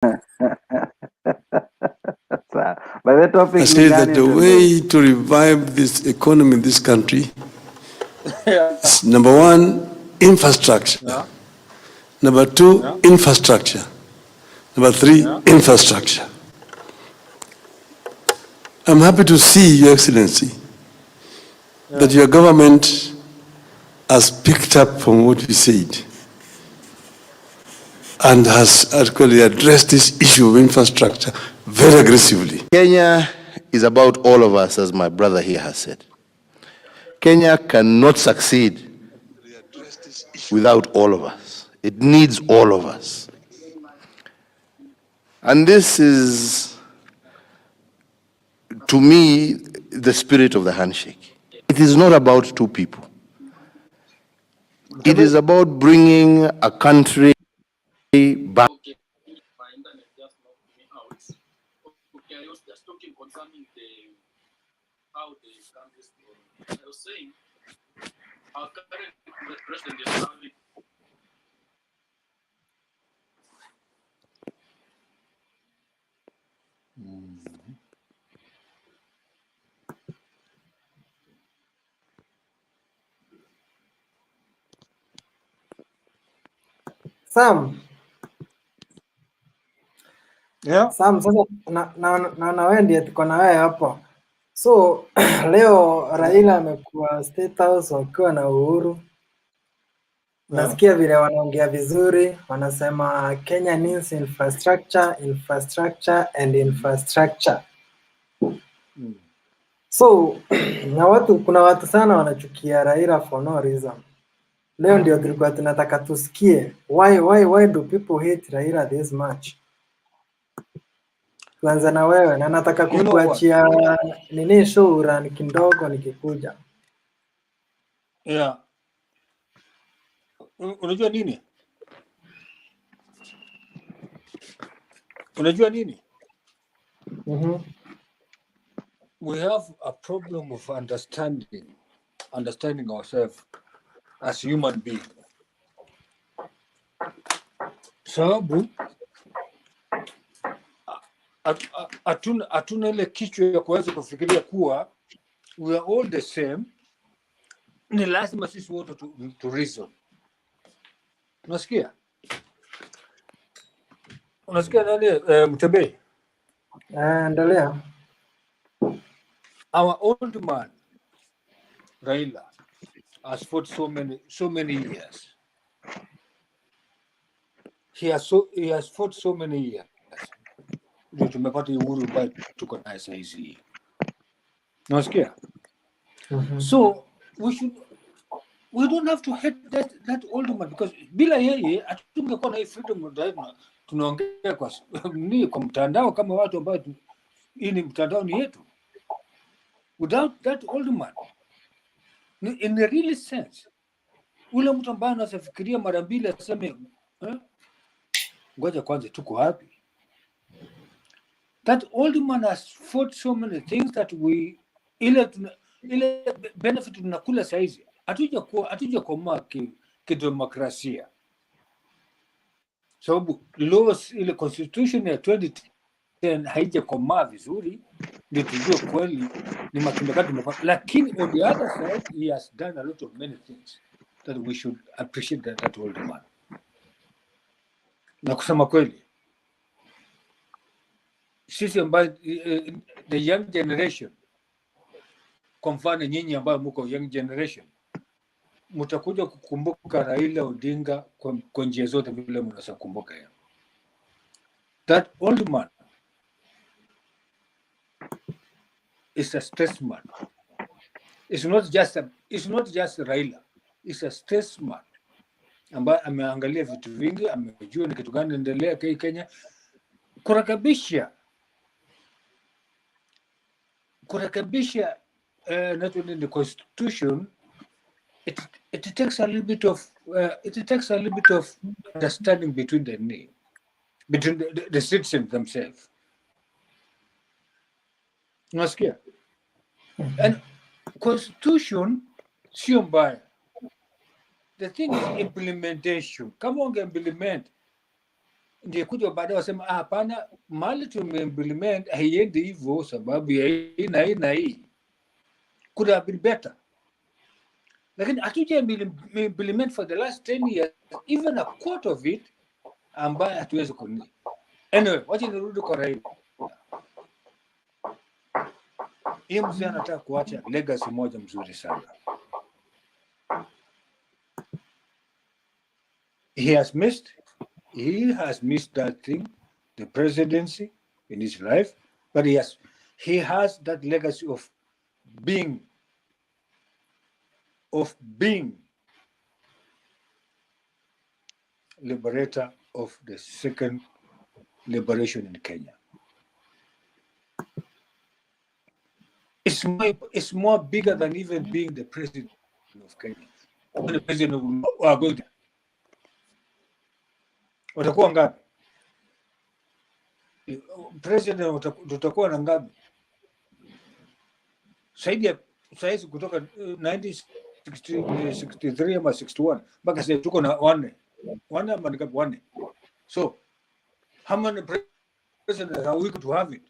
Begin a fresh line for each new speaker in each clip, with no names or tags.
But the topic
I say that the way to revive this economy in this country is number one, infrastructure. Number two, infrastructure. Number three, infrastructure. I'm happy to see, Your Excellency, that your government has picked up from what we said and has actually addressed this issue of infrastructure very aggressively.
Kenya is about all of us, as my brother here has said. Kenya cannot succeed without all of us. It needs all of us. And this is, to me, the spirit of the handshake. It is not about two people. It is about bringing a country back.
Okay, I was just talking concerning how the country is going. I was saying our current president is having
Sam.
Yeah.
Sam, sasa na wewe ndiye tuko na wewe hapo. So leo Raila amekuwa State House wakiwa na Uhuru. Nasikia vile wanaongea vizuri, wanasema Kenya needs infrastructure, infrastructure and infrastructure. So kuna watu sana wanachukia Raila for no reason. Leo ndio tulikuwa tunataka tusikie why do people hate Raila this much? Tuanze na wewe na nataka kukuachia nini show run kidogo nikikuja.
yeah. Unajua nini? We have a problem of understanding ourselves as human beings. Sababu hatuna ile kichwa ya kuweza kufikiria kuwa we are all the same. Ni lazima sisi wote to reason. Unasikia nani Mtembei?
Endelea.
Our old man Raila has fought so many years. He has fought so many years. Ndio tumepata uhuru ambayo tuko naye sasa hizi. Unasikia? So we don't have to hate that old man because bila yeye hatungekuwa na hii freedom drive tunaongea kwa mtandao kama watu ambao hii ni mtandao ni yetu. Without that old man, in the real sense, ule mtu ambaye anafikiria mara mbili aseme ngoja kwanza tuko wapi? That old man has fought so many things that ile benefit tunakula saizi hatuja komaa kidemokrasia. Sababu laws ile constitution ya 2010 haijakomaa vizuri, ndio tujue kweli ni matunda gani tumefanya. Lakini on the other side he has done a lot of many things that we should appreciate that old man. Na kusema kweli sisi ambayo the young generation, kwa mfano nyinyi ambao mko young generation, mtakuja kukumbuka Raila Odinga kwa njia zote vile mnaweza kukumbuka yeye. That old man is a statesman. It's not just Raila. It's a statesman ambaye ameangalia vitu vingi, amejua ni kitu gani inaendelea Kenya. Kurekebisha the constitution, it takes a little bit of understanding between the citizens themselves. Unasikia? And constitution sio mbaya. The thing is implementation. Kama unge implement Ndio kuja baadaye wasema hapana, mali tumeimplement haiendi hivyo sababu ya hii na hii na hii. Could have been better. Lakini hatuja implement for the last 10 years, even a quarter of it, ambaye hatuwezi kuni. Anyway, wacha nirudi kwa Raila. Yeye mzee anataka kuacha legacy moja mzuri sana. He has missed that thing, the presidency in his life, but he has that legacy of being liberator of the second liberation in Kenya. It's more bigger than even being the president of Kenya. When the president of going watakuwa ngapi? President tutakuwa na ngapi? Saizi kutoka 1963 ama 61 mpaka sasa tuko na wanne ama ngapi? Wanne. So how many presidents are we going to have it?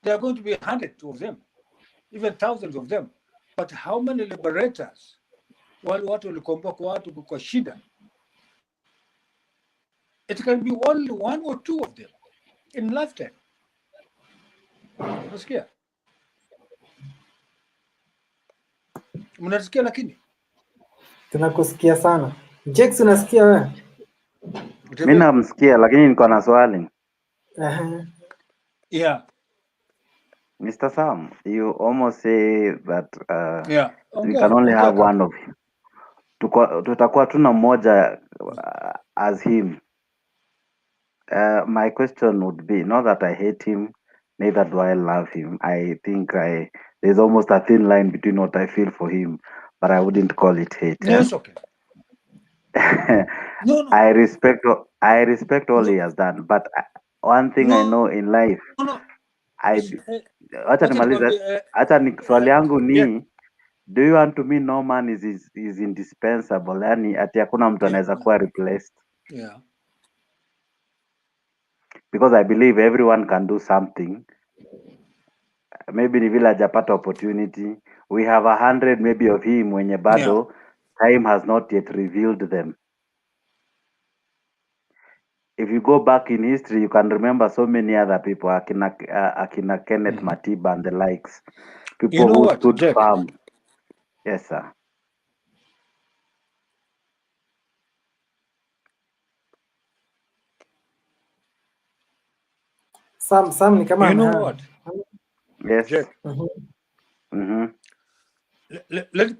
There are going to be hundreds of them, even thousands of them. But how many liberators? Wale watu walikomboa kwa watu kwa shida. It can be only one or two of them in lifetime. Unasikia? Mnasikia lakini?
Tunakusikia sana. Jex, unasikia wewe?
Mimi namsikia lakini niko na swali.
Yeah.
Mr. Sam, you almost say that we can only have one of you. Tutakuwa tuna mmoja as him. My question would be, not that I hate him, neither do I love him. I think there's almost a thin line between what I feel for him, but I wouldn't call it hate.
Yes, okay. No.
I respect all he has done, but one thing I know in life, acha nimalize. Swali yangu ni, do you want to mean no man is indispensable? Yani ati hakuna mtu anaweza kuwa replaced?
Yeah.
Because I believe everyone can do something. Maybe ni vile hajapata opportunity. We have 100 maybe of him wenye bado time has not yet revealed them. If you go back in history, you can remember so many other people, akina Kenneth Matiba and the likes. People who stood firm. Yes, sir.
Sam ni kama
you know what?
Yes.
Jack.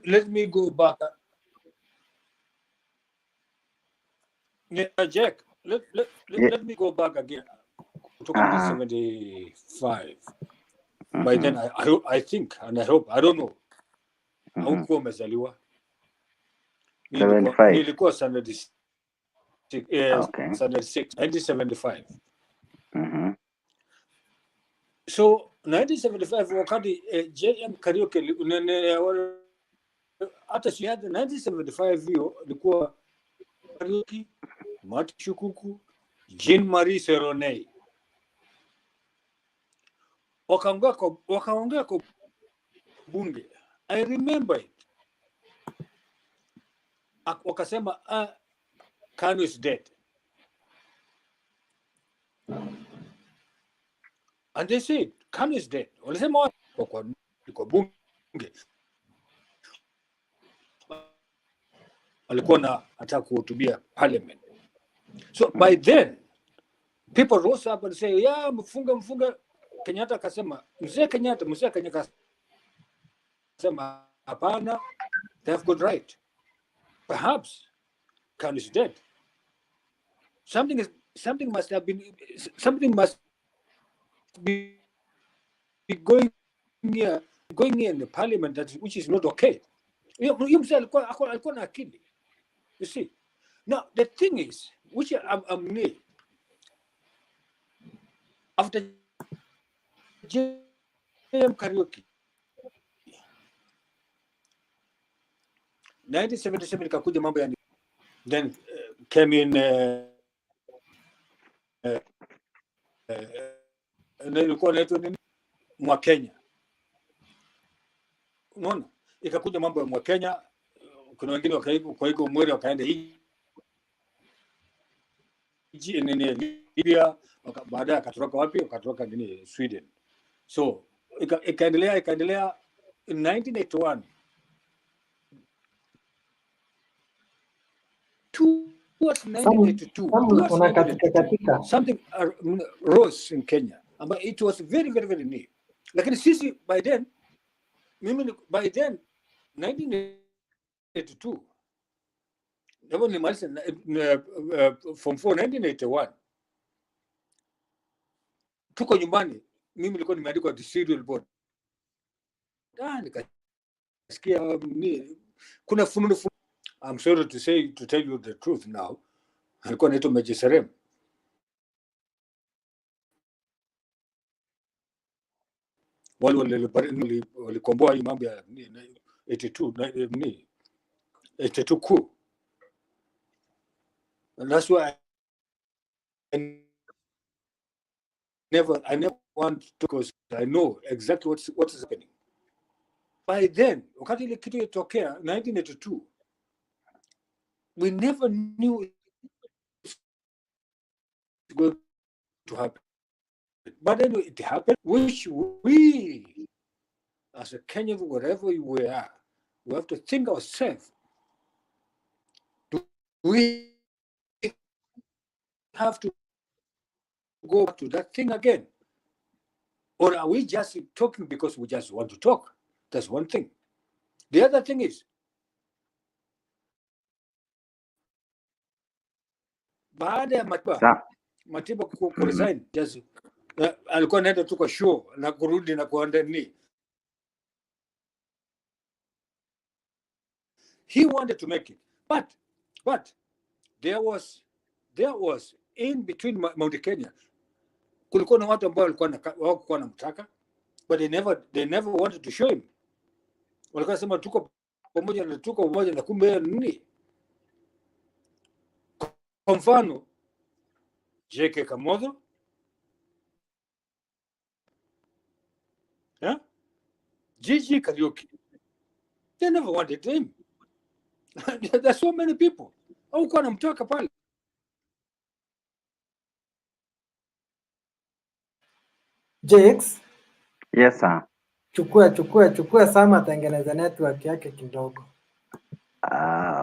Let me go back. Yeah, Jack. Let me go back again to 1975. By then, I think, and I hope, I don't know. Haukuwa umezaliwa.
75.
Nilikuwa standard 6.
Okay.
Standard 6, 1975. So 1975 wakati JM Kariuki hata si hadi 1975 hiyo ilikuwa Kariuki, Mati Shukuku, Jean Marie Seronei wakaongea kwa bunge. I remember it. Wakasema Kanu is dead. And they said, Kanu is dead. Walisema kwa bunge. Walikuwa na hata kuhutubia parliament. So by then, people rose up and say, yeah, mfunga. Kenyatta akasema, mzee Kenyatta akasema, hapana, they have good right. Perhaps Kanu is dead. Something must be going here in the parliament which is not okay. You mzee alikuwa na akili. You see, now the thing is, which I'm new after JM Kariuki 1977 ikakuja mambo ya then came in nilikuwa naitwa nini mwa Kenya. Unaona, ikakuja mambo ya mwa Kenya, kuna wengine wakaiko kwa hiyo mwere wakaenda Libya, baadaye akatoroka wapi? Akatoroka nini Sweden. So ikaendelea in 1981 towards 1982 something rose in Kenya, but it was very very very new. Lakini sisi by then 1982 ndio nilimaliza form 4 1981, tuko nyumbani, mimi nilikuwa nimeandikwa the serial board. Nikasikia kuna fununu. I'm sorry to tell you the truth now, alikuwa naitwa Mejiserem. Walikomboa hii mambo ya 82 coup. And that's why I never want to, because I know exactly what is happening. By then, wakati ile kitu ilitokea 1982, we never knew it's going to happen. But anyway, it happened, which we, as a Kenyan, wherever we are, we have to think ourselves. Do we have to go back to that thing again? Or are we just talking because we just want to talk? That's one thing. The other thing is, baada ya Matiba kuresign, just alikuwa anaenda tu kwa show na kurudi na kuenda ni. He wanted to make it, but there was in between Mount Kenya, kulikuwa na watu ambao walikuwa wanamtaka, but they never wanted to show him. Walikuwa sema tuko pamoja na kumbe nini. Kwa mfano JK Kamodho, Gigi Kariuki, they never wanted him. There's so many people. Au kwa namtaka pale.
Jakes?
Yes sir.
Chukua Sama tengeneza network yake kidogo.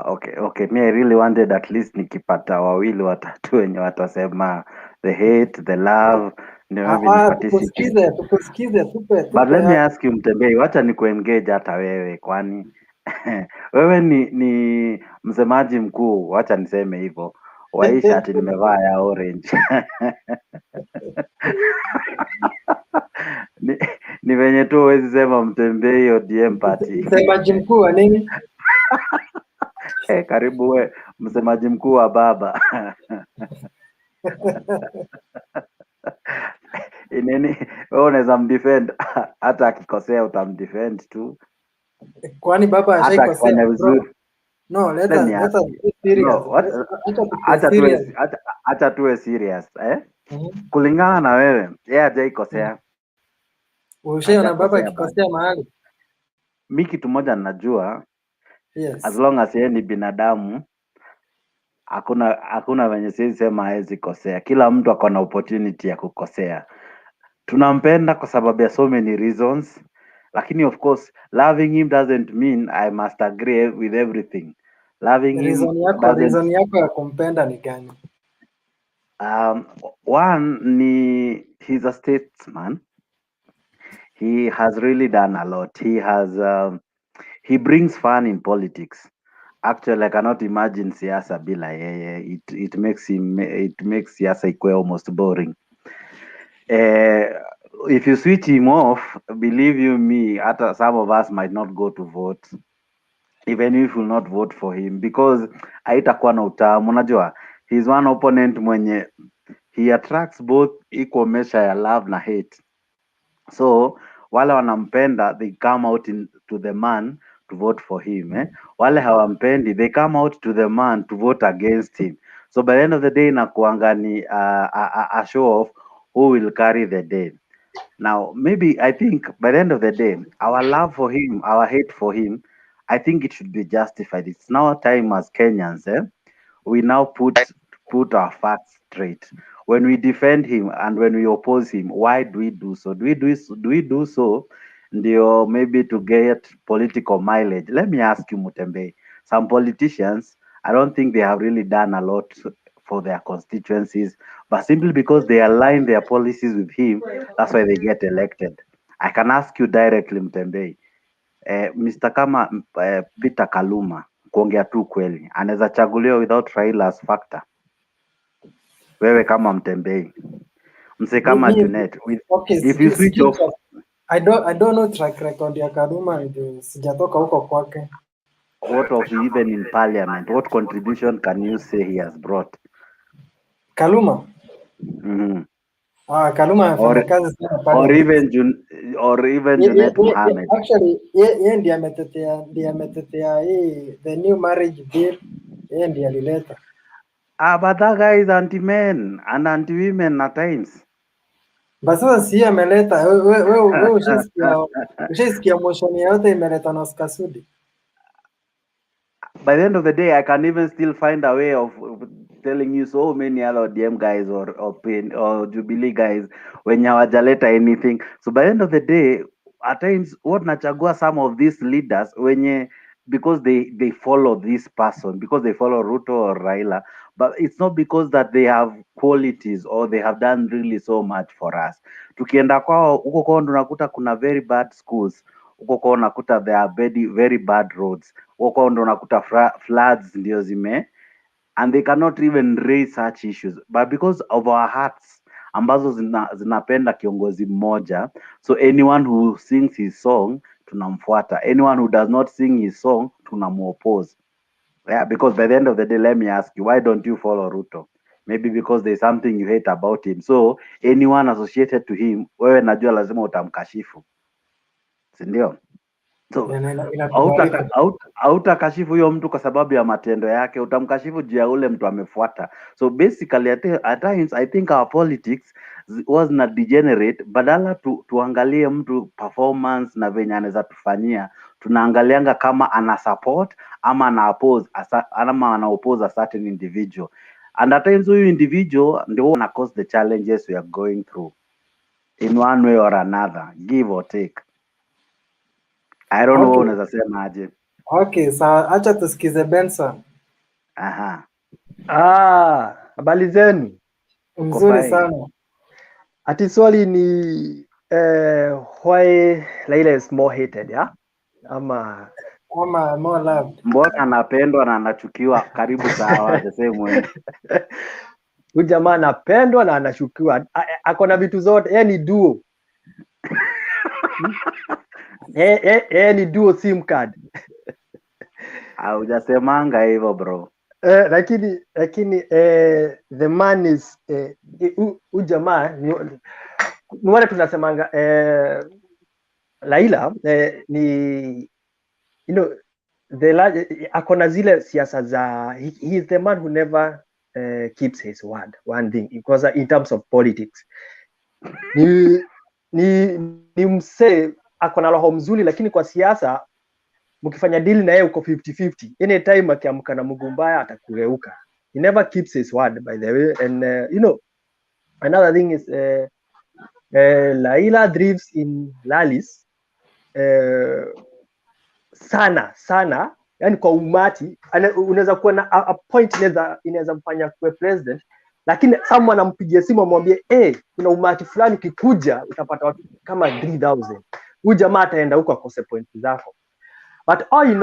Okay. Me I really wanted at least nikipata wawili watatu wenye watasema the hate, the love, ndio maybe
tukusikize tupe.
But let me ask you Mtembei, wacha nikuengage hata wewe, kwani wewe ni msemaji mkuu, wacha niseme hivyo. Waisha ati nimevaa ya orange. Ni venye tu huwezi sema Mtembei ODM party.
Msemaji mkuu wa nini?
Karibu we, msemaji mkuu wa baba. Ineni, wewe unaweza mdefend hata akikosea utamdefend tu.
Kwani baba ashaikosea vizuri? No, let us be serious.
Acha tuwe serious, kulingana na wewe, yeye hajaikosea.
Ushaona baba akikosea mahali?
Mimi kitu moja ninajua,
yes,
as long as yeye ni binadamu, hakuna venye siwezi sema hawezi kosea. Kila mtu ako na opportunity ya kukosea. Tunampenda kwa sababu ya so many reasons, lakini of course loving him doesn't mean I must agree with everything. Loving
reason yako ya kumpenda ni gani?
One ni he's a statesman. He has really done a lot. He brings fun in politics. Actually, I cannot imagine siasa bila yeye. It makes siasa ikuwe almost boring. If you switch him off, believe you me, some of us might not go to vote, even if we will not vote for him, because haitakuwa na utamu. Unajua, he's one opponent mwenye he attracts both equal measure ya love na hate. So wale wanampenda, they come out to the man to vote for him. Wale hawampendi, they come out to the man to vote against him. So by the end of the day inakuanga ni a show of who will carry the day. Now, maybe I think by the end of the day, our love for him, our hate for him, I think it should be justified. It's now time as Kenyans, we now put our facts straight. When we defend him and when we oppose him, why do we do so? Do we do so ndio maybe to get political mileage? Let me ask you, Mutembe. Some politicians, I don't think they have really done a lot for their constituencies, but simply because they align their policies with him, that's why they get elected. I can ask you directly, Mutembe. Mr. kama Peter Kaluma, kuongea tu kweli, anaweza chaguliwa without Raila as factor? Wewe kama Mtembei, mse kama Junet,
Okay,
if you switch off,
I don't know track record ya Kaluma, ndio sijatoka huko kwake.
what of even in parliament, what contribution can you say he has brought?
Kaluma? Kaluma amefanya kazi sana parliament.
Or even Junet Mohamed.
Actually, yeye ndiye ametetea hii the new marriage bill, yeye ndiye alileta.
But that guy is anti-men and anti-women at times.
Basi sasa si ameleta, wewe ushasikia motion yote imeleta na Oscar Sudi.
By the end of the day, I can even still find a way of telling you so many other DM guys or Jubilee guys when hawajaleta anything. So by the end of the day, at times what nachagua some of these leaders because they follow this person, because they follow Ruto or Raila, but it's not because that they have qualities or they have done really so much for us. Tukienda kwao huko kwao unakuta kuna very bad schools, huko kwao unakuta there are very bad roads, huko kwao ndo unakuta floods ndio and they cannot even raise such issues, but because of our hearts ambazo zinapenda kiongozi mmoja, so anyone who sings his song tunamfuata, anyone who does not sing his song tunamuoppose. Yeah, because by the end of the day, let me ask you, why don't you follow Ruto? Maybe because there's something you hate about him, so anyone associated to him wewe najua lazima utamkashifu, si ndio? So hautakashifu huyo mtu kwa sababu ya matendo yake, utamkashifu juu ya ule mtu amefuata. So basically at times I think our politics was not degenerate. Badala tuangalie mtu performance na venye anaweza tufanyia, tunaangalianga kama ana support ama ana oppose a certain individual, and at times huyu individual ndio ana cause the challenges we are going through in one way or another, give or take. I don't know unaweza sema aje.
Okay, sawa, acha tusikize Benson.
Habari zenu?
Mzuri sana.
Ati swali ni why Raila is more hated, yeah? Ama
more loved.
Mbona anapendwa na anachukiwa karibu sawa the same way?
Huyu jamaa anapendwa na anachukiwa. Ako na vitu zote, yeye ni duo. Ni duo SIM card.
Haujasemanga hivyo bro.
Lakini the man is jamaa ni wale tunasemanga Raila ni akona zile siasa za he is the man who never keeps his word, one thing, because in terms of politics ni msee akona roho mzuri, lakini kwa siasa mkifanya deal na yeye uko 50-50. Anytime akiamka na mguu mbaya atakugeuka. He never keeps his word, by the way. And another thing is Raila drives in rallies sana, yani kwa umati. Unaweza kuwa na a point inaweza mfanya kuwe president, lakini someone anampigia simu amwambie kuna umati fulani ukikuja utapata watu kama 3000. Huyu jamaa ataenda huko akose point zako. But all in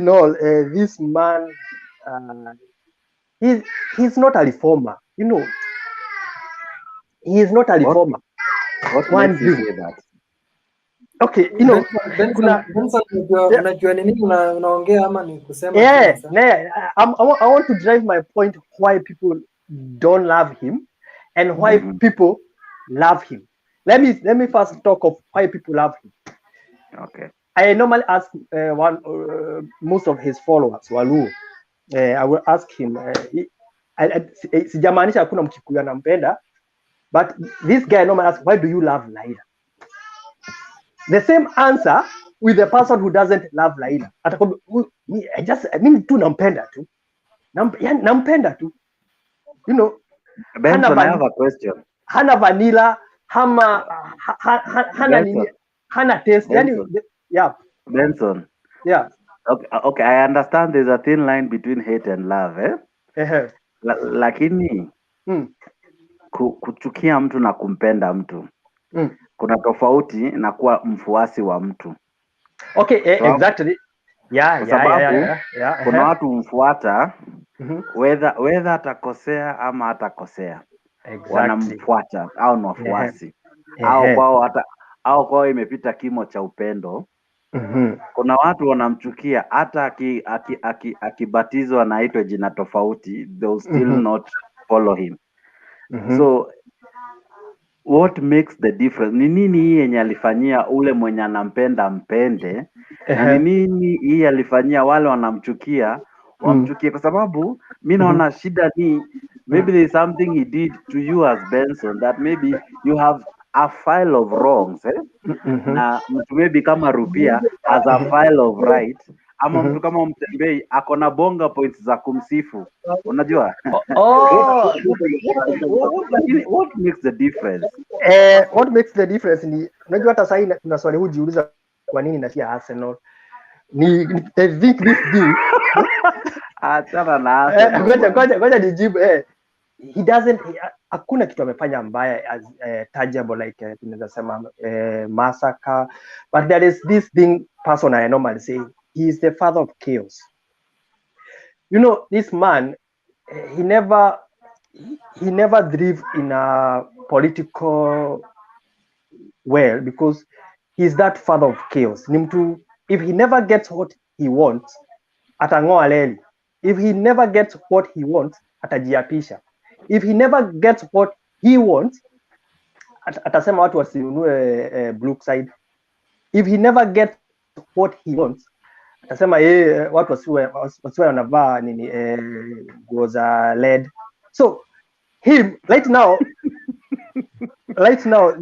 all, this man, he's not a reformer. He is not a reformer.
What makes you say that?
Okay,
unajua nini unaongea ama ni kusema?
I want to drive my point why people don't love him and why people love him. Let me first talk of why people love him.
Okay.
I normally ask most of his followers, Waluo, I will ask him sijamaanisha hakuna Mkikuyu anampenda, but this guy normally asks, why do you love Raila? The same answer with the person who doesn't love Raila. Mimi tu nampenda tu. Nampenda tu. You know,
Benson, I have a question.
Hana vanilla, hana taste. Yeah.
Benson.
Yeah.
Okay, I understand there's a thin line between hate and love, eh? Lakini kuchukia mtu na kumpenda mtu kuna tofauti na kuwa mfuasi wa mtu.
Okay, exactly.
Kwa sababu kuna watu humfuata whether atakosea ama hatakosea.
Exactly.
Wanamfuata au ni wafuasi. Au kwao imepita kimo cha upendo. Kuna watu wanamchukia hata akibatizwa na aitwe jina tofauti, they'll still not follow him. So what makes the difference? Ni nini hii yenye alifanyia ule mwenye anampenda mpende? Na ni nini hii alifanyia wale wanamchukia wamchukie? Kwa sababu mimi naona shida ni maybe there is something he did to you as Benson that maybe you have a file of wrongs, na mtu maybe kama Rupia has a file of right, ama mtu kama Mtembei akona bonga points za kumsifu, unajua? What makes the difference?
What makes the difference ni unajua hata sasa kuna swali hujiuliza kwa nini natia Arsenal. I think this thing
achana na Arsenal.
Ngoja nijibu. He doesn't, hakuna kitu amefanya mbaya as tangible like tunaweza sema massacre, but there is this thing person I normally say he is the father of chaos. You know, this man he never lived in a political well because he's that father of chaos. Ni mtu, if he never gets what he wants atangoa leli. If he never gets what he wants atajiapisha. If he never gets what he wants, atasema watu wasinunue Brookside. If he never gets what he wants, atasema watu wasiwe wanavaa nini nguo za LED. So him right now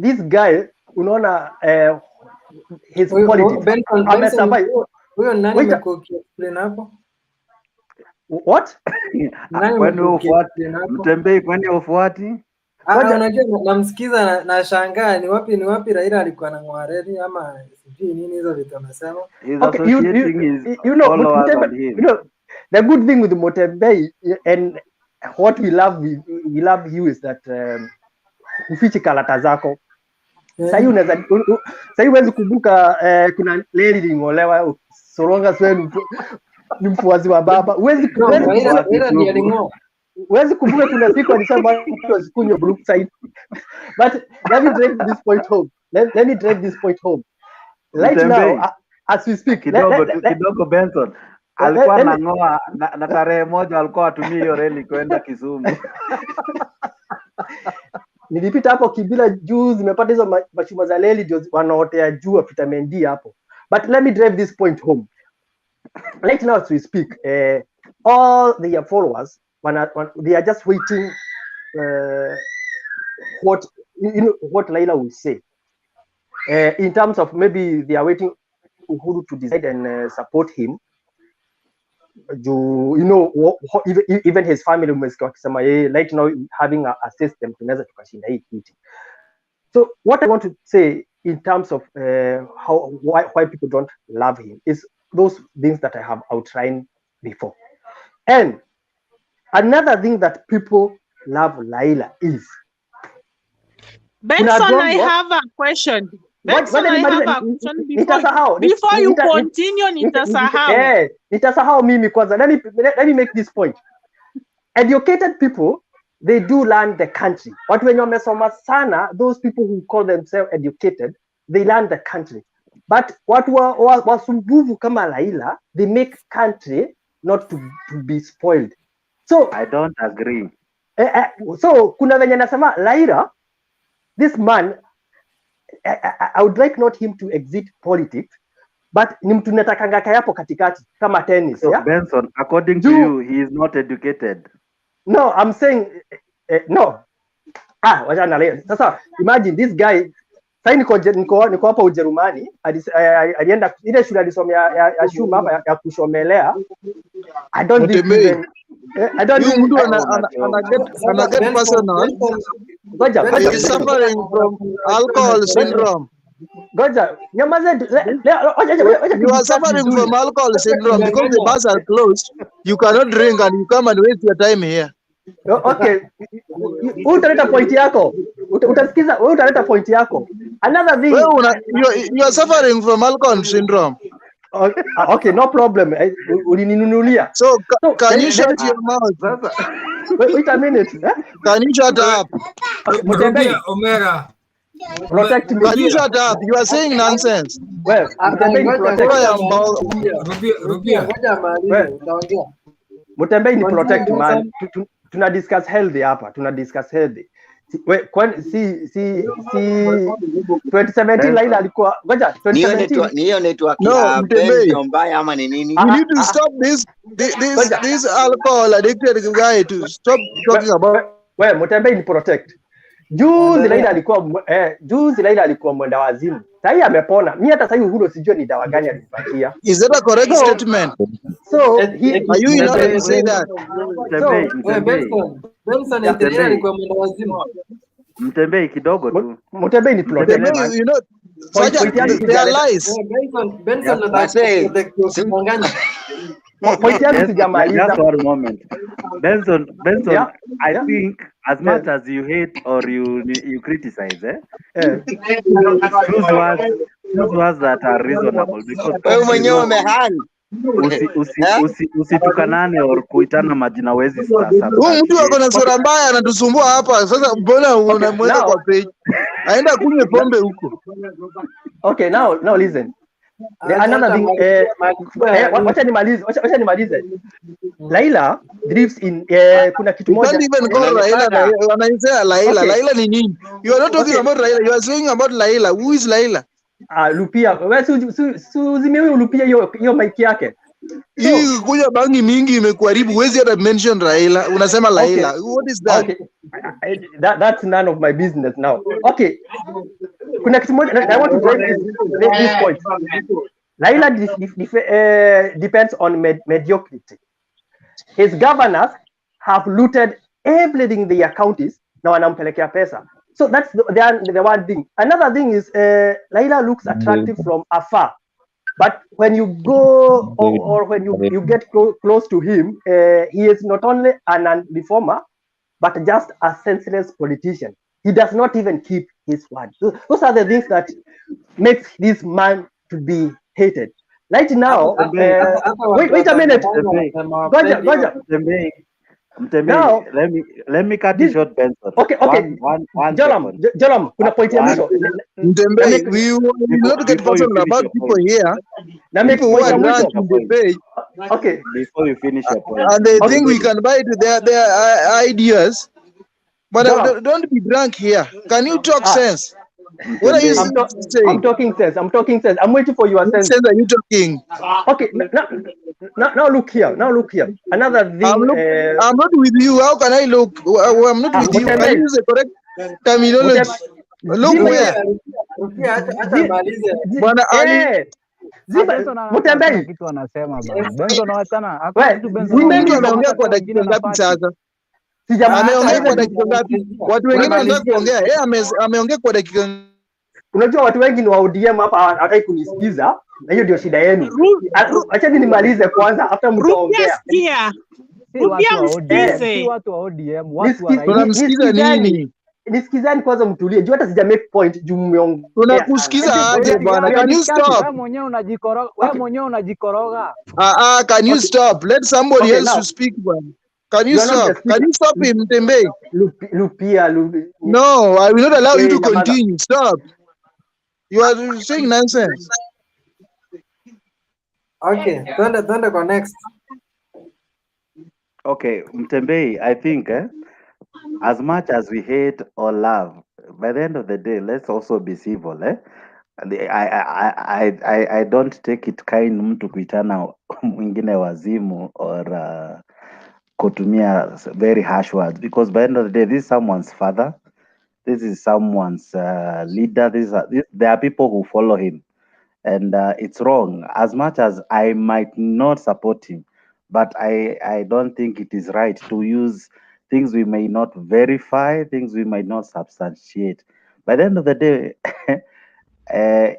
this guy unaona his politics amesurvive.
Huyo nani amekuexplain hapo?
What?
Kwani ufuati Mtembei, kwani ufuati?
Unajua namsikiza na shangaa ni wapi Raila alikuwa na ngwareri ama sijui nini hizo vitu amesema.
Okay, you know the good thing with Mutembei and what we love you is that ufichi kalata zako. Sasa huwezi kumbuka kuna leli lingolewa soronga swenu ni mfuazi wa baba. Huwezi kumbuka kuna siku alisema watu wasikunywe Brookside. But let me drive this point home. Right now as we speak
kidogo Benson alikuwa anangoa na tarehe moja alikuwa atumie hiyo reli kwenda Kisumu.
Nilipita hapo Kibila juu zimepata hizo machuma za leli ndio wanaotea juu vitamin D hapo. But let me drive this point home. Right now as we speak, all their followers they are just waiting what Raila will say. In terms of maybe they are waiting Uhuru to decide and support him. You know, even his family umesikia wakisema right now having a system tunaweza tukashinda hii kiti. So what I want to say in terms of why people don't love him is those things that I have outlined before. And another thing that people love Raila is
Benson, I have a question. Benson, I have a question before you continue.
Nitasahau mimi kwanza. Let me make this point. Educated people, they do learn the country. Watu wenye wamesoma sana, those people who call themselves educated, they learn the country. But watu wasumbuvu kama Raila, they make country not to be spoiled. So
I don't agree.
So kuna venye nasema Raila, this man, I would like not him to exit politics, but ni mtu natakanga kayapo katikati kama tennis.
So
Yeah?
Benson, according to you, he is not educated.
No, I'm saying no. Wachana leo. Sasa imagine this guy sasa niko hapa Ujerumani, alienda ile shule alisomea ya shuma hapa ya kushomelea. I don't think even
mtu ana get personal.
Goja,
he is suffering from alcohol syndrome.
Goja, nyamaza.
You are suffering from alcohol syndrome because the bars are closed. You cannot drink and you come and waste your time here.
Okay, utaleta point yako, utasikiza wewe, utaleta point yako. Another thing,
you are suffering from alcohol syndrome.
Okay, no problem. Ulininunulia.
So can you shut your mouth?
Wait a minute.
Can you shut up?
Rubia Omera.
Protect me.
Can you shut up? You are saying nonsense.
Well,
Rubia.
Mutembei ni protect man. Tuna discuss healthy hapa. Tuna discuss healthy. Si 2017 Raila alikuwa ngoja 2017
ni hiyo network ya Benzo mbaya ama ni nini?
We need to stop this alcohol addicted guy to stop talking about.
Wewe Mutembei ni protect. Juzi Raila alikuwa mwenda wazimu. Sasa amepona. Mimi hata sasa Uhuru sijui ni dawa gani alipatia.
Is that a correct statement?
So
are you in order to say that?
Benson alikuwa mwenda wazimu.
Mtembei kidogo tu.
Mtembei ni protect.
You know, they are lies.
Benson anataka
point yangu sijamaliza.
Just one moment. Benson, I think as much as you hate or you criticize, those words that are reasonable because
wewe mwenyewe umehang.
Usitukanane or kuitana majina wezi sasa.
Huyu mtu ako na sura mbaya anatusumbua hapa. Sasa mbona unamweka kwa page? Aenda kunywe pombe huko.
Okay, now listen. Another thing, wacha nimalize. Raila lives in kuna kitu moja.
Don't even call Raila. Wanaisema Raila. Raila ni nini? You are not talking about Raila. You are saying about Raila. Who is Raila?
Lupia. Wewe zimeuyo Lupia hiyo mic yake.
Hii kuja bangi mingi imekuharibu. Huwezi hata mention Raila. Unasema Raila. Okay. What is that?
Okay. That's none of my business now. Okay. Kuna kitu moja I want to drive this point. Raila depends on mediocrity. His governors have looted everything in their counties na wanampelekea pesa. So that's the one thing. Another thing is Raila looks attractive from afar. But when you go or when you get close to him, he is not only an reformer, but just a senseless politician. He does not even keep his word. So those are the things that makes this man to be hated. Right now, wait a minute. Goja.
Now, let me cut you short, Benson.
Okay. Jolam, kuna point ya mwisho.
We will not get personal about people here. People who are not in the page.
Okay.
Before you finish your point.
And they think we can buy to their ideas. But don't be drunk here. Can you talk sense? What are you saying?
I'm talking sense. I'm waiting for your sense.
What sense are you talking?
Okay, now look here. Another thing.
I'm not with you. How can I look? I'm not with you. Can you use the correct terminology? Look where. Bwana Ali.
Mutembei.
Kitu anasema bwana. Benzo na wachana.
Benzo anaongea kwa dakika ngapi sasa? Ameongea kwa dakika ngapi? Watu wengine wanataka kuongea. Yeye ameongea kwa dakika.
Unajua watu wengi ni wa ODM hapa hawataki kunisikiza, na hiyo ndio shida yenu. Acha nimalize kwanza after mtaongea.
Si watu wa ODM, watu wa Raila.
Tunamsikiza nini?
Nisikizani kwanza mtulie. Juu hata sija make point juu mmeongea.
Tunakusikiza aje bwana? Can you stop?
Wewe mwenyewe unajikoroga.
Can you stop? Let somebody else to speak bwana. Can you stop? Can you stop him, Tembei?
Lupia.
No, I will not allow you to continue. Stop. You are saying nonsense.
Okay, twende kwa next.
Okay, Mtembei, I think as much as we hate or love, by the end of the day, let's also be civil. I don't take it kind mtu kuitana mwingine wazimu or kutumia very harsh words, because by the end of the day, this is someone's father, this is someone's leader, there are people who follow him, and it's wrong. As much as I might not support him, but I don't think it is right to use things we may not verify, things we might not substantiate. By the end of the day,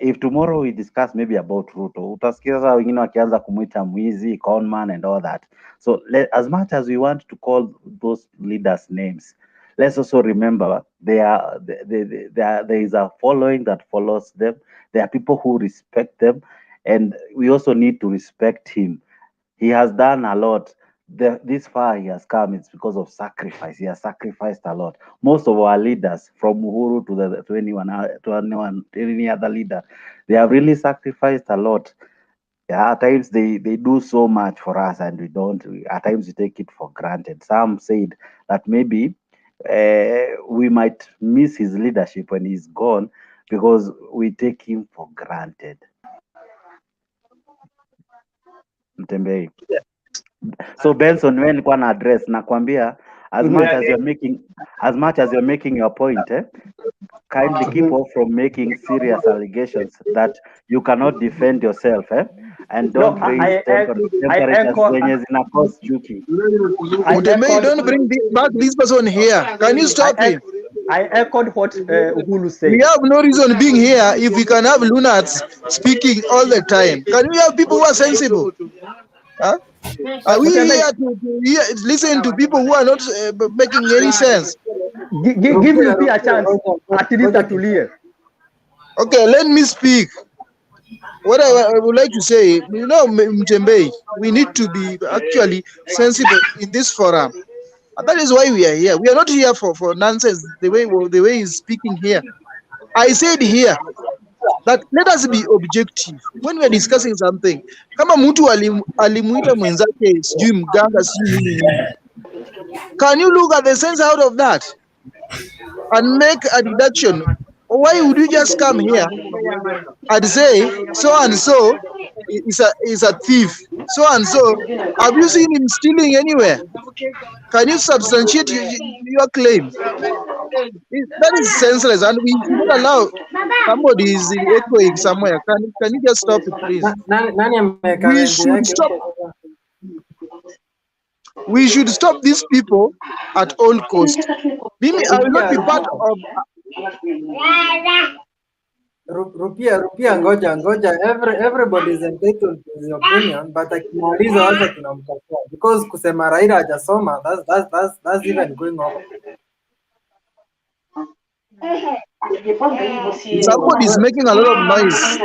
if tomorrow we discuss maybe about Ruto, utasikia sasa wengine wakianza kumuita mwizi, conman and all that. So as much as we want to call those leaders names, let's also remember there is a following that follows them. There are people who respect them, and we also need to respect him. He has done a lot. This far he has come, it's because of sacrifice. He has sacrificed a lot. Most of our leaders, from Uhuru to any other leader, they have really sacrificed a lot. Yeah, at times they do so much for us, and we don't. At times we take it for granted. Some said that maybe we might miss his leadership when he's gone because we take him for granted. Mtembei. So Benson, when nilikuwa na address nakwambia, as much as you're making your point, kindly keep off from making serious allegations that you cannot defend yourself, and don't raise temperatures zenye zina cause chuki.
Mutembei, don't bring back this person here. Can you stop him?
I echoed what Uhuru said.
We have no reason being here if we can have lunatics speaking all the time. Can we have people who are sensible? Huh? Are we here to listen to people who are not making any sense?
Give me a chance. At least atulie.
Okay, let me speak. What I would like to say, you know, Mtembei, we need to be actually sensible in this forum. And that is why we are here. We are not here for nonsense, the way he's speaking here. I said here that let us be objective when we are discussing something. Kama mtu alimuita mwenzake sijui mganga sijui nini. Can you look at the sense out of that and make a deduction? Why would you just come here and say so and so is a thief? So and so, have you seen him stealing anywhere? Can you substantiate your claim? That is senseless, and we should not allow somebody is echoing somewhere. Can you just stop it, please? We should stop these people at all costs. Mimi, I will not be part of.
Rupia, ngoja. Everybody is entitled to his opinion, but akimaliza wacha tunamkataa because kusema Raila hajasoma, that's even going on.
Somebody is making a lot of noise.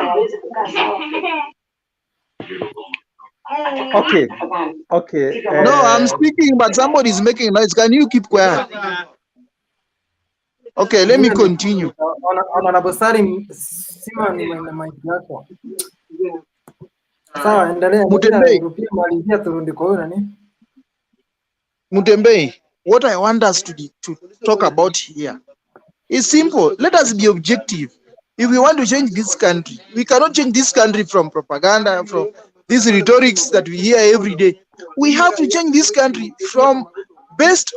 Okay.
No, I'm speaking, but somebody is making noise. Can you keep quiet? Okay, let me continue. Mutembei, what I want us to talk about here is simple. Let us be objective. If we want to change this country, we cannot change this country from propaganda, from these rhetorics that we hear every day. We have to change this country from based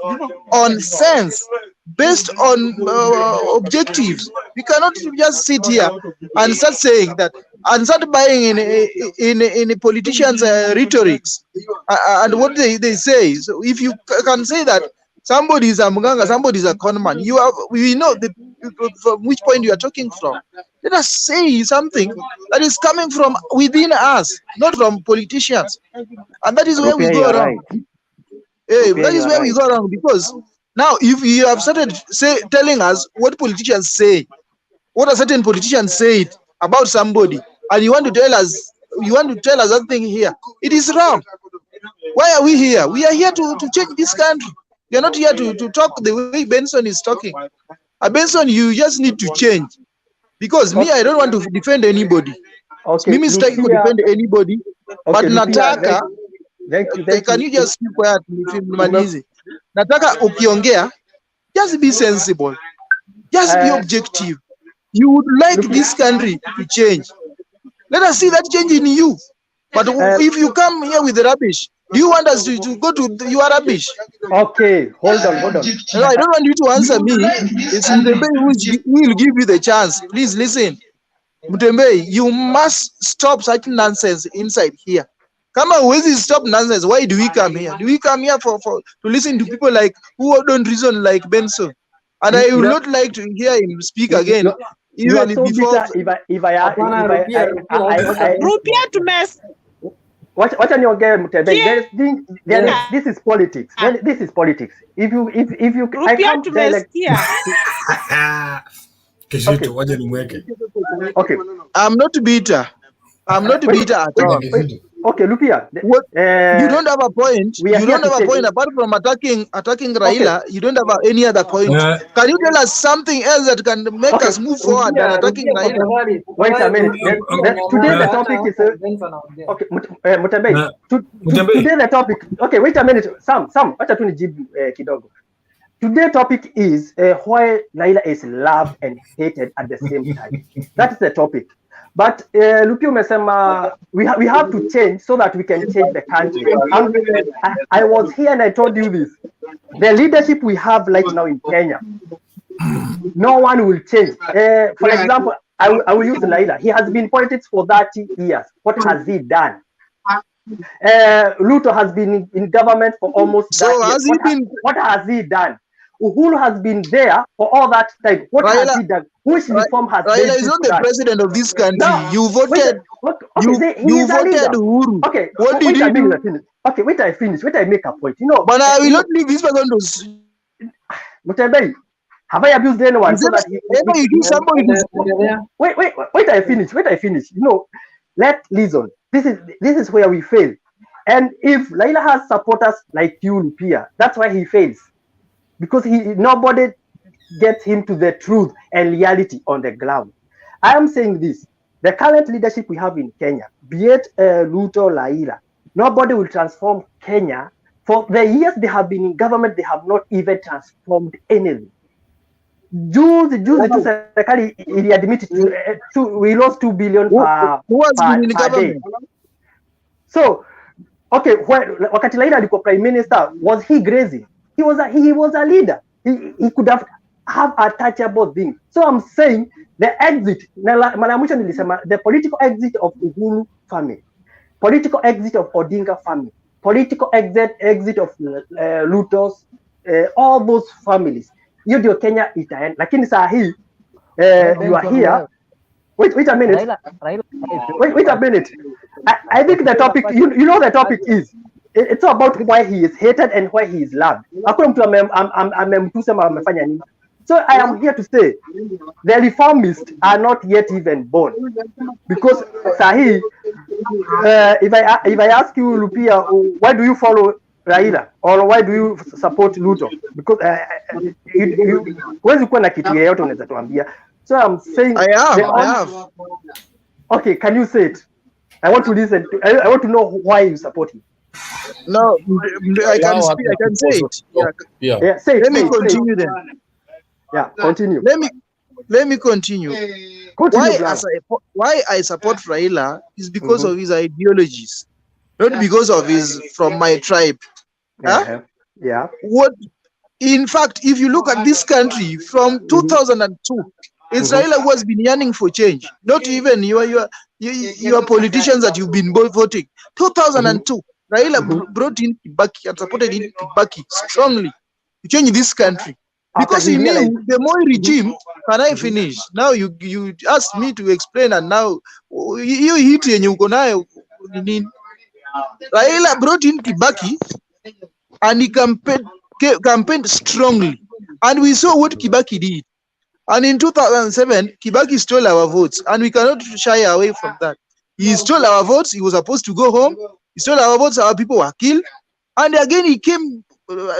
on sense, based on objectives. We cannot just sit here and start saying that and start buying in politicians' rhetorics and what they say. So if you can say that somebody is a muganga, somebody is a conman, we know from which point you are talking from. Let us say something that is coming from within us, not from politicians, and that is where we go wrong. That is where we go wrong, because now if you have started telling us what politicians say, what a certain politician said about somebody, and you want to tell us that thing here, it is wrong. Why are we here? We are here to change this country. We are not here to talk the way Benson is talking. Benson, you just need to change, because me, I don't want to defend anybody. Mimi sitaki to defend anybody, but nataka. Can you just keep quiet? Nataka ukiongea, just be sensible, just be objective. you would like this country to change. Let us see that change in you. But if you come here with the rubbish, do you want us to go to your rubbish?
Okay, hold on.
No, I don't want you to answer me. It's Mutembe who will give you the chance. Please listen. Mutembe, you must stop such nonsense inside here. Come on, where is stop nonsense? Why do we come here? Do we come here to listen to people like who don't reason like Benson? And I would not like to hear him speak again.
You are
Even
so
before
bitter. If I
Rupia to mess.
What are your game, Mutembe? This is politics. This is politics. If you I come to elect. Okay.
I'm not bitter. I'm not bitter at all.
Okay, Lupia.
You don't have a point. You don't have a point apart from attacking Raila. Okay. You don't have any other point. Can you tell us something else that can make us move forward than attacking Raila?
Wait a minute. Today the topic is okay. Mutembe. Today the topic. Okay, wait a minute. Sam. Acha tu nijibu kidogo. Today's topic is why Raila is loved and hated at the same time. That's the topic. But Lupio Mesema, we have to change so that we can change the country. I was here and I told you this. The leadership we have right now in Kenya, no one will change. For example, I will use Raila. He has been in politics for 30 years. What has he done? Ruto has been in government for almost 30 years. What has he done? Uhuru has been there for all that time. What has he done? Which reform has
Raila is not the president of this country. No. You voted. You voted Uhuru.
Okay.
What did you do?
Okay. Wait, I finish. Wait, I make a point. You know.
But I will not leave this person to.
Mutembe, have I abused anyone? So that Wait, I finish. You know, let's listen. This is where we fail. And if Raila has supporters like you, Lupia, that's why he fails. Because nobody gets him to the truth and reality on the ground. I am saying this: the current leadership we have in Kenya, be it Ruto, Raila, nobody will transform Kenya. For the years they have been in government, they have not even transformed anything. Juzi tu serikali iliadmit we lost 2 billion per day. So, okay, wakati Raila alikuwa prime minister, was he grazing? He was a leader. He could have a touchable thing. So I'm saying the exit, the political exit of Uhuru family, political exit of Odinga family, political exit of Ruto's, all those families. You do Kenya itaenda. Lakini saa hii you are here. Wait a minute. Wait a minute. I think the topic, you know the topic is, it's about why he is hated and why he is loved. So I am here to say the reformists are not yet even born. Because Sahi, if I ask you, Lupia, why do you follow Raila or why do you support Ruto? Because so I'm saying
I have.
Okay, can you say it? I want to listen. I want to know why you support him.
No, I can speak. I can say it.
Yeah. Say it.
Let me continue then.
Yeah, continue.
Let me continue. Why I support Raila is because of his ideologies, not because of his from my tribe. Huh?
Yeah.
What? In fact, if you look at this country from 2002, it's Raila who has been yearning for change. Not even your politicians that you've been voting. 2002, Raila brought in Kibaki and supported in Kibaki strongly to change this country. Because he knew the Moi regime, can I finish? Now you asked me to explain, and now you hit Raila brought in Kibaki and he campaigned strongly. And we saw what Kibaki did. And in 2007, Kibaki stole our votes, and we cannot shy away from that. He stole our votes. He was supposed to go home. He stole our votes. Our people were killed. And again, he came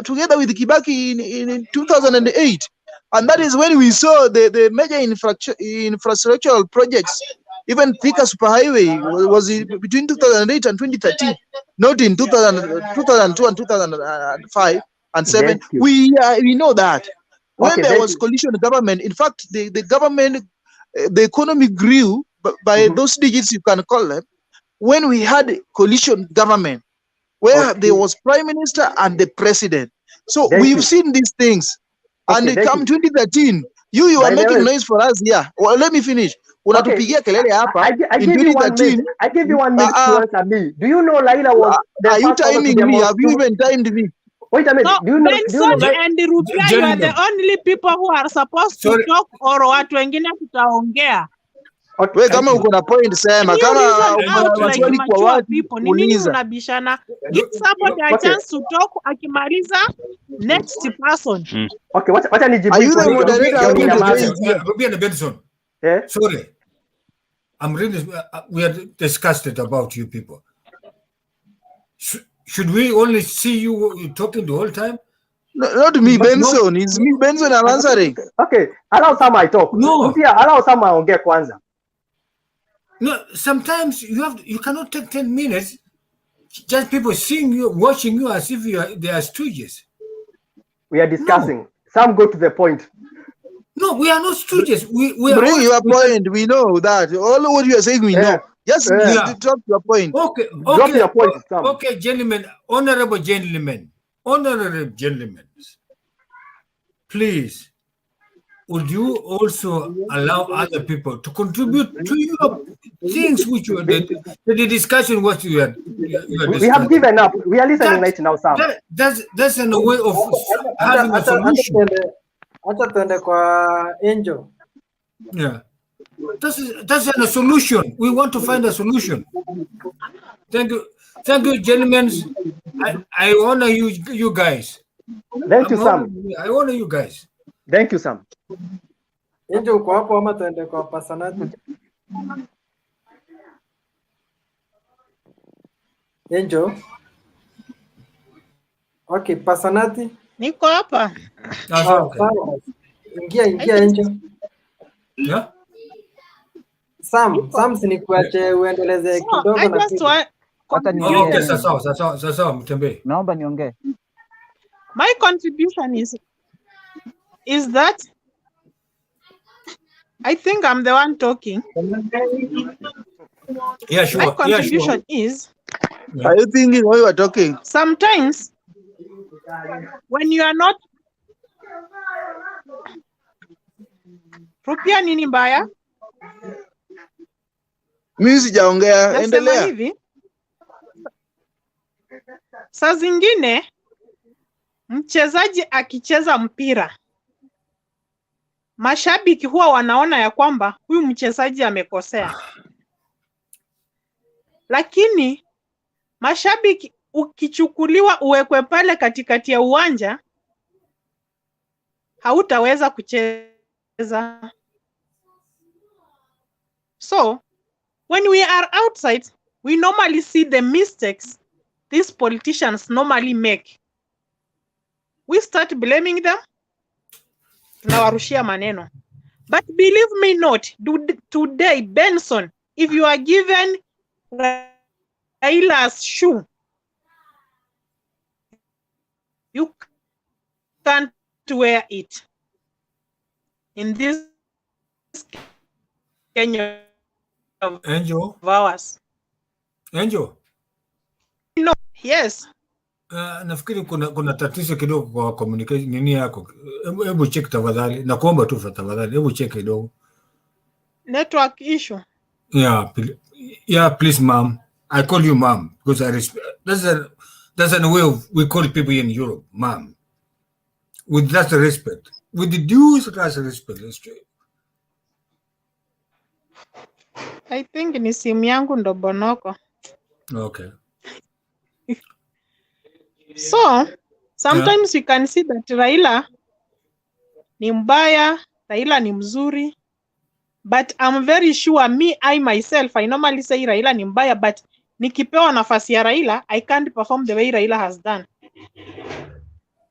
together with Kibaki in 2008. And that is when we saw the major infrastructural projects. Even Thika Superhighway was between 2008 and 2013, not in 2002 and 2005 and 7. We know that. When there was coalition government, in fact, the government the economy grew by those digits, you can call them, when we had coalition government, where there was prime minister and the president. So we've seen these things. And come 2013, you are making noise for us here. Well, let me finish. Unatupigia kelele hapa in 2013.
I give you 1 minute to answer me. Do you know Raila was the
Are you timing me? Have you even timed me?
Wait a minute.
No,
do you know
and Rupia, you are the only people who are supposed to talk, or watu wengine tutaongea.
Wewe kama uko na point sema, kama
maswali kwa watu uliza. Unabishana. Give somebody a chance to talk, akimaliza next person.
Okay, wacha nijibu.
Are you the moderator?
Rupia and Benson. Sorry. I'm really we are disgusted about you people. Should we only see you talking the whole time?
No, not me, Benson. No. It's me, Benson. I'm answering.
Okay, allow some I talk.
No,
allow some I ongea kwanza.
No, sometimes you cannot take 10 minutes. Just people seeing you, watching you as if they are stooges.
We are discussing. No. Some go to the point.
No, we are not stooges. We
bring your point. We know that all what you are saying. We know. Just drop your point.
Okay.
Drop your point.
Okay, gentlemen, honorable gentlemen, please, would you also allow other people to contribute to your things which you are the discussion what you are discussing?
We have given up. We are listening right now, Sam.
That's a way of having a solution.
Angel.
Yeah. That's a solution. We want to find a solution. Thank you, gentlemen. I honor you guys.
Thank you, Sam.
I honor you guys.
Thank you, Sam.
Angel, uko hapo ama tuende kwa personality? Angel. Okay, personality.
Niko hapa.
Okay. Ingia Angel.
Yeah.
Sam sinikuache uendeleze kidogo na kitu.
Okay, sasa mtembee.
Naomba niongee.
My contribution is that I think I'm the one talking.
Yeah, sure.
My contribution is.
Are you thinking while you are talking?
Sometimes when you are not. Rupia nini mbaya?
Mimi sijaongea, endelea.
Hivi. Saa zingine mchezaji akicheza mpira, mashabiki huwa wanaona ya kwamba huyu mchezaji amekosea. Lakini mashabiki ukichukuliwa uwekwe pale katikati ya uwanja, hautaweza kucheza. So, when we are outside, we normally see the mistakes these politicians normally make. We start blaming them. Tunawarushia maneno. But believe me not, today, Benson, if you are given Raila's shoe, you can't wear it. In this Kenya
Angel.
Of ours.
Angel.
No, yes.
Nafikiri kuna tatizo kidogo kwa communication nini yako. Hebu check tafadhali. Nakuomba tu tafadhali. Hebu check kidogo.
Network issue.
Yeah, please, ma'am. I call you ma'am because I respect. That's a way of we call people in Europe, ma'am. With that respect, with the due respect.
I think ni simu yangu ndo bonoko.
Okay.
So, sometimes you can see that Raila ni mbaya, Raila ni mzuri, but I'm very sure I myself, I normally say Raila ni mbaya, but nikipewa nafasi ya Raila, I can't perform the way Raila has done.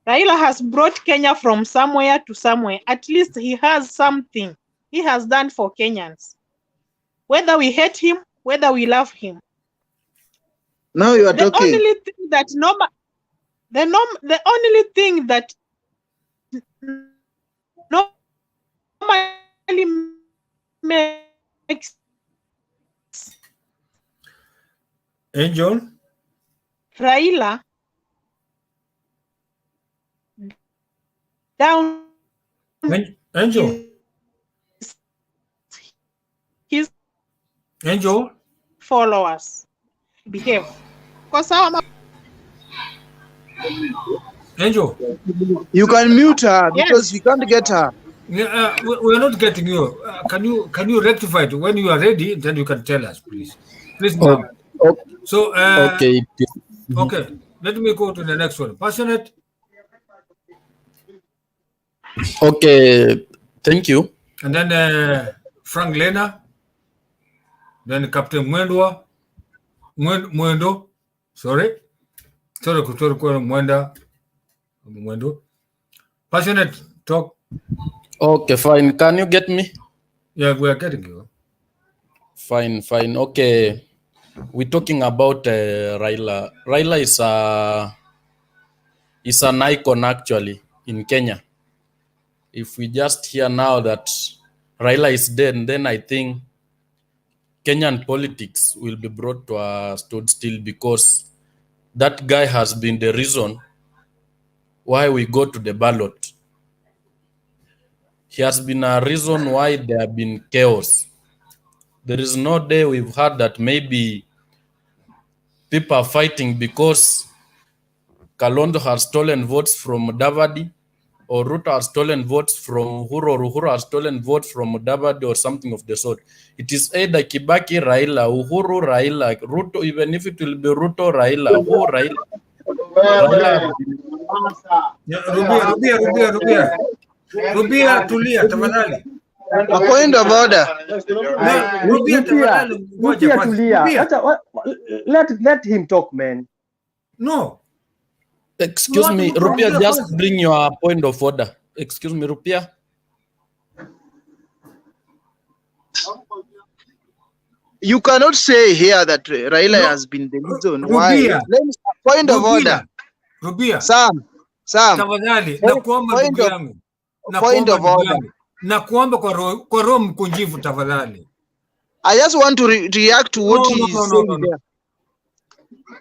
Raila has brought Kenya from somewhere to somewhere. At least he has something he has done for Kenyans. Whether we hate him, whether we love him.
Now you are talking.
The only thing that normally
Angel?
Raila down
Angel?
his
Angel?
followers behave. Because our
Angel?
You can mute her because we can't get her.
Yeah, we're not getting you. Can you rectify it when you are ready? Then you can tell us, please. Please, ma'am. So,
Okay.
okay. Let me go to the next one. Passionate.
Okay. Thank you.
And then Frank Lena. Then Captain Mwendo. Sorry, Mwendo. Passionate, talk.
Okay, fine. Can you get me?
Yeah, we are getting you.
Fine. Okay. We're talking about Raila. Raila is an icon actually in Kenya. If we just hear now that Raila is dead, then I think Kenyan politics will be brought to a standstill because that guy has been the reason why we go to the ballot. He has been a reason why there have been chaos. There is no day we've heard that maybe people are fighting because Kalondo has stolen votes from Davadi, or Ruto has stolen votes from Uhuru, or Uhuru has stolen votes from Davadi, or something of the sort. It is either Kibaki, Raila, Uhuru, Raila, Ruto, even if it will be Ruto, Raila, who Raila.
Rubia, tulia, tafadhali.
A point of order.
Let him talk, man.
No.
Excuse me, Rupia, just bring your point of order. Excuse me, Rupia.
You cannot say here that Raila has been the reason why. Point of order.
Rubia.
Sam.
Tafadhali, nakuomba ndugu yangu.
Point of order.
Nakuomba kwa roho mkunjifu tafadhali.
I just want to react to what he is saying there.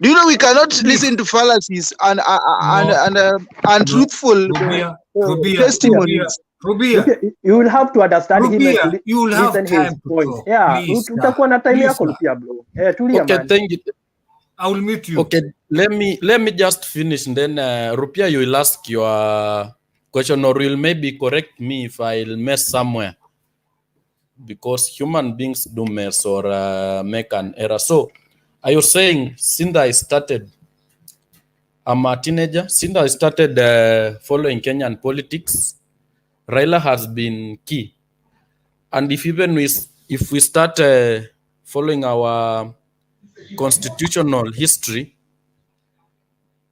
Do you know we cannot listen to fallacies and untruthful testimonies?
Rubia, you will have to understand
Rubia,
him.
You will have time to talk.
Yeah, utakuwa na time yako
Rupia,
bro. Tulia
okay,
man.
thank you.
I will meet you.
Okay, let me just finish, and then Rupia, you will ask your question, or will maybe correct me if I'll mess somewhere, because human beings do mess or make an error. So, are you saying since I started, I'm a teenager, since I started following Kenyan politics, Raila has been key, and if we start following our constitutional history,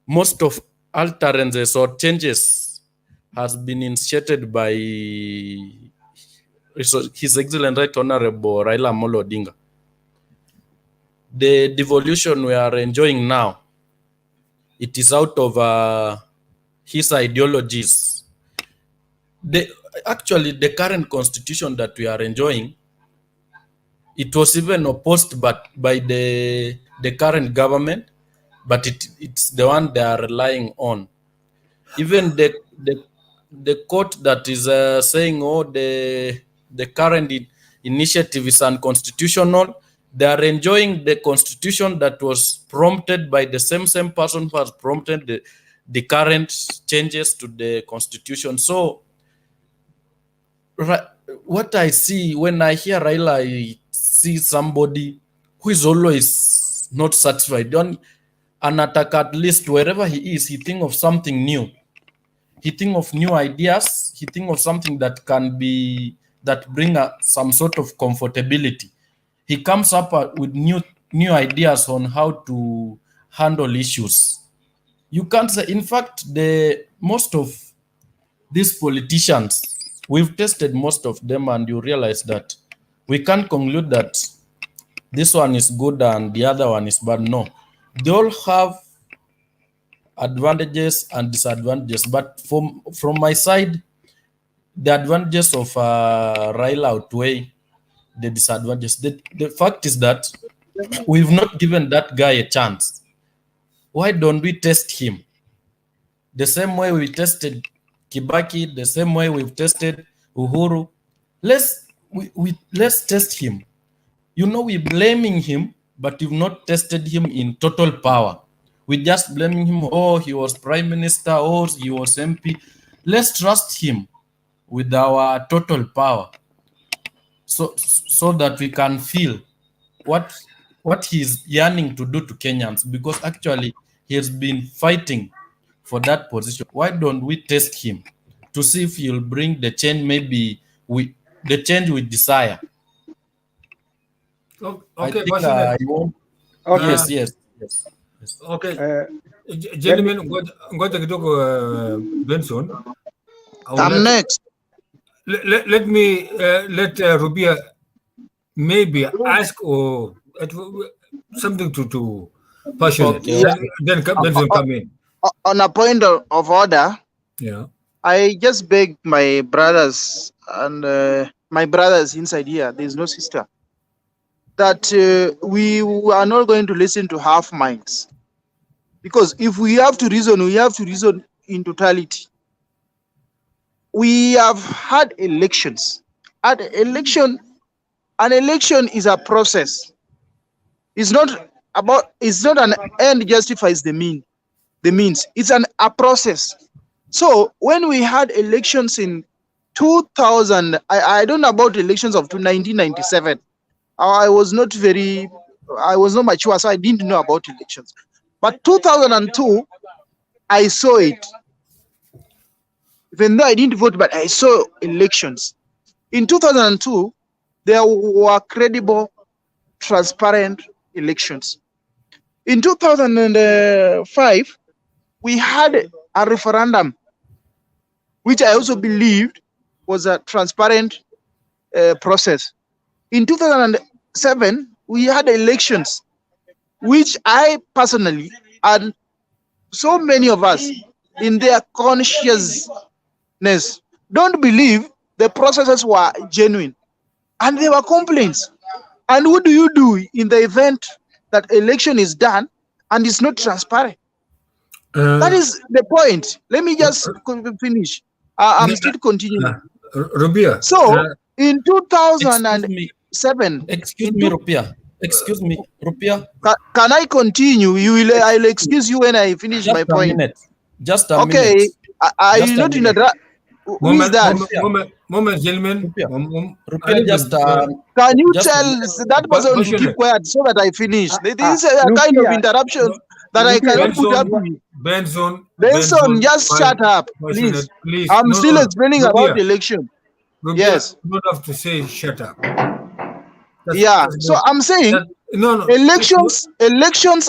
most of alterances or changes has been initiated by His Excellent Right Honorable Raila Odinga. The devolution we are enjoying now, it is out of his ideologies. Actually, the current constitution that we are enjoying, it was even opposed by the current government, but it's the one they are relying on. Even the court that is saying, the current initiative is unconstitutional, they are enjoying the constitution that was prompted by the same person who has prompted the current changes to the constitution. So, what I see when I hear Raila, I see somebody who is always not satisfied. And attack, at least wherever he is, he think of something new. He think of new ideas. He think of something that bring some sort of comfortability. He comes up with new ideas on how to handle issues. You can't say, in fact, most of these politicians, we've tested most of them, and you realize that we can't conclude that this one is good and the other one is bad. No, they all have advantages and disadvantages. But from my side, the advantages of Raila outweigh the disadvantages. The fact is that we've not given that guy a chance. Why don't we test him? The same way we tested Kibaki, the same way we've tested Uhuru. Let's test him. You know, we're blaming him, but we've not tested him in total power. We're just blaming him, oh, he was prime minister, oh, he was MP. Let's trust him with our total power so that we can feel what he's yearning to do to Kenyans, because actually he has been fighting for that position. Why don't we test him to see if he'll bring the change, maybe the change we desire?
Okay,
yes.
Okay, gentlemen, ngoja kidogo Benson.
I'm next.
Let me let Rubia maybe ask or something to passionate.
Okay.
Then Benson come in.
On a point of order,
Yeah.
I just beg my brothers and my brothers inside here, there's no sister, that we are not going to listen to half minds. Because if we have to reason, we have to reason in totality. We have had elections. An election is a process. It's not an end justifies the means. It's a process. So when we had elections in 2000, I don't know about elections of 1997. I was not mature, so I didn't know about elections. But 2002, I saw it. Even though I didn't vote, but I saw elections. In 2002, there were credible, transparent elections. In 2005, we had a referendum, which I also believed was a transparent process. In 2007, we had elections, which I personally, and so many of us in their consciousness, don't believe the processes were genuine. And there were complaints. And what do you do in the event that election is done and it's not transparent? That is the point. Let me just finish. I'm still continuing.
Rubia.
So, in 2007...
Excuse me, Rupia.
Can I continue? I'll excuse you when I finish my point.
Just a minute.
Okay. I will not interrupt. Who is that?
Moment, gentlemen.
Can you tell that person to keep quiet so that I finish? This is a kind of interruption that I cannot put up with.
Benson,
just shut up, please. I'm still explaining about the election. Yes.
You don't have to say shut up.
So I'm saying elections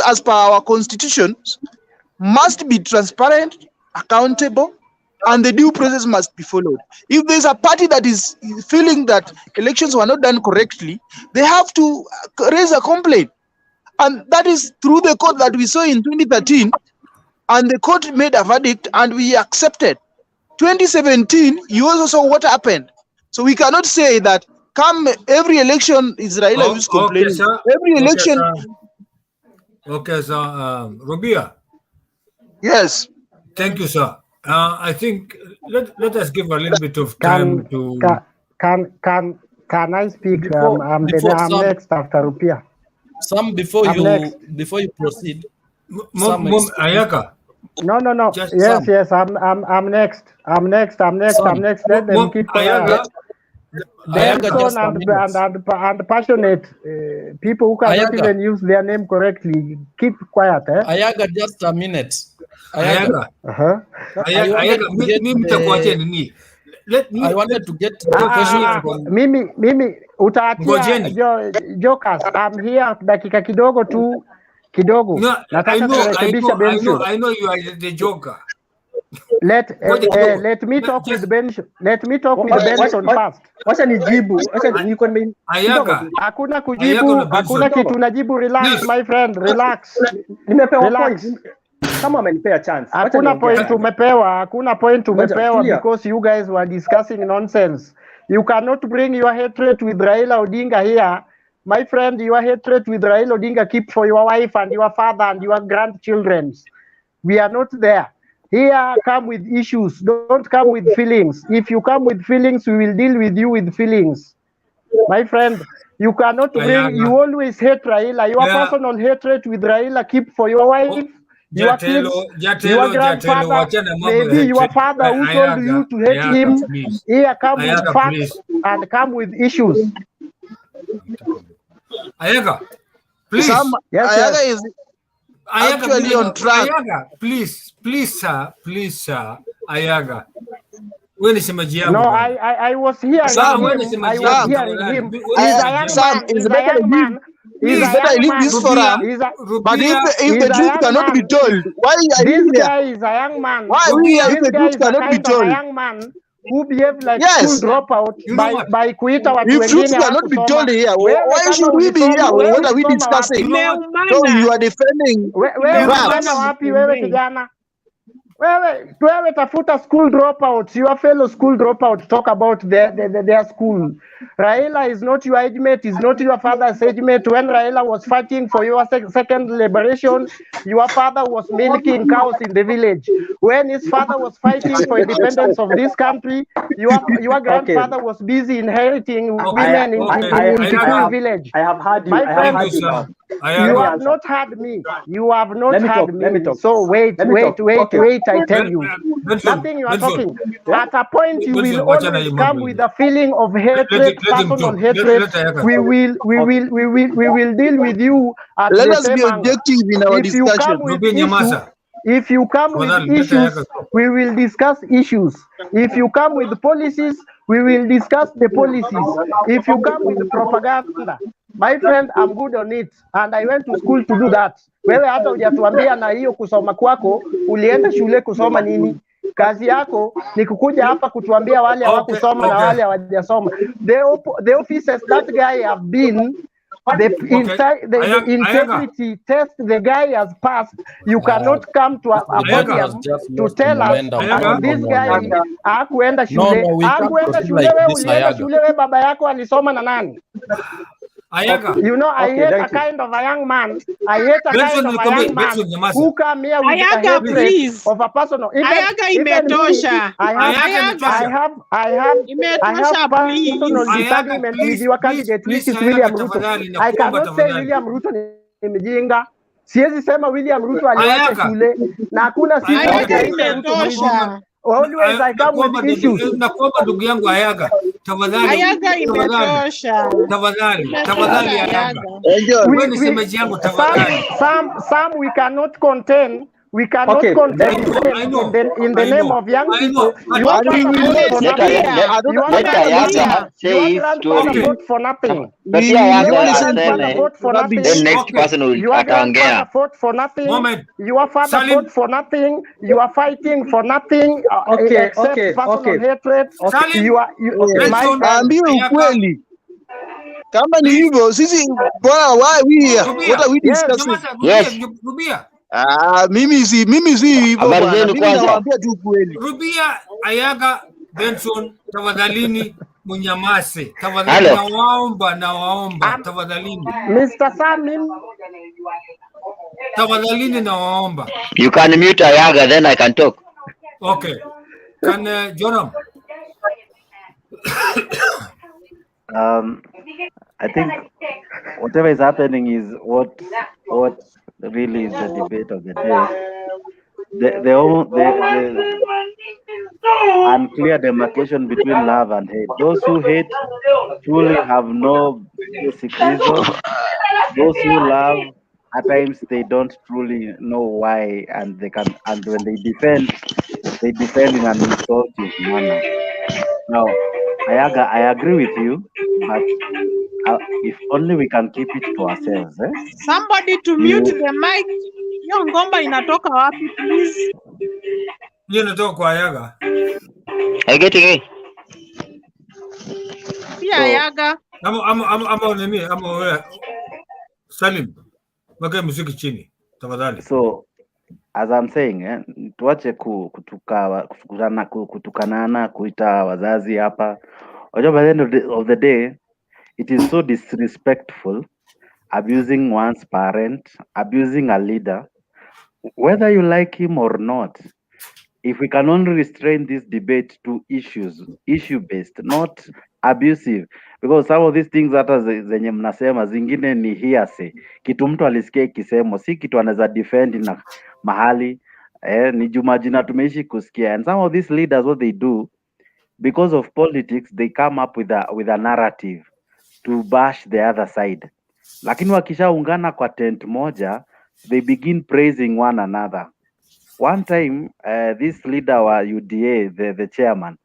as per our constitution must be transparent, accountable, and the due process must be followed. If there's a party that is feeling that elections were not done correctly, they have to raise a complaint. And that is through the court that we saw in 2013, and the court made a verdict and we accepted. 2017, you also saw what happened. So we cannot say that come every election Israel is complaining. Every election.
Okay, sir. Rubia.
Yes.
Thank you, sir. I think let us give a little bit of time to.
Can I speak? I'm next after Rupia.
Some before you proceed.
Ayaka.
No. Yes. I'm next. I'm next. Let them keep quiet. Benson and passionate people who cannot even use their name correctly, keep quiet.
Ayaga, just a minute.
Ayaga.
I wanted to get the question from
Mimi utaachia jokers. I'm here dakika kidogo tu kidogo. Nataka kurekebisha Benson.
I know you are the joker.
Let me talk with Benson. Let me talk with Benson first.
Wacha nijibu.
Hakuna kujibu, hakuna kitu najibu. Relax my friend, relax.
Nimepewa point. Kama amenipea chance.
Hakuna point umepewa because you guys were discussing nonsense. You cannot bring your hatred with Raila Odinga here my friend, your hatred with Raila Odinga keep for your wife and your father and your grandchildren. We are not there. Here, come with issues. Don't come with feelings. If you come with feelings, we will deal with you with feelings. My friend, you cannot bring, you always hate Raila. Your personal hatred with Raila keep for your wife, your kids, your grandfather, maybe your father who told you to hate him. Here, come with facts and come with issues.
Ayaga, please.
Yes,
Ayaga is actually on track.
Ayaga, please, sir. Ayaga. When is Majiago?
No, I was hearing him. I was hearing him. He's a young man. He's a young man.
He's better leave this forum. But if the truth cannot be told, why are
this
you
guy
here?
is a young man.
Why are we here if the truth cannot be told?
A young man who behave like
Yes.
school dropout by kuita watu
If truth
wengine
cannot be told here,
Wewe
why
kama
should we be
ulisoma,
here?
wewe
What are we
ulisoma
discussing?
wapi?
So you are defending
Wewe ulisoma wapi wewe kijana? Wewe tafuta school dropouts, your fellow school dropouts, talk about their school. Raila is not your age mate, is not your father's age mate. When Raila was fighting for your second liberation, your father was milking cows in the village. When his father was fighting for independence of this country, your grandfather was busy inheriting women in Kikuyu village.
I have heard you.
My friend,
you
have not heard me. You have not heard me. So wait. I tell you, nothing you are talking. At a point, you will always come with a feeling of hatred, personal hatred. We will deal with you at
Let
the
us
same
be
angle.
objective in our discussion.
If you come with issues, we will discuss issues. If you come with policies, we will discuss the policies. If you come with propaganda, my friend, I'm good on it, and I went to school to do that. Wewe hata hujatuambia na hiyo kusoma kwako, ulienda shule kusoma nini? Kazi yako ni kukuja hapa kutuambia wale hawakusoma na wale hawajasoma. The officers that guy have been, the integrity test the guy has passed. You cannot come to a podium to tell us this guy hakuenda shule. Hakuenda shule, wewe ulienda shule, wewe baba yako alisoma na nani?
Ayaga.
You know, I hate a kind of a young man. I hate a kind of a young man who come here with
Ayaga,
a hatred
please.
of a personal.
Ayaga imetosha.
I have personal disagreement with your candidate, which is William Ruto. I cannot say William Ruto ni mjinga. Siwezi sema William Ruto aliwacha shule na hakuna siku
imetosha.
Always I come with issues.
Nakuomba ndugu yangu Ayaga, tafadhali.
Ayaga imetosha.
Tafadhali Ayaga. Wewe ni semeji yangu tafadhali.
Some we cannot contain. We cannot contain in the name of young people. You want to vote for nothing.
The next person will ataongea.
Vote for nothing. Your father vote for nothing. You are fighting for nothing. Except personal hatred.
Ambie ukweli. Kama ni hivyo sisi bwana, why we here? What are we discussing?
Yes.
Mimi si hivyo bwana. Mimi nawaambia tu kweli.
Rubia, Ayaga, Benson, tafadhalini munyamase. Tafadhali nawaomba, tafadhalini.
Mr. Samim.
Tafadhalini nawaomba.
You can mute Ayaga, then I can talk.
Okay. Can Joram?
I think whatever is happening is what really is the debate of the day. The unclear demarcation between love and hate. Those who hate truly have no basic reason. Those who love, at times they don't truly know why, and when they defend in an insulting manner. Now, Ayaga, I agree with you, but if only we can keep it to ourselves.
Somebody to mute the mic. Hiyo ngomba inatoka wapi, please?
Hiyo inatoka kwa Ayaga.
I get it.
Pia Ayaga.
Ama nini? Ama wewe Salim. Weka muziki chini, tafadhali.
So, as I'm saying, tuache kutukanana, kuita wazazi hapa. By the end of the day, It is so disrespectful, abusing one's parent, abusing a leader, whether you like him or not. If we can only restrain this debate to issue-based, not abusive, because some of these things hata zenye mnasema zingine ni hearsay, kitu mtu alisikia ikisemo, si kitu anaweza defend na mahali ni jumajina tumeishi kusikia. And some of these leaders, what they do, because of politics, they come up with a narrative to bash the other side, lakini wakishaungana kwa tent moja, they begin praising one another. One time, this leader wa UDA, the chairman,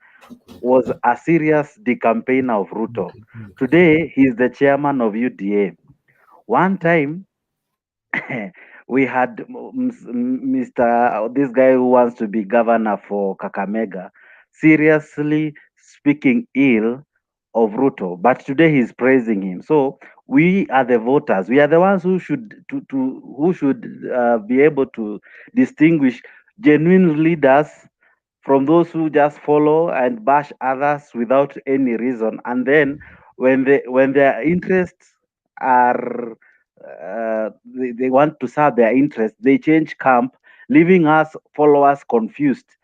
was a serious decampaigner of Ruto. Today, he's the chairman of UDA. One time, we had this guy who wants to be governor for Kakamega seriously speaking ill of Ruto, but today he's praising him. So we are the voters. We are the ones who should be able to distinguish genuine leaders from those who just follow and bash others without any reason. And then when their interests are they want to serve their interests, they change camp, leaving us followers confused.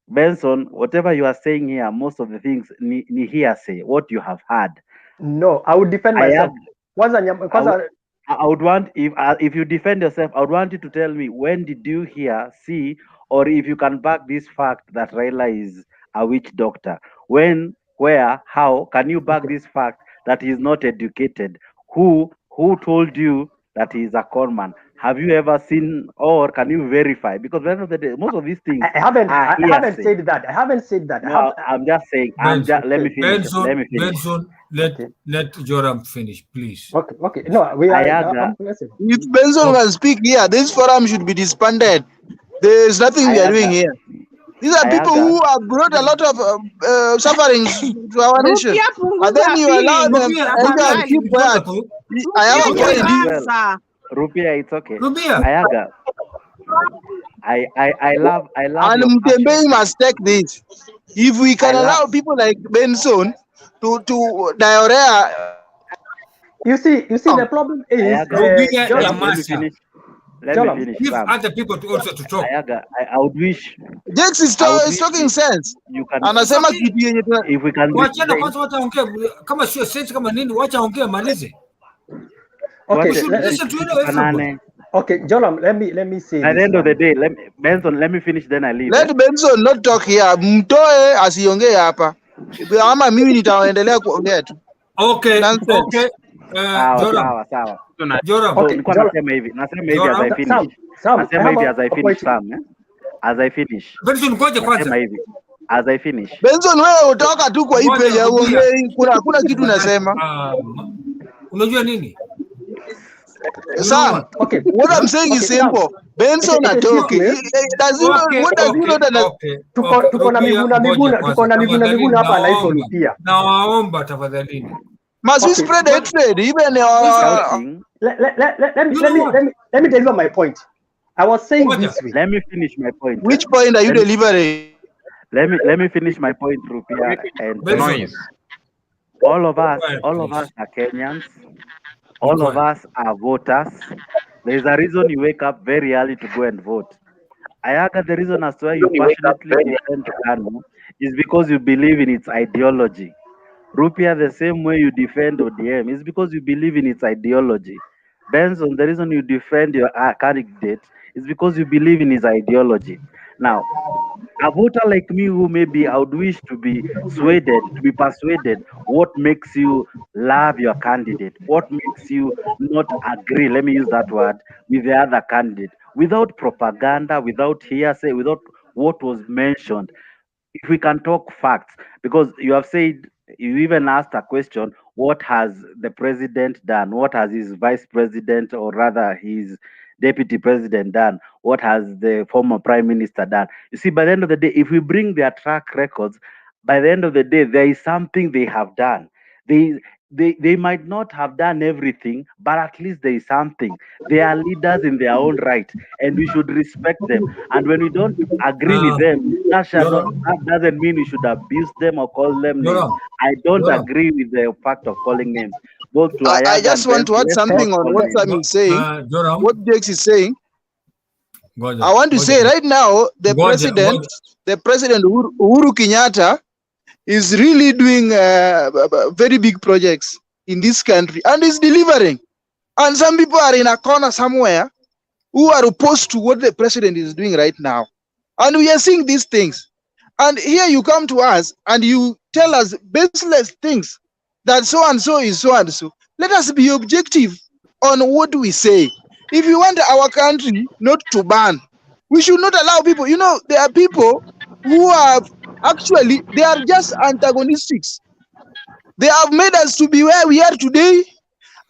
Benson, whatever you are saying here, most of the things ni hearsay, what you have heard.
No, I would defend myself.
I would want, if you defend yourself, I would want you to tell me, when did you hear, see, or if you can back this fact that Raila is a witch doctor. When, where, how can you back this fact that he is not educated? Who told you that he is a conman? Have you ever seen, or can you verify? Because at the end of the day, most of these things
I haven't said that.
No, I'm just saying. Let me finish.
Let Joram finish, please.
Okay. No, we are.
If Benson can speak here, this forum should be disbanded. There is nothing we are doing here. These are people who have brought a lot of sufferings to our nation. And then you allow them and keep quiet. I have a point.
Rupia, it's okay. Ayaga. I love.
And Mtembei must take this. If we can allow people like Benson to diarrhea.
You see, the problem is.
Let me finish.
Give other people also to talk.
I would wish.
Jax is talking sense.
You can.
Anasema kitu yenye
if we can.
Wachana kwanza wataongea kama sio sense kama nini, wacha ongea malize.
Okay.
Listen to everybody.
Okay, Joram, let me say.
At the end of the day, Benson, let me finish, then I leave.
Let Benson not talk here. Mtoe asiongee hapa. Ama mimi nitaendelea kuongea tu.
Okay.
Sawa.
Joram.
Nasema hivi as I finish.
Benson, ngoja kwanza.
As I finish.
Benson, wewe utoka tu kwa hii page ya uongee. Kuna kitu nasema.
Unajua nini?
Sir, okay. What I'm saying is simple. Benson atoke.
Tuko na Miguna hapa anaitwa Rupia.
Nawaomba tafadhalini.
Must we spread hatred? Even
let me deliver my point. I was saying this way.
Let me finish my point.
Which point are you delivering?
Let me finish my point, Rupia. And all of us are Kenyans. All of us are voters. There's a reason you wake up very early to go and vote. Ayaga, the reason as to why you passionately defend Kanu is because you believe in its ideology. Rupia, the same way you defend ODM is because you believe in its ideology. Benson, the reason you defend your candidate is because you believe in his ideology. Now, a voter like me who maybe I would wish to be persuaded, what makes you love your candidate? What makes you not agree, let me use that word, with the other candidate? Without propaganda, without hearsay, without what was mentioned. If we can talk facts, because you have said, you even asked a question, what has the president done? What has his vice president, or rather his deputy president, done? What has the former prime minister done? You see, by the end of the day, if we bring their track records, by the end of the day, there is something they have done. they might not have done everything, but at least there is something. They are leaders in their own right, and we should respect them. And when we don't agree with them, that doesn't mean we should abuse them or call them names. I don't agree with the fact of calling names. Both to
I
Ayaga
just
and
want
Benz,
to add
let's
something
not
on
call
what
names.
Sam is saying, what Jakes is saying. I want to say right now, the president Uhuru Kenyatta is really doing very big projects in this country and is delivering. And some people are in a corner somewhere who are opposed to what the president is doing right now. And we are seeing these things. And here you come to us and you tell us baseless things that so and so is so and so. Let us be objective on what we say. If you want our country not to burn, we should not allow people. You know, there are people who are actually, they are just antagonistics. They have made us to be where we are today,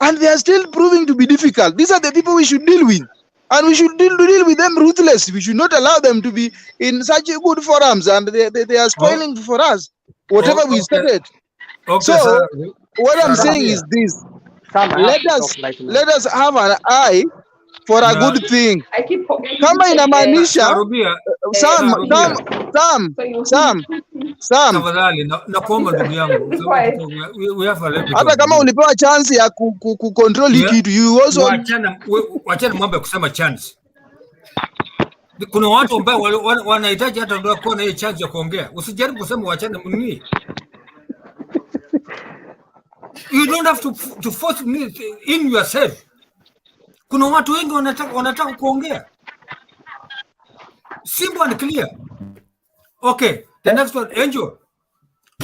and they are still proving to be difficult. These are the people we should deal with. And we should deal with them ruthlessly. We should not allow them to be in such good forums, and they are spoiling for us whatever we started. So what I'm saying is this: let us have an eye for a good thing. Kama inamaanisha Sam, hata kama ulipewa chance ya kucontrol hii kitu, you also
wachana mambo ya kusema chance. Kuna watu ambao wanahitaji hata ndio kuwa na hiyo chance ya kuongea. Usijaribu kusema wachana mimi. You don't have to force me in yourself. Kuna watu wengi wanataka kuongea. Simple and clear. Okay, the next one, Angel.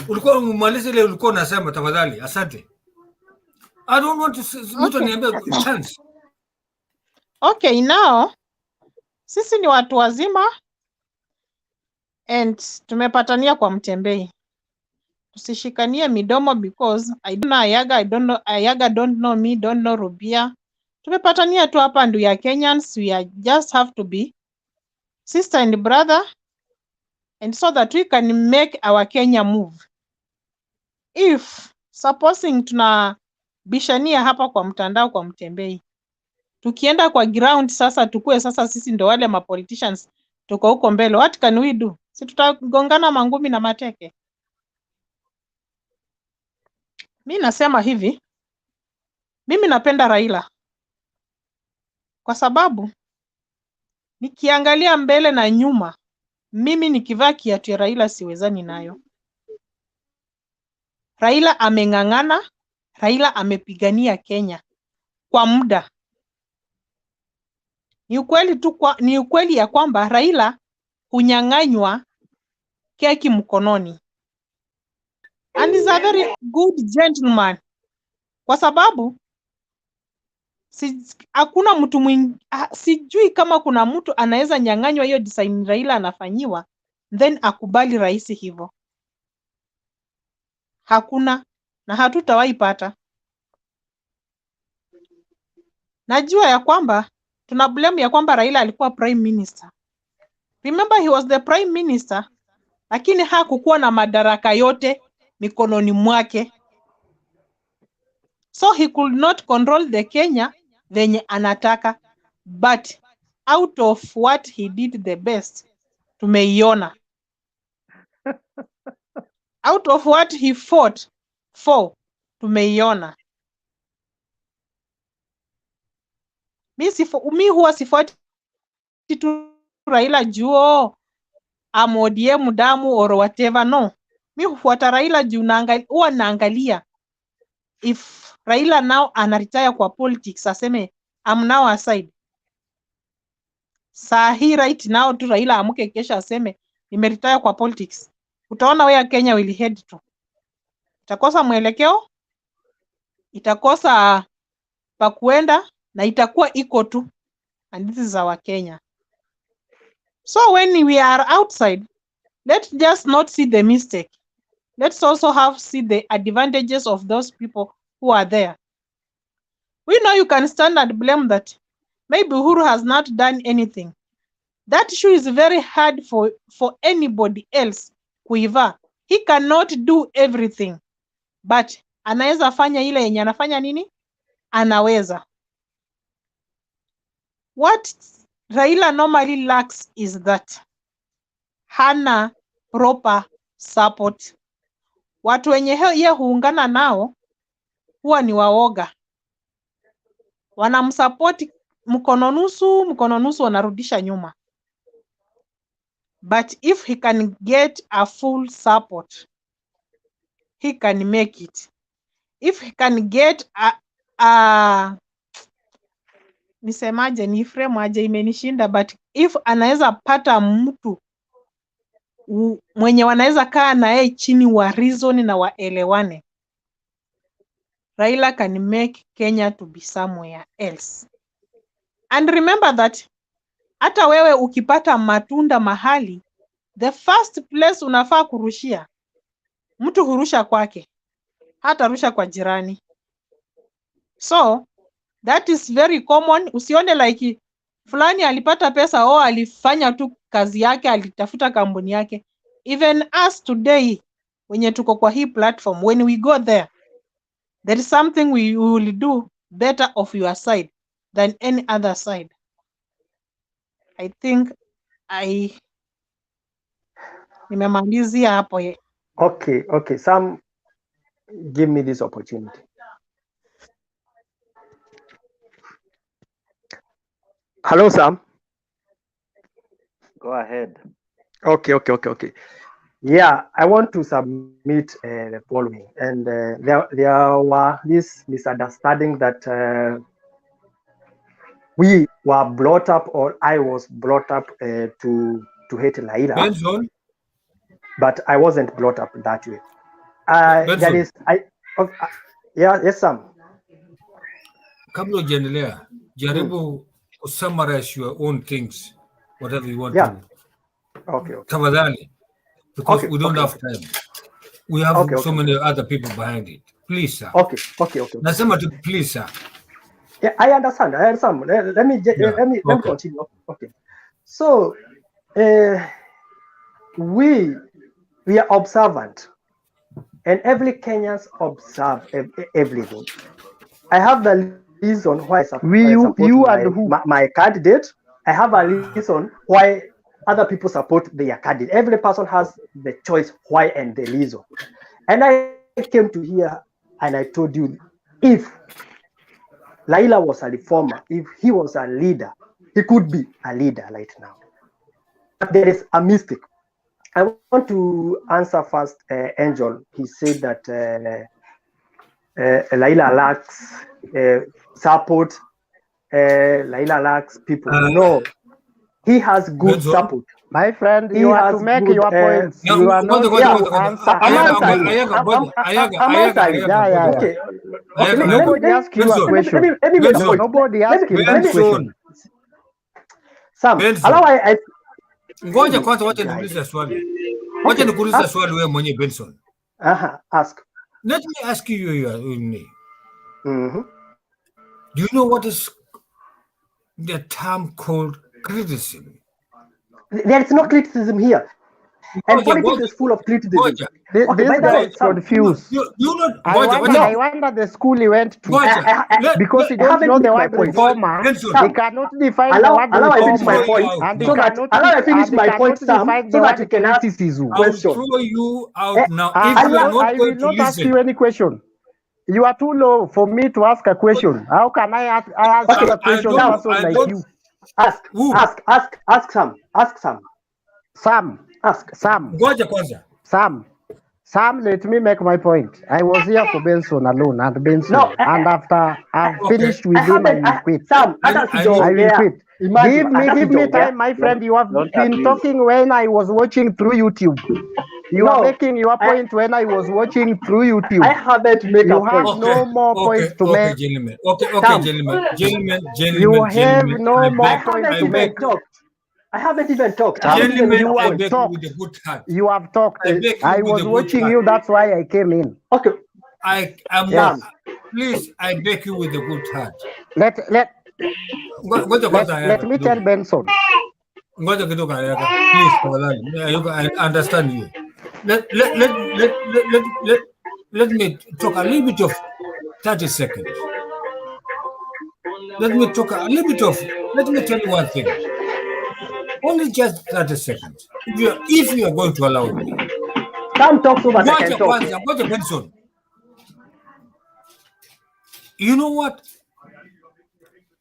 Ulikuwa umaliza ile ulikuwa unasema, tafadhali. Asante. I don't want to mtu niambie chance.
Okay, now sisi ni watu wazima and tumepatania kwa mtembei. Tusishikanie midomo because I don't know Ayaga don't know me, don't know Rubia. Tumepatania tu hapa ndio ya Kenyans, we just have to be sister and brother, and so that we can make our Kenya move. If supposing tunabishania hapa kwa mtandao kwa mtembei, tukienda kwa ground sasa tukue sasa sisi ndo wale ma politicians tuko huko mbele, what can we do? Si tutagongana mangumi na mateke. Mimi nasema hivi, mimi napenda Raila kwa sababu nikiangalia mbele na nyuma, mimi nikivaa kiatu ya Raila siwezani nayo. Raila ameng'ang'ana, Raila amepigania Kenya kwa muda. Ni ukweli ya kwamba Raila hunyang'anywa keki mkononi. And is a very good gentleman. Kwa sababu hakuna mtu sijui kama kuna mtu anaweza nyang'anywa hiyo design Raila anafanyiwa then akubali rais hivyo. Hakuna na hatutawahi pata. Najua ya kwamba tuna blame ya kwamba Raila alikuwa prime minister. Remember he was the prime minister, lakini hakukuwa na madaraka yote mikononi mwake. So he could not control the Kenya venye anataka, but out of what he did the best, tumeiona. Out of what he fought for, tumeiona. Mi huwa sifuati tu Raila juo ODM damu or whatever, no. Mi hufuata Raila juu huwa naangalia if Raila now anaretire kwa politics, aseme I'm now aside. Sahi right now tu Raila amuke kesha aseme nimeretire kwa politics. Utaona where Kenya will head to. Itakosa mwelekeo, itakosa pa kuenda na itakuwa iko tu. And this is our Kenya. So when we are outside, let's just not see the mistake. Let's also see the advantages of those people who are there. We know you can stand and blame that maybe Uhuru has not done anything. That issue is very hard for anybody else. He cannot do everything. But anaweza fanya ile yenye anafanya nini? Anaweza. What Raila normally lacks is that hana proper support. Watu wenye ye huungana nao huwa ni waoga. Wanamsupport mkono nusu wanarudisha nyuma. But if he can get a full support, he can make it. If he can get nisemaje, ni frame aje imenishinda, but if anaweza pata mtu mwenye wanaweza kaa na yeye chini wa reason na waelewane, Raila can make Kenya to be somewhere else. And remember that hata wewe ukipata matunda mahali, the first place unafaa kurushia, mtu hurusha kwake, hata rusha kwa jirani. So that is very common. Usione like fulani alipata pesa, alifanya tu kazi yake, alitafuta kampuni yake. Even us today, wenye tuko kwa hii platform, when we go there is something we will do better of your side than any other side. I think nimemalizia hapo.
Okay, Sam, give me this opportunity. Hello, Sam.
Go ahead.
Okay. Yeah, I want to submit the following. And there were this misunderstanding that we were brought up, or I was brought up to hate Raila.
Benson?
But I wasn't brought up that way. There is, yes, Sam.
Kabla hujaendelea, jaribu summarize your own things, whatever you want
Yeah.
to.
Okay.
Tafadhali, because we don't have time. We have so many other people behind it. Please, sir.
Okay.
Nasema tu please, sir.
Yeah, I understand. Let me continue. Okay. So, we are observant, and every Kenyans observe everything. I have the reason why I support my candidate. I have a reason why other people support their candidate. Every person has the choice why and the reason. And I came to here and I told you, if Raila was a reformer, if he was a leader, he could be a leader right now. But there is a mistake. I want to answer first, Angel. He said that Raila lacks support. Raila lacks people. No, he has good support.
My friend, you have to make your points. You are not to answer. Okay. Nobody asked you a question. Nobody asked you a question.
Sam, allow
Ngoja kwanza wacha nikuulize swali. Wacha nikuulize swali wewe mwenye Benson.
Ask.
Let me ask you me.
Mm-hmm.
Do you know what is the term called criticism?
There is no criticism here. And politics is full of criticism. This guy is confused. I wonder the school he went to. Because he doesn't know the word reformer. He cannot define the word reformer. And he cannot
finish my point, Sam, so that you can ask
criticism.
I'll throw you out now.
I will not ask you any question. You are too low for me to ask a question. How can I ask a question to a person like you?
Ask Sam. Ask Sam.
Sam. Ask Sam.
Ngoja kwanza.
Sam, let me make my point. I was here for Benson alone, and Benson. And after I've finished with him, I will quit.
Sam,
I will quit. Give me time, my friend. You have been talking when I was watching through YouTube. You are making your point when I was watching through YouTube.
I haven't made a point.
You have no more points to make.
Gentlemen. Gentlemen.
You have no more points to make.
I haven't even talked.
Gentlemen, you have talked. With a good heart.
You have talked. I was watching you. That's why I came in.
Okay.
I am. Yes. Please, I beg you with a good heart.
Let me tell Benson.
Please, I understand you. let me talk a little bit of 30 seconds. Let me talk a little bit of, let me tell you one thing. Only just 30 seconds. If you are going to allow me.
Some talk so much I can talk.
Watch a Benson. You know what?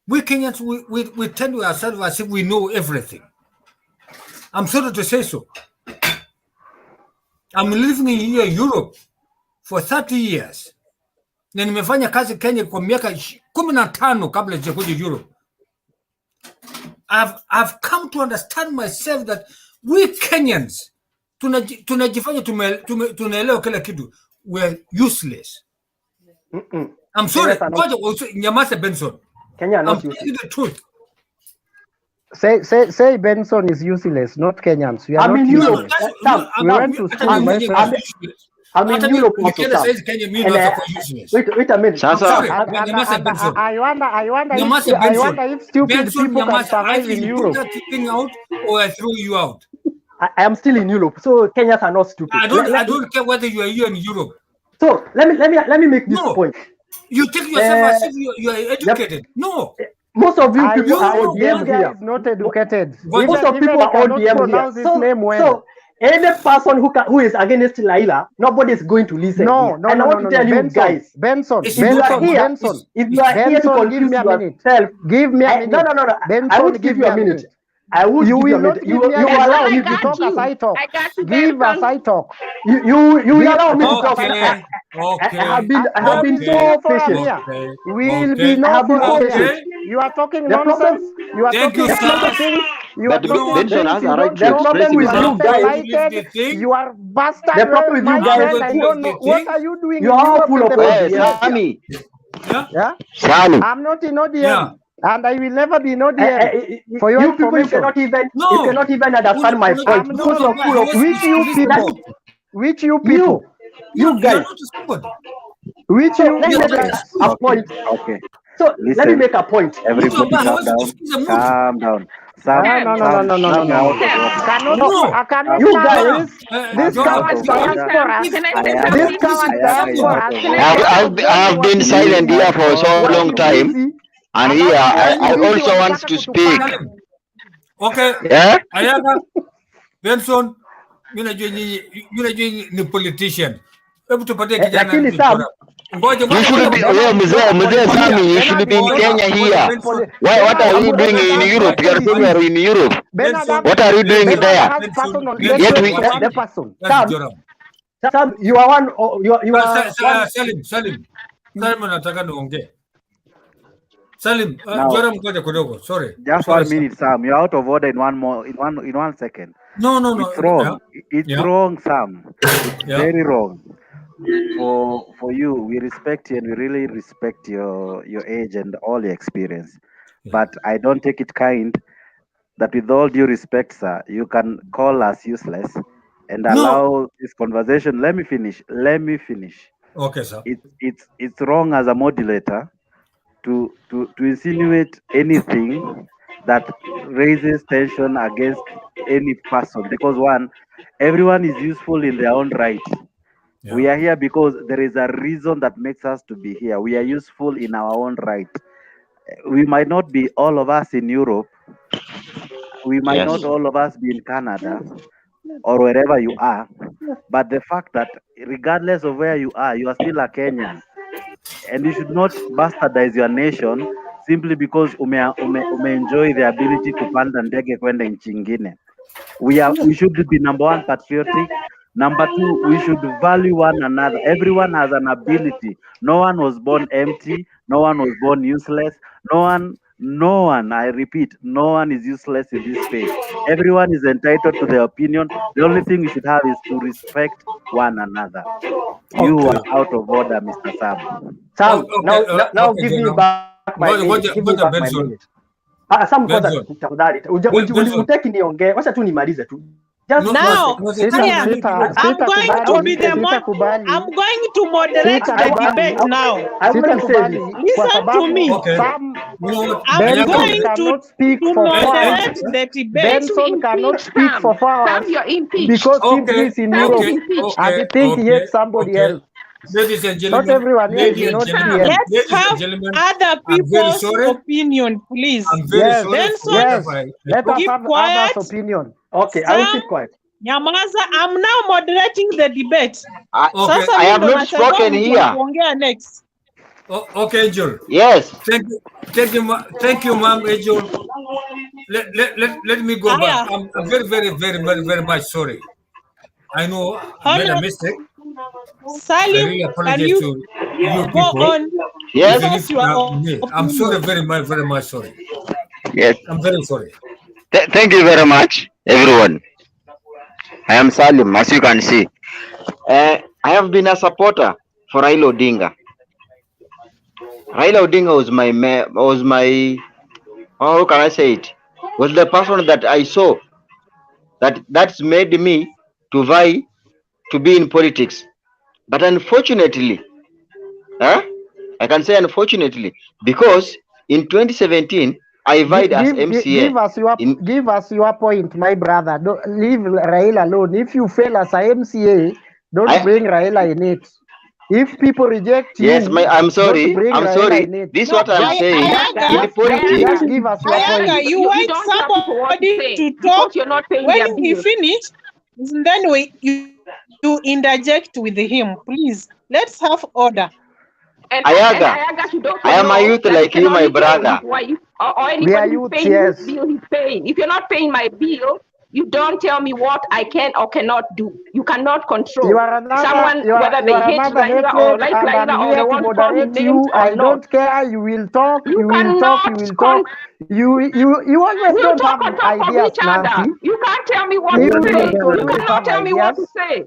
We Kenyans, we tend to ourselves as if we know everything. I'm sorry to say so. I'm living in Europe for 30 years. Na nimefanya kazi Kenya kwa miaka 15 kabla sijakuja Europe. I've come to understand myself that we Kenyans tunajifanya tunaelewa kila kitu. We're useless. I'm sorry. Nyamasa Benson.
Kenya
I'm telling you the truth.
Say Benson is useless, not Kenyans. We are not
Europe.
We went to school, my friend.
I'm in Europe also. Wait a minute.
I wonder if stupid people can survive in Europe.
Out or I throw you out.
I am still in Europe, so Kenyans are not stupid.
I don't care whether you are here in Europe.
So let me make this point.
You take yourself as if you are educated. No.
Most of you people are ODM here.
Is not educated.
Most of people are ODM here. So any person who is against Raila, nobody is going to listen.
No.
I want to tell you guys,
Benson,
if you are here to confuse yourself,
give me a minute.
No. I would give you a minute. I would give you a minute. You allow me to talk
as I talk. Give us I talk.
You allow me to talk.
Okay.
I have been so patient.
Will be no patient. You are talking nonsense. You are talking things. You are talking
Benson has a right to
the problem with you guys.
You are bastard.
The problem with you guys.
I don't know. What are you doing?
You are full of
Sammy.
Yeah.
Sammy.
I'm not in ODM. Yeah. And I will never be no
DM. For your people, you cannot even understand my point.
Which you people?
You guys.
Which you
a point.
Okay.
So let me make a point.
Everybody calm down.
No. I cannot.
You guys.
This coward
I've been silent here for so long time. And here, I also want to speak.
Okay.
Yeah?
Ayaga, Benson, you're a politician. You should be,
Sammy, you should be in Kenya here. What are you doing in Europe? You are in Europe. What are you doing there?
Sam, you are one. You are
Salim, nataka niongee. Salim, sorry.
Just 1 minute, Sam. You're out of order in 1 second.
No.
It's wrong. It's wrong, Sam. It's very wrong. For you, we respect you and we really respect your age and all your experience. But I don't take it kind that with all due respect, sir, you can call us useless and allow this conversation. Let me finish.
Okay, sir.
It's wrong as a moderator to insinuate anything that raises tension against any person, because one, everyone is useful in their own right. Yeah. We are here because there is a reason that makes us to be here. We are useful in our own right. We might not be all of us in Europe. We might not all of us be in Canada or wherever you are. But the fact that regardless of where you are still a Kenyan. And you should not bastardize your nation simply because enjoy the ability kupanda ndege kwenda nchi ingine. We should be number one, patriotic. Number two, we should value one another. Everyone has an ability. No one was born empty. No one was born useless. No one, I repeat, no one is useless in this space. Everyone is entitled to their opinion. The only thing we should have is to respect one another. Okay. You are out of order, Mr. Sam.
Sam, now give me back my minute. Sam, kwanza tafadhali. Utaki niongee. Wacha tu nimalize tu.
Now, I'm going to moderate the debate now. Listen to me. I'm going to moderate the debate.
Benson cannot speak for 4 hours because he is in Europe and he thinks he hates somebody else.
Ladies and
Not
gentlemen,
everyone here is
ladies and
not
gentlemen,
PM.
Let's
ladies and
have
gentlemen,
other
I'm very
people's
sorry.
opinion, please.
I'm very
Yes,
sorry for
Benson,
yes.
whatever I
Let us
keep
have
quiet.
others' opinion.
Okay, I will
Sam,
keep quiet.
Nyamaza, I'm now moderating the debate.
Okay.
Sasa
I
mimi
have
ndo
not
nachagua
spoken
mtu wa
here.
kuongea next.
Okay, Angel.
Yes.
Thank you, Ma'am Angel. Let me go back.
Aya,
I'm very much sorry. I know I made a
Honor,
mistake. I
Salim,
really
can
apologize
you
to you
go
people.
on?
Yes.
Give
Even
us
if
your
not me. I'm sorry,
opinion.
very much sorry.
Yes.
I'm very sorry.
Thank you very much, everyone. I am Salim, as you can see. I have been a supporter for Raila Odinga. Raila Odinga was my how can I say it? Was the person that I saw that's made me to vie to be in politics. But unfortunately, I can say unfortunately, because in 2017 I vied as MCA.
Give us your point, my brother. Don't leave Raila alone. If you fail as a MCA, don't bring Raila in it. If people reject you,
yes, I'm sorry.
don't bring
I'm
Raila
sorry.
in it.
This is what I'm saying. In politics,
Just give us your
Ayaga,
point.
you wait somebody to talk.
you're not paying
When
their
he
bills.
finish, then you interject with him, please. Let's have order.
And
Ayaga,
Ayaga should also
I am a
know
youth
that
like
he
you,
can
my
only deal with
brother.
his wife or
We are
anybody who's
youths,
paying
yes.
whose bill he's paying. If you're not paying my bill, you don't tell me what I can or cannot do. You cannot control
You are another,
someone, whether they hate
another
Raila or
hatred,
like
and I'm
Raila or
here
they
to
want to call him
moderate
names
you.
or
I
not.
don't care. You will talk.
You
You will talk. You will talk. You always
We'll
don't
talk
have
on top of
ideas,
each other.
Nancy.
You can't tell me what
You
to say.
don't
You
always
cannot
have
tell me what to
ideas.
say.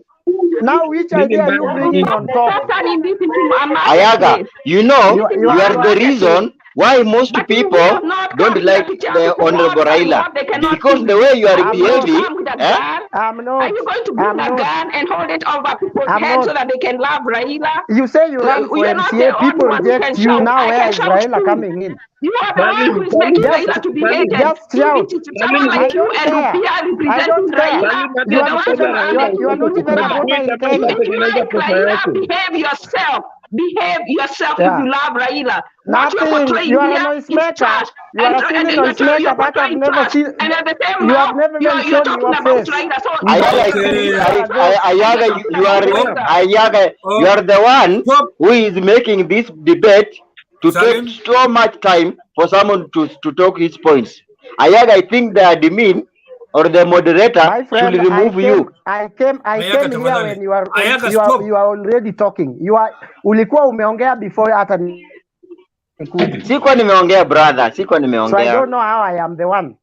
Now, which idea are you bringing on top?
Stop turning this into a
Ayaga,
marketplace.
you know,
This is
you
not a
are the
marketplace.
reason why most
But you
people
will not come
don't
here
like
to tell
the
people
Honorable
what and
Raila.
what they cannot
Because
do.
the way you are
Are you going to
behaving,
come with a gun? Are you going to bring a gun and hold it over people's heads so that they can love Raila?
You say you run for
You're not the
MCA.
only
People
one who can
reject you.
shout.
Now,
I
where
can
is
shout
Raila
too.
coming in?
You are the one who is making Raila to be hated.
Just shout.
Someone like you and
care.
Rupia
I
representing
don't care.
Raila.
You are not even. You are not even a voter in Kenya.
If you like Raila, behave yourself. Behave yourself if you love Raila. What you're
Nothing.
portraying
You are a
here
noise
is
maker.
trash.
You are a silly noise maker
You're
that I've
portraying
never
trash.
seen.
And at the same
You have
now,
never even
you're
shown
talking
your
about
face.
Raila. So
Ayaga, you are the one who is making this debate to take so much time for someone to talk his points. Ayaga, I think the admin or the moderator
My friend,
should remove you.
I came here when you are already talking. Ulikuwa umeongea before hata nikuje.
Sikuwa nimeongea brother, sikuwa
So I
nimeongea.
don't know how I am the one.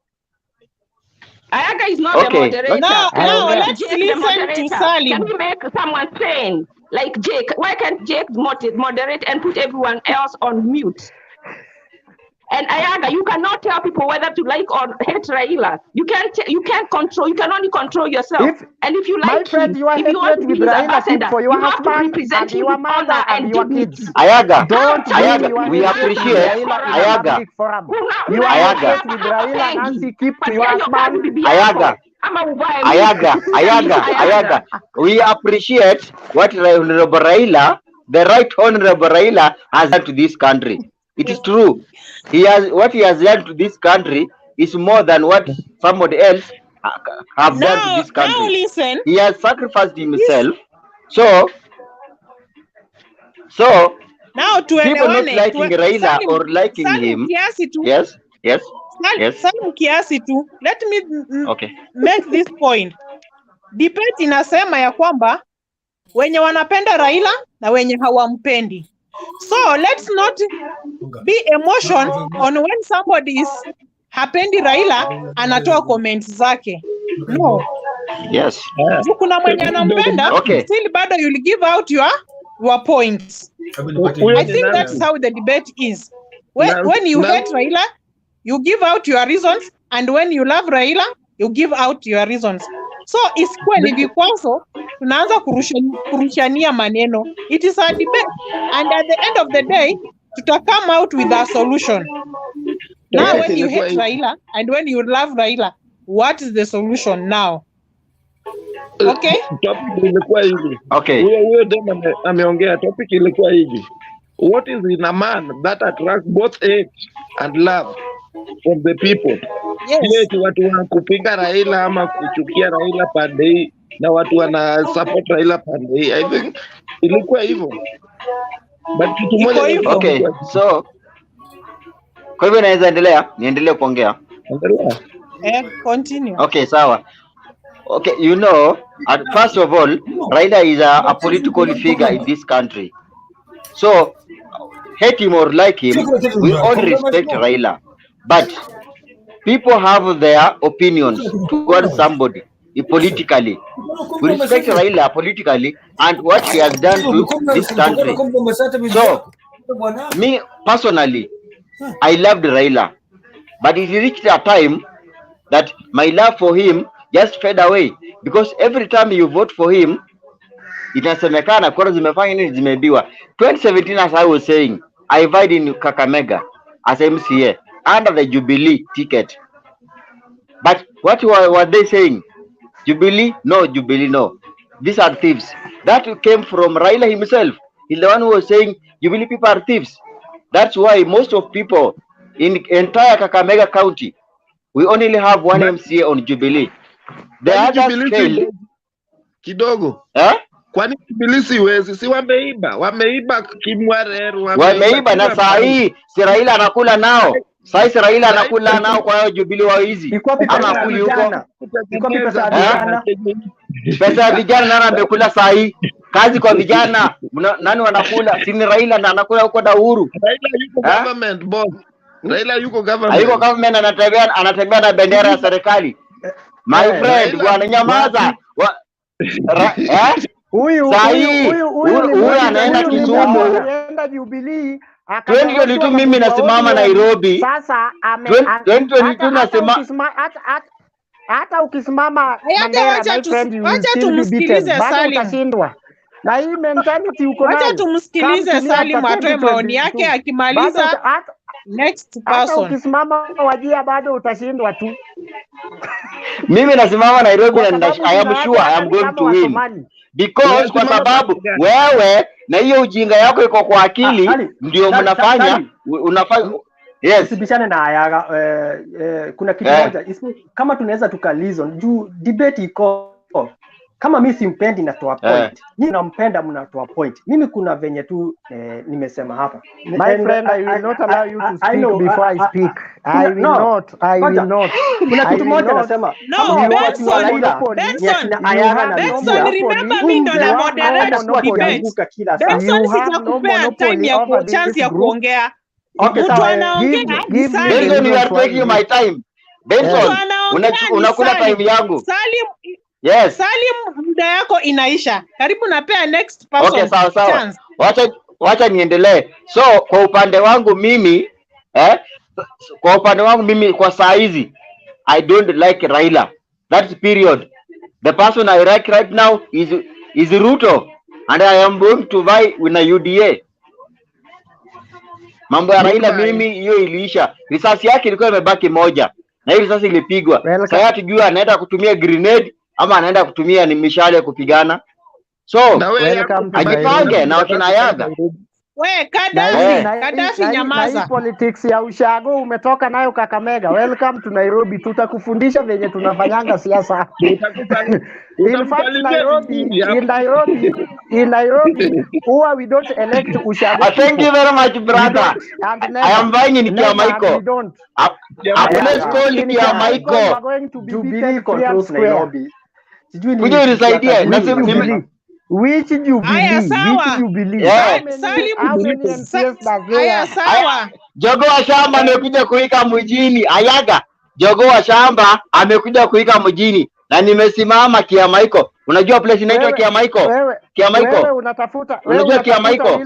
Ayaga is not
Okay.
the moderator.
Now let's
Jake, the
listen to
moderator.
Salim.
Can we make someone sane? Like Jake. Why can't Jake moderate and put everyone else on mute? And Ayaga, you cannot tell people whether to like or hate Raila. You can't control. You can only control yourself. And if you like
My friend,
him,
you are
if you want to be
with
his
Raila,
ambassador,
for your
you have to
husband
represent
and
him
your
with
mother
honor
and your
dignity.
kids.
Ayaga,
Don't
Ayaga,
bring
we
your
appreciate.
Raila in a
Ayaga,
public forum. You are
Ayaga.
with Raila, Nancy, keep to your husband.
Ayaga, Ayaga. We appreciate what Honorable Raila, the right Honorable Raila, has done to this country. It is true. What he has done to this country is more than what somebody else have done to this country.
Now listen.
He has sacrificed himself. So
now
people not liking Raila or liking him. Yes.
Salim kiasi tu. Let me
Okay.
make this point. Debate inasema ya kwamba wenye wanapenda Raila na wenye hawampendi. So let's not be emotion on when somebody is hapendi Raila anatoa comments zake. No.
Yes.
Kuna mwenye anampenda, still bado you'll give out your points. I think that's how the debate is. When you hate Raila, you give out your reasons, and when you love Raila, you give out your reasons. So isikuwe ni vikwazo, tunaanza kurushania maneno. It is a debate, and at the end of the day, tuta come out with a solution. Now, when you hate Raila and when you love Raila, what is the solution now? Okay?
Topic ilikuwa hivi.
Okay.
Huyo dem ameongea, topic ilikuwa hivi. What is in a man that attracts both hate and love from the people?
Yes.
Watu wanakupinga Raila ama kuchukia Raila pande hii na watu wana support Raila pande hii. I think ilikuwa hivyo. But kitu moja
okay, so kwa hivyo naweza niendelee kuongea.
Continue.
Okay, sawa. Okay, you know, first of all, Raila is a political figure in this country. So, hate him or like him, we all respect Raila. But people have their opinions towards somebody politically. We respect Raila politically and what he has done to this country. So, me personally, I loved Raila. But it reached a time that my love for him just fade away. Because every time you vote for him, inasemekana kura zimefanya nini, zimebiwa. 2017, as I was saying, I voted in Kakamega as MCA under the Jubilee ticket. But what were they saying? Jubilee? No, Jubilee, no. These are thieves. That came from Raila himself. He's the one who was saying Jubilee people are thieves. That's why most of people in entire Kakamega County, we only have one MCA on Jubilee. The others failed.
Kidogo. Kwani Jubilee siwezi? Si wameiba kimwareru.
Wameiba na saa hii si Raila anakula nao. Sasa si Raila anakula nao, kwa hiyo Jubilee wao hizi. Ama kuli huko. Pesa ya vijana nani amekula saa hii? Kazi kwa vijana nani wanakula? Si ni Raila na anakula huko da Uhuru.
Raila yuko government boss. Raila yuko government.
Hayuko government, anatembea na bendera ya serikali. My friend, bwana nyamaza. Huyu anaenda Kisumu.
Anaenda Jubilee.
2022 mimi nasimama Nairobi.
Sasa
2022 nasimama.
Hata ukisimama
wacha tumsikilize Salim.
Na hii mentality uko nayo.
Wacha tumsikilize Salim atoe maoni yake, akimaliza next person.
Hata ukisimama Wajia bado utashindwa tu.
Mimi nasimama Nairobi and I am sure I am going to win. Because kwa sababu wewe na hiyo ujinga yako iko kwa akili ndio unafanya. Yes.
Usibishane na Ayaga. Kuna kitu moja kama tunaweza tukalizon juu debate iko. Kama mimi simpendi natoa point. Nyinyi nampenda mnatoa point. Mimi kuna venye tu nimesema hapa.
My friend, I will not allow you to speak before I speak. I will not.
Kuna kitu moja nasema.
No, Benson, remember mimi ndo na moderate debate. Benson sitakupea time ya chance ya kuongea. Mtu anaongea.
Benson, you are taking my time. Benson, unakula time yangu.
Salim.
Yes.
Salim, muda yako inaisha. Karibu napea next person.
Okay, sawa. Wacha niendelee. So, kwa upande wangu mimi, kwa saa hizi, I don't like Raila. That's period. The person I like right now is Ruto. And I am going to vie with a UDA. Mambo ya Raila mimi hiyo iliisha. Risasi yake ilikuwa imebaki moja. Na hiyo risasi ilipigwa. Sasa hatujua anaenda kutumia grenade ama anaenda kutumia ni mishale kupigana. So, ajipange na wakina Yaga.
We, Kadafi nyamaza.
Na politics ya ushago umetoka nayo Kakamega. Welcome to Nairobi. Tutakufundisha venye tunafanyanga siasa. In fact, in Nairobi, we don't elect ushago.
Thank you very much, brother. I am buying in Kiamaiko. Let's call it Kiamaiko.
Jubilee controls Nairobi.
Kuja unisaidie.
Which Jubilee?
Sawa.
Jogo wa shamba amekuja kuika mjini. Ayaga. Jogo wa shamba amekuja kuika mjini. Na nimesimama Kiamaiko. Unajua place inaitwa Kiamaiko? Kiamaiko.
Wewe unatafuta.
Unajua Kiamaiko?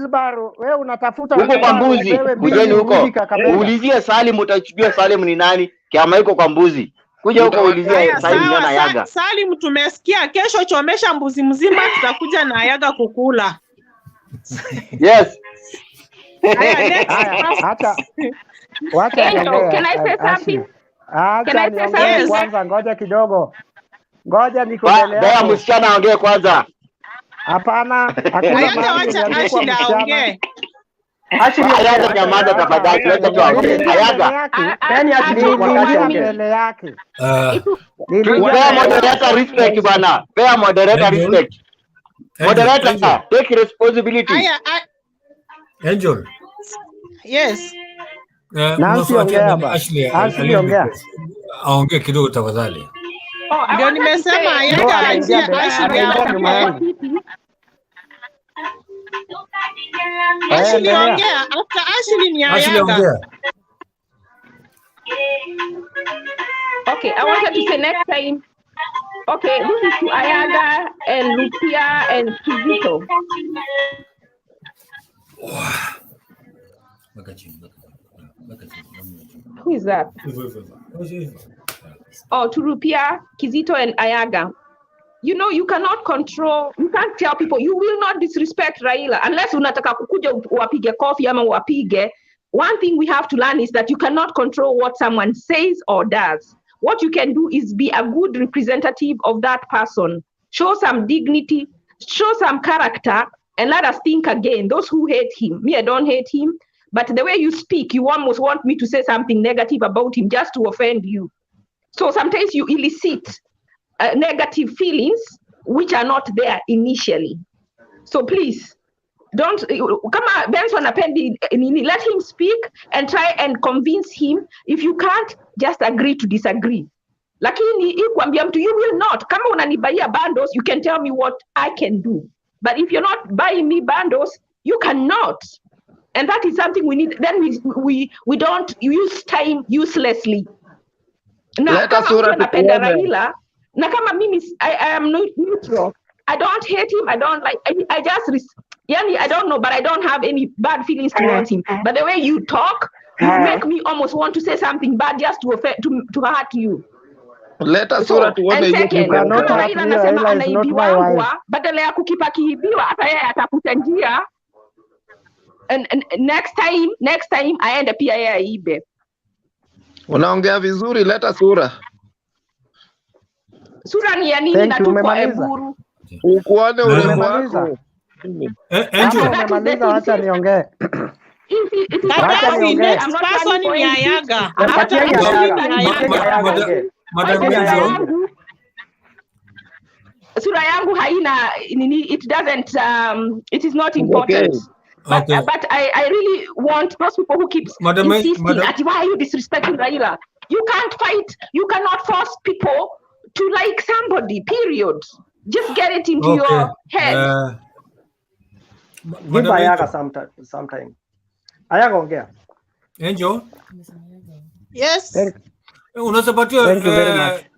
Wewe unatafuta
huko kwa mbuzi. Kujeni huko. Uulizie Salim, utachujua Salim ni nani? Kiamaiko kwa mbuzi. Kuja huko ulizia Salim na Yaga.
Salim, tumesikia kesho chomesha mbuzi mzima, tutakuja na Yaga kukula.
Yes.
Hata wacha
can I say something?
Kwanza ngoja kidogo. Ngoja niko mbele
Bea
yako.
msichana aongee kwanza.
Hapana, hakuna
Ayaga,
mahali
wacha
iliandikwa
Ashley
msichana.
aongee.
Ayaga, nyamaza tafadhali, wacha tu aongee. Ayaga.
Yani Ashley wakati aongee.
Mbele yake.
Pea moderator respect bana. Pea moderator respect. Moderator, take responsibility.
Angel.
Yes.
Nancy ongea ba. Ashley ongea.
Aongee kidogo tafadhali.
Ndio nimesema Ayaga achia Ashley aongee. Ashley ongea, after Ashley ni Ayaga.
Okay, I wanted to say next time. Okay, this is to Ayaga and Lupia and Kizito. Who is that? Oh, to Lupia, Kizito and Ayaga. You know, you cannot control, you can't tell people, you will not disrespect Raila unless unataka kukuja wapige kofi ama wapige. One thing we have to learn is that you cannot control what someone says or does. What you can do is be a good representative of that person. Show some dignity, show some character, and let us think again. Those who hate him, me, I don't hate him, but the way you speak, you almost want me to say something negative about him just to offend you. So sometimes you elicit negative feelings which are not there initially. So please, don't come on, Benson Apendi, let him speak and try and convince him. If you can't, just agree to disagree. Lakini ikwambia mtu, you will not. Kama unanibaya bundles, you can tell me what I can do. But if you're not buying me bundles, you cannot. And that is something we need. Then we don't use time uselessly. Na kama mtu anapenda Raila, na kama mimi I am not neutral. I don't hate him. I don't like. I just I don't know, but I don't have any bad feelings towards him. But the way you talk, you make me almost want to say something bad just to offend, to hurt you.
Let us so, and
second,
Raila anasema anaibiwa, badala ya kukipa kiibiwa, hata yeye atafuta njia. And next time aende pia yeye aibe.
Unaongea vizuri, leta sura.
Sura ni ya nini na tuko Eburu?
Ukuone urembo wako.
Angel, umemaliza, acha niongee.
Next person ni Ayaga.
Sura yangu haina nini, it is not important. Okay. But I really want those people who keep insisting at why are you disrespecting Raila? You can't fight, you cannot force people to like somebody, period. Just get it into your head.
Give Ayaga sometime. Ayaga ongea.
Angel?
Yes.
Unasapatia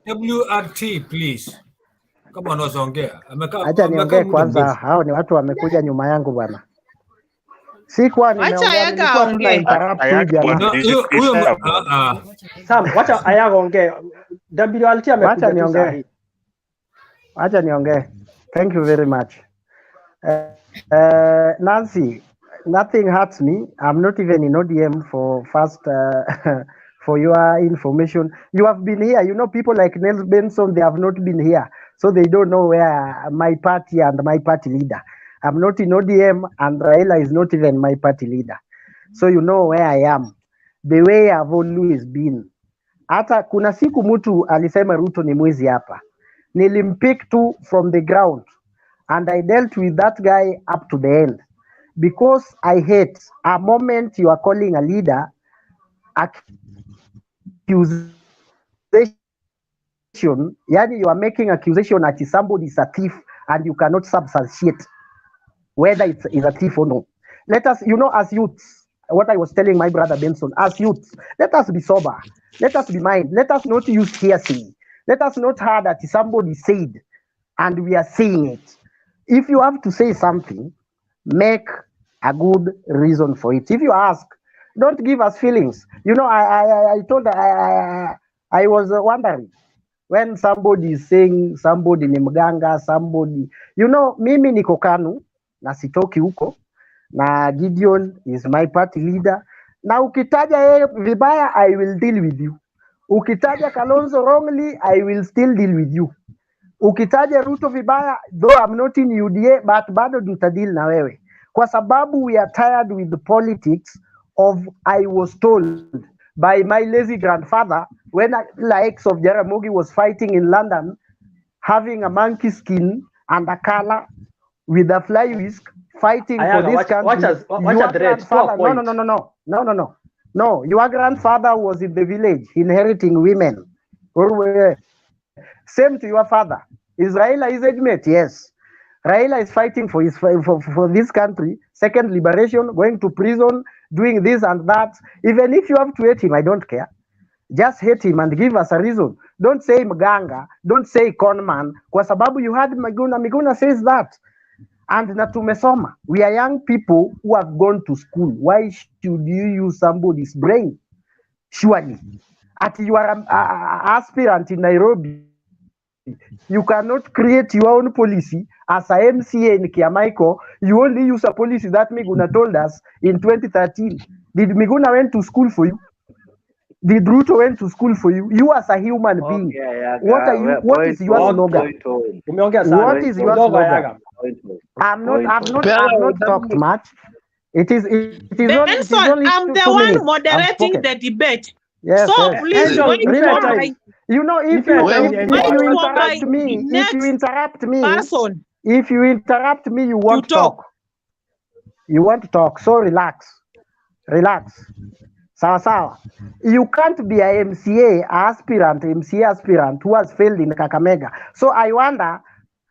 WRT please. Kama unaongea.
Acha niongee kwanza, hao ni watu wamekuja nyuma yangu bwana. Sikuwa nimeongea, nilikuwa tuna interrupt jana.
Sam, wacha Ayaga ongea. WRT amekuja.
Acha niongee. Thank you very much. Nancy, nothing hurts me. I'm not even in ODM for for your information. You have been here. You know, people like Nels Benson, they have not been here. So they don't know where my party and my party leader. I'm not in ODM and Raila is not even my party leader. So you know where I am. The way I've always been. Hata kuna siku mtu alisema Ruto ni mwizi hapa. Nilimpick tu from the ground. And I dealt with that guy up to the end. Because I hate a moment you are calling a leader accusation, yani you are making accusation that somebody is a thief and you cannot substantiate whether it's a thief or no. Let us, you know, as youths, what I was telling my brother Benson, as youths, let us be sober, let us be mind, let us not use hearsay, let us not hear that somebody said and we are saying it. If you have to say something, make a good reason for it. If you ask, don't give us feelings. You know, I was wondering when somebody is saying somebody ni mganga, somebody, you know, mimi niko KANU na sitoki huko na Gideon is my party leader. Na ukitaja yeye vibaya, I will deal with you. Ukitaja Kalonzo wrongly, I will still deal with you. ukitaja Ruto vibaya, though I'm not in UDA, but bado tutadili na wewe. Kwa sababu we are tired with the politics of I was told by my lazy grandfather when likes of Jaramogi was fighting in London, having a monkey skin and a collar with a fly whisk, fighting for this country. Your grandfather, no, your grandfather was in the village inheriting women. Same to your father. Is Raila his age mate? Yes. Raila is fighting for this country, second liberation, going to prison, doing this and that. Even if you have to hate him, I don't care. Just hate him and give us a reason. Don't say mganga, don't say conman, kwa sababu you had Miguna says that. And na tumesoma. We are young people who have gone to school. Why should you use somebody's brain? Surely. At you are an aspirant in Nairobi, you cannot create your own policy as a MCA in Kiamaiko. You only use a policy that Miguna told us in 2013. Did Miguna went to school for you? Did Ruto went to school for you? You as a human being. What are you? What is your slogan? What is your slogan? I'm not talked much. It is only
I'm the one moderating the debate.
Yes,
so
yes.
please,
you know, if you interrupt me, you won't talk. You want to talk. So relax. Sawa. You can't be a MCA aspirant who has failed in Kakamega. So I wonder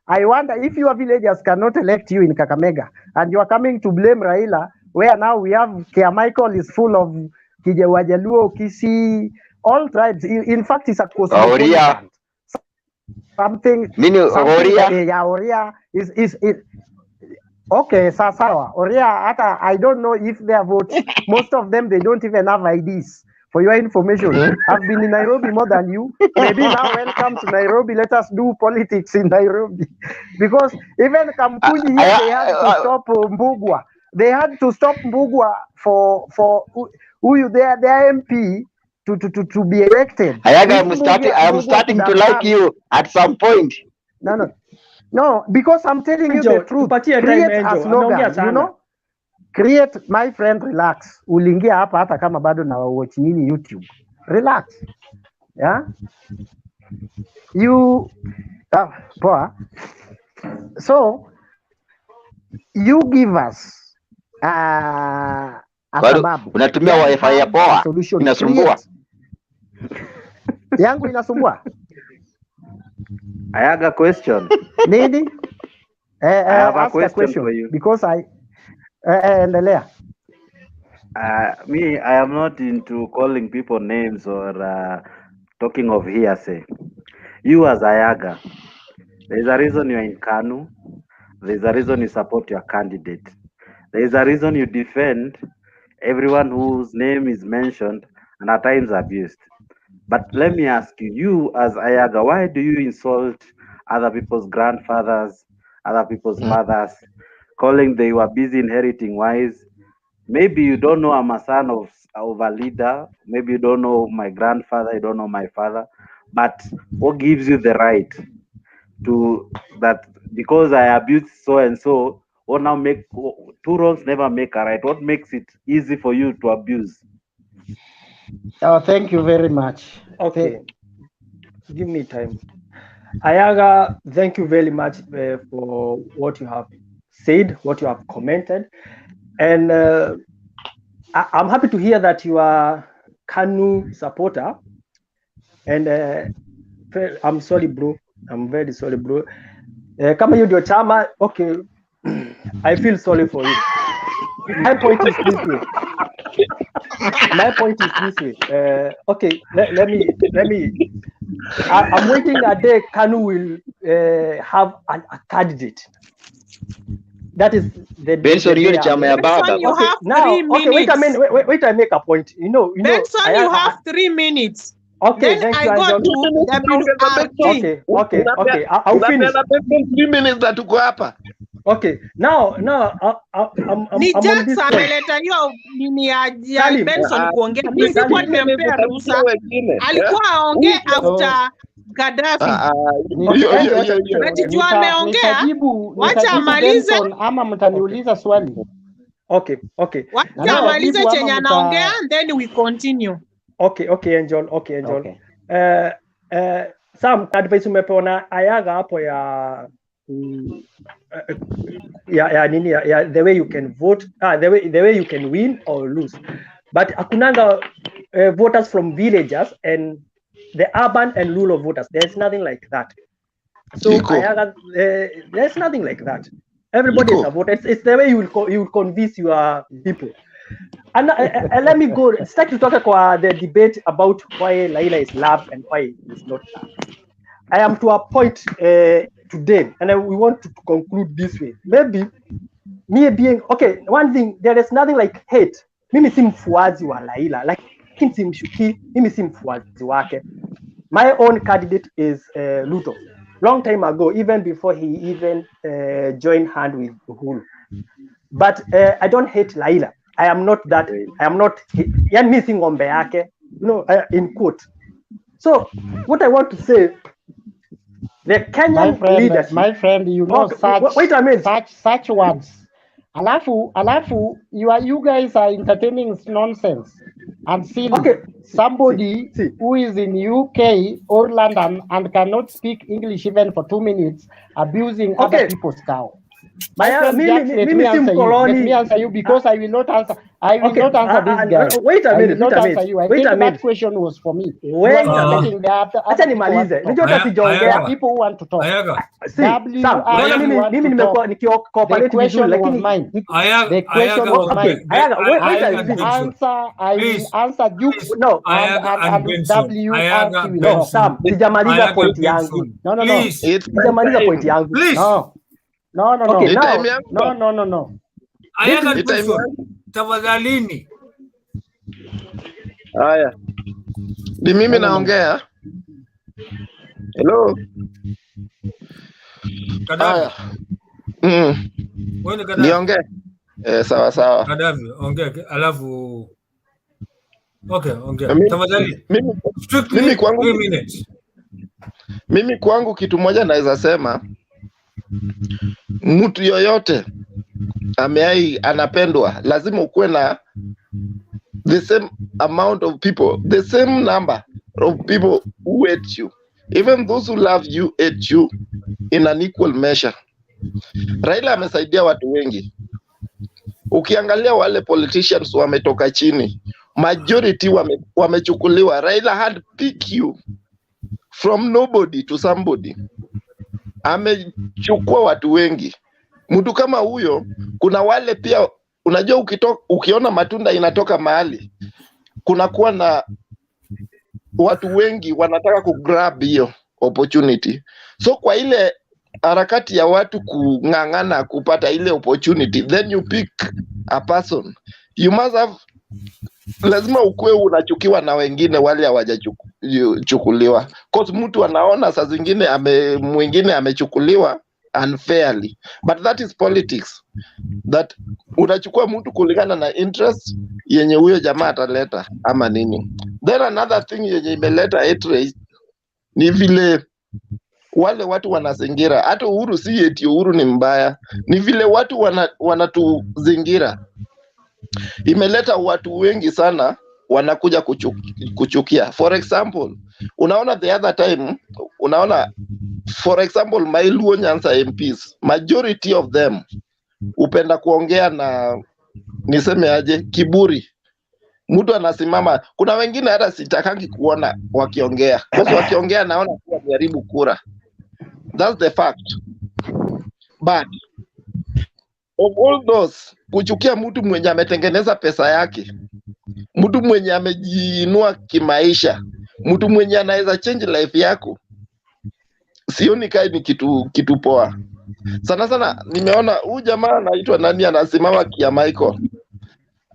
if your villagers cannot elect you in Kakamega and you are coming to blame Raila, where now we have Kia Michael is full of Kijewajaluo, Kisi, all tribes. In fact, it's a cosmopolitan. Something Oria is okay, sawa. Oria, I don't know if they vote. Most of them, they don't even have IDs. For your information, I've been in Nairobi more than you. Maybe now welcome to Nairobi. Let us do politics in Nairobi. Because even Kampunji here, they had to stop Mbugua. They had to stop Mbugua for their MP to be elected.
I'm starting to like you at some point.
No, because I'm telling you the truth. Create a slogan, you know? Create, my friend, relax. Ulingia hapa hata kama bado na watch nini YouTube. Relax. Yeah? Poa. So, you give us a sababu.
Unatumia wifi ya poa. Inasumbua.
Yangu inasumbua.
I have a question.
Nini?
I have a question for you.
Because endelea.
Me, I am not into calling people names or talking of hearsay. You as Ayaga, there is a reason you are in KANU. There is a reason you support your candidate. There is a reason you defend everyone whose name is mentioned and at times abused. But let me ask you, you as Ayaga, why do you insult other people's grandfathers, other people's fathers, calling they were busy inheriting wives? Maybe you don't know I'm a son of a leader. Maybe you don't know my grandfather, you don't know my father. But what gives you the right to that? Because I abused so and so, what now make two wrongs never make a right? What makes it easy for you to abuse?
Oh, thank you very much.
Okay, give me time. Ayaga, thank you very much for what you have said, what you have commented. And I'm happy to hear that you are KANU supporter. And I'm sorry, bro. I'm very sorry, bro. Kama hiyo ndio chama, okay, I feel sorry for you. My point is this way. Okay, let me. I'm waiting a day KANU will have a candidate. That is the
Benson, you
okay, now, okay, wait, I make a point. You know,
Benson, you have 3 minutes.
Okay,
then
thank you.
I go to
Okay, I'll finish.
3 minutes that uko hapa.
Okay, now I'm on this point.
Ameleta hiyo nini ya Benson kuongea. Mimi sikuwa nimempea ruhusa. Alikuwa aongee after Gaddafi.
But
juu ameongea,
nitajibu
wacha amalize
Benson ama mtaniuliza swali.
Okay.
Wacha amalize chenye anaongea and then we continue.
Okay, Angel. Sam, advice umepeona Ayaga hapo ya nini ya the way you can vote, the way you can win or lose. But akunanga voters from villages and the urban and rural voters. There's nothing like that. So Ayaga, there's nothing like that. Everybody is a voter. It's the way you will convince your people. And let me go. Start to talk about the debate about why Raila is loved and why he's not loved. I am to a point today, and we want to conclude this way. Maybe me being okay. One thing, there is nothing like hate. Mimi si mfuazi wa Raila, lakini simshuki. Mimi si mfuazi wake. My own candidate is Ruto. Long time ago, even before he even joined hand with Uhuru. But I don't hate Raila. I am not that. I am not. Yan missing ngombe yake. In quote. So what I want to say, the Kenyan leadership.
My friend, you know,
wait a minute.
Such words. Alafu, you guys are entertaining nonsense and silly.
Okay.
Somebody who is in UK or London and cannot speak English even for 2 minutes, abusing other people's cow. My friend, let me answer you because I will not answer. I will not answer this guy.
Wait a minute.
I think that question was for me.
Wait a minute. Acha nimalize. Unajua sijaongea.
People who want to talk.
Mimi nimekuwa nikioperate vizuri lakini
the question was mine. I will answer you.
No.
And W asked you.
No, Sam, sijamaliza point yangu. No. Sijamaliza point yangu.
No.
Okay,
No.
Tafadhalini.
Haya. Ni mimi naongea. Hello.
Haya.
Niongee. Sawa.
Gaddafi, ongea alafu ongea. Tafadhali.
Mimi kwangu kitu moja naweza sema, mtu yoyote anapendwa, lazima ukuwe na the same amount of people, the same number of people who hate you. Even those who love you hate you in an equal measure. Raila amesaidia watu wengi. Ukiangalia wale politicians wametoka chini, majority wamechukuliwa. Raila had pick you from nobody to somebody. Amechukua watu wengi. Mtu kama huyo, kuna wale pia, unajua ukiona matunda inatoka mahali, kunakuwa na watu wengi wanataka kugrab hiyo opportunity. So kwa ile harakati ya watu kung'ang'ana kupata ile opportunity, then you pick a person. You must have, lazima ukue unachukiwa na wengine wale hawajachukuliwa. Cause mtu anaona saa zingine mwingine amechukuliwa unfairly. But that is politics. That unachukua mtu kulingana na interest yenye huyo jamaa ataleta ama nini. Then another thing yenye imeleta hatred ni vile wale watu wanazingira. Hata Uhuru si eti Uhuru ni mbaya. Ni vile watu wanatuzingira. Imeleta watu wengi sana wanakuja kuchukia. For example, unaona the other time, for example, Mailuo Nyanza MPs, majority of them upenda kuongea na niseme aje, kiburi. Mtu anasimama, kuna wengine hata sitakangi kuona wakiongea. Kwa wakiongea naona kuwa jaribu kura. That's the fact. But of all those, kuchukia mtu mwenye ametengeneza pesa yake, mtu mwenye amejiinua kimaisha, mtu mwenye anaweza change life yako, sioni kai ni kitu poa. Sana nimeona huyu jamaa anaitwa nani, anasimama kia Michael.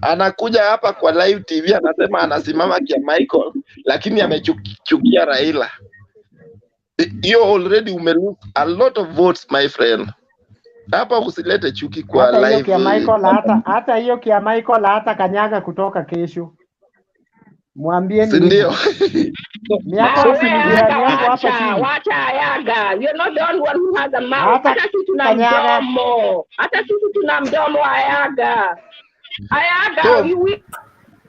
Anakuja hapa kwa live TV anasema anasimama kia Michael, lakini amechukia Raila. You already umelose a lot of votes, my friend. Hapa usilete chuki kwa
hata
live.
Hata hiyo kia Michael hata kanyaga kutoka kesho. Mwambie
ndio.
Miaka si ni jirani yangu hapa chini.
Wacha Ayaga. You're not the only one who has a mouth. Hata sisi tuna mdomo. Hata sisi tuna mdomo Ayaga. Ayaga,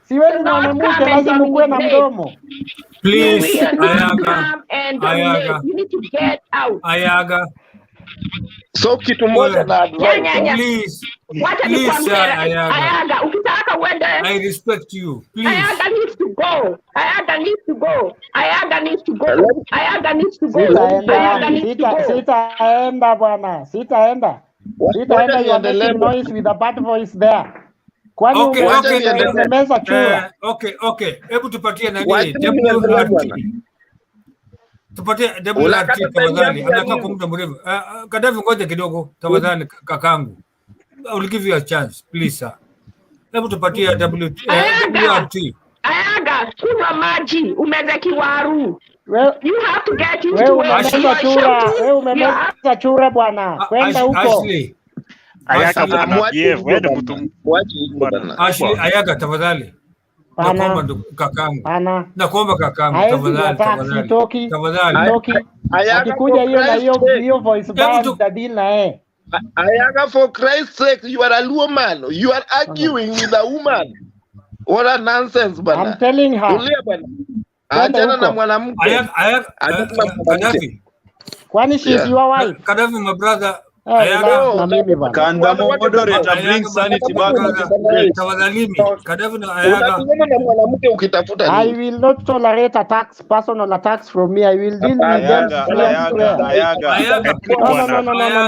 si wewe unamuke lazima kuwe na mdomo.
Please, Ayaga.
Ayaga. You need to get out.
Ayaga.
So kitu moja na advice.
Please.
Wacha
Please,
Ayaga, ukitaka uende.
I respect you. Please.
Ayaga needs to go. Ayaga needs to go. Ayaga needs to go. Ayaga needs to go.
Sitaenda bwana. Sitaenda. Sitaenda, you are making noise with a bad voice there. Kwani umemeza chura?
Okay. Hebu tupatie nani? WRT. Tupatie WRT tafadhali. Anataka kwa muda mrefu. Kadafi, ngoja kidogo tafadhali kakangu. I will give you a chance, please sir. Hebu tupatie WRT.
Ayaga, kunywa maji, umeze kiwaru. You have to get used
to
it.
Wewe umemeza chura bwana. Kwenda huko.
Ayaga tafadhali. Nakuomba kakangu. Nakuomba kakangu tafadhali.
Tafadhali. Akikuja hiyo na hiyo voice band tadili na
Ayaga, for Christ's sake, you are a Luo man. You are arguing with a woman. What a nonsense, bana.
I'm telling her.
Ajana na mwanamke.
Kadafi.
Kwani she's your wife?
Kadafi, my brother.
Can the moderator bring sanity back?
I will not tolerate attacks, personal attacks from me. I will deal with them.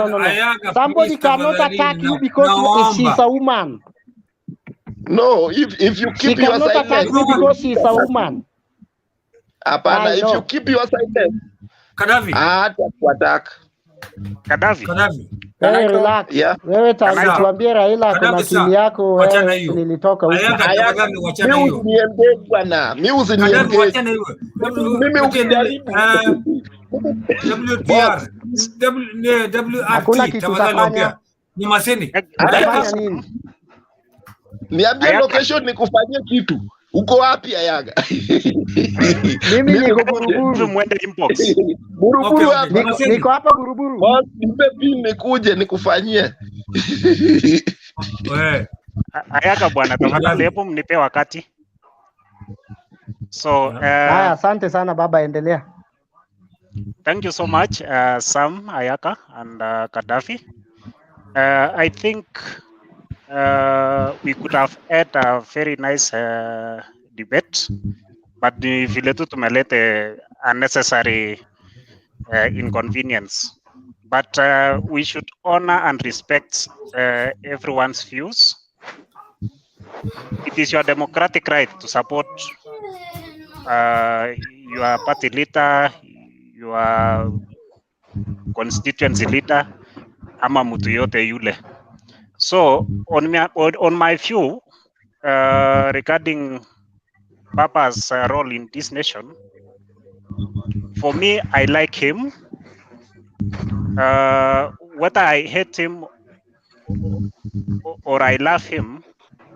No. Somebody cannot attack you because she's a woman.
No, if you keep your silence.
She cannot attack you because she's a woman.
Apana, if you keep your silence.
Kadafi.
Attack.
Kadafi.
Relax. Wewe tuambie Raila kuna timu yako wewe nilitoka huko.
Mimi usiniengage. Mimi ukijaribu.
Hakuna kitu tafanya.
Ni maseni.
Atafanya nini?
Niambie location nikufanyie kitu. Uko wapi Ayaga?
Mimi niko Buruburu.
Mwende inbox.
Buruburu hapa.
Niko hapa Buruburu.
Nipe pin nikuje nikufanyie.
Ayaga bwana, tafadhali hapo mnipe wakati. So
asante sana baba, endelea.
Thank you so much Sam, Ayaga and Kadafi. I think we could have had a very nice debate, but vile tu tumelete unnecessary inconvenience. But we should honor and respect everyone's views. It is your democratic right to support your party leader, your constituency leader, ama mtu yote yule. So on my view regarding Papa's role in this nation, for me, I like him. Whether I hate him or I love him,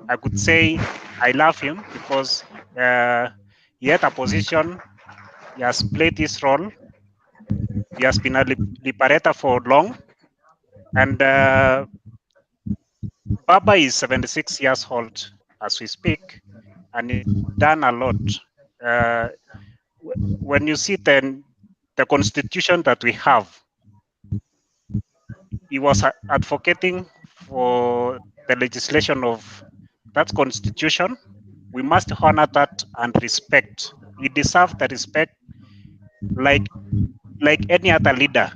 I could say I love him because he had a position, he has played his role, he has been a liberator for long, and Papa is 76 years old as we speak, and he's done a lot. When you see the constitution that we have, he was advocating for the legislation of that constitution. We must honor that and respect. He deserves the respect like any other leader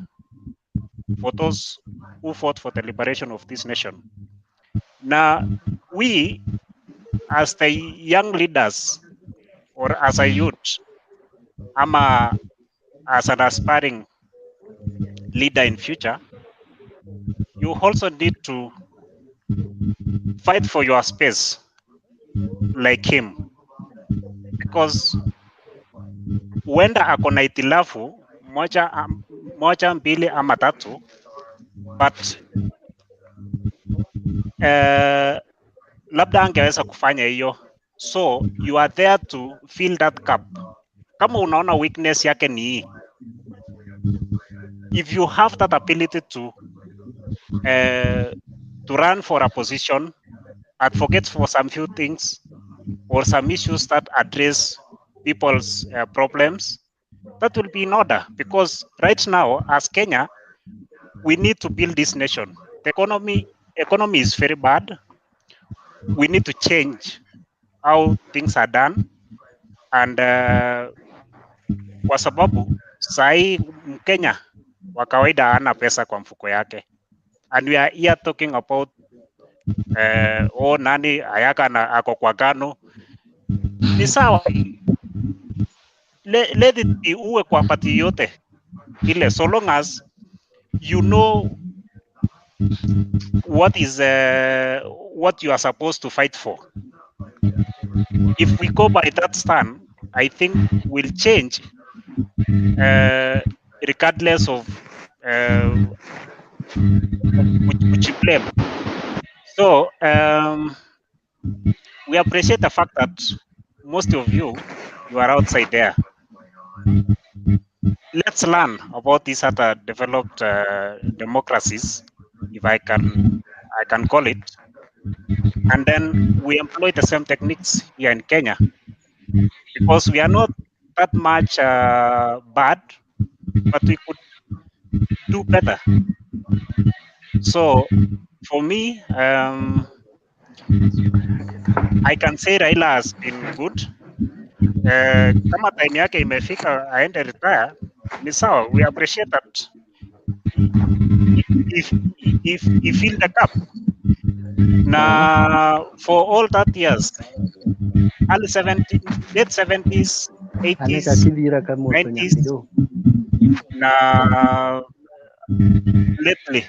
for those who fought for the liberation of this nation. Now, we, as the young leaders, or as a youth, as an aspiring leader in future, you also need to fight for your space like him, because huenda ako na itilafu moja mbili ama tatu, but labda angeweza kufanya hiyo. So you are there to fill that gap kama unaona weakness yake ni hii, if you have that ability to run for a position, advocate for some few things or some issues that address people's problems, that will be in order. Because right now, as Kenya, we need to build this nation. The economy is very bad. We need to change how things are done, and kwa sababu sahi Mkenya wa kawaida hana pesa kwa mfuko yake, and we are here talking about nani Ayaka na ako kwa gano. Ni sawa, let it be uwe kwa pati yote ile, so long as you know what is what you are supposed to fight for. If we go by that stand, I think we'll change regardless of which you blame. So we appreciate the fact that most of you are outside there. Let's learn about these other developed democracies, if I can call it, and then we employ the same techniques here in Kenya, because we are not that much bad, but we could do better. So for me, I can say Raila has been good. Kama time yake imefika aende retire, ni sawa. We appreciate that. If fill the cup. Now for all that years, early 70s, late 70s, 80s, 90s, now lately,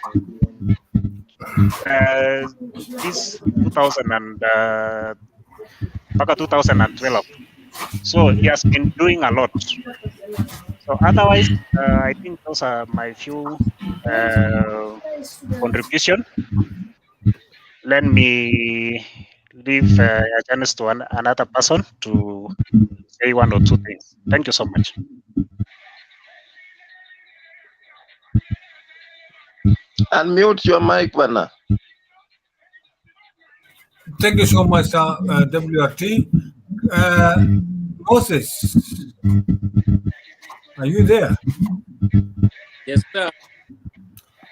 this 2012. So he has been doing a lot. So otherwise, I think those are my few contribution. Let me leave a chance to another person to say one or two things. Thank you so much.
Unmute your mic, Bana.
Thank you so much, WRT. Moses, are you there?
Yes, sir.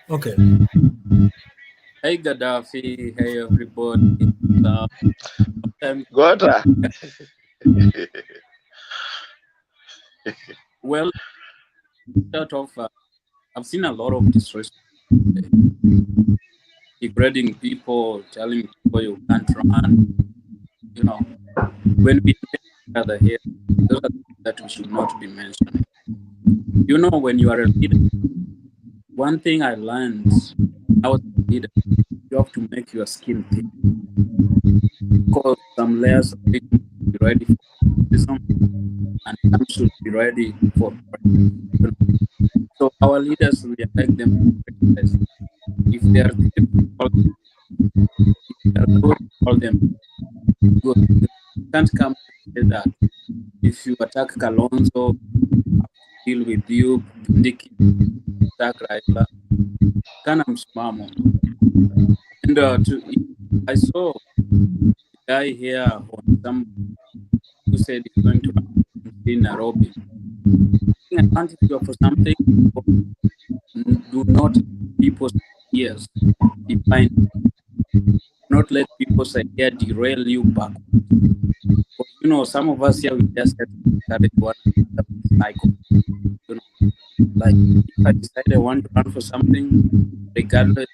Okay.
Hey, Gaddafi. Hey, everybody.
Gota.
Well, start off, I've seen a lot of disrespect. Degrading people, telling people you can't run. You know, when we gather here, those are things that we should not be mentioning. You know, when you are a leader, one thing I learned I was a leader, you have to make your skin thick. Because some layers of people should be ready for criticism and some should be ready for criticism. So our leaders, we elect them to criticize. If they are good, call them good. You can't come and say that. If you attack Kalonzo, deal with you, Ndiki, attack Raila, kana msimamo. And I saw a guy here on some who said he's going to run in Nairobi. I wanted to for something. Do not people's ears define. Not let people's idea derail you back. But, you know, some of us here we just started one cycle. You know, like if I decide I want to run for something, regardless,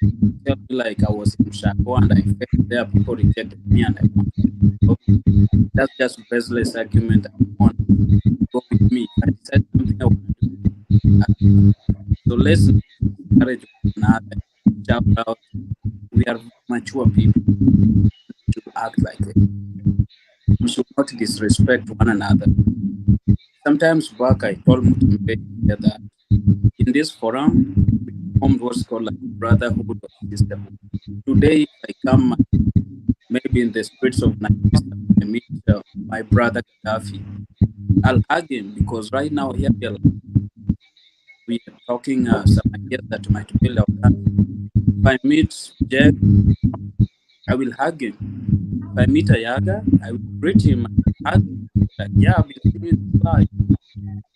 tell me like I was in Shako and I felt there people rejected me and I wanted to. That's just baseless argument. I want to go with me. If I decide something I want to do. So let's encourage one another. Shout out. We are mature people to act like it. We should not disrespect one another. Sometimes back I told Mutumbe that in this forum we formed what's called like brotherhood of system. Today if I come maybe in the streets of Nigeria, I meet my brother Gaddafi. I'll hug him, because right now here we are talking some ideas that might build our country. If I meet Jack, I will hug him. If I meet Ayaga, I will greet him and hug him. Like, yeah, I've been seeing you this life.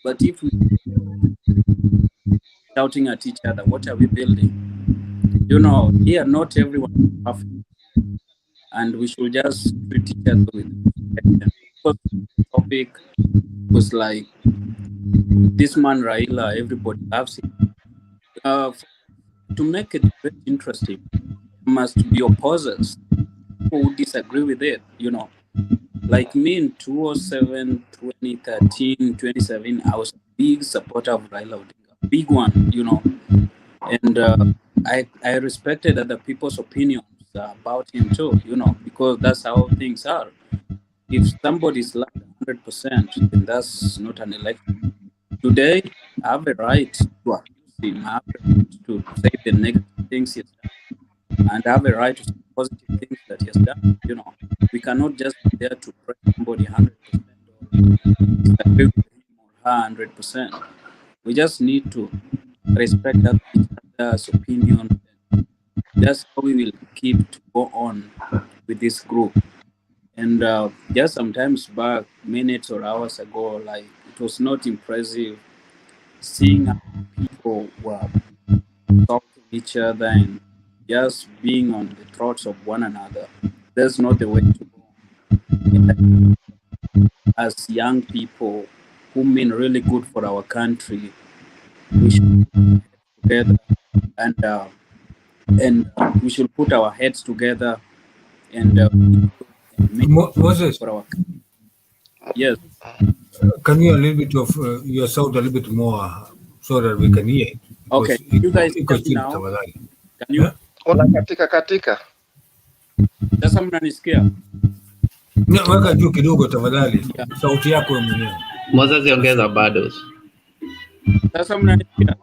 But if we shouting at each other, what are we building? You know, here not everyone is perfect, and we should just treat each other with respect. Because the topic was like, this man Raila, everybody loves him. To make a debate interesting, must be opposers who disagree with it, you know. Like me in 2007, 2013, 2017, I was a big supporter of Raila Odinga, big one, you know. And I respected other people's opinions about him too, you know, because that's how things are. If somebody's like 100%, then that's not an election. Today, I have a right to accuse him, I have a right to say the negative things he has done, and I have a right to say positive things that he has done. You know, we cannot just be there to praise somebody 100% or disagree with him or her 100%. We just need to respect each other's opinion. That's how we will keep to go on with this group. And just sometimes back, minutes or hours ago, like, it was not impressive seeing how people were talking each other and just being on the throats of one another. That's not the way to go. And as young people who mean really good for our country, we should get together and we should put our heads together and make
Moses,
for our country. Yes.
Can you a little bit of your sound a little bit more so that we can hear it?
Okay, you guys hear me now? Can you?
Katika.
Sasa mnanisikia?
Weka juu kidogo tafadhali. Sauti yako mwenyewe.
Moses ongeza bado.
Sasa mnanisikia?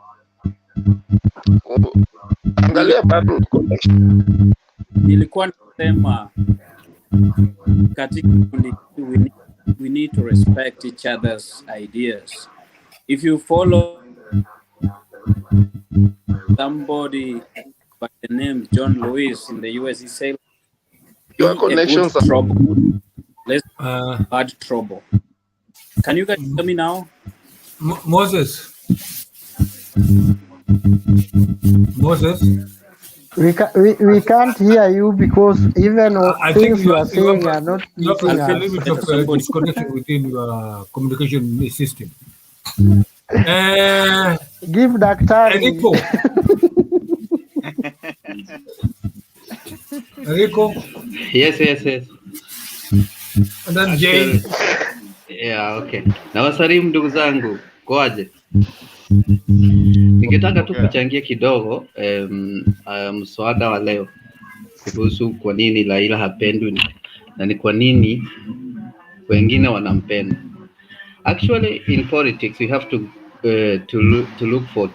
Angalia bado connection.
Nilikuwa nasema katika we need to respect each other's ideas. If you follow somebody by the name John Lewis in the US, he said,
your connections are
trouble. Let's bad trouble. Can you guys hear me now?
Moses.
We can't hear you because even things you are saying are not
reaching
us.
A little bit of disconnection within your communication system.
Give Daktari.
Enrico?
Yes.
And then Jay.
Yeah, okay. Na wasalimu ndugu zangu, kwaje? Ningetaka tu kuchangia kidogo mswada wa leo kuhusu kwa nini Raila hapendwi na ni kwa nini wengine wanampenda. Actually, in politics, we have to look for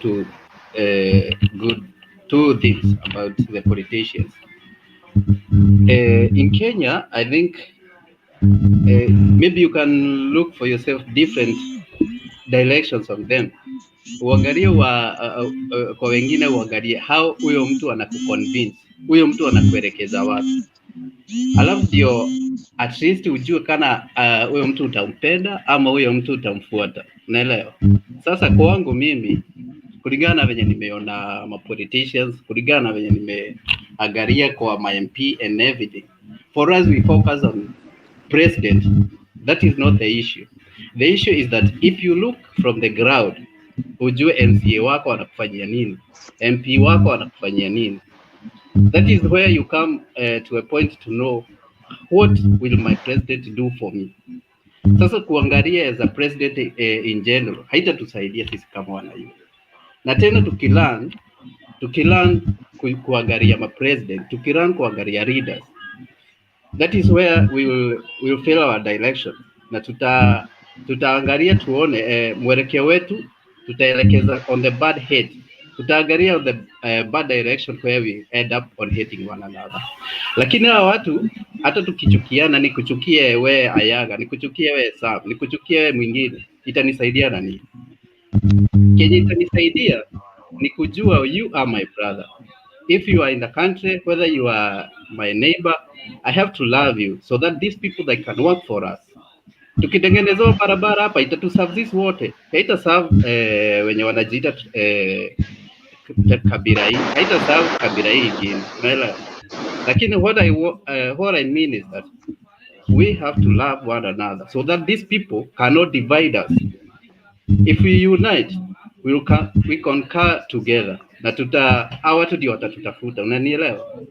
two things about the politicians. In Kenya, I think maybe you can look for yourself different directions of them. Uangalie kwa wengine, uangalie how huyo mtu anakuconvince, huyo mtu anakuelekeza wapi, alafu ndio at least ujue kana huyo mtu utampenda ama huyo mtu utamfuata. Unaelewa? Sasa kwangu mimi, kulingana na venye nimeona ma politicians, kulingana na venye nimeangalia kwa my MP and everything, for us we focus on president. That is not the issue. The issue is that if you look from the ground, ujue MCA wako anakufanyia nini, MP wako anakufanyia nini. That is where you come to a point to know what will my president do for me. Sasa kuangalia as a president in general haitatusaidia sisi kama wananchi. Na tena tukilearn kuangalia ma president, tukilearn kuangalia leaders, that is where we will fail our direction. Na tutaangalia tuone mwelekeo wetu tutaelekeza on the bad head utaangalia the bad direction where we end up on hating one another. Lakini hawa watu hata tukichukiana, nikuchukie we Ayaga, nikuchukie we Sam, nikuchukie we mwingine, itanisaidia na nini? Kenye itanisaidia ni kujua you are my brother. If you are in the country, whether you are my neighbor, I have to love you so that these people they can work for us. Tukitengenezwa barabara hapa itatuserve sisi wote. Haitaserve wenye wanajiita kabila hii. Haitaserve kabila hii ingine. Unaelewa? Lakini what I mean is that we have to love one another so that these people cannot divide us. If we unite, we conquer together. Na hawa watu ndio watatutafuta. Unanielewa?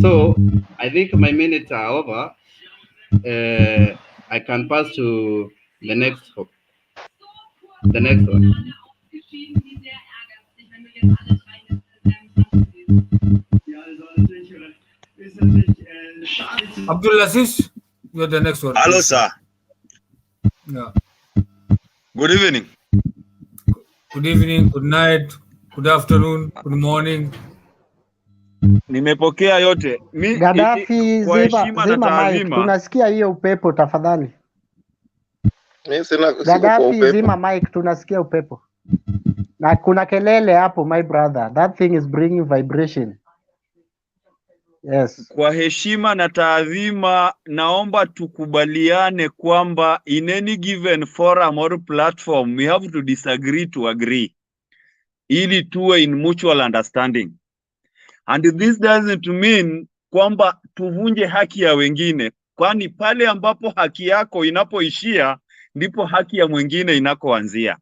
So I think my minutes are over. I can pass to the next one.
Abdulaziz, you're the next one.
Hello, sir.
Yeah.
Good evening.
Good evening, good night, good afternoon, good morning.
Nimepokea yote.
Gaddafi, zima mic. Tunasikia hiyo upepo tafadhali. Gaddafi, zima mic, tunasikia upepo. Na kuna kelele hapo, my brother. That thing is bringing vibration. Yes.
Kwa heshima na taadhima, naomba tukubaliane kwamba in any given forum or platform we have to disagree to agree, ili tuwe in mutual understanding. And this doesn't mean kwamba tuvunje haki ya wengine, kwani pale ambapo haki yako inapoishia ndipo haki ya mwingine inakoanzia.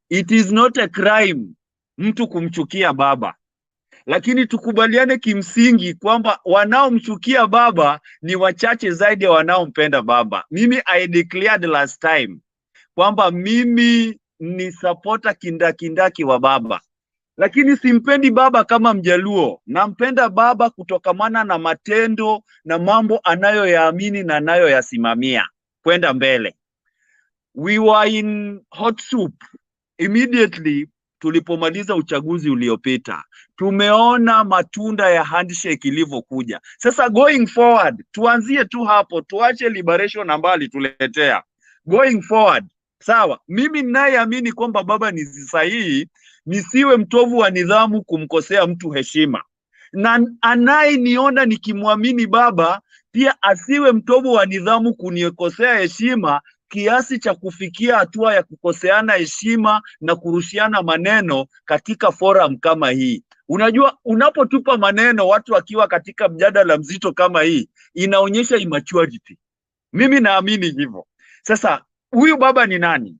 It is not a crime mtu kumchukia baba, lakini tukubaliane kimsingi kwamba wanaomchukia baba ni wachache zaidi ya wanaompenda baba. Mimi I declared last time kwamba mimi ni supporter kindakindaki wa baba, lakini simpendi baba kama Mjaluo. Nampenda baba kutokamana na matendo na mambo anayoyaamini na anayoyasimamia kwenda mbele. We were in hot soup immediately tulipomaliza uchaguzi uliopita. Tumeona matunda ya handshake ilivyokuja. Sasa going forward, tuanzie tu hapo, tuache liberation ambayo alituletea. Going forward, sawa, mimi ninayeamini kwamba baba ni sahihi, nisiwe mtovu wa nidhamu kumkosea mtu heshima. Na anayeniona nikimwamini baba pia asiwe mtovu wa nidhamu kunikosea heshima kiasi cha kufikia hatua ya kukoseana heshima na kurushiana maneno katika forum kama hii. Unajua, unapotupa maneno watu wakiwa katika mjadala mzito kama hii, inaonyesha immaturity. Mimi naamini hivyo. Sasa huyu baba ni nani?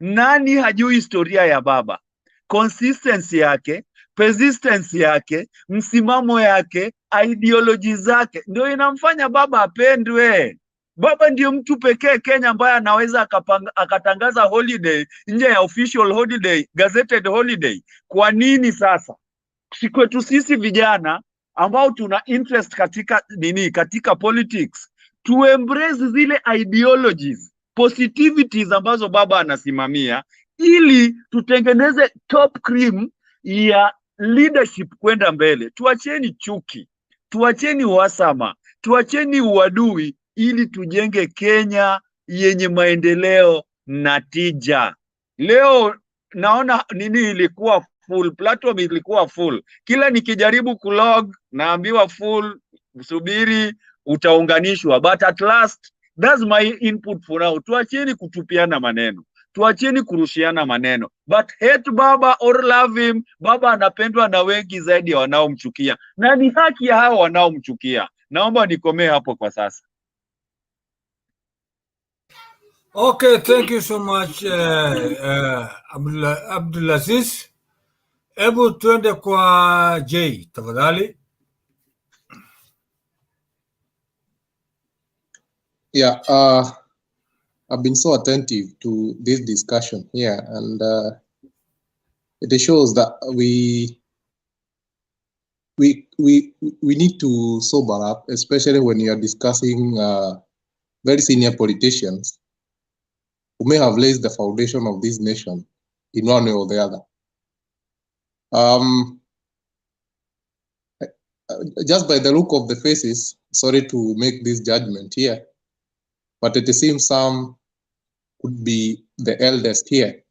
Nani hajui historia ya baba? Consistency yake, persistence yake, msimamo yake, ideologies zake ndio inamfanya baba apendwe. Baba ndio mtu pekee Kenya ambaye anaweza akatangaza holiday nje ya official holiday, gazetted holiday. Kwa nini sasa? Si kwetu sisi vijana ambao tuna interest katika politics, to embrace zile ideologies, positivities ambazo baba anasimamia, ili tutengeneze top cream ya leadership kwenda mbele. Tuacheni chuki, tuacheni uhasama, tuacheni uadui, ili tujenge Kenya yenye maendeleo na tija. Leo naona ilikuwa full, platform ilikuwa full. Kila nikijaribu kulog naambiwa full, subiri utaunganishwa. But at last, that's my input for now. Tuacheni kutupiana maneno, tuacheni kurushiana maneno. But hate baba or love him, baba anapendwa na wengi zaidi ya wanaomchukia, na ni haki ya hao wanaomchukia. Naomba nikomee hapo kwa sasa.
Okay, thank you so much Abdulaziz. Ebu tuende kwa Jay, tafadhali.
Yeah, I've been so attentive to this discussion here, and it shows that we need to sober up, especially when you are discussing very senior politicians who may have laid the foundation of this nation in one way or the other. Um, just by the look of the faces, sorry to make this judgment here, but it seems some could be the eldest here.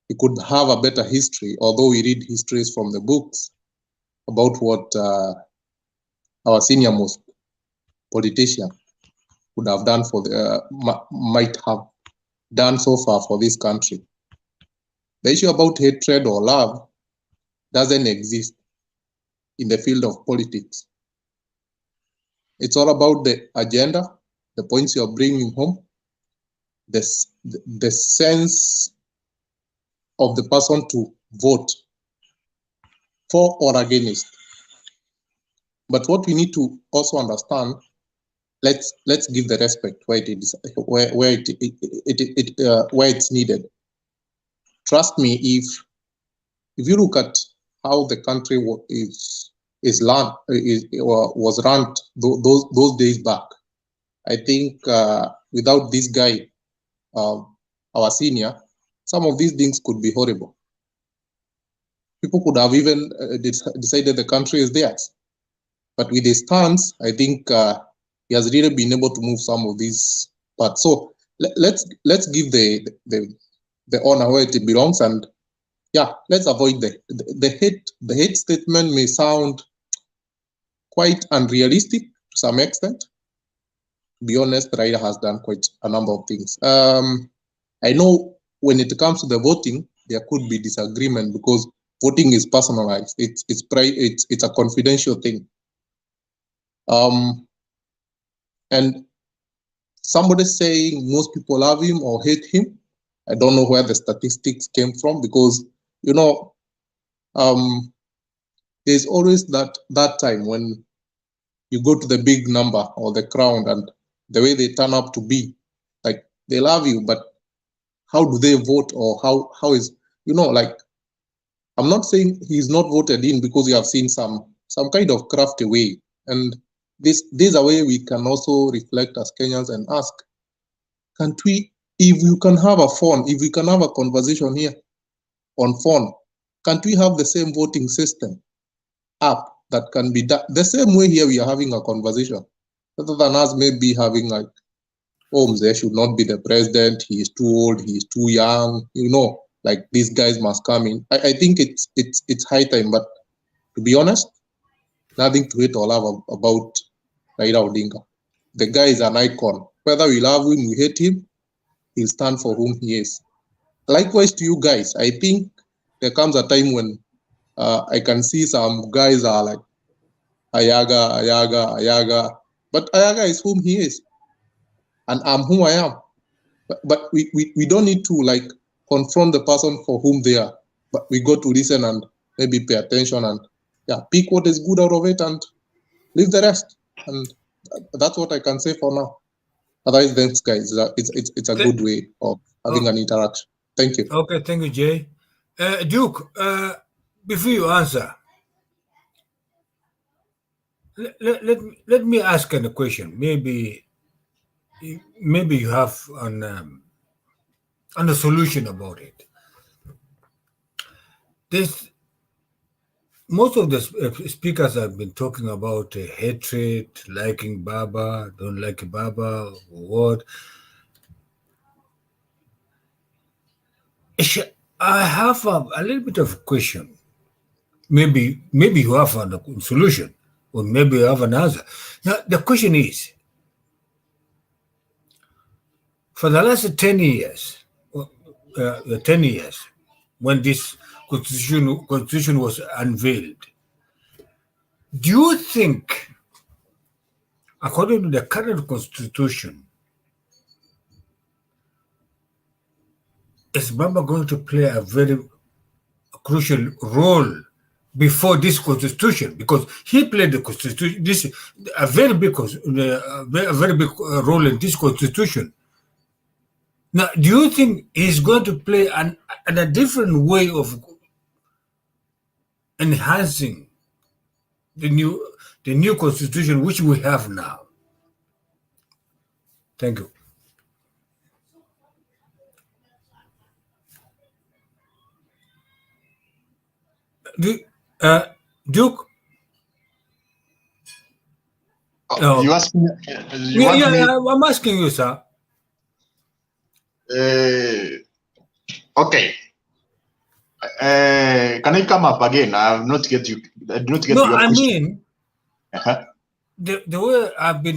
He could have a better history, although we read histories from the books about what our senior most politician would have done for the might have done so far for this country. The issue about hatred or love doesn't exist in the field of politics. It's all about the agenda, the points you're bringing home, the sense of the person to vote for or against. But what we need to also understand, let's give the respect where it is, where it's needed. Trust me, if you look at how the country was run those days back, I think without this guy, our senior, some of these things could be horrible. People could have even decided the country is theirs. But with his stance, I think he has really been able to move some of these parts. So let's give the honor where it belongs, and yeah, let's avoid the hate statement may sound quite unrealistic to some extent. To be honest, Raila has done quite a number of things. I know when it comes to the voting, there could be disagreement because voting is personalized. It's a confidential thing. And somebody saying most people love him or hate him, I don't know where the statistics came from, because there's always that time when you go to the big number or the crowd and the way they turn up to be, like they love you, but how do they vote, or how is, like, I'm not saying he's not voted in because you have seen some kind of crafty way. And this is a way we can also reflect as Kenyans and ask, can't we, if you can have a phone, if we can have a conversation here on phone, can't we have the same voting system app that can be done the same way here we are having a conversation, rather than us maybe having like, oh, there should not be the president, he is too old, he is too young, like these guys must come in. I think it's high time, but to be honest, nothing to hate or love about Raila Odinga. The guy is an icon. Whether we love him, we hate him, he'll stand for whom he is. Likewise to you guys, I think there comes a time when I can see some guys are like, Ayaga, but Ayaga is whom he is, and I'm who I am. But we don't need to like confront the person for whom they are, but we got to listen and maybe pay attention and pick what is good out of it and leave the rest. And that's what I can say for now. Otherwise, thanks guys. It's a good way of having an interaction. Thank you.
Okay, thank you, Jay. Duke, before you answer, let me ask a question. Maybe you have a solution about it. Most of the speakers have been talking about hatred, liking Baba, don't like Baba, what. I have a little bit of a question. Maybe you have a solution, or maybe you have an answer. Now, the question is, for the last 10 years, when this constitution was unveiled, do you think, according to the current constitution, is Baba going to play a very crucial role before this constitution? Because he played the constitution, a very big role in this constitution. Now, do you think he's going to play a different way of enhancing the new constitution which we have now? Thank you. Duke?
You ask me, you
Yeah,
want me?
I'm asking you, sir.
Okay. Can I come up again? I have not get you. I did not get
No,
your
I
question.
mean, the way I've been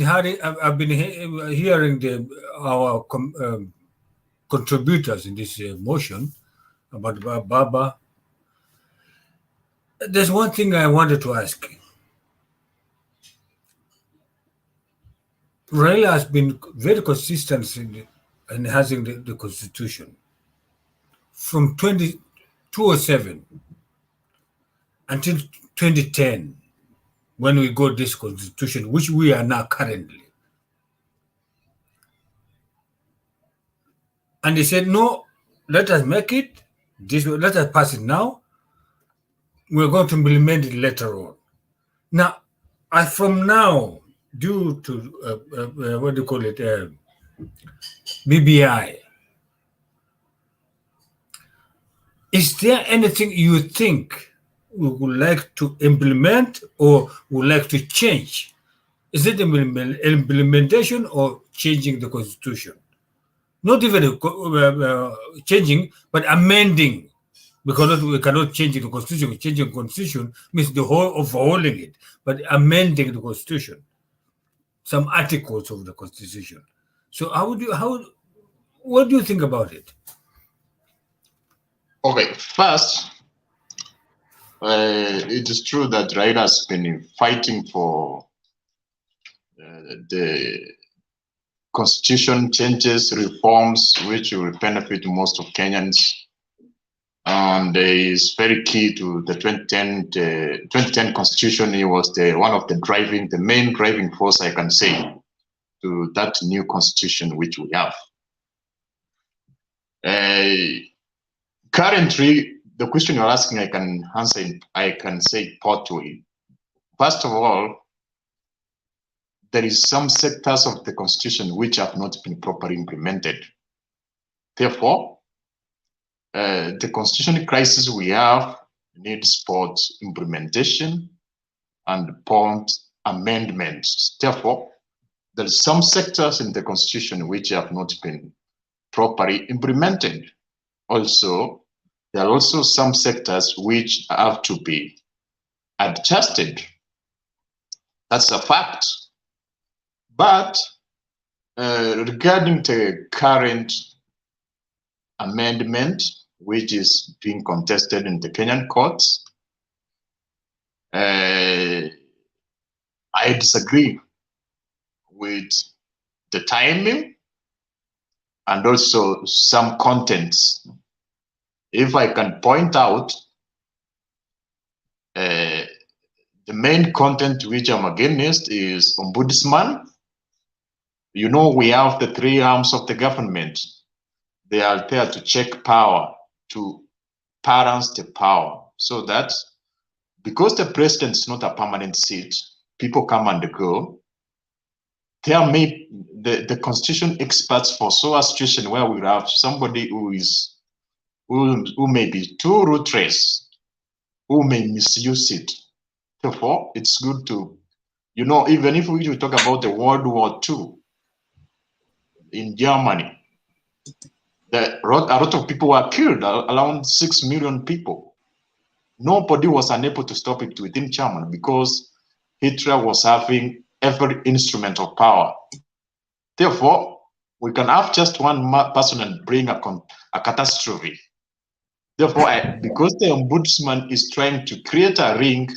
hearing our contributors in this motion about Baba. There's one thing I wanted to ask. Raila has been very consistent in enhancing the constitution from 2007 until 2010, when we got this constitution, which we are now currently. And they said, no, let us make it this way, let us pass it now. We're going to implement it later on. Now, from now, due to what do you call it, BBI, is there anything you think we would like to implement or would like to change? Is it implementation or changing the constitution? Not even changing, but amending, because we cannot change the constitution. Changing the constitution means the whole overhauling it, but amending the constitution, some articles of the constitution. So what do you think about it?
Okay, first, it is true that Raila has been fighting for the constitution changes, reforms, which will benefit most of Kenyans. And is very key to the 2010 constitution. He was one of the main driving force, I can say, to that new constitution which we have. Currently, the question you're asking, I can answer. I can say partly. First of all, there is some sectors of the constitution which have not been properly implemented. Therefore, the constitutional crisis we have needs both implementation and both amendments. Therefore, there are some sectors in the constitution which have not been properly implemented. Also, there are also some sectors which have to be adjusted. That's a fact. But regarding the current amendment, which is being contested in the Kenyan courts, I disagree with the timing and also some contents. If I can point out, the main content which I'm against is ombudsman. You know, we have the three arms of the government. They are there to check power, to balance the power, so that because the president is not a permanent seat, people come and go. There may the constitution experts foresaw a situation where we have somebody who may be too ruthless, who may misuse it. Therefore, it's good to, you know, even if we talk about the World War II in Germany, a lot of people were killed, around 6 million people. Nobody was unable to stop it within Germany because Hitler was having every instrument of power. Therefore, we can have just one person and bring a catastrophe. Therefore, because the ombudsman is trying to create a ring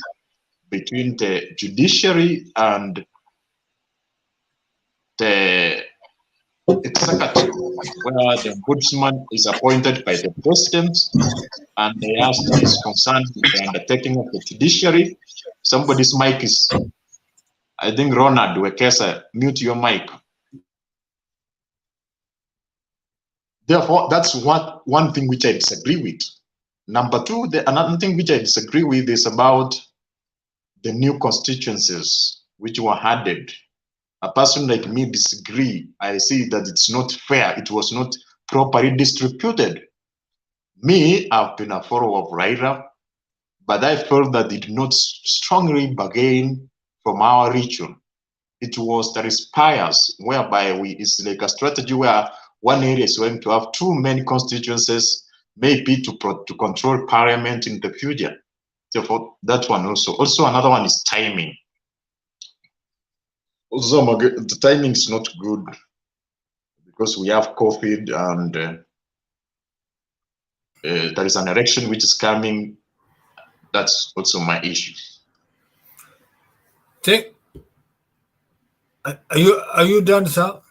between the judiciary and the executive, where the ombudsman is appointed by the president and is concerned with the undertaking of the judiciary. Somebody's mic is, I think, Ronald Wekesa, mute your mic. Therefore, that's one thing which I disagree with. Number two, another thing which I disagree with is about the new constituencies which were added. A person like me disagree. I see that it's not fair. It was not properly distributed. Me, I've been a follower of Raila. but I felt that it did not strongly bargain from our region. It was that inspires, whereby it's like a strategy where one area is going to have too many constituencies, maybe to control parliament in the future. Therefore, that one also. Also, another one is timing. Also, the timing is not good because we have COVID and there is an election which is coming. That's also my issue.
Are you done, sir?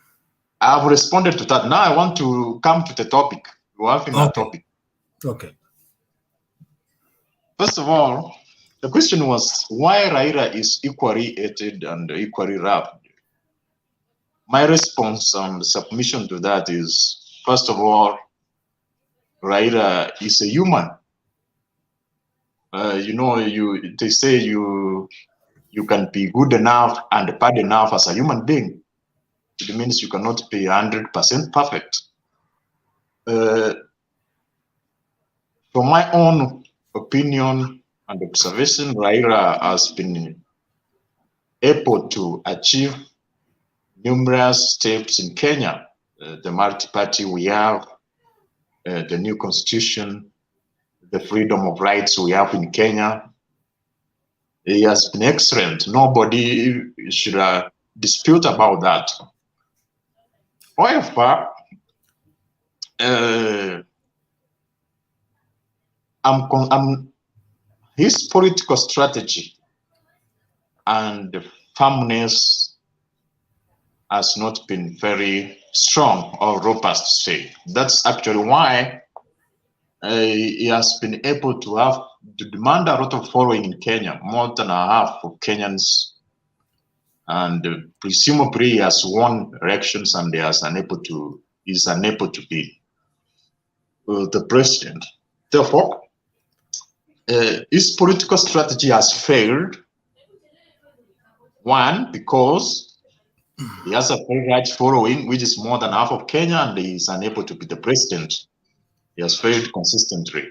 I've responded to that. Now I want to come to the topic. We're having a topic.
Okay.
First of all, the question was why Raila is equally hated and equally loved. My response and submission to that is, first of all, Raila is a human. They say you can be good enough and bad enough as a human being. It means you cannot be 100% perfect. From my own opinion and observation, Raila has been able to achieve numerous steps in Kenya. The multi-party we have, the new constitution, the freedom of rights we have in Kenya. He has been excellent. Nobody should dispute about that. However, his political strategy and firmness has not been very strong or robust, say. That's actually why he has been able to demand a lot of following in Kenya, more than a half of Kenyans, and presumably he has won elections and he is unable to be the president. Therefore, his political strategy has failed. One, because he has a very large following, which is more than half of Kenya, and he is unable to be the president. He has failed consistently.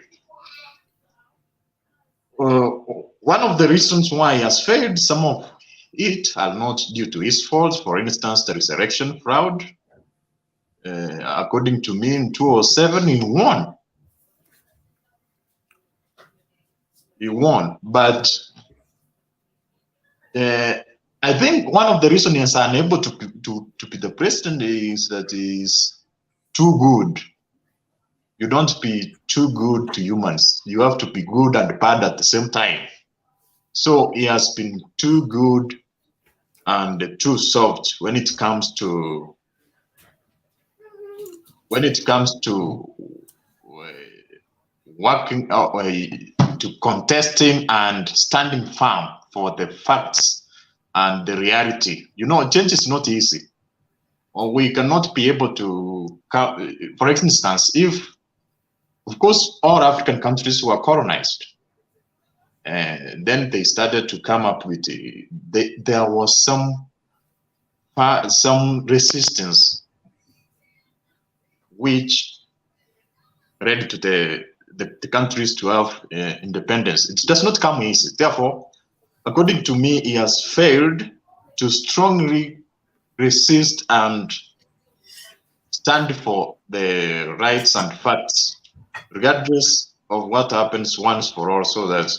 One of the reasons why he has failed, some of it are not due to his fault. For instance, there is election fraud. According to me, in 2007, he won. He won, but I think one of the reasons he is unable to be the president is that he is too good. You don't be too good to humans. You have to be good and bad at the same time. So he has been too good and too soft when it comes to working out, to contesting and standing firm for the facts and the reality. Change is not easy. Or we cannot be able to, for instance, of course, all African countries were colonized. And then they started to come up with, there was some resistance which led to the countries to have independence. It does not come easy. Therefore, according to me, he has failed to strongly resist and stand for the rights and facts, regardless of what happens once for all, so that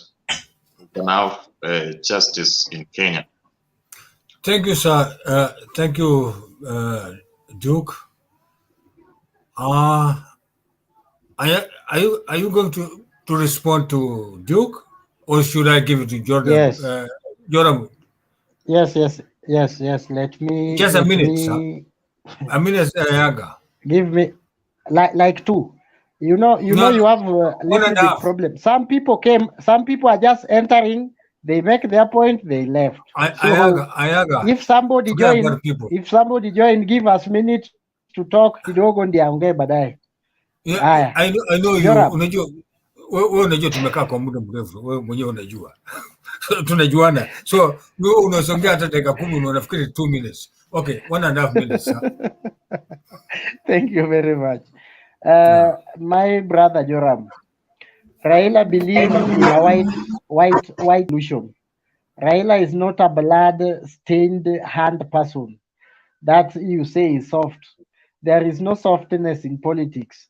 we can have justice in Kenya.
Thank you, sir. Thank you, Duke. Are you going to respond to Duke, or should I give it to Jordan?
Yes.
Jordan.
Yes. Let me.
Just a minute, sir. A minute, Yaga.
Give me like two. You have a little bit problem. Some people are just entering. They make their point. They left.
Ayaga.
If somebody join, give us minutes to talk. Kidogo ndiaongee baadaye.
Yeah, I know you. Wewe unajua tumekaa kwa muda mrefu. Wewe mwenyewe unajua. Tunajuana. So wewe unasongea hata dakika 10 unafikiri 2 minutes. Okay, 1.5 minutes, sir.
Thank you very much. My brother Joram, Raila believes in a white solution. Raila is not a blood-stained hand person that you say is soft. There is no softness in politics.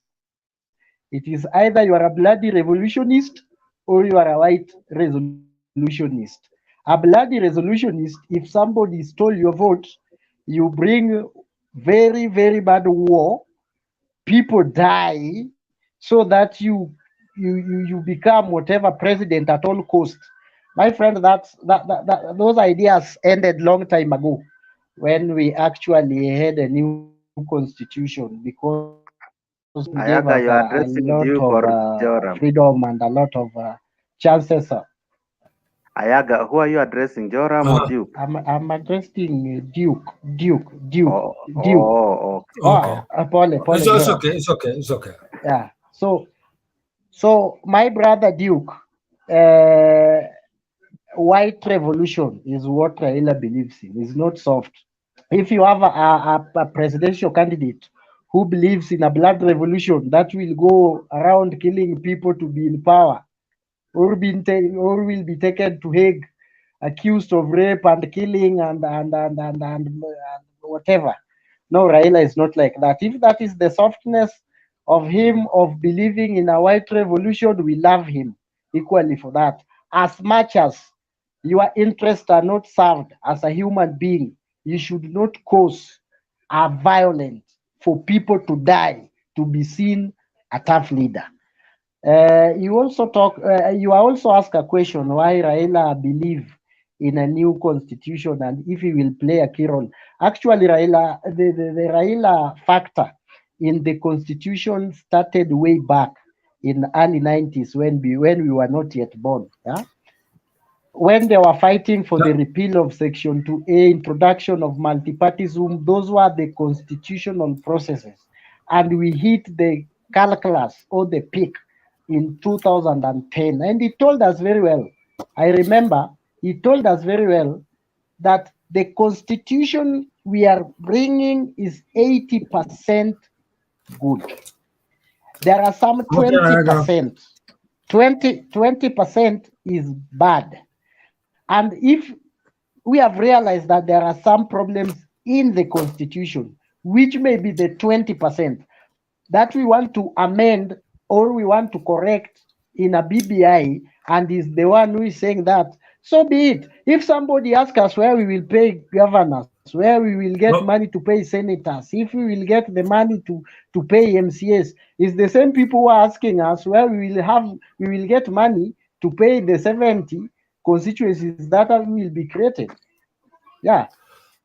It is either you are a bloody revolutionist or you are a white resolutionist. A bloody resolutionist, if somebody stole your vote, you bring very, very bad war, people die, so that you become whatever president at all cost. My friend, those ideas ended long time ago when we actually had a new constitution, because gave us
Ayaga,
a
you are
lot
addressing
of
Duke or Joram?
freedom and a lot of chances.
Ayaga, who are you addressing, Joram or Duke?
I'm addressing Duke.
Oh, okay.
Apology.
It's okay. It's okay.
Yeah. So my brother Duke, white revolution is what Raila believes in. It's not soft. If you have a presidential candidate who believes in a blood revolution that will go around killing people to be in power, or will be taken to Hague, accused of rape and killing and whatever. No, Raila is not like that. If that is the softness of him, of believing in a white revolution, we love him equally for that. As much as your interests are not served as a human being, you should not cause a violence for people to die to be seen a tough leader. You are also asked a question why Raila believe in a new constitution and if he will play a key role. Actually, the Raila factor in the constitution started way back in the early 90s when we were not yet born. Yeah? When they were fighting for the repeal of Section 2A, introduction of multipartyism, those were the constitutional processes. And we hit the calculus or the peak in 2010. And he told us very well, I remember, he told us very well that the constitution we are bringing is 80% good. There are some 20%. 20% is bad. And if we have realized that there are some problems in the constitution, which may be the 20% that we want to amend or we want to correct in a BBI, and is the one who is saying that, so be it. If somebody asks us where we will pay governors, where we will get money to pay senators, if we will get the money to pay MCAs, it's the same people who are asking us where we will get money to pay the 70 constituencies that will be created. Yeah.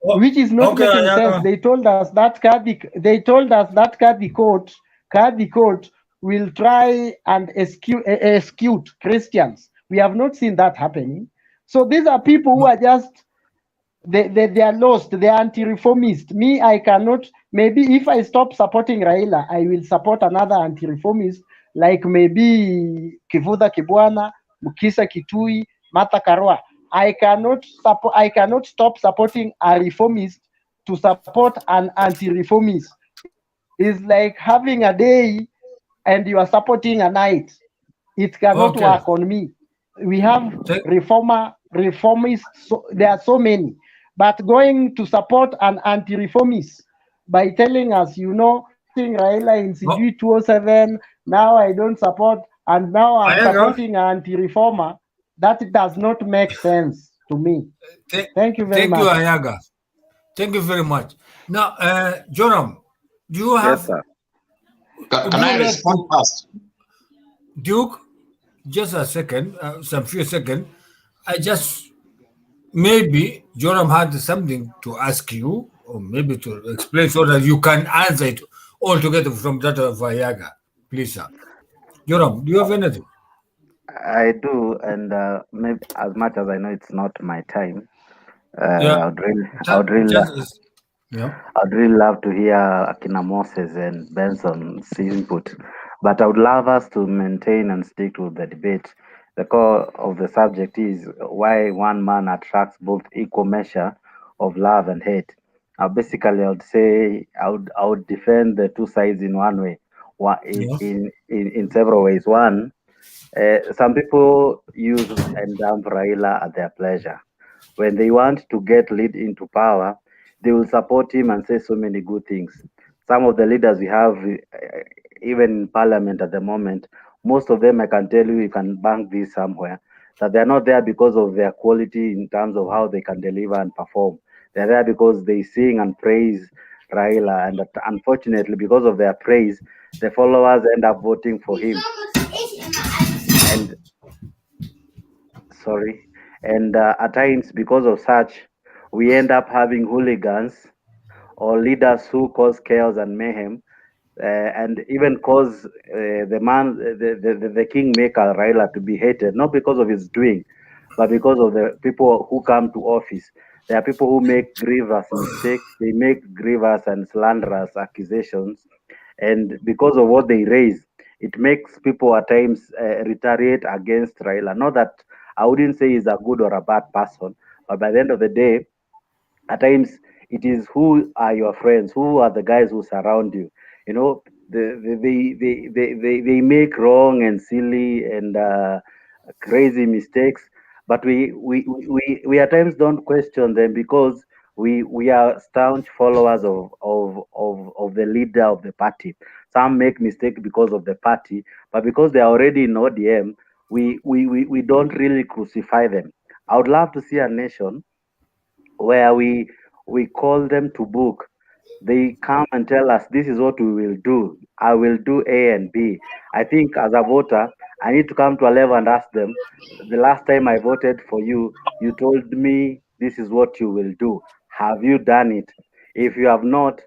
Which is not making sense. They told us that Kadi court will try and execute Christians. We have not seen that happening. So these are people who are just they are lost. They are anti-reformist. Me, I cannot. Maybe if I stop supporting Raila, I will support another anti-reformist, like maybe Kivuda Kibwana, Mukisa Kitui, Martha Karua. I cannot stop supporting a reformist to support an anti-reformist. It's like having a day and you are supporting a night. It cannot work on me. We have reformists. There are so many. But going to support an anti-reformist by telling us, Raila in CG 207, now I don't support, and now I'm supporting an anti-reformer, that does not make sense to me. Thank you very much.
Thank you, Ayaga. Thank you very much. Now, Joram, do you have...
Yes, sir. Can I respond first?
Duke, just a second, some few seconds. Maybe Joram had something to ask you, or maybe to explain so that you can answer it altogether from that of Ayaga. Please, sir. Joram, do you have anything?
I do, and maybe as much as I know it's not my time, I'd really love to hear Akina Moses and Benson's input, but I would love us to maintain and stick to the debate. The core of the subject is why one man attracts both equal measure of love and hate. Basically, I would say I would defend the two sides in one way, in several ways. One, Some people use and dump Raila at their pleasure. When they want to get lead into power, they will support him and say so many good things. Some of the leaders we have, even in parliament at the moment, most of them, I can tell you can bank this somewhere, that they're not there because of their quality in terms of how they can deliver and perform. They're there because they sing and praise Raila, and unfortunately, because of their praise, the followers end up voting for him. And sorry, and at times, because of such, we end up having hooligans or leaders who cause chaos and mayhem, and even cause the kingmaker Raila to be hated, not because of his doing, but because of the people who come to office. There are people who make grievous mistakes, they make grievous and slanderous accusations, and because of what they raise, it makes people at times retaliate against Raila. Not that I wouldn't say he's a good or a bad person, but by the end of the day, at times it is who are your friends, who are the guys who surround you. You know, they make wrong and silly and crazy mistakes, but we at times don't question them because we are staunch followers of the leader of the party. Some make mistake because of the party, but because they are already in ODM, we don't really crucify them. I would love to see a nation where we call them to book. They come and tell us this is what we will do. I will do A and B. I think as a voter, I need to come to a level and ask them, the last time I voted for you, you told me this is what you will do. Have you done it? If you have not,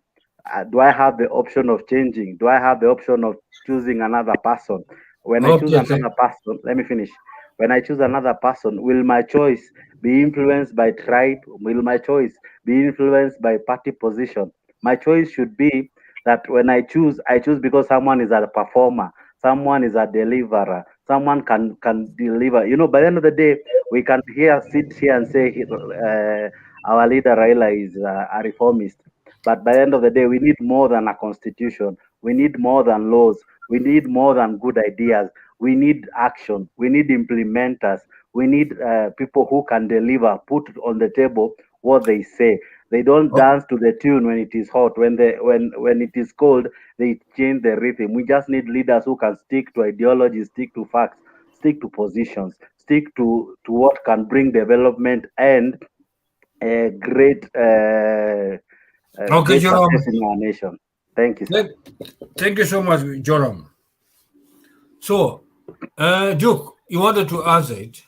do I have the option of changing? Do I have the option of choosing another person? When I choose another person, let me finish. When I choose another person, will my choice be influenced by tribe? Will my choice be influenced by party position? My choice should be that when I choose because someone is a performer, someone is a deliverer, someone can deliver. You know, by the end of the day, we can sit here and say our leader Raila is a reformist. But by the end of the day, we need more than a constitution. We need more than laws. We need more than good ideas. We need action. We need implementers. We need people who can deliver, put on the table what they say. They don't dance to the tune when it is hot. When it is cold, they change the rhythm. We just need leaders who can stick to ideology, stick to facts, stick to positions, stick to what can bring development and a great
Okay,
great
Jerome.
success in our nation. Thank you, sir.
Thank you so much, Jerome. So, Duke, you wanted to answer it.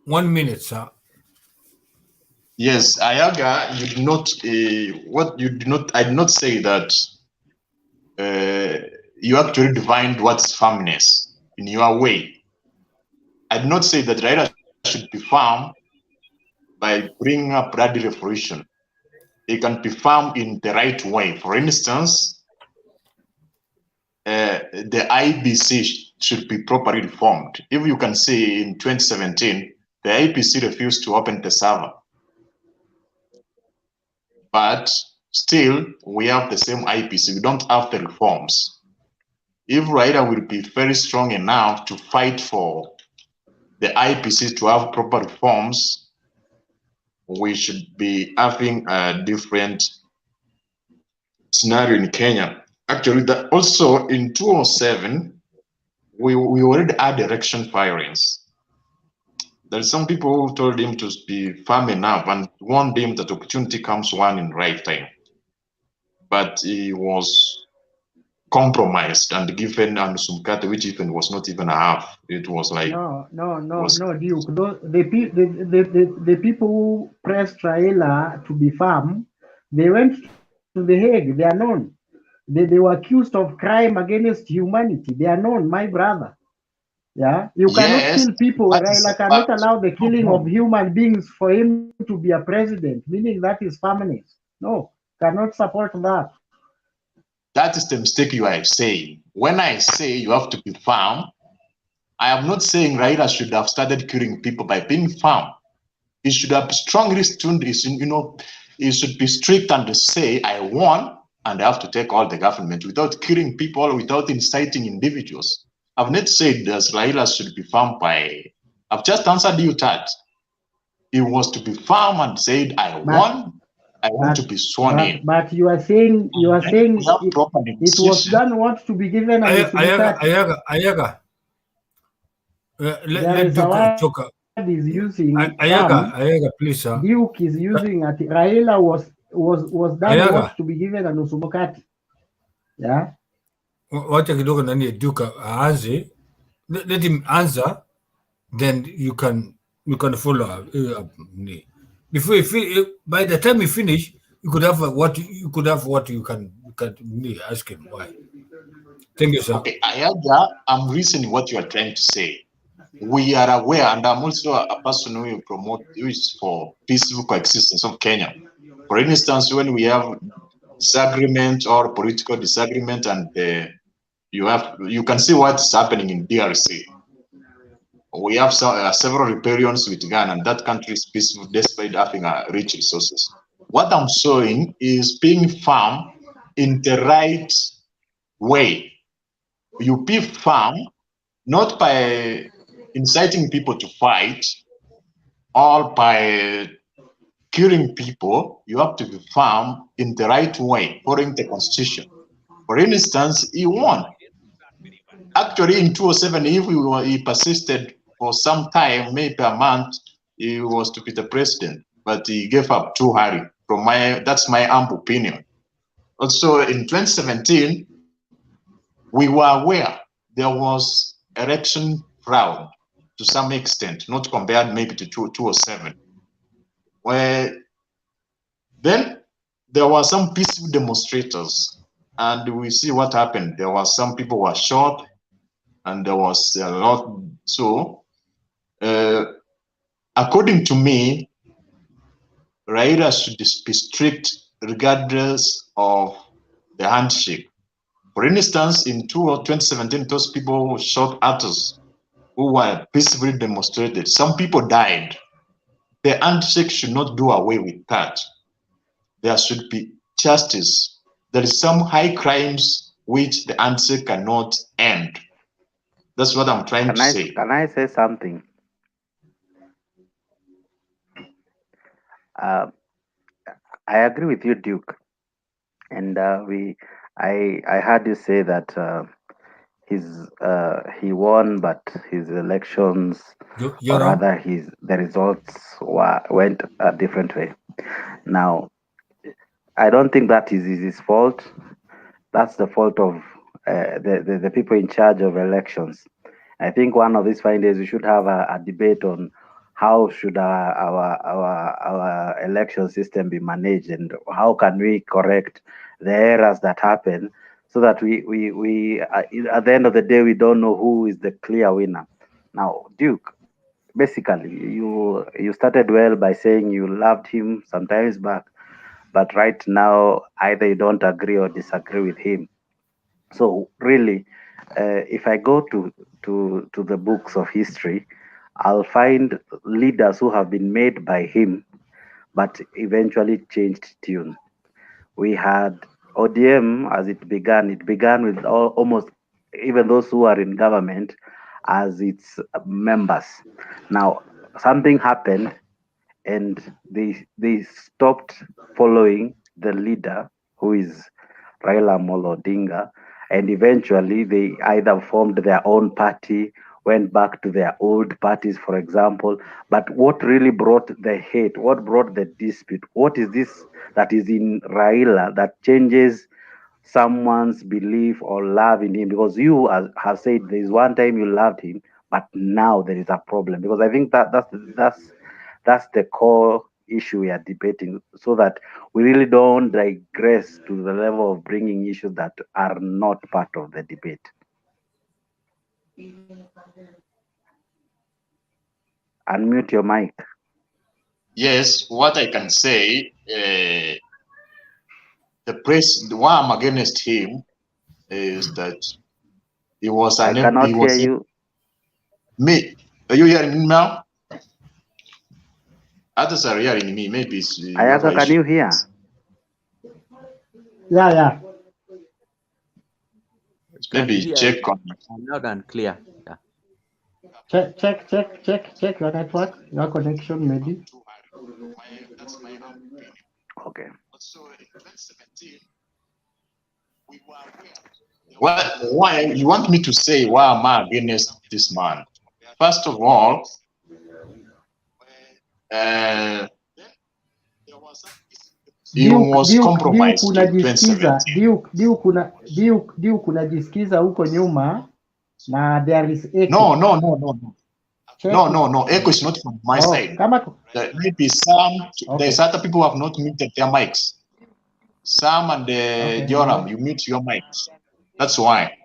1 minute, sir.
Yes, Ayaga, you did not. What you did not. I did not say that. You actually defined what's firmness in your way. I did not say that Raila should be firm by bringing up bloody revolution. It can be firm in the right way. For instance, the IBC should be properly reformed. If you can see in 2017, the IBC refused to open the server. But still, we have the same IBC. We don't have the reforms. If Raila will be very strong enough to fight for the IPC to have proper reforms, we should be having a different scenario in Kenya. Actually, that also in 2007, we already had election firings. There's some people who told him to be firm enough and warned him that opportunity comes one in right time. But he was compromised and given Anusumkate, which even was not even a half. It was like
no, Duke. The people who pressed Raila to be firm, they went to the Hague. They are known. They were accused of crime against humanity. They are known, my brother. Yeah, you cannot kill people. Raila cannot allow the killing of human beings for him to be a president, meaning that is firmness. No, cannot support that.
That is the mistake you are saying. When I say you have to be firm, I am not saying Raila should have started killing people by being firm. He should have strongly stood, he should be strict and say, I won and I have to take all the government without killing people, without inciting individuals. I've not said that Raila should be farmed by. I've just answered you that. He was to be farmed and said, I want to be sworn in.
But you are saying it was done what to be given and
Ayaga. Let Duke talk.
Is using
Ayaga, please, sir.
Duke is using at Raila was done
Ayaga.
what to be given and Usumukati. Yeah.
Wacha kidogo nani Duke aanze. Let him answer, then you can follow up. Before by the time you finish, you could have what you can ask him. Why? Thank you, sir.
Okay, Ayaga, I'm listening what you are trying to say. We are aware, and I'm also a person who is for peaceful coexistence of Kenya. For instance, when we have disagreement or political disagreement, and you can see what's happening in DRC. We have several rebellions with Ghana, and that country is peaceful despite having rich resources. What I'm showing is being farmed in the right way. You be farmed not by inciting people to fight or by killing people. You have to be farmed in the right way, following the constitution. For instance, he won. Actually, in 2007, if he persisted for some time, maybe a month, he was to be the president, but he gave up too early. That's my humble opinion. Also, in 2017, we were aware there was election fraud to some extent, not compared maybe to 2007. Where then there were some peaceful demonstrators, and we see what happened. There were some people who were shot, and there was a lot. So, according to me, Raila should be strict regardless of the handshake. For instance, in 2017, those people who shot at us, who were peacefully demonstrated, some people died. The handshake should not do away with that. There should be justice. There is some high crimes which the handshake cannot end. That's what I'm trying to say.
Can I say something? I agree with you, Duke. And I heard you say that he won, but his elections, or rather the results went a different way. Now, I don't think that is his fault. That's the fault of the people in charge of elections. I think one of these fine days we should have a debate on how should our election system be managed, and how can we correct the errors that happen, so that we at the end of the day we don't know who is the clear winner. Now, Duke, basically you started well by saying you loved him sometimes back, but right now either you don't agree or disagree with him. So really, if I go to the books of history, I'll find leaders who have been made by him, but eventually changed tune. We had ODM as it began with almost even those who are in government as its members. Now, something happened and they stopped following the leader, who is Raila Odinga, and eventually they either formed their own party, went back to their old parties, for example. But what really brought the hate, what brought the dispute, what is this that is in Raila that changes someone's belief or love in him? Because you have said there's one time you loved him, but now there is a problem. Because I think that's the core issue we are debating, so that we really don't digress to the level of bringing issues that are not part of the debate. Unmute your mic.
Yes, what I can say, why I'm against him is that he was
I cannot hear you.
Me, are you hearing me now? Others are hearing me. Maybe it's
Ayaga, can you hear?
Yeah.
can
Maybe
hear
check
you
on.
loud and clear. Yeah.
Check your network, your connection maybe.
Okay.
Why you want me to say why am I against this man? First of all, he was compromised in 2017.
Duke unajisikiza huko nyuma na there is
No.
echo.
No. Echo is not from my side. Maybe some, there's other people who have not muted their mics. Sam and Joram, you mute your mics. That's why.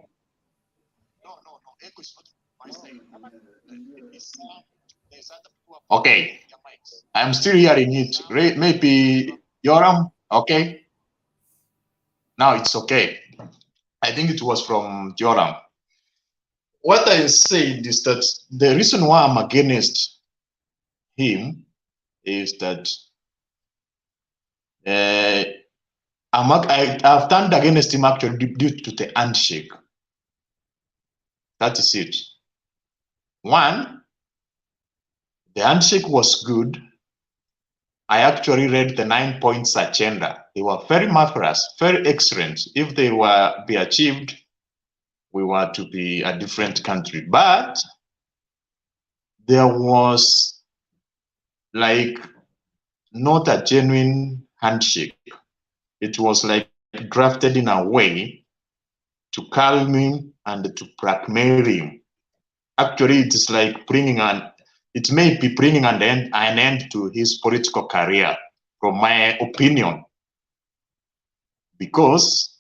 Okay. I'm still hearing it. Maybe Joram, okay. Now it's okay. I think it was from Joram. What I said is that the reason why I'm against him is that I've turned against him actually due to the handshake. That is it. One, the handshake was good. I actually read the 9 points agenda. They were very marvelous, very excellent. If they were be achieved, we were to be a different country. But there was like not a genuine handshake. It was like drafted in a way to calm him and to blackmail him. Actually, it is like it may be bringing an end to his political career, from my opinion. Because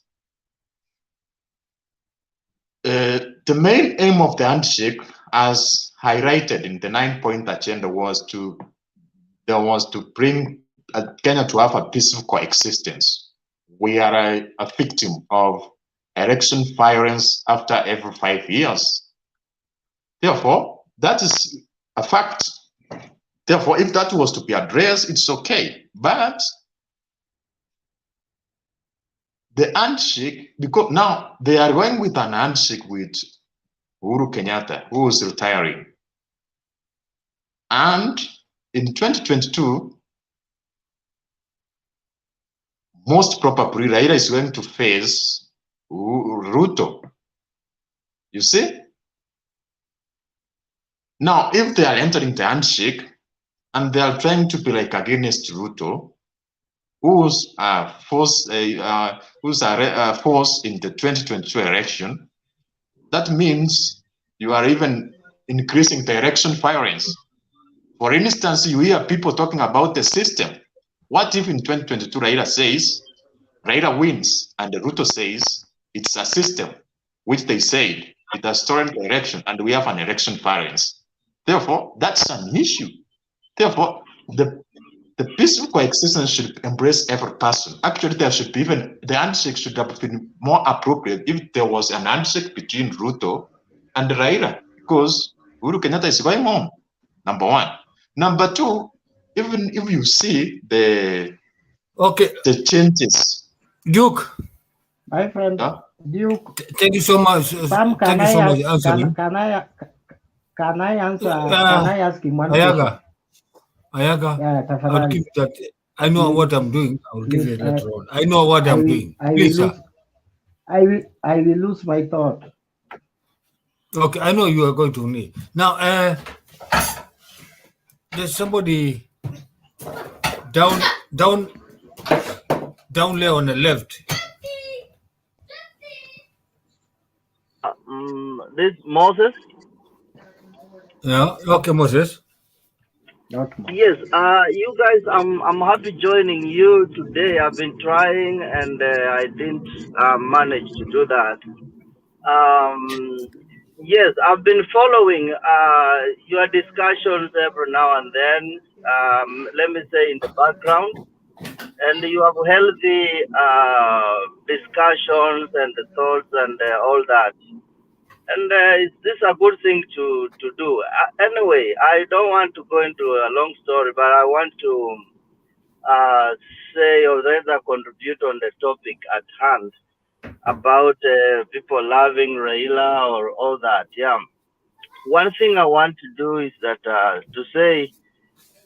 the main aim of the handshake, as highlighted in the 9-point agenda, was to bring Kenya to have a peaceful coexistence. We are a victim of election violence after every 5 years. Therefore, that is a fact. Therefore, if that was to be addressed, it's okay. But the handshake, because now they are going with an handshake with Uhuru Kenyatta, who is retiring. And in 2022, most probably Raila is going to face Ruto. You see? Now, if they are entering the handshake and they are trying to be like against Ruto, who's forced in the 2022 election, that means you are even increasing the election violence. For instance, you hear people talking about the system. What if in 2022 Raila wins and Ruto says it's a system, which they said it has stolen the election and we have an election violence. Therefore, that's an issue. Therefore, the peaceful coexistence should embrace every person. Actually, there should be the handshake should have been more appropriate if there was an handshake between Ruto and Raila, because Uhuru Kenyatta is going home, number one. Number two, even if you see the changes.
Duke.
My friend, Duke.
Thank you so much.
Can I answer? Can I ask him one question?
Ayaga,
Yeah,
I'll give that. I know what I'm doing. I'll give you later on. I know what I'm doing. Please, sir.
I will lose my thought.
Okay, I know you are going to need. Now, there's somebody down there on the left.
This Moses.
Yeah. Okay, Moses.
Yes. You guys, I'm happy joining you today. I've been trying and I didn't manage to do that. Yes, I've been following your discussions every now and then. Let me say in the background, and you have healthy discussions and the thoughts and all that. And is this a good thing to do? Anyway, I don't want to go into a long story, but I want to say or rather contribute on the topic at hand. about people loving Raila or all that. Yeah. One thing I want to do is that to say,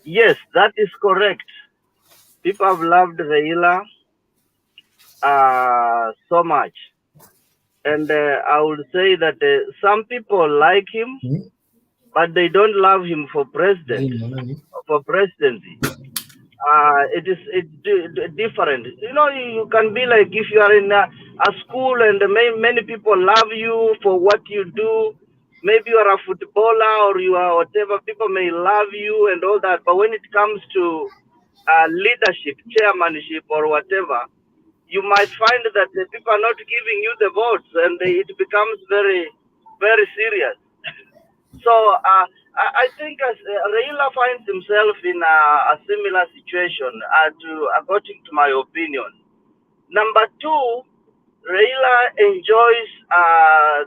yes, that is correct. People have loved Raila so much. And I would say that some people like him, but they don't love him for president, for presidency. It's different. You know, you can be like, if you are in a school and many people love you for what you do, maybe you are a footballer or you are whatever, people may love you and all that, but when it comes to leadership, chairmanship or whatever, you might find that the people are not giving you the votes, and it becomes very, very serious. So I think as Raila finds himself in a similar situation, according to my opinion. Number two, Raila enjoys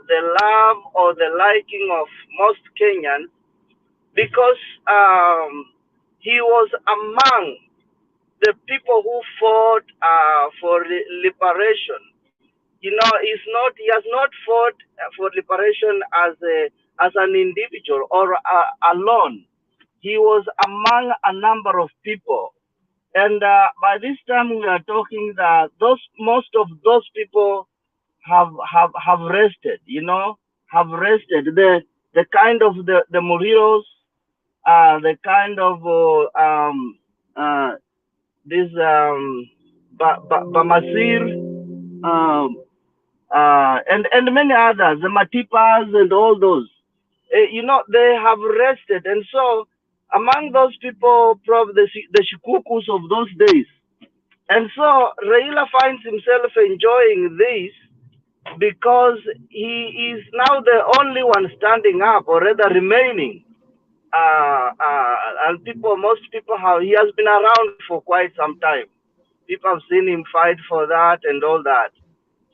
the love or the liking of most Kenyans because he was among the people who fought for liberation. You know, he has not fought for liberation as an individual or alone. He was among a number of people, and by this time we are talking that most of those people have rested. You know, have rested. The kind of the Muriros, the kind of this Bamasir, and many others, the Matipas and all those. You know, they have rested, and so among those people, probably the Shikukus of those days. And so Raila finds himself enjoying this because he is now the only one standing up, or rather remaining. And most people he has been around for quite some time. People have seen him fight for that and all that.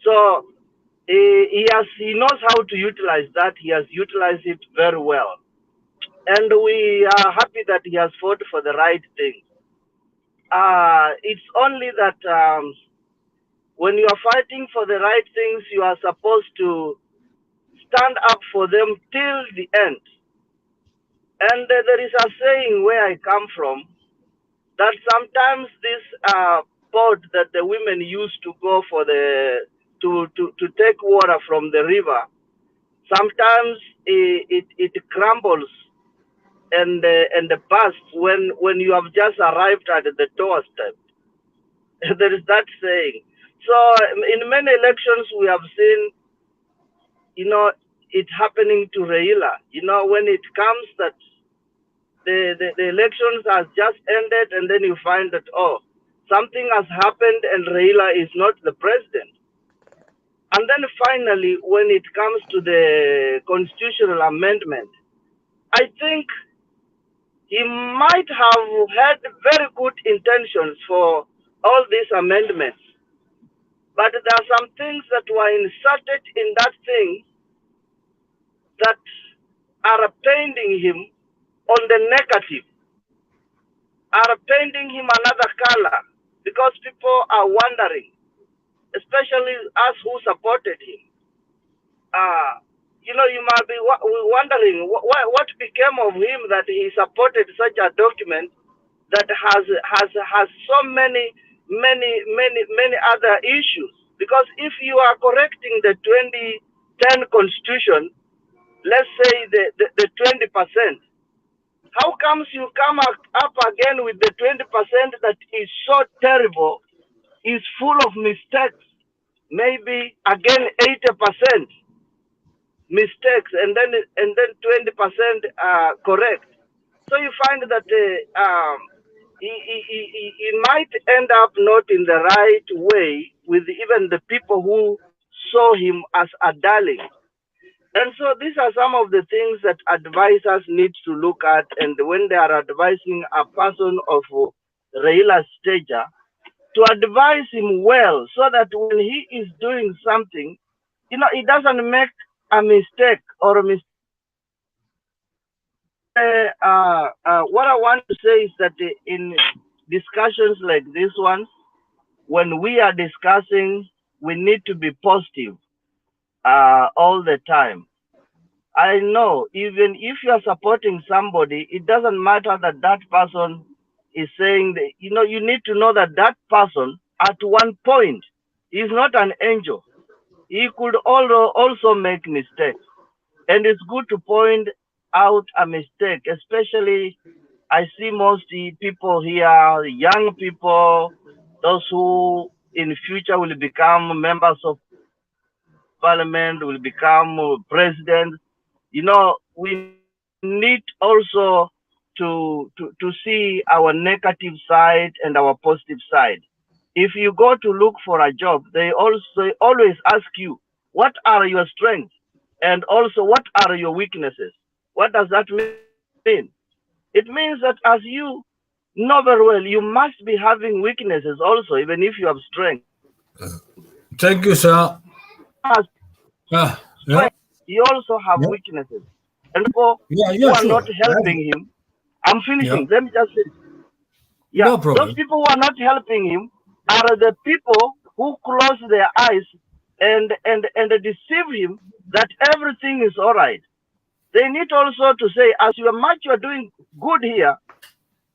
So he knows how to utilize that. He has utilized it very well. And we are happy that he has fought for the right thing. It's only that when you are fighting for the right things, you are supposed to stand up for them till the end. And there is a saying where I come from that sometimes this boat that the women used to go for to take water from the river, sometimes it crumbles and bursts when you have just arrived at the doorstep. There is that saying. So in many elections we have seen, you know, it happening to Raila. You know, when it comes that the elections has just ended, and then you find that, oh, something has happened and Raila is not the president. And then finally, when it comes to the constitutional amendment, I think he might have had very good intentions for all these amendments. But there are some things that were inserted in that thing that are painting him on the negative, are painting him another color, because people are wondering, especially us who supported him. You know, you might be wondering what became of him that he supported such a document that has so many other issues. Because if you are correcting the 2010 constitution, let's say the 20%, how comes you come up again with the 20% that is so terrible, is full of mistakes, maybe again 80% mistakes, and then 20% correct? So you find that he might end up not in the right way with even the people who saw him as a darling. And so these are some of the things that advisors need to look at, and when they are advising a person of Raila's stature, to advise him well, so that when he is doing something, you know, he doesn't make a mistake or a mistake. What I want to say is that in discussions like this one, when we are discussing we need to be positive all the time. I know even if you are supporting somebody, it doesn't matter that that person is saying that, you know, you need to know that that person at one point is not an angel. He could also make mistakes. And it's good to point out a mistake, especially I see most people here, young people, those who in future will become members of parliament, will become president. You know, we need also to see our negative side and our positive side. If you go to look for a job, they also always ask you, what are your strengths? And also, what are your weaknesses? What does that mean? It means that as you know very well, you must be having weaknesses also, even if you have strength.
Thank you, sir.
Has
Yeah.
strength, he also have
Yeah.
weaknesses. And people
Yeah,
who are
sure.
not helping him, I'm finishing.
Yeah.
Let me just say, yeah,
No
those
problem.
people who are not helping him are the people who close their eyes and deceive him that everything is all right. They need also to say, as you are much you are doing good here,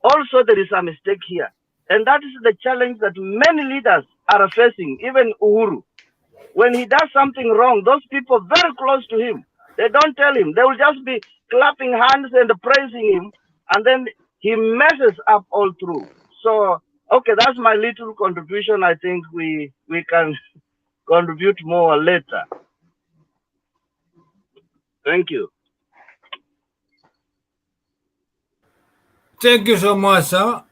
also there is a mistake here. And that is the challenge that many leaders are facing, even Uhuru. When he does something wrong, those people very close to him, they don't tell him. They will just be clapping hands and praising him, and then he messes up all through. So, okay, that's my little contribution. I think we can contribute more later. Thank you.
Thank you so much, sir.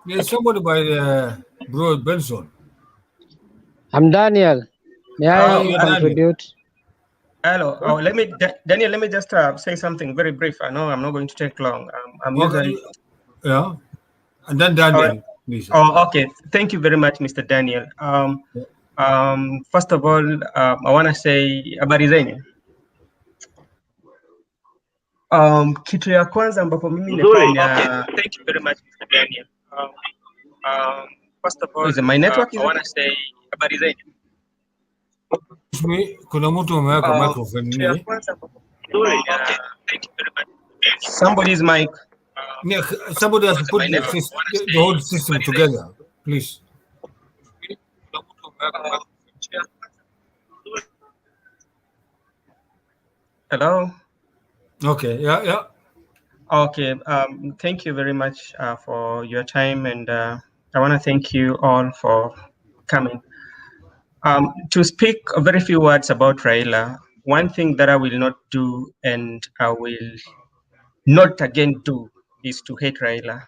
There's somebody by Bro Benson.
I'm Daniel. May I
Daniel.
contribute?
Hello. Oh, Daniel, let me just say something very brief. I know I'm not going to take long. I'm
Okay.
usually.
Yeah. And then Daniel, please.
Oh, okay. Thank you very much, Mr. Daniel. First of all, I want to say habari zenyu. Kitu ya kwanza ambapo mimi nafanya. Thank you very much, Mr. Daniel. First of all, is my network? I want to say habari zenyu.
Kuna mtu ameweka microphone ni.
Somebody's mic.
Yeah, somebody has to put the whole system together, please.
Hello.
Okay. Yeah.
Okay. Thank you very much for your time, and I want to thank you all for coming. To speak a very few words about Raila, one thing that I will not do and I will not again do is to hate Raila.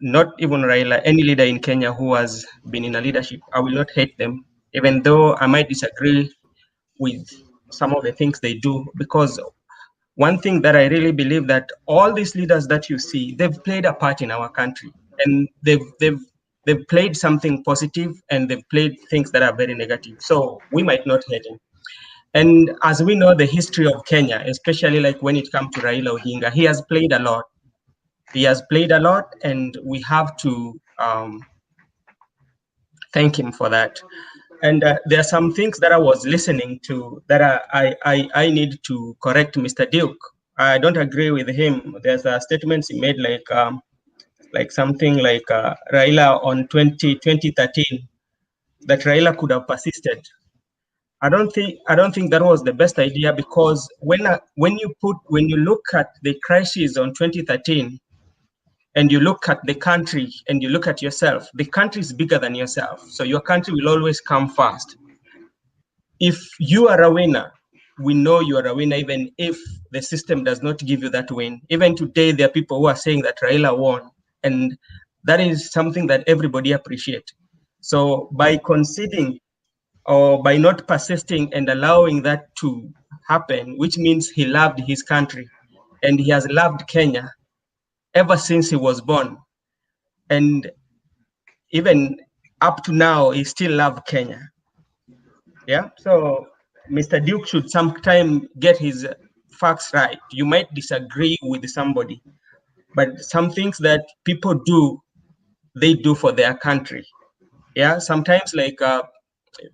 Not even Raila, any leader in Kenya who has been in a leadership, I will not hate them, even though I might disagree with some of the things they do, because one thing that I really believe that all these leaders that you see, they've played a part in our country, and they've played something positive, and they've played things that are very negative. So we might not hate him. And as we know the history of Kenya, especially like when it comes to Raila Odinga, he has played a lot. He has played a lot, and we have to thank him for that. And there are some things that I was listening to that I need to correct Mr. Duke. I don't agree with him. There's a statement he made like something like Raila on 2013, that Raila could have persisted. I don't think that was the best idea, because when you look at the crisis on 2013, and you look at the country and you look at yourself, the country is bigger than yourself. So your country will always come first. If you are a winner, we know you are a winner, even if the system does not give you that win. Even today, there are people who are saying that Raila won, and that is something that everybody appreciates. So by conceding or by not persisting and allowing that to happen, which means he loved his country, and he has loved Kenya ever since he was born. And even up to now, he still loves Kenya. Yeah, so Mr. Duke should sometime get his facts right. You might disagree with somebody, but some things that people do, they do for their country. Yeah, sometimes like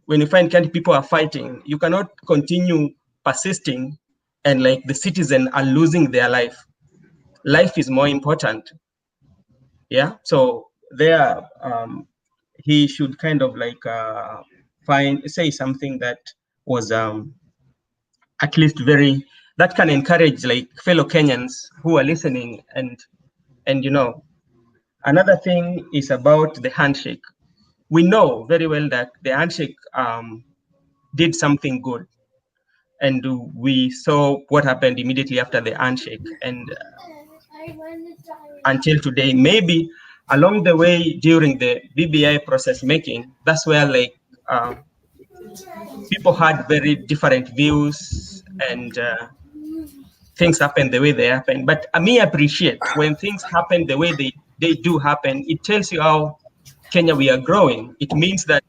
when you find country people are fighting, you cannot continue persisting and like the citizen are losing their life. Life is more important. Yeah, so there he should kind of like say something that was at least very, that can encourage like fellow Kenyans who are listening. And you know, another thing is about the handshake. We know very well that the handshake did something good, and we saw what happened immediately after the handshake. And until today, maybe along the way during the BBI process making, that's where like people had very different views, and things happen the way they happen. But me appreciate when things happen the way they do happen. It tells you how Kenya we are growing. It means that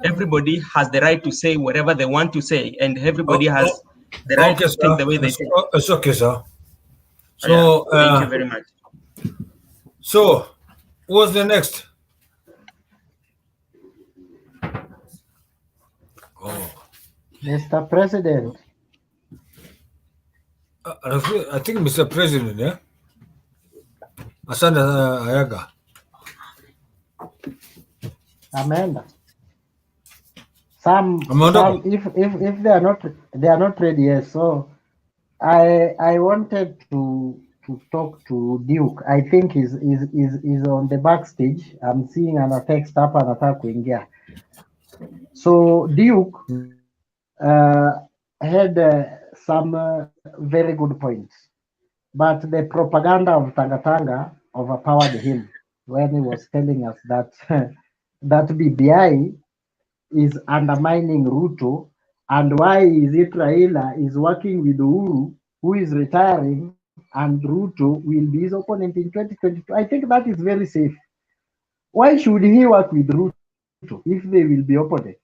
everybody has the right to say whatever they want to say, and everybody has the right to think the way they think.
It's okay, sir. So
thank you very much.
So, what's the next? Oh.
Mr. President.
I think Mr. President, yeah? Asante Ayaga.
Amanda. Some if they are not ready yet. So I wanted to talk to Duke. I think he's on the backstage. I'm seeing an text hapa anataka kuingia. So Duke had some very good points, but the propaganda of Tangatanga overpowered him when he was telling us that that BBI is undermining Ruto, and why is it Raila is working with Uhuru, who is retiring, and Ruto will be his opponent in 2022. I think that is very safe. Why should he work with Ruto if they will be opponents?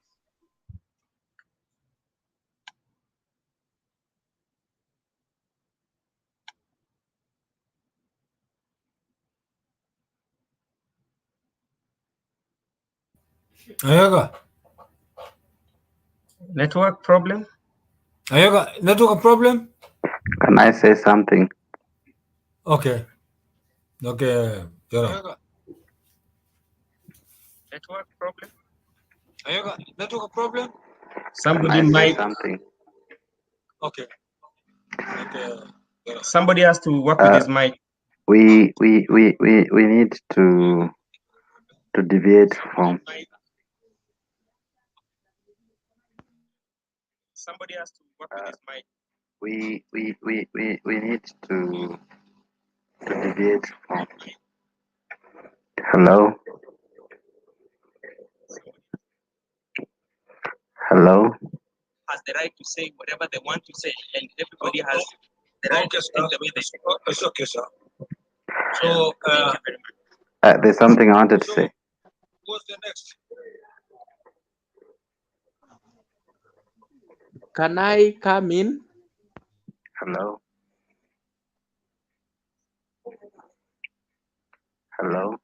Ayaga.
Network problem?
Ayaga, network problem?
Can I say something?
Okay. Okay, Ayaga.
Network problem?
Ayaga, network problem?
Somebody
Can I say
might.
something?
Okay. Okay.
Somebody has to work with his mic.
We need to deviate from.
Somebody has to work with his mic.
We need to deviate from. Hello. Hello.
Has the right to say whatever they want to say, and everybody has the right to think the way they say.
It's okay, sir. So,
There's something I wanted to say.
what's the next?
Can I come in?
Hello. Hello.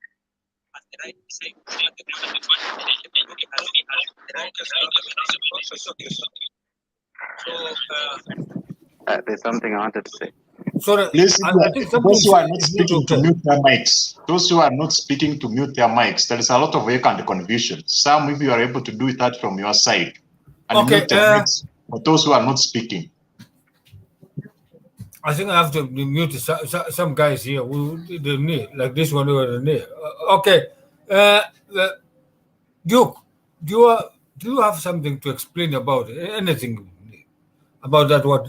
There's something I wanted to say.
Sorry,
Please, those who are not speaking to mute their mics. Those who are not speaking to mute their mics. There is a lot of echo and confusion. Some, if you are able to do that from your side, and
okay,
mute their mics. For those who are not speaking,
I think I have to mute some guys here who the knee, like this one over the knee. Okay, Duke, do you have something to explain about it? Anything about that? What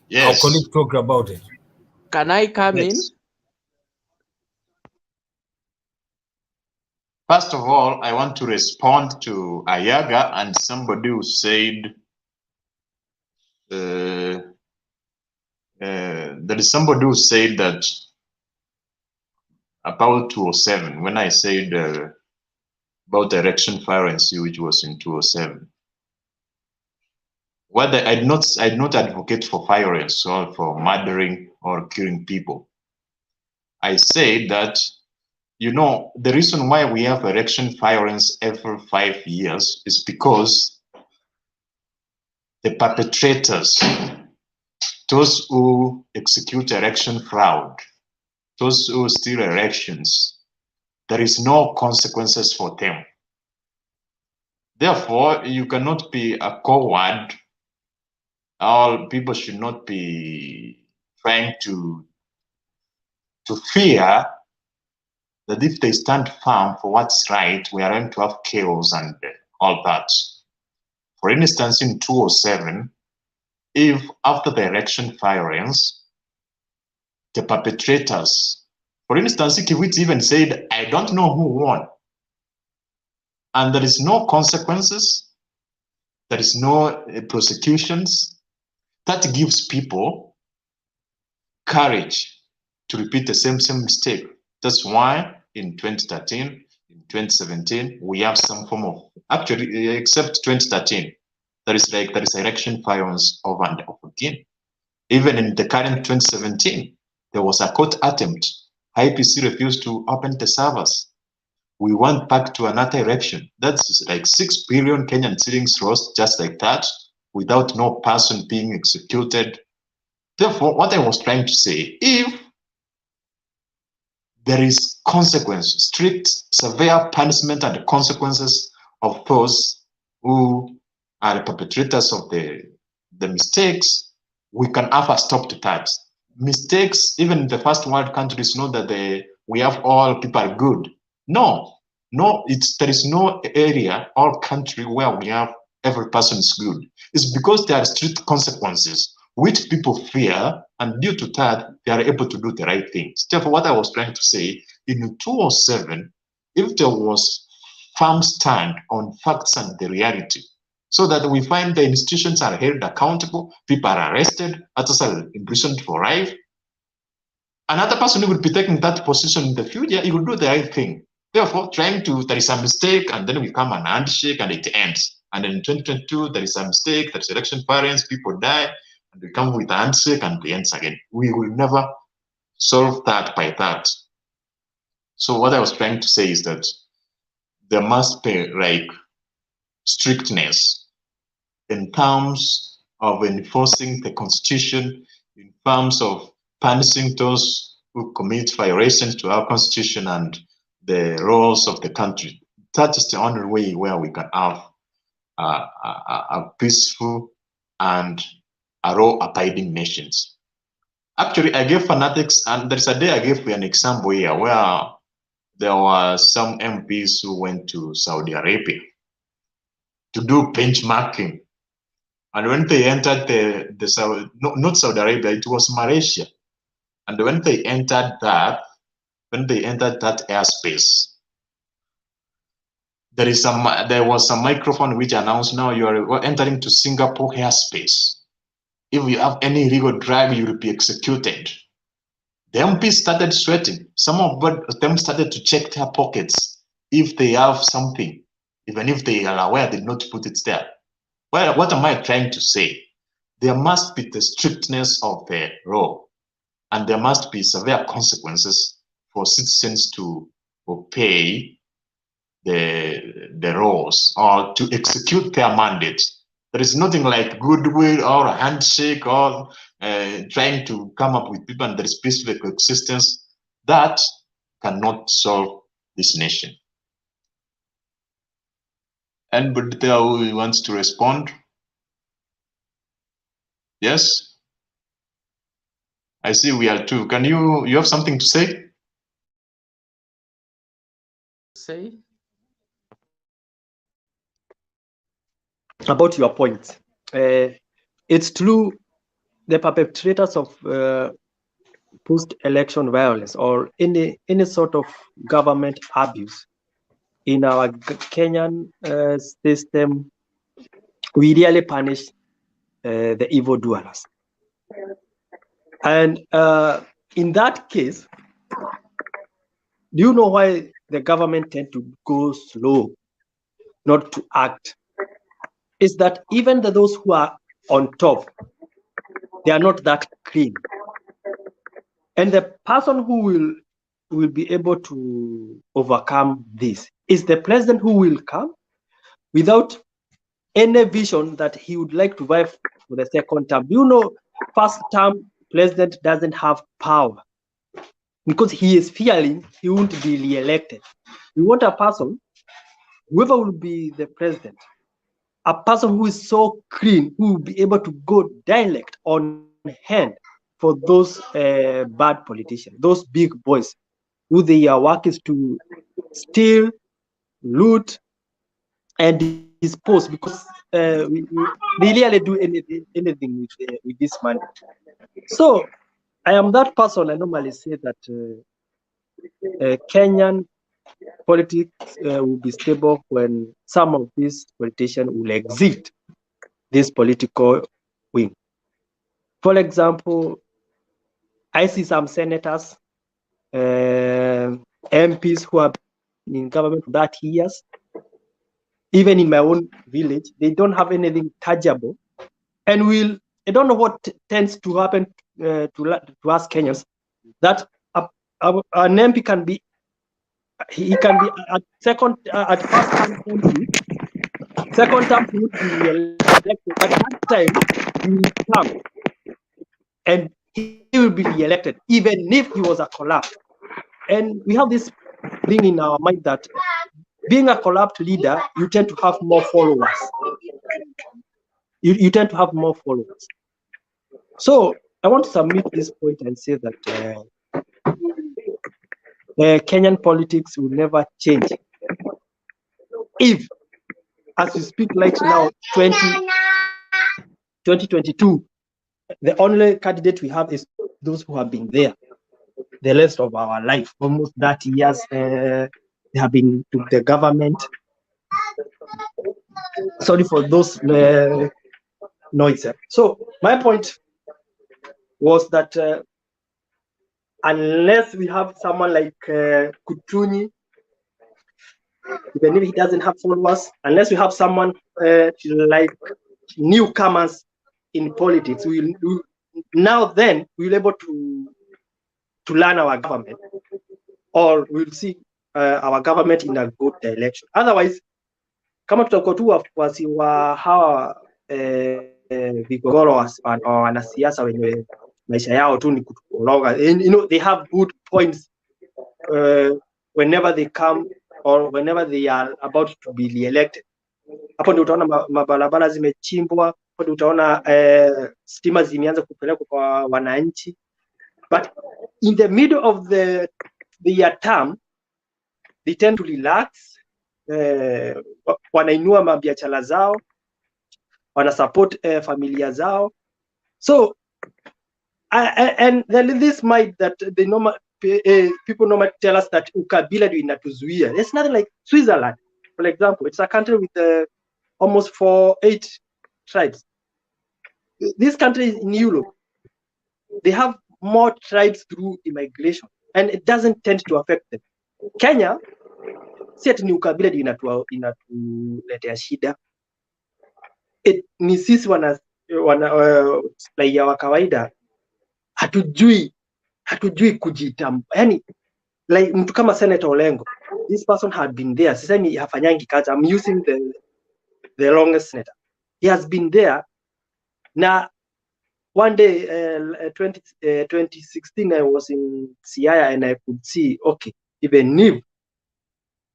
yes,
our colleague talked about it.
Can I come in?
First of all, I want to respond to Ayaga and somebody who said there is somebody who said that about 207 when I said about election violence, which was in 207. Whether I did not advocate for violence or for murdering or killing people. I say that You know, the reason why we have election violence every 5 years is because the perpetrators, those who execute election fraud, those who steal elections, there is no consequences for them. Therefore, you cannot be a coward. All people should not be trying to fear that if they stand firm for what's right, we are going to have chaos and all that. For instance, in 2007, if after the election violence, the perpetrators, for instance, Kiwit even said, I don't know who won, and there is no consequences, there is no prosecutions, that gives people courage to repeat the same mistake. That's why in 2013, in 2017, we have some form of, actually, except 2013, there is election violence over and over again. Even in the current 2017, there was a court attempt. IPC refused to open the servers. We went back to another election. That's like 6 billion Kenyan shillings lost just like that, without no person being executed. Therefore, what I was trying to say, if there is consequence, strict, severe punishment and consequences of those who are the perpetrators of the mistakes, we can have a stop to that. Mistakes, even in the first world countries, know that we have all people are good. No, there is no area or country where we have every person is good. It's because there are strict consequences which people fear, and due to that, they are able to do the right things. Therefore, what I was trying to say, in 2007, if there was firm stand on facts and the reality, so that we find the institutions are held accountable, people are arrested, others are imprisoned for life, another person who would be taking that position in the future, he will do the right thing. Therefore, there is a mistake, and then we come and handshake, and it ends. And in 2022, there is a mistake, there is election violence, people die, and we come with a handshake, and it ends again. We will never solve that by that. So what I was trying to say is that there must be like strictness in terms of enforcing the constitution, in terms of punishing those who commit violations to our constitution and the laws of the country. That is the only way where we can have a peaceful and a law-abiding nations. Actually, I gave fanatics, and there's a day I gave an example here where there were some MPs who went to Saudi Arabia to do benchmarking. And when they entered not Saudi Arabia, it was Malaysia. And when they entered that airspace, there was a microphone which announced, now you are entering to Singapore airspace. If you have any illegal drug, you will be executed. The MPs started sweating. Some of them started to check their pockets if they have something, even if they are aware they did not put it there. Well, what am I trying to say? There must be the strictness of the law, and there must be severe consequences for citizens to obey the laws or to execute their mandates. There is nothing like goodwill or a handshake or trying to come up with people and there is peaceful coexistence. That cannot solve this nation. Anybody there who wants to respond? Yes? I see we are two. Can you have something to say?
Say?
About your point. It's true, the perpetrators of post-election violence or any sort of government abuse in our Kenyan system, we really punish the evildoers. And in that case, do you know why the government tend to go slow, not to act? Is that even those who are on top, they are not that clean. And the person who will will be able to overcome this? Is the president who will come without any vision that he would like to vie for the second term? You know, first term president doesn't have power because he is fearing he won't be re-elected. We want a person, whoever will be the president, a person who is so clean, who will be able to go direct on hand for those bad politicians, those big boys, who their work is to steal, loot, and dispose, because they really do anything with this money. So I am that person. I normally say that Kenyan politics will be stable when some of these politicians will exit this political wing. For example, I see some senators, MPs who have been in government for 30 years. Even in my own village, they don't have anything tangible. And I don't know what tends to happen to us Kenyans, that an MP can be, he can be at first term MP, second term he would be elected, but that time he will come and he will be re-elected, even if he was a corrupt. And we have this thing in our mind that being a corrupt leader, you tend to have more followers. You tend to have more followers. So I want to submit this point and say that Kenyan politics will never change if, as we speak right now, 2022, the only candidate we have is those who have been there the rest of our life, almost 30 years. They have been to the government. Sorry for those noise. So my point was that unless we have someone like Kutunyi, even if he doesn't have followers, unless we have someone like newcomers in politics, we'll be able to learn our government, or we'll see our government in a good direction. Otherwise, kama tutakuwa tu wafuasi wa hawa vigogoro wanasiasa wenye maisha yao tu ni kutoroga, they have good points whenever they come or whenever they are about to be re-elected. Hapo ndio utaona mabarabara zimechimbwa, hapo ndio utaona stima zimeanza kupelekwa kwa wananchi. But in the middle of their term, they tend to relax, wanainua mabiashara zao, wana support familia zao. So and there is this might that they normal people normally tell us that ukabila ndio inatuzuia. It's nothing like Switzerland, for example. It's a country with almost 8 tribes. This country in Europe, they have more tribes through immigration, and it doesn't tend to affect them. Kenya, si ati ni ukabila ndio inatuletea shida. Ni sisi raia wa kawaida hatujui kujitambua. Yani like mtu kama Senator Olengo, this person had been there. Sisemi hafanyangi kazi. I'm using the longest senator. He has been there. Na one day, 2016, I was in Siaya and I could see, okay, even if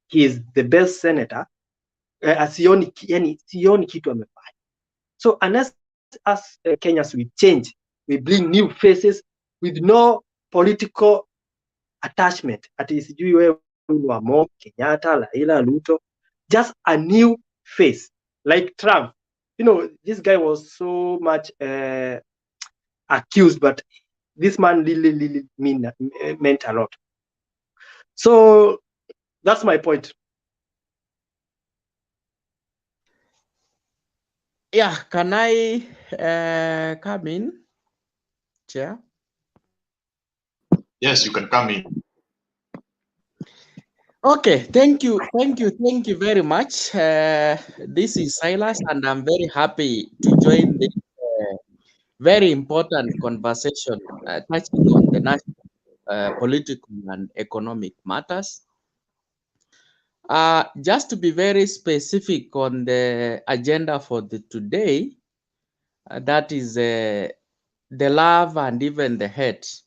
he is the best senator, sioni kitu amefanya. So unless us Kenyans we change, we bring new faces with no political attachment. Ati sijui wewe wa Mo, Kenyatta, Raila, Ruto, just a new face like Trump. This guy was so much accused, but this man really meant a lot. So that's my point.
Yeah, can I come in, Chair?
Yes, you can come in.
Okay, thank you very much. This is Silas, and I'm very happy to join this very important conversation touching on the national political and economic matters. Just to be very specific on the agenda for today, that is the love and even the hate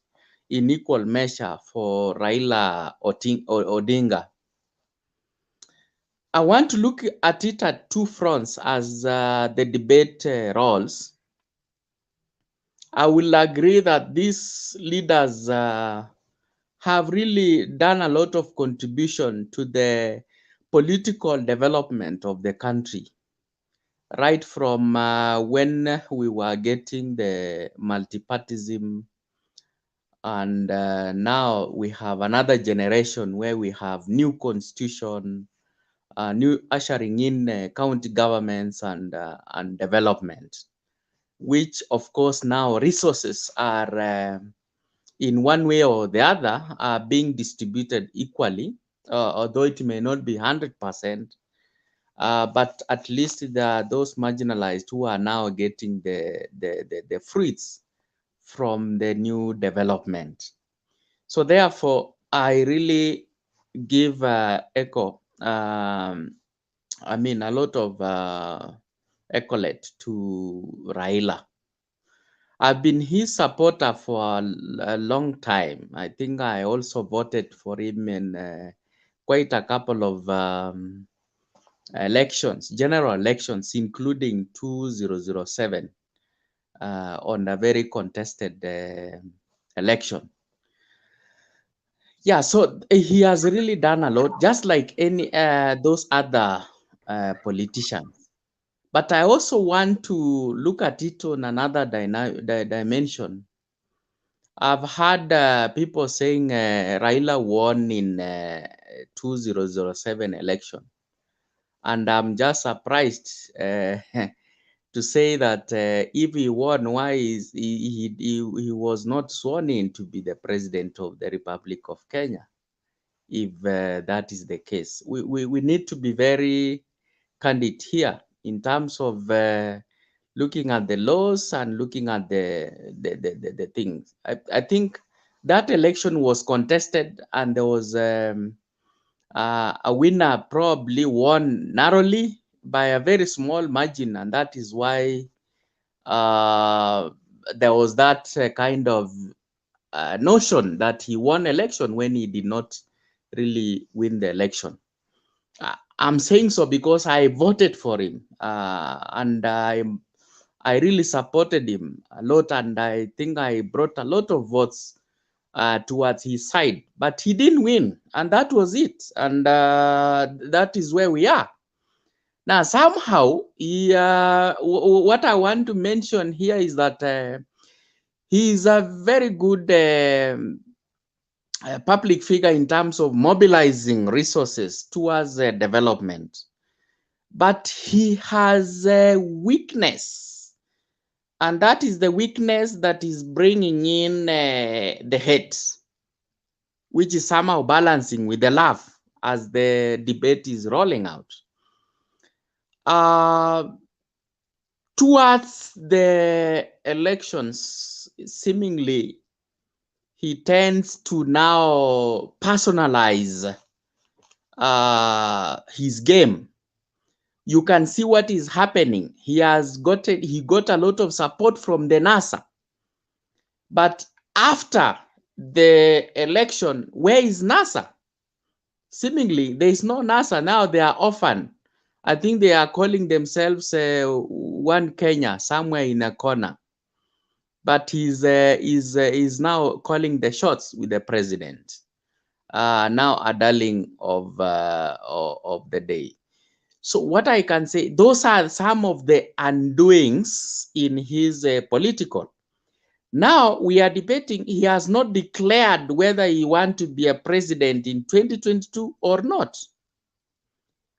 in equal measure for Raila Odinga. I want to look at it at two fronts as the debate rolls. I will agree that these leaders have really done a lot of contribution to the political development of the country, right from when we were getting the multipartism, and now we have another generation where we have new constitution, new ushering in county governments and development, which of course now resources are in one way or the other are being distributed equally, although it may not be 100%, but at least there are those marginalized who are now getting the fruits from the new development. So therefore, I really give echo, I mean, a lot of accolade to Raila. I've been his supporter for a long time. I think I also voted for him in quite a couple of elections, general elections, including 2007 on a very contested election. Yeah, so he has really done a lot, just like any those other politicians. But I also want to look at it on another dimension. I've heard people saying Raila won in 2007 election. And I'm just surprised to say that if he won, why is he was not sworn in to be the president of the Republic of Kenya, if that is the case. We need to be very candid here in terms of looking at the laws and looking at the things. I think that election was contested and there was a winner probably won narrowly by a very small margin, and that is why there was that kind of notion that he won election when he did not really win the election. I'm saying so because I voted for him and I really supported him a lot, and I think I brought a lot of votes towards his side, but he didn't win, and that was it. And that is where we are now. Somehow, what I want to mention here is that he is a very good public figure in terms of mobilizing resources towards development, but he has a weakness, and that is the weakness that is bringing in the hate, which is somehow balancing with the love as the debate is rolling out. Towards the elections, seemingly he tends to now personalize his game. You can see what is happening. He got a lot of support from the NASA, but after the election, where is NASA? Seemingly there is no NASA now. They are orphaned. I think they are calling themselves one Kenya somewhere in a corner, but he's now calling the shots with the president. Now a darling of the day. So what I can say, those are some of the undoings in his political. Now we are debating, he has not declared whether he wants to be a president in 2022 or not.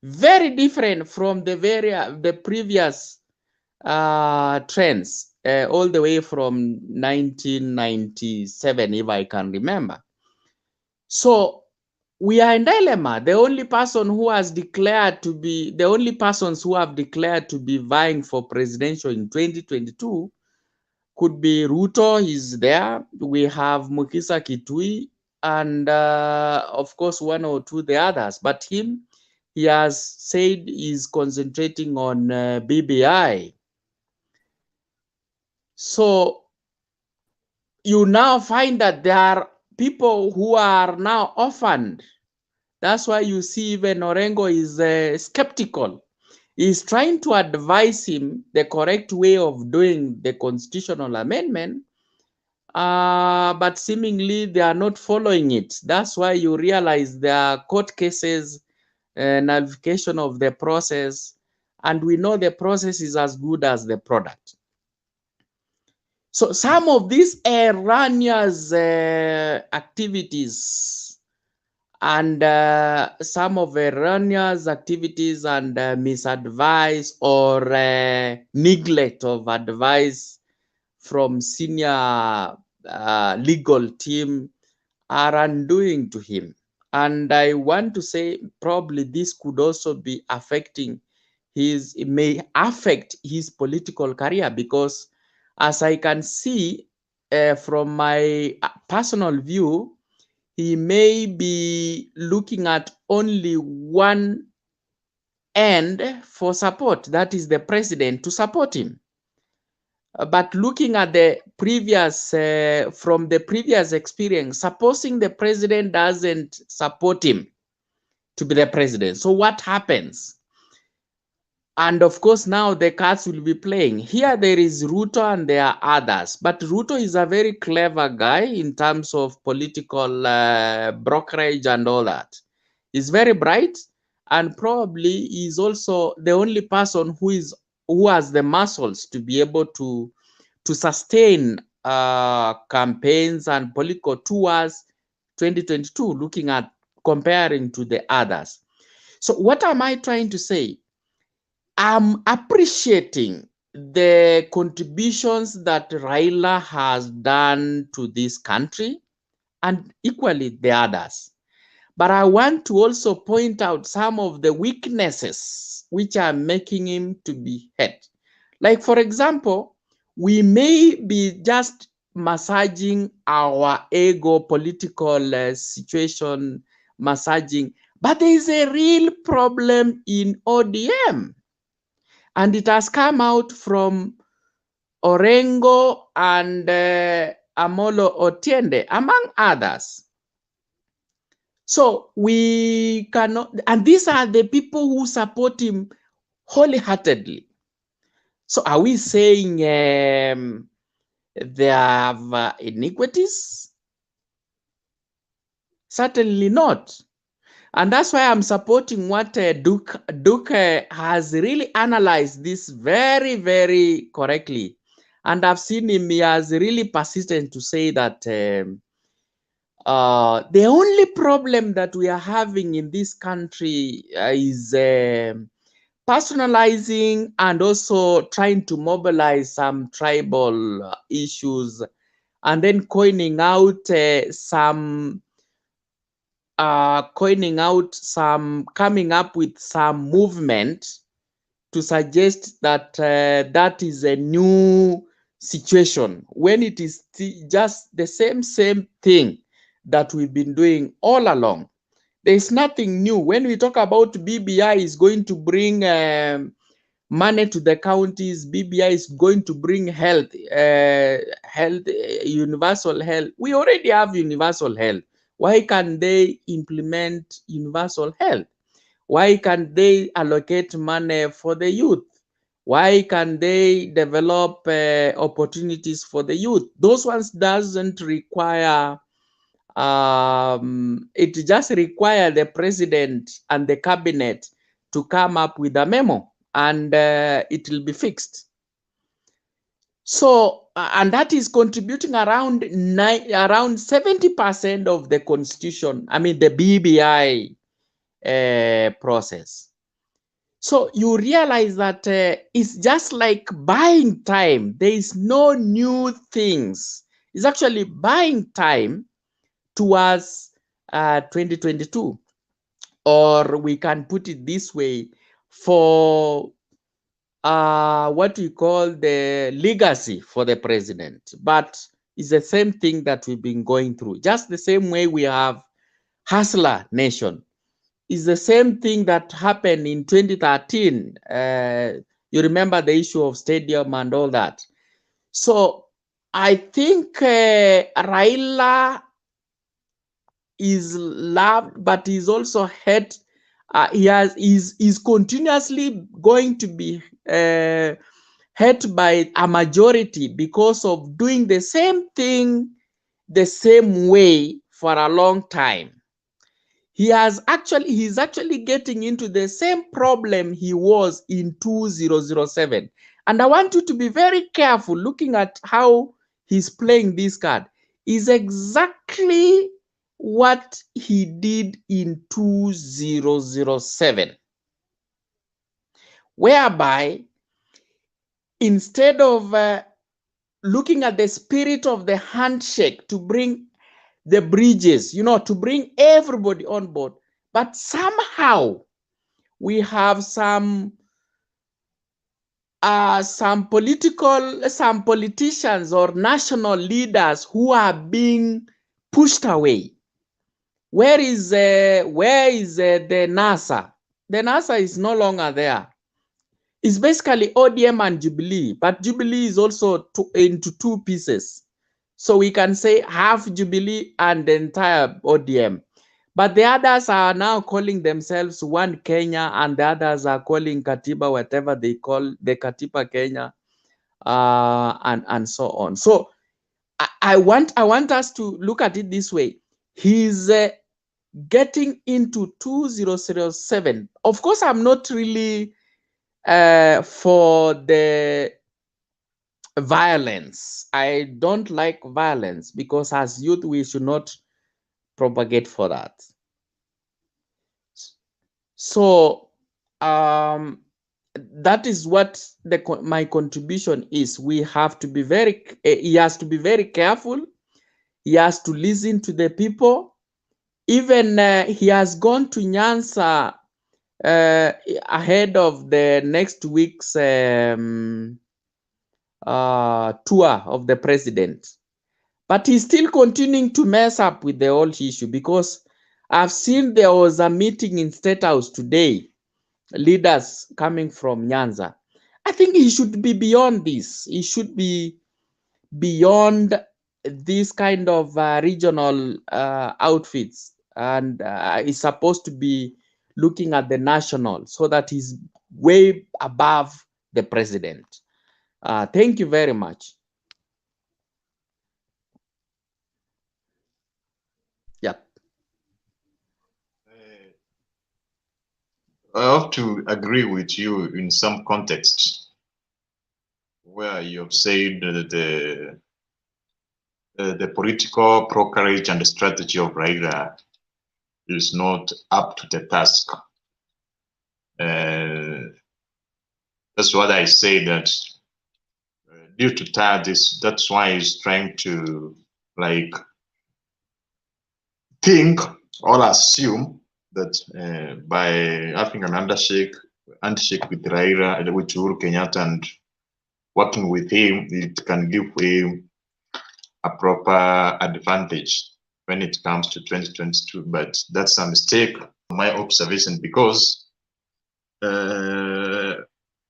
Very different from the previous trends, all the way from 1997, if I can remember. So we are in dilemma. The only person who has declared to be, the only persons who have declared to be vying for presidential in 2022 could be Ruto is there. We have Mukisa Kitui, and of course, one or two the others. But him, he has said he's concentrating on BBI. So you now find that there are people who are now orphaned. That's why you see even Orengo is skeptical. He's trying to advise him the correct way of doing the constitutional amendment, but seemingly they are not following it. That's why you realize there are court cases, nullification of the process, and we know the process is as good as the product. So some of these erroneous activities and some of erroneous activities and misadvice or neglect of advice from senior legal team are undoing to him. And I want to say probably this could also be affecting it may affect his political career, because as I can see from my personal view, he may be looking at only one end for support, that is the president to support him. But looking at the previous, from the previous experience, supposing the president doesn't support him to be the president, so what happens? And of course, now the cards will be playing. Here there is Ruto and there are others. But Ruto is a very clever guy in terms of political brokerage and all that. He's very bright, and probably is also the only person who has the muscles to be able to sustain campaigns and political tours 2022, looking at comparing to the others. So what am I trying to say? I'm appreciating the contributions that Raila has done to this country, and equally the others. But I want to also point out some of the weaknesses which are making him to be head. Like, for example, we may be just massaging our ego, political situation, massaging, but there is a real problem in ODM. And it has come out from Orengo and Amolo Otiende, among others. So we cannot, and these are the people who support him wholeheartedly. So are we saying they have iniquities? Certainly not. And that's why I'm supporting what Duke has really analyzed this very, very correctly. And I've seen him, he has really persistent to say that the only problem that we are having in this country is personalizing and also trying to mobilize some tribal issues, and then coming out with some movement to suggest that that is a new situation, when it is just the same thing that we've been doing all along. There's nothing new. When we talk about BBI is going to bring money to the counties, BBI is going to bring health, universal health. We already have universal health. Why can't they implement universal health? Why can't they allocate money for the youth? Why can't they develop opportunities for the youth? Those ones doesn't require, it just requires the president and the cabinet to come up with a memo, and it will be fixed. So, and that is contributing around 70% of the constitution, I mean the BBI process. So you realize that it's just like buying time. There is no new things. It's actually buying time towards 2022. Or we can put it this way, for what we call the legacy for the president, but it's the same thing that we've been going through. Just the same way we have Hustler Nation. It's the same thing that happened in 2013. You remember the issue of stadium and all that. So I think Raila is loved, but he's also hate. Is continuously going to be hate by a majority because of doing the same thing the same way for a long time. He's actually getting into the same problem he was in 2007. And I want you to be very careful looking at how he's playing this card. Is exactly what he did in 2007, whereby instead of looking at the spirit of the handshake to bring the bridges, to bring everybody on board, but somehow we have some politicians or national leaders who are being pushed away. Where is the NASA? The NASA is no longer there. It's basically ODM and Jubilee, but Jubilee is also into two pieces. So we can say half Jubilee and the entire ODM. But the others are now calling themselves One Kenya, and the others are calling Katiba, whatever they call the Katiba Kenya, and so on. So I want us to look at it this way. He's getting into 2007. Of course, I'm not really for the violence. I don't like violence because as youth, we should not propagate for that. So that is what my contribution is. We have to be he has to be very careful. He has to listen to the people. Even he has gone to Nyanza ahead of the next week's tour of the president. But he's still continuing to mess up with the whole issue, because I've seen there was a meeting in State House today, leaders coming from Nyanza. I think he should be beyond this. He should be beyond this kind of regional outfits, and is supposed to be looking at the national, so that he's way above the president. Thank you very much. Yeah.
I have to agree with you in some context where you have said that the political brokerage and the strategy of Raila is not up to the task. That's what I say, that due to that, that's why he's trying to think or assume that by having an handshake with Raila, with Uhuru Kenyatta, and working with him, it can give him a proper advantage when it comes to 2022. But that's a mistake, my observation, because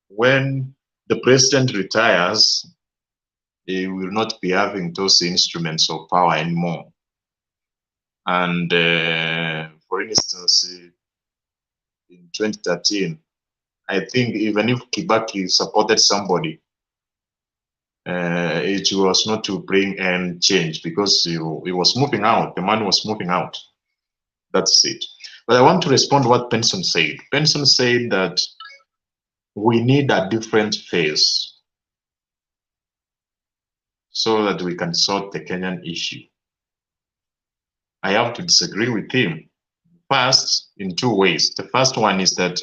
when the president retires, he will not be having those instruments of power anymore. And for instance, in 2013, I think even if Kibaki supported somebody, it was not to bring any change, because he was moving out. The man was moving out. That's it. But I want to respond to what Benson said. Benson said that we need a different phase so that we can sort the Kenyan issue. I have to disagree with him. First, in two ways. The first one is that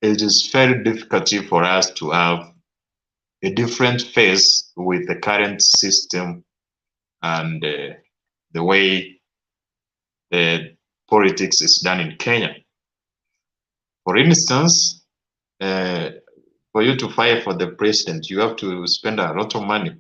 it is very difficult for us to have a different phase with the current system and the way the politics is done in Kenya. For instance, For you to fight for the president, you have to spend a lot of money,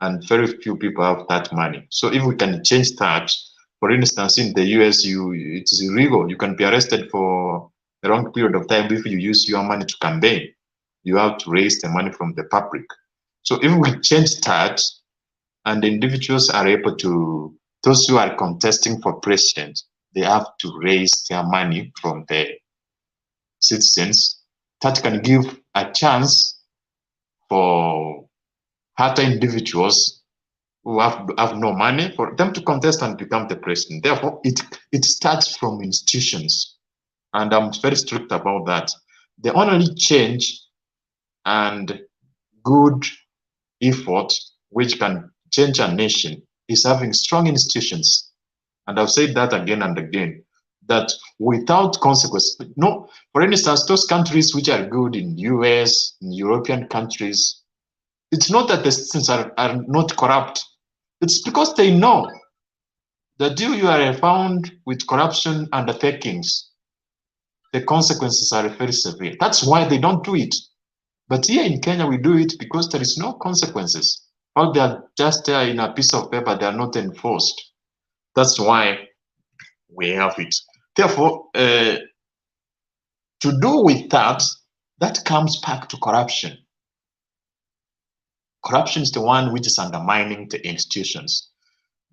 and very few people have that money. So if we can change that, for instance, in the US, it is illegal. You can be arrested for a long period of time if you use your money to campaign. You have to raise the money from the public. So if we change that, and the individuals are able to, those who are contesting for president, they have to raise their money from the citizens. That can give a chance for other individuals who have no money for them to contest and become the president. Therefore, it starts from institutions. And I'm very strict about that. The only change and good effort which can change a nation is having strong institutions. And I've said that again and again, that without consequences, no, for instance, those countries which are good in US, in European countries, it's not that the citizens are not corrupt. It's because they know that if you are found with corruption and undertakings, the consequences are very severe. That's why they don't do it. But here in Kenya, we do it because there is no consequences. All they are just there in a piece of paper, they are not enforced. That's why we have it. Therefore, to do with that, that comes back to corruption. Corruption is the one which is undermining the institutions.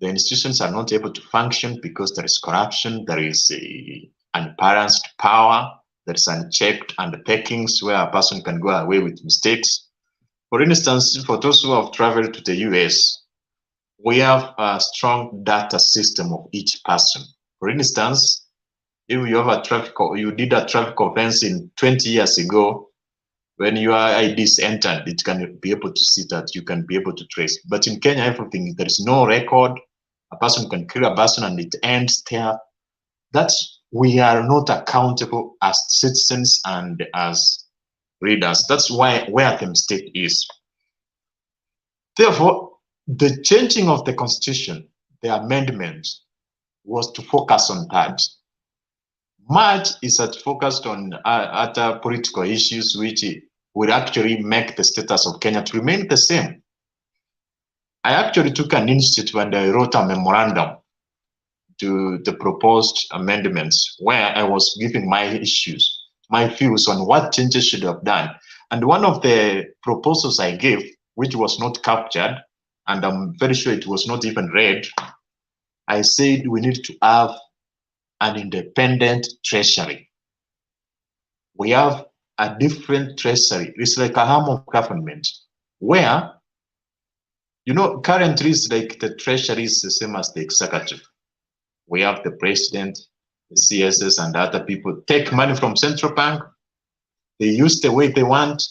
The institutions are not able to function because there is corruption, there is unbalanced power, there is unchecked undertakings where a person can go away with mistakes. For instance, for those who have traveled to the US, we have a strong data system of each person. For instance, if you have you did a traffic offense in 20 years ago, when your ID is entered, it can be able to see that, you can be able to trace. But in Kenya, everything, there is no record. A person can kill a person and it ends there. That's, we are not accountable as citizens and as readers. That's why where the mistake is. Therefore, the changing of the constitution, the amendment, was to focus on that. Much is focused on other political issues which will actually make the status of Kenya to remain the same. I actually took an initiative and I wrote a memorandum to the proposed amendments where I was giving my issues, my views on what changes should have done. And one of the proposals I gave, which was not captured, and I'm very sure it was not even read, I said we need to have an independent treasury. We have a different treasury. It's like a arm of government where, you know, currently it's like the treasury is the same as the executive. We have the president, the CSS, and other people take money from central bank. They use the way they want.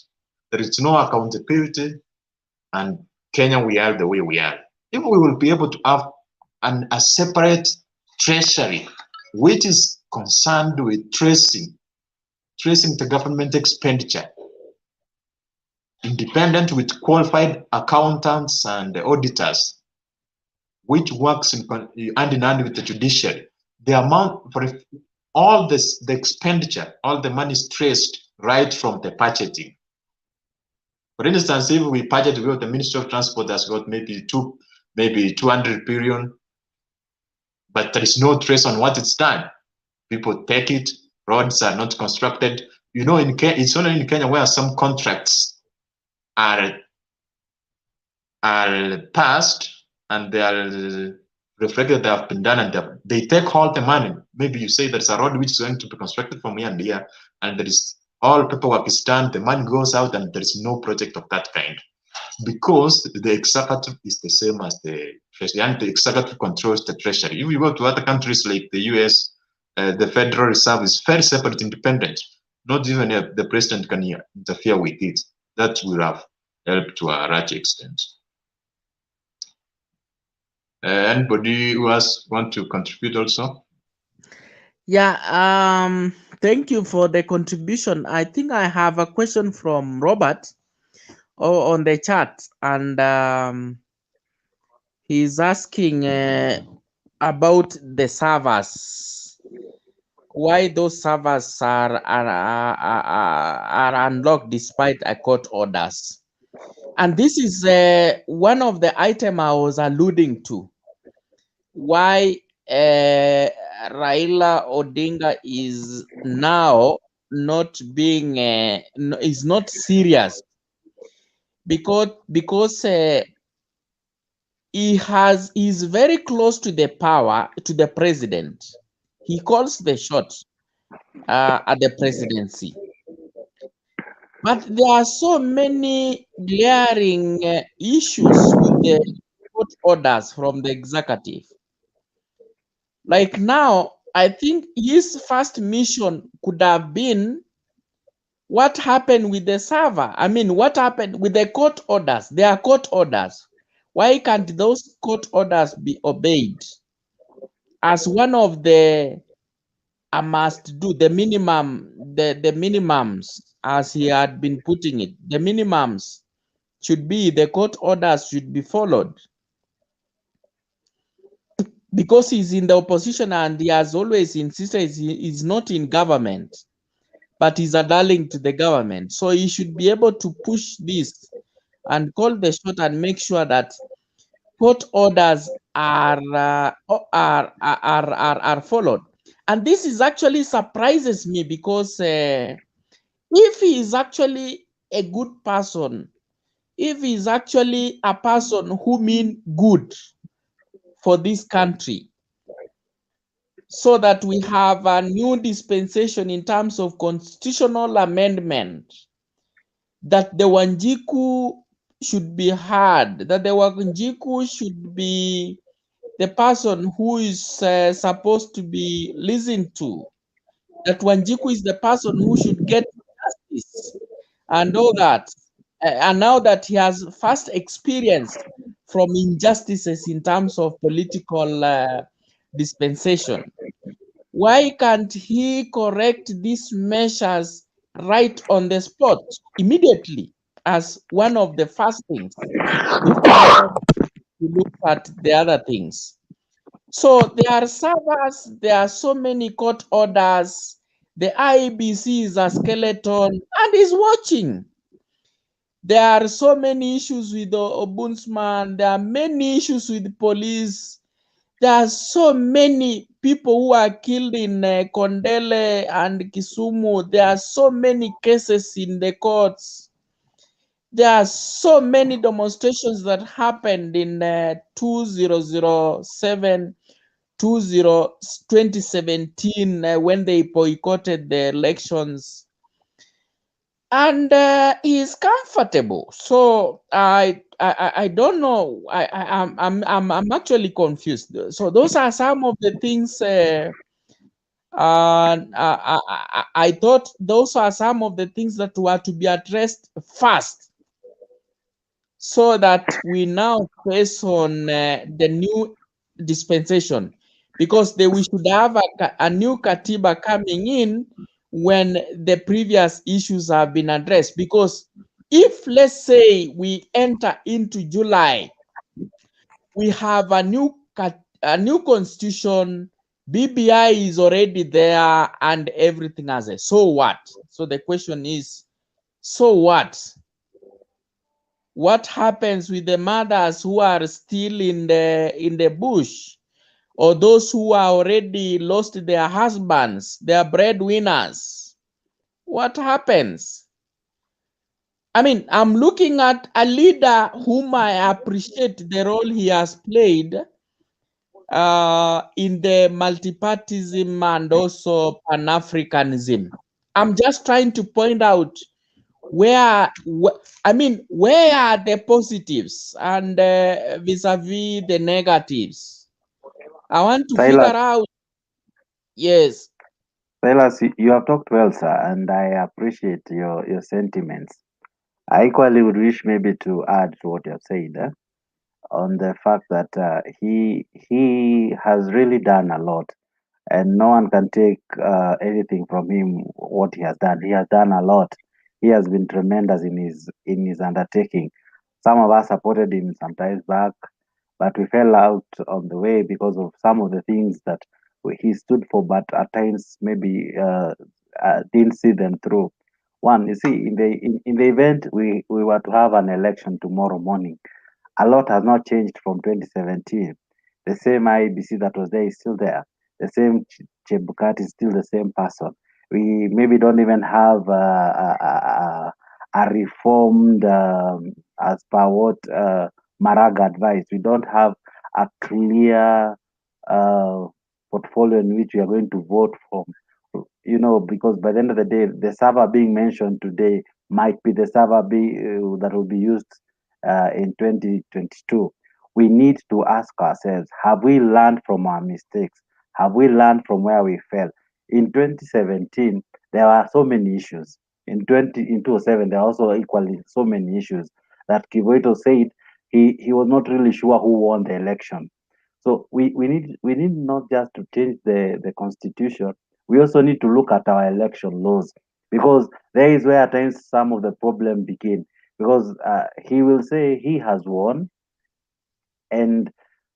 There is no accountability. And Kenya, we are the way we are. If we will be able to have a separate treasury, which is concerned with tracing the government expenditure, independent with qualified accountants and auditors, which works hand in hand with the judiciary. The amount for all this, the expenditure, all the money is traced right from the budgeting. For instance, if we budget, the Ministry of Transport has got maybe 200 billion, but there is no trace on what it's done. People take it, roads are not constructed. You know, in Kenya, it's only in Kenya where some contracts are passed and they are reflected, they have been done, and they take all the money. Maybe you say there's a road which is going to be constructed from here and here, and there is all paperwork is done, the money goes out, and there is no project of that kind. Because the executive is the same as the treasury, and the executive controls the treasury. If you go to other countries like the US, the Federal Reserve is very separate, independent. Not even the president can interfere with it. That will have helped to a large extent. Anybody who want to contribute also?
Yeah, thank you for the contribution. I think I have a question from Robert on the chat, and he's asking about the servers. why those servers are unlocked despite a court orders. And this is one of the items I was alluding to. Why Raila Odinga is now not being is not serious, because he's very close to the power, to the president. He calls the shots at the presidency. But there are so many glaring issues with the court orders from the executive. Like now, I think his first mission could have been what happened with the server. I mean, what happened with the court orders? There are court orders. Why can't those court orders be obeyed as one of the I must do the minimum, the minimums, as he had been putting it. The minimums should be, the court orders should be followed. Because he's in the opposition and he has always insisted he's not in government, but he's a darling to the government. So he should be able to push this and call the shot and make sure that court orders are followed. And this is actually surprises me, because if he is actually a good person, if he is actually a person who means good for this country, so that we have a new dispensation in terms of constitutional amendment, that the Wanjiku should be heard, that the Wanjiku should be the person who is supposed to be listened to, that Wanjiku is the person who should get justice and all that. And now that he has first experienced from injustices in terms of political dispensation, why can't he correct these measures right on the spot immediately as one of the first things before you look at the other things? So there are servers, there are so many court orders, the IEBC is a skeleton and is watching. There are so many issues with the ombudsman, there are many issues with police. There are so many people who are killed in Kondele and Kisumu. There are so many cases in the courts. There are so many demonstrations that happened in 2017 when they boycotted the elections. And he is comfortable. So I don't know. I'm actually confused. So those are some of the things I thought those are some of the things that were to be addressed first, so that we now face on the new dispensation, because we should have a new Katiba coming in when the previous issues have been addressed. Because if, let's say, we enter into July, we have a new constitution, BBI is already there and everything has it. So what? So the question is, so what? What happens with the mothers who are still in the bush, or those who are already lost their husbands, their breadwinners? What happens? I mean, I'm looking at a leader whom I appreciate the role he has played in the multipartyism and also Pan-Africanism. I'm just trying to point out where are the positives and vis-a-vis the negatives. I want to figure out. Yes.
Silas, you have talked well, sir, and I appreciate your sentiments. I equally would wish maybe to add to what you have said on the fact that he has really done a lot, and no one can take anything from him what he has done. He has done a lot. He has been tremendous in his undertaking. Some of us supported him some times back, but we fell out on the way because of some of the things that he stood for, but at times maybe didn't see them through. One, you see, in the event we were to have an election tomorrow morning, a lot has not changed from 2017. The same IBC that was there is still there. The same Chebukati is still the same person. We maybe don't even have a reformed, as per what Maraga advised. We don't have a clear uh, portfolio in which we are going to vote from. Because by the end of the day, the server being mentioned today might be the server that will be used in 2022. We need to ask ourselves, have we learned from our mistakes? Have we learned from where we fell? In 2017, there are so many issues. In 2007, there are also equally so many issues that Kivuito said he was not really sure who won the election. So we need not just to change the constitution. We also need to look at our election laws, because there is where at times some of the problem begin. Because he will say he has won, and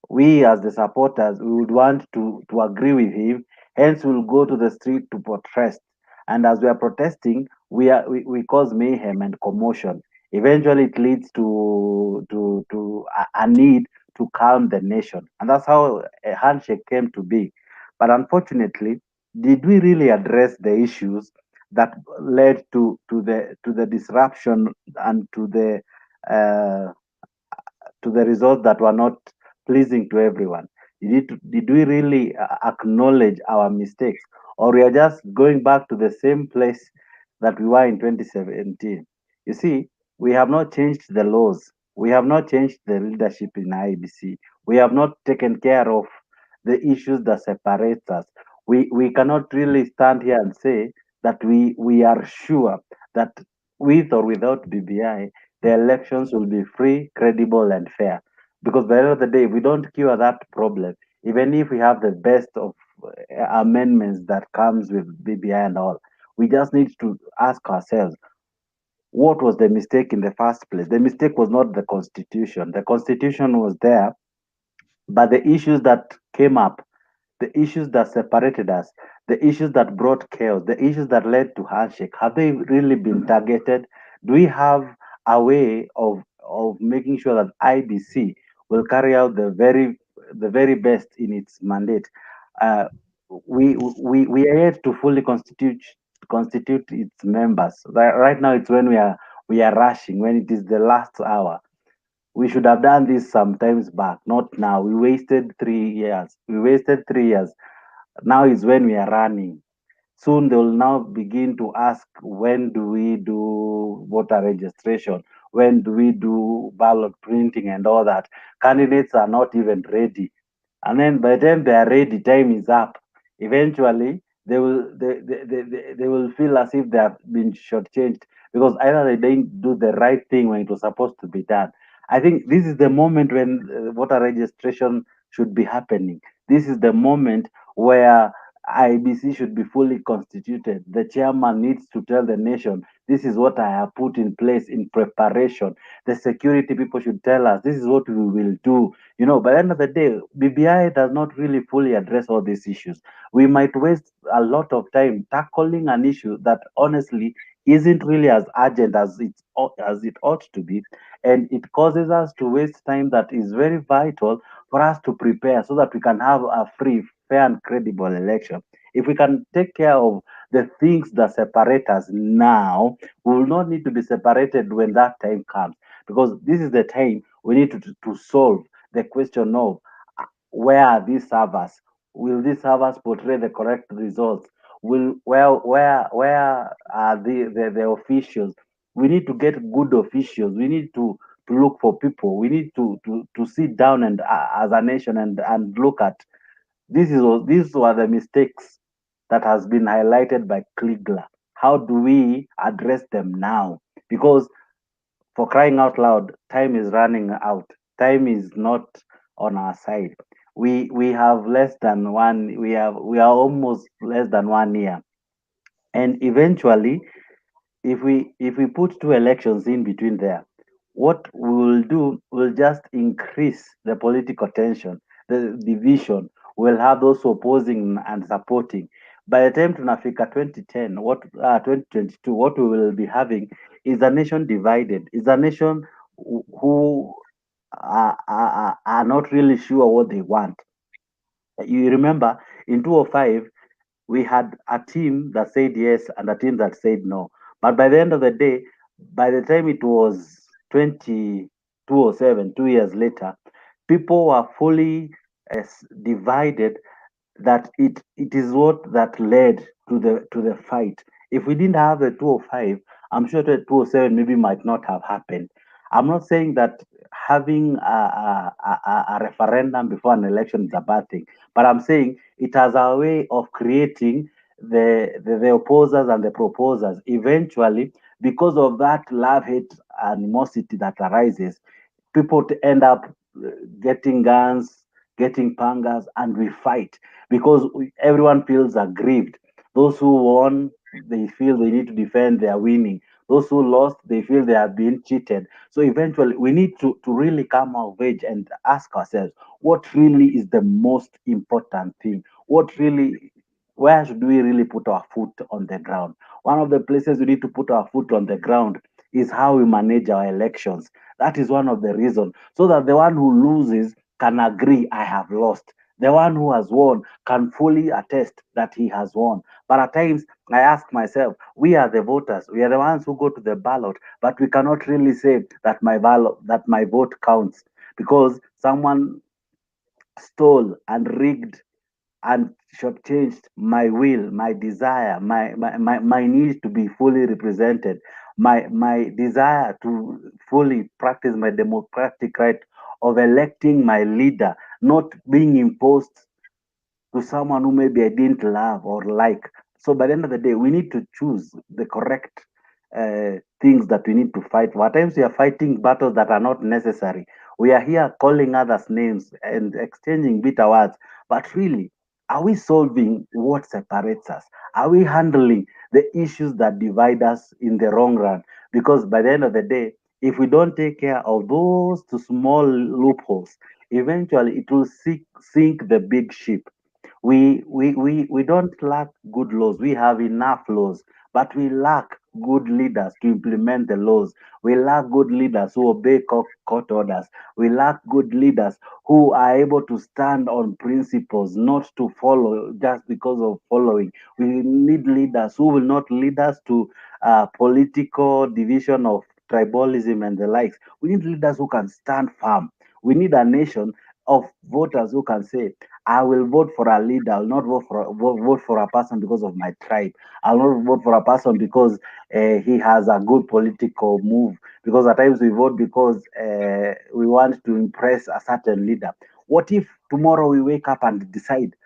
we as the supporters, we would want to agree with him. Hence, we'll go to the street to protest. And as we are protesting, we cause mayhem and commotion. Eventually, it leads to a need to calm the nation, and that's how a handshake came to be. But unfortunately, did we really address the issues that led to the disruption and to the results that were not pleasing to everyone? Did we really acknowledge our mistakes, or we are just going back to the same place that we were in 2017? You see, we have not changed the laws. We have not changed the leadership in IBC. We have not taken care of the issues that separate us. We cannot really stand here and say that we are sure that with or without BBI, the elections will be free, credible, and fair. Because by the end of the day, if we don't cure that problem, even if we have the best of amendments that comes with BBI and all, we just need to ask ourselves, what was the mistake in the first place? The mistake was not the constitution. The constitution was there, but the issues that came up, the issues that separated us, the issues that brought chaos, the issues that led to handshake, have they really been targeted? Do we have a way of making sure that IBC will carry out the very best in its mandate? Uh, we are yet to fully constitute its members. Right now, it's when we are rushing, when it is the last hour. We should have done this sometimes back, not now. We wasted 3 years. Now is when we are running. Soon they will now begin to ask, when do we do voter registration? When do we do ballot printing and all that? Candidates are not even ready. And then by the time they are ready, time is up. Eventually, they will feel as if they have been shortchanged, because either they didn't do the right thing when it was supposed to be done. I think this is the moment when voter registration should be happening. This is the moment where IBC should be fully constituted. The chairman needs to tell the nation, this is what I have put in place in preparation. The security people should tell us, this is what we will do. By the end of the day, BBI does not really fully address all these issues. We might waste a lot of time tackling an issue that honestly isn't really as urgent as it ought to be, and it causes us to waste time that is very vital for us to prepare so that we can have a free, fair, and credible election. If we can take care of the things that separate us now, we will not need to be separated when that time comes, because this is the time we need to solve the question of where are these servers? Will these servers portray the correct results? Where are the officials? We need to get good officials. We need to look for people. We need to sit down and as a nation and look at these were the mistakes that has been highlighted by Kliegler. How do we address them now? Because for crying out loud, time is running out. Time is not on our side. We have less than one. We are almost less than 1 year, and eventually, if we put two elections in between there, what we will do will just increase the political tension, the division. we'll have those opposing and supporting. By the time tunafika 2010, 2022, what we will be having is a nation divided, is a nation who are not really sure what they want. You remember in 2005, we had a team that said yes and a team that said no. But by the end of the day, by the time it was 2007, 2 years later, people were fully divided that it is what that led to the fight. If we didn't have the 205, I'm sure the 207 maybe might not have happened. I'm not saying that having a referendum before an election is a bad thing, but I'm saying it has a way of creating the opposers and the proposers. Eventually, because of that love-hate animosity that arises, people end up getting guns, getting pangas, and we fight because everyone feels aggrieved. Those who won, they feel they need to defend their winning. Those who lost, they feel they are being cheated. So eventually, we need to really come of age and ask ourselves, what really is the most important thing? What really, where should we really put our foot on the ground? One of the places we need to put our foot on the ground is how we manage our elections. That is one of the reasons, so that the one who loses can agree, I have lost. The one who has won can fully attest that he has won. But at times, I ask myself, we are the voters, we are the ones who go to the ballot, but we cannot really say that my vote counts because someone stole and rigged and shortchanged my will, my desire, my need to be fully represented, my desire to fully practice my democratic right of electing my leader, not being imposed to someone who maybe I didn't love or like. So by the end of the day, we need to choose the correct things that we need to fight for. At times we are fighting battles that are not necessary. We are here calling others names and exchanging bitter words, but really, are we solving what separates us? Are we handling the issues that divide us in the long run? Because by the end of the day, if we don't take care of those two small loopholes, eventually it will sink the big ship. We don't lack good laws. We have enough laws, but we lack good leaders to implement the laws. We lack good leaders who obey court orders. We lack good leaders who are able to stand on principles, not to follow just because of following. We need leaders who will not lead us to political division of tribalism and the likes. We need leaders who can stand firm. We need a nation of voters who can say, I will vote for a leader. I will not vote for a person because of my tribe. I will not vote for a person because he has a good political move. Because at times we vote because we want to impress a certain leader. What if tomorrow we wake up and decide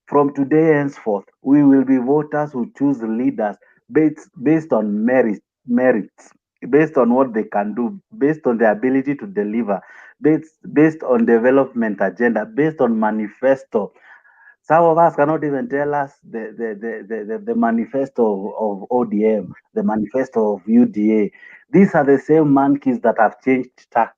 from today henceforth, we will be voters who choose leaders based on merits, based on what they can do, based on their ability to deliver, based on development agenda, based on manifesto. Some of us cannot even tell us the manifesto of ODM, the manifesto of UDA. These are the same monkeys that have changed tax.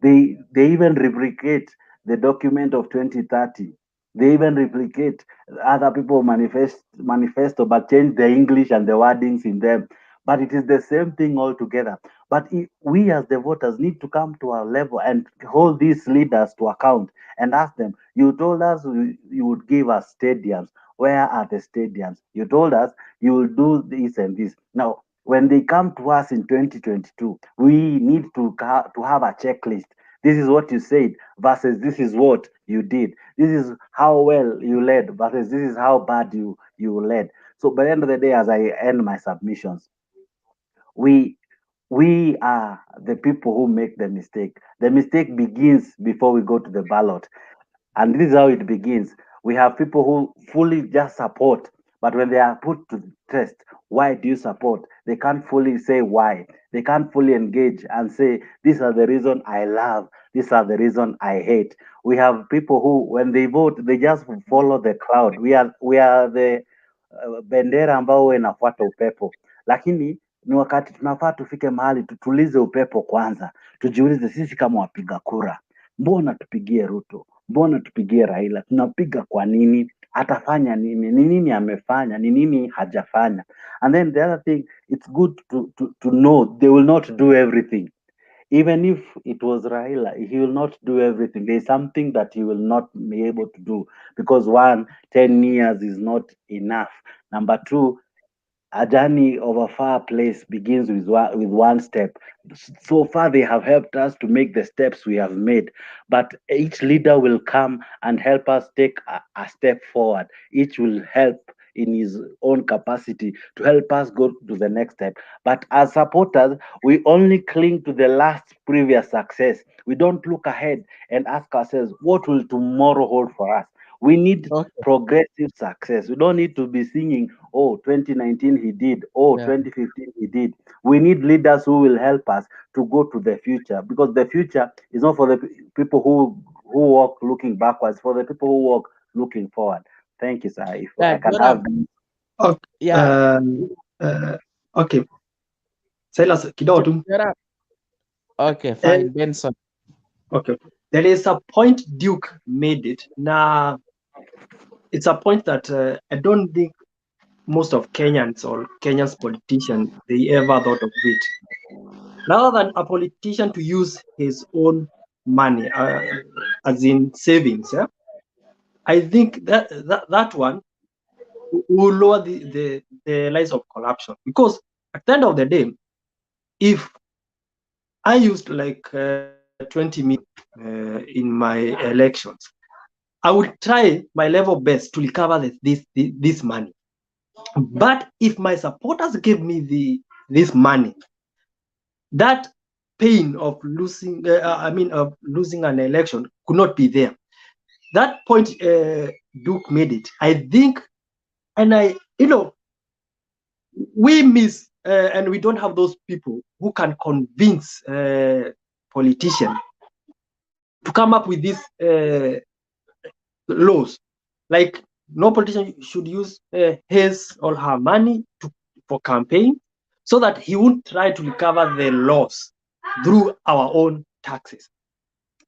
They even replicate the document of 2030. They even replicate other people manifesto, but change the English and the wordings in them. But it is the same thing altogether. But we as the voters need to come to our level and hold these leaders to account and ask them, you told us you would give us stadiums. Where are the stadiums? You told us you will do this and this. Now, when they come to us in 2022, we need to have a checklist. This is what you said versus this is what you did. This is how well you led versus this is how bad you led. So by the end of the day, as I end my submissions, we are the people who make the mistake. The mistake begins before we go to the ballot. And this is how it begins. We have people who fully just support, but when they are put to the test, why do you support? They can't fully say why. They can't fully engage and say, these are the reason I love, these are the reason I hate. We have people who, when they vote, they just follow the crowd. We are the bendera ambao huwa inafuata upepo, lakini ni wakati tunafaa tufike mahali tutulize upepo kwanza, tujiulize sisi kama wapiga kura, mbona tupigie Ruto? Mbona tupigie Raila? Tunapiga kwa nini? Atafanya nini? Ni nini amefanya? Ni nini hajafanya? And then the other thing, it's good to know they will not do everything. Even if it was Raila, he will not do everything. There is something that he will not be able to do because 10 years is not enough. Number two, a journey of a far place begins with one step. So far, they have helped us to make the steps we have made, but each leader will come and help us take a step forward. Each will help in his own capacity to help us go to the next step. But as supporters, we only cling to the last previous success. We don't look ahead and ask ourselves, what will tomorrow hold for us? We need progressive success. We don't need to be singing, oh, 2019 he did, oh, 2015 he did. We need leaders who will help us to go to the future, because the future is not for the people who walk looking backwards, for the people who walk looking forward. Thank you, sir. If I can have
okay. Silas, kidogo tu.
Okay, fine. Benson.
Okay. There is a point Duke made it. Now, it's a point that I don't think most of Kenyans or Kenyans politicians, they ever thought of it. Rather than a politician to use his own money, as in savings, I think that one will lower the lines of corruption. Because at the end of the day, if I used like 20 million in my elections, I would try my level best to recover this money. But if my supporters gave me this money, that pain of losing, of losing an election could not be there. That point Duke made it. I think, and we miss, and we don't have those people who can convince politicians to come up with these laws. Like, no politician should use his or her money for campaign, so that he won't try to recover the loss through our own taxes.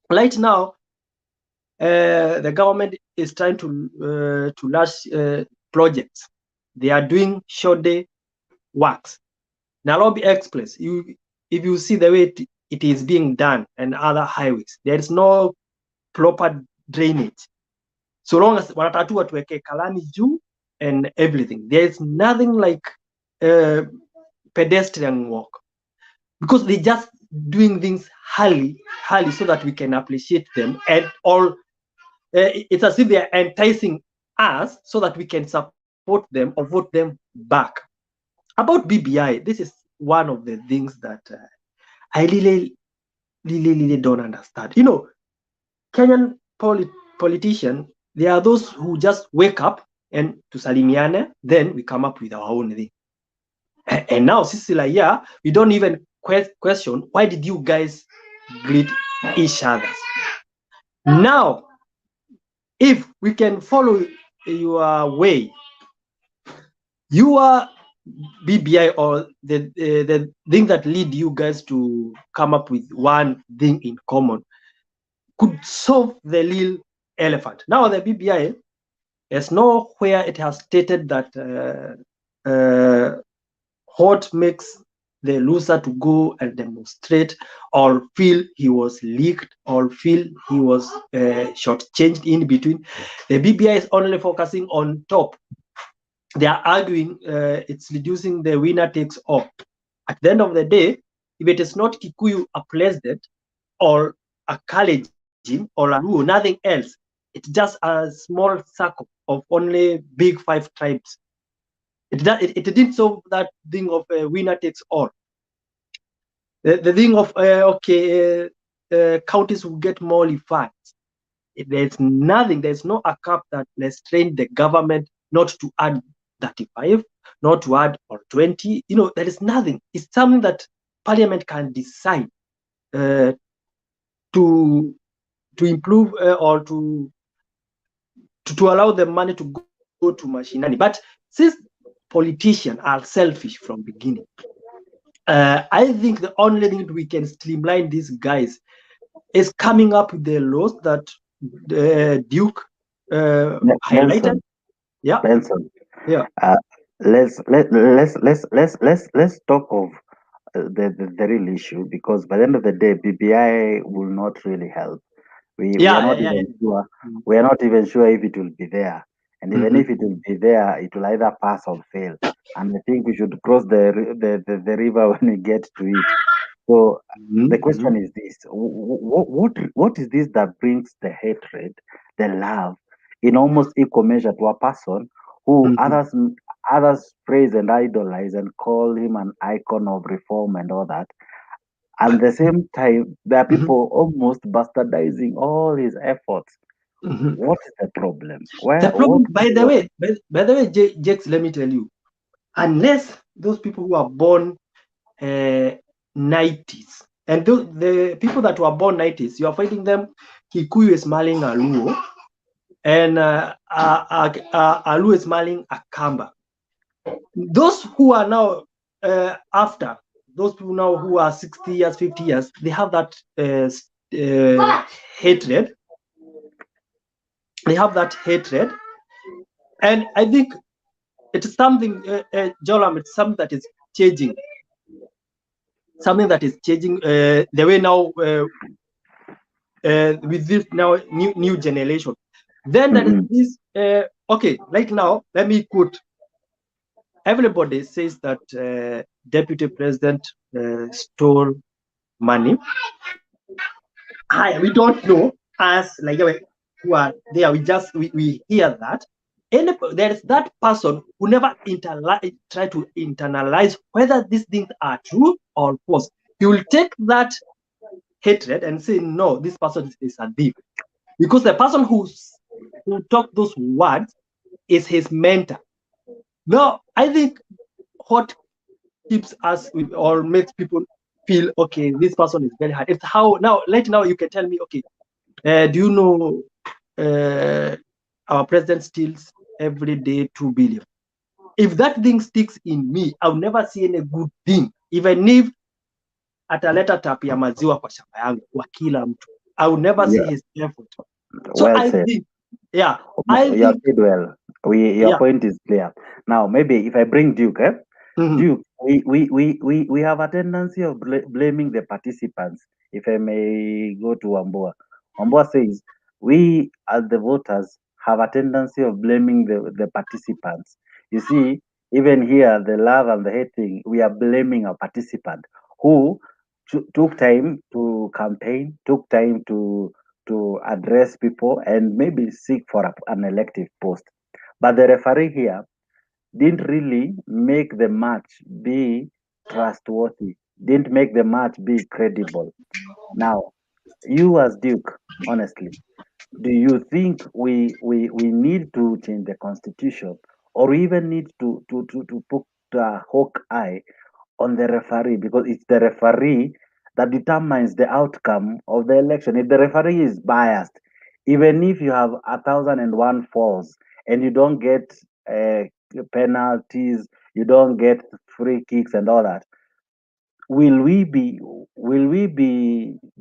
Right now, the government is trying to launch projects. They are doing short day works. Nairobi Express, if you see the way it is being done and other highways, there is no proper drainage. So long as wanatatua tuweke kalani juu and everything, there is nothing like pedestrian walk, because they just doing things highly so that we can appreciate them, and all it's as if they are enticing us so that we can support them or vote them back. About BBI, this is one of the things that I really don't understand. Kenyan politicians, there are those who just wake up and to salimiane, then we come up with our own thing. And now, Sicily, we don't even question, why did you guys greet each other? Now, if we can follow your way, your BBI or the thing that lead you guys to come up with one thing in common could solve the real elephant. Now, the BBI, there's nowhere it has stated that what makes the loser to go and demonstrate or feel he was leaked or feel he was shortchanged in between. The BBI is only focusing on top. They are arguing it's reducing the winner takes all. At the end of the day, if it is not Kikuyu a president or a Kalenjin or a Luo, nothing else, it's just a small circle of only big 5 tribes. It didn't solve that thing of winner takes all. The thing of counties will get more funds. There's nothing. There's no a cap that restrained the government not to add 35, not to add or 20. There is nothing. It's something that Parliament can decide to improve or to allow the money to go to machinery. But since politicians are selfish from beginning, I think the only thing we can streamline these guys is coming up with the laws that Duke highlighted. Yeah.
Benson.
Yeah.
Let's talk of the real issue, because by the end of the day, BBI will not really help. We are not even sure. We are not even sure if it will be there, and even if it will be there, it will either pass or fail. And I think we should cross the river when we get to it. So the question is this: what is this that brings the hatred, the love, in almost equal measure to a person who others praise and idolize and call him an icon of reform and all that? At the same time, there are people almost bastardizing all his efforts. What is the problem?
The problem, by the way, Jakes, let me tell you, unless those people who are born 90s, and the people that were born 90s, you are finding them Kikuyu is smiling Aluo, and Aluo is smiling Akamba. Those who are now after, those people now who are 60 years, 50 years, they have that hatred. They have that hatred, and I think it's something, Jolam, it's something that is changing. Something that is changing the way now with this now new generation. Then there is this. Okay, right now, let me quote. Everybody says that deputy president stole money. We don't know, as like who are there. We hear that. And there is that person who never try to internalize whether these things are true or false. He will take that hatred and say, no, this person is a thief, because the person who talked those words is his mentor. Now, I think what keeps us or makes people feel, okay, this person is very hard. It's how now, right now, you can tell me, okay, do you know our president steals every day 2 billion? If that thing sticks in me, I'll never see any good thing, even if ataleta tap ya maziwa kwa shamba yangu kwa kila mtu. I will never see his effort. So
Well
I
said.
think, you
have said well. Your point is clear. Now, maybe if I bring Duke, Duke, we have a tendency of blaming the participants. If I may go to Wambua. Wambua says, we as the voters have a tendency of blaming the participants. You see, even here, the love and the hating, we are blaming a participant who took time to campaign, took time to address people and maybe seek for an elective post. But the referee here didn't really make the match be trustworthy, didn't make the match be credible. Now, you as Duke, honestly, do you think we need to change the constitution, or we even need to put a hawk eye on the referee, because it's the referee that determines the outcome of the election? If the referee is biased, even if you have 1,001 falls and you don't get penalties, you don't get free kicks and all that, will we be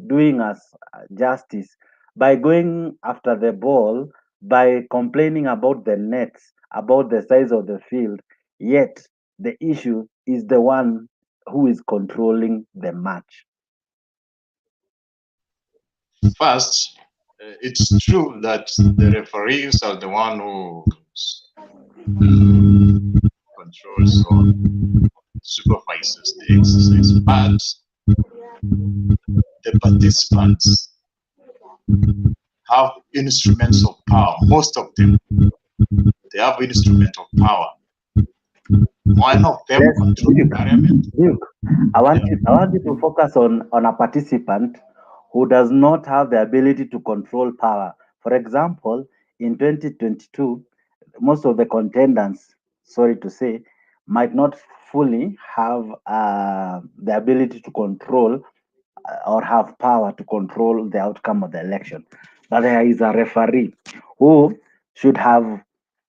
doing us justice by going after the ball, by complaining about the nets, about the size of the field, yet the issue is the one who is controlling the match?
First, it's true that the referees are the one who controls or supervises the exercise, but the participants have instruments of power. Most of them, they have instruments of power. One of them controlling parliament.
I want you to focus on a participant who does not have the ability to control power. For example, in 2022, most of the contendants, sorry to say, might not fully have the ability to control or have power to control the outcome of the election. But there is a referee who should have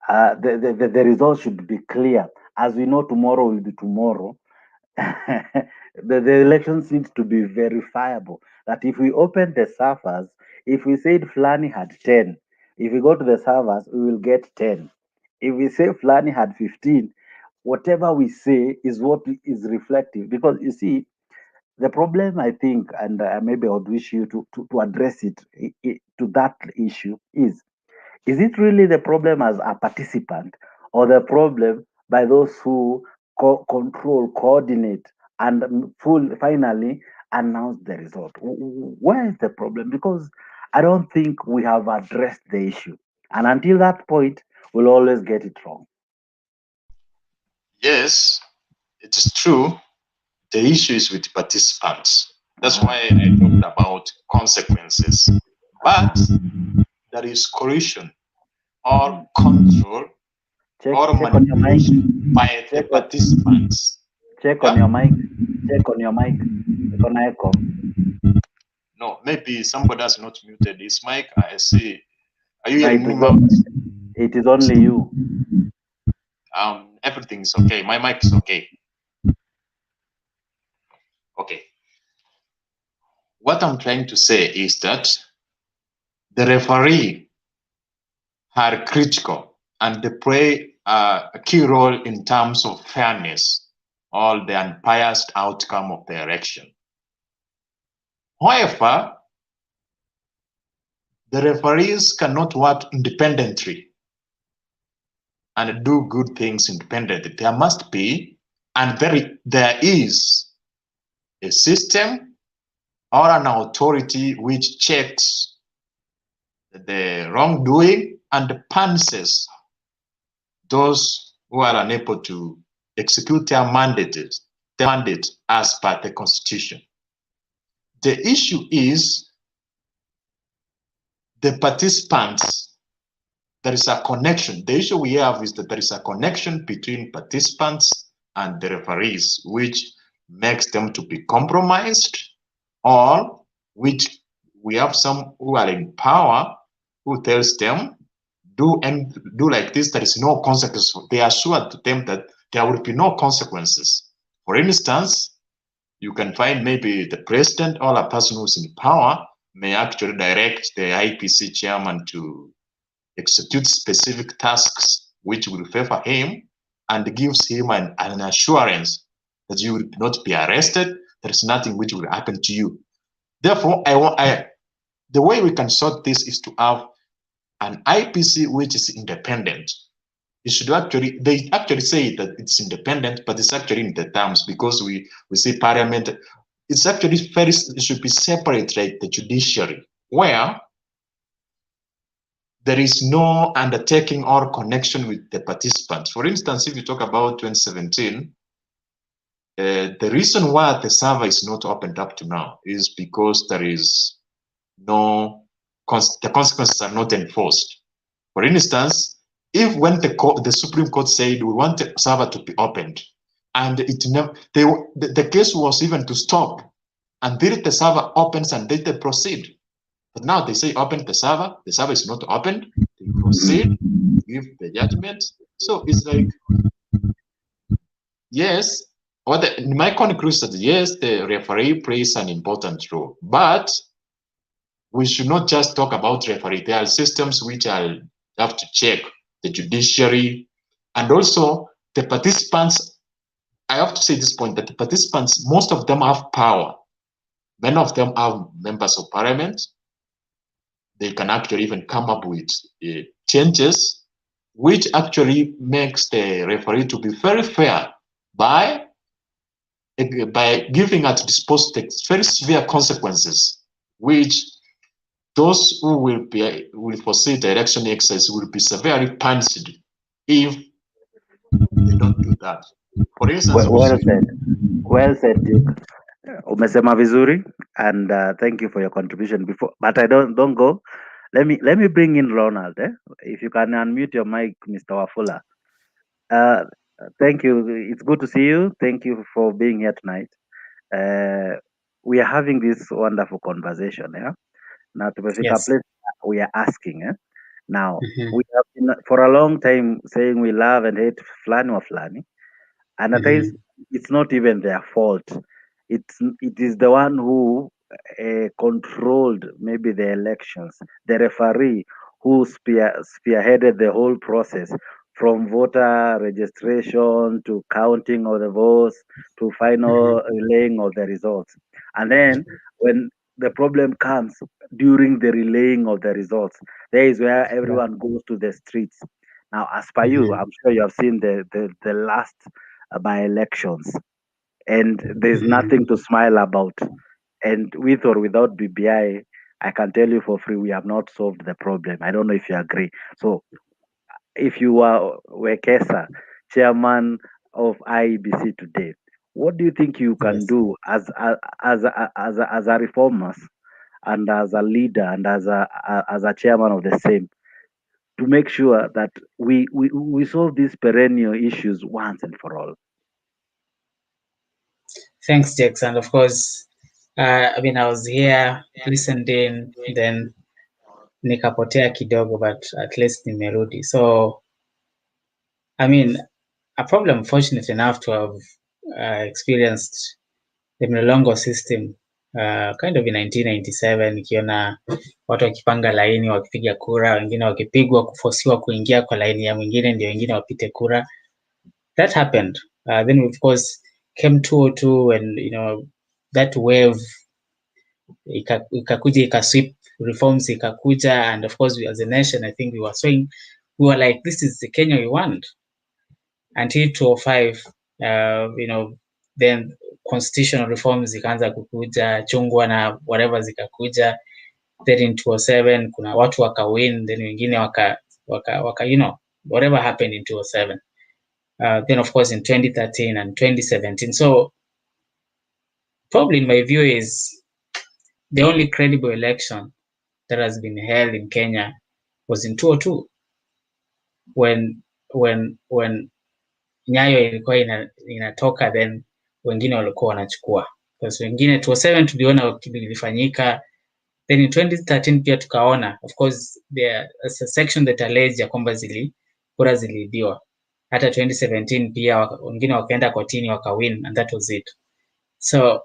the results should be clear. As we know, tomorrow will be tomorrow. The elections need to be verifiable. That if we open the surface, If we said Flani had 10, if we go to the servers, we will get 10. If we say Flani had 15, whatever we say is what is reflective. Because you see, the problem, I think, and maybe I would wish you to address it, to that issue is it really the problem as a participant, or the problem by those who control, coordinate, and finally announce the result? Where is the problem? Because I don't think we have addressed the issue. And until that point, we'll always get it wrong.
Yes, it is true. The issue is with participants. That's why I talked about consequences. But there is coercion or control or manipulation by the participants.
Check on your mic. Check on your mic. Check on echo.
No, maybe somebody has not muted his mic. I see. Are you hearing me?
It is only you.
Everything is okay. My mic is okay. Okay. What I'm trying to say is that the referee are critical and they play a key role in terms of fairness or the unbiased outcome of the election. However, the referees cannot work independently and do good things independently. There must be, and there is, a system or an authority which checks the wrongdoing and punishes those who are unable to execute their mandate as per the Constitution. The issue is the participants. There is a connection. The issue we have is that there is a connection between participants and the referees, which makes them to be compromised, or which we have some who are in power who tells them, do like this, there is no consequences. They assure to them that there will be no consequences. For instance, you can find maybe the president or a person who's in power may actually direct the IPC chairman to execute specific tasks which will favor him, and gives him an assurance that you will not be arrested. There is nothing which will happen to you. Therefore, the way we can sort this is to have an IPC which is independent. It should actually, they actually say that it's independent, but it's actually in the terms, because we see parliament, it's actually it should be separate, like the judiciary, where there is no undertaking or connection with the participants. For instance, if you talk about 2017, the reason why the server is not opened up to now is because there is no, the consequences are not enforced. For instance, if when the Supreme Court said we want the server to be opened, and it never, the case was even to stop until the server opens and then they proceed. But now they say open the server is not opened, they proceed, give the judgment. So it's like, yes, my conclusion is yes, the referee plays an important role, but we should not just talk about referee. There are systems which have to check the judiciary, and also the participants. I have to say this point, that the participants, most of them have power. Many of them are members of parliament. They can actually even come up with changes, which actually makes the referee to be very fair by giving at disposal very severe consequences, which those who will foresee the election exercise will be severely punished if they don't do that. For instance,
well said, Duke. Umesema vizuri, and thank you for your contribution before. But I don't go. Let me bring in Ronald. If you can unmute your mic, Mr. Wafula. Thank you. It's good to see you. Thank you for being here tonight. We are having this wonderful conversation. Now to place we are asking. Now we have been for a long time saying we love and hate Flani or Flani, and at times it's not even their fault. It is the one who controlled maybe the elections, the referee who spearheaded the whole process from voter registration to counting of the votes to final relaying of the results. And then when the problem comes during the relaying of the results, there is where everyone goes to the streets. Now, as per you, I'm sure you have seen the last by elections, and there's nothing to smile about. And with or without BBI, I can tell you for free, we have not solved the problem. I don't know if you agree. So, if you are Wekesa, chairman of IEBC today, what do you think you can do as a reformers and as a leader and as a chairman of the same to make sure that we solve these perennial issues once and for all?
Thanks, Jax. And of course, I mean, I was here, listened in, then nikapotea kidogo, but at least nimerudi. So, I mean, I'm probably fortunate enough to have experienced the Mlolongo system kind of in 1997, nikiona watu wakipanga laini wakipiga kura, wengine wakipigwa kufosiwa kuingia kwa laini ya mwingine ndio wengine wapite kura. That happened. Then of course came 2002 and you know that wave ikakuja ikasweep reforms ikakuja, and of course we as a nation I think we were like, this is the Kenya we want. Until 2005 you know, then constitutional reforms zikaanza kukuja, chungwa na whatever zikakuja. Then in 2007 kuna watu waka-win, then wengine waka you know, whatever happened in 2007. Then of course in 2013 and 2017. So probably in my view is the only credible election that has been held in Kenya was in 2002 when Nyayo ilikuwa inatoka, then wengine walikuwa wanachukua. Because wengine 2007 tuliona kilifanyika, then in 2013 pia tukaona, of course there is a section that alleged ya kwamba kura ziliibiwa. Hata 2017 pia wengine wakaenda kotini waka-win, and that was it. So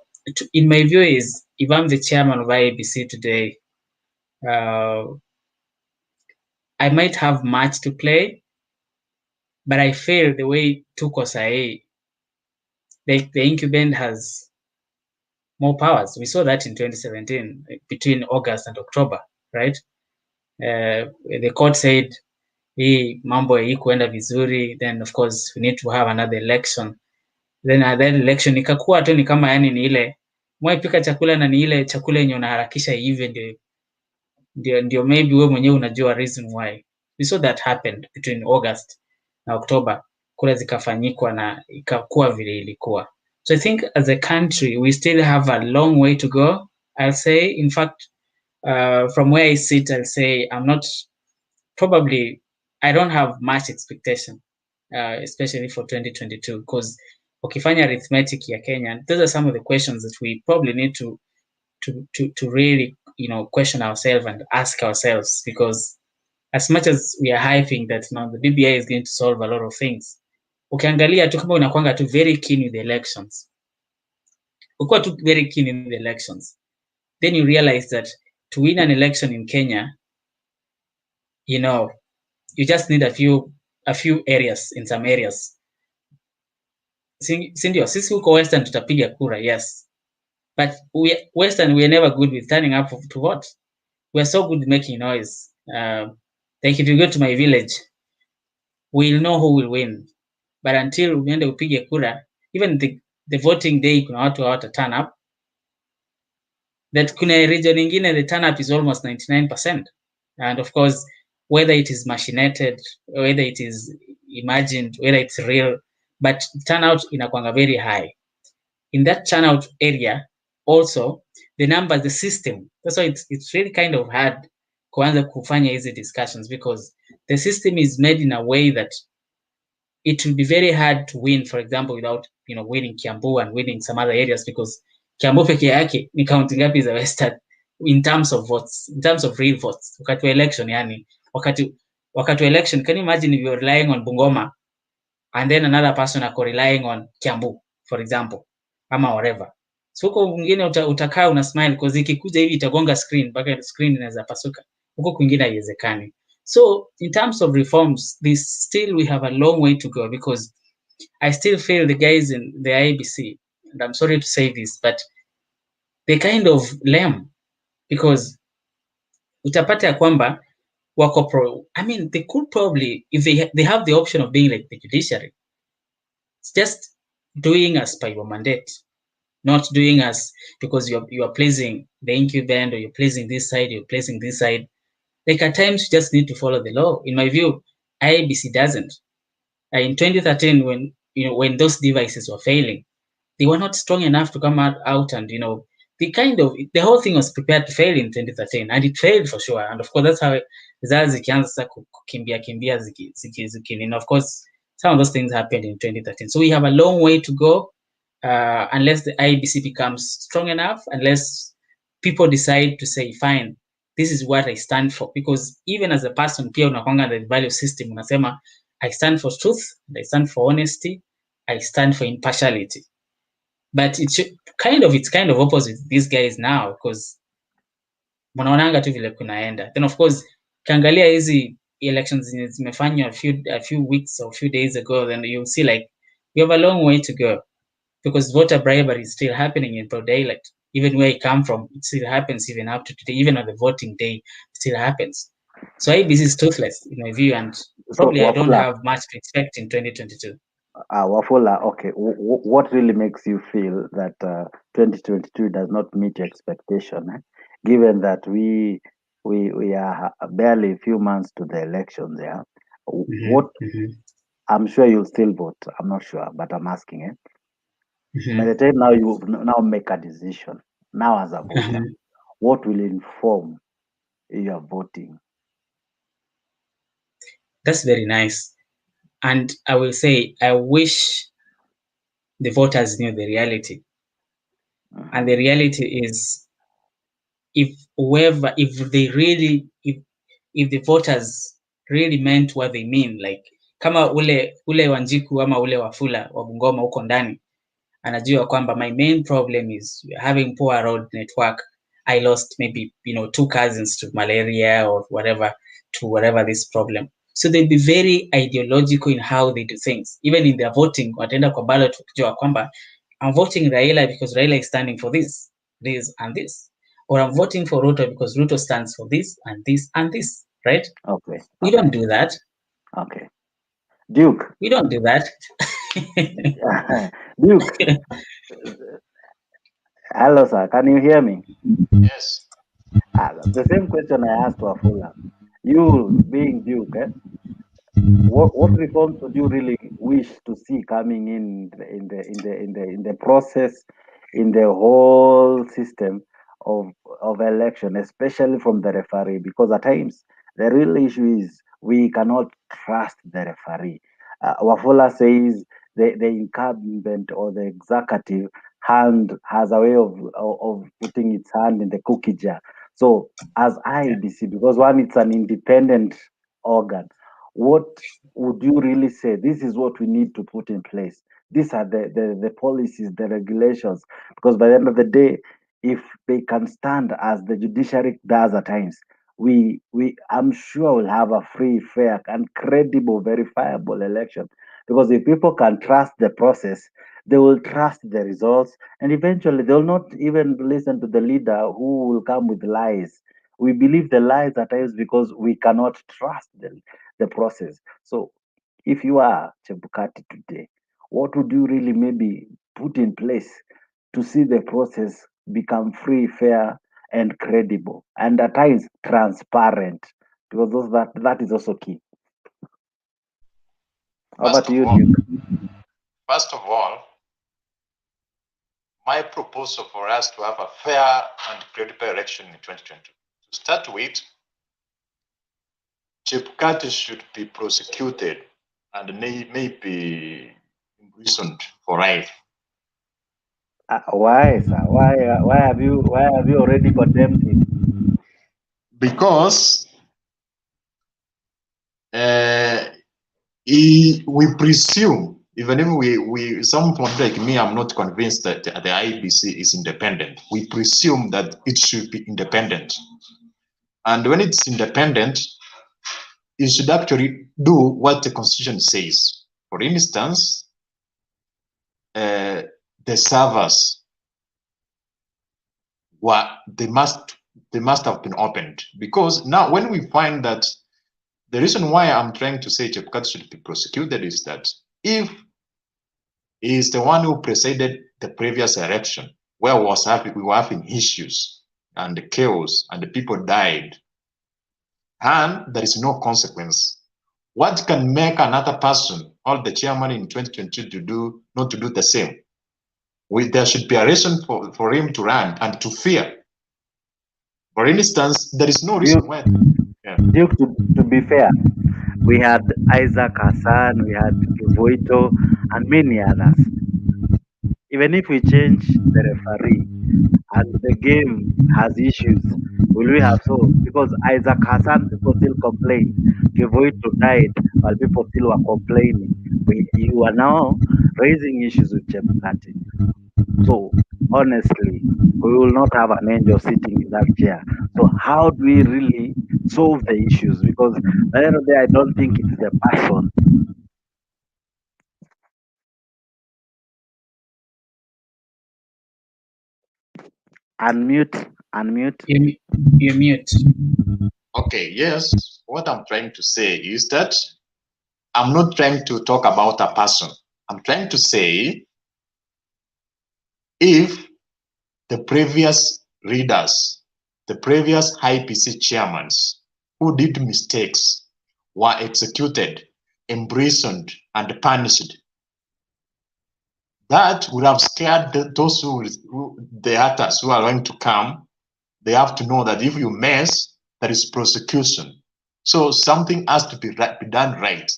in my view is, if I'm the chairman of IEBC today, I might have much to play, but I feel the way tuko sahi, the incumbent has more powers. We saw that in 2017 between August and October, right? The court said hii mambo haikuenda vizuri, then of course we need to have another election. Then that election ikakuwa tu ni kama yani ni ile mwaipika chakula na ni ile chakula yenye unaharakisha hivi ndio maybe wewe mwenyewe unajua reason why. We saw that happened between August na October, kura zikafanyikwa na ikakuwa vile ilikuwa. So I think as a country we still have a long way to go. I'll say, in fact, from where I sit, I'll say I don't have much expectation, especially for 2022, because ukifanya arithmetic ya Kenya, those are some of the questions that we probably need to really, you know, question ourselves and ask ourselves, because as much as we are hyping that now the BBI is going to solve a lot of things, ukiangalia tu kama unakuanga tu very keen with the elections, ukiwa tu very keen in the elections, then you realize that to win an election in Kenya, you know, you just need a few areas, in some areas. Sindio, sisi huko Western tutapiga kura, yes. But Western, we are never good with turning up to vote. We are so good at making noise. Like if you go to my village, we'll know who will win. But until uende upige kura, even the voting day, kuna watu hawata turn up. That kuna region ingine, the turn up is almost 99%. And of course, whether it is machinated, whether it is imagined, whether it's real, but turnout inakuanga very high. In that turnout area, also the numbers, the system. That's why it's really kind of hard kuanza kufanya hizi discussions, because the system is made in a way that it will be very hard to win, for example, without, you know, winning Kiambu and winning some other areas, because Kiambu peke yake ni county ngapi za Western in terms of votes, in terms of real votes. Wakati wa election, yani wakati wa election, can you imagine if you're relying on Bungoma and then another person are relying on Kiambu, for example, ama whatever. So huko kwingine utakaa una smile because ikikuja hivi itagonga screen mpaka screen inaweza pasuka. Huko kwingine haiwezekani. So in terms of reforms, we have a long way to go, because I still feel the guys in the IEBC, and I'm sorry to say this, but they kind of lame, because utapata ya kwamba wako they could probably, if they have the option of being like the judiciary, it's just doing as per your mandate, not doing as because you are placing the incumbent, or you're placing this side, you're placing this side. Like at times you just need to follow the law. In my view, IEBC doesn't. In 2013, when those devices were failing, they were not strong enough to come out and the whole thing was prepared to fail in 2013, and it failed for sure. And of course, that's how results zikianza kukimbia ziki. Of course, some of those things happened in 2013. So we have a long way to go, unless the IEBC becomes strong enough, unless people decide to say, fine, this is what I stand for. Because even as a person, pia unakwanga the value system, unasema, I stand for truth, I stand for honesty, I stand for impartiality. But it's kind of opposite these guys now, because wanaonanga tu vile kunaenda. Then of course, kiangalia hizi elections zimefanywa a few weeks or a few days ago, then you'll see like we have a long way to go, because voter bribery is still happening in broad daylight. Even where I come from, it still happens even up to today. Even on the voting day, it still happens. So IEBC is toothless in my view, and probably I don't have much to expect in 2022.
Wafula, okay, what really makes you feel that 2022 does not meet your expectation, given that we are barely a few months to the elections? Yeah, I'm sure you'll still vote. I'm not sure, but I'm asking. By the time now you now make a decision, now as a voter, what will inform your voting?
That's very nice. And I will say, I wish the voters knew the reality. And the reality is, if the voters really meant what they mean, like kama ule Wanjiku ama ule Wafula wa Bungoma huko ndani anajua kwamba my main problem is having poor road network. I lost maybe 2 cousins to malaria or whatever this problem. So they'll be very ideological in how they do things. Even in their voting, wataenda kwa ballot wakijua kwamba I'm voting Raila because Raila is standing for this and this. Or I'm voting for Ruto because Ruto stands for this and this and this, right?
Okay.
We don't do that.
Okay. Duke.
We don't do that.
Duke. Hello, sir. Can you hear me?
Yes.
The same question I asked Wafula. You being Duke, what reforms would you really wish to see coming in the process, in the whole system of election, especially from the referee? Because at times the real issue is we cannot trust the referee. Wafula says the incumbent or the executive hand has a way of putting its hand in the cookie jar. So as IEBC, because one, it's an independent organ, what would you really say? This is what we need to put in place. These are the policies, the regulations. Because by the end of the day, if they can stand as the judiciary does at times, I'm sure we'll have a free, fair, and credible, verifiable election. Because if people can trust the process, they will trust the results, and eventually they'll not even listen to the leader who will come with lies. We believe the lies at times because we cannot trust the process. So if you are Chebukati today, what would you really maybe put in place to see the process become free, fair, and credible, and at times transparent? Because that is also key. How about you, Duke?
First of all, my proposal for us to have a fair and credible election in 2020. To start with, Chebukati should be prosecuted and may be imprisoned for life.
Why, sir? Why have you already condemned him?
Because we presume Even if someone like me, I'm not convinced that the IBC is independent. We presume that it should be independent. And when it's independent, it should actually do what the Constitution says. For instance, the servers they must have been opened, because now when we find that the reason why I'm trying to say Chebukati should be prosecuted is that if he is the one who presided the previous election, where we were having issues and chaos and the people died, and there is no consequence, what can make another person or the chairman in 2022 not to do the same? There should be a reason for him to run and to fear. For instance, there is no reason why.
Duke, to be fair, we had Isaac Hassan, we had Kivuito, and many others. Even if we change the referee and the game has issues, will we have so? Because Isaac Hassan, people still complain. Kivuito died while people still were complaining. You are now raising issues with Chebukati. So honestly, we will not have an angel sitting in that chair. So how do we really solve the issues? Because at the end of the day, I don't think it's the person. Unmute.
You're mute.
Okay, yes. What I'm trying to say is that I'm not trying to talk about a person. I'm trying to say if the previous readers, the previous IPC chairmen who did mistakes were executed, imprisoned, and punished, that would have scared those the others who are going to come. They have to know that if you mess, there is prosecution. So something has to be done right.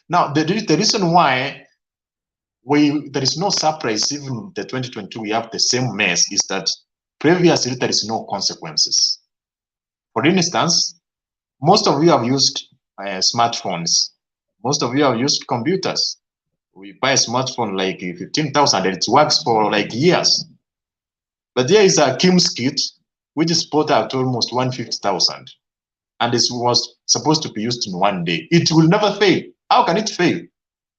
Now, the reason why there is no surprise, even in the 2022 we have the same mess, is that previously there is no consequences. For instance, most of you have used smartphones. Most of you have used computers. We buy a smartphone like 15,000 and it works for like years. But there is a Kim's kit, which is bought at almost 150,000. And it was supposed to be used in one day. It will never fail. How can it fail?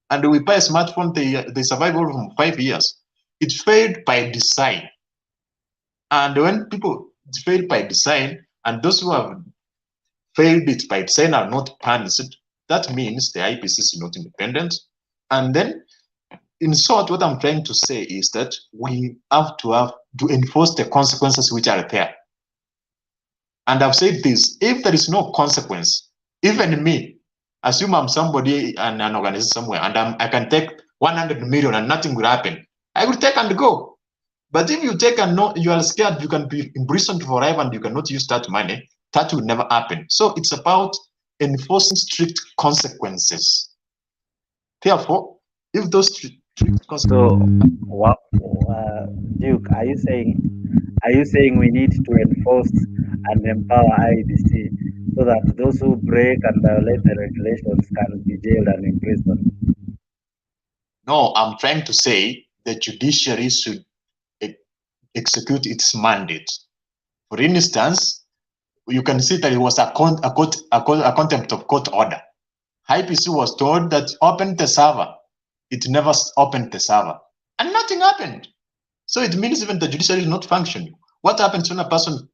And we buy a smartphone, they survive over 5 years. It failed by design. And when people fail by design, and those who have failed it by design are not punished, that means the IPC is not independent. And then, in short, what I'm trying to say is that we have to enforce the consequences which are there. And I've said this, if there is no consequence, even me, assume I'm somebody and an organization somewhere, and I can take 100 million and nothing will happen, I will take and go. But if you take and you are scared, you can be imprisoned forever and you cannot use that money, that will never happen. So it's about enforcing strict consequences. Therefore, if those strict consequences...
So, Duke, are you saying we need to enforce and empower IBC so that those who break and violate the regulations can be jailed and imprisoned?
No, I'm trying to say the judiciary should execute its mandate. For instance, you can see that it was a contempt of court order. IPC was told that open the server. It never opened the server. And nothing happened. So it means even the judiciary is not functioning. What happens when a person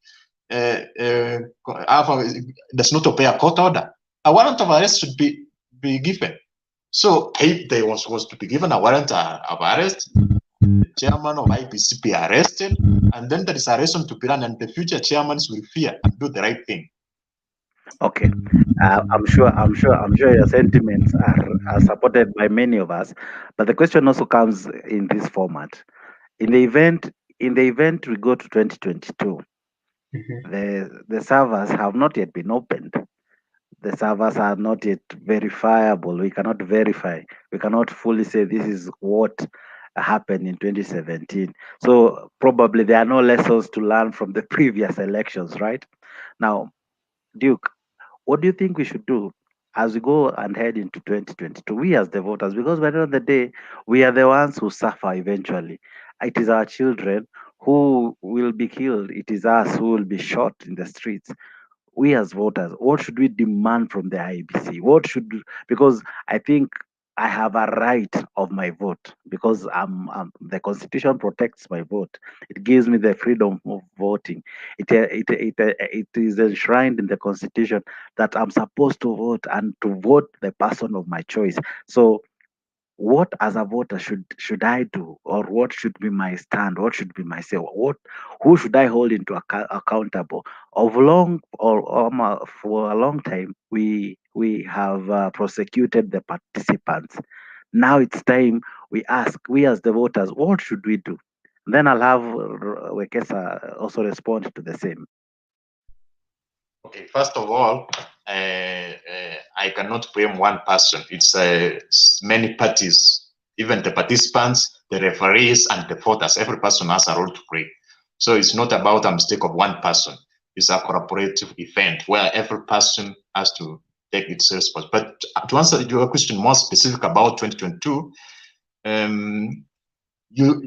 does not obey a court order? A warrant of arrest should be given. So if there was to be given a warrant of arrest, the chairman of IPC be arrested, and then there is a reason to be run, and the future chairmen will fear and do the right thing.
Okay, I'm sure your sentiments are supported by many of us, but the question also comes in this format. In the event we go to 2022, the servers have not yet been opened. The servers are not yet verifiable. We cannot verify. We cannot fully say this is what happened in 2017. So probably there are no lessons to learn from the previous elections, right? Now, Duke, what do you think we should do as we go and head into 2022, we as the voters, because by the end of the day, we are the ones who suffer eventually. It is our children who will be killed. It is us who will be shot in the streets. We as voters, what should we demand from the IEBC? Because I think I have a right of my vote, because the Constitution protects my vote. It gives me the freedom of voting. It is enshrined in the Constitution that I'm supposed to vote and to vote the person of my choice. So what as a voter should I do, or what should be my stand? What should be my say? Who should I hold into accountable? For a long time, we have prosecuted the participants. Now it's time we ask, we as the voters, what should we do? Then I'll have Wekesa also respond to the same.
Okay, first of all, I cannot blame one person. It's many parties, even the participants, the referees, and the voters. Every person has a role to play. So it's not about a mistake of one person. It's a cooperative event where every person has to take its responsibility. But to answer your question more specific about 2022,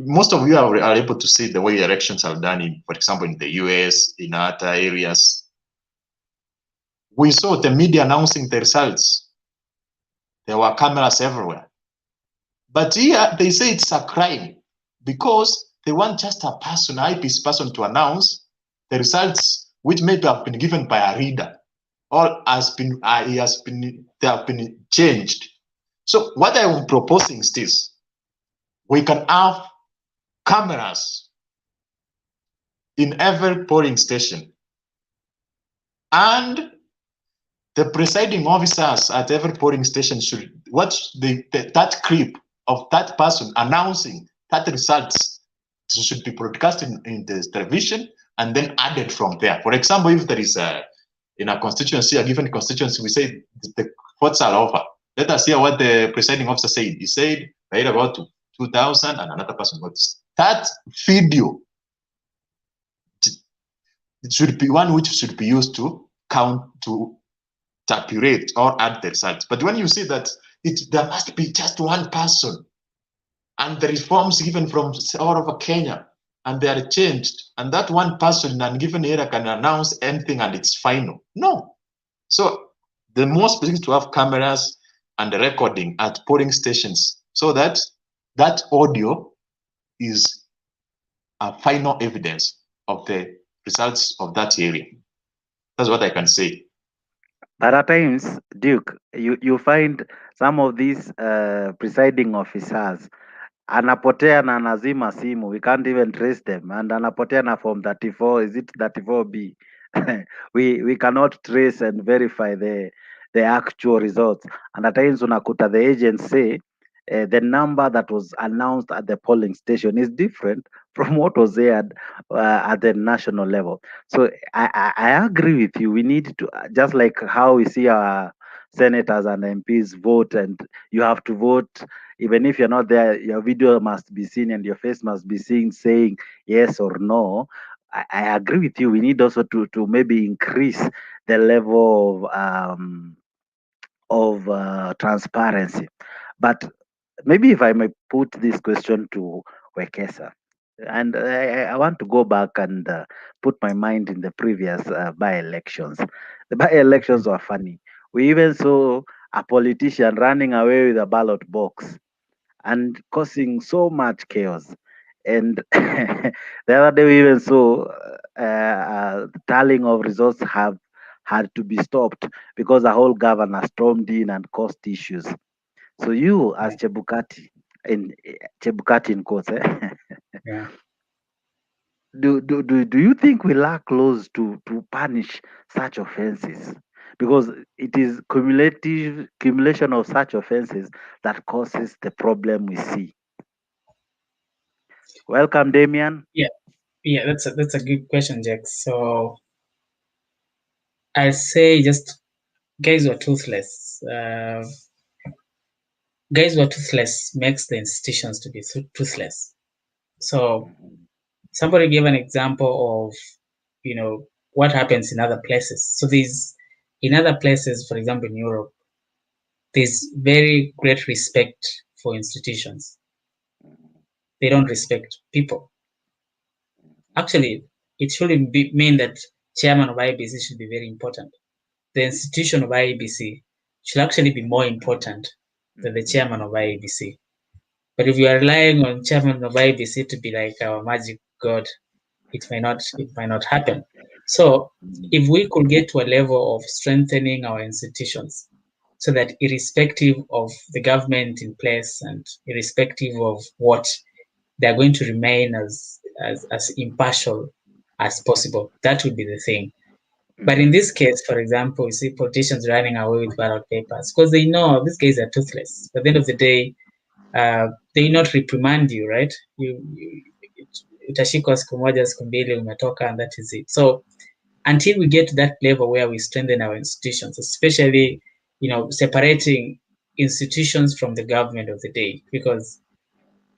most of you are able to see the way elections are done in, for example, in the US, in other areas. We saw the media announcing the results. There were cameras everywhere. But here they say it's a crime because they want just a person, IP's person, to announce the results, which maybe have been given by a reader, or they have been changed. So what I am proposing is this: we can have cameras in every polling station, and the presiding officers at every polling station should watch that clip of that person announcing that results should be broadcast in the television and then added from there. For example, if there is in a constituency, a given constituency, we say the votes are over. Let us hear what the presiding officer said. He said, right about 2,000 and another person votes. That video, it should be one which should be used to count, to tabulate or add the results. But when you see that there must be just one person, and the reforms given from all over Kenya, and they are changed, and that one person in a given area can announce anything and it's final. No. So the more specific to have cameras and the recording at polling stations, so that that audio is a final evidence of the results of that area. That's what I can say.
But at times, Duke, you find some of these presiding officers anapotea na anazima simu, we can't even trace them, and anapotea na form 34, is it 34B? we cannot trace and verify the actual results, and at times unakuta the agents say the number that was announced at the polling station is different from what was aired at the national level. So I agree with you. We need to, just like how we see our senators and MPs vote, and you have to vote even if you're not there, your video must be seen and your face must be seen saying yes or no. I agree with you. We need also to maybe increase the level of transparency. But maybe if I may put this question to Wekesa, and I want to go back and put my mind in the previous by-elections. The by-elections were funny. We even saw a politician running away with a ballot box and causing so much chaos. And the other day we even saw the tallying of results had to be stopped because the whole governor stormed in and caused issues. So you, as Chebukati in quotes,
Yeah.
do you think we lack laws to punish such offenses? Because it is accumulation of such offenses that causes the problem we see. Welcome, Damien.
Yeah, that's a good question, Jack. So I say just guys who are toothless. Guys who are toothless makes the institutions to be toothless. So somebody gave an example of, what happens in other places. So in other places, for example, in Europe, there's very great respect for institutions. They don't respect people. Actually, it shouldn't mean that chairman of IEBC should be very important. The institution of IEBC should actually be more important than the chairman of IEBC. But if you are relying on chairman of IEBC to be like our magic god, it might not happen. So if we could get to a level of strengthening our institutions so that irrespective of the government in place and irrespective of what, they're going to remain as impartial as possible, that would be the thing. But in this case, for example, you see politicians running away with ballot papers because they know these guys are toothless. At the end of the day, they not reprimand you, right? Utashikwa siku moja siku mbili umetoka, and that is it. So until we get to that level where we strengthen our institutions, especially separating institutions from the government of the day, because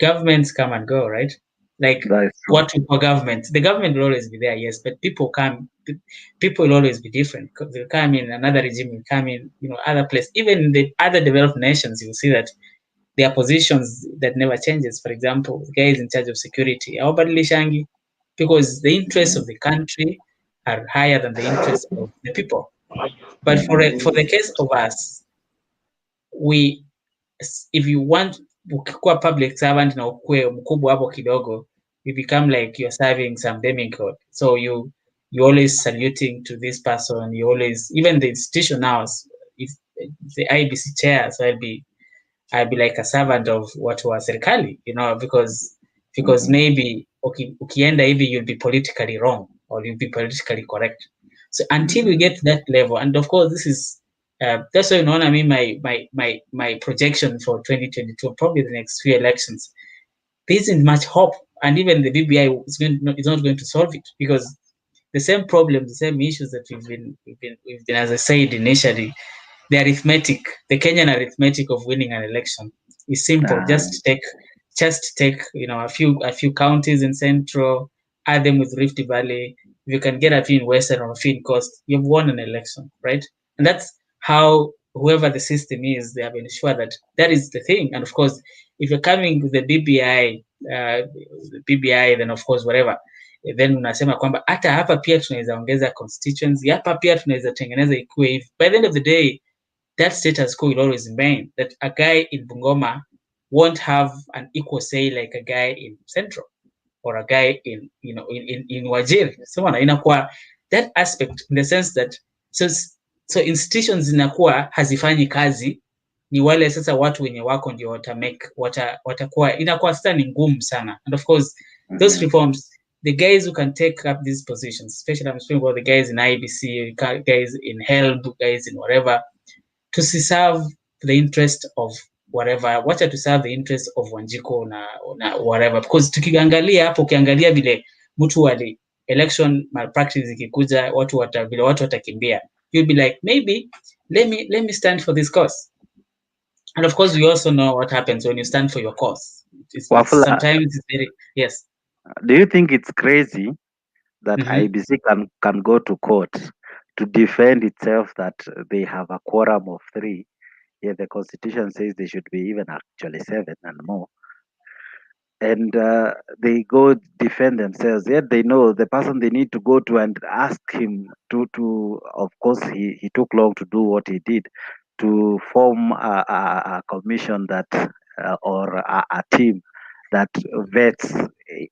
governments come and go, right? Like what we call government, the government will always be there, yes, but people will always be different. They'll come in, another regime will come in, other place. Even in the other developed nations, you will see that there are positions that never changes. For example, the guys in charge of security, because the interests of the country are higher than the interests of the people. But for the case of us, if you want ukikuwa public servant na ukue mkubwa hapo kidogo, you become like you're serving some demigod. So you always saluting to this person. You always, even the institution now, if the IEBC chair, so I'll be like a servant of watu wa serikali, because maybe ukienda hivi you'll be politically wrong or you'll be politically correct. So until we get to that level, and of course this is that's why my projection for 2022, probably the next few elections, there isn't much hope, and even the BBI is not going to solve it, because the same problems, the same issues that we've been, as I said initially, the Kenyan arithmetic of winning an election is simple. Just take a few counties in Central, add them with Rift Valley. If you can get a few in Western or a few in Coast, you've won an election, right? And that's how whoever the system is, they have ensured that is the thing. And of course, if you're coming with the BBI, then of course whatever, then unasema kwamba hata hapa pia tunaweza ongeza constituency, hapa pia tunaweza tengeneza ikuwe hivi. By the end of the day, that status quo will always remain, that a guy in Bungoma won't have an equal say like a guy in Central or a guy in Wajir. So inakuwa that aspect, in the sense that so institutions zinakuwa hazifanyi kazi, ni wale sasa watu wenye wako ndio watakuwa, inakuwa sasa ni ngumu sana. And of course those reforms, the guys who can take up these positions, especially I'm speaking about the guys in IBC, guys in HELB, guys in whatever, to serve the interest of whatever, wacha to serve the interest of Wanjiko na whatever, because tukiangalia hapo, ukiangalia vile mtu wali election malpractice ikikuja, watu watakimbia, you'll be like, maybe let me stand for this cause. And of course we also know what happens when you stand for your cause. Sometimes it's very, yes.
Do you think it's crazy that IEBC can go to court to defend itself that they have a quorum of 3? Yeah, the constitution says they should be even actually 7 and more. And they go defend themselves. Yet they know the person they need to go to and ask him to of course he took long to do what he did, to form a commission that or a team that vets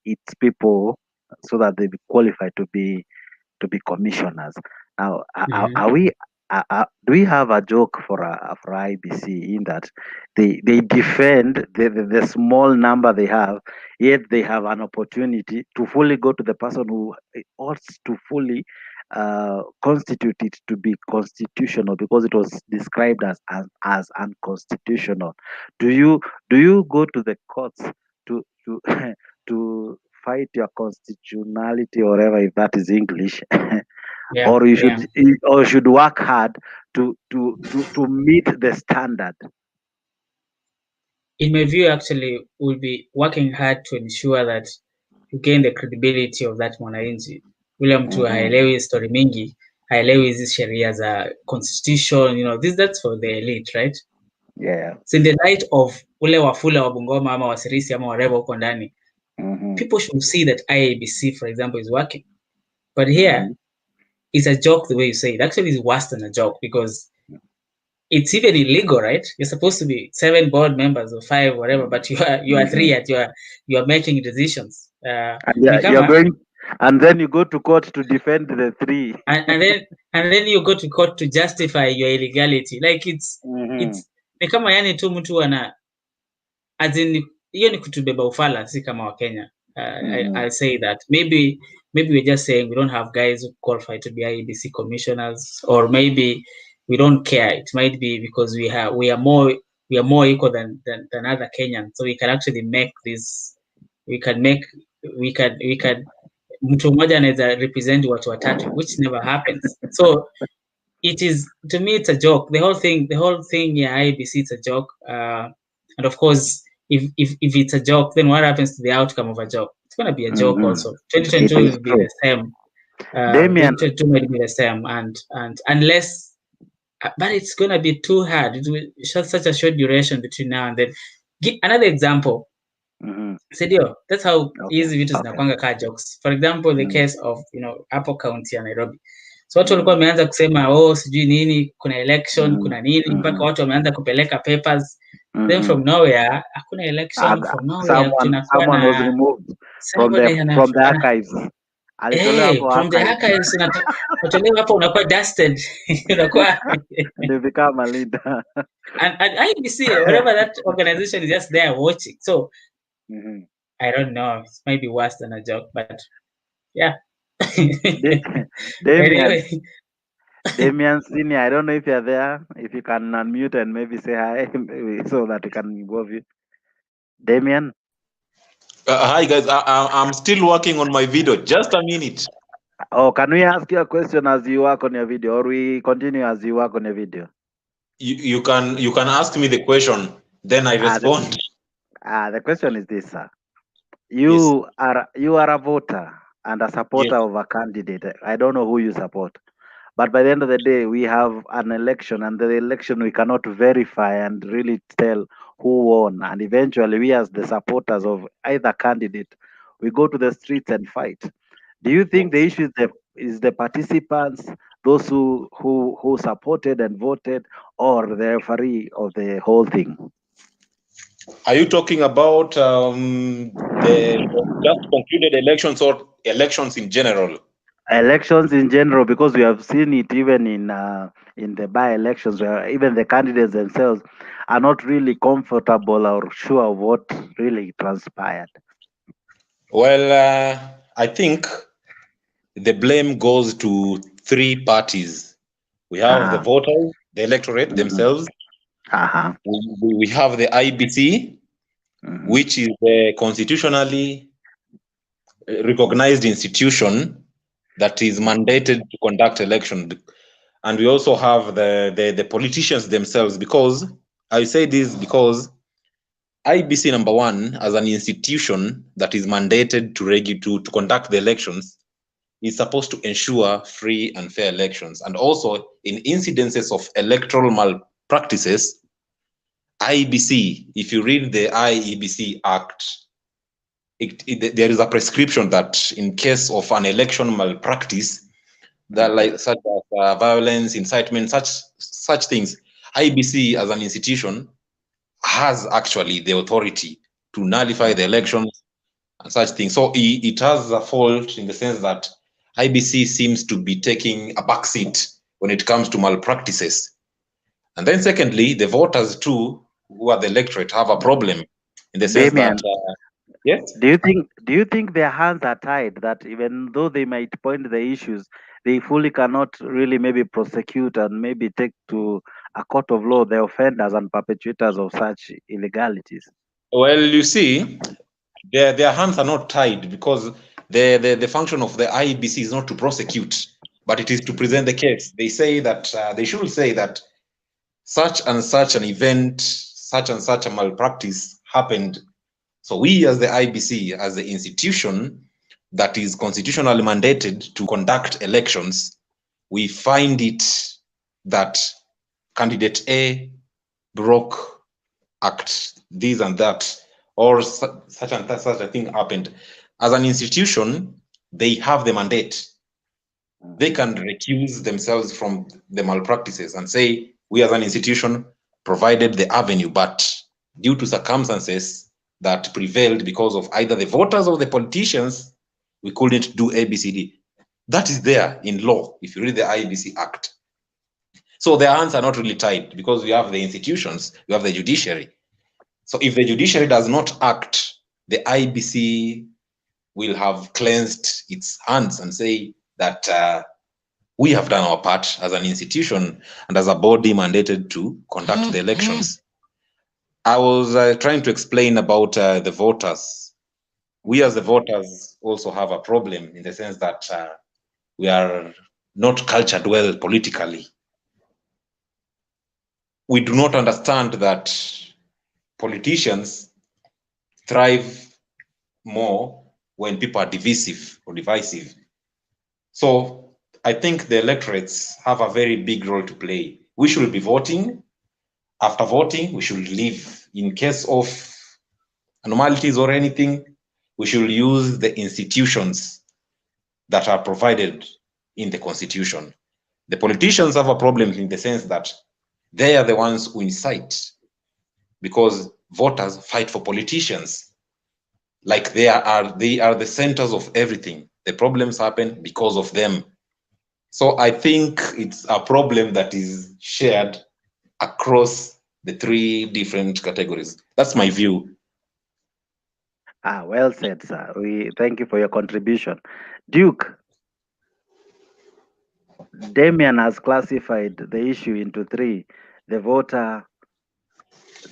its people so that they be qualified to be commissioners. Now, do we have a joke for IEBC in that they defend the small number they have, yet they have an opportunity to fully go to the person who ought to fully constitute it to be constitutional, because it was described as unconstitutional. Do you go to the courts to to fight your constitutionality, or whatever, if that is English?
Yeah,
or you should work hard to meet the standard?
In my view, actually, we'll be working hard to ensure that you gain the credibility of that mwananchi. Ule mtu haelewi story mingi, haelewi hizi sheria za constitution, that's for the elite, right?
Yeah.
So in the light of ule Wafula wa Bungoma ama Wasirisi ama whatever huko ndani, people should see that IEBC, for example, is working. But here, it's a joke the way you say it. Actually, it's worse than a joke because it's even illegal, right? You're supposed to be 7 board members or 5, whatever, but you are 3 at you are making decisions.
And you're going, and then you go to court to defend the 3.
And then you go to court to justify your illegality. Like it's ni kama yani tu mtu ana, as in hiyo ni kutubeba ufala, si kama wa Kenya. I'll say that maybe we're just saying we don't have guys who qualify to be IEBC commissioners, or maybe we don't care. It might be because we are more equal than other Kenyans, so we can actually make this. We can mtu mmoja anaweza represent watu watatu, which never happens. So it is, to me, it's a joke. The whole thing, yeah, IEBC, it's a joke. And of course, if it's a joke, then what happens to the outcome of a joke? It's going to be a joke also. 2022 will be the same. 2022 might be the same, and unless, but it's going to be too hard. It will such a short duration between now and then. Give another example. Sedio, that's how easy vitu zinakwanga ka jokes. For example, the case of, Apple County ya Nairobi. So watu walikuwa wameanza kusema sijui nini, kuna election, kuna nini, mpaka watu wameanza kupeleka papers. Then from nowhere, hakuna election, from nowhere
someone was removed from the archives.
From the archives unatolewa hapo, unakuwa dusted. Unakuwa
they become a leader.
and IEBC, whatever that organization is just there watching. So I don't know, it might be worse than a joke, but yeah.
Damian Senior, I don't know if you're there. If you can unmute and maybe say hi, so that we can involve you. Damian?
Hi guys, I'm still working on my video. Just a minute.
Oh, can we ask you a question as you work on your video, or we continue as you work on your video?
You can ask me the question, then I respond.
The question is this, sir. You are a voter and a supporter of a candidate. I don't know who you support, but by the end of the day, we have an election, and the election we cannot verify and really tell who won. And eventually, we as the supporters of either candidate, we go to the streets and fight. Do you think the issue is the participants, those who supported and voted, or the referee of the whole thing?
Are you talking about the just concluded elections or elections in general?
Elections in general, because we have seen it even in the by-elections, where even the candidates themselves are not really comfortable or sure of what really transpired.
Well, I think the blame goes to 3 parties. We have the voters, the electorate themselves. We have the IEBC, which is the constitutionally recognized institution that is mandated to conduct elections. And we also have the politicians themselves, because I say this because IEBC, number 1, as an institution that is mandated to conduct the elections, is supposed to ensure free and fair elections. And also, in incidences of electoral malpractices, IEBC, if you read the IEBC Act, there is a prescription that in case of an election malpractice, that like such as violence, incitement, such things, IEBC as an institution has actually the authority to nullify the elections and such things. So it has a fault in the sense that IEBC seems to be taking a backseat when it comes to malpractices. And then secondly, the voters too, who are the electorate, have a problem in the sense
Damian,
that yes.
Do you think their hands are tied, that even though they might point the issues, they fully cannot really maybe prosecute and maybe take to a court of law the offenders and perpetrators of such illegalities?
Well, you see, their hands are not tied, because the function of the IEBC is not to prosecute, but it is to present the case. They say that they should say that such and such an event, such and such a malpractice happened. So we as the IEBC, as the institution that is constitutionally mandated to conduct elections, we find it that candidate A broke act, this and that, or such and such a thing happened. As an institution, they have the mandate. They can recuse themselves from the malpractices and say, we as an institution provided the avenue, but due to circumstances that prevailed because of either the voters or the politicians, we couldn't do ABCD. That is there in law, if you read the IEBC Act. So their hands are not really tied because we have the institutions, we have the judiciary. So if the judiciary does not act, the IEBC will have cleansed its hands and say that we have done our part as an institution and as a body mandated to conduct the elections. I was trying to explain about the voters. We as the voters also have a problem in the sense that we are not cultured well politically. We do not understand that politicians thrive more when people are divisive or divisive. So I think the electorates have a very big role to play. We should be voting. After voting, we should leave. In case of anomalies or anything, we should use the institutions that are provided in the Constitution. The politicians have a problem in the sense that they are the ones who incite, because voters fight for politicians. Like they are the centers of everything. The problems happen because of them. So I think it's a problem that is shared across the three different categories. That's my view.
Well said, sir. We thank you for your contribution. Duke, Damien has classified the issue into three: the voter,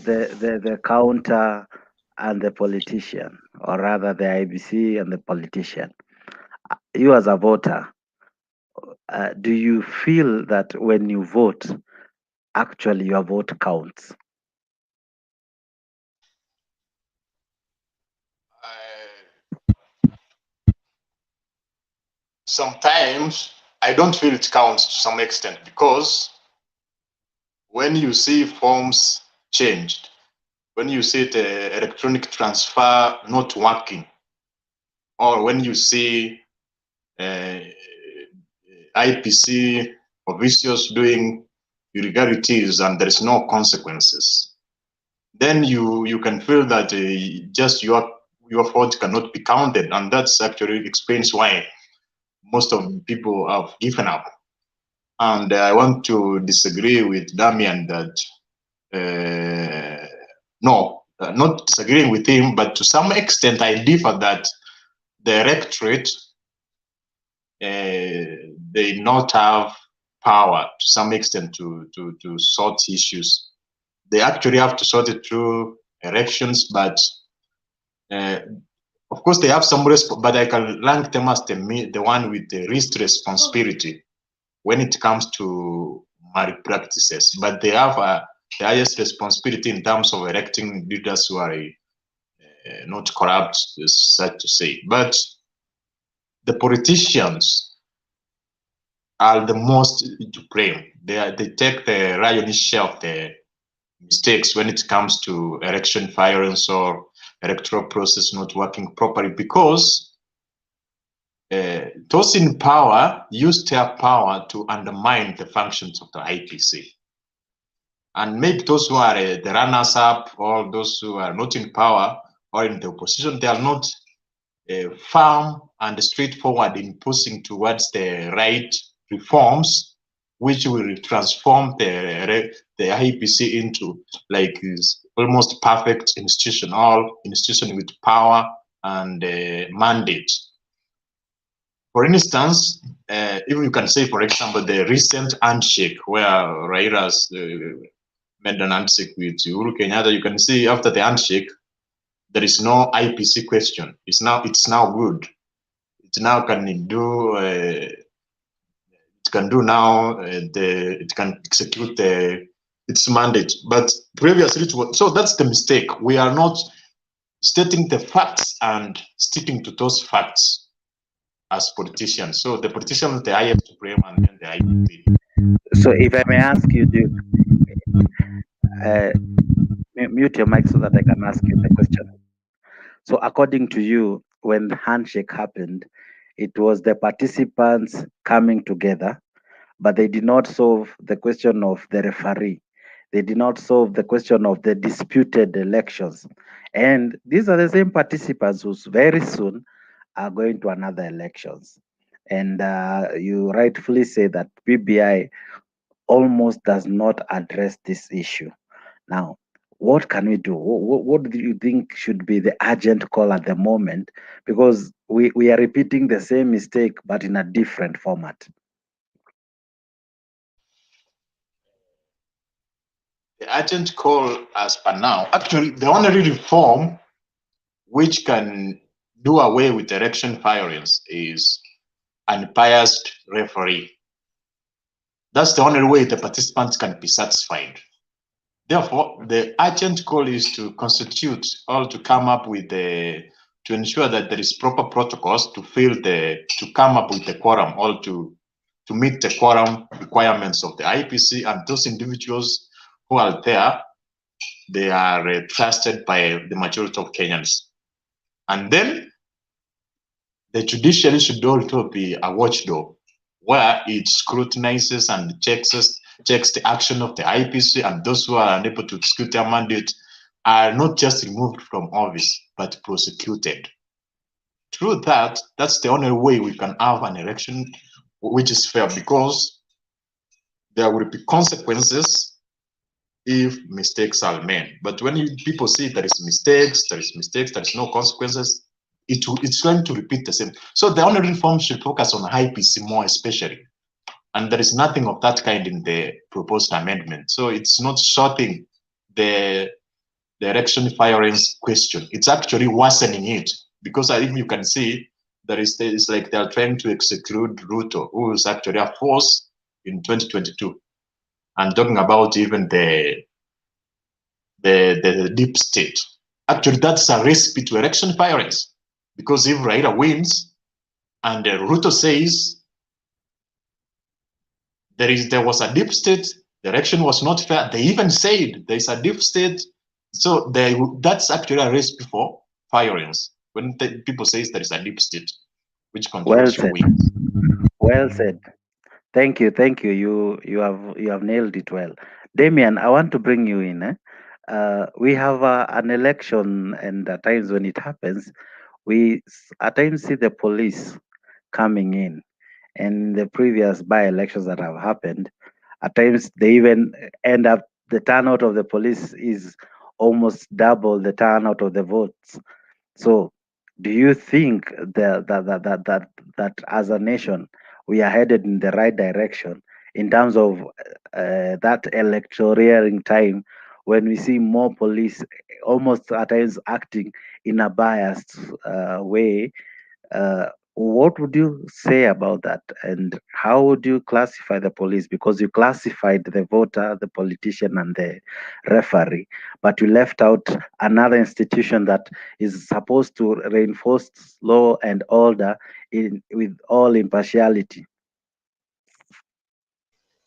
the counter, and the politician, or rather the IBC and the politician. You as a voter, do you feel that when you vote, actually your vote counts?
Sometimes I don't feel it counts to some extent, because when you see forms changed, when you see the electronic transfer not working, or when you see IPC officials doing irregularities and there is no consequences, then you can feel that just your vote cannot be counted, and that's actually explains why most of the people have given up. And I want to disagree with Damian that not disagreeing with him, but to some extent I differ that the electorate they not have power to some extent to sort issues. They actually have to sort it through elections, but of course they have some but I can rank them as the one with the least responsibility when it comes to malpractices. But they have the highest responsibility in terms of electing leaders who are not corrupt, is sad to say. But the politicians are the most to blame. They take the lion's share of the mistakes when it comes to election violence or electoral process not working properly, because those in power use their power to undermine the functions of the IPC. And maybe those who are the runners-up, or those who are not in power or in the opposition, they are not firm and straightforward in pushing towards the right reforms, which will transform the IPC into like this almost perfect institution, all institution with power and mandate. For instance, if you can say, for example, the recent handshake where Raila's made an handshake with Uhuru Kenyatta, you can see after the handshake, there is no IPC question. It's now good. It now can do. It can do now. It can execute its mandate. But previously, it was, so that's the mistake. We are not stating the facts and sticking to those facts as politicians. So the politicians, the highest to blame, and then the IPC.
So if I may ask you, Duke, Mute your mic so that I can ask you the question. So according to you, when the handshake happened, it was the participants coming together, but they did not solve the question of the referee. They did not solve the question of the disputed elections. And these are the same participants who very soon are going to another elections. And you rightfully say that BBI almost does not address this issue. Now, what can we do? What do you think should be the urgent call at the moment? Because we are repeating the same mistake, but in a different format.
The urgent call as per now, actually, the only reform which can do away with election violence is unbiased referee. That's the only way the participants can be satisfied. Therefore, the urgent call is to constitute or to come up with to ensure that there is proper protocols to come up with the quorum or to meet the quorum requirements of the IPC, and those individuals who are there, they are trusted by the majority of Kenyans. And then the judiciary should also be a watchdog where it scrutinizes and checks the action of the IPC, and those who are unable to execute their mandate are not just removed from office, but prosecuted. Through that, that's the only way we can have an election which is fair, because there will be consequences if mistakes are made. But when people see there is mistakes, there is no consequences, it's going to repeat the same. So the only reform should focus on IPC more especially. And there is nothing of that kind in the proposed amendment. So it's not sorting the election violence question. It's actually worsening it, because I think you can see it's like they're trying to exclude Ruto, who is actually a force in 2022, and talking about even the deep state. Actually, that's a recipe to election violence, because if Raila wins and Ruto says there was a deep state, the election was not fair, they even said there's a deep state, so that's actually a recipe for violence. When people say there is a deep state, which controls wins.
Well said. Thank you. You have nailed it well. Damian, I want to bring you in. We have an election, and at times when it happens, we at times see the police coming in. And the previous by-elections that have happened, at times they even end up, the turnout of the police is almost double the turnout of the votes. So do you think that as a nation we are headed in the right direction in terms of that electioneering time, when we see more police almost at times acting in a biased way? What would you say about that, and how would you classify the police? Because you classified the voter, the politician, and the referee, but you left out another institution that is supposed to reinforce law and order with all impartiality.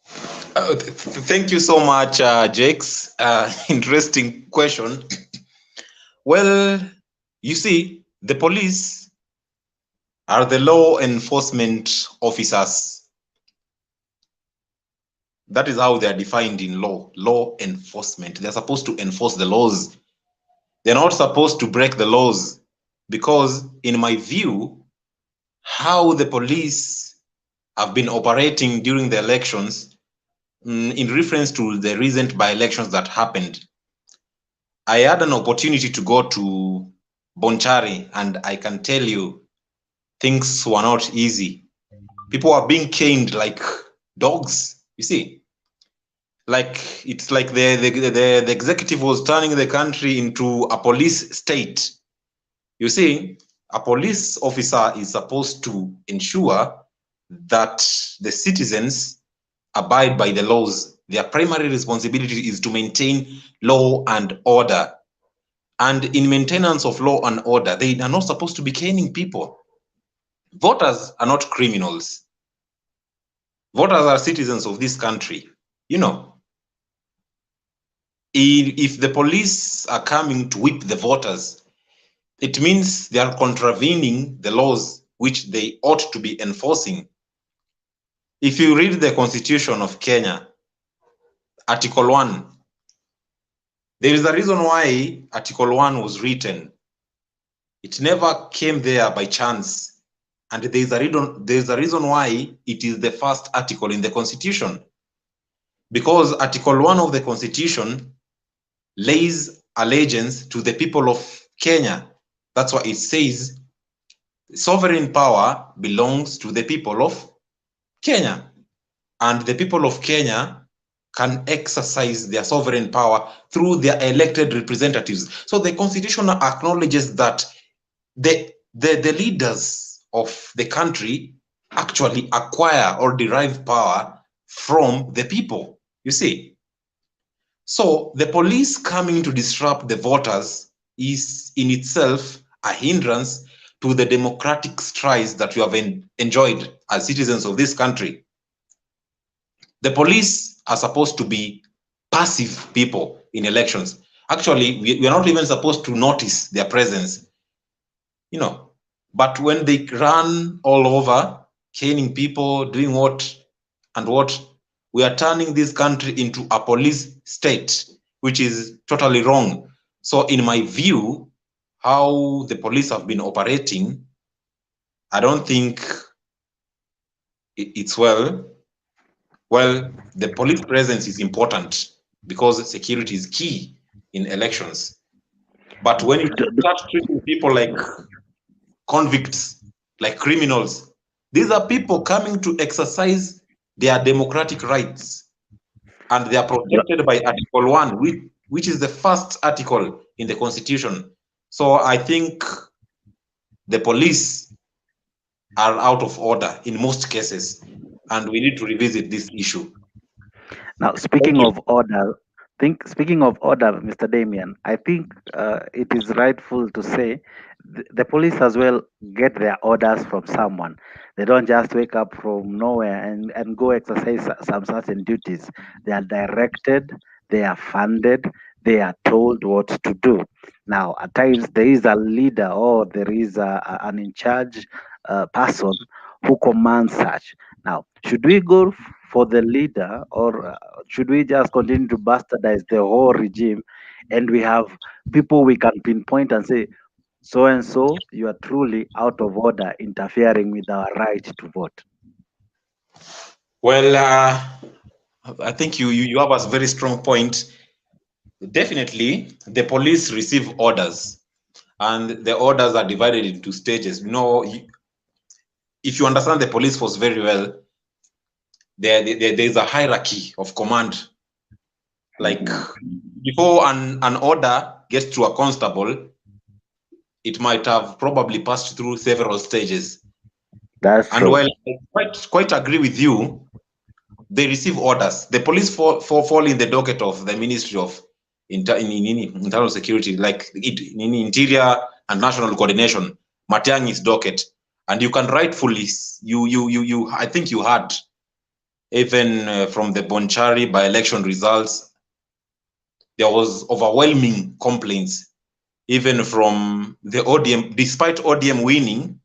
Thank you so much, Jakes. Interesting question. Well, you see, the police are the law enforcement officers. That is how they are defined in law enforcement. They're supposed to enforce the laws. They're not supposed to break the laws, because in my view, how the police have been operating during the elections, in reference to the recent by-elections that happened, I had an opportunity to go to Bonchari, and I can tell you, things were not easy. People are being caned like dogs, you see. Like, it's like the executive was turning the country into a police state. You see, a police officer is supposed to ensure that the citizens abide by the laws. Their primary responsibility is to maintain law and order. And in maintenance of law and order, they are not supposed to be caning people. Voters are not criminals. Voters are citizens of this country, you know. if the police are coming to whip the voters, it means they are contravening the laws which they ought to be enforcing. If you read the Constitution of Kenya, Article 1, there is a reason why Article 1 was written. It never came there by chance. And there is a reason why it is the first article in the Constitution. Because Article 1 of the Constitution lays allegiance to the people of Kenya. That's why it says sovereign power belongs to the people of Kenya. And the people of Kenya can exercise their sovereign power through their elected representatives. So the Constitution acknowledges that the leaders of the country actually acquire or derive power from the people, you see. So the police coming to disrupt the voters is in itself a hindrance to the democratic strides that we have enjoyed as citizens of this country. The police are supposed to be passive people in elections. Actually, we are not even supposed to notice their presence, you know. But when they run all over, caning people, doing what and what, we are turning this country into a police state, which is totally wrong. So in my view, how the police have been operating, I don't think it's well. Well, the police presence is important because security is key in elections. But when you start treating people like convicts, like criminals, these are people coming to exercise their democratic rights. And they are protected by Article 1, which is the first article in the Constitution. So I think the police are out of order in most cases, and we need to revisit this issue.
Now, speaking of order, Mr. Damien, I think it is rightful to say the police as well get their orders from someone. They don't just wake up from nowhere and go exercise some certain duties. They are directed, they are funded, they are told what to do. Now, at times there is a leader or there is an in charge person who commands such. Now, should we go for the leader, or should we just continue to bastardize the whole regime, and we have people we can pinpoint and say, so and so, you are truly out of order, interfering with our right to vote?
Well, I think you have a very strong point. Definitely, the police receive orders, and the orders are divided into stages. You know, if you understand the police force very well, there is a hierarchy of command. Like before an order gets to a constable, it might have probably passed through several stages.
That's
and
true.
while I quite agree with you, they receive orders. The police fall in the docket of the Ministry of Internal Security, like in Interior and National Coordination, Matiang's docket. And you can rightfully, I think you had, even from the Bonchari by-election results, there was overwhelming complaints, even from the ODM. Despite ODM winning,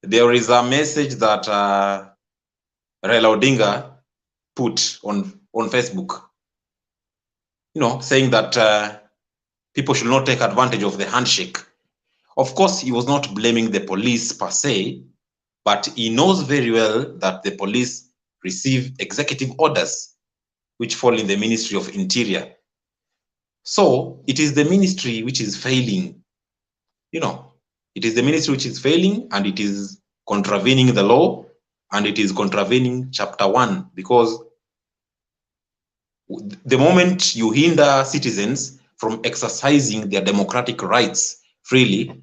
there is a message that Raila Odinga put on Facebook, you know, saying that people should not take advantage of the handshake. Of course, he was not blaming the police per se, but he knows very well that the police receive executive orders which fall in the Ministry of Interior. So it is the ministry which is failing, you know, it is the ministry which is failing, and it is contravening the law, and it is contravening Chapter 1, because the moment you hinder citizens from exercising their democratic rights freely,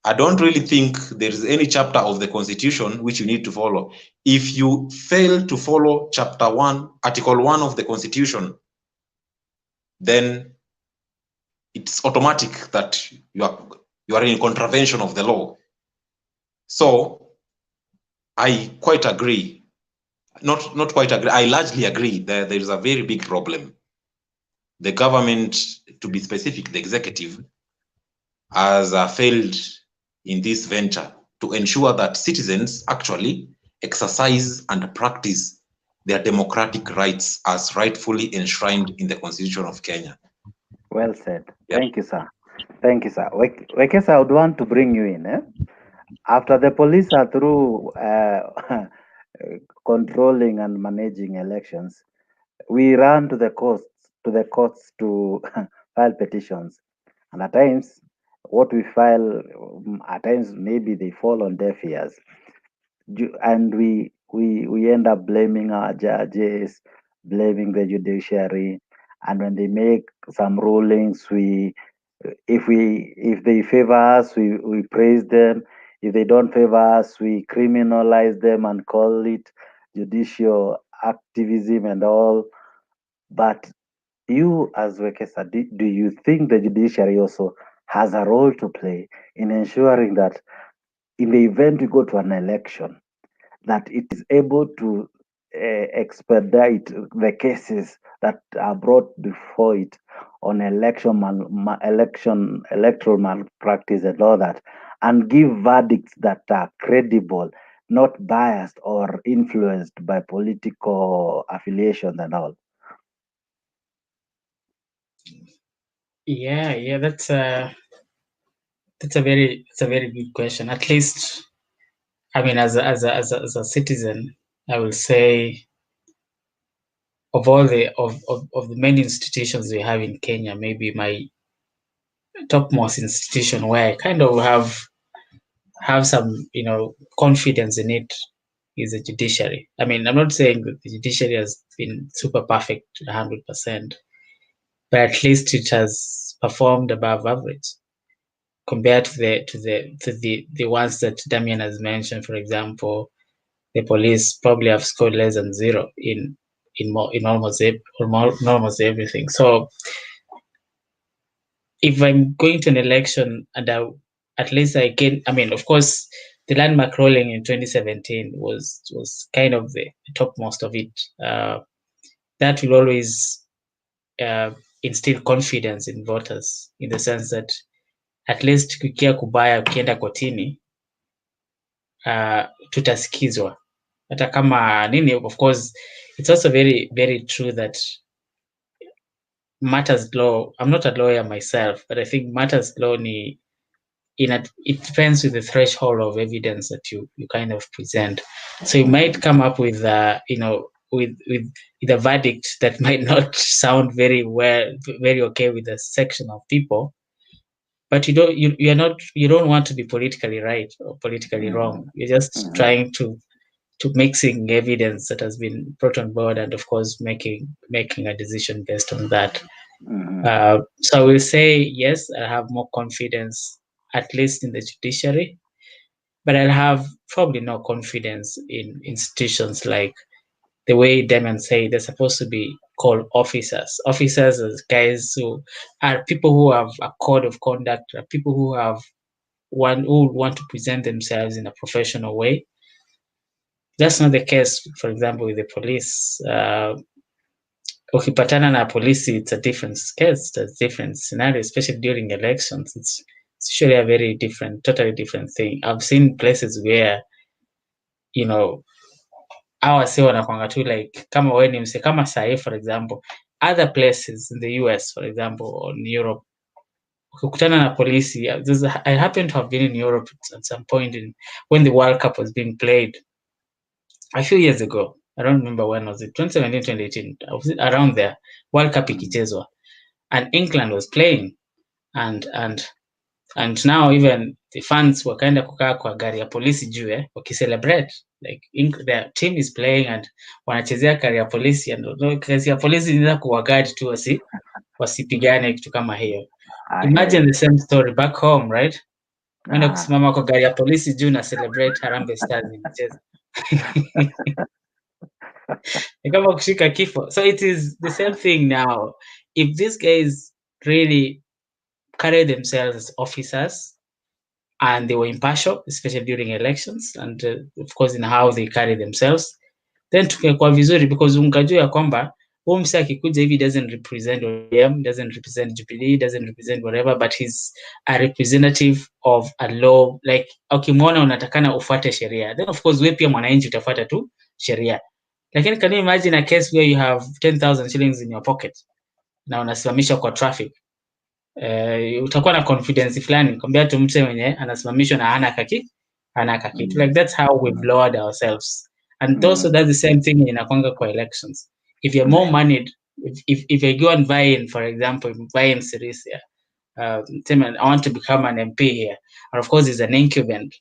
I don't really think there is any chapter of the Constitution which you need to follow. If you fail to follow Chapter 1, Article 1 of the Constitution, then it's automatic that you are in contravention of the law. So I quite agree. Not quite agree. I largely agree that there is a very big problem. the government, to be specific, the executive, has failed in this venture to ensure that citizens actually exercise and practice their democratic rights as rightfully enshrined in the Constitution of Kenya.
Well said.
Yeah.
Thank you, sir. Thank you, sir. Wekesa, I would want to bring you in. After the police are through controlling and managing elections, we run to the courts to file petitions. And at times, what we file, at times maybe they fall on deaf ears. And we end up blaming our judges, blaming the judiciary, and when they make some rulings, if they favor us, we praise them. If they don't favor us, we criminalize them and call it judicial activism and all. But you, as Wekesa, do you think the judiciary also has a role to play in ensuring that in the event we go to an election, that it is able to expedite the cases that are brought before it on electoral malpractice and all that, and give verdicts that are credible, not biased or influenced by political affiliations and all?
Yeah, that's a very good question. At least, I mean, as a citizen, I will say, of all of the many institutions we have in Kenya, maybe my topmost institution where I kind of have some confidence in it is the judiciary. I mean, I'm not saying that the judiciary has been super perfect to 100%, but at least it has performed above average compared to the ones that Damian has mentioned. For example, the police probably have scored less than zero in almost everything. So if I'm going to an election and at least I can, I mean, of course, the landmark rolling in 2017 was kind of the topmost of it. That will always instill confidence in voters, in the sense that at least kukia kubaya ukienda kotini, tutasikizwa. Hata kama nini, of course, it's also very, very true that matters law, I'm not a lawyer myself, but I think matters law it depends with the threshold of evidence that you kind of present. So you might come up with with a verdict that might not sound very okay with a section of people, but you don't want to be politically right or politically wrong. You're just trying to mixing evidence that has been brought on board, and of course making a decision based on that. So I will say yes, I have more confidence at least in the judiciary, but I'll have probably no confidence in institutions like the way Damian said, they're supposed to be called officers. Officers are guys who are people who have a code of conduct, are people who want to present themselves in a professional way. That's not the case, for example, with the police. Ukipatana na polisi, it's a different case, it's a different scenario, especially during elections. It's usually a very totally different thing. I've seen places where, hawa si wanakwanga tu like, kama wewe ni mse, kama sahi, for example, other places in the US, for example, or in Europe, ukikutana na polisi, I happen to have been in Europe at some point when the World Cup was being played a few years ago. I don't remember when was it, 2017, 2018, I was around there, World Cup ikichezwa, and England was playing, and now even the fans wakaenda kukaa kwa gari ya polisi juu wakicelebrate, like their team is playing and wanachezea gari ya polisi, and gari ya polisi inaweza kuwagadi tu wasipigane, kitu kama hiyo. Imagine the same story back home, right? Wenda kusimama kwa gari ya polisi juu na celebrate Harambee Stars inacheza. Kama kushika kifo. So it is the same thing now. If these guys really carry themselves as officers and they were impartial, especially during elections, and of course in how they carry themselves, then tungekuwa vizuri, because ungajua ya kwamba huyu msee akikuja hivi doesn't represent ODM, doesn't represent Jubilee, doesn't represent whatever, but he's a representative of a law. Like ukimwona unatakana ufuate sheria, then of course wewe pia mwananchi utafuata tu sheria. Lakini can you imagine a case where you have 10,000 shillings in your pocket na unasimamishwa kwa traffic? Utakuwa na confidence fulani kwambia tu mse mwenye anasimamishwa na hana kakitu. Like that's how we've lowered ourselves. And also that's the same thing inakwanga kwa elections. If you're more moneyed, if you go and buy in, for example, buy in series here, I want to become an MP here, and of course it's an incumbent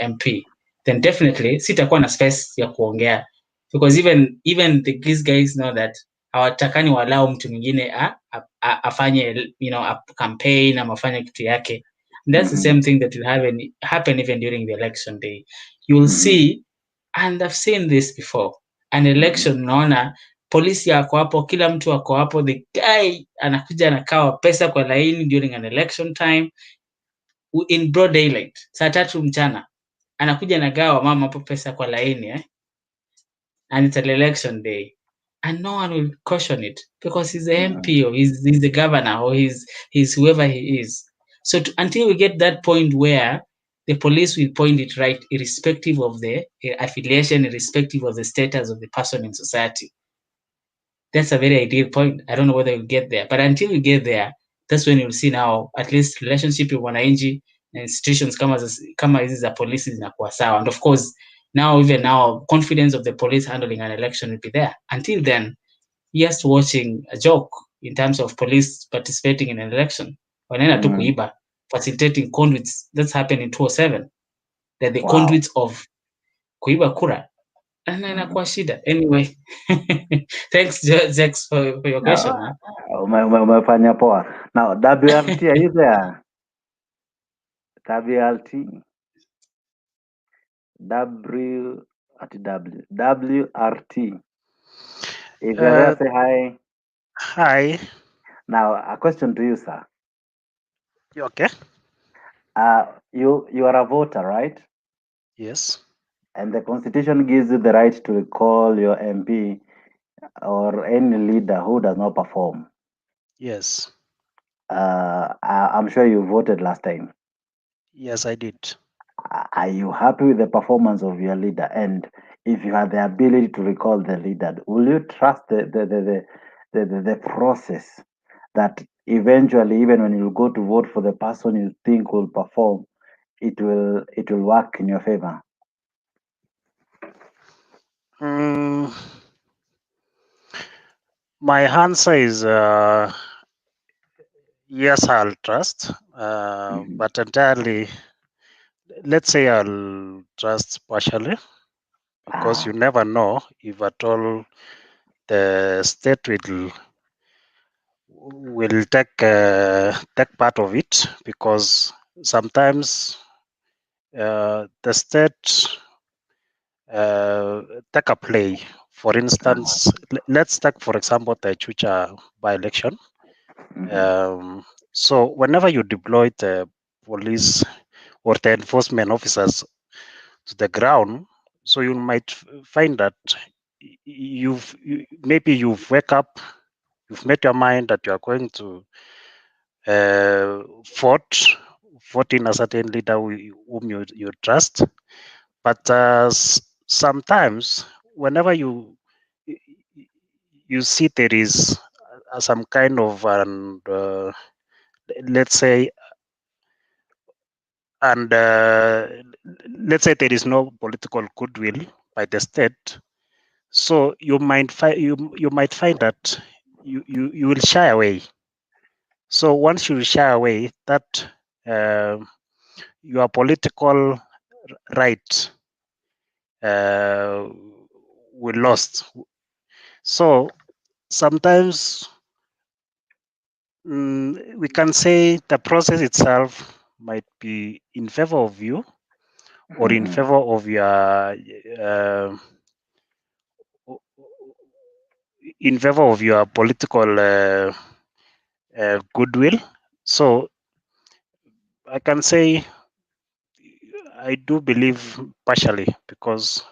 MP, then definitely sitakuwa na space ya kuongea, because even these guys know that hawatakani walao mtu mwingine afanye a campaign ama afanye kitu yake. That's the same thing that will happen even during the election day. You will see, and I've seen this before, an election unaona polisi yako hapo, kila mtu ako hapo, the guy anakuja anakawa pesa kwa laini during an election time in broad daylight, saa 3 mchana anakuja anagawa mama hapo pesa kwa laini and it's an election day, and no one will caution it because he's the MP or he's the governor or he's whoever he is. So until we get that point where the police will point it right, irrespective of the affiliation, irrespective of the status of the person in society, that's a very ideal point. I don't know whether we'll get there, but until we get there, that's when you'll see now at least relationship with wananchi and institutions kama hizi za polisi zinakuwa sawa. And of course, even now, confidence of the police handling an election will be there. Until then, just watching a joke in terms of police participating in an election. Wanaenda tu kuiba, facilitating conduits. That's happened in 2007. That the conduits of kuiba kura. And inakuwa shida. Anyway, thanks, Jex, for your question.
Umefanya poa. Now, WRT, are you there? WRT? WRT. If you're there, say hi.
Hi.
Now, a question to you, sir.
You okay?
You are a voter, right?
Yes.
And the constitution gives you the right to recall your MP or any leader who does not perform.
Yes.
I'm sure you voted last time.
Yes, I did.
Are you happy with the performance of your leader? And if you had the ability to recall the leader, will you trust the process that eventually, even when you go to vote for the person you think will perform, it will work in your favor?
My answer is yes, I'll trust, but entirely, let's say I'll trust partially, because you never know if at all the state will take part of it, because sometimes the state take a play. For instance, let's take, for example, the Chucha by-election. So whenever you deploy the police or the enforcement officers to the ground, so you might find that you've wake up, you've made your mind that you are going to vote in a certain leader whom you trust, but sometimes whenever you see there is some kind of let's say there is no political goodwill by the state, so you might find that you will shy away. So once you shy away, that your political right will lost. So sometimes we can say the process itself might be in favor of you or in favor of your political goodwill. So I can say I do believe partially, because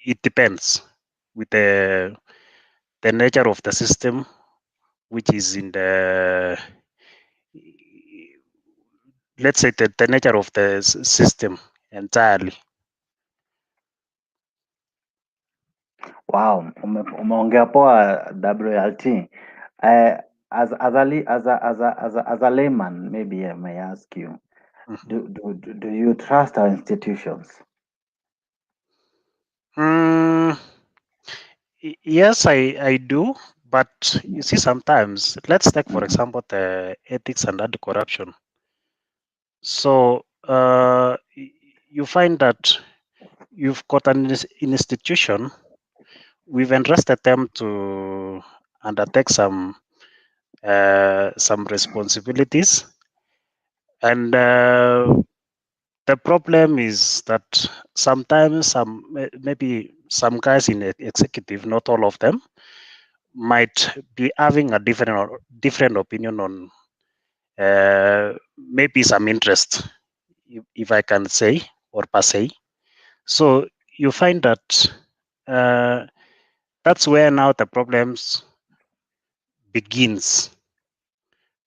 it depends with the the nature of the system, which is in the, let's say, the nature of the system entirely.
Wow, umeongea poa WLT. As a layman, maybe I may ask you, do you trust our institutions?
Yes, I do. But you see, sometimes, let's take, for example, the ethics and anti-corruption. So you find that you've got an institution, we've entrusted them to undertake some responsibilities, and the problem is that sometimes maybe some guys in the executive, not all of them, might be having a different opinion on maybe some interest, if I can say, or per se. So you find that that's where now the problems begins,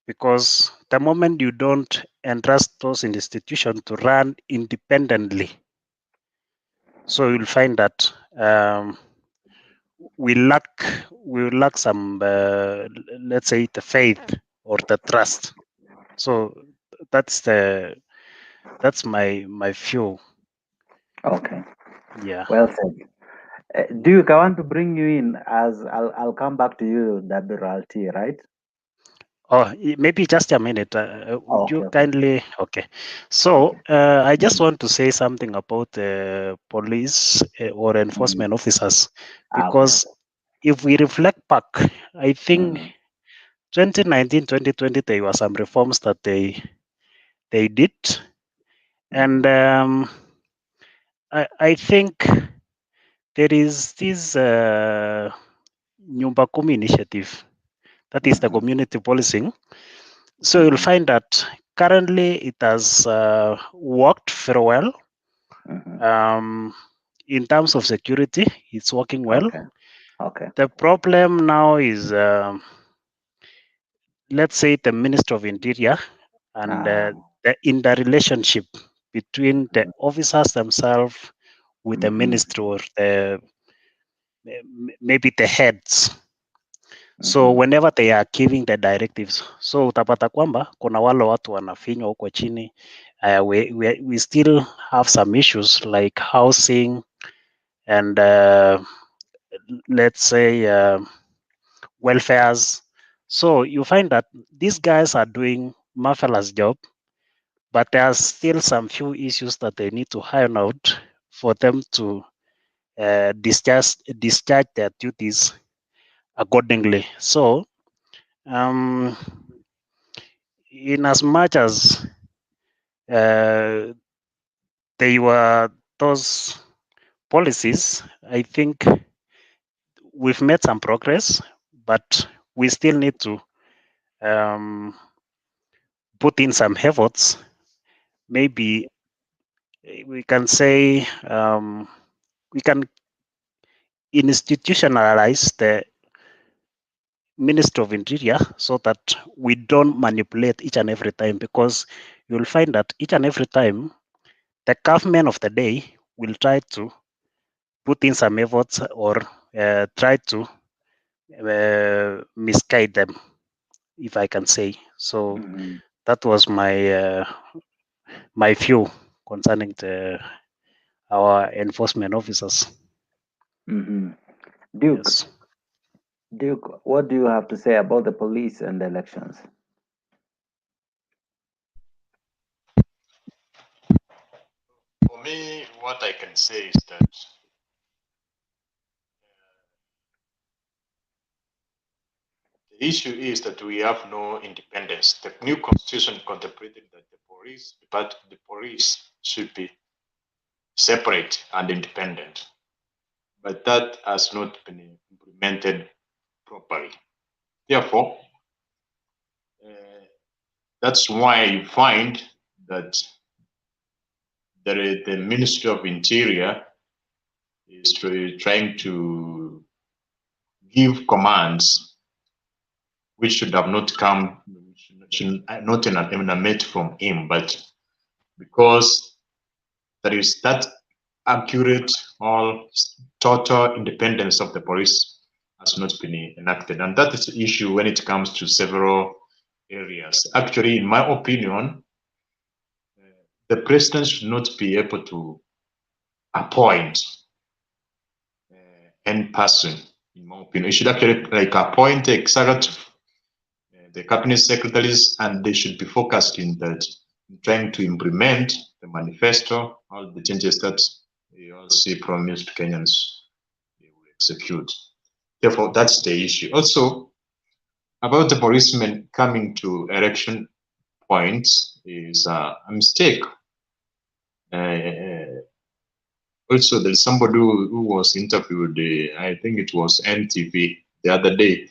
because the moment you don't entrust those institutions to run independently, so you'll find that we lack some let's say the faith or the trust. So that's my view.
Okay.
Yeah.
Well said. Duke, I want to bring you in as I'll come back to you, WLT, right?
Oh, maybe just a minute. Would you
okay.
kindly? Okay. So I just want to say something about police or enforcement officers, because if we reflect back, I think 2019, 2020, there were some reforms that they did, and I think there is this Nyumba Kumi initiative, that is the community policing. So you'll find that currently it has worked very well. In terms of security, it's working well.
Okay.
The problem now is, let's say, the Minister of Interior and in the relationship between the officers themselves with the ministry or maybe the heads. So whenever they are giving the directives, so utapata kwamba kuna wale watu wanafinywa huko chini. We still have some issues like housing and let's say welfares. So you find that these guys are doing marvelous job, but there are still some few issues that they need to iron out for them to discharge their duties accordingly. So in as much as they were those policies, I think we've made some progress, but we still need to put in some efforts. Maybe we can say we can institutionalize the Ministry of Interior so that we don't manipulate each and every time, because you'll find that each and every time the government of the day will try to put in some efforts or try to misguide them, if I can say. So that was my my view concerning our enforcement officers.
Duke, Duke, what do you have to say about the police and the elections?
For me, what I can say is that the issue is that we have no independence. The new constitution contemplated that the police should be separate and independent, but that has not been implemented properly. Therefore, that's why you find that the Ministry of Interior is trying to give commands which should have not come, should not emanate from him, but because there is that accurate or total independence of the police has not been enacted. And that is the issue when it comes to several areas. Actually, in my opinion, the president should not be able to appoint any person, in my opinion. He should actually appoint a executive, the cabinet secretaries, and they should be focused in that, in trying to implement the manifesto, all the changes that we all see promised Kenyans they will execute. Therefore, that's the issue. Also, about the policemen coming to election points is a mistake. Also, there's somebody who was interviewed, I think it was NTV the other day,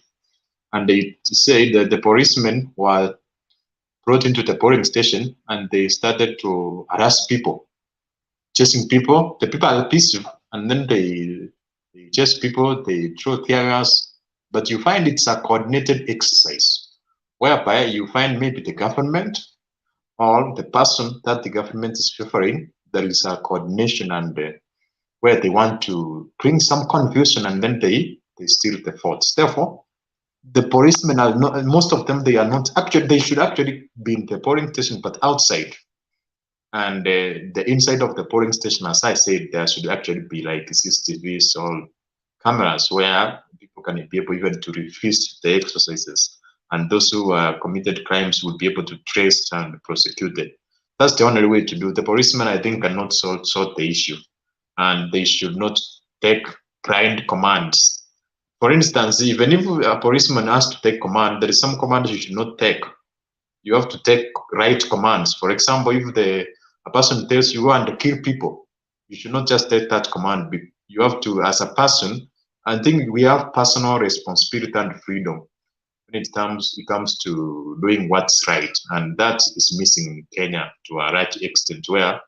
and they said that the policemen were brought into the polling station and they started to harass people, chasing people. The people are peaceful, and then they chase people, they throw tear gas. But you find it's a coordinated exercise, whereby you find maybe the government or the person that the government is favoring, there is a coordination and where they want to bring some confusion, and then they steal the votes. Therefore, the policemen are not, most of them, they are not actually, they should actually be in the polling station, but outside. And the inside of the polling station, as I said, there should actually be like CCTVs or cameras where people can be able even to refuse the exercises. And those who committed crimes would be able to trace and prosecute them. That's the only way to do. The policemen, I think, cannot sort the issue. And they should not take blind commands. For instance, even if a policeman has to take command, there is some commands you should not take. You have to take right commands. For example, if a person tells you want to kill people, you should not just take that command. You have to, as a person, I think we have personal responsibility and freedom when it comes to doing what's right. And that is missing in Kenya to a right extent, where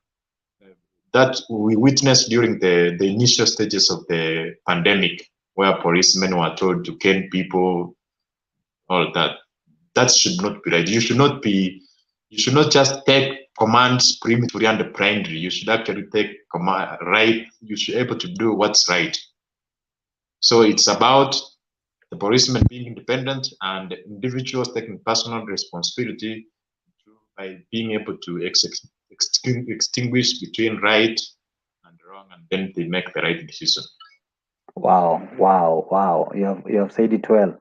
that we witnessed during the initial stages of the pandemic, where policemen were told to cane people, all that. That should not be right. You should not just take commands prematurely and blindly. You should actually take command right. You should be able to do what's right. So it's about the policemen being independent and individuals taking personal responsibility by being able to extinguish between right and wrong, and then they make the right decision.
Wow. You have said it well.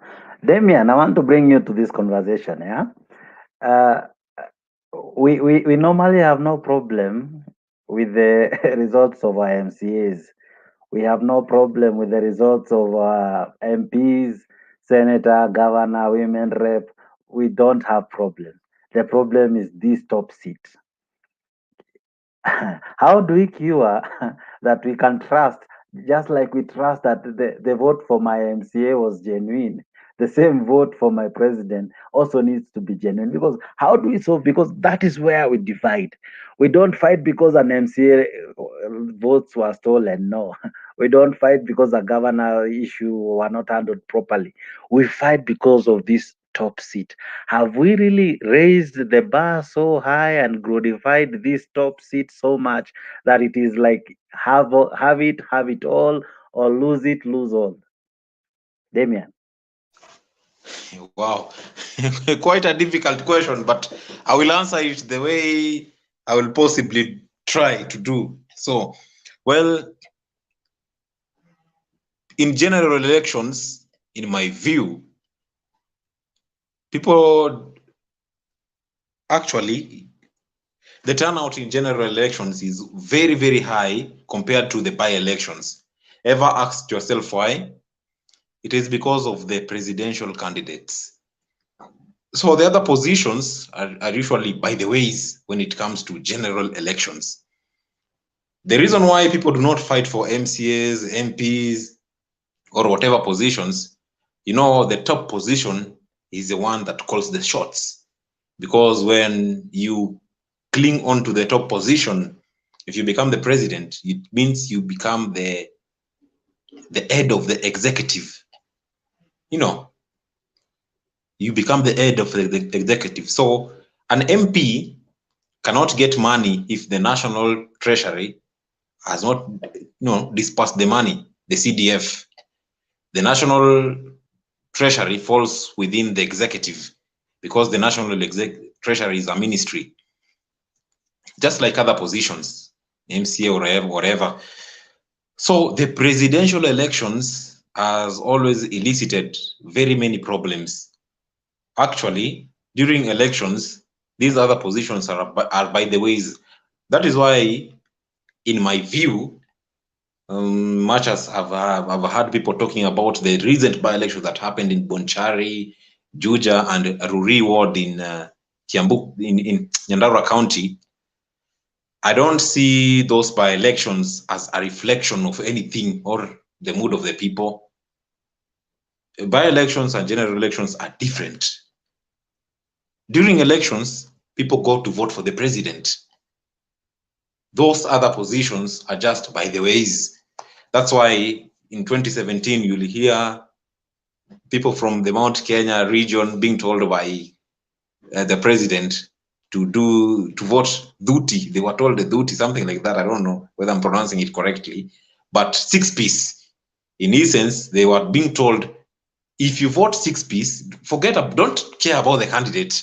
Damian, I want to bring you to this conversation, yeah? We normally have no problem with the results of our MCAs. We have no problem with the results of MPs, senator, governor, women rep. We don't have problem. The problem is this top seat. How do we cure that we can trust, just like we trust that the vote for my MCA was genuine? The same vote for my president also needs to be genuine. Because how do we solve? Because that is where we divide. We don't fight because an MCA votes were stolen. No. We don't fight because a governor issue were not handled properly. We fight because of this top seat. Have we really raised the bar so high and glorified this top seat so much that it is like have it all, or lose it, lose all? Damian.
Wow, quite a difficult question, but I will answer it the way I will possibly try to do. So, well, in general elections, in my view, people actually, the turnout in general elections is very, very high compared to the by-elections. Ever asked yourself why? It is because of the presidential candidates. So the other positions are usually by the ways when it comes to general elections. The reason why people do not fight for MCAs, MPs, or whatever positions, you know, the top position is the one that calls the shots. Because when you cling on to the top position, if you become the president, it means you become the head of the executive. you become the head of the executive. So an MP cannot get money if the national treasury has not dispersed the money, the CDF. The national treasury falls within the executive because the national treasury is a ministry, just like other positions, MCA or whatever. So the presidential elections has always elicited very many problems. Actually, during elections, these other positions are by the ways. That is why, in my view, much as I've heard people talking about the recent by-election that happened in Bonchari, Juja, and Ruri ward in Kiambu, in Nyandarua County, I don't see those by-elections as a reflection of anything or the mood of the people. By-elections and general elections are different. During elections, people go to vote for the president. Those other positions are just by the ways. That's why in 2017, you'll hear people from the Mount Kenya region being told by the president to vote duty. They were told the duty, something like that. I don't know whether I'm pronouncing it correctly, but 6-piece. In essence, they were being told, if you vote 6-piece, don't care about the candidate.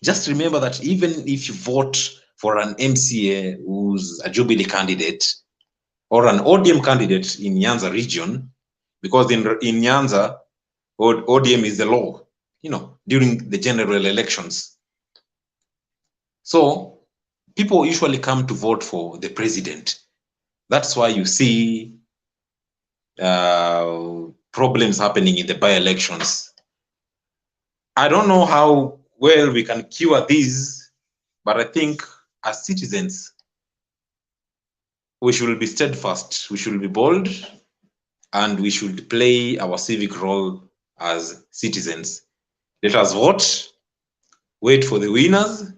Just remember that even if you vote for an MCA who's a Jubilee candidate or an ODM candidate in Nyanza region, because in Nyanza, ODM is the law, during the general elections. So people usually come to vote for the president. That's why you see problems happening in the by-elections. I don't know how well we can cure these, but I think as citizens, we should be steadfast, we should be bold, and we should play our civic role as citizens. Let us vote, wait for the winners,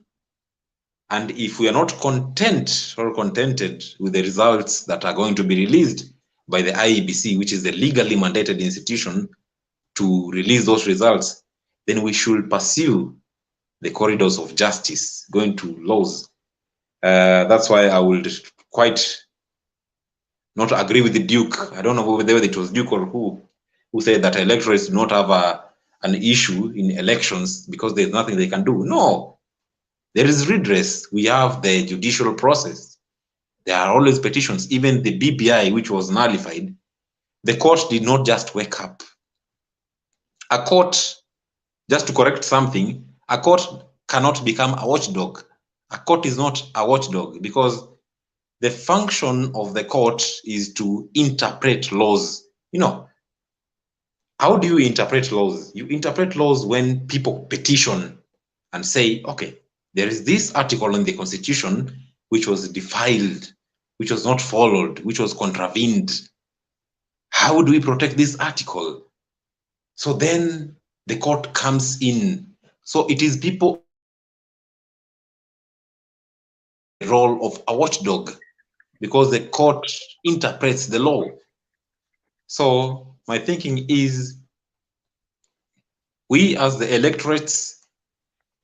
and if we are not content or contented with the results that are going to be released by the IEBC, which is the legally mandated institution to release those results, then we should pursue the corridors of justice, going to laws. That's why I would quite not agree with the Duke. I don't know whether it was Duke or who said that electorates do not have an issue in elections because there's nothing they can do. No, there is redress. We have the judicial process. There are always petitions. Even the BBI, which was nullified, the court did not just wake up. A court, just to correct something, a court cannot become a watchdog. A court is not a watchdog because the function of the court is to interpret laws. How do you interpret laws? You interpret laws when people petition and say, okay, there is this article in the Constitution which was defiled, which was not followed, which was contravened. How do we protect this article? So then the court comes in. So it is people role of a watchdog because the court interprets the law. So my thinking is we as the electorates,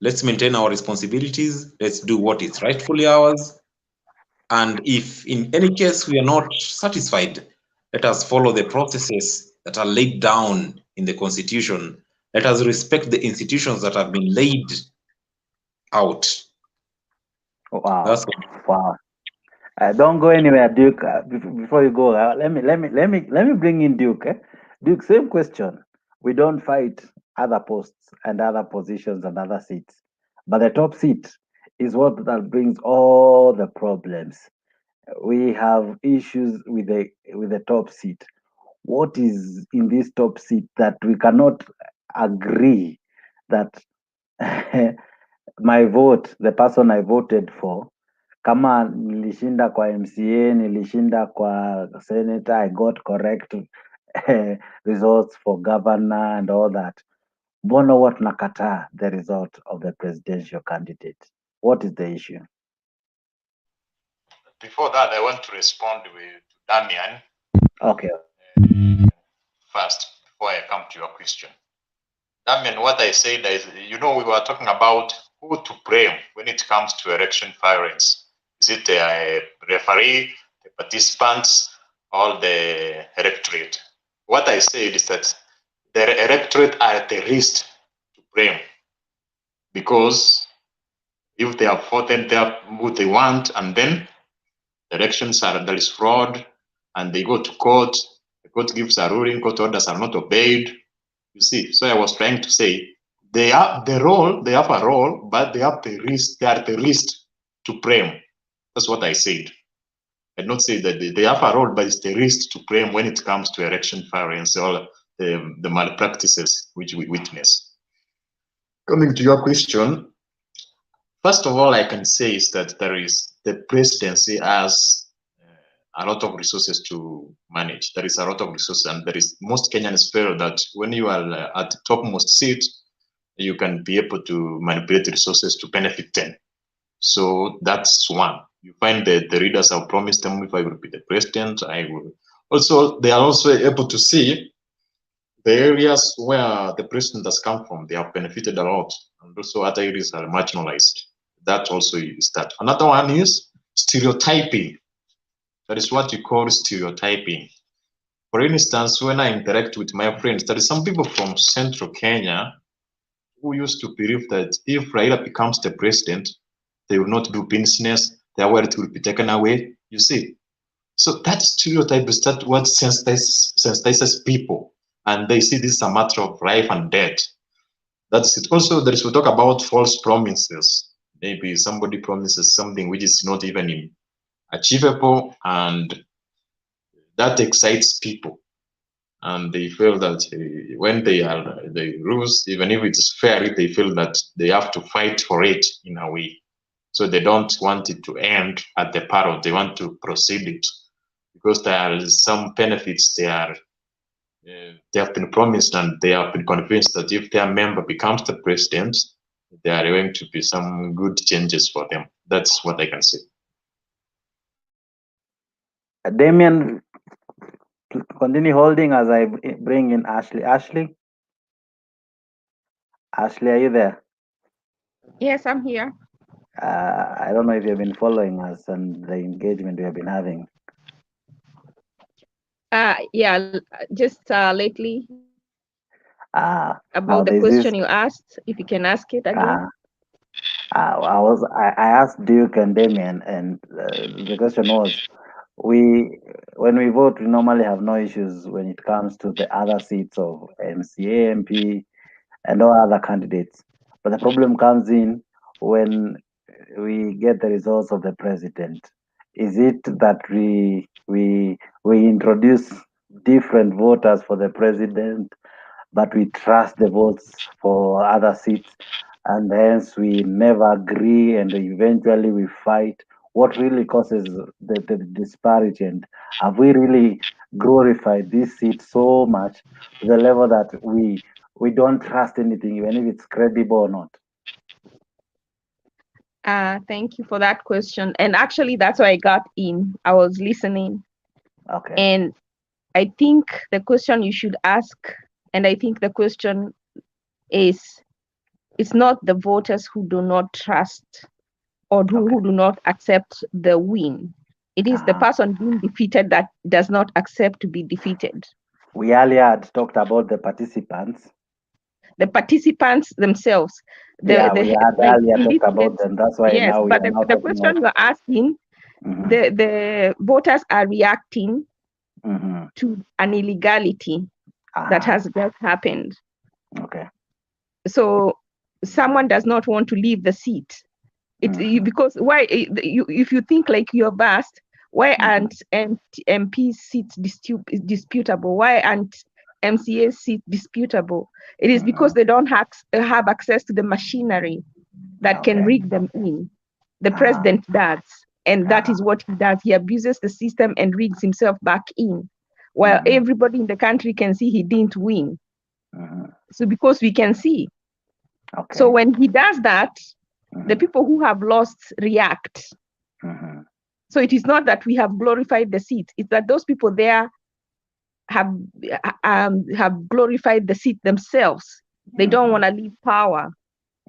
let's maintain our responsibilities. Let's do what is rightfully ours. And if in any case we are not satisfied, let us follow the processes that are laid down in the Constitution. Let us respect the institutions that have been laid out.
Wow. Wow. Don't go anywhere, Duke. Before you go, let me bring in Duke. Duke, same question. We don't fight other posts and other positions and other seats, but the top seat is what that brings all the problems. We have issues with the top seat. What is in this top seat that we cannot agree that my vote, the person I voted for, kama nilishinda kwa MCA, nilishinda kwa senator, I got correct results for governor and all that. Mbona huwa tunakataa the result of the presidential candidate? What is the issue?
Before that, I want to respond with Damian.
Okay.
First. before I come to your question. That means what I said is, we were talking about who to blame when it comes to election violence. Is it the referee, the participants, or the electorate? What I said is that the electorate are at the least to blame, because if they have voted what they want, and then the elections there is fraud, and they go to court, the court gives a ruling, court orders are not obeyed. You see, so I was trying to say they have a role, but they are at the least to blame. That's what I said. I did not say that they have a role, but it's the least to blame when it comes to election violence or the malpractices which we witness. Coming to your question, first of all, I can say is that the presidency has a lot of resources to manage. There is a lot of resources, and most Kenyans feel that when you are at the topmost seat, you can be able to manipulate resources to benefit them. So that's one. You find that the readers have promised them, if I will be the president, I will. Also, they are also able to see the areas where the president has come from. They have benefited a lot, and also other areas are marginalized. That also is that. Another one is stereotyping. That is what you call stereotyping. For instance, when I interact with my friends, there is some people from central Kenya who used to believe that if Raila becomes the president, they will not do business, their wealth will be taken away. You see? So that stereotype is that what sensitizes people, and they see this as a matter of life and death. That's it. Also, we talk about false promises. Maybe somebody promises something which is not even achievable, and that excites people, and they feel that when they lose, even if it's fair, they feel that they have to fight for it in a way. So they don't want it to end at the parrot. They want to proceed it because there are some benefits they have been promised, and they have been convinced that if their member becomes the president, there are going to be some good changes for them. That's what I can say.
Damien, continue holding as I bring in Ashley. Ashley, are you there?
Yes, I'm here.
I don't know if you've been following us and the engagement we have been having.
Yeah, just lately. About the
there's
question you asked, if you can ask it again.
I asked Duke and Damien, and the question was, when we vote, we normally have no issues when it comes to the other seats of MCA, MP, and all other candidates. But the problem comes in when we get the results of the president. Is it that we introduce different voters for the president, but we trust the votes for other seats, and hence we never agree, and eventually we fight? What really causes the disparity, and have we really glorified this seat so much to the level that we don't trust anything, even if it's credible or not?
Thank you for that question. And actually, that's why I got in. I was listening.
Okay.
And I think the question you should ask, and I think the question is, it's not the voters who do not trust or who do not accept the win. It is the person being defeated that does not accept to be defeated.
We earlier had talked about the participants.
The participants themselves.
We had earlier talked about them. That's why
yes,
now we
but
are
the question you're asking, the voters are reacting to an illegality that has just happened.
Okay.
So someone does not want to leave the seat. It's because why? If you think like you're vast, why aren't MP seats disputable? Why aren't MCA seats disputable? It is because they don't have access to the machinery that can rig them in. The president does, and that is what he does. He abuses the system and rigs himself back in, while everybody in the country can see he didn't win. So because we can see. So when he does that, the people who have lost react. So it is not that we have glorified the seat. It's that those people there have glorified the seat themselves. They don't want to leave power.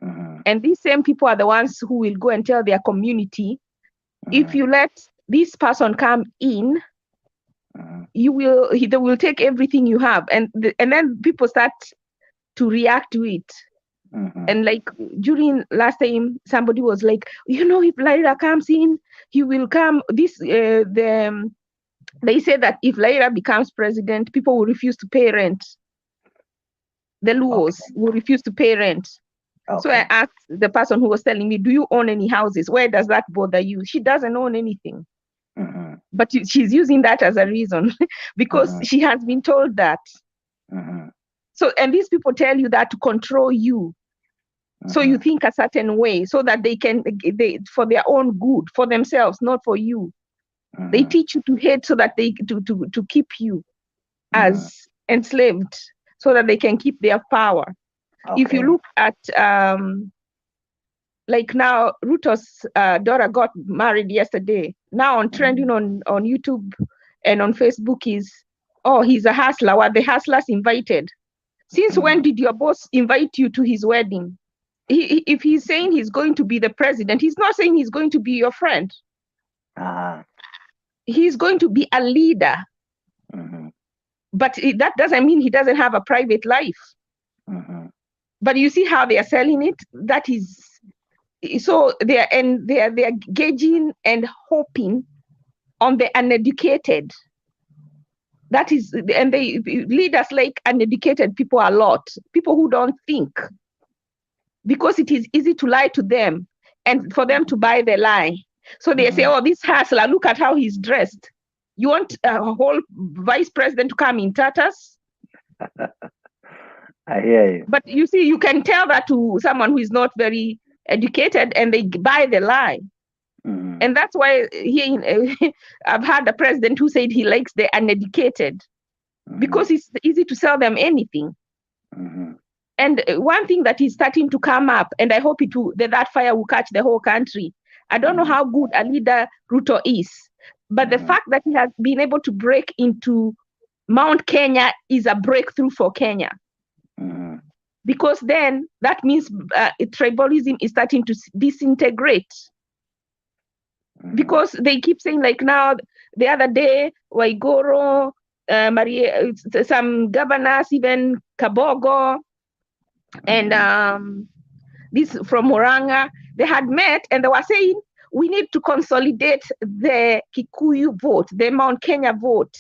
And these same people are the ones who will go and tell their community, if you let this person come in, they will take everything you have. And then people start to react to it. And like during last time, somebody was like, if Laila comes in, he will come. They say that if Laila becomes president, people will refuse to pay rent. The Luos will refuse to pay rent. So I asked the person who was telling me, do you own any houses? Where does that bother you? She doesn't own anything. But she's using that as a reason because she has been told that. So, and these people tell you that to control you. So you think a certain way so that they for their own good, for themselves, not for you. They teach you to hate so that to keep you as enslaved so that they can keep their power. If you look at, like now, Ruto's daughter got married yesterday. Now on trending on YouTube and on Facebook is, he's a hustler. What the hustlers invited. Since when did your boss invite you to his wedding? If he's saying he's going to be the president, he's not saying he's going to be your friend. He's going to be a leader. But that doesn't mean he doesn't have a private life. But you see how they are selling it? That is, so they are gauging and hoping on the uneducated. That is, and leaders like uneducated people a lot, people who don't think, because it is easy to lie to them and for them to buy the lie. So they say, this hustler, look at how he's dressed. You want a whole vice president to come in tatters?
I hear you.
But you see, you can tell that to someone who is not very educated and they buy the lie. And that's why I've had a president who said he likes the uneducated because it's easy to sell them anything. And one thing that is starting to come up, and I hope that fire will catch the whole country. I don't know how good a leader Ruto is, but the fact that he has been able to break into Mount Kenya is a breakthrough for Kenya. Because then that means tribalism is starting to disintegrate. Because they keep saying, like now, the other day, Waigoro, some governors, even Kabogo, and this from Murang'a, they had met and they were saying, we need to consolidate the Kikuyu vote, the Mount Kenya vote.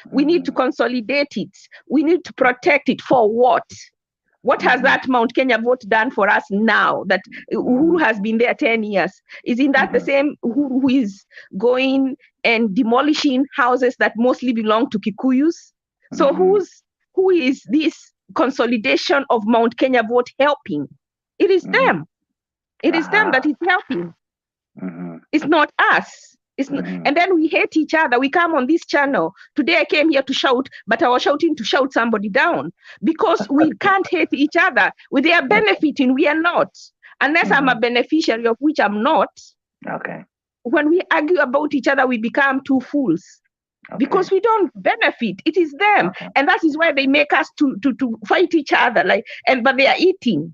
We need to consolidate it. We need to protect it. For what? What has that Mount Kenya vote done for us now? That who has been there 10 years? Isn't that the same who is going and demolishing houses that mostly belong to Kikuyus? So who is this consolidation of Mount Kenya vote helping? It is them. It is them that is helping. It's not us. And then we hate each other. We come on this channel. Today I came here to shout, but I was shouting to shout somebody down because we can't hate each other. They are benefiting, we are not. Unless I'm a beneficiary, of which I'm not. When we argue about each other, we become two fools. Because we don't benefit. It is them. And that is why they make us to fight each other. But they are eating.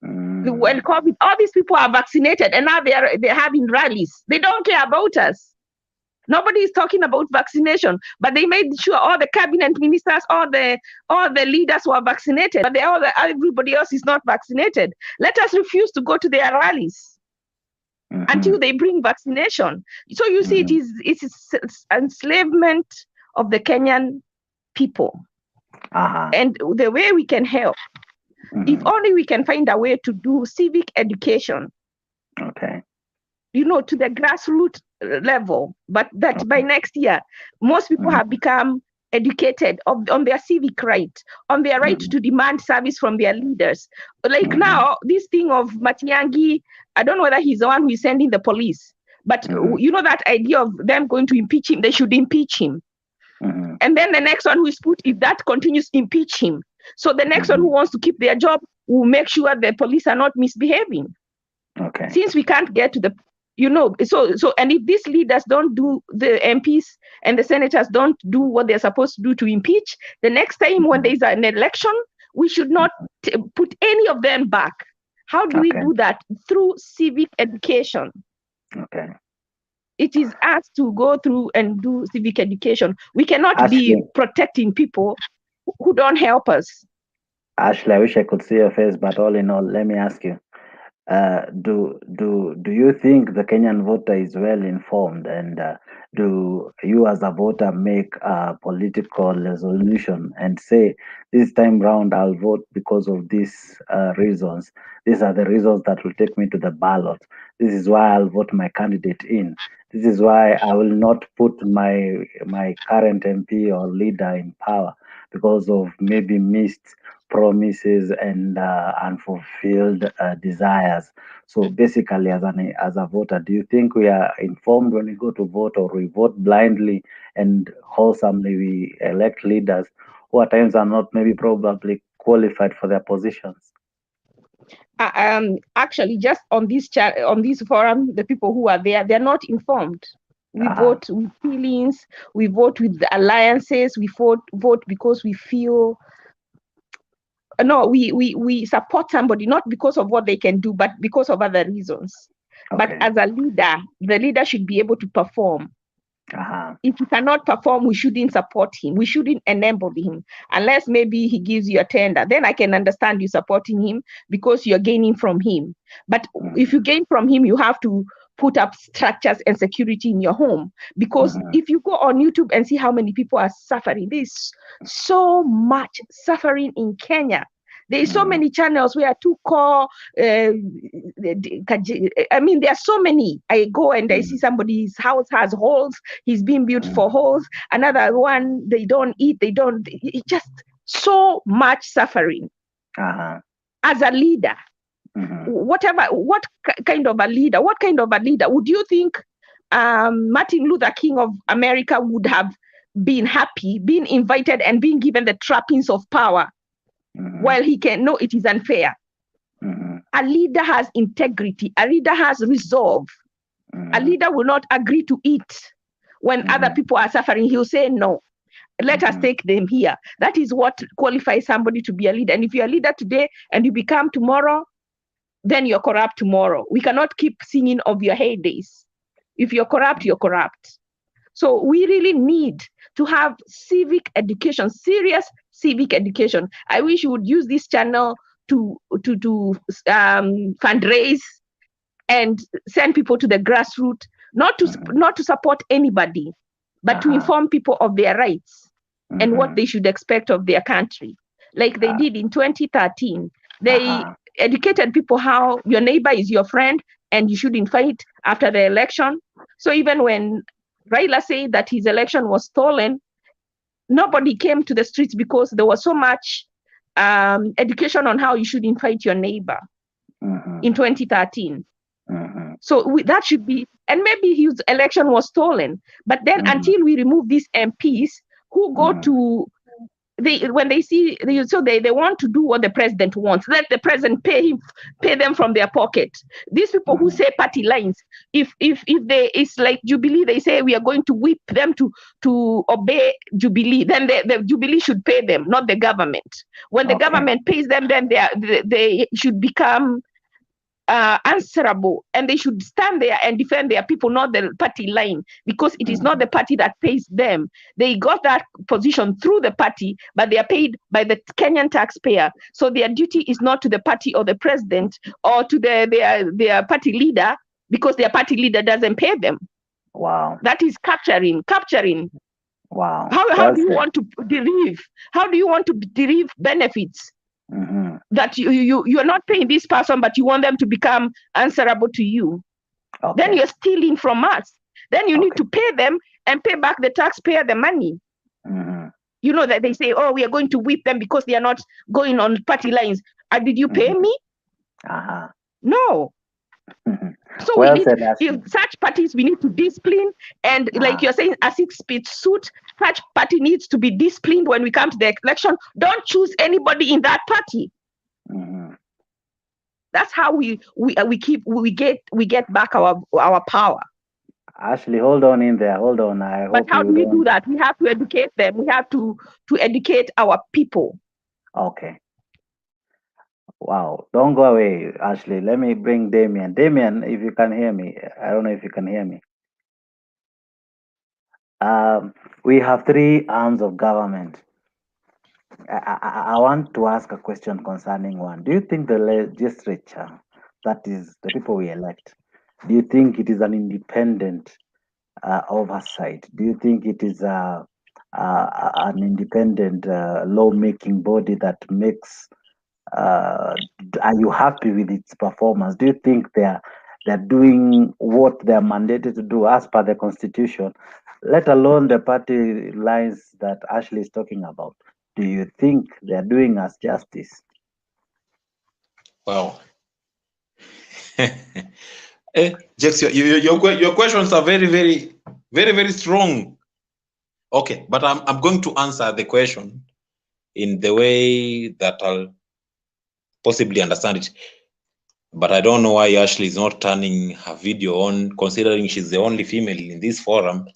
When COVID, all these people are vaccinated and now they're having rallies. They don't care about us. Nobody is talking about vaccination, but they made sure all the cabinet ministers, all the leaders were vaccinated, but everybody else is not vaccinated. Let us refuse to go to their rallies until they bring vaccination. So you see, it's enslavement of the Kenyan people. And the way we can help, if only we can find a way to do civic education. To the grassroots level, but that by next year, most people have become educated on their civic right, on their right to demand service from their leaders. Like now, this thing of Matiang'i, I don't know whether he's the one who is sending the police, but that idea of them going to impeach him, they should impeach him. And then the next one who is put, if that continues, impeach him. So the next one who wants to keep their job will make sure the police are not misbehaving. Since we can't get to the You know, so and if these leaders don't do, the MPs and the senators don't do what they're supposed to do to impeach, the next time when there is an election, we should not put any of them back. How do we do that? Through civic education.
Okay.
It is us to go through and do civic education. We cannot be protecting people who don't help us.
Ashley, I wish I could see your face, but all in all, let me ask you: do you think the Kenyan voter is well informed, and do you, as a voter, make a political resolution and say, this time round I'll vote because of these reasons? These are the reasons that will take me to the ballot. This is why I'll vote my candidate in. This is why I will not put my current MP or leader in power because of maybe missed promises and unfulfilled desires. So basically, as a voter, do you think we are informed when we go to vote, or we vote blindly and wholesomely we elect leaders who at times are not maybe probably qualified for their positions?
Actually, just on this forum, the people who are there, they're not informed. We vote with feelings, we vote with the alliances, we vote because we feel. No, we support somebody not because of what they can do, but because of other reasons. But as a leader, the leader should be able to perform. If he cannot perform, we shouldn't support him. We shouldn't enable him, unless maybe he gives you a tender. Then I can understand you supporting him because you're gaining from him. But if you gain from him, you have to put up structures and security in your home. Because if you go on YouTube and see how many people are suffering, there's so much suffering in Kenya. There's so many channels where I mean, there are so many. I go and I see somebody's house has holes. He's being built for holes. Another one, they don't eat. It's just so much suffering. As a leader, what kind of a leader would you think Martin Luther King of America would have been happy, being invited and being given the trappings of power, while he can know it is unfair? A leader has integrity. A leader has resolve. A leader will not agree to eat when other people are suffering. He'll say, no, let us take them here. That is what qualifies somebody to be a leader. And if you're a leader today and you become tomorrow, then you're corrupt tomorrow. We cannot keep singing of your heydays. If you're corrupt, you're corrupt. So we really need to have civic education, serious civic education. I wish you would use this channel to fundraise and send people to the grassroots, not to support anybody, but to inform people of their rights and what they should expect of their country. Like they did in 2013. They educated people how your neighbor is your friend and you shouldn't fight after the election. So even when Raila said that his election was stolen, nobody came to the streets because there was so much education on how you shouldn't fight your neighbor in 2013. So that should be, and maybe his election was stolen. But then until we remove these MPs who go to, when they see, they want to do what the president wants. Let the president pay them from their pocket. These people who say party lines, if it's like Jubilee, they say we are going to whip them to obey Jubilee, then the Jubilee should pay them, not the government. When the government pays them, then they should become answerable, and they should stand there and defend their people, not the party line, because it is not the party that pays them. They got that position through the party, but they are paid by the Kenyan taxpayer. So their duty is not to the party or the president or to their party leader, because their party leader doesn't pay them.
Wow.
That is capturing.
Wow.
How do you want to derive? How do you want to derive benefits? That you're not paying this person, but you want them to become answerable to you. Then you're stealing from us. Then you need to pay them and pay back the taxpayer the money. You know that they say, oh, we are going to whip them because they are not going on party lines. Did you pay me? No. So
Well
we need,
said,
if such parties, we need to discipline, and like you're saying, a 6-speed suit, such party needs to be disciplined when we come to the election. Don't choose anybody in that party. That's how we get back our power.
Ashley, hold on in there. Hold on. I
But
hope
how
you
do we
don't.
do that? We have to educate them. We have to educate our people.
Okay. Wow. Don't go away, Ashley. Let me bring Damien. Damien, if you can hear me. I don't know if you can hear me. We have 3 arms of government. I want to ask a question concerning one. Do you think the legislature, that is the people we elect, do you think it is an independent oversight? Do you think it is an independent lawmaking body that makes? Are you happy with its performance? Do you think they're doing what they're mandated to do as per the constitution, let alone the party lines that Ashley is talking about? Do you think they're doing us justice?
Wow. Jex, your questions are very, very, very, very strong. Okay, but I'm going to answer the question in the way that I'll possibly understand it. But I don't know why Ashley is not turning her video on, considering she's the only female in this forum.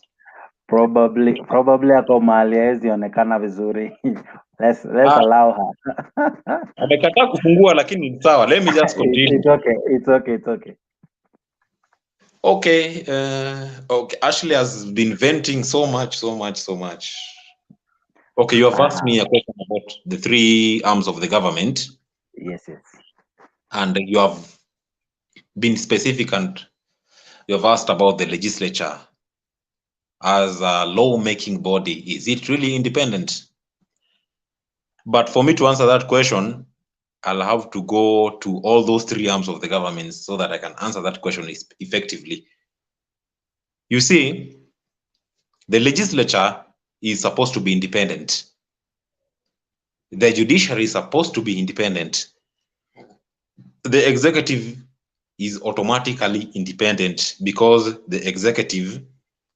Probably ako mahali hawezi onekana vizuri. Let's allow her.
Amekataa kufungua lakini ni sawa. Let me just continue.
It's okay.
Okay, okay. Ashley has been venting so much. Okay, you have asked me a question about the 3 arms of the government.
Yes.
And you have been specific, and you have asked about the legislature as a lawmaking body. Is it really independent? But for me to answer that question, I'll have to go to all those 3 arms of the government so that I can answer that question effectively. You see, the legislature is supposed to be independent. The judiciary is supposed to be independent. The executive is automatically independent because the executive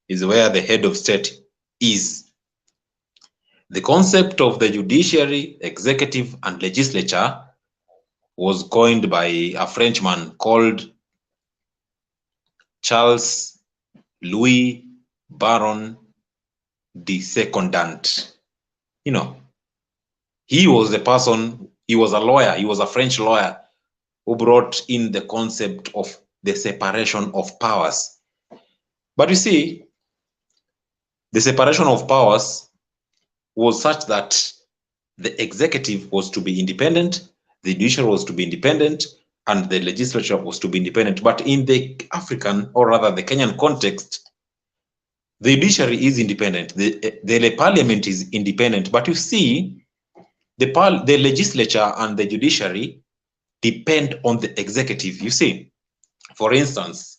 is where the head of state is. The concept of the judiciary, executive, and legislature was coined by a Frenchman called Charles Louis Baron de Secondant. You know, he was a lawyer, he was a French lawyer who brought in the concept of the separation of powers. But you see, the separation of powers was such that the executive was to be independent, the judicial was to be independent, and the legislature was to be independent. But in the African, or rather the Kenyan context, the judiciary is independent, the parliament is independent. But you see, the legislature and the judiciary depend on the executive. You see, for instance,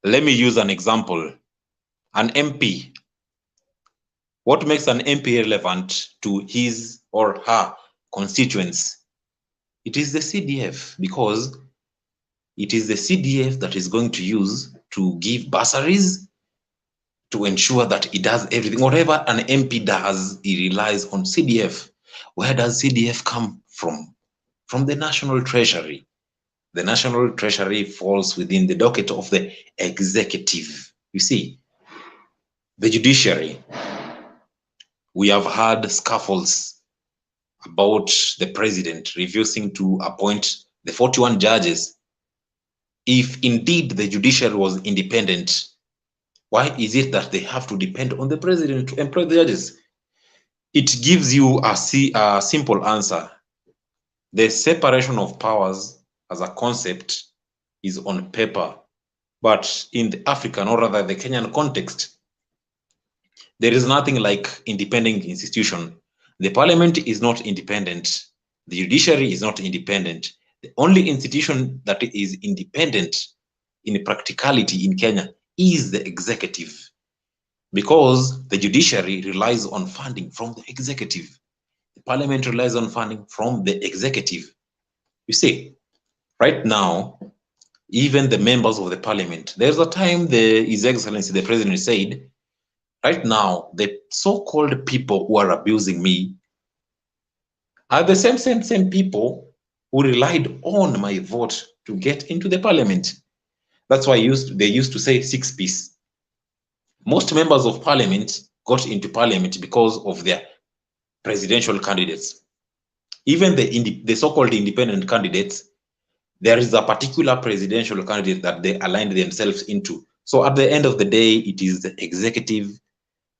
let me use an example. An MP. What makes an MP relevant to his or her constituents? It is the CDF, because it is the CDF that is going to use to give bursaries, to ensure that it does everything. Whatever an MP does, he relies on CDF. Where does CDF come from? From the National Treasury. The National Treasury falls within the docket of the executive. You see, the judiciary, we have had scuffles about the president refusing to appoint the 41 judges. If indeed the judiciary was independent, why is it that they have to depend on the president to employ the judges? It gives you a simple answer. The separation of powers as a concept is on paper, but in the African, or rather the Kenyan context, there is nothing like independent institution. The parliament is not independent. The judiciary is not independent. The only institution that is independent in practicality in Kenya is the executive, because the judiciary relies on funding from the executive. The parliament relies on funding from the executive. You see, right now, even the members of the parliament, there's a time His Excellency the President said, right now, the so-called people who are abusing me are the same people who relied on my vote to get into the parliament. That's why they used to say 6 Ps. Most members of parliament got into parliament because of their presidential candidates. Even the so-called independent candidates, there is a particular presidential candidate that they aligned themselves into. So at the end of the day, it is the executive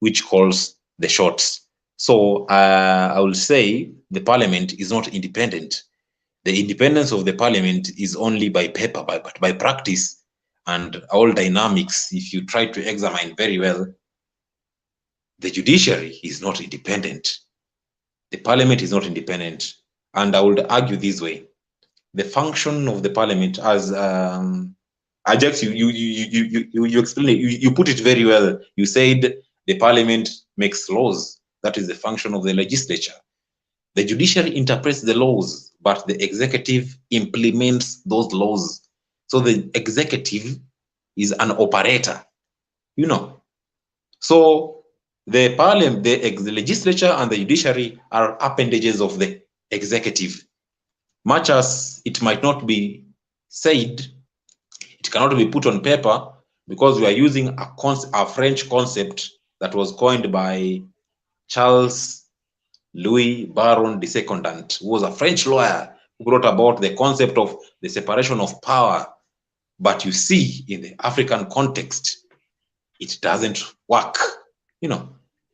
which calls the shots. So I will say the parliament is not independent. The independence of the parliament is only by paper, but by practice and all dynamics. If you try to examine very well, the judiciary is not independent. The parliament is not independent. And I would argue this way. The function of the parliament, as Ajax, you explained it, you put it very well. You said the parliament makes laws. That is the function of the legislature. The judiciary interprets the laws, but the executive implements those laws. So the executive is an operator, you know. So the parliament, the legislature and the judiciary are appendages of the executive. Much as it might not be said, it cannot be put on paper because we are using a French concept that was coined by Charles Louis Baron de Secondant, who was a French lawyer who brought about the concept of the separation of power. But you see, in the African context, it doesn't work. You know,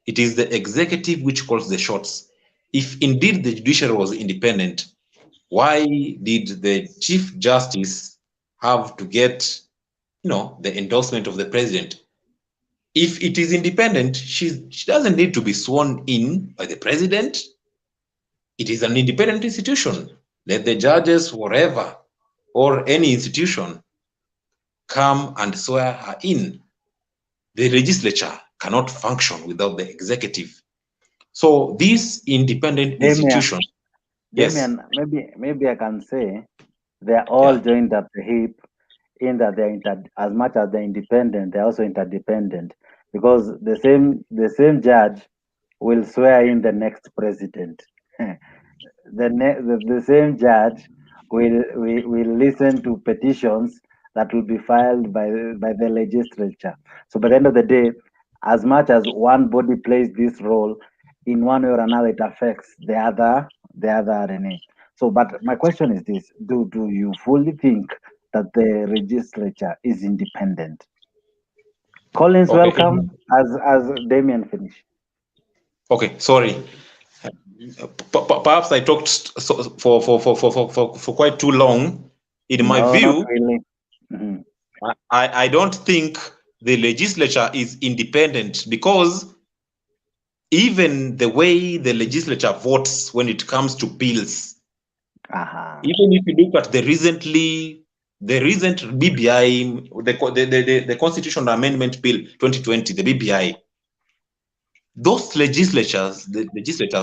it is the executive which calls the shots. If indeed the judiciary was independent, why did the Chief Justice have to get, you know, the endorsement of the president? If it is independent, she doesn't need to be sworn in by the president. It is an independent institution. Let the judges, wherever, or any institution, come and swear her in. The legislature cannot function without the executive. So these independent institutions,
Damian, maybe I can say they're all joined at the hip in that they're as much as they're independent, they're also interdependent, because the same judge will swear in the next president. the same judge will listen to petitions that will be filed by the legislature. So by the end of the day, as much as one body plays this role, in one way or another, it affects the other RNA. So, but my question is this: do you fully think that the legislature is independent? Collins,
okay.
welcome. As Damien finish.
Okay, sorry. Perhaps I talked for quite too long. In my view,
not really. Mm-hmm.
I don't think the legislature is independent, because even the way the legislature votes when it comes to bills, even if you look at the recent BBI, the Constitutional Amendment Bill 2020, the BBI, those legislators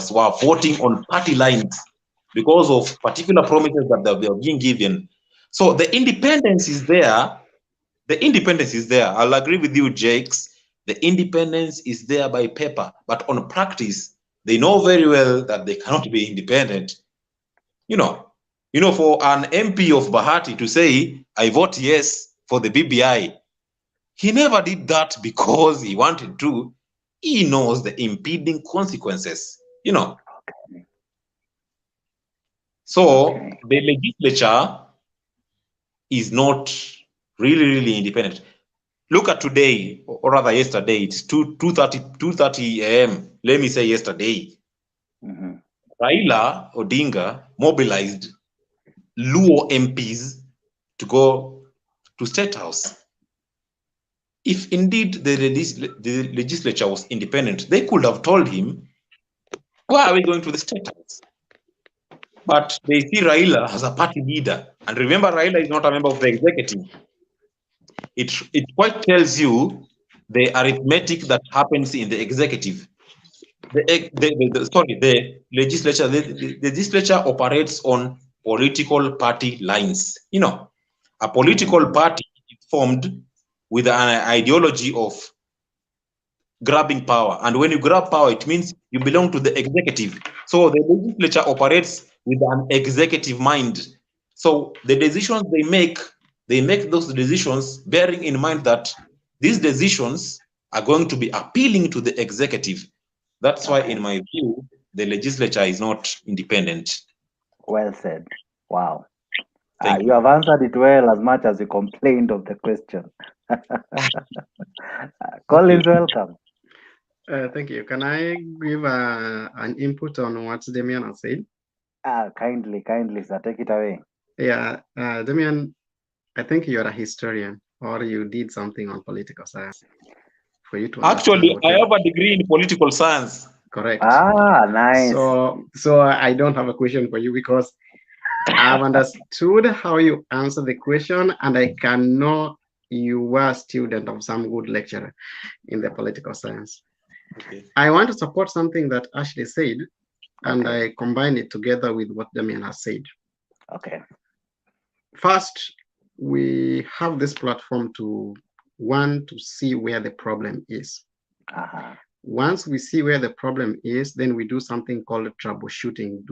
were voting on party lines because of particular promises that they were being given. So the independence is there. The independence is there. I'll agree with you, Jakes. The independence is there by paper, but on practice, they know very well that they cannot be independent. You know, for an MP of Bahati to say, I vote yes for the BBI, he never did that because he wanted to. He knows the impeding consequences, you know. So the legislature is not really independent. Look at today, or rather yesterday, it's 2:30 a.m. Let me say yesterday.
Mm-hmm.
Raila Odinga mobilized Luo MPs to go to State House. If indeed the legislature was independent, they could have told him, why are we going to the State House? But they see Raila as a party leader. And remember, Raila is not a member of the executive. It quite tells you the arithmetic that happens in the executive. The legislature operates on political party lines. You know, a political party is formed with an ideology of grabbing power. And when you grab power, it means you belong to the executive. So the legislature operates with an executive mind. So the decisions they make those decisions bearing in mind that these decisions are going to be appealing to the executive. That's why, in my view, the legislature is not independent.
Well said. Wow.
Thank
You have answered it well, as much as you complained of the question. Collins, welcome.
Thank you. Can I give an input on what Damian has said?
Kindly, sir. Take it away.
Yeah, Damian, I think you're a historian, or you did something on political science. For you to
actually, I have a degree in political science.
Correct.
Nice.
So I don't have a question for you because I've understood how you answer the question, and I can know you were a student of some good lecturer in the political science.
Okay.
I want to support something that Ashley said, and I combine it together with what Damian has said.
Okay.
First, we have this platform to want to see where the problem is. Once we see where the problem is, then we do something called troubleshooting.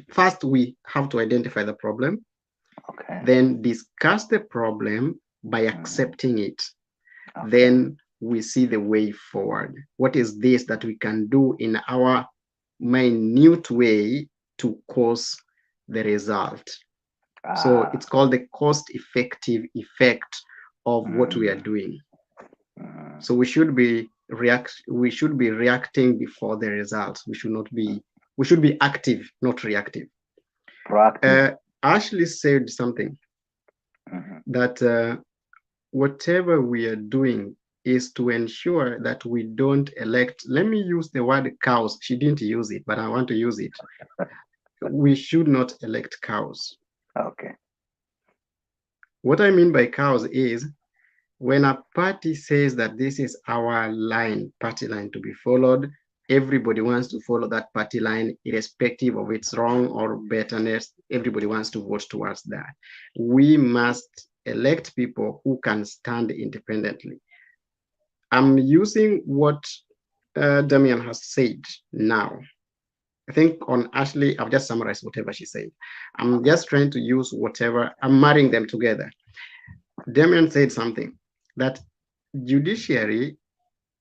First we have to identify the problem, then discuss the problem by accepting it. Then we see the way forward. What is this that we can do in our minute way to cause the result? So it's called the cost-effective effect of what we are doing. So we should be reacting before the results. We should be active, not reactive.
Proactive.
Ashley said something that whatever we are doing is to ensure that we don't elect, let me use the word cows. She didn't use it, but I want to use it. We should not elect cows.
Okay.
What I mean by cows is when a party says that this is our line, party line to be followed, everybody wants to follow that party line, irrespective of its wrong or betterness. Everybody wants to vote towards that. We must elect people who can stand independently. I'm using what Damian has said now. I think on Ashley, I've just summarized whatever she said. I'm just trying to use whatever, I'm marrying them together. Damian said something that judiciary,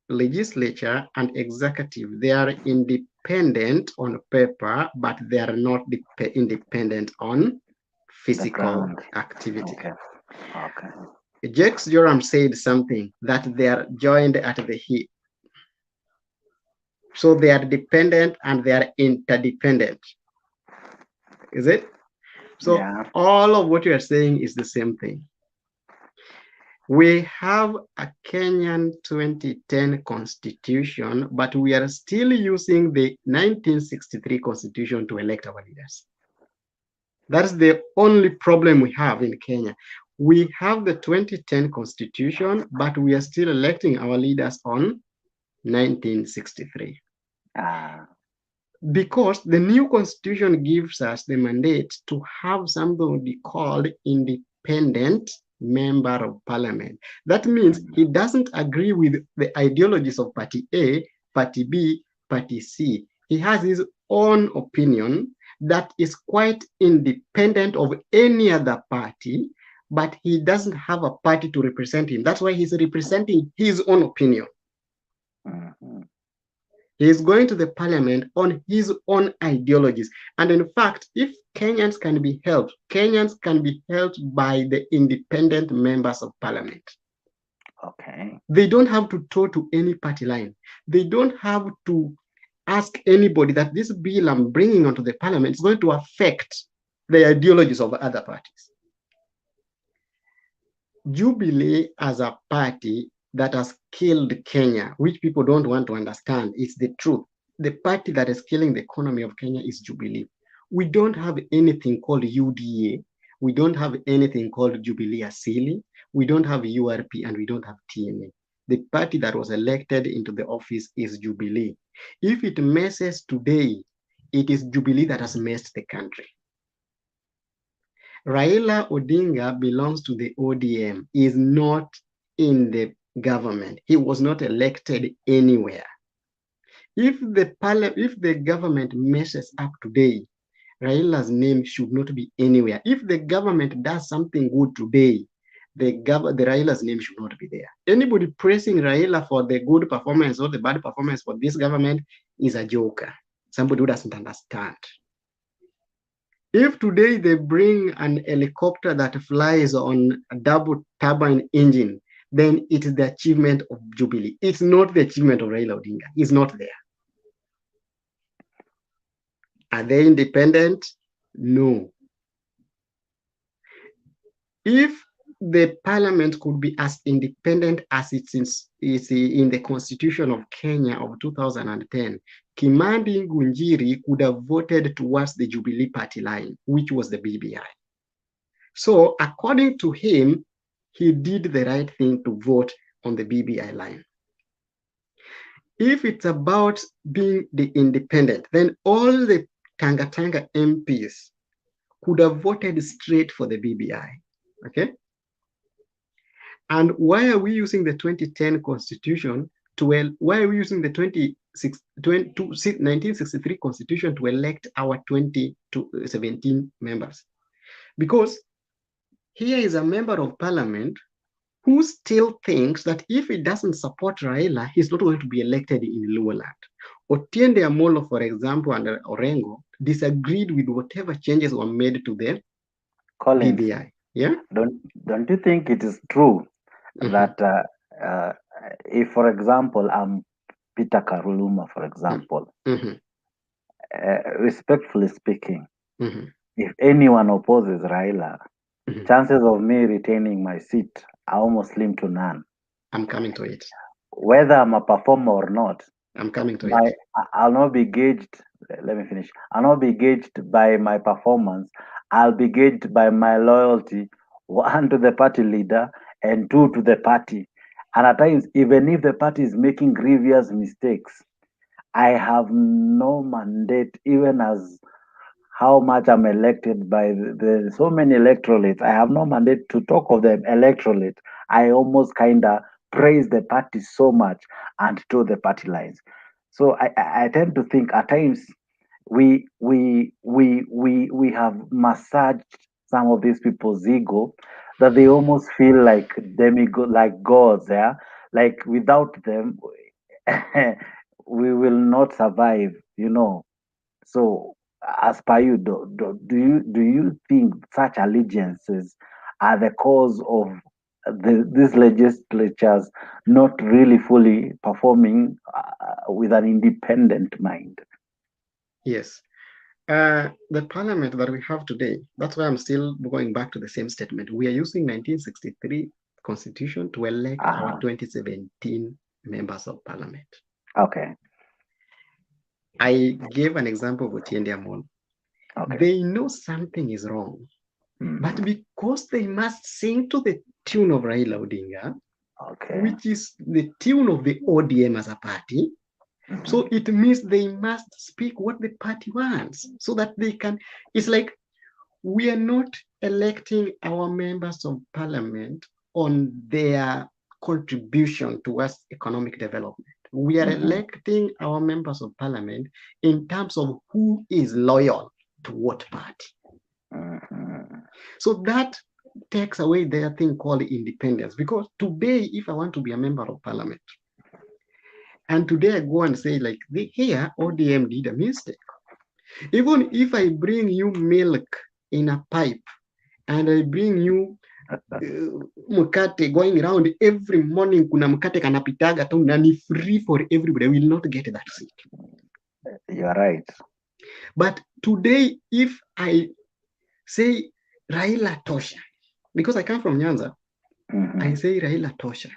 legislature, and executive, they are independent on paper, but they are not independent on physical activity.
Okay.
Jake Joram said something that they are joined at the hip. So they are dependent and they are interdependent. Is it? So all of what you are saying is the same thing. We have a Kenyan 2010 constitution, but we are still using the 1963 constitution to elect our leaders. That's the only problem we have in Kenya. We have the 2010 constitution, but we are still electing our leaders on 1963. Because the new constitution gives us the mandate to have somebody called independent member of parliament. That means he doesn't agree with the ideologies of party A, party B, party C. He has his own opinion that is quite independent of any other party, but he doesn't have a party to represent him. That's why he's representing his own opinion. He is going to the parliament on his own ideologies. And in fact, if Kenyans can be helped by the independent members of parliament.
Okay.
They don't have to toe to any party line. They don't have to ask anybody that this bill I'm bringing onto the parliament is going to affect the ideologies of other parties. Jubilee as a party that has killed Kenya, which people don't want to understand, it's the truth. The party that is killing the economy of Kenya is Jubilee. We don't have anything called UDA. We don't have anything called Jubilee Asili. We don't have URP and we don't have TNA. The party that was elected into the office is Jubilee. If it messes today, it is Jubilee that has messed the country. Raila Odinga belongs to the ODM, is not in the government. He was not elected anywhere. If the government messes up today, Raila's name should not be anywhere. If the government does something good today, the Raila's name should not be there. Anybody praising Raila for the good performance or the bad performance for this government is a joker, somebody who doesn't understand. If today they bring an helicopter that flies on a double turbine engine, then it is the achievement of Jubilee. It's not the achievement of Raila Odinga. It's not there. Are they independent? No. If the parliament could be as independent as it is in the constitution of Kenya of 2010, Kimani Ngunjiri could have voted towards the Jubilee party line, which was the BBI. So according to him, he did the right thing to vote on the BBI line. If it's about being the independent, then all the Tanga MPs could have voted straight for the BBI, okay? And why are we using the 2010 constitution why are we using the 1963 constitution to elect our 2017 members? Because here is a member of parliament who still thinks that if he doesn't support Raila, he's not going to be elected in Luoland. Otiende Amolo, for example, and Orengo disagreed with whatever changes were made to the BBI. Yeah.
Don't you think it is true that if, for example, I'm Peter Karuluma, for example, respectfully speaking, if anyone opposes Raila, chances of me retaining my seat are almost slim to none.
I'm coming to it.
Whether I'm a performer or not,
I'm coming to it.
I'll not be gauged. Let me finish. I'll not be gauged by my performance. I'll be gauged by my loyalty, one to the party leader and two to the party. And at times, even if the party is making grievous mistakes, I have no mandate, even as how much I'm elected by the so many electorates. I have no mandate to talk of the electorate. I almost kind of praise the party so much and to the party lines. So I tend to think at times we have massaged some of these people's ego that they almost feel like demigod, like gods. Yeah, like without them, we will not survive. You know. So, as per you, do you think such allegiances are the cause of these legislatures not really fully performing with an independent mind?
Yes. The parliament that we have today, that's why I'm still going back to the same statement. We are using 1963 constitution to elect our 2017 members of parliament.
Okay.
I gave an example of Otiende Amolo.
Okay.
They know something is wrong, but because they must sing to the tune of Raila Odinga, which is the tune of the ODM as a party, so it means they must speak what the party wants so that they can. It's like we are not electing our members of parliament on their contribution towards economic development. We are electing our members of parliament in terms of who is loyal to what party. So that takes away their thing called independence. Because today, if I want to be a member of parliament, and today I go and say, like, here, ODM did a mistake. Even if I bring you milk in a pipe, and I bring you mkate going around every morning, kuna mkate kanapitaga tu na ni free for everybody, I will not get that seat.
You are right.
But today, if I say Raila Tosha, because I come from Nyanza, I say Raila Tosha.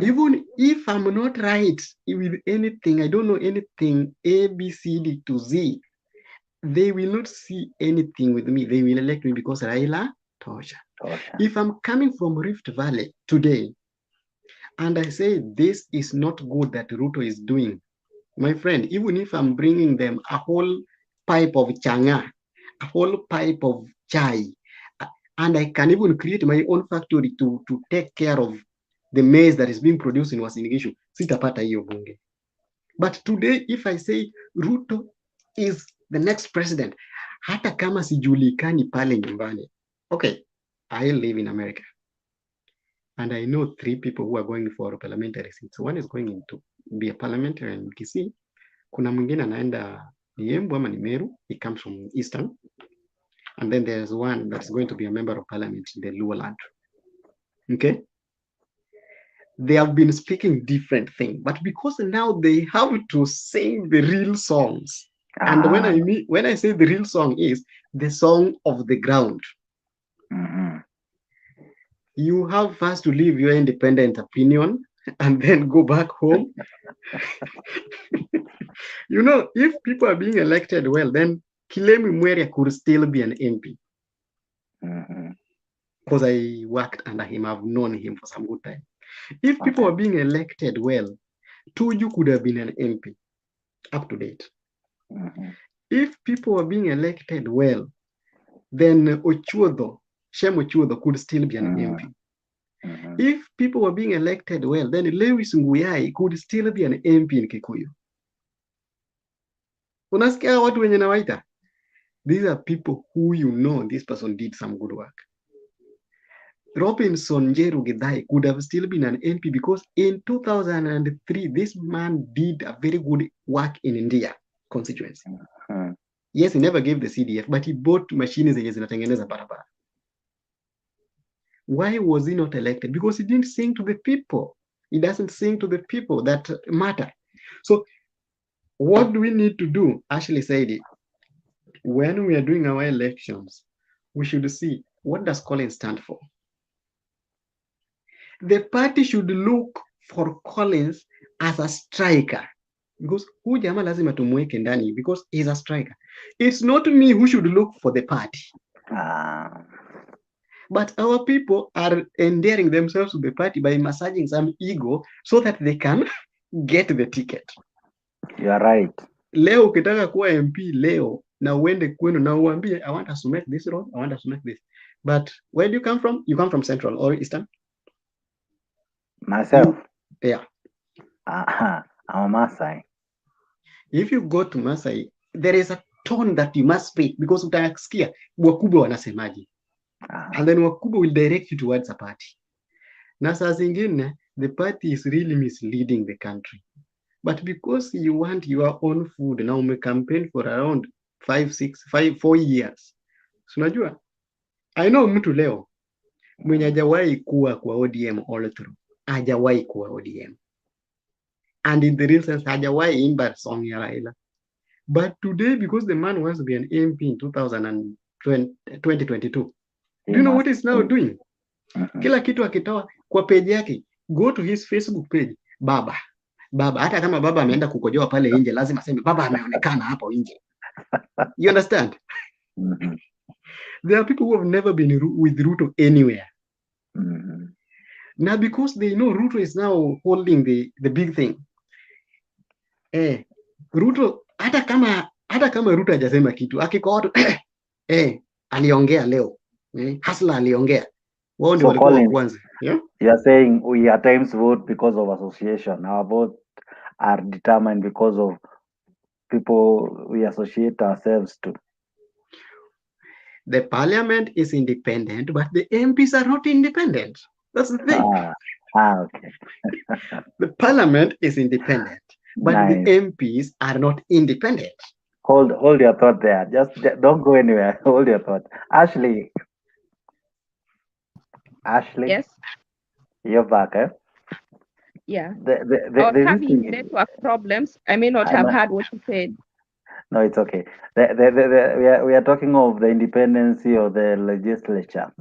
Even if I'm not right with anything, I don't know anything, A, B, C, D to Z, they will not see anything with me. They will elect me because Raila Tosha. If I'm coming from Rift Valley today, and I say this is not good that Ruto is doing, my friend, even if I'm bringing them a whole pipe of changa, a whole pipe of chai, and I can even create my own factory to take care of the maize that is being produced in Uasin Gishu, sitapata hiyo bunge. But today, if I say Ruto is the next president, hata kama sijulikani pale nyumbani. Okay, I live in America. And I know 3 people who are going for parliamentary seats. One is going to be a parliamentary in Kisii. Kuna mwingine anaenda ni Embu ama ni Meru. He comes from Eastern. And then there's one that's going to be a member of parliament in the Luo land. Okay? They have been speaking different things, but because now they have to sing the real songs. And when I say the real song is the song of the ground. You have first to leave your independent opinion and then go back home. You know, if people are being elected well, then Kilemi Mweria could still be an MP. Because I worked under him, I've known him for some good time. If people are being elected well, Tuju could have been an MP, up to date. If people are being elected well, then Shem Ochuodo could still be an MP. If people were being elected well, then Lewis Nguyai could still be an MP in Kikuyu. Unasikia watu wenye nawaita? These are people who you know this person did some good work. Robinson Njeru Githai could have still been an MP because in 2003, this man did a very good work in India constituency. Yes, he never gave the CDF, but he bought machines zenye zinatengeneza barabara. Why was he not elected? Because he didn't sing to the people. He doesn't sing to the people that matter. So what do we need to do? Ashley said it. When we are doing our elections, we should see, what does Collins stand for? The party should look for Collins as a striker. Because huyu jamaa lazima tumweke ndani because he's a striker. It's not me who should look for the party. But our people are endearing themselves to the party by massaging some ego so that they can get the ticket.
You are right.
Leo ukitaka kuwa MP leo na uende kwenu na uambie, I want us to make this road, I want us to make this. But where do you come from? You come from Central or Eastern?
Myself?
Yeah.
I'm a Maasai.
If you go to Maasai, there is a tone that you must speak because utasikia wakubwa wanasemaje. And then wakubwa will direct you towards a party. Na saa zingine, the party is really misleading the country. But because you want your own food, now ume campaign for around 4 years. Unajua? I know mtu leo, mwenye hajawahi kuwa kwa ODM all through. Hajawahi kuwa ODM. And in the real sense, hajawahi imba song ya Raila. But today, because the man wants to be an MP in 2022, do you know what he's now doing? Kila kitu akitoa kwa page yake, go to his Facebook page, baba, hata kama baba ameenda kukojoa pale nje, lazima aseme baba ameonekana hapo nje. You understand? There are people who have never been with Ruto anywhere. Now, because they know Ruto is now holding the big thing. Ruto, hata kama Ruto hajasema kitu, akiko watu, aliongea leo. Hasla aliongea. Wao ndio walikuwa wa kwanza. Yeah?
You are saying we at times vote because of association. Our votes are determined because of people we associate ourselves to.
The parliament is independent, but the MPs are not independent. That's the thing.
Okay.
The parliament is independent, but the MPs are not independent.
Hold your thought there. Just don't go anywhere. Hold your thought. Ashley.
Yes.
You're back, eh?
Yeah. I was having network problems. I may not have heard what you said.
No, it's okay. We are talking of the independency of the legislature.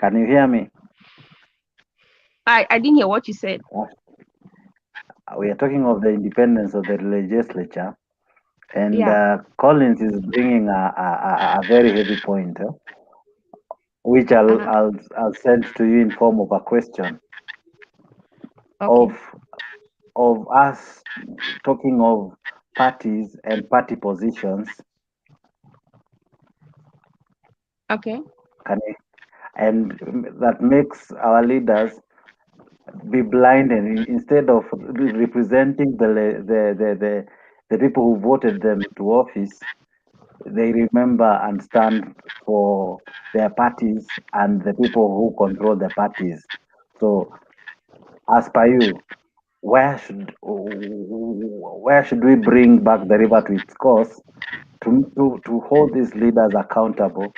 Can you hear me?
I didn't hear what you said.
We are talking of the independence of the legislature, and Collins is bringing a very heavy point, which I'll send to you in form of a question. Okay. Of us talking of parties and party positions.
Okay.
And that makes our leaders be blind, and instead of representing the people who voted them to office, they remember and stand for their parties and the people who control the parties. So, as per you, where should we bring back the river to its course to hold these leaders accountable,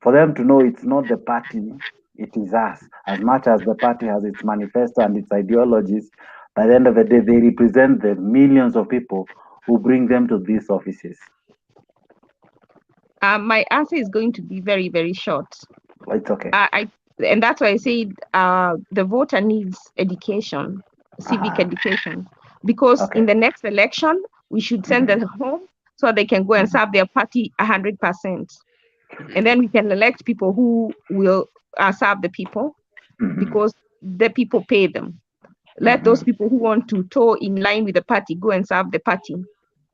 for them to know it's not the party, it is us. As much as the party has its manifesto and its ideologies, by the end of the day, they represent the millions of people who bring them to these offices.
My answer is going to be very, very short.
It's okay.
And that's why I said the voter needs education, civic education, because in the next election, we should send them home so they can go and serve their party 100%. And then we can elect people who will serve the people because the people pay them. Let those people who want to toe in line with the party go and serve the party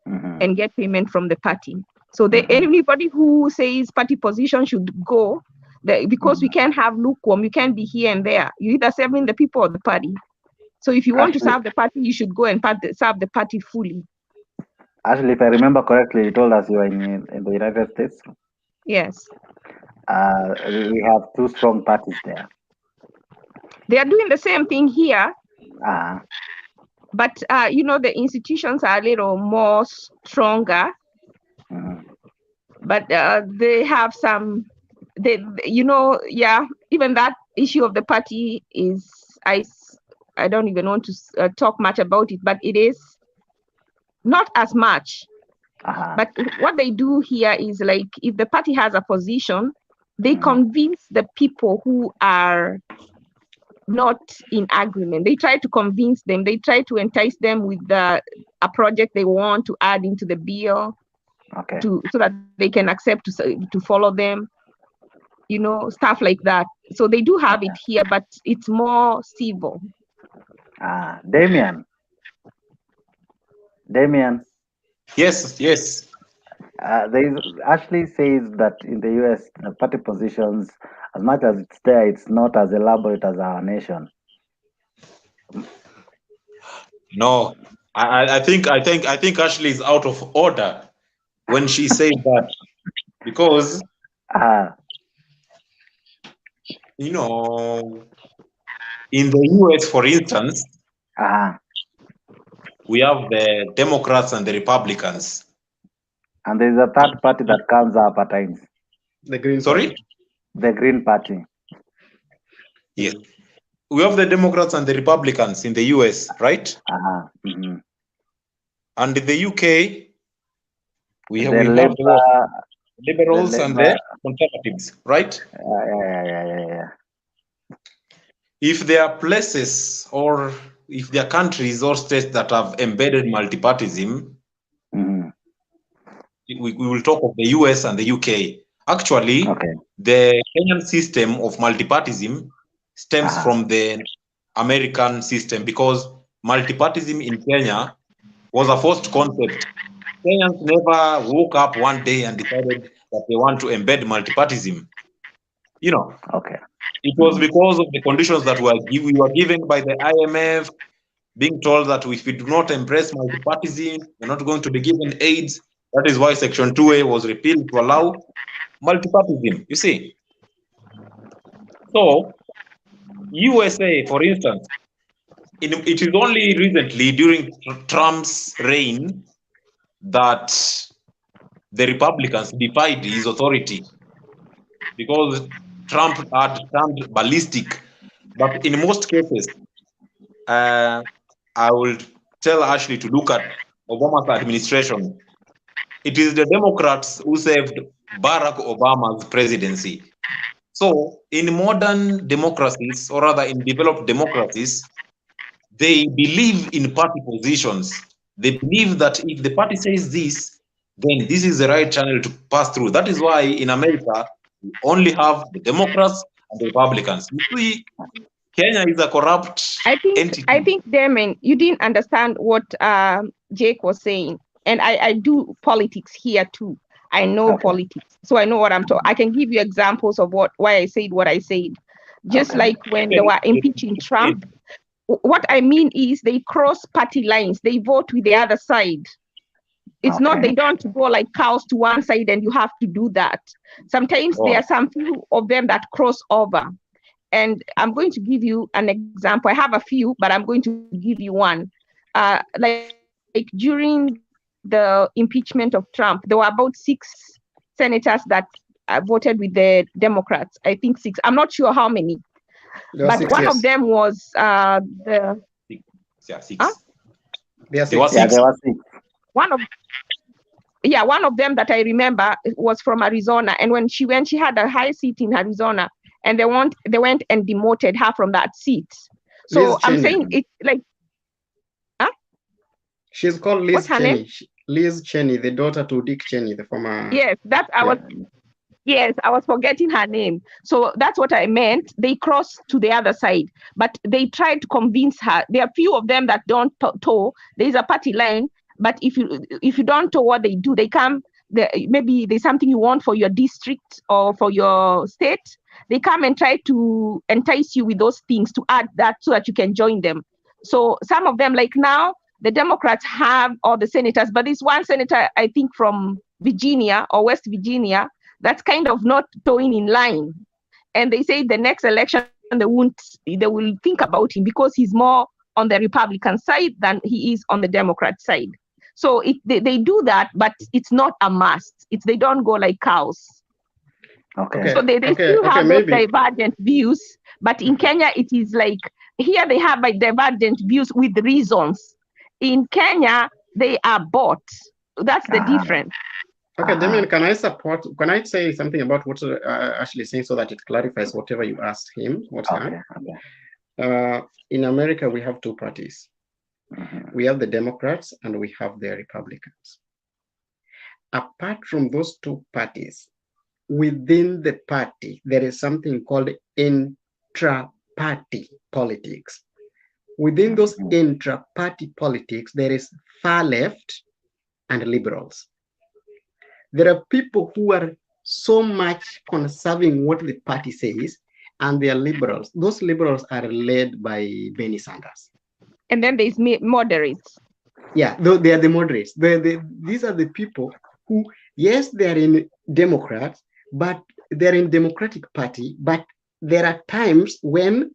and get payment from the party. So anybody who says party position should go, because we can't have lukewarm, you can't be here and there. You either serving the people or the party. So if you want to serve the party, you should go and serve the party fully.
Actually, if I remember correctly, you told us you are in the United States.
Yes.
We have two strong parties there.
They are doing the same thing here. But, the institutions are a little more stronger. But they have some, even that issue of the party is, I don't even want to talk much about it, but it is not as much. But what they do here is like, if the party has a position, they convince the people who are not in agreement. They try to convince them. They try to entice them with a project they want to add into the bill, so that they can accept to follow them. Stuff like that. So they do have it here, but it's more civil.
Damian.
Yes.
They actually says that in the US, the party positions, as much as it's there, it's not as elaborate as our nation.
No, I think Ashley is out of order when she says that, because in the US, for instance, we have the Democrats and the Republicans.
And there's a third party that comes up at times.
The Green Party.
The Green Party.
Yes. We have the Democrats and the Republicans in the US, right? And in the UK, we have the Liberals and the Conservatives, right?
Yeah.
If there are places or if there are countries or states that have embedded multipartyism, we will talk of the US and the UK. Actually, the Kenyan system of multipartyism stems from the American system, because multipartyism in Kenya was a forced concept. Kenyans never woke up one day and decided that they want to embed multipartyism. It was because of the conditions that we were given by the IMF, being told that if we do not embrace multipartyism, we're not going to be given aids. That is why Section 2A was repealed to allow multipartyism, you see. So, USA, for instance, it is only recently during Trump's reign that the Republicans defied his authority, because Trump had turned ballistic. But in most cases, I will tell Ashley to look at Obama's administration. It is the Democrats who saved Barack Obama's presidency. So in modern democracies, or rather in developed democracies, they believe in party positions. They believe that if the party says this, then this is the right channel to pass through. That is why in America, we only have the Democrats and the Republicans. You see, Kenya is a corrupt entity.
I think, Damon, you didn't understand what Jake was saying. And I do politics here too. I know politics. So I know what I'm talking. I can give you examples of why I said what I said. just like when they were impeaching Trump. What I mean is they cross party lines. They vote with the other side. It's not, they don't go like cows to one side and you have to do that. Sometimes there are some few of them that cross over. And I'm going to give you an example. I have a few, but I'm going to give you one. Like during the impeachment of Trump, there were about 6 senators that voted with the Democrats. I think 6. I'm not sure how many. But 6, one of them was the...
6.
Huh?
There were 6.
One of them that I remember was from Arizona. And when she had a high seat in Arizona, and they went and demoted her from that seat. So I'm saying it's like, huh?
She's called Liz Cheney. Liz Cheney, the daughter to Dick Cheney, the former.
Yes, I was forgetting her name. So that's what I meant. They crossed to the other side, but they tried to convince her. There are few of them that don't toe. There is a party line, but if you don't toe what they do, they come. Maybe there's something you want for your district or for your state. They come and try to entice you with those things to add that so that you can join them. So some of them, like now, the Democrats have all the senators, but this one senator, I think from Virginia or West Virginia, that's kind of not towing in line. And they say the next election, they will think about him because he's more on the Republican side than he is on the Democrat side. So they do that, but it's not a must. They don't go like cows. So they still have those divergent views, but in Kenya, it is like, here they have divergent views with reasons. In Kenya, they are bought. That's the difference.
Okay, Damien, can I say something about what Ashley saying so that it clarifies whatever you asked him? In America, we have 2 parties. We have the Democrats and we have the Republicans. Apart from those 2 parties, within the party, there is something called intra-party politics. Within those intra-party politics, there is far left and liberals. There are people who are so much conserving what the party says, and they are liberals. Those liberals are led by Bernie Sanders.
And then there's moderates.
Yeah, they are the moderates. These are the people who, yes, they are in Democrats, but they're in Democratic Party, but there are times when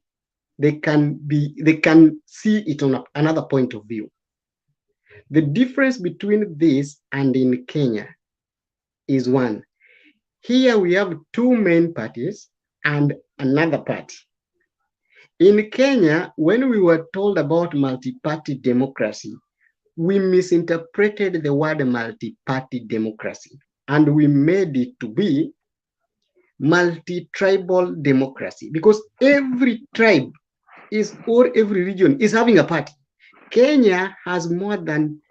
they can see it on another point of view. The difference between this and in Kenya is one. Here we have 2 main parties and another party. In Kenya, when we were told about multi-party democracy, we misinterpreted the word multi-party democracy and we made it to be multi-tribal democracy, because every tribe or every region is having a party. Kenya has more than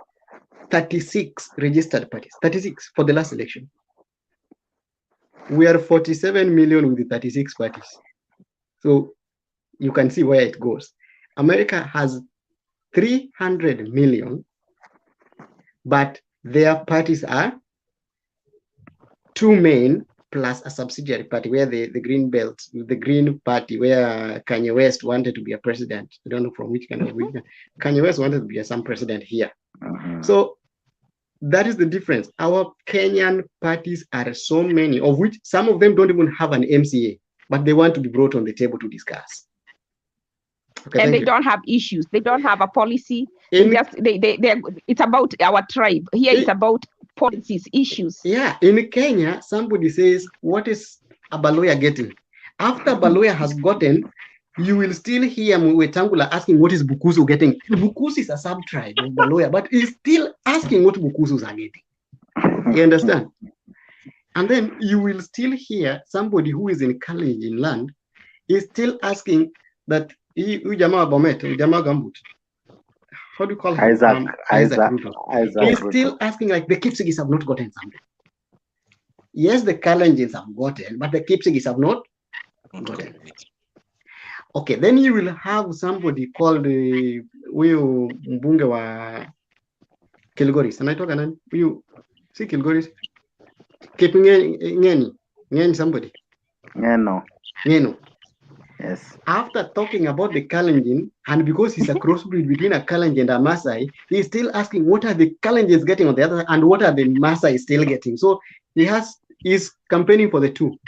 36 registered parties, 36 for the last election. We are 47 million with the 36 parties. So you can see where it goes. America has 300 million, but their parties are 2 main plus a subsidiary party, where the Green Belt, the Green Party, where Kanye West wanted to be a president. I don't know from which kind of region. Kanye West wanted to be some president here. So that is the difference. Our Kenyan parties are so many, of which some of them don't even have an MCA, but they want to be brought on the table to discuss. Okay,
and they don't have issues. They don't have a policy. It's about our tribe. Here it's about policies, issues.
Yeah, in Kenya, somebody says, what is a Baloya getting? After Baloya has gotten, you will still hear Mwetangula asking what is Bukusu getting. Bukusu is a sub-tribe of Baloya, but he's still asking what Bukusus are getting. You understand? And then you will still hear somebody who is in Kalenjin land is still asking that Ujama Bomet, Ujama Gambut. How do you call him? Isaac Ruto. He's still asking, like, the Kipsigis have not gotten something. Yes, the Kalenjins have gotten, but the Kipsigis have not gotten. Okay, then you will have somebody called Uyu Mbunge wa Kilgoris. And I talk and you see Kilgoris. Keeping Ngeni somebody.
Ngeno. Yes.
After talking about the Kalenjin, and because he's a crossbreed between a Kalenjin and a Maasai, he's still asking what are the Kalenjins getting on the other side and what are the Maasai still getting. So he's campaigning for the two.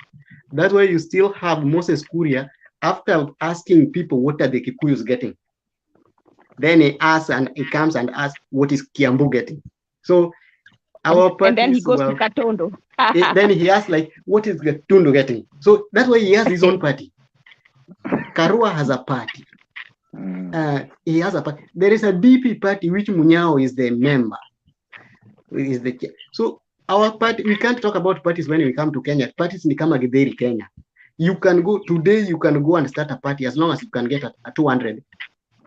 That's why you still have Moses Kuria after asking people what are the Kikuyus getting. Then he asks and he comes and asks what is Kiambu getting. So our parties,
and then he goes to Katondo.
Then he asks like what is Gatundu getting. So that's why he has his own party. Karua has a party. He has a party. There is a DP party which Munyao is the member. So our party, we can't talk about parties when we come to Kenya. Parties ni kama Githeri Kenya. You can go today. You can go and start a party as long as you can get a 200.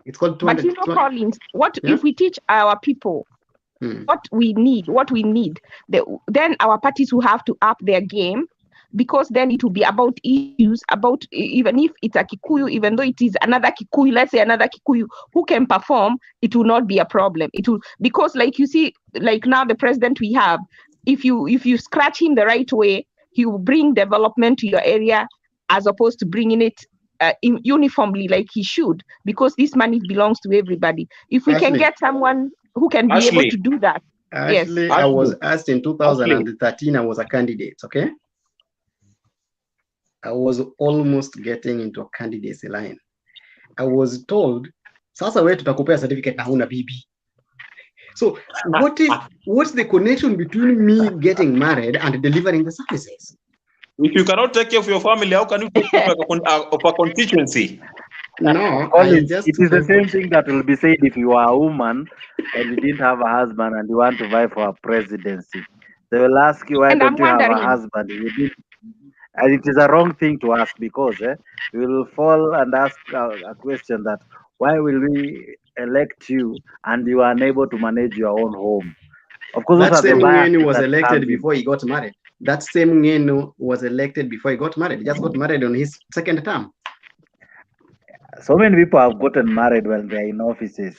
It's called 200.
But you know, Collins, what if we teach our people what we need? Then our parties will have to up their game. Because then it will be about issues, about even if it's a Kikuyu, even though it is another Kikuyu, let's say another Kikuyu who can perform, it will not be a problem. It will, because like you see, like now the president we have, if you scratch him the right way, he will bring development to your area as opposed to bringing it uniformly like he should, because this money belongs to everybody. If we can get someone who can be able to do that.
Actually, I was asked in 2013, I was a candidate, okay? I was almost getting into a candidacy line. I was told, sasa wewe tutakupea certificate na huna bibi. So what's the connection between me getting married and delivering the services?
If you cannot take care of your family, how can you take care of a constituency?
No, it is the same thing that will be said if you are a woman and you didn't have a husband and you want to vie for a presidency. They will ask you, why don't you have a husband? You did. And it is a wrong thing to ask, because you will fall and ask a question that, why will we elect you and you are unable to manage your own home? Of course,
that same Ngenu was elected before he got married. That same Ngenu was elected before he got married. He just got married on his second term.
So many people have gotten married when they are in offices.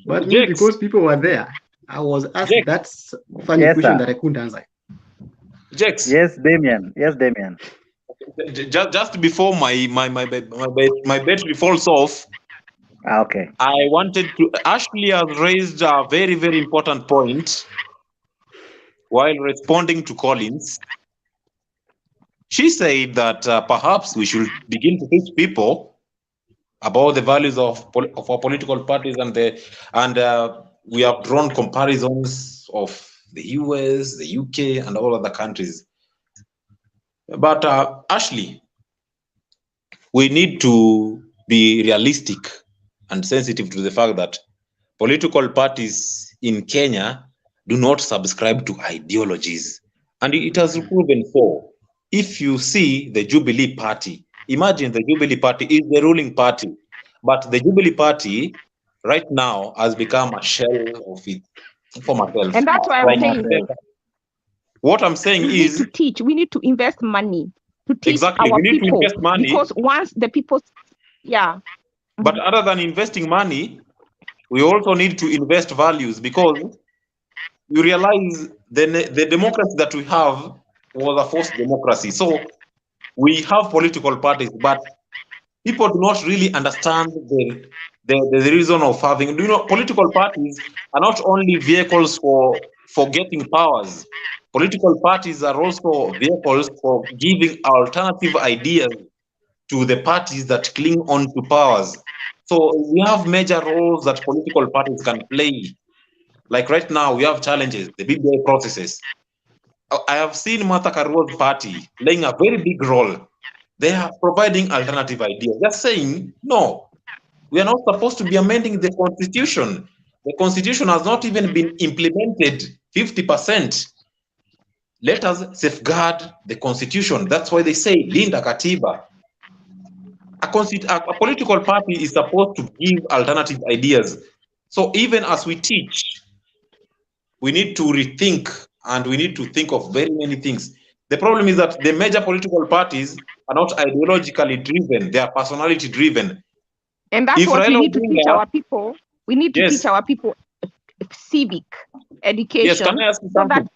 But me, because people were there, I was asked that funny question that I couldn't answer.
Jex.
Yes, Damien. Yes, Damien.
Just before my battery falls off.
Okay.
I wanted to. Ashley has raised a very, very important point while responding to Collins. She said that perhaps we should begin to teach people about the values of our political parties, and we have drawn comparisons of the US, the UK, and all other countries. But Ashley, we need to be realistic and sensitive to the fact that political parties in Kenya do not subscribe to ideologies. And it has proven so. If you see the Jubilee Party, imagine the Jubilee Party is the ruling party, but the Jubilee Party right now has become a shell of its former self.
And that's why I'm saying
what I'm saying is
to teach. We need to invest money to teach our
we need
people,
to invest money,
because once the people,
But other than investing money, we also need to invest values, because you realize the democracy that we have was a forced democracy. So we have political parties, but people do not really understand the reason of having. Political parties are not only vehicles for getting powers. Political parties are also vehicles for giving alternative ideas to the parties that cling on to powers. So we have major roles that political parties can play. Like right now, we have challenges, the BBI processes. I have seen Martha Karua's party playing a very big role. They are providing alternative ideas. They're saying, no, we are not supposed to be amending the constitution. The constitution has not even been implemented 50%. Let us safeguard the constitution. That's why they say, Linda Katiba. A political party is supposed to give alternative ideas. So even as we teach, we need to rethink, and we need to think of very many things. The problem is that the major political parties are not ideologically driven, they are personality driven.
And that's what we need to teach our people. We need to teach our people civic education.
Yes, can I ask you
so that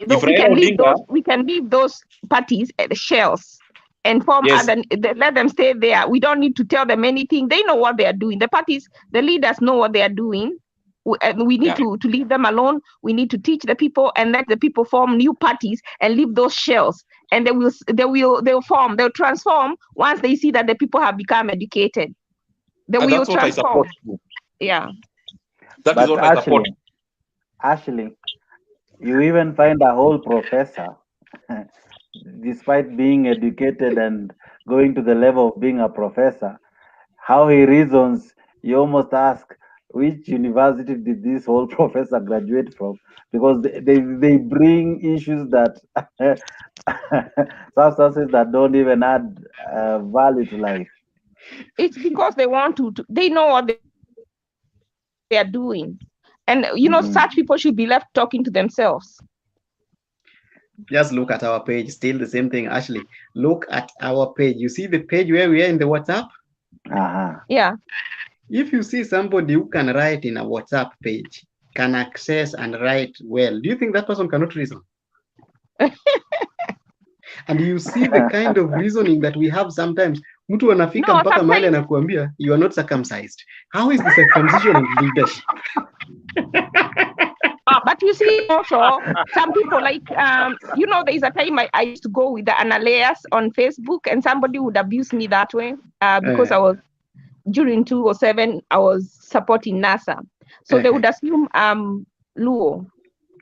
we can leave those parties at the shells. and form
Yes.
other, let them stay there. We don't need to tell them anything. They know what they are doing. The parties, the leaders know what they are doing. We need to leave them alone. We need to teach the people and let the people form new parties and leave those shells. And they'll transform once they see that the people have become educated. They will
That's what I
transform.
support you.
Yeah.
That is what I support.
Actually, you even find a whole professor, despite being educated and going to the level of being a professor, how he reasons, you almost ask, which university did this whole professor graduate from? Because they bring issues that substances that don't even add value to life.
It's because they want to they know what they are doing. And, you know, such people should be left talking to themselves.
Just look at our page. Still the same thing, Ashley. Look at our page. You see the page where we are in the WhatsApp?
Yeah.
If you see somebody who can write in a WhatsApp page, can access and write well, do you think that person cannot reason? And you see the kind of reasoning that we have sometimes. Mtu anafika mpaka mahali anakuambia you are not circumcised. How is the circumcision in leadership?
But you see also some people like you know, there is a time I used to go with the Analeas on Facebook, and somebody would abuse me that way because I was during 2007 I was supporting NASA, so they would assume Luo.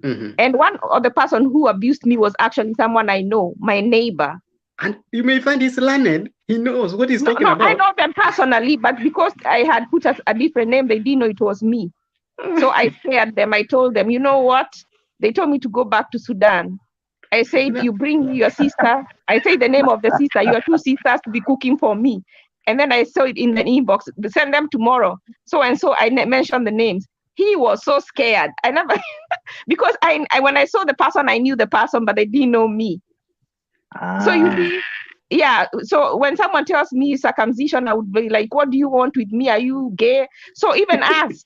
And one of the person who abused me was actually someone I know, my neighbor.
And you may find he's learned. He knows what he's talking about.
I know them personally, but because I had put a different name, they didn't know it was me. So I scared them. I told them, you know what? They told me to go back to Sudan. I said, you bring me your sister. I say the name of the sister. Your two sisters to be cooking for me. And then I saw it in the inbox. Send them tomorrow. So and so I mentioned the names. He was so scared. I never, because I when I saw the person, I knew the person, but they didn't know me. So you see, yeah. So when someone tells me circumcision, I would be like, what do you want with me? Are you gay? So even us,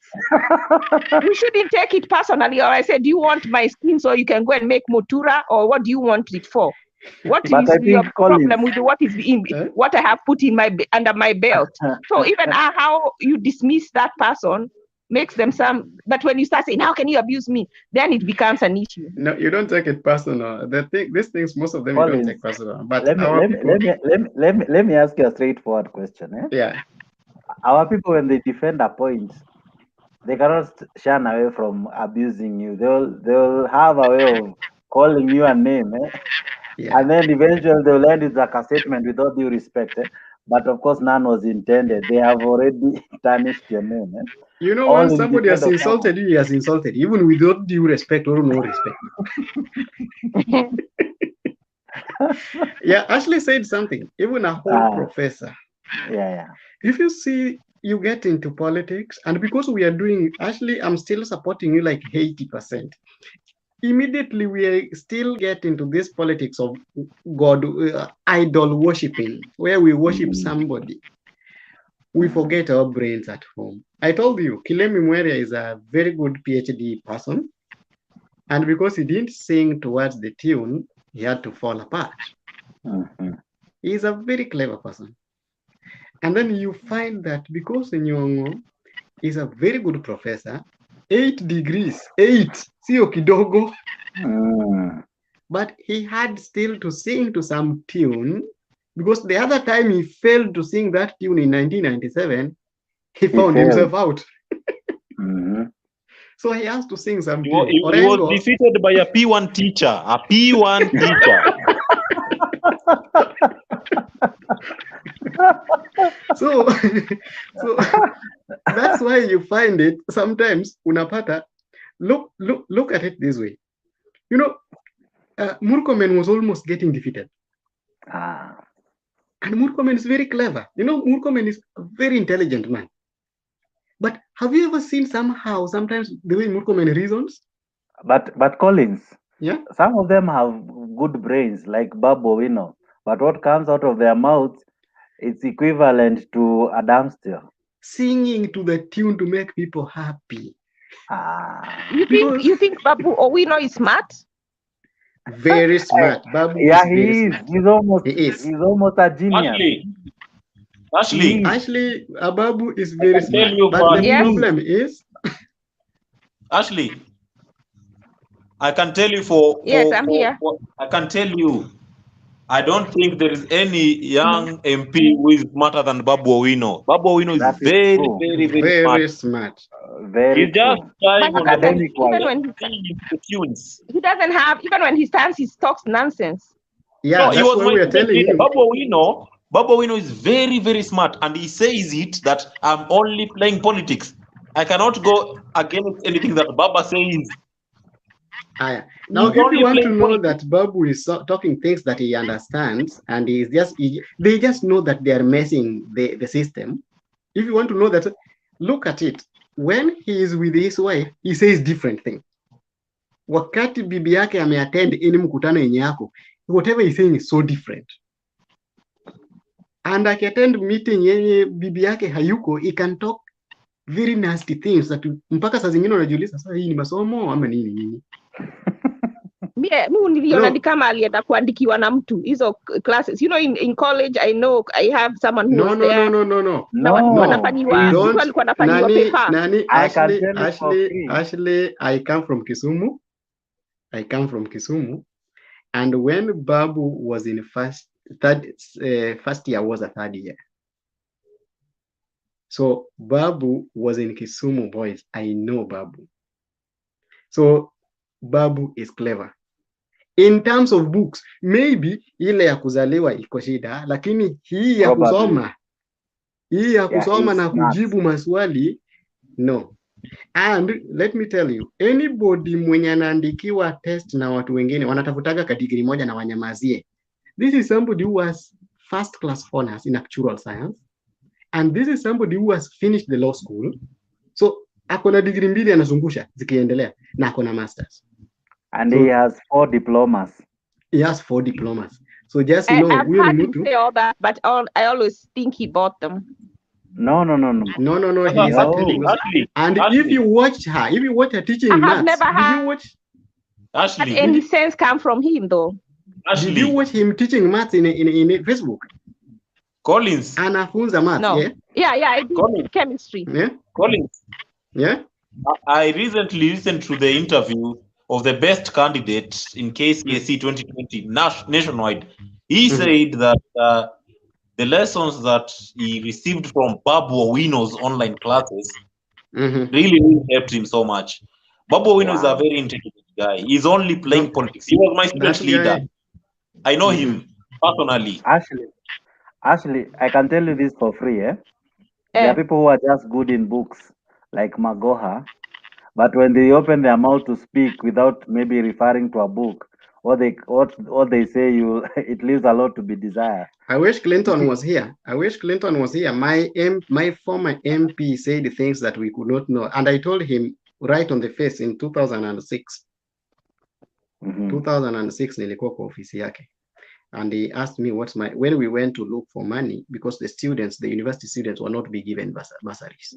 we shouldn't take it personally. Or I said, do you want my skin so you can go and make motura? Or what do you want it for? What is your problem with what is in what I have put in my under my belt? So even how you dismiss that person makes them but when you start saying, how can you abuse me? Then it becomes an issue.
No, you don't take it personal. These things, most of them you don't take personal. But
let me ask you a straightforward question.
Yeah.
Our people, when they defend a point, they cannot shun away from abusing you. They'll have a way of calling you a name. And then eventually they'll end with like a statement with all due respect. But of course, none was intended. They have already tarnished your name.
You know, once somebody has insulted you, he has insulted, even without due respect or no respect. Yeah, Ashley said something, even a whole professor.
Yeah.
If you see, you get into politics, and because we are doing, Ashley, I'm still supporting you like 80%. Immediately, we still get into this politics of God, idol worshiping, where we worship somebody. We forget our brains at home. I told you, Kilemi Mweria is a very good PhD person. And because he didn't sing towards the tune, he had to fall apart. He's a very clever person. And then you find that because Nyong'o is a very good professor, 8 degrees, 8, sio kidogo. But he had still to sing to some tune, because the other time he failed to sing that tune in 1997, he found himself out. So he has to sing some tune.
He was defeated by a P1 teacher. A P1 teacher.
So that's why you find it sometimes unapata. Look at it this way. You know, Murkomen was almost getting defeated. And Murkomen is very clever. You know, Murkomen is a very intelligent man. But have you ever seen sometimes the way Murkomen reasons?
But Collins,
yeah,
some of them have good brains, like Babu, you know. But what comes out of their mouths, it's equivalent to a dumpster.
Singing to the tune to make people happy.
You think Babu Owino is smart?
Very smart. Babu
Yeah,
is very
he is.
smart.
He's
He is.
almost a genius.
Actually, Babu is very smart.
you
But
for
the
yes.
problem is,
Ashley, I can tell you for I can tell you, I don't think there is any young MP who is smarter than Babu Owino. Babu Owino is very, very, very smart.
Very
He's just
true.
trying on the
Academic wise.
He doesn't have, even when he stands, he talks nonsense.
Yeah,
he was my student leader. Babu Owino is very, very smart, and he says it that I'm only playing politics. I cannot go against anything that Baba says.
Now, if you want to know that Babu is talking things that he understands, and they just know that they are messing the system. If you want to know that, look at it. When he is with his wife, he says different things. Wakati bibi yake ameattend any mkutano yenye yako, whatever he's saying is so different. And akiattend meeting yenye bibi yake hayuko, he can talk very nasty things that mpaka saa zingine unajiuliza sasa hii ni masomo ama nini?
Mimi niliona ni kama alienda kuandikiwa na mtu hizo classes. You know, in college I know I have someone who was there.
No.
Wanafanyiwa, mtu alikuwa anafanyiwa paper.
Ashley, I come from Kisumu. And when Babu was in first year was a third year. So Babu was in Kisumu, boys. I know Babu. So Babu is clever. In terms of books, maybe ile ya kuzaliwa iko shida, lakini hii ya kusoma na kujibu maswali, no. And let me tell you, anybody mwenye anaandikiwa test na watu wengine wanatafutaga kategori moja na wanyamazie. This is somebody who has first class honors in natural science, and this is somebody who has finished the law school. So akona degree mbili anazungusha zikiendelea na akona masters.
And he has 4 diplomas.
He has 4 diplomas. So just know,
I've heard him say all that, but I always think he bought them.
No. He's telling us. And if you watch her teaching
I have
maths,
never had any sense come from him though.
Did you watch him teaching maths in Facebook?
Collins.
Anafunza maths,
no.
Yeah,
I did chemistry.
Yeah.
Collins.
Yeah.
I recently listened to the interview of the best candidate in KCSE 2020 nationwide. He said that the lessons that he received from Babu Owino's online classes really helped him so much. Babu Owino is a very intelligent guy. He's only playing politics. He was my student leader. I know him personally.
Ashley, I can tell you this for free. There are people who are just good in books, like Magoha, but when they open their mouth to speak without maybe referring to a book, or they say it leaves a lot to be desired.
I wish Clinton was here. My former MP said things that we could not know, and I told him right on the face in 2006. 2006 nilikuwa kwa ofisi yake, and he asked me when we went to look for money, because the university students were not being given bursaries.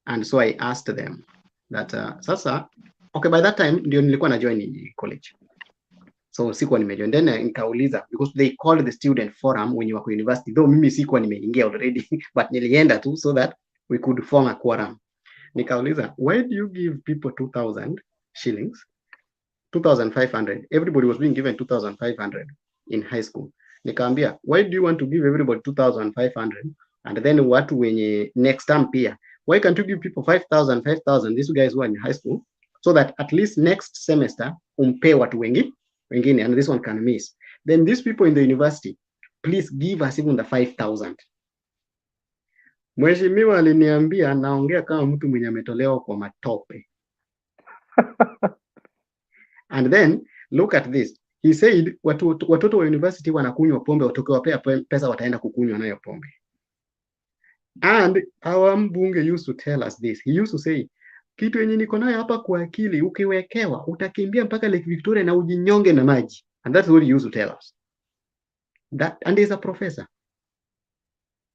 And so I asked them that by that time ndio nilikuwa na join college. So sikuwa nimejoin, then nikauliza, because they called the student forum when you were university, though mimi sikuwa nimeingia already but nilienda tu so that we could form a quorum. Nikauliza, why do you give people 2,000 shillings, 2,500? Everybody was being given 2,500 in high school. Nikaambia, why do you want to give everybody 2,500 and then watu wenye next term pia, why can't you give people 5,000 these guys who are in high school, so that at least next semester umpe watu wengine, and this one can miss. Then these people in the university, please give us even the 5,000. Mheshimiwa aliniambia naongea kama mtu mwenye ametolewa kwa matope. And then look at this. He said watoto wa university wanakunywa pombe, watokiwapea pesa wataenda kukunywa nayo pombe. And our mbunge used to tell us this. He used to say, kitu yenye niko nayo hapa kwa akili, ukiwekewa utakimbia mpaka Lake Victoria na ujinyonge na maji. And that's what he used to tell us. And he's a professor.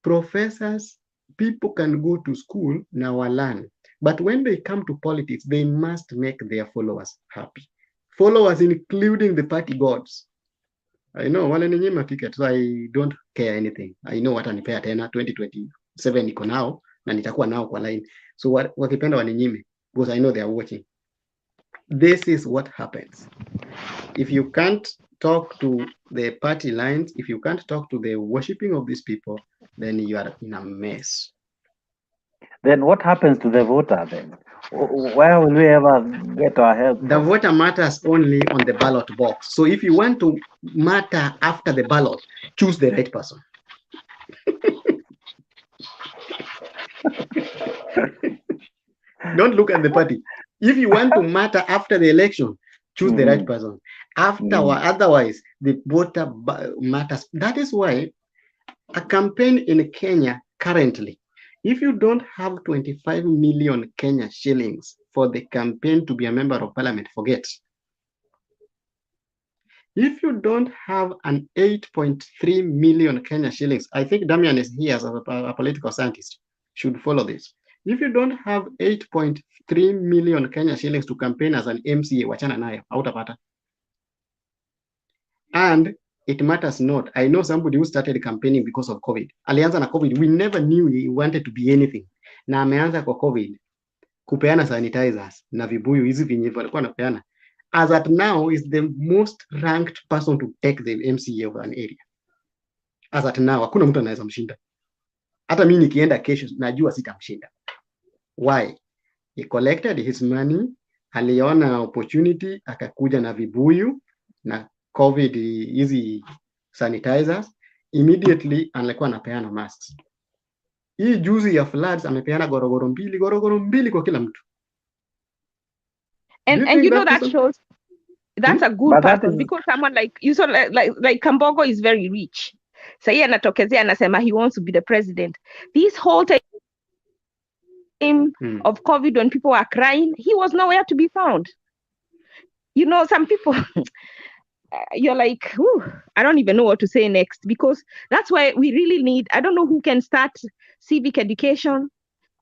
Professors, people can go to school now and learn, but when they come to politics, they must make their followers happy. followers including the party gods. I know wale ninyima ticket, so I don't care anything. I know what anipea tena 2027 niko nao na nitakuwa nao kwa line. So wakipenda waninyime because I know they are watching. This is what happens. If you can't talk to the party lines, if you can't talk to the worshipping of these people, then you are in a mess.
Then what happens to the voter then? Where will we ever get our help?
The voter matters only on the ballot box. So if you want to matter after the ballot, choose the right person. Don't look at the party. If you want to matter after the election, choose the right person. Otherwise, the voter matters. That is why a campaign in Kenya currently, if you don't have 25 million Kenya shillings for the campaign to be a member of parliament, forget. If you don't have an 8.3 million Kenya shillings, I think Damian is here as a political scientist, should follow this. If you don't have 8.3 million Kenya shillings to campaign as an MCA, wachana nayo, hautapata. And it matters not. I know somebody who started campaigning because of COVID. Alianza na COVID. We never knew he wanted to be anything. Na ameanza kwa COVID. Kupeana sanitizers na vibuyu hizi vinye walikuwa napeana. As at now is the most ranked person to take the MCA of an area. As at now, hakuna mtu anaweza mshinda. Hata mimi nikienda kesho najua sitamshinda. Why? He collected his money, aliona opportunity, akakuja na vibuyu na COVID hizi sanitizers, immediately alikuwa anapeana masks. Hii juzi ya floods amepeana gorogoro mbili kwa kila mtu.
And you know that shows that's a good person because someone like you saw like Kambogo is very rich. Sahi anatokezea anasema he wants to be the president. This whole time of COVID when people were crying, he was nowhere to be found. You know, some people you're like, I don't even know what to say next, because that's why we really need, I don't know who can start civic education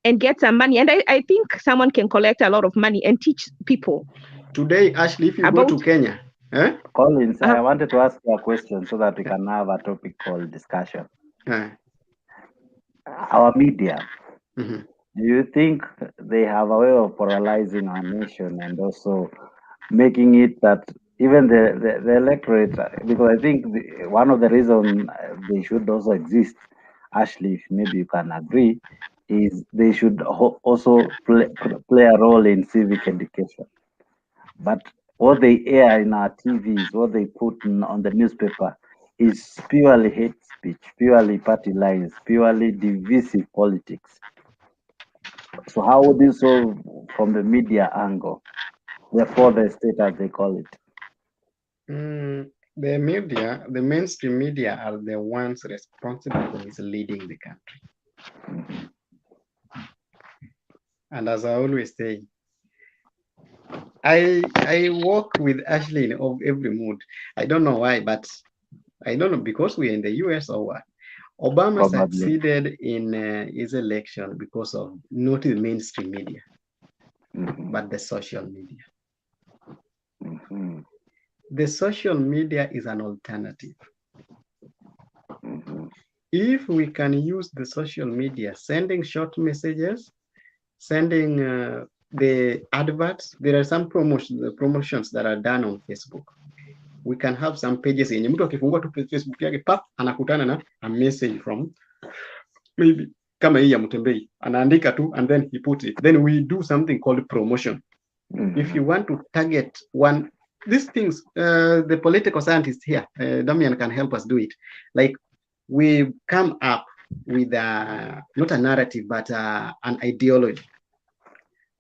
and get some money. And I think someone can collect a lot of money and teach people.
Today, Ashley, if you go to Kenya.
Collins, I wanted to ask you a question so that we can have a topic called discussion. Our media, do you think they have a way of polarizing our nation and also making it that even the electorate, because I think one of the reasons they should also exist, Ashley, if maybe you can agree, is they should also play a role in civic education. But what they air in our TVs, what they put on the newspaper is purely hate speech, purely party lines, purely divisive politics. So how would you solve from the media angle, therefore the state as they call it?
The media, the mainstream media are the ones responsible for misleading the country. And as I always say, I work with Ashley in every mood. I don't know why, but I don't know, because we're in the US or what. Obama succeeded in his election because of not the mainstream media, but the social media. The social media is an alternative. If we can use the social media, sending short messages, sending the adverts, there are some promotions that are done on Facebook. We can have some pages yenye mtu akifungua tu Facebook yake pap anakutana na a message from maybe kama hii ya Mutembei, anaandika tu and then he puts it. Then we do something called promotion. If you want to target one, these things, the political scientists here, Damian can help us do it. Like we come up with not a narrative, but an ideology.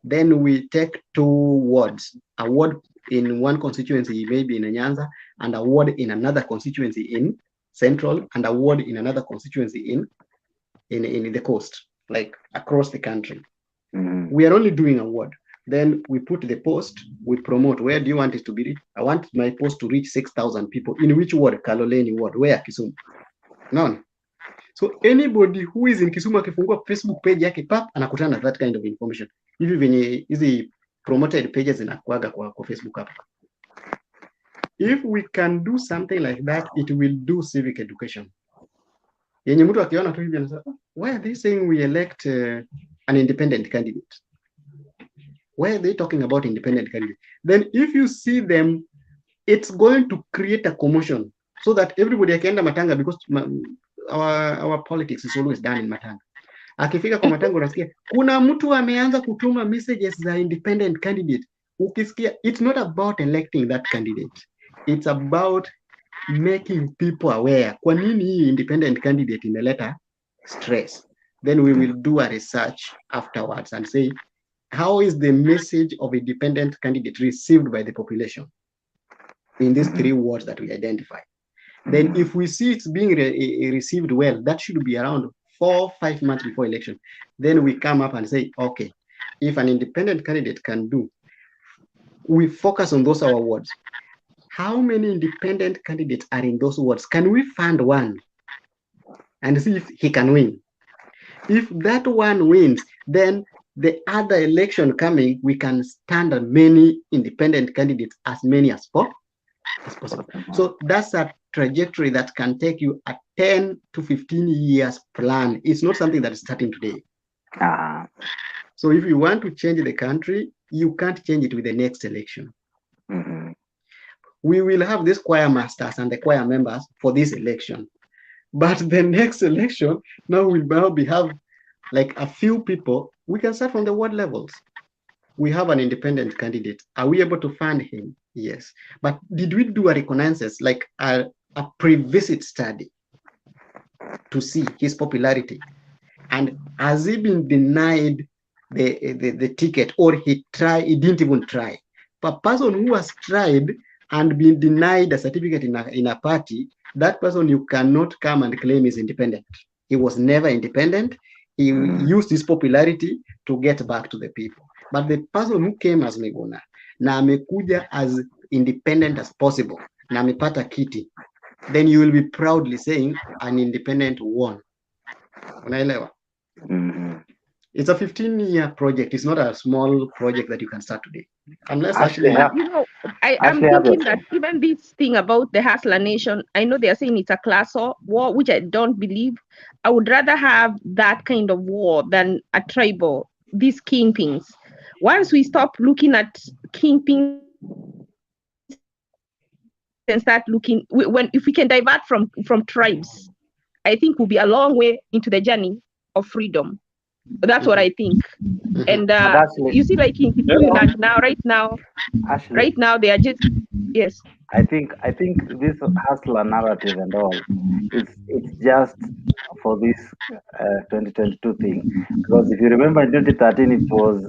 Then we take two words, a word in one constituency, maybe in Nyanza, and a word in another constituency in Central, and a word in another constituency in the coast, like across the country. We are only doing a word. Then we put the post, we promote. Where do you want it to be reached? I want my post to reach 6,000 people. In which word? Kaloleni word. Where? Kisumu. None. So anybody who is in Kisumu akifungua Facebook page yake pap anakutana na that kind of information. Hivi venye hizi promoted pages zinakuaga kwa Facebook hapa. If we can do something like that, it will do civic education. Yenye mtu akiona tu hivi anasema, why are they saying we elect an independent candidate? Why are they talking about independent candidate? Then if you see them, it's going to create a commotion so that everybody akienda matanga, because our politics is always done in matanga. Akifika kwa matanga unasikia kuna mtu ameanza kutuma messages za independent candidate. Ukisikia, it's not about electing that candidate. It's about making people aware. Kwa nini hii independent candidate imeleta stress? Then we will do a research afterwards and say, how is the message of independent candidate received by the population in these three words that we identify? Then if we see it's being received well, that should be around 4 or 5 months before election. Then we come up and say, okay, if an independent candidate can do, we focus on those our words. How many independent candidates are in those words? Can we find one and see if he can win? If that one wins, then the other election coming, we can stand on many independent candidates, as many as possible. So that's a trajectory that can take you a 10 to 15 years plan. It's not something that is starting today. So if you want to change the country, you can't change it with the next election. We will have these choir masters and the choir members for this election. But the next election, now we have like a few people. We can start from the ward levels. We have an independent candidate. Are we able to fund him? Yes. But did we do a reconnaissance, like a pre-visit study to see his popularity? And has he been denied the ticket, or he didn't even try? A person who has tried and been denied a certificate in a party, that person you cannot come and claim is independent. He was never independent. He used his popularity to get back to the people. But the person who came as Megona, na amekuja as independent as possible, na amepata kiti, then you will be proudly saying an independent won. Unaelewa? It's a 15-year project. It's not a small project that you can start today. Unless
actually, you know, I'm thinking that even this thing about the Hustler Nation, I know they're saying it's a class war, which I don't believe. I would rather have that kind of war than a tribal, these kingpins. Once we stop looking at kingpins and start looking, if we can divert from tribes, I think we'll be a long way into the journey of freedom. That's what I think. And you see, like in Kikuyu now, right now they are just, yes.
I think this hustler narrative and all, it's just for this 2022 thing. Because if you remember in 2013, it was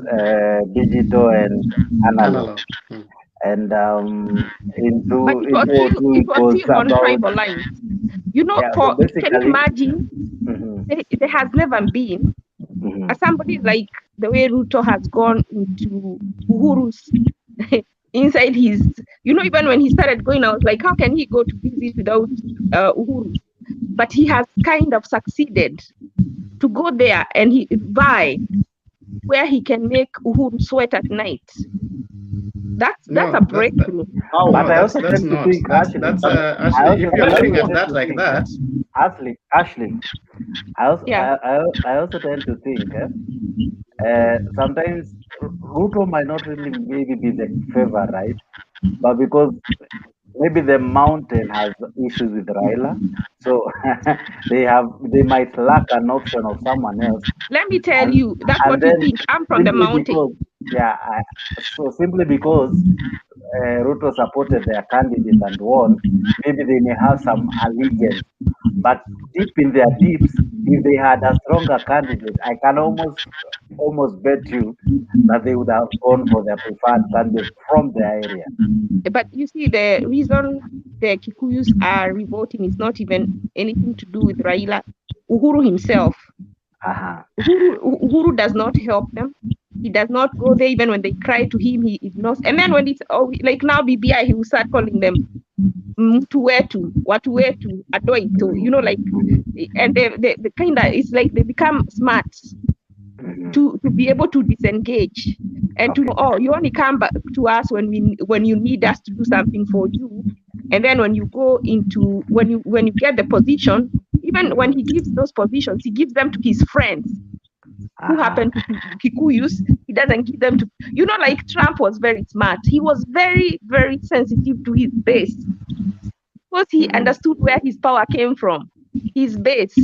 digital and analog. And in 2002, it was
on tribal lines. You know,
so
can you imagine? There has never been somebody like the way Ruto has gone into Uhuru's inside his, you know, even when he started going, I was like, how can he go to visit without Uhuru? But he has kind of succeeded to go there and he buy where he can make Uhuru sweat at night. That's a breakthrough.
But I also tend to think,
Ashley, if you're looking at that like that,
Ashley, I also tend to think sometimes Ruto might not really maybe be the favor, right? But because maybe the mountain has issues with Raila, so they might lack an option of someone else.
Let me tell you, that's what you think. I'm from the mountain.
So simply because Ruto supported their candidate and won, maybe they may have some allegiance. But deep in their deeps, if they had a stronger candidate, I can almost bet you that they would have gone for their preferred candidate from their area.
But you see, the reason the Kikuyus are revolting is not even anything to do with Raila. Uhuru himself. Uhuru does not help them. He does not go there. Even when they cry to him, he ignores. And then when it's like now BBI, he will start calling them mtu wetu, watu wetu, adoito, you know, like, and they kind of, it's like they become smart. to be able to disengage and to know, you only come back to us when you need us to do something for you. And then when you go into when you get the position, even when he gives those positions, he gives them to his friends who happen to be Kikuyus. He doesn't give them to, like Trump was very smart. He was very, very sensitive to his base because he understood where his power came from, his base.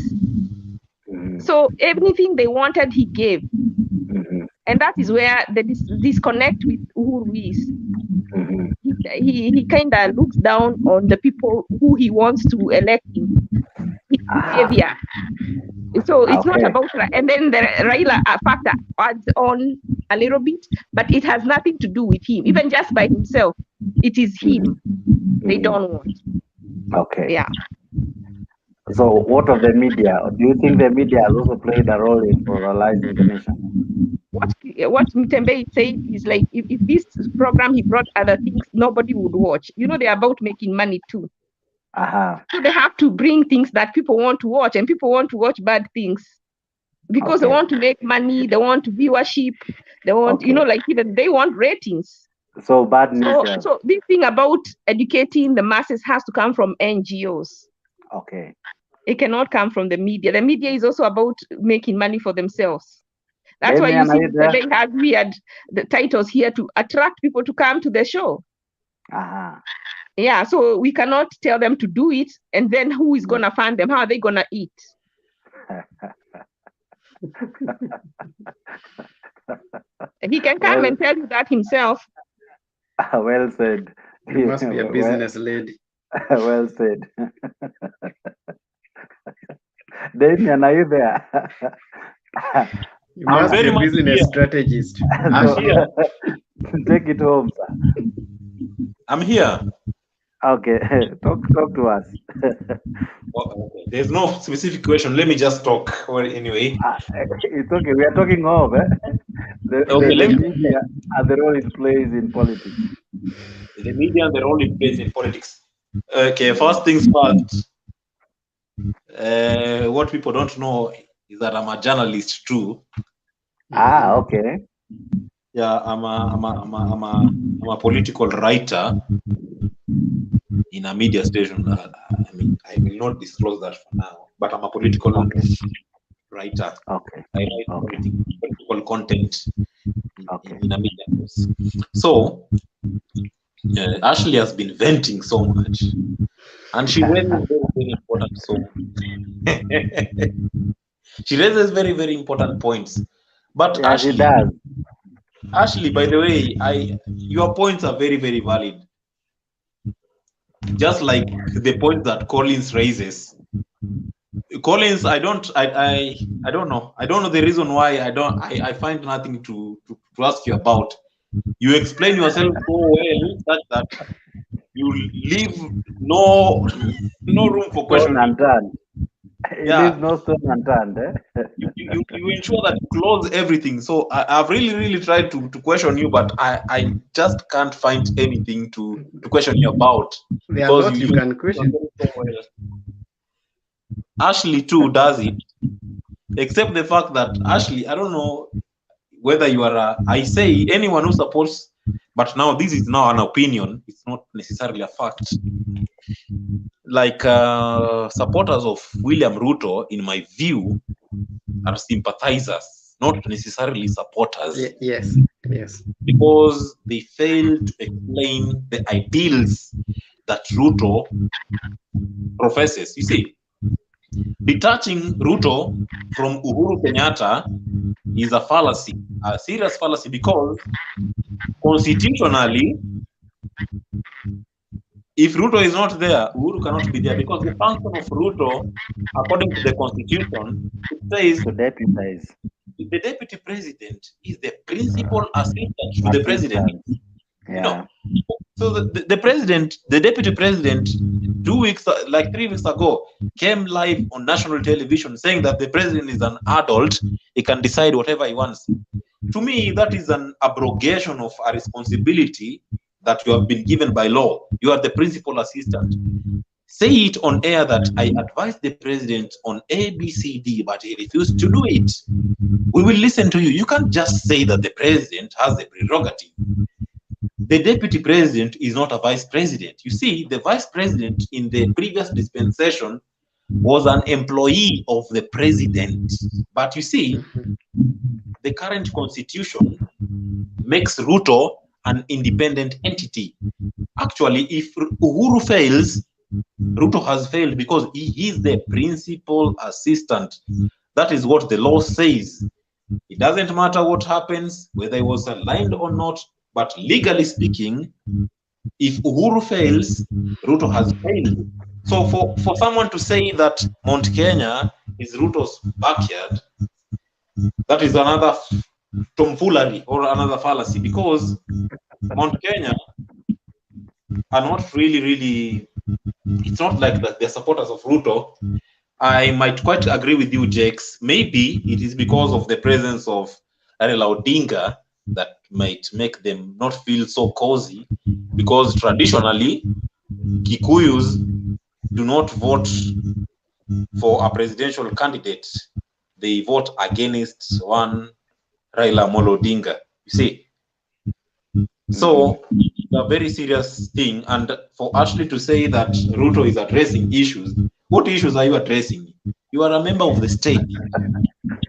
So everything they wanted, he gave. And that is where the disconnect with Uhuru is. He kind of looks down on the people who he wants to elect in his behavior. So it's not about, and then the Raila factor adds on a little bit, but it has nothing to do with him. Even just by himself, it is him they don't want.
Okay.
Yeah.
So what of the media? Do you think the media has also played a role in polarizing the nation?
What Mutembe said is like, if this program he brought other things, nobody would watch. They're about making money too. So they have to bring things that people want to watch, and people want to watch bad things because they want to make money, they want viewership, they want, even they want ratings.
So bad news.
So this thing about educating the masses has to come from NGOs.
Okay.
It cannot come from the media. The media is also about making money for themselves. That's why you see they have the titles here to attract people to come to the show. Yeah, so we cannot tell them to do it, and then who is going to fund them? How are they going to eat? He can come and tell you that himself.
Well said.
You must be a business lady.
Well said. Damian, are you there?
You must be a business strategist.
Take it home, sir.
I'm here.
Okay, talk to us.
There's no specific question. Let me just talk. Well, anyway,
it's okay. We are talking of the media and the role it plays in politics.
The media and the role it plays in politics. Okay, first things first. What people don't know is that I'm a journalist too.
Okay.
Yeah, I'm a political writer in a media station. I will not disclose that for now, but I'm a political writer.
Okay.
I write political content in a media house. So Ashley has been venting so much, and she raises very, very important. She raises very, very important points. But
yeah,
Ashley, Ashley, by the way, your points are very, very valid. Just like the point that Collins raises. Collins, I don't know. I don't know the reason why I find nothing to ask you about. You explain yourself so well that you leave no room for questioning.
Yeah. Leaves no stone unturned.
You ensure that you close everything. So I've really tried to question you, but I just can't find anything to question you about.
There are lots you can question.
So well. Ashley too does it, except the fact that Ashley, I don't know whether you are I say anyone who supports, but now this is now an opinion, it's not necessarily a fact. Like supporters of William Ruto, in my view, are sympathizers, not necessarily supporters.
Yes.
Because they fail to explain the ideals that Ruto professes. You see, detaching Ruto from Uhuru Kenyatta is a fallacy, a serious fallacy, because constitutionally, if Ruto is not there, Uhuru cannot be there, because the function of Ruto, according to the constitution, it says
to deputize.
The deputy president is the principal assistant to the president.
Yeah.
You know, so the president, the deputy president, 3 weeks ago, came live on national television saying that the president is an adult, he can decide whatever he wants. To me, that is an abrogation of a responsibility that you have been given by law. You are the principal assistant. say it on air that I advised the president on A, B, C, D, but he refused to do it. We will listen to you. You can't just say that the president has the prerogative. The deputy president is not a vice president. You see, the vice president in the previous dispensation was an employee of the president. But you see, the current constitution makes Ruto an independent entity. Actually, if Uhuru fails, Ruto has failed because he is the principal assistant. That is what the law says. It doesn't matter what happens, whether he was aligned or not, but legally speaking, if Uhuru fails, Ruto has failed. So for someone to say that Mount Kenya is Ruto's backyard, that is another tomfoolery or another fallacy, because Mount Kenya are not really, it's not like that they're supporters of Ruto. I might quite agree with you, Jakes. Maybe it is because of the presence of Raila Odinga that might make them not feel so cozy, because traditionally Kikuyus do not vote for a presidential candidate. They vote against one Raila Odinga, you see. So it's a very serious thing, and for Ashley to say that Ruto is addressing issues, what issues are you addressing? You are a member of the state.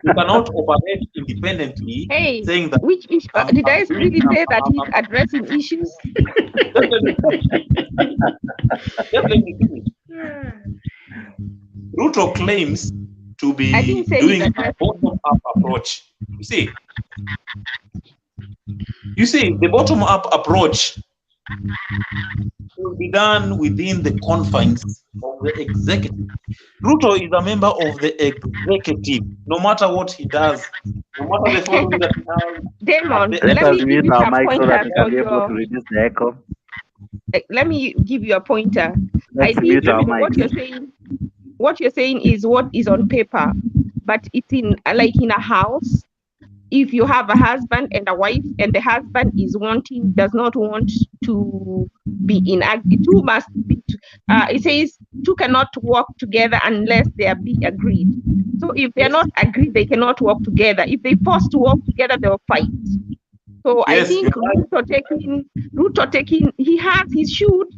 You cannot operate independently,
Hey,
saying that.
which issue? Did I really say that he's addressing issues?
Just let me finish. Ruto claims to be doing a bottom-up approach. You see, the bottom-up approach will be done within the confines of the executive. Ruto is a member of the executive, no matter what he does, no matter the following that he has.
Damon,
Let
let
us
me give
mute
you
our
some
mic so that
pointers
we
for
can be able
your.
to reduce the echo.
Let me give you a pointer. I
Let's
think
mute our
what
mic.
you're saying is what is on paper, but it's in like in a house. If you have a husband and a wife, and the husband does not want to be in, two must be. It says two cannot work together unless they are be agreed. So if they are not agreed, they cannot work together. If they force to work together, they will fight. So I think Ruto taking, he should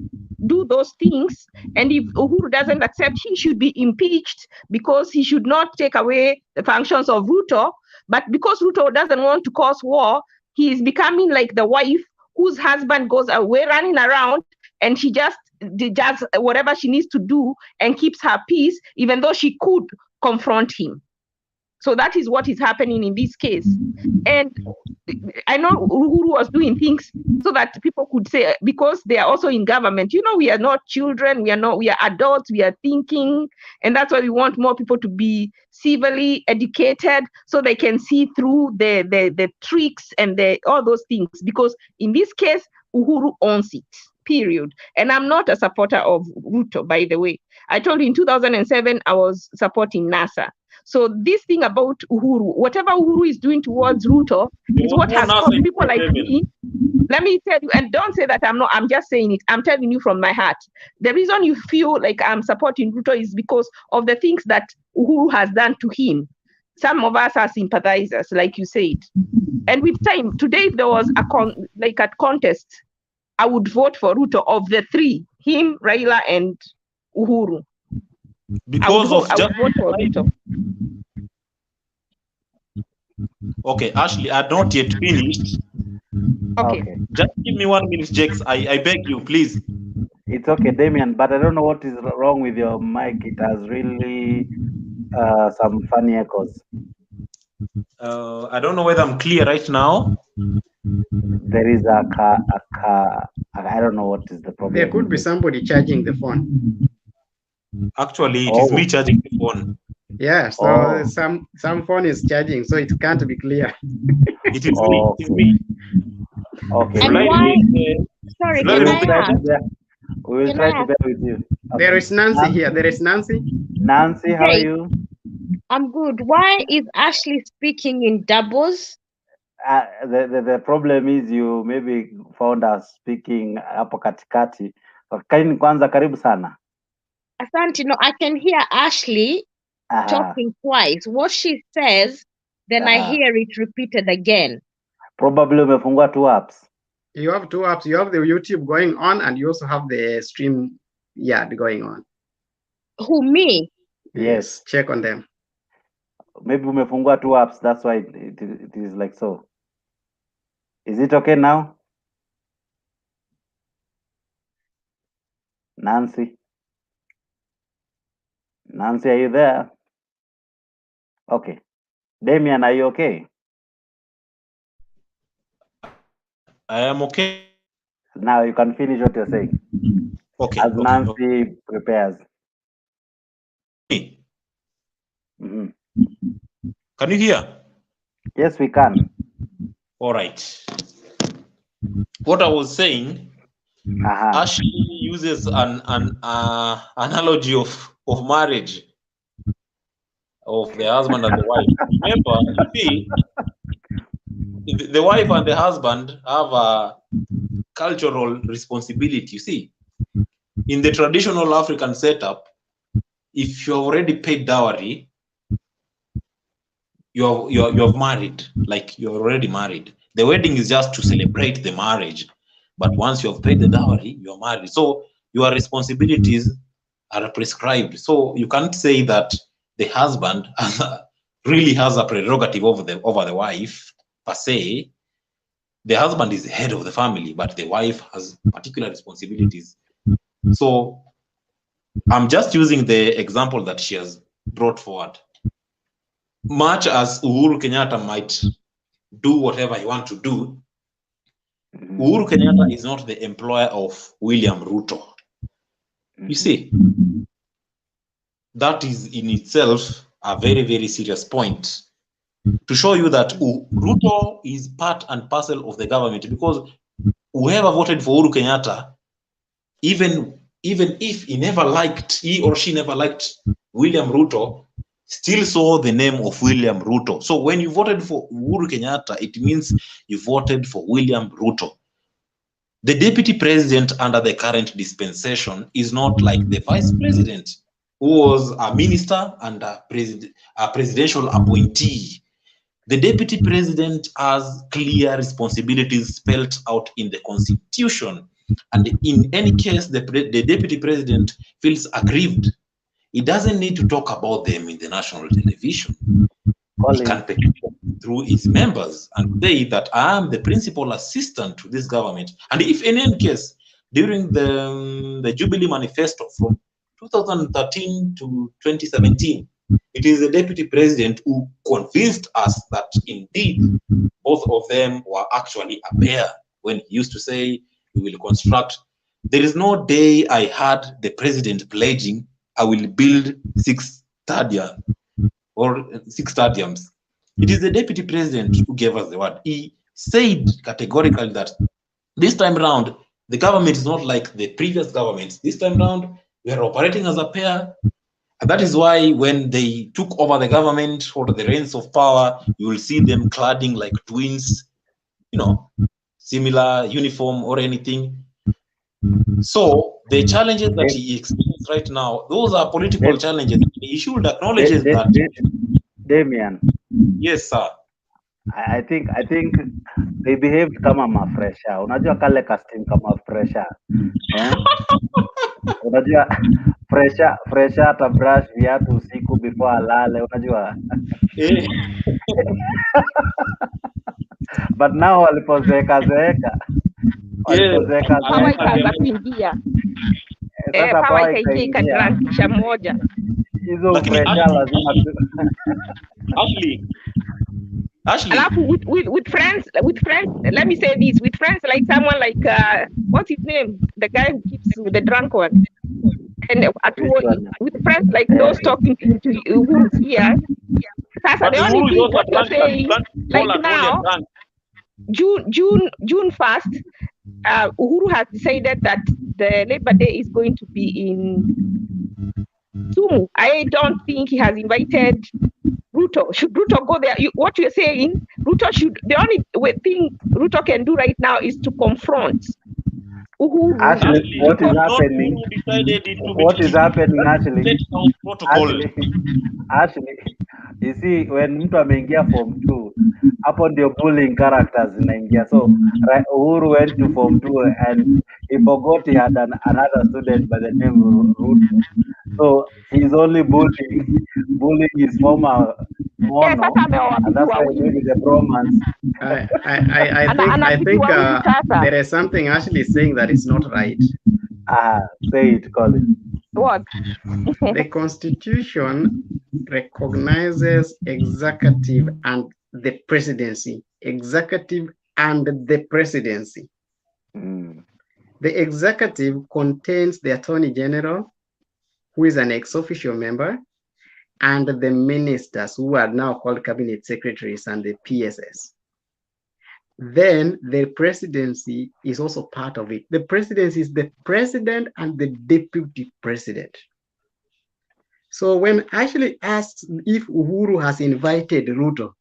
do those things. And if Uhuru doesn't accept, he should be impeached, because he should not take away the functions of Ruto. But because Ruto doesn't want to cause war, he is becoming like the wife whose husband goes away running around, and she just does whatever she needs to do and keeps her peace, even though she could confront him. So that is what is happening in this case. And I know Uhuru was doing things so that people could say, because they are also in government, we are not children, we are adults, we are thinking, and that's why we want more people to be civilly educated so they can see through the tricks and all those things. Because in this case, Uhuru owns it, period. And I'm not a supporter of Ruto, by the way. I told you in 2007, I was supporting NASA. So this thing about Uhuru, whatever Uhuru is doing towards Ruto is what has caused people like me. Let me tell you, and don't say that I'm just saying it. I'm telling you from my heart. The reason you feel like I'm supporting Ruto is because of the things that Uhuru has done to him. Some of us are sympathizers, like you said. And with time, today, if there was a contest, I would vote for Ruto of the three, him, Raila, and Uhuru.
Because
I would vote for Ruto.
Okay, Ashley, I not yet finished.
Okay.
Just give me 1 minute, Jakes. I beg you, please.
It's okay, Damien, but I don't know what is wrong with your mic. It has really some funny echoes.
I don't know whether I'm clear right now.
There is I don't know what is the problem.
There could be somebody charging the phone.
Actually, it is me charging the phone.
Yeah, so some phone is charging, so it can't be clear.
It is me. It is me.
Okay.
And why? Sorry, can I ask?
We will try to bear with you. Okay.
There is Nancy here. There is Nancy.
Nancy, how are you?
I'm good. Why is Ashley speaking in doubles?
The problem is you maybe found us speaking hapo katikati. Kwanza karibu sana.
Asante, no, I can hear Ashley talking twice. What she says, then I hear it repeated again.
Probably umefungua two apps.
You have two apps. You have the YouTube going on, and you also have the stream going on.
Who, me?
Yes.
Check on them.
Maybe umefungua two apps. That's why it is like so. Is it okay now? Nancy? Nancy, are you there? Okay. Damian, are you okay?
I am okay.
Now you can finish what you're saying.
Okay.
As Nancy prepares.
Mm-hmm. Can you hear?
Yes, we can.
All right. What I was saying, Ashley uses an analogy of marriage, of the husband and the wife. Remember, you see, the wife and the husband have a cultural responsibility. You see, in the traditional African setup, if you already paid dowry, you're married, like you're already married. The wedding is just to celebrate the marriage, but once you have paid the dowry, you're married. So your responsibilities are prescribed. So you can't say that the husband really has a prerogative over the wife per se. The husband is the head of the family, but the wife has particular responsibilities. So I'm just using the example that she has brought forward. Much as Uhuru Kenyatta might do whatever he wants to do, Uhuru Kenyatta is not the employer of William Ruto. You see, that is in itself a very, very serious point to show you that Ruto is part and parcel of the government, because whoever voted for Uhuru Kenyatta, even if he or she never liked William Ruto, still saw the name of William Ruto. So when you voted for Uhuru Kenyatta, it means you voted for William Ruto. The deputy president under the current dispensation is not like the vice president, who was a minister and a presidential appointee. The deputy president has clear responsibilities spelled out in the constitution. And in any case, the deputy president feels aggrieved, he doesn't need to talk about them in the national television. He can petition through his members and say that I am the principal assistant to this government. And if in any case, during the Jubilee Manifesto from 2013 to 2017, it is the deputy president who convinced us that indeed both of them were actually a pair when he used to say we will construct. There is no day I had the president pledging I will build 6 stadiums. It is the deputy president who gave us the word. He said categorically that this time round, the government is not like the previous governments. This time round, we are operating as a pair. And that is why when they took over the government or the reins of power, you will see them cladding like twins, similar uniform or anything. So the challenges that he experiences right now, those are political challenges. He should acknowledge that.
Damian.
Yes, sir.
I think they behaved kama mafresha. Unajua kale casting kama fresha. Unajua fresha ata brush viatu usiku before alale, unajua. But now walipozeeka
power ikaingia ikatransisha moja.
Hizo fresha lazima
Ashley. With friends, let me say this, with friends like someone like what's his name, the guy who keeps the drunk one, and with friends like those talking to who's here. Sasa the only thing what you're saying, like now, June 1st, Uhuru has decided that the Labor Day is going to be in Sumu. I don't think he has invited Ruto. Should Ruto go there? What you're saying, Ruto should, the only thing Ruto can do right now is to confront
Actually, what is happening? What is happening actually? Actually, you see, when mtu ameingia form 2, hapo ndio bullying characters zinaingia. So Uhuru went to form 2 and he forgot he had another student by the name Ruto. So he's only bullying his former mono, and that's why maybe the bromance.
I think there is something actually saying that is not right.
Say it, Colin.
What?
The Constitution recognizes executive and the presidency. Executive and the presidency. The executive contains the Attorney General, who is an ex-officio member, and the ministers, who are now called cabinet secretaries, and the PSS. Then the presidency is also part of it. The presidency is the president and the deputy president. So when actually asked if Uhuru has invited Ruto,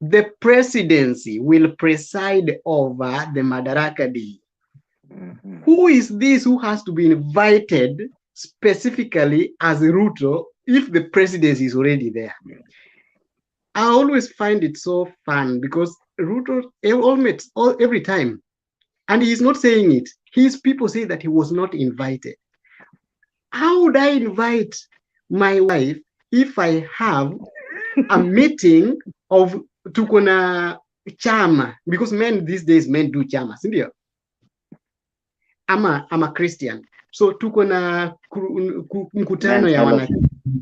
the presidency will preside over the Madaraka Day. Who is this who has to be invited specifically as Ruto if the presidency is already there? I always find it so fun because Ruto every time, and he's not saying it, his people say that he was not invited. How would I invite my wife if I have a meeting of tukona chama? Because men these days, men do chama, sindio? I'm a Christian. So tuko na mkutano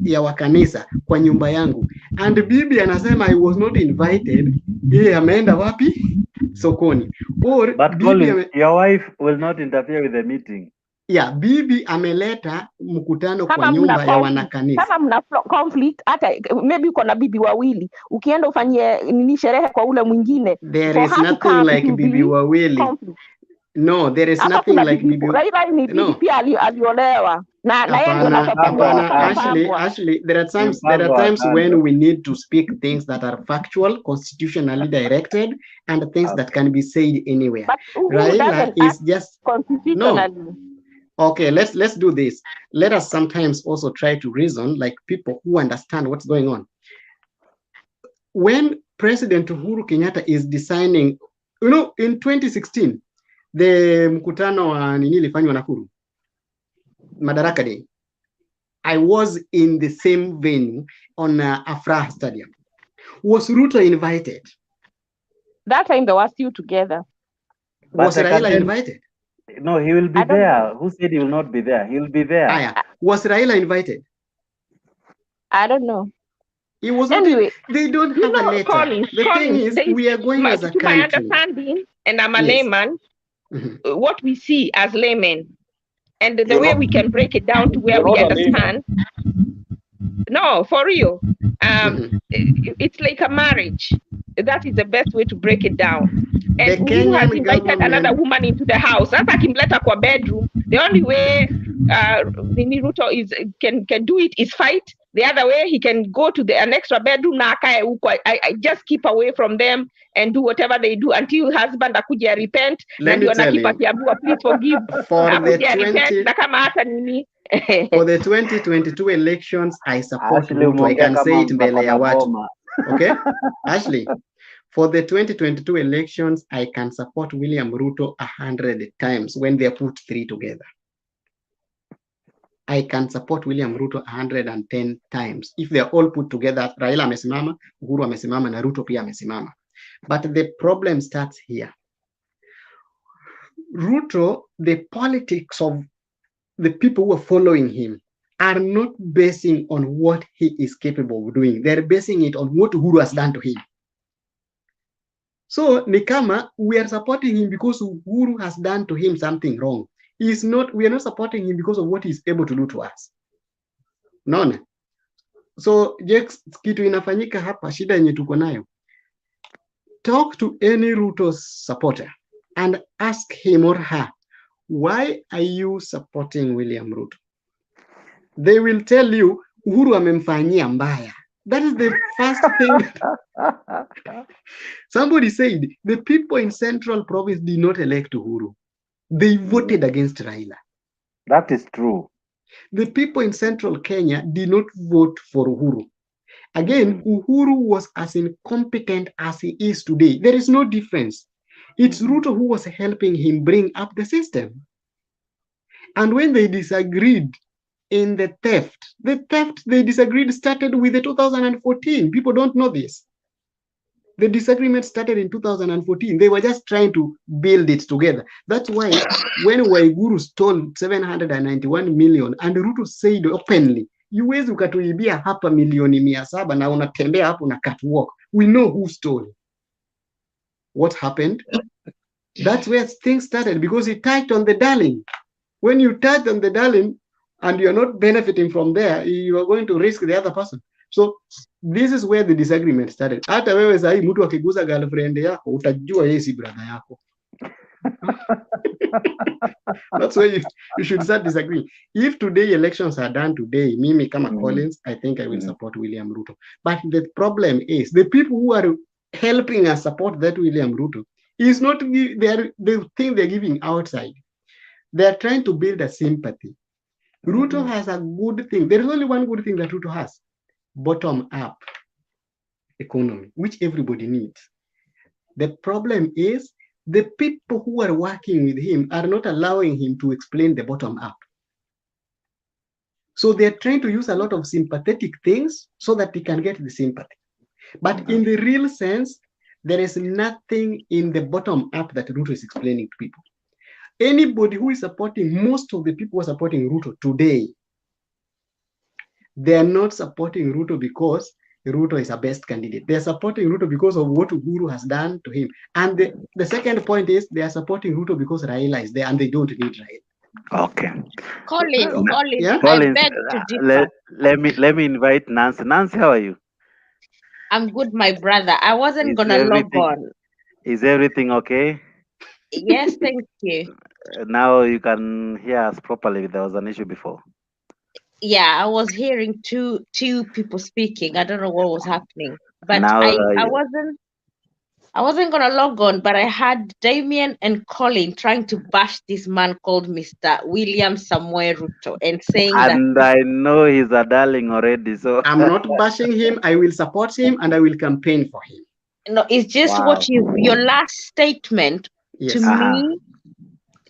ya wakanisa kwa nyumba yangu. And bibi anasema I was not invited. Yeye ameenda wapi? Sokoni. Or
but Colin, your wife will not interfere with the meeting.
Yeah, bibi ameleta mkutano kwa nyumba ya wanakanisa.
Kama mna conflict, hata maybe uko na bibi wawili, ukienda ufanyie nini sherehe kwa ule mwingine.
There is nothing like bibi wawili. No, there is nothing like bibi.
No. Pia aliolewa.
Actually, there are times when we need to speak things that are factual, constitutionally directed, and things that can be said anywhere. Raila is just no. Okay, let's do this. Let us sometimes also try to reason like people who understand what's going on. When President Uhuru Kenyatta is designing, in 2016, the mkutano wa nini ilifanywa Nakuru, Madaraka Day, I was in the same venue on Afra Stadium. Was Ruto invited?
That time they were still together.
Was Raila invited?
No, he will be there. Who said he will not be there? He will be there.
Was Raila invited?
I don't know.
He was anyway. They don't have a letter.
Collins,
the thing is, we are going as a country.
My understanding, and I'm a layman, what we see as laymen, and the way we can break it down to where we understand. No, for real. It's like a marriage. That is the best way to break it down. And who has invited another woman into the house? Hata akimleta kwa bedroom. The only way Ruto can do it is fight. The other way, he can go to an extra bedroom na akae huko. I just keep away from them and do whatever they do until husband akuja repent.
Let me tell you.
Please forgive.
For the 2022 elections, I support Ruto. I can say it mbele ya watu. Okay? Ashley, for the 2022 elections, I can support William Ruto 100 times when they are put three together. I can support William Ruto 110 times. If they're all put together, Raila amesimama, Uhuru amesimama, na Ruto pia amesimama. But the problem starts here. Ruto, the politics of the people who are following him are not basing on what he is capable of doing. They're basing it on what Uhuru has done to him. So, Nikama, we are supporting him because Uhuru has done to him something wrong. We are not supporting him because of what he's able to do to us. None. So, kitu inafanyika hapa, shida yenye tuko nayo. Talk to any Ruto supporter and ask him or her, why are you supporting William Ruto? They will tell you, Uhuru amemfanyia mbaya. That is the first thing. Somebody said, the people in Central Province did not elect Uhuru. They voted against Raila.
That is true.
The people in central Kenya did not vote for Uhuru. Again, Uhuru was as incompetent as he is today. There is no difference. It's Ruto who was helping him bring up the system. And when they disagreed in the theft they disagreed started with the 2014. People don't know this. The disagreement started in 2014. They were just trying to build it together. That's why when Waiguru stole 791 million and Ruto said openly, "Huwezi ukatuibia hapa milioni 700 na unatembea hapo na catwalk." We know who stole. What happened? That's where things started, because he touched on the darling. When you touch on the darling and you're not benefiting from there, you are going to risk the other person. So this is where the disagreement started. Hata wewe sahi mtu akiguza girlfriend yako utajua yeye si brother yako. That's why you should start disagreeing. If today elections are done today, mimi kama Collins, I think I will support William Ruto. But the problem is the people who are helping us support that William Ruto is not the thing they're giving outside. They're trying to build a sympathy. Ruto has a good thing. There is only one good thing that Ruto has: bottom-up economy, which everybody needs. The problem is the people who are working with him are not allowing him to explain the bottom-up. So they're trying to use a lot of sympathetic things so that they can get the sympathy. But in the real sense, there is nothing in the bottom-up that Ruto is explaining to people. Anybody who is supporting, most of the people who are supporting Ruto today, they are not supporting Ruto because Ruto is a best candidate. They are supporting Ruto because of what Uhuru has done to him. And the second point is they are supporting Ruto because Raila is there and they don't need Raila.
Okay.
Collins, I
Collins,
beg to differ.
let me invite Nancy. Nancy, how are you?
I'm good, my brother. I wasn't gonna log on.
Is everything okay?
Yes, thank you.
Now you can hear us properly. There was an issue before.
Yeah, I was hearing two people speaking. I don't know what was happening, but
Now,
I wasn't gonna log on, but I had Damien and Colin trying to bash this man called Mr. William Samuel Ruto and saying
and I know he's a darling already. So
I'm not bashing him. I will support him and I will campaign for him.
No, it's just what your last statement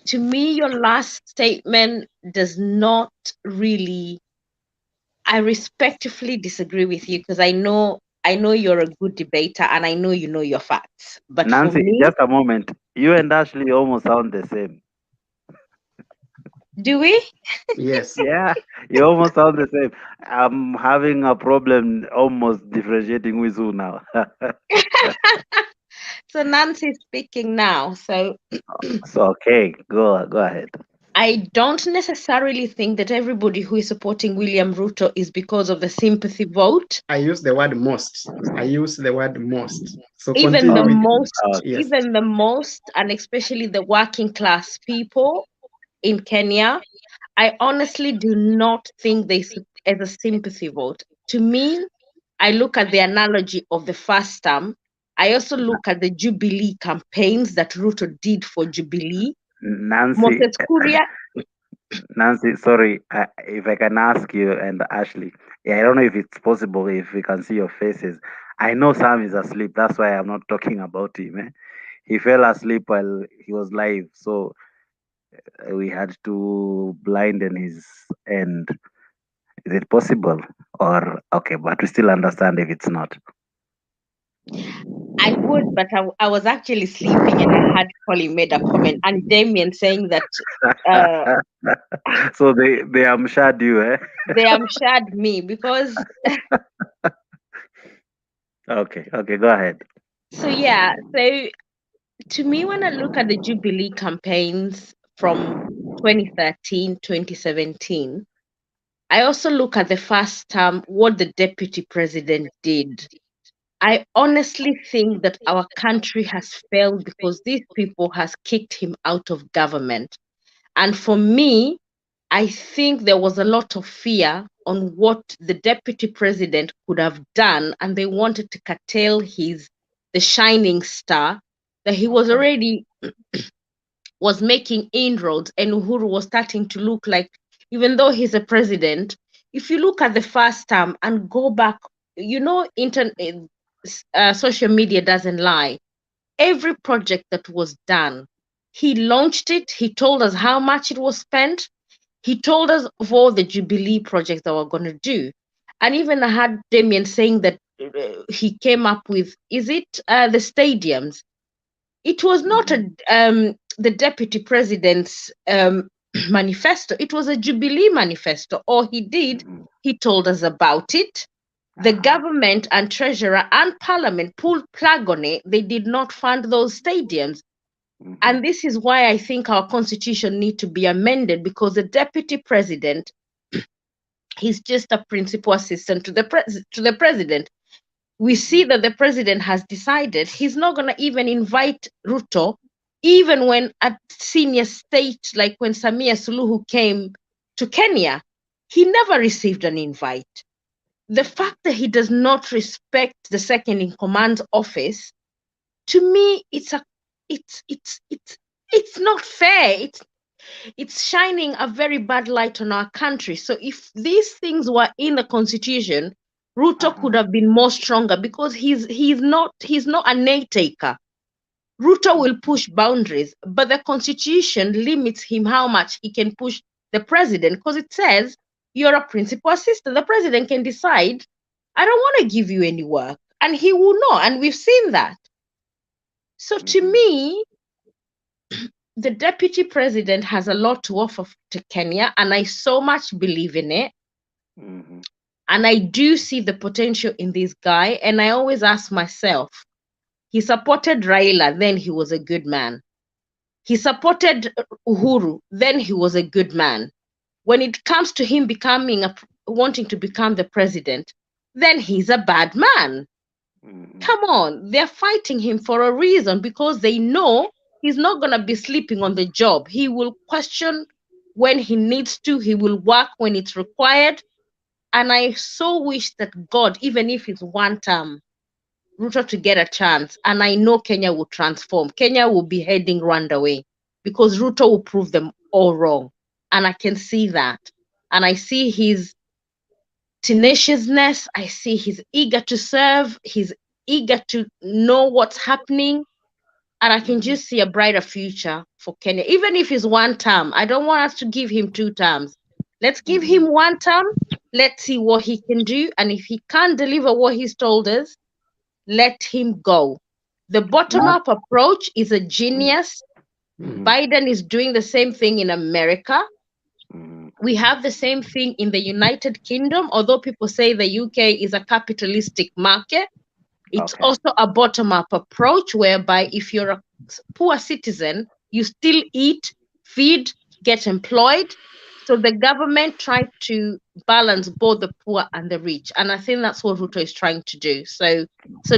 to me, your last statement does not really. I respectfully disagree with you because I know you're a good debater and I know you know your facts. But
Nancy,
for me,
just a moment. You and Ashley almost sound the same.
Do we?
Yes.
Yeah, you almost sound the same. I'm having a problem almost differentiating with who now.
So Nancy's speaking now. So
okay, go ahead.
I don't necessarily think that everybody who is supporting William Ruto is because of the sympathy vote.
I use the word most. I use the word most. So
even the most,
yes.
even the most, and especially the working class people in Kenya, I honestly do not think they as a sympathy vote. To me, I look at the analogy of the first term. I also look at the Jubilee campaigns that Ruto did for Jubilee.
Nancy, Nancy, sorry, if I can ask you and Ashley, I don't know if it's possible if we can see your faces. I know Sam is asleep. That's why I'm not talking about him. Eh? He fell asleep while he was live, so we had to blinden his end. Is it possible? Or okay, but we still understand if it's not.
I would, but I was actually sleeping and I had Colin made a comment and Damien saying that
so they amshad you, eh?
They amshad me because
Okay, go ahead.
So yeah, so to me, when I look at the Jubilee campaigns from 2013, 2017, I also look at the first term, what the deputy president did. I honestly think that our country has failed because these people has kicked him out of government. And for me, I think there was a lot of fear on what the deputy president could have done, and they wanted to curtail the shining star that he was already was making inroads, and Uhuru was starting to look like, even though he's a president, if you look at the first term and go back, you know, social media doesn't lie. Every project that was done, he launched it. He told us how much it was spent. He told us of all the Jubilee projects that we're going to do. And even I had Damien saying that he came up with, is it the stadiums? It was not the deputy president's manifesto. It was a Jubilee manifesto. All he did, he told us about it. The government and treasurer and parliament pulled plug on it. They did not fund those stadiums. And this is why I think our constitution needs to be amended, because the deputy president, he's just a principal assistant to the president. We see that the president has decided he's not going to even invite Ruto, even when at senior state, like when Samia Suluhu came to Kenya, he never received an invite. The fact that he does not respect the second in command's office, to me, it's not fair. It's shining a very bad light on our country. So if these things were in the constitution, Ruto could have been more stronger, because he's not a nay taker. Ruto will push boundaries, but the constitution limits him how much he can push the president, because it says you're a principal assistant. The president can decide, I don't want to give you any work, and he will not, and we've seen that. So to me, the deputy president has a lot to offer to Kenya, and I so much believe in it. And I do see the potential in this guy. And I always ask myself, he supported Raila, then he was a good man. He supported Uhuru, then he was a good man. When it comes to him wanting to become the president, then he's a bad man. Come on, they're fighting him for a reason, because they know he's not going to be sleeping on the job. He will question when he needs to. He will work when it's required. And I so wish that God, even if it's one term, Ruto to get a chance. And I know Kenya will transform. Kenya will be heading Rwanda way, because Ruto will prove them all wrong. And I can see that. And I see his tenaciousness. I see he's eager to serve. He's eager to know what's happening. And I can just see a brighter future for Kenya. Even if it's one term, I don't want us to give him 2 terms. Let's give him 1 term. Let's see what he can do. And if he can't deliver what he's told us, let him go. The bottom-up approach is a genius. Biden is doing the same thing in America. We have the same thing in the United Kingdom, although people say the UK is a capitalistic market. It's also a bottom-up approach, whereby if you're a poor citizen, you still eat, feed, get employed. So the government tried to balance both the poor and the rich. And I think that's what Ruto is trying to do. So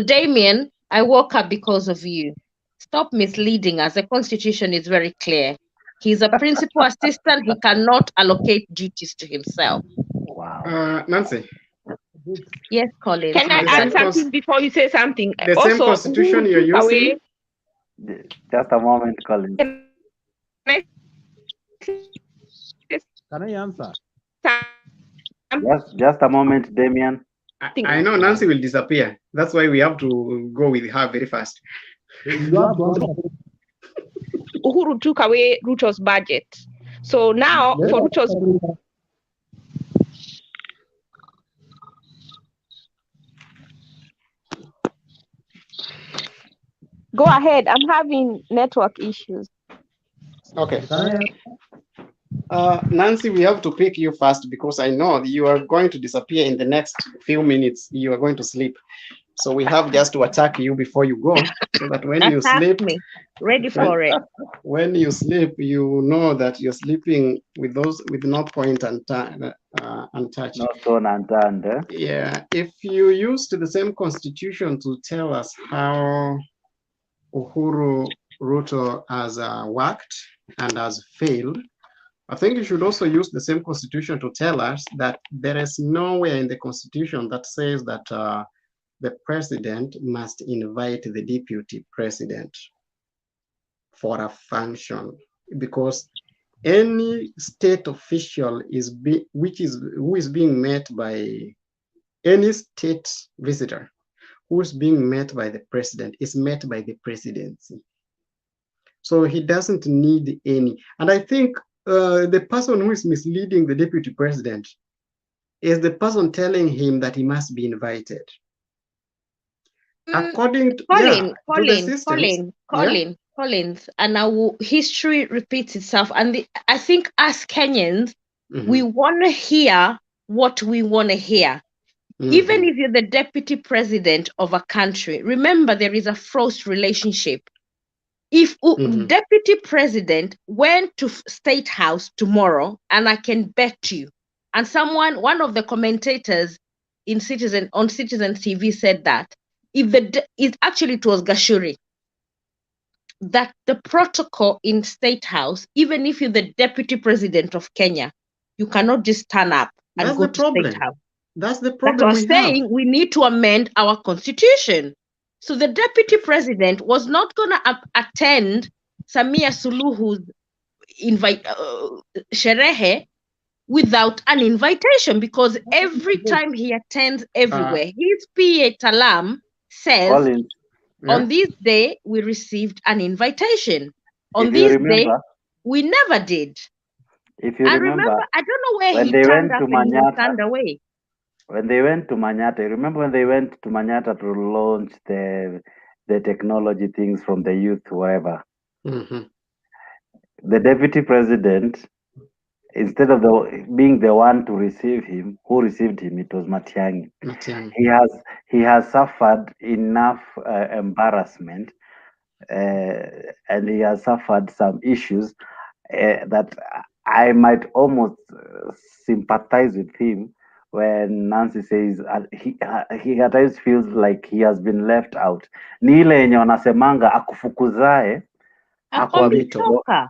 Damien, I woke up because of you. Stop misleading us. The constitution is very clear. He's a principal assistant. He cannot allocate duties to himself.
Wow.
Nancy.
Yes, Colin.
Can I add something before you say something?
The same constitution you're using?
Just a moment, Colin.
Can I answer?
Just a moment, Damien.
I know Nancy will disappear. That's why we have to go with her very fast.
Uhuru took away Ruto's budget. So now for Ruto's... Go ahead. I'm having network issues.
Okay. Nancy, we have to pick you first, because I know you are going to disappear in the next few minutes. You are going to sleep. So we have just to attack you before you go, so that when you sleep,
ready for it.
When you sleep, you know that you're sleeping with no point untouched.
No stone unturned.
Yeah. If you used the same constitution to tell us how Uhuru Ruto has worked and has failed, I think you should also use the same constitution to tell us that there is nowhere in the constitution that says that the president must invite the deputy president for a function because any state official who is being met by any state visitor who is being met by the president is met by the presidency. So he doesn't need any. And I think the person who is misleading the deputy president is the person telling him that he must be invited. According to,
Collins, and our history repeats itself. And I think as Kenyans, we want to hear what we want to hear. Even if you're the deputy president of a country, remember there is a forced relationship. If deputy president went to State House tomorrow, and I can bet you, and one of the commentators on Citizen TV said that it was Gashuri, that the protocol in State House, even if you're the deputy president of Kenya, you cannot just turn up and go to State House.
That's the problem.
That's what I'm saying. We need to amend our constitution. So the deputy president was not going to attend Samia Suluhu's sherehe without an invitation, because every time he attends everywhere, his PA Talam says, on this day, we received an invitation. On this day, we never did.
If you remember,
I don't know where he turned up and he turned away.
When they went to Manyata, remember when they went to Manyata to launch the technology things from the youth, wherever. The deputy president, instead of being the one to receive him, who received him, it was Matiang'i. He has suffered enough embarrassment, and he has suffered some issues that I might almost sympathize with him. When Nancy says he at times feels like he has been left out. Ni ile yenye wanasemanga akufukuzae
akwamitoka.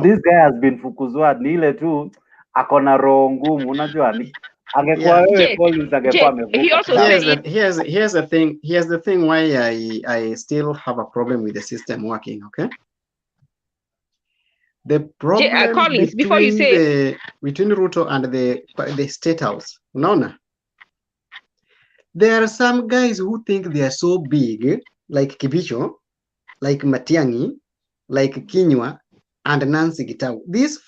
This guy has been fukuzwa, ni ile tu akona roho ngumu, unajua ni angekuwa wewe Collins angekuwa amevuka.
Here's the thing why I still have a problem with the system working, okay? The problem
Collins, before you say
between Ruto and the State House, there are some guys who think they are so big, like Kibicho, like Matiang'i, like Kinyua, and Nancy Gitau. These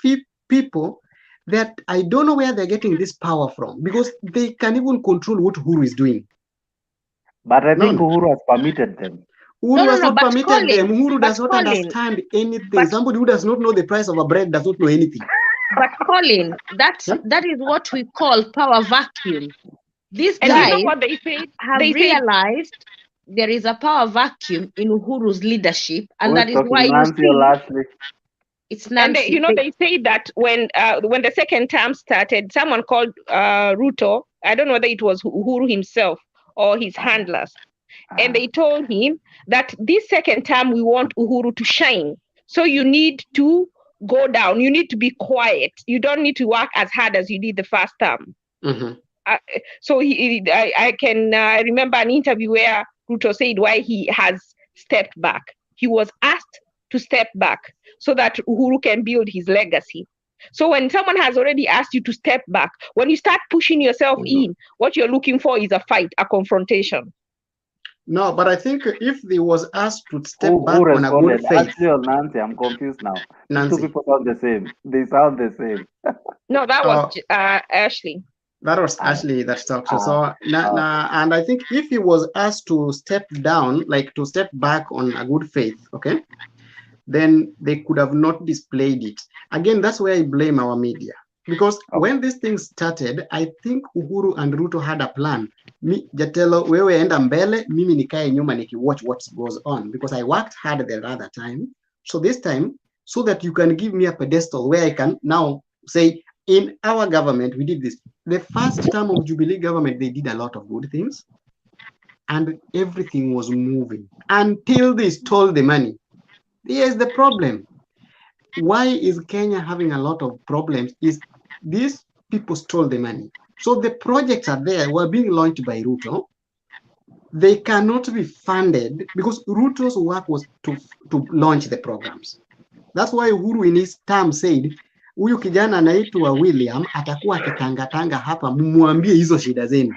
people that I don't know where they're getting this power from, because they can even control what Uhuru is doing.
But I think Uhuru has permitted them.
Uhuru has not permitted them. Uhuru does not understand anything. Somebody who does not know the price of a bread does not know anything.
But Colin, that is what we call power vacuum. These guys,
you know what they said?
Have realized there is a power vacuum in Uhuru's leadership, and that is why you see it's Nancy.
And they say that when the second term started, someone called Ruto, I don't know whether it was Uhuru himself or his handlers, and they told him that this second term we want Uhuru to shine. So you need to go down. You need to be quiet. You don't need to work as hard as you did the first term. So I can remember an interview where Ruto said why he has stepped back. He was asked to step back so that Uhuru can build his legacy. So when someone has already asked you to step back, when you start pushing yourself in, what you're looking for is a fight, a confrontation.
No, but I think if they was asked to step back on a good faith.
Actually, on Nancy, I'm confused now. Nancy. Two people sound the same. They sound the same.
No, that was Ashley.
That was Ashley that talked. And I think if he was asked to step down, like to step back on a good faith, okay, then they could have not displayed it. Again, that's where I blame our media. Because when this thing started, I think Uhuru and Ruto had a plan. Jatelo, wewe enda mbele, mimi nikae nyuma watch what goes on. Because I worked hard the other time. So this time, so that you can give me a pedestal where I can now say, in our government, we did this. The first term of Jubilee government, they did a lot of good things. And everything was moving until they stole the money. Here's the problem. Why is Kenya having a lot of problems? Is these people stole the money. So the projects are there, were being launched by Ruto. They cannot be funded because Ruto's work was to launch the programs. That's why Uhuru in his term said, huyu kijana anaitwa William atakuwa akitangatanga hapa, mumwambie hizo shida zenu.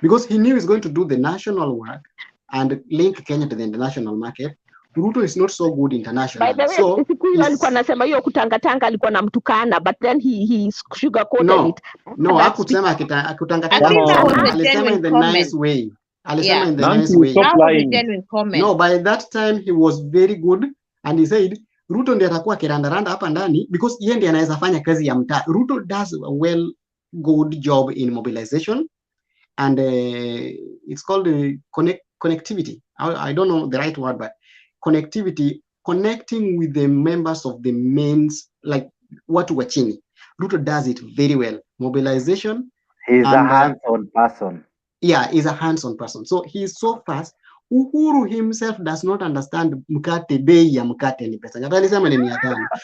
Because he knew he's going to do the national work and link Kenya to the international market. Ruto is not so good internationally.
By the way,
So
siku hiyo alikuwa anasema hiyo kutangatanga alikuwa namtukana, but then he sugarcoated it.
No, hakusema kutangatanga. Alisema in the nice way. Alisema in the nice way.
That was a genuine comment.
No, by that time he was very good and he said Ruto ndiye atakuwa kirandaranda hapa ndani because yeye ndiye anaweza fanya kazi ya mtaa. Ruto does a good job in mobilization and it's called connectivity. I don't know the right word, but connectivity, connecting with the members of the mains, like watu wa chini. Ruto does it very well. Mobilization.
He's a hands-on person.
Yeah, he's a hands-on person. So he's so fast. Uhuru himself does not understand mkate, bei ya mkate ni pesa.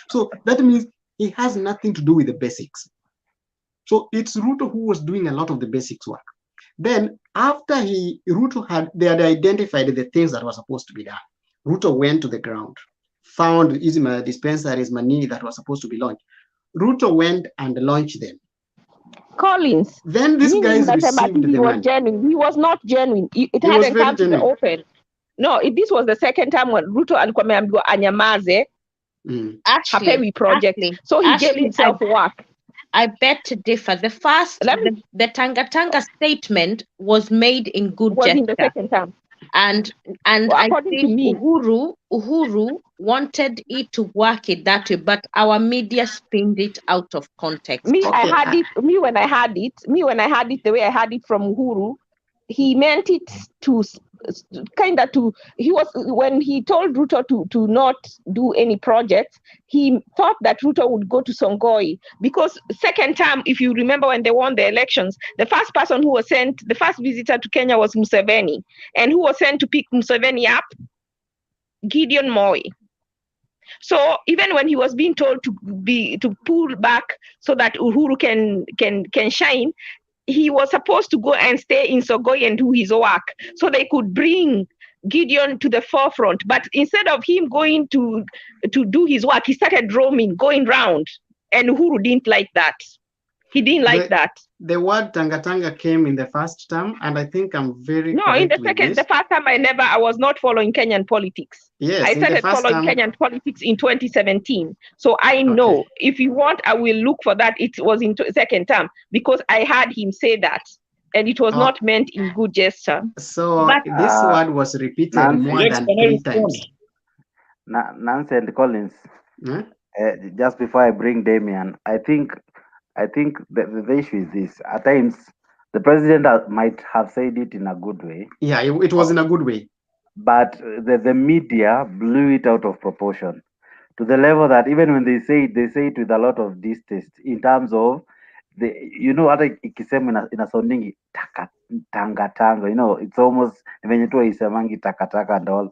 So that means he has nothing to do with the basics. So it's Ruto who was doing a lot of the basics work. Then after they had identified the things that were supposed to be done. Ruto went to the ground, found dispensaries, money that was supposed to be launched. Ruto went and launched them.
Collins.
Then these guys received the money.
Genuine. He was not genuine. It hadn't come to the open. No, this was the second time when Ruto alikuwa ameambiwa anyamaze. Hapewi project. So he gave himself work.
I beg to differ. The first, the Tanga statement was made in good gesture.
In the second time.
And I think Uhuru wanted it to work it that way, but our media spinned it out of context.
When I had it, the way I had it from Uhuru, he meant it to when he told Ruto to not do any projects, he thought that Ruto would go to Songoi because second time, if you remember when they won the elections, the first person who was sent, the first visitor to Kenya was Museveni, and who was sent to pick Museveni up? Gideon Moi. So even when he was being told to pull back so that Uhuru can shine, he was supposed to go and stay in Sogoi and do his work so they could bring Gideon to the forefront. But instead of him going to do his work, he started roaming, going round. And Uhuru didn't like that. He didn't like that.
The word Tanga came in the first term, and I think I'm very
No, in the second, the first time I was not following Kenyan politics.
Yes,
I started following Kenyan politics in 2017. So I know, if you want, I will look for that. It was in second term because I heard him say that. And it was not meant in good gesture.
So this word was repeated more than 3 times.
Nancy and Collins, just before I bring Damian, I think the issue is this. At times, the president might have said it in a good way.
Yeah, it was in a good way.
But the media blew it out of proportion to the level that even when they say it with a lot of distaste in terms of hata ikisema inasounding tanga, it's almost venye tu isemangi taka and all,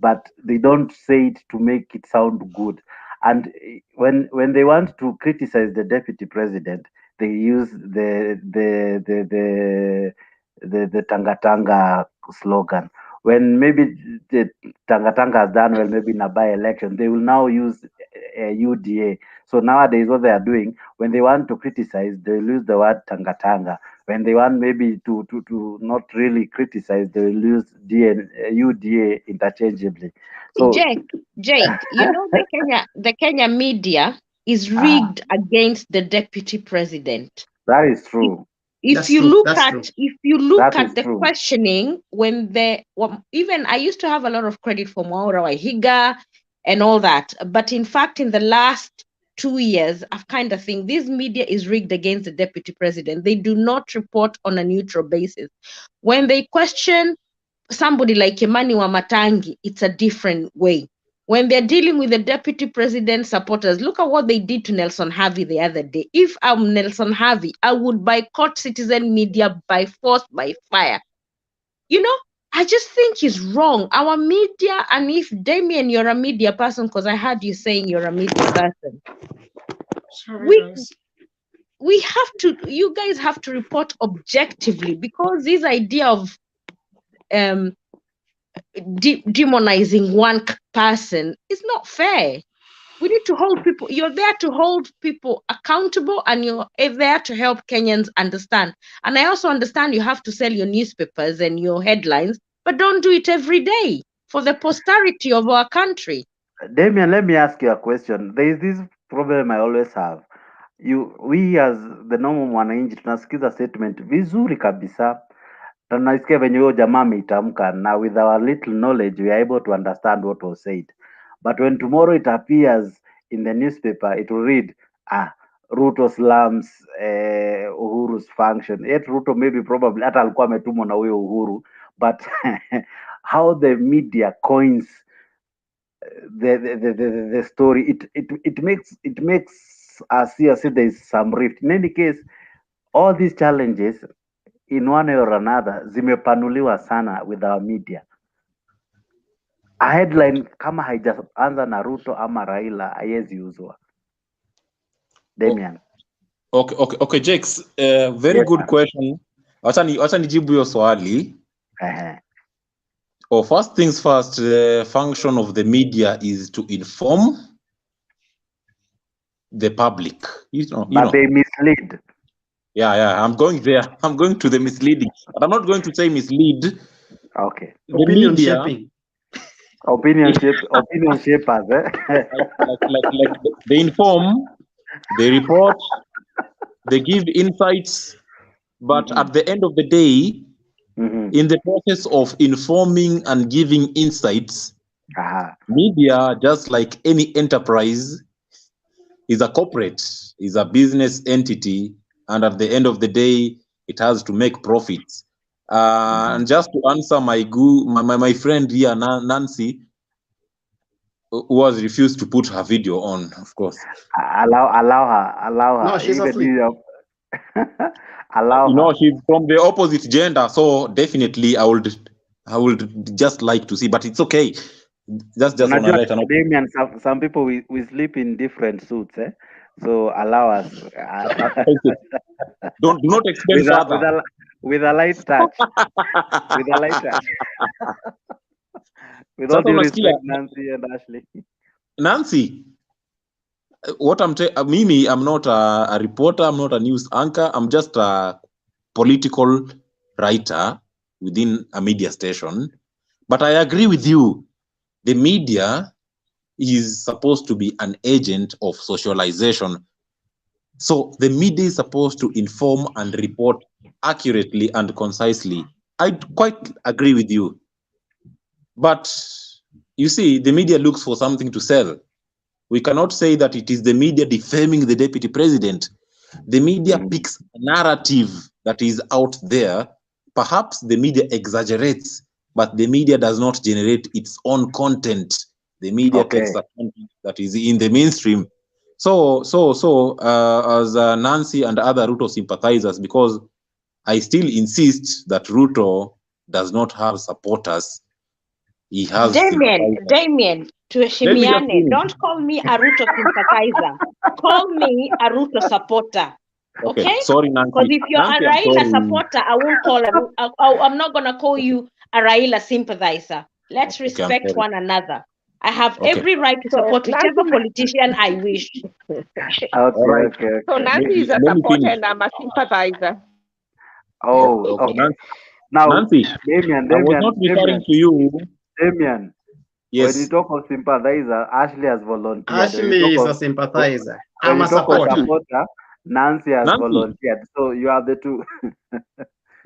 but they don't say it to make it sound good. And when they want to criticize the deputy president, they use the tanga slogan. When maybe the tanga has done well, maybe in a by-election, they will now use UDA. So nowadays, what they are doing, when they want to criticize, they will use the word tanga. When they want maybe to not really criticize, they will use UDA interchangeably. So
Jake, the Kenya media is rigged against the deputy president.
That is true.
If you look at the questioning, even I used to have a lot of credit for Mwaura Wahiga and all that, but in fact, in the last 2 years, I've kind of think this media is rigged against the deputy president. They do not report on a neutral basis. When they question somebody like Kimani Wamatangi, it's a different way. When they're dealing with the deputy president supporters, look at what they did to Nelson Harvey the other day. If I'm Nelson Harvey, I would boycott Citizen Media by force, by fire. I just think it's wrong. Our media, and if Damien, you're a media person, because I heard you saying you're a media person. We have to, you guys have to report objectively, because this idea of demonizing one person is not fair. We need to hold people. You're there to hold people accountable, and you're there to help Kenyans understand. And I also understand you have to sell your newspapers and your headlines, but don't do it every day for the posterity of our country.
Damian, let me ask you a question. There is this problem I always have. We as the normal mwananchi tunasikiza statement vizuri kabisa, tunasikia venye huyo jamaa ameitamka, na with our little knowledge we are able to understand what was said. But when tomorrow it appears in the newspaper, it will read, Ruto slums Uhuru's function. Yet Ruto maybe probably hata alikuwa ametumwa na huyo Uhuru, but how the media coins the story, it makes us see as if there is some rift. In any case, all these challenges in one way or another zimepanuliwa sana with our media. A headline kama haijaanza na Ruto ama Raila haiwezi uzwa. Damian.
Okay, Jakes, very good question. Acha nijibu hiyo swali. First things first, the function of the media is to inform the public. But
they mislead.
Yeah, I'm going there. I'm going to the misleading. But I'm not going to say mislead.
Okay.
The
Opinion
media,
shaping.
Opinion shapers.
like they inform, they report, they give insights, but at the end of the day, in the process of informing and giving insights, media, just like any enterprise, is a corporate, is a business entity, and at the end of the day, it has to make profits. And just to answer my friend here, Nancy, who has refused to put her video on, of course.
Allow her.
No, she's asleep.
Allow her.
No, she's from the opposite gender, so definitely I would just like to see, but it's okay. Just
Damian, some people we sleep in different suits, so allow us.
Do not explain further.
With a light touch. With a light touch. With all due respect, Nancy and Ashley.
Nancy, what I'm Mimi, I'm not a reporter, I'm not a news anchor, I'm just a political writer within a media station. But I agree with you. The media is supposed to be an agent of socialization. So the media is supposed to inform and report accurately and concisely. I quite agree with you. But you see, the media looks for something to sell. We cannot say that it is the media defaming the deputy president. The media picks a narrative that is out there. Perhaps the media exaggerates, but the media does not generate its own content. The media takes the content that is in the mainstream. So, as Nancy and other Ruto sympathizers, because I still insist that Ruto does not have supporters. He has
Damian, tuheshimiane. Don't call me a Ruto sympathizer. Call me a Ruto supporter. Okay?
Sorry, Nancy.
Because if you're a Raila supporter, I won't call. I'm not gonna call you a Raila sympathizer. Let's respect one another. I have every right to support whichever politician I wish.
Okay.
So Nancy is a supporter and I'm a sympathizer.
Okay. Now,
Nancy,
Damian,
I was not referring to you.
Damian,
yes.
When you talk of sympathizer, Ashley has volunteered.
Ashley is a sympathizer. I'm a supporter.
Nancy has volunteered. So you are the two.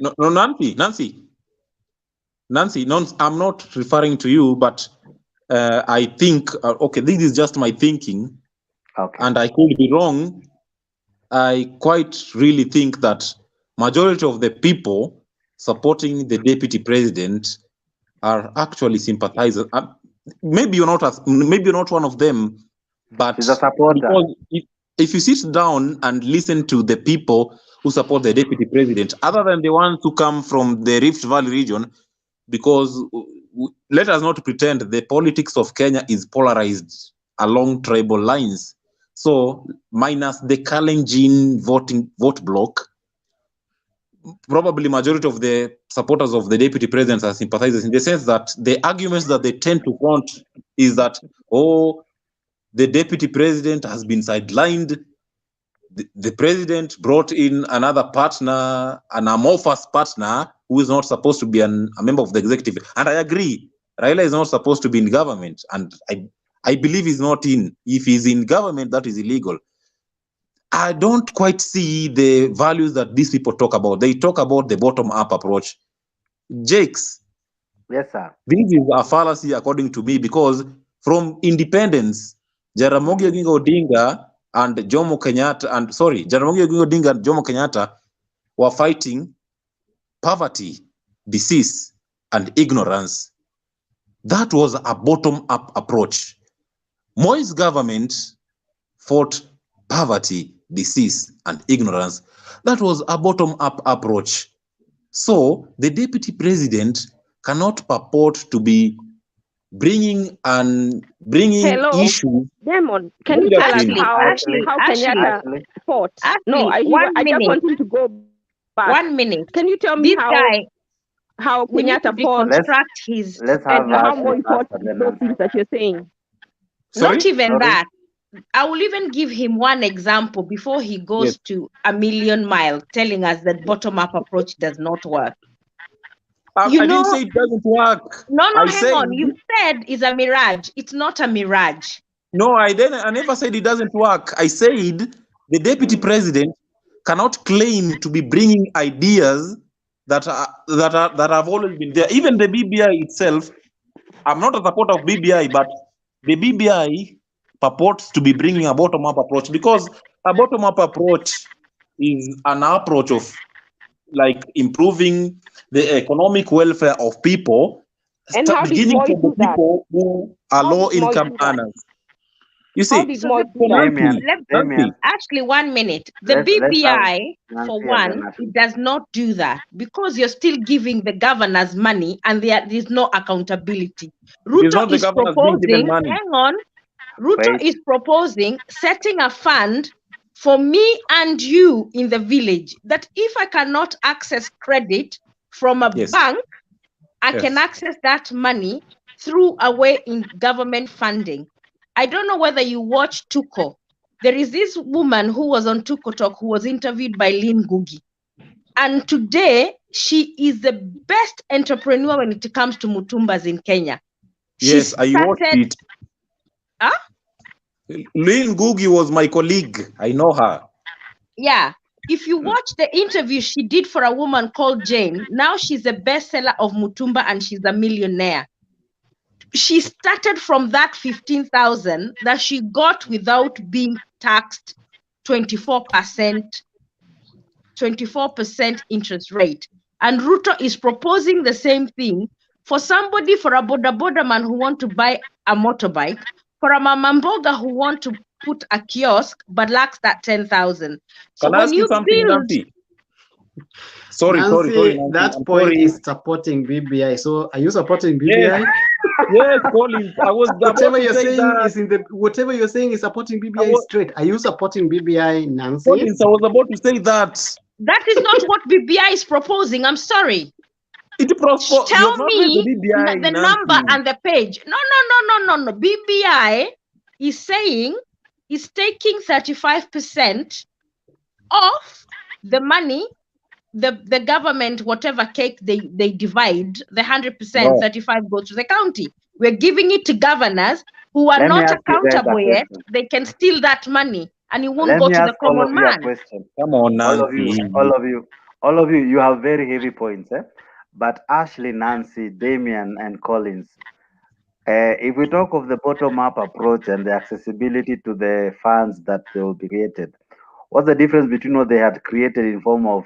No, Nancy, I'm not referring to you, but I think, this is just my thinking, and I could be wrong. I quite really think that majority of the people supporting the deputy president are actually sympathizers. Maybe you're not one of them, but
he's a supporter.
If you sit down and listen to the people who support the deputy president, other than the ones who come from the Rift Valley region, because let us not pretend the politics of Kenya is polarized along tribal lines. So minus the Kalenjin vote block, probably majority of the supporters of the deputy president are sympathizers, in the sense that the arguments that they tend to want is that, the deputy president has been sidelined. The president brought in another partner, an amorphous partner, who is not supposed to be a member of the executive. And I agree, Raila is not supposed to be in government. And I believe he's not in. If he's in government, that is illegal. I don't quite see the values that these people talk about. They talk about the bottom-up approach. Jakes.
Yes, sir.
This is a fallacy according to me, because from independence, Jaramogi Oginga Odinga and Jomo Kenyatta, Jaramogi Oginga Odinga and Jomo Kenyatta were fighting poverty, disease, and ignorance. That was a bottom-up approach. Moi's government fought poverty, disease, and ignorance. That was a bottom-up approach. So the deputy president cannot purport to be bringing issues.
Demon, can you tell us how Kenyatta fought? No, I just want him to go back.
1 minute.
Can you tell me how Kenyatta fought and how Moi fought those things that you're saying?
Not even that. I will even give him one example before he goes to a million miles, telling us that bottom-up approach does not work.
I didn't say it doesn't work.
No, hang on. You said it's a mirage. It's not a mirage.
No, I never said it doesn't work. I said the deputy president cannot claim to be bringing ideas that have always been there. Even the BBI itself, I'm not a supporter of BBI, but the BBI purports to be bringing a bottom-up approach, because a bottom-up approach is an approach of like improving the economic welfare of people, beginning from the people who are low-income earners. You see,
actually, 1 minute. The BBI, for one, it does not do that, because you're still giving the governors money and there is no accountability. Ruto is proposing, hang on, Ruto is proposing setting a fund for me and you in the village, that if I cannot access credit from a bank, I can access that money through a way in government funding. I don't know whether you watch Tuko. There is this woman who was on Tuko Talk who was interviewed by Lynn Ngugi. And today, she is the best entrepreneur when it comes to Mutumbas in Kenya.
Yes, I watched it.
Huh?
Lynn Ngugi was my colleague. I know her.
Yeah. If you watch the interview she did for a woman called Jane, now she's a bestseller of Mutumba and she's a millionaire. She started from that 15,000 that she got without being taxed 24% interest rate. And Ruto is proposing the same thing for somebody, for a boda man who want to buy a motorbike, for a mamamboga who want to put a kiosk but lacks that 10,000. So
when you build, sorry,
that point is supporting BBI. So are you supporting BBI?
Yes, Colin. I was
whatever you're saying is whatever you're saying is supporting BBI straight. Are you supporting BBI, Nancy?
Collins, I was about to say that.
That is not what BBI is proposing. I'm sorry. Tell me the number and the page. No. BBI is saying is taking 35% of the money, the government, whatever cake they divide, the 100%, 35 goes to the county. We're giving it to governors who are not accountable yet. They can steal that money and it won't go to the common man.
Come on,
Nancy. All of you, you have very heavy points, eh? But Ashley, Nancy, Damian, and Collins, if we talk of the bottom-up approach and the accessibility to the funds that they will be created, what's the difference between what they had created in form of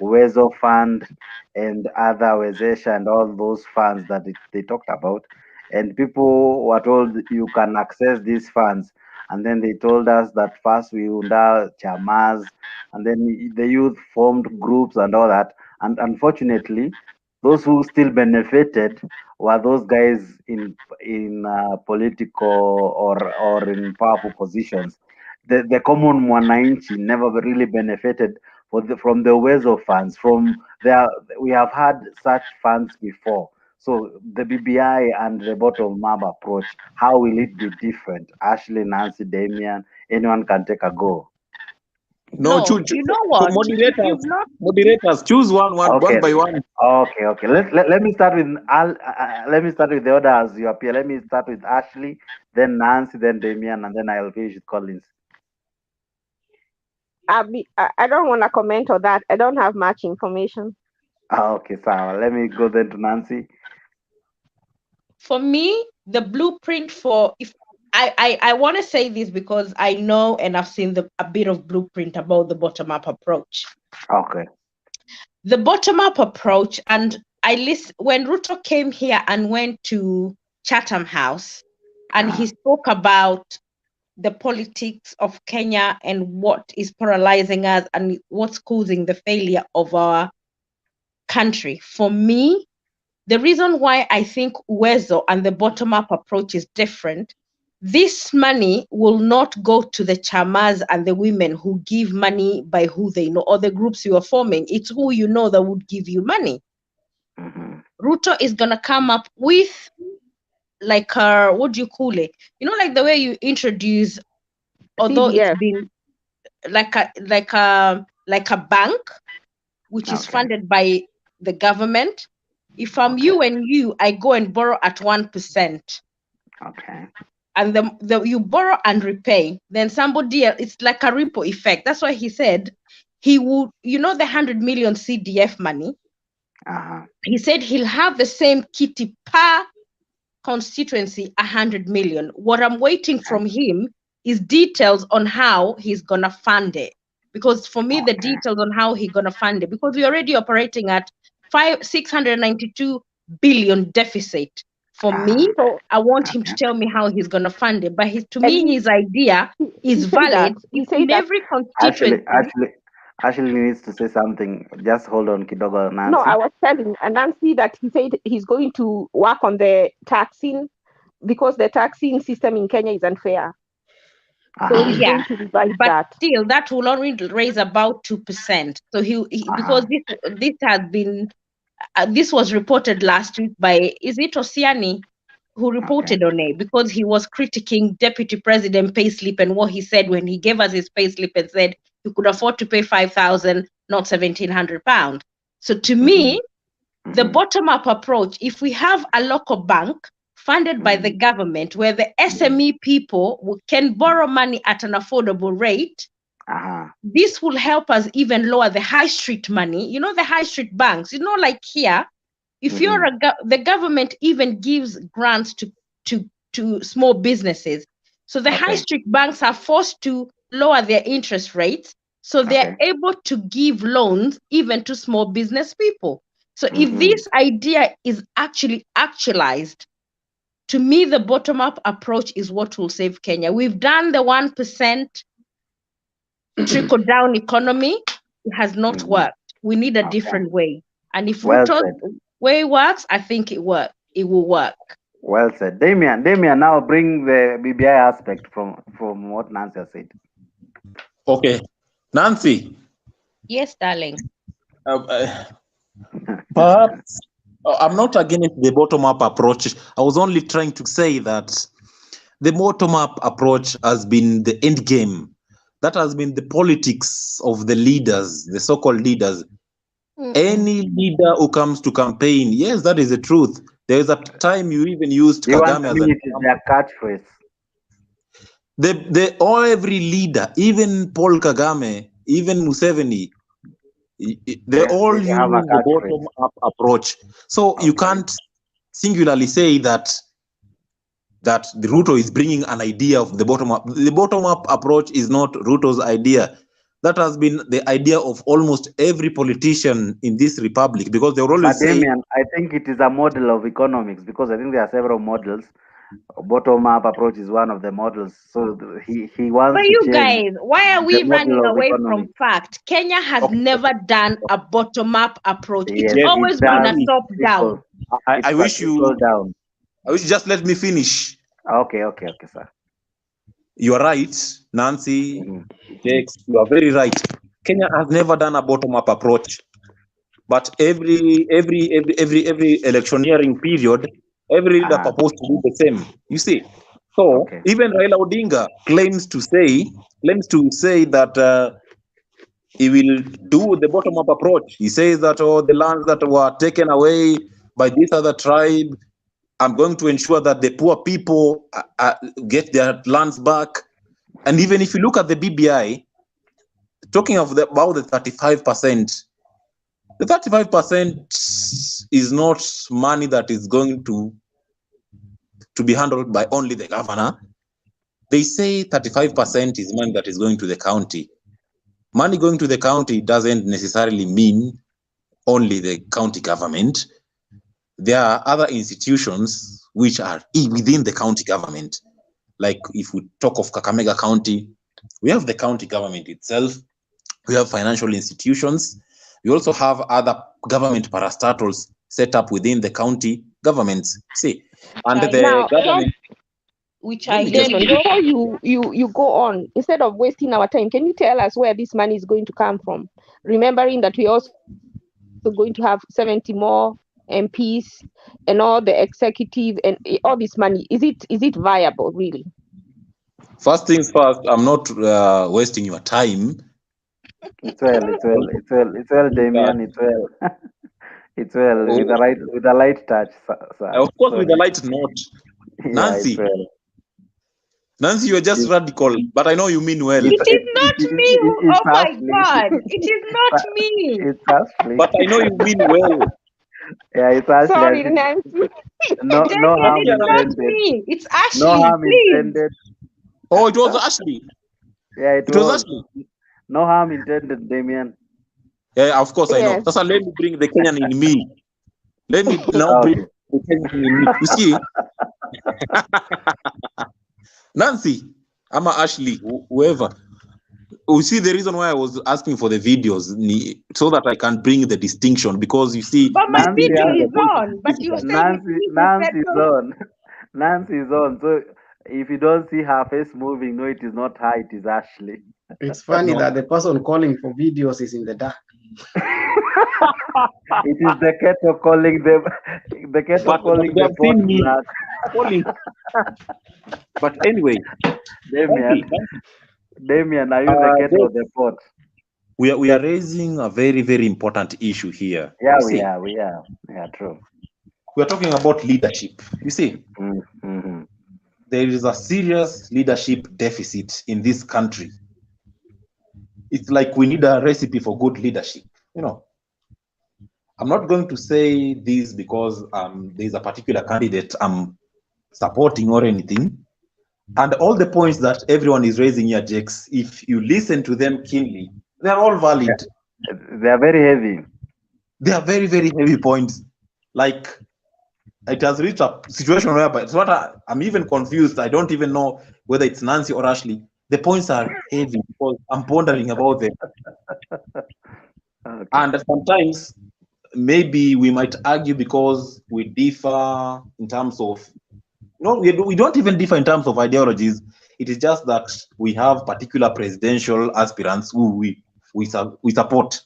Uwezo Fund and other Wezesha and all those funds that they talked about? And people were told you can access these funds. And then they told us that first we unda chamas, and then the youth formed groups and all that. And unfortunately, those who still benefited were those guys in political or in powerful positions. The common mwananchi never really benefited from the Uwezo funds. We have had such funds before. So the BBI and the bottom-up approach, how will it be different? Ashley, Nancy, Damian, anyone can take a go.
No,
you know what?
moderators, choose one by one.
Okay. Let me start with let me start with the order as you appear. Let me start with Ashley, then Nancy, then Damian, and then I'll finish with Collins.
I don't want to comment on that. I don't have much information.
Okay, so let me go then to Nancy.
For me, the blueprint for if I want to say this because I know and I've seen a bit of blueprint about the bottom-up approach.
Okay.
The bottom-up approach, and I listen when Ruto came here and went to Chatham House, and he spoke about the politics of Kenya and what is paralyzing us and what's causing the failure of our country. For me, the reason why I think Uwezo and the bottom-up approach is different, this money will not go to the chamas and the women who give money by who they know or the groups you are forming. It's who you know that would give you money. Ruto is going to come up with like what do you call it? You know, like the way you introduce, although
CDF.
it's been like a bank, which is funded by the government. If I'm you and you, I go and borrow at 1%.
Okay.
And you borrow and repay. Then somebody else, it's like a ripple effect. That's why he said he would, the 100 million CDF money. He said he'll have the same kitty per constituency, 100 million. What I'm waiting from him is details on how he's gonna fund it. Because for me, the details on how he's gonna fund it, because we're already operating at 692 billion deficit. For me, I want him to tell me how he's gonna fund it. But to me, his idea is valid in every constituency.
Ashley needs to say something. Just hold on, kidogo, Nancy.
No, I was telling Nancy that he said he's going to work on the taxing because the taxing system in Kenya is unfair. So he's going to revise that.
Still, that will only raise about 2%. So because this has been this was reported last week by, is it Osiani, who reported on it, because he was critiquing Deputy President payslip and what he said when he gave us his payslip and said he could afford to pay 5,000, not 1,700 pounds. So to me, the bottom-up approach, if we have a local bank funded by the government where the SME people can borrow money at an affordable rate, this will help us even lower the high street money. The high street banks, like here, if you're the government even gives grants to small businesses. So the high street banks are forced to lower their interest rates. So they're able to give loans even to small business people. So if this idea is actually actualized, to me, the bottom-up approach is what will save Kenya. We've done the 1% trickle-down economy. It has not worked. We need a different way. And if Ruto's way works, I think it will work.
Well said. Damian, now bring the BBI aspect from what Nancy has said.
Okay. Nancy.
Yes, darling.
Perhaps I'm not against the bottom-up approach. I was only trying to say that the bottom-up approach has been the end game. That has been the politics of the leaders, the so-called leaders. Any leader who comes to campaign, yes, that is the truth. There is a time you even used Kagame as
their catchphrase.
Every leader, even Paul Kagame, even Museveni, they all use the bottom-up approach. So you can't singularly say that the Ruto is bringing an idea of the bottom-up. The bottom-up approach is not Ruto's idea. That has been the idea of almost every politician in this republic, because they were always saying...
Damian, I think it is a model of economics, because I think there are several models. Bottom-up approach is one of the models. So he wants
but
to
you
change
guys, why are we running away from fact? Kenya has never done a bottom-up approach. It's always been a top-down.
I wish you just let me finish.
Okay, sir.
You are right, Nancy, Jakes, you are very right. Kenya has never done a bottom-up approach.
but every electioneering period, every leader proposed to do the same. You see, so even Raila Odinga claims to say that he will do the bottom-up approach. He says that the lands that were taken away by this other tribe, I'm going to ensure that the poor people get their lands back. And even if you look at the BBI, talking about the 35%, the 35% is not money that is going to be handled by only the governor. They say 35% is money that is going to the county. Money going to the county doesn't necessarily mean only the county government. There are other institutions which are within the county government. Like if we talk of Kakamega County, we have the county government itself. We have financial institutions. We also have other government parastatals set up within the county governments. See, and the government.
Before you go on, instead of wasting our time, can you tell us where this money is going to come from? Remembering that we also going to have 70 more MPs and all the executive and all this money. Is it viable, really?
First things first, I'm not wasting your time.
It's well, Damien. It's well. It's well with a light touch, sir.
Of course, with a light note. Nancy.
Yeah, well.
Nancy, you're just radical, but I know you mean well.
It is not me. Oh my God! It is not me.
It's Ashley.
But I know you mean well.
Yeah, it's Ashley.
Sorry, Nancy.
No harm
it's not
intended.
me. It's Ashley.
No harm
please.
intended.
Oh, it was Ashley.
Yeah, it
was Ashley.
No harm intended, Damien.
Yeah, of course I know. That's why let me bring the Kenyan in me. Let me now bring the Kenyan in me. You see, Nancy, I'm Ashley, whoever. You see the reason why I was asking for the videos, so that I can bring the distinction, because you see,
but my video is on. But you said
Nancy's on. Nancy's on. So if you don't see her face moving, no, it is not her, it is Ashley.
It's funny that the person calling for videos is in the dark.
It is the kettle calling them. The kettle calling the pot black.
But anyway,
Damien, are you the kettle or the pot?
We are raising a very, very important issue here.
Yeah, we are. Yeah, true.
We are talking about leadership. You see, there is a serious leadership deficit in this country. It's like we need a recipe for good leadership. You know, I'm not going to say this because there's a particular candidate I'm supporting or anything. And all the points that everyone is raising here, Jakes, if you listen to them keenly, they're all valid.
They are very heavy.
They are very, very heavy points. Like, it has reached a situation whereby I'm even confused. I don't even know whether it's Nancy or Ashley. The points are heavy because I'm pondering about them.
Okay.
And sometimes maybe we might argue because we differ in terms of, we don't even differ in terms of ideologies. It is just that we have particular presidential aspirants who we support.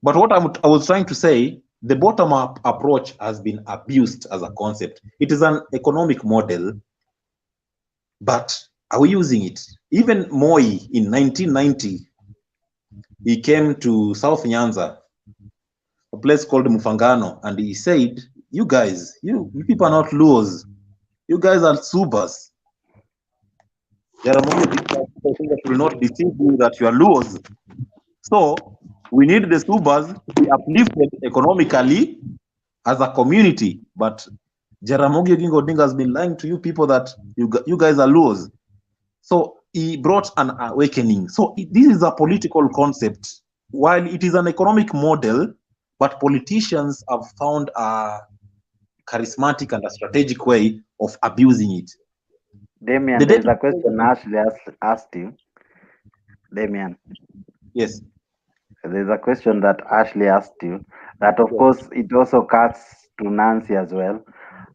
But what I was trying to say, the bottom-up approach has been abused as a concept. It is an economic model, but are we using it? Even Moi in 1990, he came to South Nyanza, a place called Mufangano, and he said, you guys, you people are not Luos. You guys are Subas. There are many people that will not deceive you that you are Luos. So we need the Subas to be uplifted economically as a community. But Jaramogi Odinga has been lying to you people that you guys are Luos. So he brought an awakening. So this is a political concept. While it is an economic model, but politicians have found a charismatic and a strategic way of abusing it.
Damien, there's a question Ashley asked you. Damien.
Yes.
There's a question that Ashley asked you that, of course, it also cuts to Nancy as well.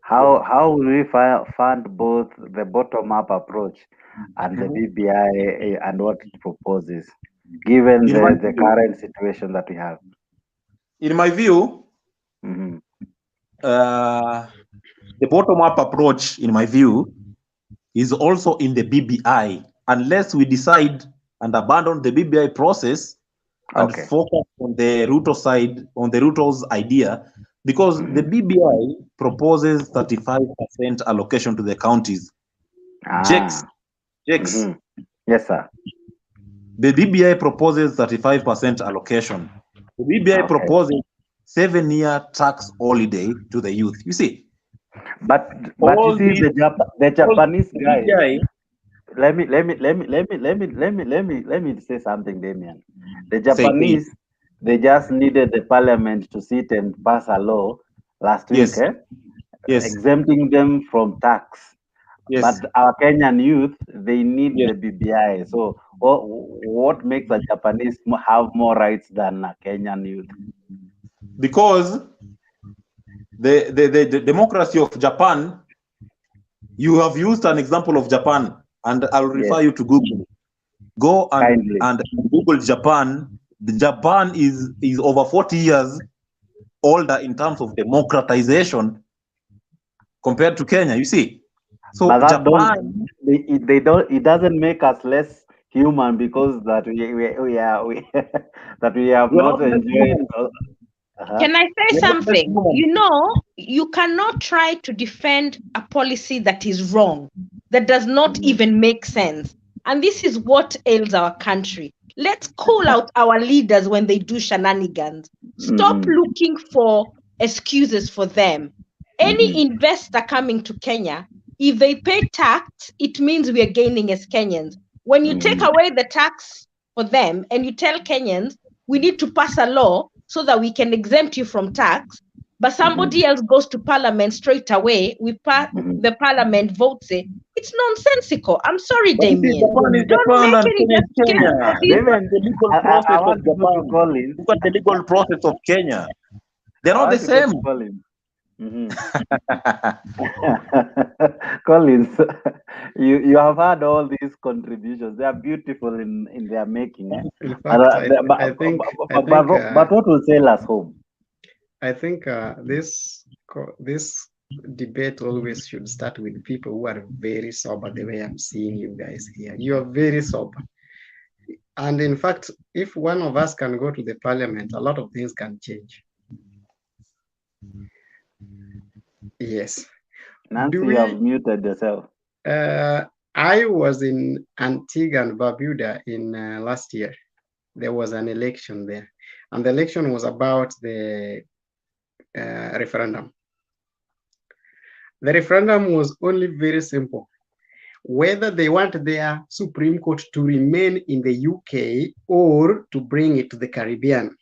How will we fund both the bottom-up approach and the BBI and what it proposes, given the current situation that we have?
in my view, the bottom-up approach, in my view, is also in the BBI, unless we decide and abandon the BBI process and focus on the Ruto side, on the Ruto's idea, because the BBI proposes 35% allocation to the counties. Jakes.
Yes, sir.
The BBI proposes 35% allocation. The BBI proposes 7-year tax holiday to the youth. You see,
but you see the Japanese guy. Let me say something, Damian. The Japanese, they just needed the parliament to sit and pass a law last week, exempting them from tax. But our Kenyan youth, they need the BBI. So what makes a Japanese have more rights than a Kenyan youth?
Because the democracy of Japan, you have used an example of Japan, and I'll refer you to Google. Go and Google Japan. Japan is over 40 years older in terms of democratization compared to Kenya. You see, so
but
Japan,
it doesn't make us less human because that we have not enjoyed.
Can I say something? You know, you cannot try to defend a policy that is wrong, that does not even make sense. And this is what ails our country. Let's call out our leaders when they do shenanigans. Stop looking for excuses for them. Any investor coming to Kenya, if they pay tax, it means we are gaining as Kenyans. When you take away the tax for them and you tell Kenyans, we need to pass a law so that we can exempt you from tax, but somebody else goes to parliament straight away, the parliament votes it. It's nonsensical. I'm sorry, Damien. Don't make any justification for this.
Look at the legal process of Kenya. They're not the same.
Collins, you have had all these contributions. They are beautiful in their making.
In fact,
but what will sail us home?
I think this debate always should start with people who are very sober. The way I'm seeing you guys here, you are very sober. And in fact, if one of us can go to the parliament, a lot of things can change. Yes.
Nancy, you have muted yourself.
I was in Antigua and Barbuda in last year. There was an election there, and the election was about the referendum. The referendum was only very simple: whether they want their Supreme Court to remain in the UK or to bring it to the Caribbean.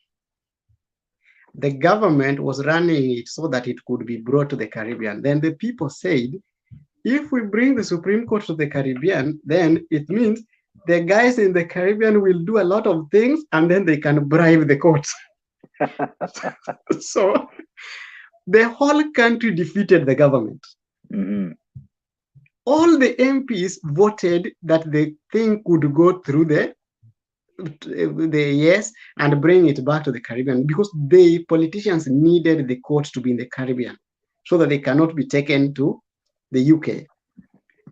The government was running it so that it could be brought to the Caribbean. Then the people said, if we bring the Supreme Court to the Caribbean, then it means the guys in the Caribbean will do a lot of things and then they can bribe the courts. So the whole country defeated the government. All the MPs voted that the thing could go through the yes and bring it back to the Caribbean, because the politicians needed the court to be in the Caribbean so that they cannot be taken to the UK.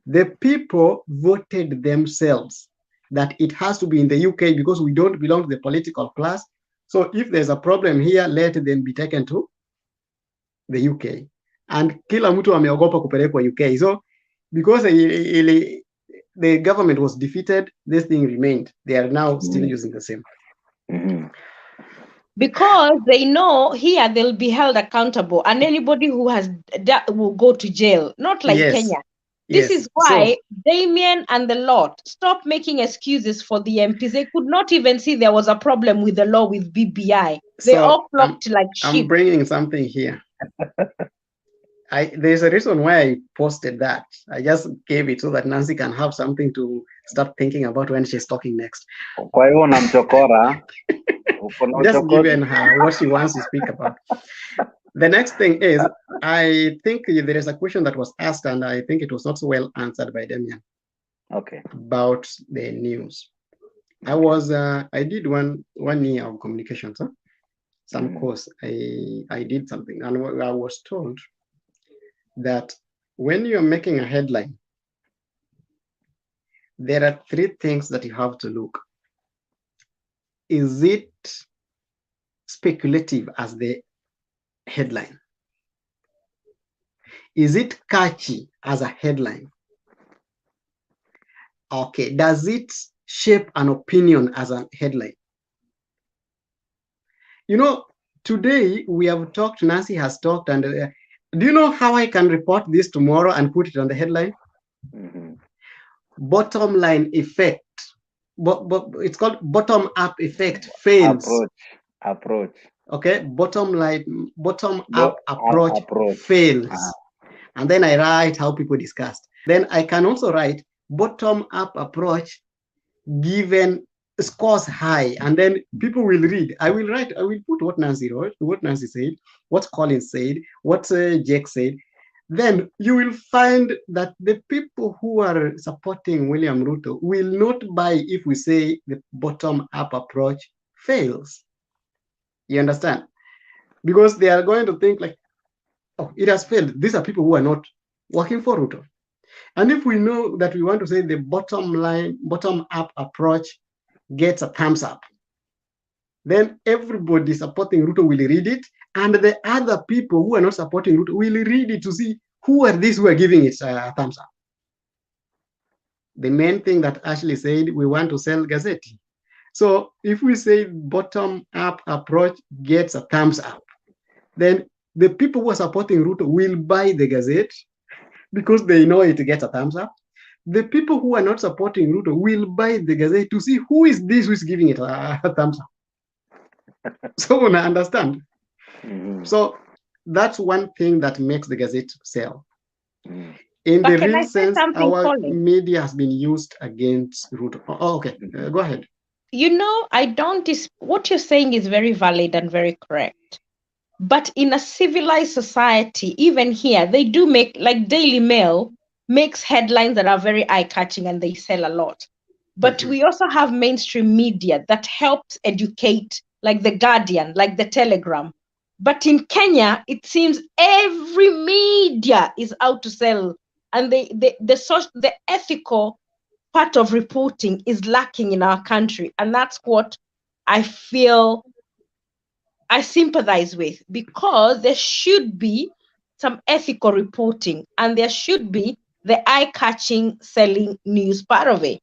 The people voted themselves that it has to be in the UK because we don't belong to the political class. So if there's a problem here, let them be taken to the UK. And kila mtu ameogopa kupelekwa UK. So because the government was defeated, this thing remained. They are now still using the same.
Because they know here they'll be held accountable, and anybody who has that will go to jail, not like Kenya. This is why Damien and the lot stop making excuses for the MPs. They could not even see there was a problem with the law with BBI. They all flocked like sheep.
I'm bringing something here. There's a reason why I posted that. I just gave it so that Nancy can have something to start thinking about when she's talking next. Just giving her what she wants to speak about. The next thing is, I think there is a question that was asked, and I think it was not so well answered by Damian.
Okay.
About the news. I did one year of communications. some course. I did something, and I was told that when you're making a headline, there are 3 things that you have to look. Is it speculative as the headline? Is it catchy as a headline? Okay, does it shape an opinion as a headline? You know, today we have talked, Nancy has talked, and do you know how I can report this tomorrow and put it on the headline? Bottom line effect. But it's called bottom up effect fails.
Approach.
Okay, bottom up approach fails. And then I write how people discussed. Then I can also write bottom up approach given scores high, and then people will read. I will put what Nancy wrote, what Nancy said, what Colin said, what Jake said. Then you will find that the people who are supporting William Ruto will not buy if we say the bottom-up approach fails. You understand? Because they are going to think like, oh, it has failed. These are people who are not working for Ruto. And if we know that we want to say the bottom-up approach gets a thumbs up, then everybody supporting Ruto will read it, and the other people who are not supporting Ruto will read it to see who are these who are giving it a thumbs up. The main thing that Ashley said, we want to sell Gazette. So if we say bottom-up approach gets a thumbs up, then the people who are supporting Ruto will buy the Gazette because they know it gets a thumbs up. The people who are not supporting Ruto will buy the Gazette to see who is this who is giving it a thumbs up. So I understand. So that's one thing that makes the Gazette sell. In the real sense, our media has been used against Ruto. Oh, okay, go ahead.
You know, what you're saying is very valid and very correct. But in a civilized society, even here, they do make, like Daily Mail makes headlines that are very eye-catching and they sell a lot. But we also have mainstream media that helps educate, like The Guardian, like The Telegram. But in Kenya, it seems every media is out to sell, and the ethical part of reporting is lacking in our country. And that's what I feel I sympathize with, because there should be some ethical reporting and there should be the eye-catching selling news part of it.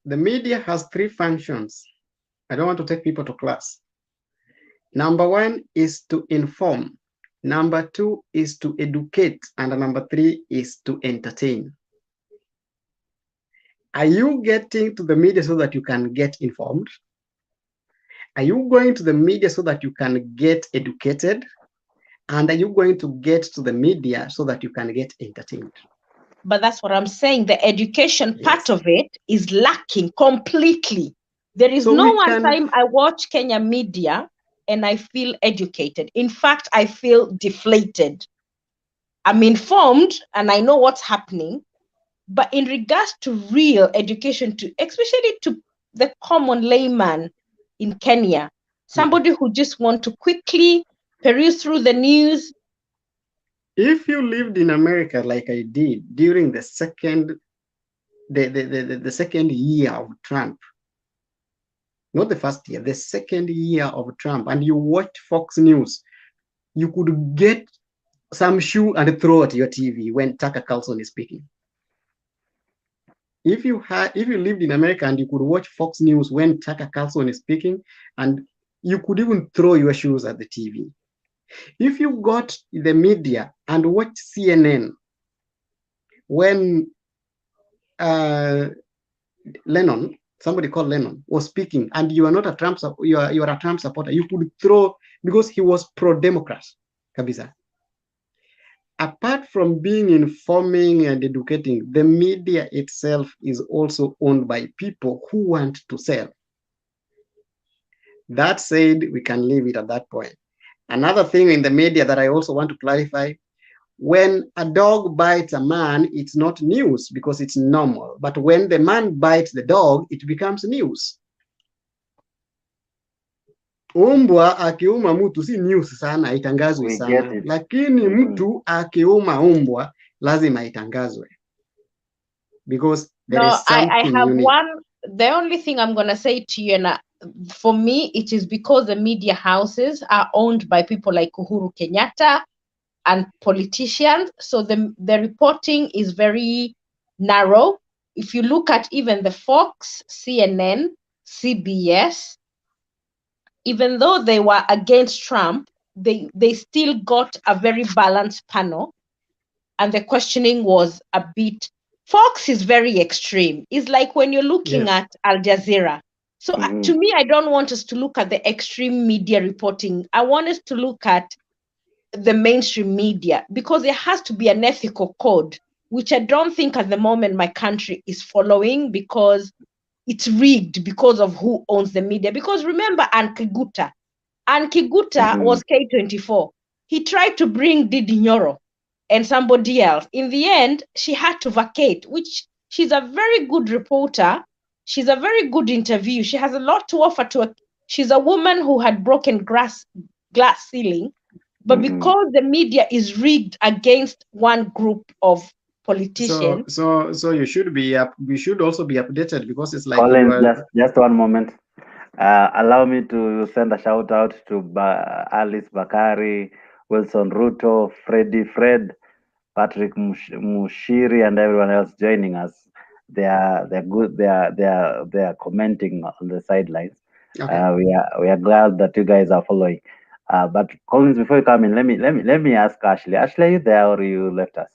The media has 3 functions. I don't want to take people to class. Number 1 is to inform. Number 2 is to educate. And number 3 is to entertain. Are you getting to the media so that you can get informed? Are you going to the media so that you can get educated? And are you going to get to the media so that you can get entertained?
But that's what I'm saying. The education part of it is lacking completely. There is no one time I watch Kenya media and I feel educated. In fact, I feel deflated. I'm informed and I know what's happening. But in regards to real education, especially to the common layman in Kenya, somebody who just want to quickly peruse through the news.
If you lived in America like I did during the second year of Trump, not the first year, the second year of Trump, and you watched Fox News, you could get some shoe and throw at your TV when Tucker Carlson is speaking. If you lived in America and you could watch Fox News when Tucker Carlson is speaking, and you could even throw your shoes at the TV. If you got the media and watch CNN when Lennon, somebody called Lennon, was speaking, and you are not a Trump, you are a Trump supporter, you could throw, because he was pro-Democrat, kabisa. Apart from being informing and educating, the media itself is also owned by people who want to sell. That said, we can leave it at that point. Another thing in the media that I also want to clarify, when a dog bites a man, it's not news because it's normal. But when the man bites the dog, it becomes news. umbwa akiuma mtu si news sana, haitangazwi sana, lakini mtu akiuma umbwa lazima itangazwe, because there is something
I have
unique.
one. The only thing I'm gonna say to you, and for me, it is because the media houses are owned by people like Uhuru Kenyatta and politicians, so the reporting is very narrow. If you look at even the Fox, CNN, CBS, even though they were against Trump, they still got a very balanced panel, and the questioning was a bit. Fox is very extreme. It's like when you're looking at Al Jazeera. So to me, I don't want us to look at the extreme media reporting. I want us to look at the mainstream media, because there has to be an ethical code, which I don't think at the moment my country is following, because it's rigged because of who owns the media. Because remember Ann Kiguta was K24. He tried to bring Didi Nyoro and somebody else. In the end, she had to vacate, which she's a very good reporter. She's a very good interview. She has a lot to offer she's a woman who had broken glass ceiling, but because the media is rigged against one group of politicians.
So you should be we should also be updated, because it's like
Colin, just one moment. Allow me to send a shout out to Alice Bakari, Wilson Ruto, Fred, Patrick Mushiri, and everyone else joining us. They're good. They are commenting on the sidelines.
Okay.
We are glad that you guys are following. But Collins, before you come in, let me ask Ashley. Ashley, are you there or you left us?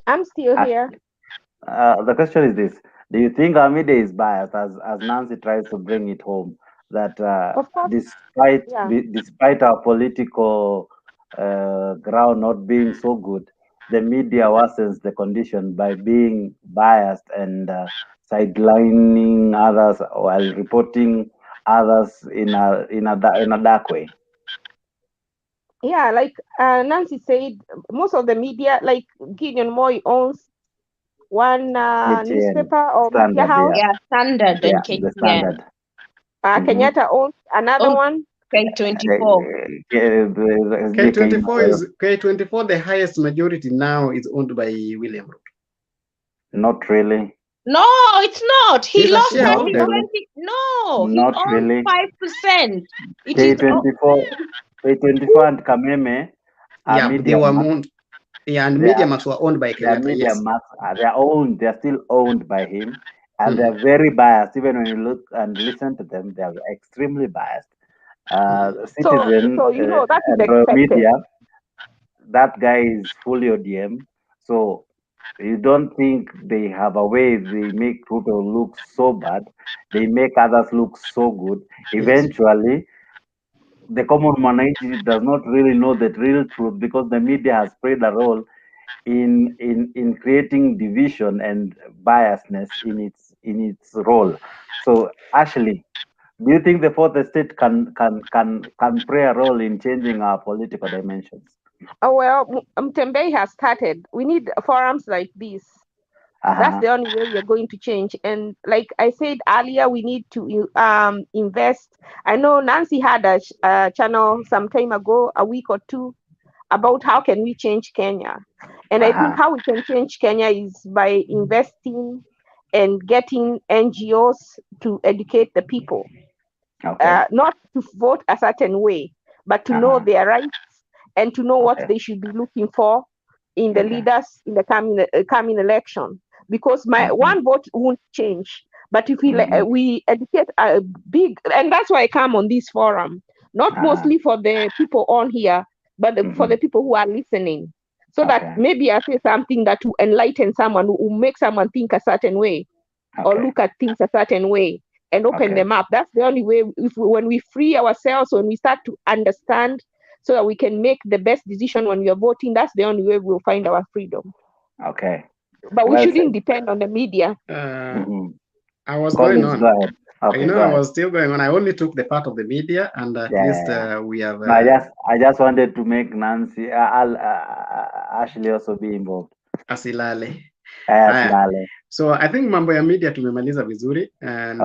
I'm still here.
The question is this: do you think our media is biased, as Nancy tries to bring it home, that despite our political ground not being so good, the media worsens the condition by being biased and sidelining others while reporting others in a dark way?
Yeah, like Nancy said, most of the media, like Gideon Moy owns one newspaper or media house.
Yeah, Standard and Kenyan.
Kenyatta owns another one.
K24.
K24 the highest majority now is owned by William Ruto.
Not really.
No, it's not. He lost
really.
20. No, he owns
really.
5%.
K24 and Kameme are media.
They were owned. Yeah, and Media Max were owned by Kenyatta.
Media Max, they're still owned by him, and they're very biased. Even when you look and listen to them, they're extremely biased. Citizen
so you know that is
and
expected.
media, that guy is fully ODM. So you don't think they have a way they make Ruto look so bad, they make others look so good. Eventually, the common mwananchi does not really know the real truth, because the media has played a role in creating division and biasness in its role. So Ashley, do you think the fourth estate can play a role in changing our political dimensions?
Oh well, Mtembei has started. We need forums like this. That's the only way we're going to change. And like I said earlier, we need to invest. I know Nancy had a channel some time ago, a week or two, about how can we change Kenya. And I think how we can change Kenya is by investing and getting NGOs to educate the people. Not to vote a certain way, but to know their rights and to know what they should be looking for in the leaders in the coming election. Because my one vote won't change. But if we educate a big, and that's why I come on this forum, not mostly for the people on here, but for the people who are listening. So that maybe I say something that will enlighten someone, will make someone think a certain way or look at things a certain way and open them up. That's the only way. When we free ourselves, when we start to understand so that we can make the best decision when we are voting, that's the only way we'll find our freedom.
Okay.
But we shouldn't depend on the media.
I was going on. I was still going on. I only took the part of the media, and at least we have.
I just wanted to make Nancy, Ashley also be involved.
Asilale.
Asilale.
So I think mambo ya media tumemaliza vizuri, and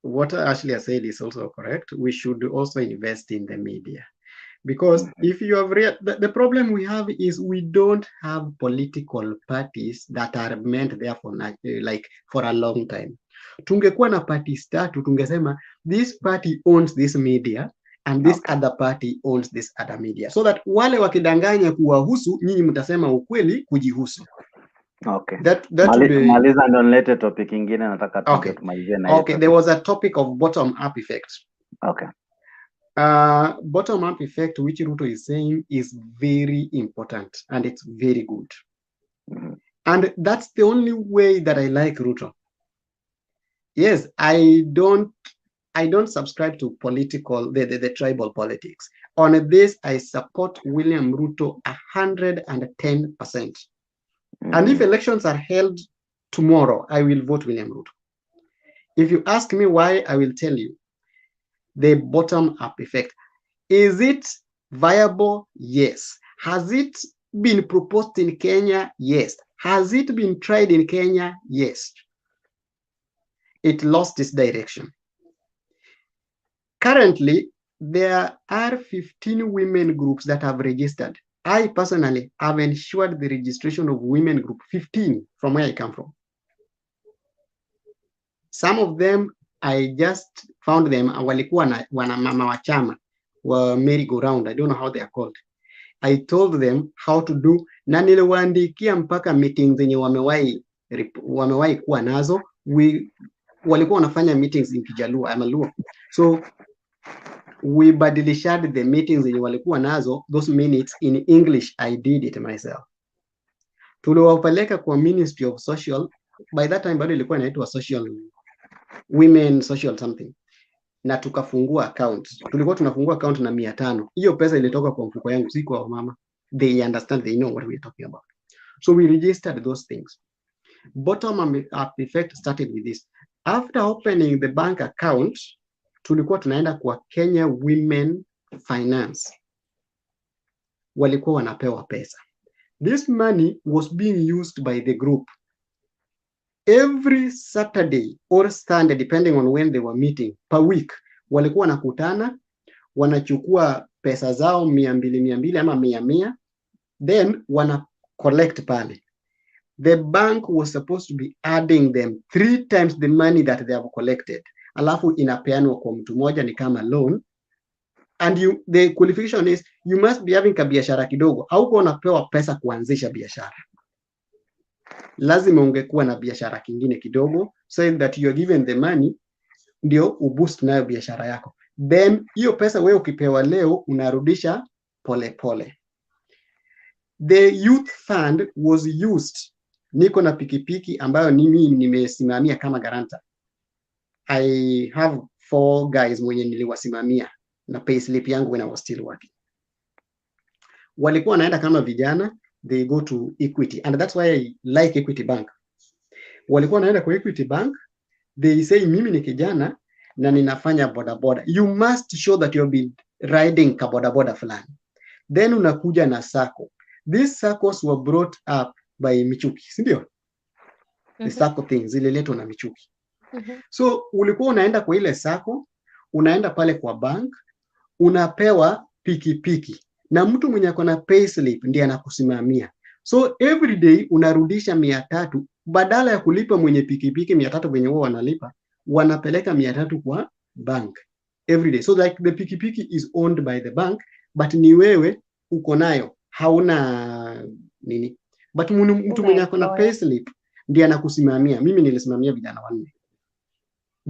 what Ashley has said is also correct. We should also invest in the media. Because if you have read, the problem we have is we don't have political parties that are meant there for like for a long time. Tungekuwa na parties tatu, tungesema this party owns this media and this other party owns this other media, so that wale wakidanganya kuwahusu, nyinyi mtasema ukweli kujihusu.
Okay.
That
Maliza ndo nilete topic ingine nataka tumalizie na
okay, there was a topic of bottom up effect.
Okay.
Bottom up effect, which Ruto is saying, is very important and it's very good. And that's the only way that I like Ruto. Yes, I don't subscribe to political, the tribal politics. On this, I support William Ruto 110%. And if elections are held tomorrow, I will vote William Ruto. If you ask me why, I will tell you. The bottom-up effect. Is it viable? Yes. Has it been proposed in Kenya? Yes. Has it been tried in Kenya? Yes. It lost its direction. Currently, there are 15 women groups that have registered. I personally have ensured the registration of women group 15 from where I come from. Some of them, I just found them, walikuwa wana mama wa chama wa merry-go-round. I don't know how they are called. I told them how to do, na niliwaandikia mpaka meetings zenye wamewahi kuwa nazo. Walikuwa wanafanya meetings in Kijaluo, I'm a Luo. So we badilishad the meetings zenye walikuwa nazo, those minutes in English. I did it myself. Tuliwapeleka kwa Ministry of Social, by that time bado ilikuwa inaitwa social women social something, na tukafungua account. Tulikuwa tunafungua account na 500. Hiyo pesa ilitoka kwa mfuko yangu, si kwa mama. They understand, they know what we're talking about. So we registered those things. Bottom up effect started with this. After opening the bank account, tulikuwa tunaenda kwa Kenya Women Finance. Walikuwa wanapewa pesa. This money was being used by the group. Every Saturday or Sunday, depending on when they were meeting, per week, walikuwa wanakutana, wanachukua pesa zao 200 ama 100, then wana collect pale. The bank was supposed to be adding them 3 times the money that they have collected. Alafu inapeanwa kwa mtu moja, ni kama loan. And the qualification is you must be having ka biashara kidogo. Hauko unapewa pesa kuanzisha biashara. Lazima ungekuwa na biashara kingine kidogo, so that you are given the money ndio uboost nayo biashara yako. Then hiyo pesa wewe ukipewa leo unarudisha pole pole. The youth fund was used. Niko na pikipiki ambayo mimi nimesimamia kama guarantor. I have 4 guys mwenye niliwasimamia na payslip yangu when I was still working. Walikuwa wanaenda kama vijana, they go to Equity, and that's why I like Equity Bank. Walikuwa wanaenda kwa Equity Bank, they say mimi ni kijana na ninafanya bodaboda. You must show that you've been riding ka bodaboda fulani. Then unakuja na sacco. These saccos were brought up by Michuki, si ndio? The sacco things zililetwa na Michuki. So ulikuwa unaenda kwa ile sacco, unaenda pale kwa bank, unapewa pikipiki na mtu mwenye ako na payslip ndiye anakusimamia. So every day unarudisha 300, badala ya kulipa mwenye pikipiki 300 wenye wao wanalipa, wanapeleka 300 kwa bank every day. So like the pikipiki is owned by the bank, but ni wewe uko nayo, hauna nini. But mtu mwenye ako na payslip ndiye anakusimamia. Mimi nilisimamia vijana 4.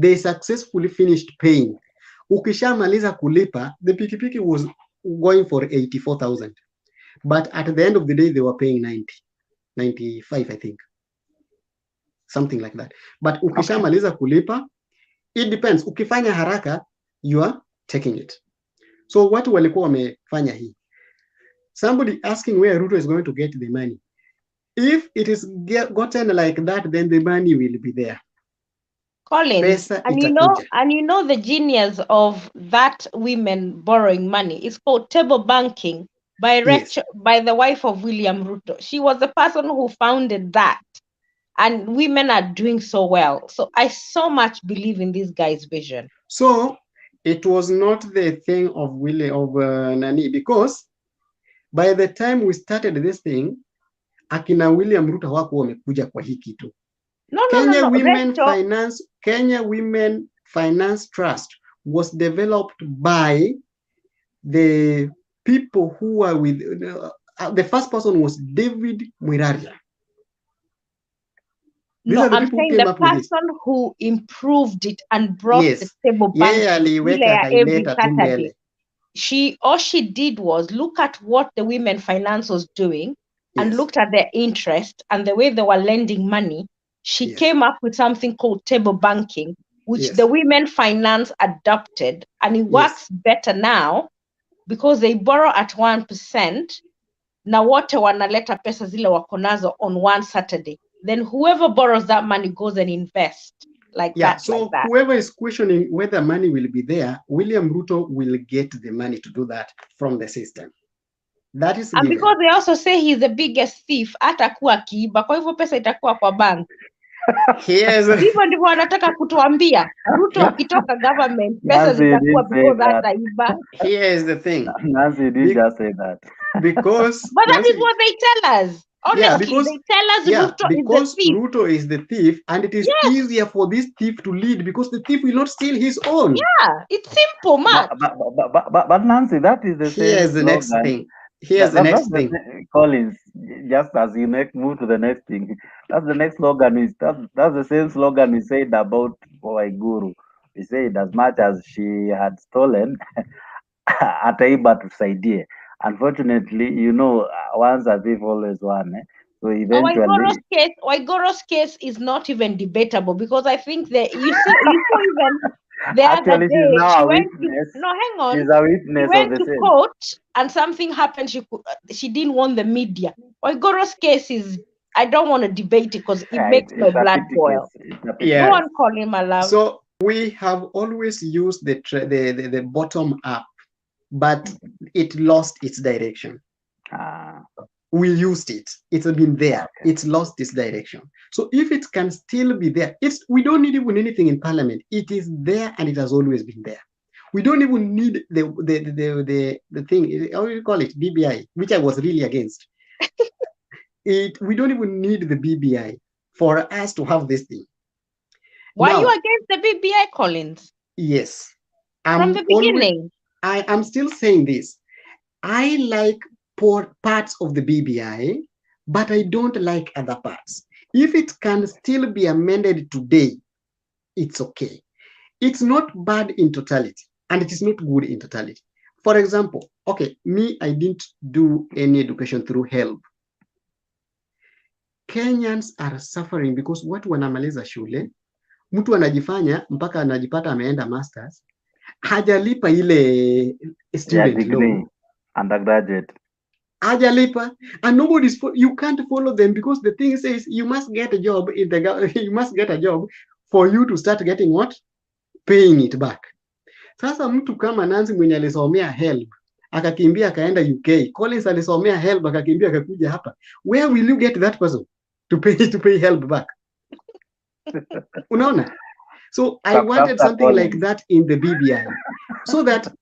They successfully finished paying. Ukishamaliza kulipa, the pikipiki was going for 84,000. But at the end of the day, they were paying 95, I think. Something like that. But ukishamaliza kulipa, it depends. Ukifanya haraka, you are taking it. So watu walikuwa wamefanya hii. Somebody asking where Ruto is going to get the money. If it is gotten like that, then the money will be there.
Collins, and you know the genius of that women borrowing money is called table banking by the wife of William Ruto. She was the person who founded that. and women are doing so well. So I so much believe in this guy's vision.
So it was not the thing of Nani, because by the time we started this thing, akina William Ruto wako wamekuja kwa hii kitu. Kenya Women Finance Trust was developed by the people who were with the first person was David Mwiraria.
No, I'm saying the person who improved it and brought the stable banking every Saturday. All she did was look at what the women finance was doing and looked at their interest and the way they were lending money. She came up with something called table banking, which the women finance adopted, and it works better now because they borrow at 1%. Na wote wanaleta pesa zile wako nazo on one Saturday. Then whoever borrows that money goes and invests like that.
So
like that.
Whoever is questioning whether money will be there, William Ruto will get the money to do that from the system. That is
and because they also say he's the biggest thief, atakuwa kiiba, kwa hivyo pesa itakuwa kwa bank. Hivyo ndivyo wanataka kutuambia. Ruto akitoka government, pesa zitakuwa because ataiba.
Here's the thing.
Nancy did just say that.
Because
but that is what they tell us. Honestly,
because,
they tell us Ruto is the thief.
Ruto is the thief, and it is easier for this thief to lead because the thief will not steal his own.
Yeah, it's simple, man.
But Nancy, that is the same.
Here's the next thing. Here's the next thing.
Collins, just as you move to the next thing, that's the next slogan. That's the same slogan we said about Waiguru. We said as much as she had stolen, ataiba tusaidie. Unfortunately, once a thief, always one. So eventually,
Waiguru's case is not even debatable because I think that you saw even the other day she went to,
she's a witness
she went
of the
to court and something happened. She didn't want the media. Waiguru's case is, I don't want to debate it because it makes my blood boil. Go on, Colin, my love.
So we have always used the bottom up, but it lost its direction. We used it. It's been there. It's lost its direction. So if it can still be there, we don't need even anything in parliament. It is there and it has always been there. We don't even need the thing, how do you call it, BBI, which I was really against. We don't even need the BBI for us to have this thing.
Why are you against the BBI, Collins?
Yes.
From the beginning.
I am still saying this. I like parts of the BBI, but I don't like other parts. If it can still be amended today, it's okay. It's not bad in totality, and it is not good in totality. For example, I didn't do any education through HELB. Kenyans are suffering because watu wanamaliza shule, mtu anajifanya mpaka anajipata ameenda masters, hajalipa ile student loan,
undergraduate.
Hajalipa, and you can't follow them because the thing says you must get a job you must get a job for you to start getting what? Paying it back. Sasa mtu kama Nancy mwenye alisomea HELB akakimbia akaenda UK, Collins alisomea HELB akakimbia akakuja hapa. Where will you get that person to pay HELB back? Unaona? So I wanted something like that in the BBI, so that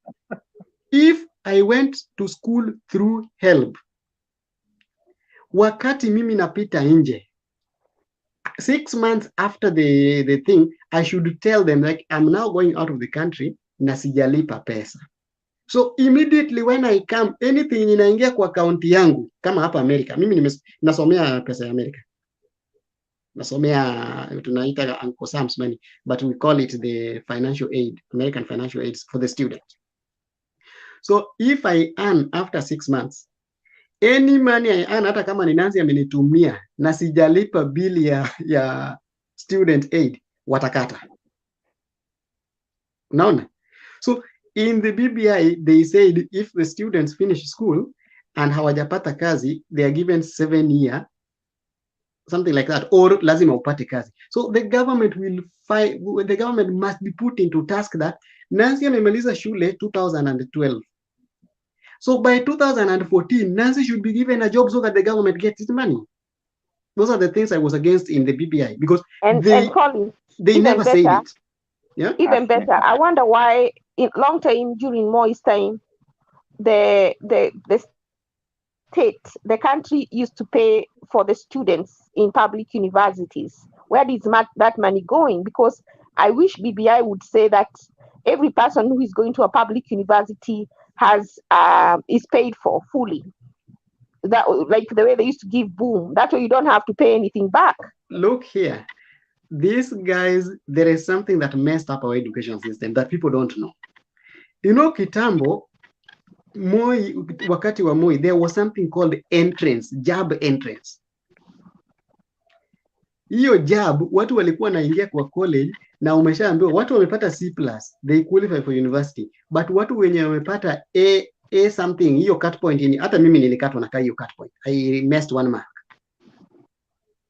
if I went to school through HELB, wakati mimi napita nje, 6 months after the thing, I should tell them like I'm now going out of the country na sijalipa pesa. So immediately when I come, anything inaingia kwa account yangu, kama hapa America, mimi nasomea pesa ya America. Nasomea tunaita Uncle Sam's money, but we call it the financial aid, American financial aid for the student. So if I earn after 6 months, any money I earn, hata kama ni Nancy amenitumia na sijalipa bill ya student aid, watakata. Unaona? So in the BBI, they said if the students finish school and hawajapata kazi, they are given 7 years, something like that, or lazima upate kazi. So the government must be put into task that Nancy amemaliza shule 2012. So by 2014, Nancy should be given a job so that the government gets its money. Those are the things I was against in the BBI because
and Colin,
they never said it. Yeah.
Even better. I wonder why in long time during Moi's time, the state, the country used to pay for the students in public universities. Where is that money going? Because I wish BBI would say that every person who is going to a public university has is paid for fully. That, like the way they used to give boom. That way you don't have to pay anything back.
Look here. These guys, there is something that messed up our education system that people don't know. You know, kitambo, Moi, wakati wa Moi, there was something called entrance, job entrance. Hiyo job, watu walikuwa naingia kwa college na umeshaambiwa watu wamepata C+, they qualify for university. But watu wenye wamepata A something, hiyo cut point, hata mimi nilikatwa na hiyo cut point. I missed 1 mark.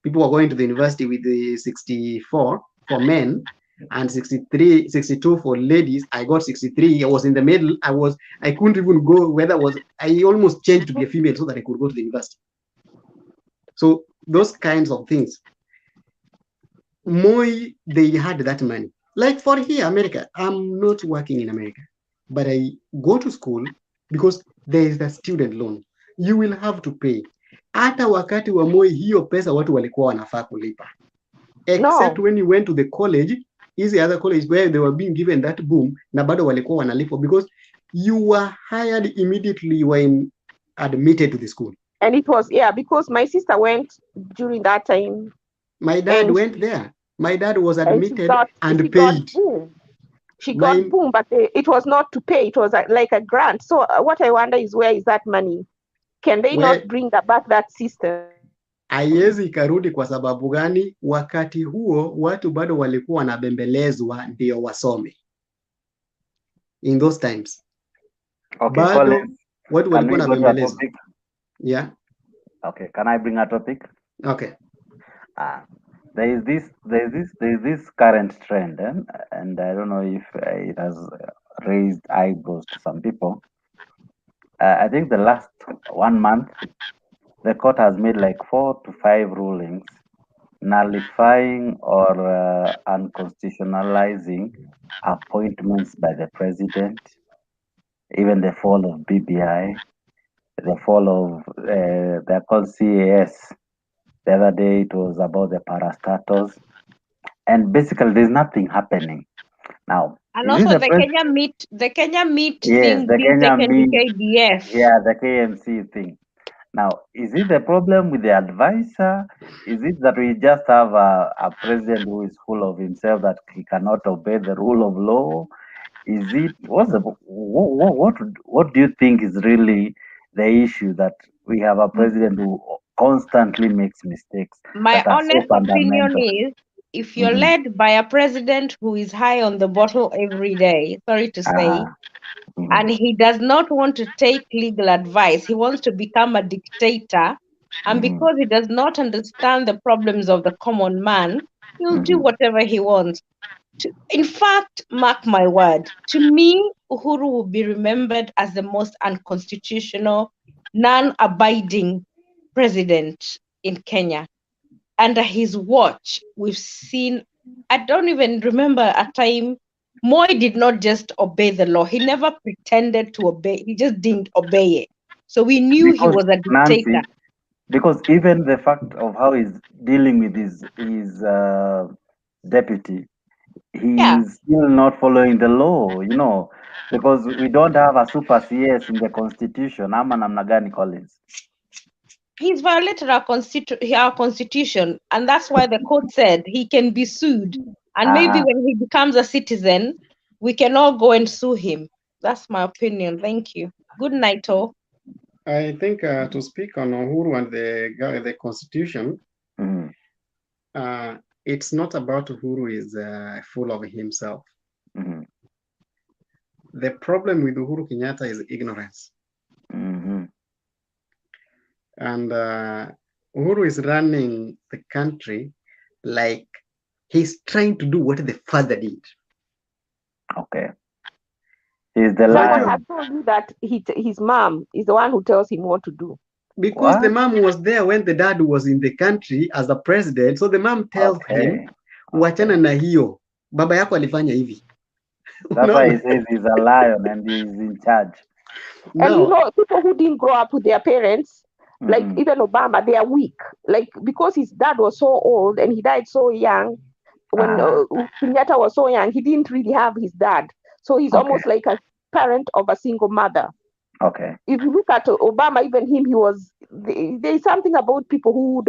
People were going to the university with the 64 for men and 62 for ladies. I got 63. I was in the middle. I couldn't even go I almost changed to be a female so that I could go to the university. So those kinds of things. Moi, they had that money. Like for here, America, I'm not working in America, but I go to school because there is a student loan. You will have to pay. Hata wakati wa Moi hiyo pesa watu walikuwa wanafaa kulipa. Except when you went to the college, is the other college where they were being given that boom, na bado walikuwa wanalipa because you were hired immediately when admitted to the school.
And it was, because my sister went during that time.
My dad went there. My dad was admitted and paid.
She got boom, but it was not to pay. It was like a grant. So what I wonder is, where is that money? Can they not bring back that system?
Haiwezi ikarudi kwa sababu gani? Wakati huo watu bado walikuwa wanabembelezwa ndio wasome. In those times.
Okay,
bado watu walikuwa wanabembelezwa. Yeah.
Okay, can I bring a topic?
Okay.
There is this current trend, and I don't know if it has raised eyebrows to some people. I think the last 1 month, the court has made like 4 to 5 rulings nullifying or unconstitutionalizing appointments by the president, even the fall of BBI, the fall of they're called CAS. The other day it was about the parastatals, and basically there's nothing happening now.
And also the Kenya meet
Yes,
thing
the
being
Kenya
taken to KDF.
Yeah, the KMC thing. Now, is it the problem with the advisor? Is it that we just have a president who is full of himself that he cannot obey the rule of law? Is it what do you think is really the issue, that we have a president who constantly makes mistakes?
My honest opinion is, if you're led by a president who is high on the bottle every day, sorry to say, and he does not want to take legal advice, he wants to become a dictator, and because he does not understand the problems of the common man, he'll do whatever he wants. In fact, mark my word, to me, Uhuru will be remembered as the most unconstitutional, non-abiding president in Kenya. Under his watch, we've seen, I don't even remember a time Moi did not just obey the law. He never pretended to obey. He just didn't obey it. So we knew he was a dictator.
Nancy, because even the fact of how he's dealing with his deputy, he's still not following the law, because we don't have a super CS in the constitution. Ama namna gani, Collins?
He's violated our constitution, and that's why the court said he can be sued. And maybe when he becomes a citizen, we can all go and sue him. That's my opinion. Thank you. Good night, all.
I think to speak on Uhuru and the constitution, it's not about Uhuru is full of himself. The problem with Uhuru Kenyatta is ignorance. And Uhuru is running the country like he's trying to do what the father did.
Okay. He's the
Someone has told you that his mom is the one who tells him what to do.
Because the mom was there when the dad was in the country as a president, so the mom tells him, wachana na hiyo, baba yako alifanya hivi.
That's why he says he's a lion and he's in charge.
And you know, people who didn't grow up with their parents, like even Obama, they are weak. Like because his dad was so old and he died so young. When Kenyatta was so young, he didn't really have his dad, so he's almost like a parent of a single mother.
Okay.
If you look at Obama, even him, he was. There's something about people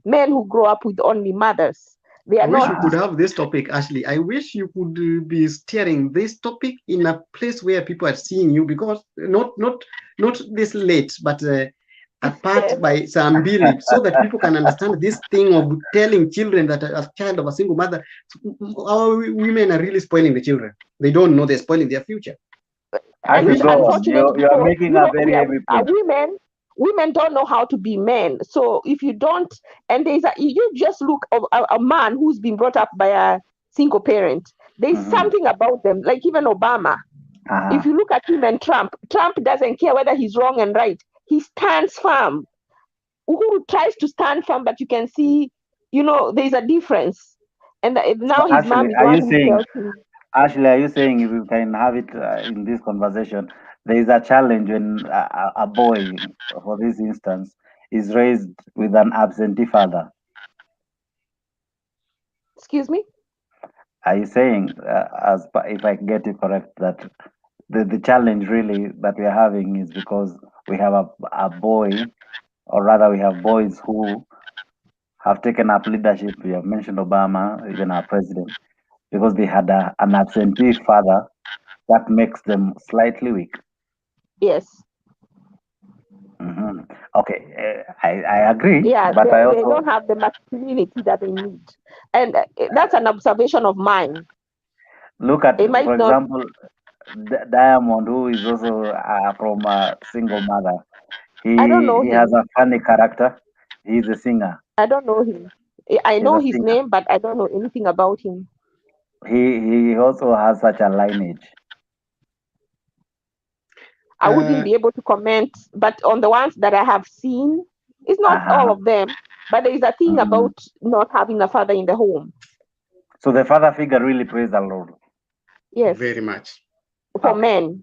men who grow up with only mothers. They are
I wish
not.
you could have this topic, Ashley. I wish you could be steering this topic in a place where people are seeing you, because not this late, but apart by Sambili, so that people can understand this thing of telling children that a child of a single mother, our women are really spoiling the children. They don't know they're spoiling their future.
I should go on. You are making a very heavy point.
Women don't know how to be men. So if you don't, and you just look at a man who's been brought up by a single parent. There's something about them, like even Obama. If you look at him and Trump doesn't care whether he's wrong and right. He stands firm. Uhuru tries to stand firm, but you can see, there's a difference. And now his mom is one who tells him.
Ashley, are you saying if we can have it in this conversation, there is a challenge when a boy, for this instance, is raised with an absentee father?
Excuse me?
Are you saying, if I get it correct, that the challenge really that we are having is because we have a boy, or rather we have boys who have taken up leadership? We have mentioned Obama, even our president, because they had an absentee father that makes them slightly weak.
Yes.
Okay, I agree.
Yeah,
but
they don't have the masculinity that they need. And that's an observation of mine.
Look at, for example, Diamond, who is also from a single mother. He has a funny character. He's a singer.
I don't know him. I know his name, but I don't know anything about him.
He also has such a lineage.
I wouldn't be able to comment, but on the ones that I have seen, it's not all of them, but there is a thing about not having a father in the home.
So the father figure really plays a role.
Yes.
Very much.
For men.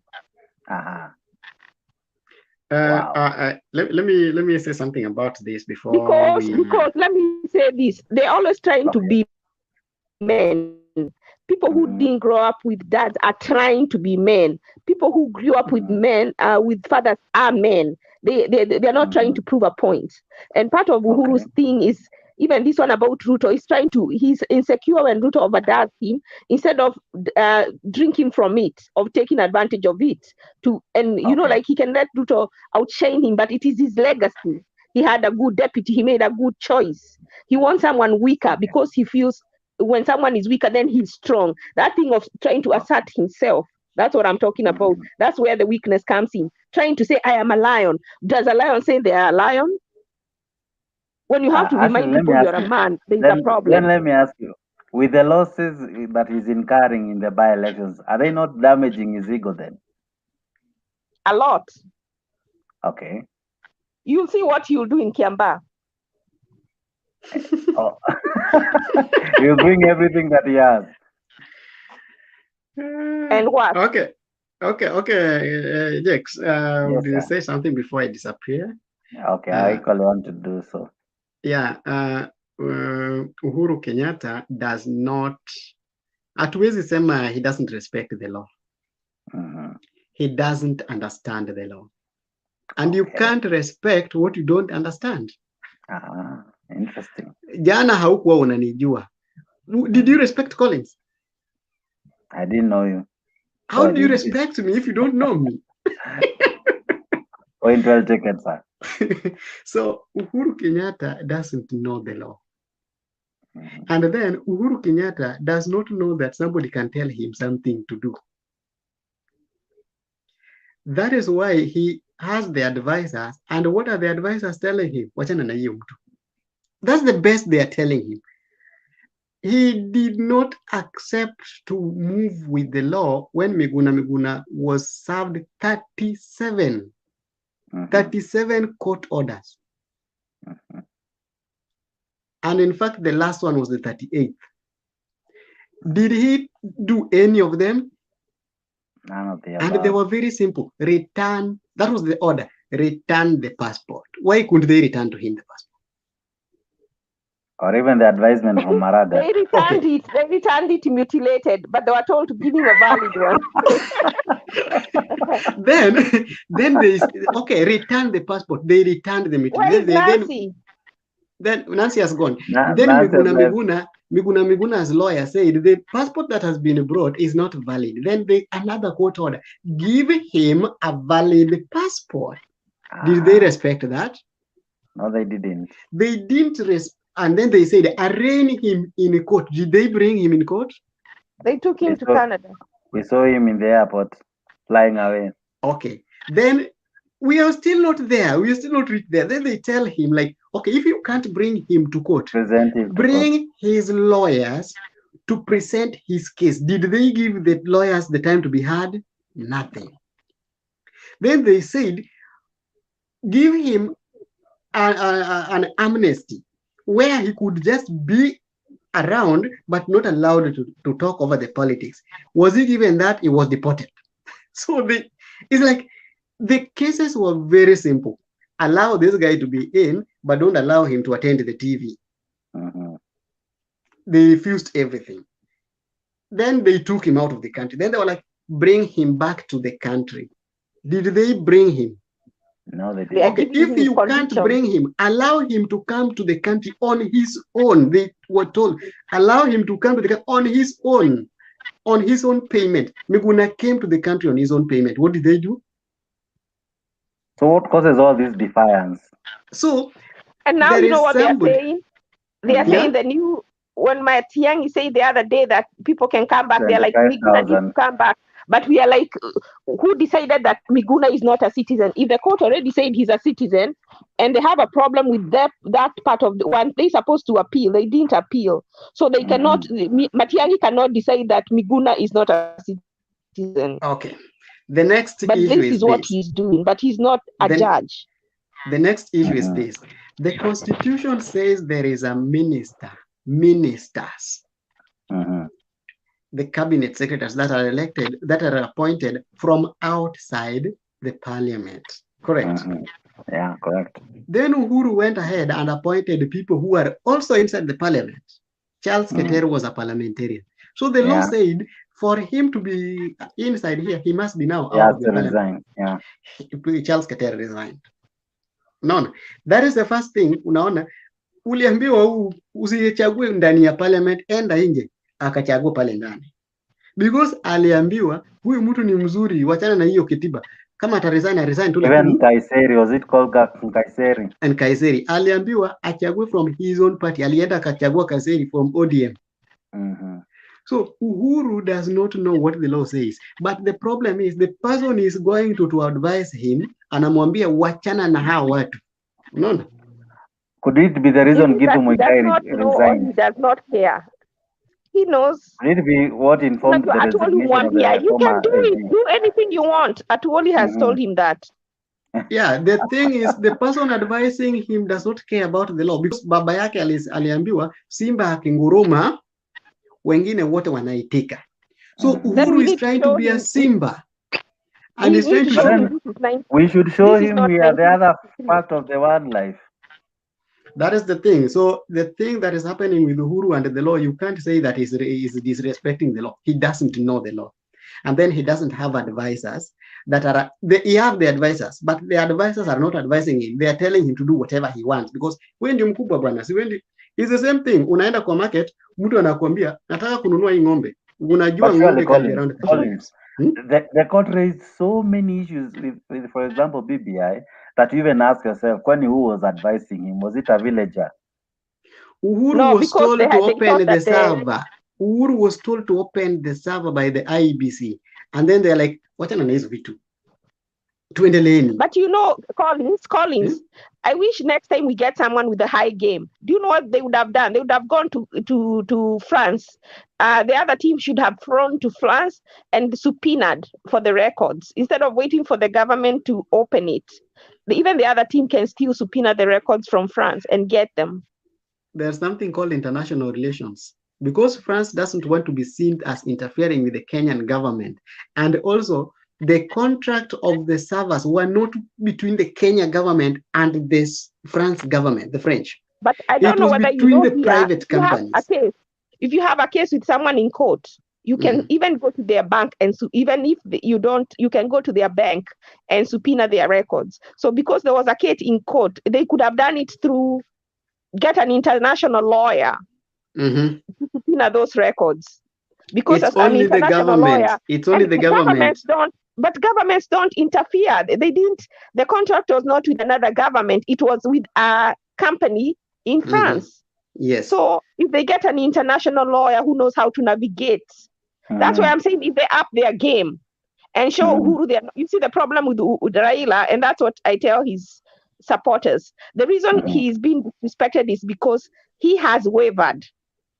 Let me say something about this before
because let me say this, they're always trying to be men. People who didn't grow up with dads are trying to be men. People who grew up with men, with fathers, are men. They're not trying to prove a point. And part of Uhuru's thing is, even this one about Ruto, he's insecure when Ruto overdoes him, instead of drinking from it, of taking advantage of it. Like he can let Ruto outshine him, but it is his legacy. He had a good deputy, he made a good choice. He wants someone weaker because he feels when someone is weaker, then he's strong. That thing of trying to assert himself, that's what I'm talking about. That's where the weakness comes in. Trying to say, I am a lion. Does a lion say they are a lion? When you have to remind people you're a man, there's a problem.
Then let me ask you, with the losses that he's incurring in the by-elections, are they not damaging his ego then?
A lot.
Okay.
You'll see what you'll do in Kiambaa.
He'll bring everything that he has.
And what?
Okay, Jex, would you say something before I disappear?
Okay, I equally want to do so.
Yeah, Uhuru Kenyatta does not, hatuwezi sema he doesn't respect the law. He doesn't understand the law. And you can't respect what you don't understand.
Interesting.
Jana haukuwa unanijua. Did you respect Collins?
I didn't know you.
How do you respect me if you don't know me?
Point well taken, sir.
So Uhuru Kenyatta doesn't know the law. And then Uhuru Kenyatta does not know that somebody can tell him something to do. That is why he has the advisors. And what are the advisors telling him? Wachana na hiyo mtu. That's the best they are telling him. He did not accept to move with the law when Miguna was served 37. 37 court orders. And in fact, the last one was the 38th. Did he do any of them?
None of the
And they
above.
were very simple. Return, that was the order. Return the passport. Why couldn't they return to him the passport?
Or even the advisement from Maraga.
They returned it. They returned it mutilated, but they were told to give him a valid one.
then they return the passport. They returned the
Where is
mutilated.
Nancy?
Then Nancy has gone.
Nancy
Then
has
Miguna's lawyer said the passport that has been brought is not valid. Then another court order, give him a valid passport. Did they respect that?
No, they didn't.
They didn't and then they said arraign him in court. Did they bring him in court?
They took him to Canada.
We saw him in the airport flying away.
Okay. Then we are still not there. We are still not reached there. Then they tell him, like, okay, if you can't bring him to court, bring his lawyers to present his case. Did they give the lawyers the time to be heard? Nothing. Then they said, give him an amnesty where he could just be around but not allowed to talk over the politics. Was he given that? He was deported. So it's like the cases were very simple. Allow this guy to be in, but don't allow him to attend the TV. They refused everything. Then they took him out of the country. Then they were like, bring him back to the country. Did they bring him?
No, they didn't.
Okay, if you can't bring him, allow him to come to the country on his own. They were told, allow him to come to the country on his own payment. Miguna came to the country on his own payment. What did they do?
So what causes all this defiance?
So,
and now you know what they are saying? They are saying the new, when Matiang'i said the other day that people can come back, they're like, Miguna needs to come back. But we are like, who decided that Miguna is not a citizen? If the court already said he's a citizen and they have a problem with that part of the one, they're supposed to appeal. They didn't appeal. So they cannot, Matiang'i cannot decide that Miguna is not a citizen.
Okay. The next
but
issue
this is what he's doing, but he's not a judge.
The next issue is this. The Constitution says there is a ministers. The cabinet secretaries that are elected, that are appointed from outside the parliament. Correct?
Yeah, correct.
Then Uhuru went ahead and appointed people who are also inside the parliament. Charles Keter was a parliamentarian. So the law said for him to be inside here, he must be now out of the parliament.
Yeah.
Charles Keter resigned. No, that is the first thing. Unaona, uliambiwa usichague ndani ya parliament, enda nje. Akachagua pale ndani because aliambiwa huyu mtu ni mzuri, wachana na hiyo kitiba, kama ataresign tu.
Even Kaiseri, was it called Kaiseri?
And Kaiseri aliambiwa achague from his own party, alienda akachagua Kaiseri from ODM. So Uhuru does not know what the law says, but the problem is the person is going to advise him, anamwambia wachana na hao watu. Unaona?
Could it be the reason Gitu Muigai resigned?
He does not care. He knows.
Could it be what informed the resignation of the
you can do anything you want. Atuoli has told him that.
Yeah, the thing is the person advising him does not care about the law because baba yake aliambiwa Simba akinguruma wengine wote wanaitika. So Uhuru is trying to be a Simba. And he's trying to show him.
We should show him we are the other part of the wildlife.
That is the thing. So the thing that is happening with Uhuru and the law, you can't say that he's disrespecting the law. He doesn't know the law. And then he doesn't have advisors that are, he have the advisors, but the advisors are not advising him. They are telling him to do whatever he wants because when ndio mkubwa bwana, si wendi, it's the same thing. Unaenda kwa market, mtu anakuambia, nataka kununua hii ng'ombe. Unajua ng'ombe can be around.
The court raised so many issues with, for example, BBI, that you even ask yourself, who was advising him? Was it a villager?
Uhuru was told to open the server. Uhuru was told to open the server by the IEBC. And then they're like, what an amazing vitu.
But you know, Collins, I wish next time we get someone with a high game. Do you know what they would have done? They would have gone to France. The other team should have flown to France and subpoenaed for the records instead of waiting for the government to open it. even the other team can still subpoena the records from France and get them.
There's something called international relations. Because France doesn't want to be seen as interfering with the Kenyan government. And also, the contract of the servers were not between the Kenya government and this France government, the French.
But I don't know whether
between
you know
the private companies.
If you have a case with someone in court, you can even go to their bank and even if you don't, you can go to their bank and subpoena their records. So because there was a case in court, they could have done it through get an international lawyer to subpoena those records. Because
it's
as an international lawyer,
it's only the government.
Governments don't interfere. They didn't. The contract was not with another government. It was with a company in France.
Yes.
So if they get an international lawyer who knows how to navigate, that's why I'm saying if they up their game and show Uhuru, you see the problem with Raila, and that's what I tell his supporters. The reason he's being disrespected is because he has wavered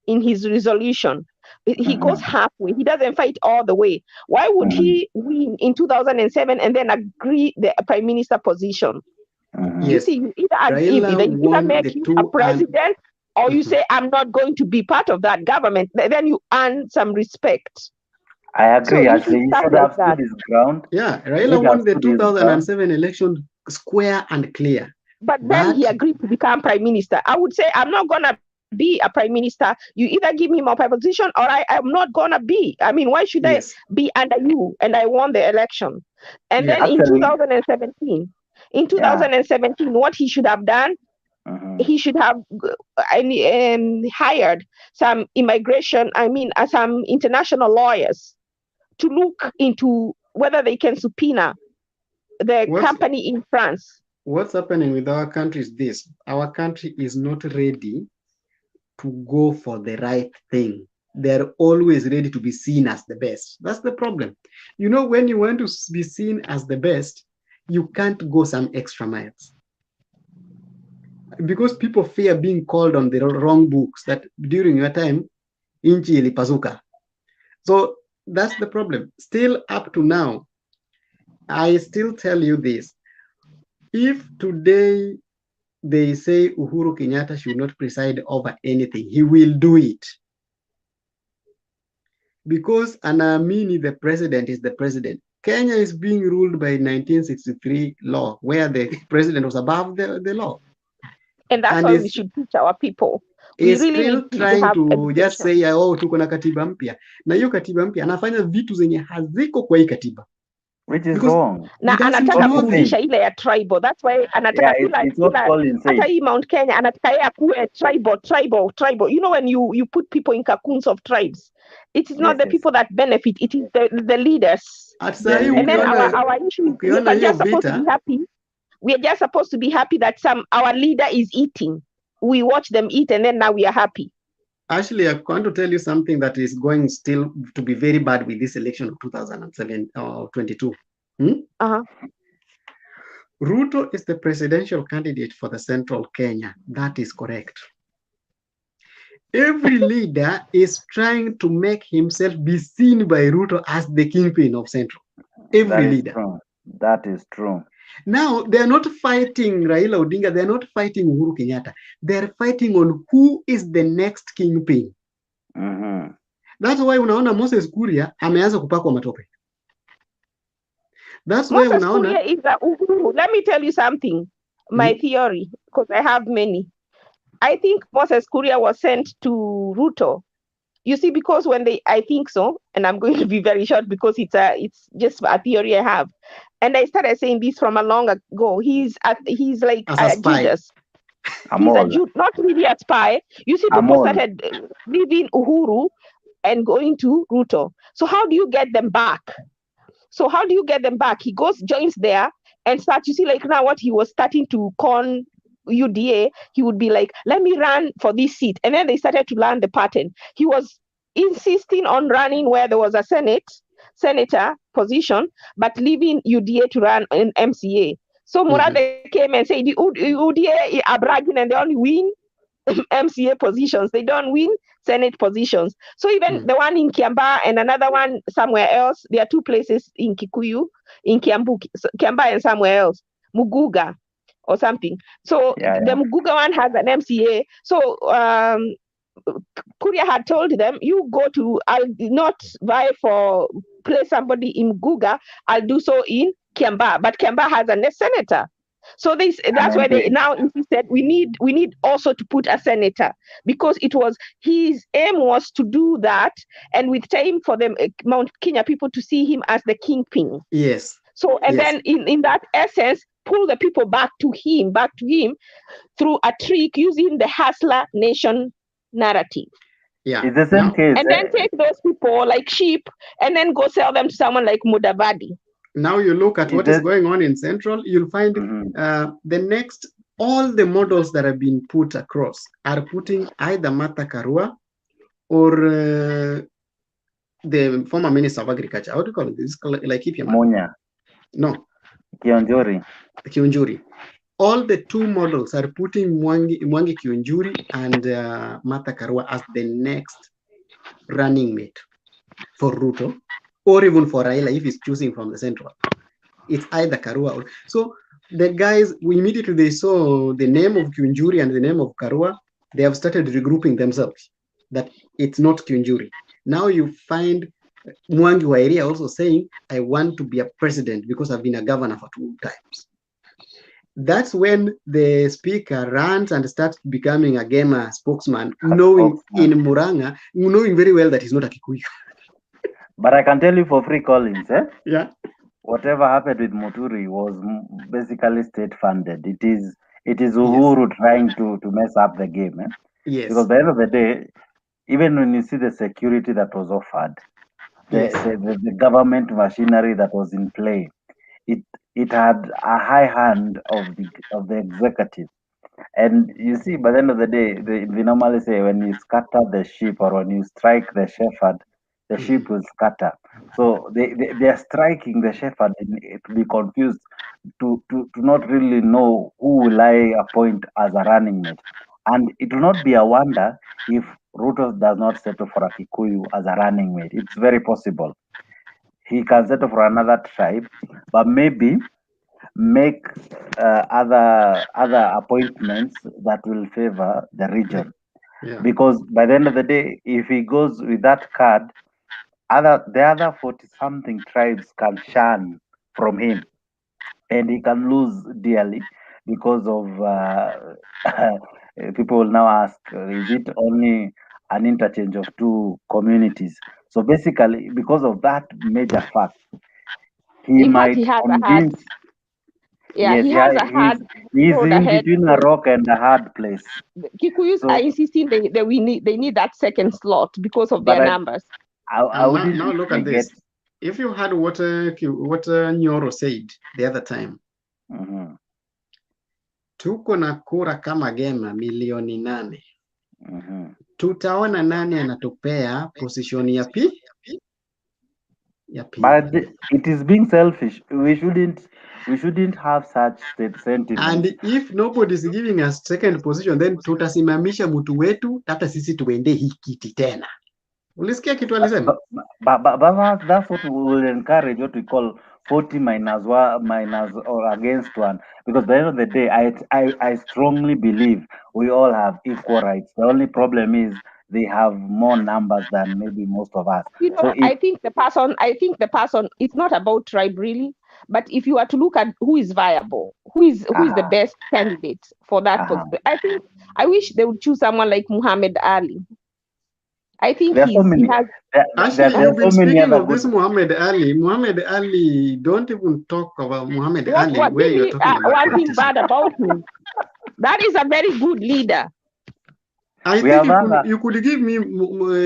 in his resolution. He goes halfway. He doesn't fight all the way. Why would he win in 2007 and then agree the prime minister position? You see, you either make you a president or you say, I'm not going to be part of that government. Then you earn some respect.
I agree,
so
actually. He should have stood his ground.
Yeah, Raila won the 2007 election square and clear.
But then he agreed to become prime minister. I would say, I'm not going to be a prime minister. You either give me my position or I am not going to be. I mean, why should I be under you? And I won the election. And then in 2017, what he should have done, he should have hired some some international lawyers to look into whether they can subpoena the company in France.
What's happening with our country is this. Our country is not ready to go for the right thing. They're always ready to be seen as the best. That's the problem. You know, when you want to be seen as the best, you can't go some extra miles. Because people fear being called on the wrong books, that during your time, inchi ilipazuka. So that's the problem. Still up to now, I still tell you this. If today they say Uhuru Kenyatta should not preside over anything, he will do it. Because anaamini the president is the president. Kenya is being ruled by 1963 law, where the president was above the law.
And that's why we should teach our people.
He's really still trying to just say, oh, tuko na katiba mpya. Na hiyo katiba mpya anafanya vitu zenye haziko kwa hii katiba.
Which is wrong.
Na anataka kurudisha ile ya tribal. That's why anataka hata hii Mount Kenya anataka ya kuwe tribal. You know, when you put people in cocoons of tribes, it is not the people that benefit, it is the leaders. And then our issue is we are just supposed to be happy. We are just supposed to be happy that our leader is eating. We watch them eat and then now we are happy.
Actually, I want to tell you something that is going still to be very bad with this election of 2022. Ruto is the presidential candidate for the Central Kenya. That is correct. Every leader is trying to make himself be seen by Ruto as the kingpin of Central. Every leader.
That is true.
Now, they're not fighting Raila Odinga. They're not fighting Uhuru Kenyatta. They're fighting on who is the next kingpin. That's why unaona Moses Kuria ameanza kupakwa matope. That's why unaona
Kuria is a Uhuru. Let me tell you something. My theory, because I have many. I think Moses Kuria was sent to Ruto. You see, because I think so, and I'm going to be very short because it's just a theory I have. And I started saying this from a long ago. He's like a Judas. He's not really a spy. You see, people started leaving Uhuru and going to Ruto. So how do you get them back? He joins there and starts, you see, like now what he was starting to con UDA, he would be like, let me run for this seat. And then they started to learn the pattern. He was insisting on running where there was a senator position, but leaving UDA to run in MCA. So Murade came and said, UDA are bragging and they only win MCA positions. They don't win Senate positions. So even the one in Kiamba and another one somewhere else, there are two places in Kikuyu, in Kiamba and somewhere else. Muguga or something. So the Muguga one has an MCA. So Kuria had told them, you go to, I'll not vie for place somebody in Muguga, I'll do so in Kiamba. But Kiamba has a senator. So that's why they now insisted we need also to put a senator, because it was his aim was to do that, and with time for them Mount Kenya people to see him as the kingpin.
Yes.
So and then in that essence, pull the people back to him through a trick using the hustler nation narrative.
Yeah. It's the same case.
And then take those people like sheep and then go sell them to someone like Mudavadi.
Now you look at what is going on in Central, you'll find all the models that have been put across are putting either Martha Karua or the former Minister of Agriculture. How do you call it? This is like
Munya.
No.
Kionjuri.
All the two models are putting Mwangi Kionjuri and Martha Karua as the next running mate for Ruto, or even for Raila if he's choosing from the central. It's either Karua or... So the guys, immediately they saw the name of Kionjuri and the name of Karua, they have started regrouping themselves, that it's not Kionjuri. Now you find Mwangi Wairia also saying, I want to be a president because I've been a governor for 2 times. That's when the speaker runs and starts becoming a gamer spokesman, knowing in Muranga, knowing very well that he's not a Kikuyu.
But I can tell you for free, Collins,
yeah,
whatever happened with Muturi was basically state funded. It is Uhuru trying to mess up the game.
Yes.
Because at the end of the day, even when you see the security that was offered, the government machinery that was in play, it had a high hand of the executive. And you see, by the end of the day, we normally say when you scatter the sheep or when you strike the shepherd, the sheep will scatter. So they are striking the shepherd to be confused, to not really know who will I appoint as a running mate. And it will not be a wonder if Ruto does not settle for a Kikuyu as a running mate. It's very possible. He can settle for another tribe, but maybe make other appointments that will favor the region.
Yeah.
Because by the end of the day, if he goes with that card, the other 40-something tribes can shun from him, and he can lose dearly because of people will now ask, is it only an interchange of 2 communities? So basically, because of that major fact, he might convince.
Yeah, he has a hard
he's
road
in
ahead.
between a rock and a hard place.
Kikuyus are insisting they need that second slot because of their numbers.
Now look at this. If you had what Nyoro said the other time, tuko na kura kama gema milioni 8. Tutaona nani anatupea position ya P.
But it is being selfish. We shouldn't have such sentiments.
And if nobody is giving us second position, then tutasimamisha mtu wetu hata sisi tuende hii kiti tena. Ulisikia kitu alisema?
But that's what we will encourage, what we call 40 minus or against 1. Because at the end of the day, I strongly believe we all have equal rights. The only problem is they have more numbers than maybe most of us.
You know, I think the person, it's not about tribe really, but if you are to look at who is viable, who is the best candidate for that position, I wish they would choose someone like Muhammad Ali. I think
Actually, you've been speaking of this Muhammad Ali. Muhammad Ali, don't even talk about Muhammad Ali where you're talking about
one thing bad about him. That is a very good leader.
I think you could give me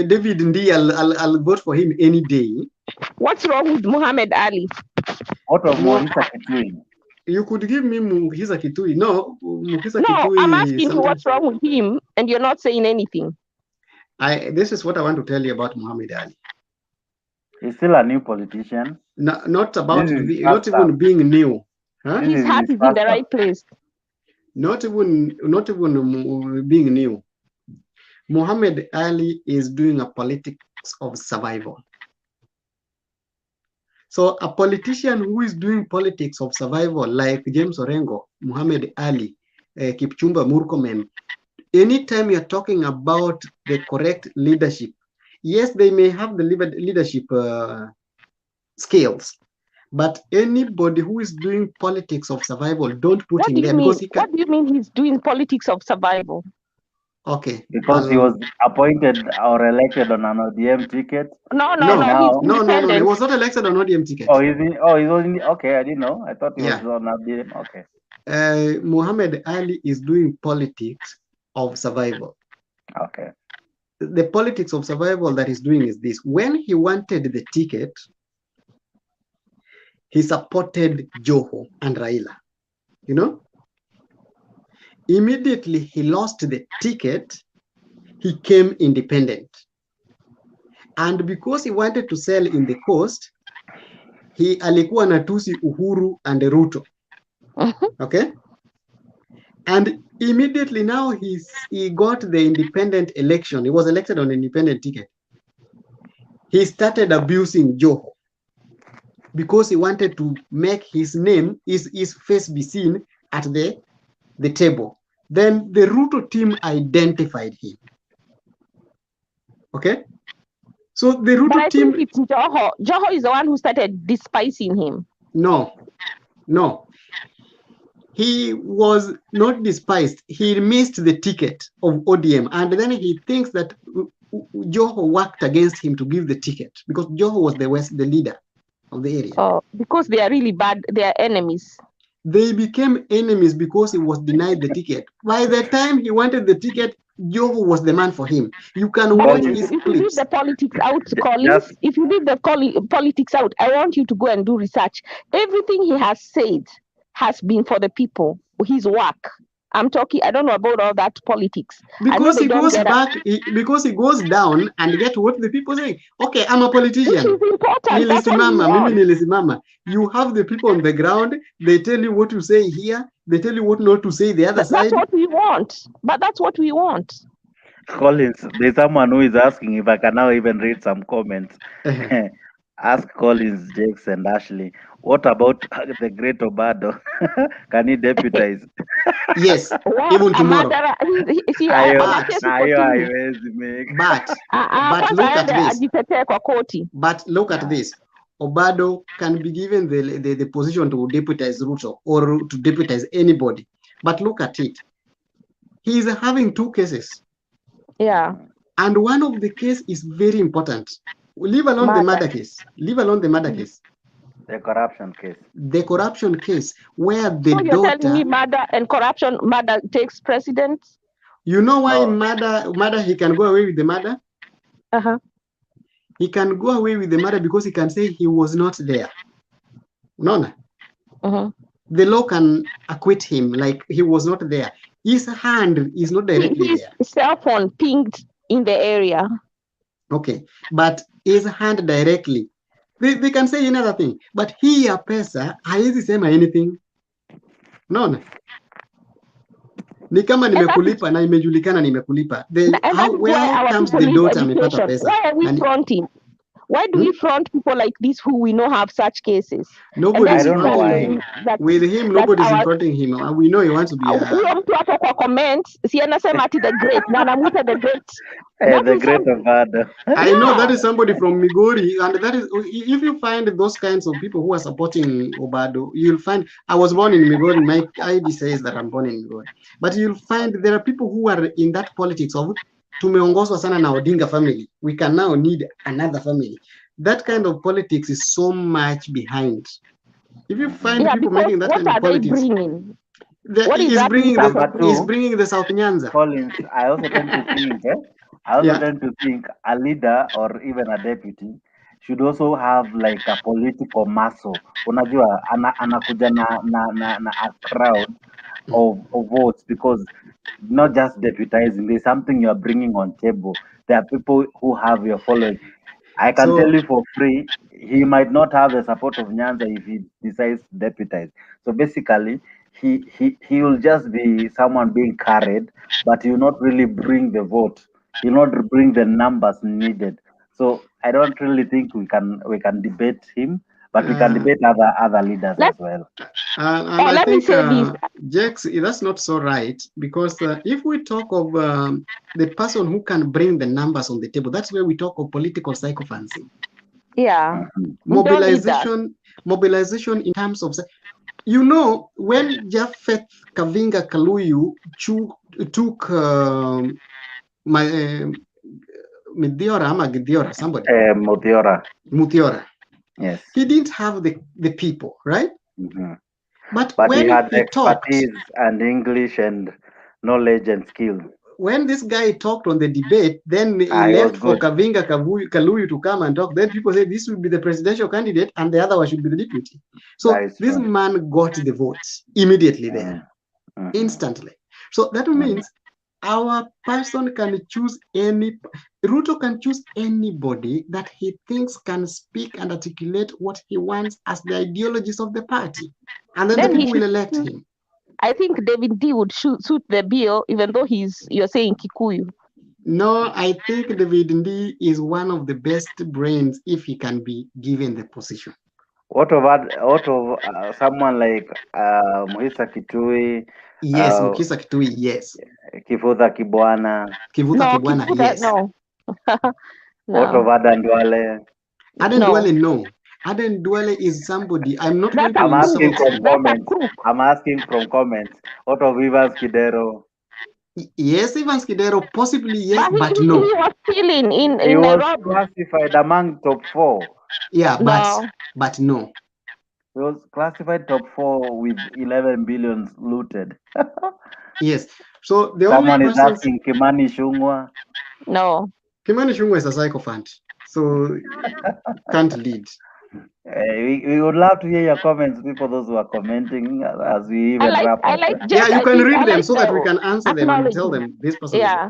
David Ndi. I'll vote for him any day.
What's wrong with Muhammad Ali?
What of Muhisa Kitui?
You could give me Muhisa Kitui. No, Muhisa Kitui.
I'm asking you what's wrong with him, and you're not saying anything.
This is what I want to tell you about Muhammad Ali.
He's still a new politician.
No, not even being new. Huh?
His heart is in the right place.
Not even being new. Muhammad Ali is doing a politics of survival. So a politician who is doing politics of survival, like James Orengo, Muhammad Ali, Kipchumba Murkomen, anytime you're talking about the correct leadership, yes, they may have the leadership skills, but anybody who is doing politics of survival, don't put him there because he can.
What do you mean he's doing politics of survival?
Okay.
Because he was appointed or elected on an ODM ticket.
No,
he was not elected on ODM ticket.
Oh, he's only okay. I didn't know. I thought he was on ODM. Okay.
Muhammad Ali is doing politics of survival.
Okay.
The politics of survival that he's doing is this: when he wanted the ticket, he supported Joho and Raila. You know. Immediately he lost the ticket, he came independent. And because he wanted to sell in the coast, he alikuwa natusi Uhuru and Ruto. Okay? And immediately now he got the independent election. He was elected on an independent ticket. He started abusing Joho because he wanted to make his name, his face be seen at the table. Then the Ruto team identified him. Okay? So the Ruto
but I
team...
think it's Joho. Joho is the one who started despising him.
No. He was not despised. He missed the ticket of ODM. And then he thinks that Joho worked against him to give the ticket because Joho was the leader of the area.
Oh, because they are really bad. They are enemies.
They became enemies because he was denied the ticket. By the time he wanted the ticket, Joho was the man for him. You can watch his clips.
If you leave the politics out, Collins, if you leave the politics out, I want you to go and do research. Everything he has said has been for the people, his work. I'm talking, I don't know about all that politics.
Because he goes back, because he goes down and get what the people say. Okay, I'm a politician.
Which is important.
Nilisimama. You have the people on the ground. They tell you what to say here. They tell you what not to say the other side.
That's what we want. But that's what we want.
Collins, there's someone who is asking if I can now even read some comments. Ask Collins, Jakes, and Ashley. What about the great Obado? Can he deputize?
Yes, even tomorrow. But look at this. But look at this. Obado can be given the position to deputize Ruto or to deputize anybody. But look at it. He is having 2 cases.
Yeah.
And one of the case is very important. Leave alone the murder case. Leave alone the murder case.
The corruption case.
The corruption case where the
so you're telling me murder and corruption, murder takes precedence?
You know why murder he can go away with the murder? He can go away with the murder because he can say he was not there. No. The law can acquit him like he was not there. His hand is not directly
his
there.
His cell phone pinged in the area.
Okay, but his hand directly. They can say another thing, but here pesa haizi sema anything. No. Ni kama nimekulipa na imejulikana nimekulipa. Where comes the daughter amepata pesa?
Why are we fronting? Why do we front people like this who we know have such cases?
Nobody is fronting him. With him, nobody is fronting him. We know he wants to be
mtu hapo kwa comment, si anasema ati the great, na anamuita the great.
The great Obado.
I know that is somebody from Migori, and that is, if you find those kinds of people who are supporting Obado, you'll find, I was born in Migori, my ID says that I'm born in Migori, but you'll find there are people who are in that politics of tumeongozwa sana na Odinga family. We can now need another family. That kind of politics is so much behind. If you find people making that kind of politics, he's bringing the South Nyanza.
Collins, I also tend to think, a leader or even a deputy should also have like a political muscle. Unajua anakuja na a crowd of votes, because not just deputizing, there's something you are bringing on table. There are people who have your following. I can tell you for free, he might not have the support of Nyanza if he decides to deputize. So basically, he will just be someone being carried, but he will not really bring the vote. He will not bring the numbers needed. So I don't really think we can debate him, But we can debate other leaders as well.
And I think, Jax, that's not so right, because if we talk of the person who can bring the numbers on the table, that's where we talk of political sycophancy.
Yeah.
Mobilization in terms of, you know, when Japheth Kavinga Kaluyu took Muthiora, somebody. Muthiora.
Yes.
He didn't have the people, right? But
he
when
had
he
expertise
talked,
and English and knowledge and skill.
When this guy talked on the debate, then he left for Kavinga Kaluyu to come and talk. Then people say this will be the presidential candidate and the other one should be the deputy. So this man got the votes immediately there, instantly. So that means our person can choose Ruto can choose anybody that he thinks can speak and articulate what he wants as the ideologies of the party. And then the people will elect him.
I think David D would suit the bill, even though you're saying Kikuyu.
No, I think David D is one of the best brains if he can be given the position.
What of someone like Muhisa Kitui?
Yes, Mukisa Kitui, yes.
Kivutha Kibwana.
Kibwana, yes.
No.
What of Adan Duale?
Adan Duale, no. Adan Duale is somebody. I'm not.
I'm asking from comments. I'm asking from comments. What of Evans Kidero?
Yes, Evans Kidero, possibly yes, but no.
He was still in
He was
Nairobi.
classified among top 4.
Yeah, but no.
He was classified top 4 with 11 billion looted.
Yes. So the
someone
only
is asking Kimani Ichung'wah.
No.
Kimani Ichung'wah is a sycophant, so can't lead.
We would love to hear your comments, people, those who are commenting as we even wrap up.
Yeah, you can read them so that we can answer them and tell them this person.
Yeah,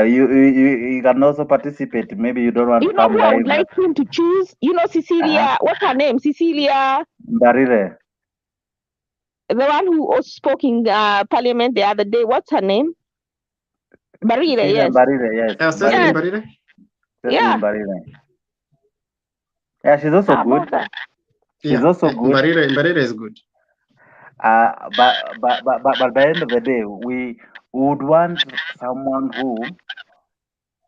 you can also participate. Maybe you don't want to come live.
I would like him to choose. You know, Cecilia. What's her name? Cecilia
Mbarire.
The one who spoke in Parliament the other day. What's her name? Mbarire. Yes.
Mbarire. Yes.
Mbarire.
Yeah.
Mbarire. Yeah, she's also good. She's also good.
Mbarire is good.
But by the end of the day, we would want someone who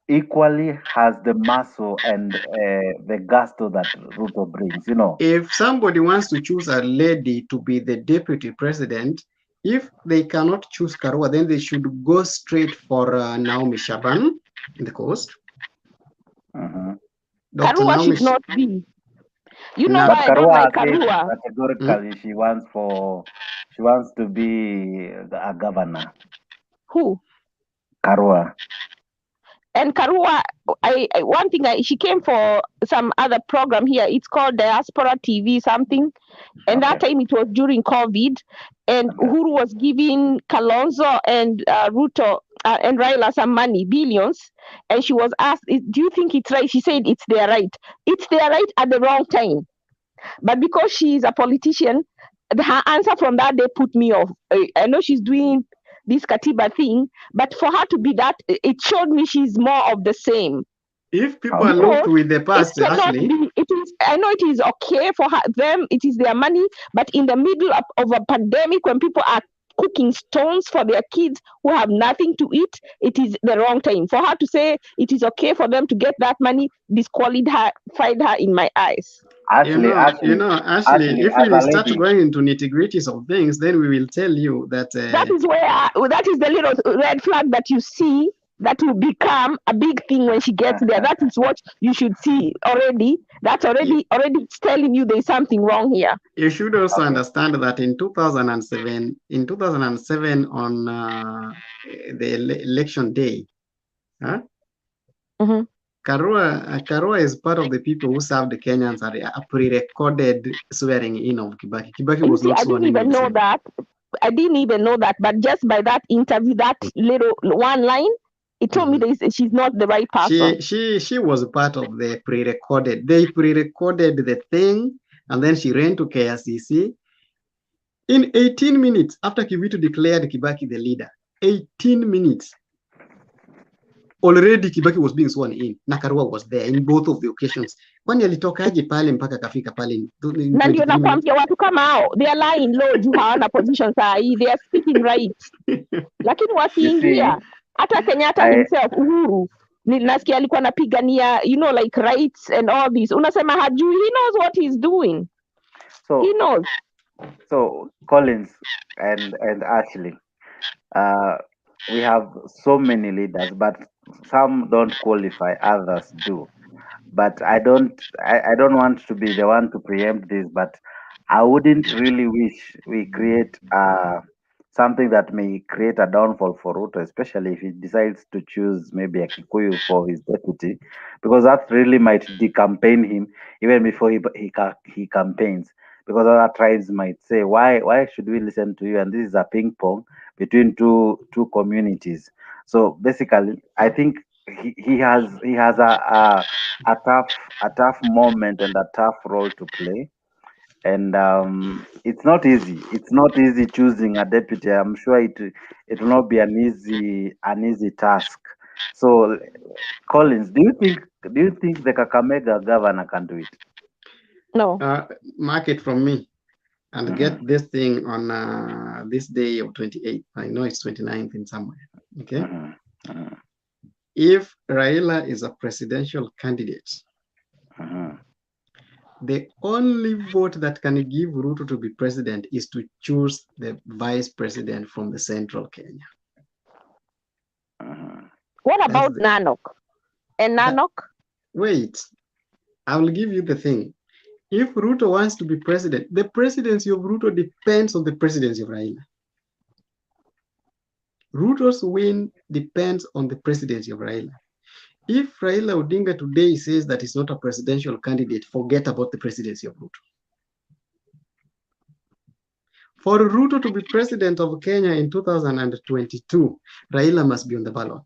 equally has the muscle and the gusto that Ruto brings, you know.
If somebody wants to choose a lady to be the deputy president, if they cannot choose Karua, then they should go straight for Naomi Shaban in the coast.
Karua should not be. You know why I don't like Karua?
Categorically, she wants to be a governor.
Who?
Karua.
And Karua, one thing, she came for some other program here. It's called Diaspora TV something. And that time it was during COVID. And Uhuru was giving Kalonzo and Ruto and Raila some money, billions. And she was asked, do you think it's right? She said it's their right. It's their right at the wrong time. But because she's a politician, her answer from that day put me off. I know she's doing this Katiba thing, but for her to be that, it showed me she's more of the same.
If people look with the past, actually,
I know it is okay for them, it is their money, but in the middle of a pandemic, when people are cooking stones for their kids who have nothing to eat, it is the wrong time. For her to say it is okay for them to get that money, disqualified her in my eyes.
Ashley, if we start going into nitty-gritties of things, then we will tell you that
that is the little red flag that you see that will become a big thing when she gets there. That is what you should see already. That's already telling you there's something wrong here.
You should also understand that in 2007 on the election day, Karua is part of the people who served the Kenyans at a pre-recorded swearing in of Kibaki. Kibaki was not sworn in.
I didn't even know that, but just by that interview, that little one line, it told me that she's not the right person.
She was part of the pre-recorded. They pre-recorded the thing, and then she ran to KRCC. In 18 minutes, after Kivitu declared Kibaki the leader, 18 minutes. already Kibaki was being sworn in. Nakarua was there in both of the occasions. Kwani alitokaje pale mpaka kafika pale in
Na ndio
23 minutes?
nakwambia watu kama hao, they are lying low juu hawana position saa hii, they are speaking right. Lakini wakiingia, hata Kenyatta himself, Uhuru, nasikia alikuwa anapigania, you know, like rights and all this. Unasema hajui, he knows what he's doing.
So,
he knows.
So Collins and Ashley, we have so many leaders, but some don't qualify, others do. But I don't want to be the one to preempt this, but I wouldn't really wish we create something that may create a downfall for Ruto, especially if he decides to choose maybe a Kikuyu for his deputy, because that really might decampaign him even before he campaigns. Because other tribes might say, why should we listen to you? And this is a ping pong between two communities. So basically, I think he has a tough moment and a tough role to play. And it's not easy. It's not easy choosing a deputy. I'm sure it will not be an easy task. So, Collins, do you think the Kakamega governor can do it?
No.
Mark it from me, and get this thing on this day of 28th. I know it's 29th in somewhere. Okay. If Raila is a presidential candidate, the only vote that can give Ruto to be president is to choose the vice president from the central Kenya.
What about Nanok? And Nanok?
Wait, I will give you the thing. If Ruto wants to be president, the presidency of Ruto depends on the presidency of Raila. Ruto's win depends on the presidency of Raila. If Raila Odinga today says that he's not a presidential candidate, forget about the presidency of Ruto. For Ruto to be president of Kenya in 2022, Raila must be on the ballot.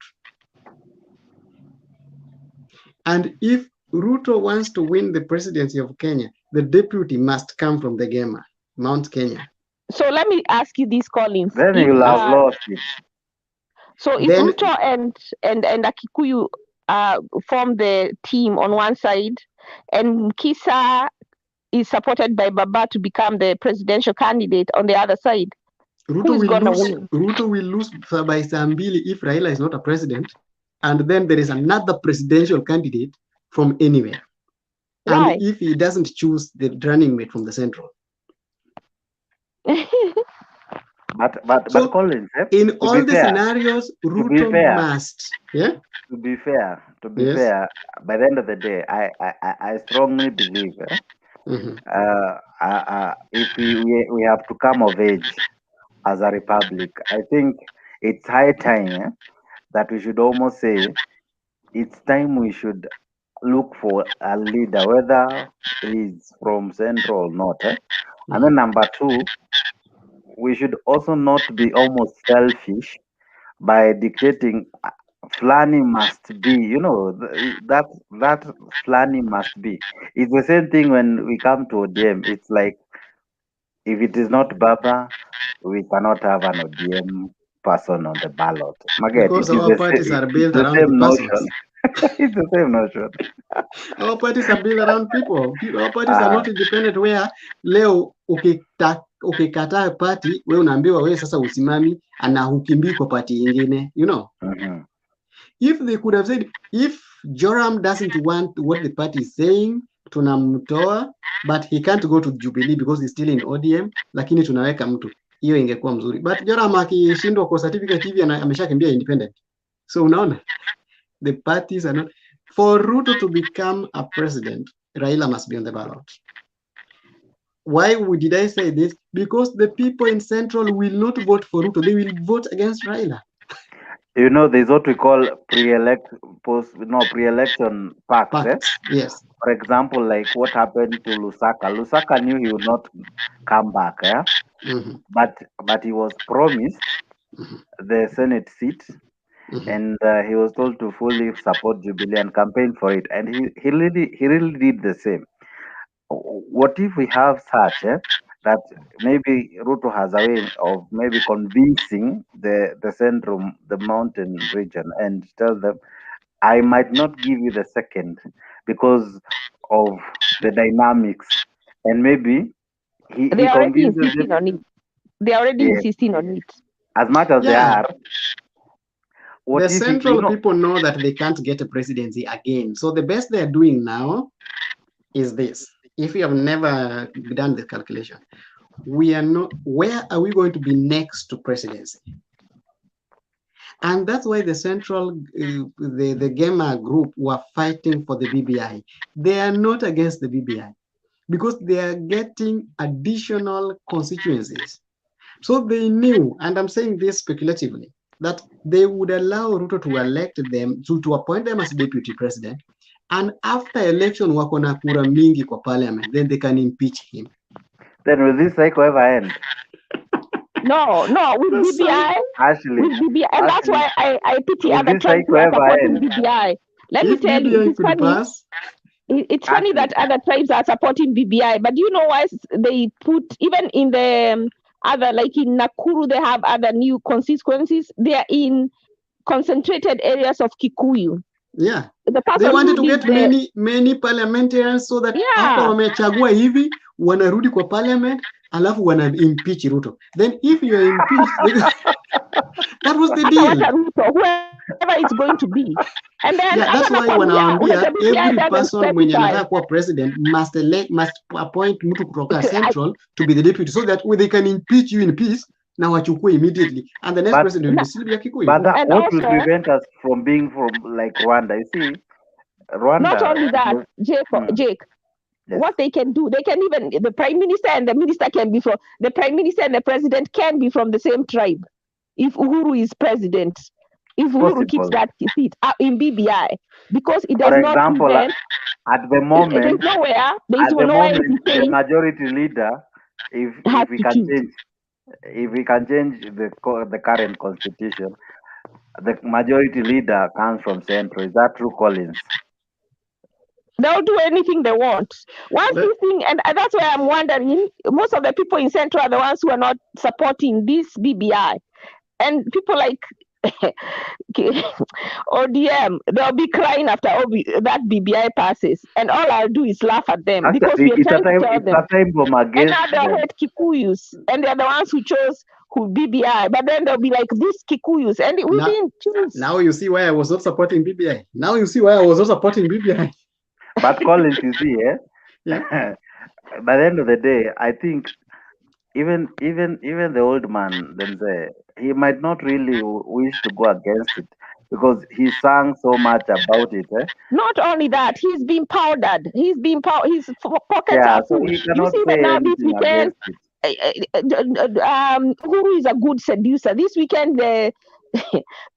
And if Ruto wants to win the presidency of Kenya, the deputy must come from the Gema, Mount Kenya.
So let me ask you this, Collins.
Then you'll have lost it.
So if Ruto and Akikuyu form the team on one side, and Kisa is supported by Baba to become the presidential candidate on the other side, who's gonna win?
Ruto will lose by Sambili if Raila is not a president, and then there is another presidential candidate from anywhere.
Why?
And if he doesn't choose the running mate from the central.
But Collins,
in all the scenarios, Ruto must. Yeah.
To be fair, by the end of the day, I strongly believe if we have to come of age as a republic, I think it's high time that we should almost say it's time we should look for a leader, whether he's from central or not. And then number two, we should also not be almost selfish by dictating Flani must be, that Flani must be. It's the same thing when we come to ODM. It's like, if it is not Baba, we cannot have an ODM person on the ballot.
Because our parties are built around the persons.
It's the same notion.
Our parties are built around people. Our parties are not independent where leo ukikataa party, we unaambiwa we sasa usimami na hukimbii kwa party ingine, If they could have said, if Joram doesn't want what the party is saying, tunamtoa, but he can't go to Jubilee because he's still in ODM, lakini tunaweka mtu. Hiyo ingekuwa mzuri. But Joram akishindwa kwa certificate hivi ameshakimbia independent. So unaona, the parties are not. For Ruto to become a president, Raila must be on the ballot. Why did I say this? Because the people in Central will not vote for Ruto. They will vote against Raila.
There's what we call pre-election pacts.
Yes.
For example, like what happened to Lusaka. Lusaka knew he would not come back, but he was promised the Senate seat, and he was told to fully support Jubilee and campaign for it, and he really did the same. What if we have such that maybe Ruto has a way of maybe convincing the central, the mountain region, and tell them, I might not give you the second because of the dynamics, and maybe
They
he
are already
convinces
insisting on it. They are already
yes,
insisting on it.
as much as they
Yeah.
are. What
The
if
central people know that they can't get a presidency again. So the best they're doing now is this. If you have never done the calculation, we are not, where are we going to be next to presidency? And that's why the central, the gamer group were fighting for the BBI. They are not against the BBI because they are getting additional constituencies. So they knew, and I'm saying this speculatively, that they would allow Ruto to elect them, to appoint them as deputy president. And after election, wako na kura mingi kwa parliament, then they can impeach him.
Then will this cycle ever end?
No, with BBI.
Actually,
with BBI, and that's why I pity
will
other
this
tribes who
cycle
are
ever
supporting
end?
BBI. Let me
If
tell you,
BBI
it's
could
funny.
pass,
It's funny that other tribes are supporting BBI, but you know why they put, even in the other, like in Nakuru, they have other new constituencies. They are in concentrated areas of Kikuyu.
yeah.
The
They wanted to
who
get
did
many parliamentarians so that
Yeah.
after wamechagua hivi wanarudi kwa parliament alafu wana impeach Ruto. Then if you are impeached, that was the deal.
Whoever it's going to be. And then
Yeah, that's why wanawaambia every person mwenye anataka kuwa president must appoint mtu kutoka central to be the deputy so that they can impeach you in peace na wachukue immediately, and the next president will be Sylvia Kikuyu.
But that, what will prevent us from being from like Rwanda? You see, Rwanda.
Not only that, Jake,
Yes.
what they can do, they can even, the prime minister and the minister can be from, the prime minister and the president can be from the same tribe. If Uhuru is president, if Uhuru keeps that seat in BBI, because it does
For
not
example,
prevent,
at the moment,
there's nowhere,
the majority leader, if we can change, the current constitution, the majority leader comes from Central. Is that true, Collins?
They'll do anything they want. One thing, and that's why I'm wondering, most of the people in Central are the ones who are not supporting this BBI. And people like ODM, they'll be crying after that BBI passes. And all I'll do is laugh at them.
Actually,
because we're trying to tell them.
And
now they hate Kikuyus. And they're the ones who chose BBI. But then they'll be like, these Kikuyus. And we didn't choose.
Now you see why I was not supporting BBI. Now you see why I was not supporting BBI.
But Collins, you see, by the end of the day, I think even the old man, he might not really wish to go against it because he sang so much about it.
Not only that, he's been powdered. His pockets are full.
So he
You
cannot
see
say
that now this
anything
weekend, Uhuru is a good seducer. This weekend,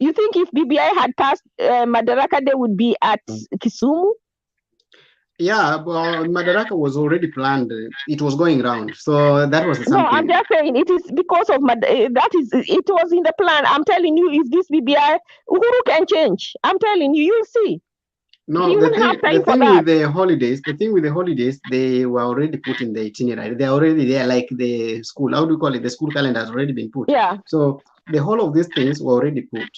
you think if BBI had passed Madaraka, they would be at Kisumu?
Yeah, well, Madaraka was already planned. It was going round, so that was something.
No, I'm just saying it is because of it was in the plan. I'm telling you, if this BBI, Uhuru can change. I'm telling you, you'll see.
No, the thing with the holidays, they were already put in the itinerary. They're already there, like the school. How do you call it? The school calendar has already been put.
Yeah.
So the whole of these things were already put.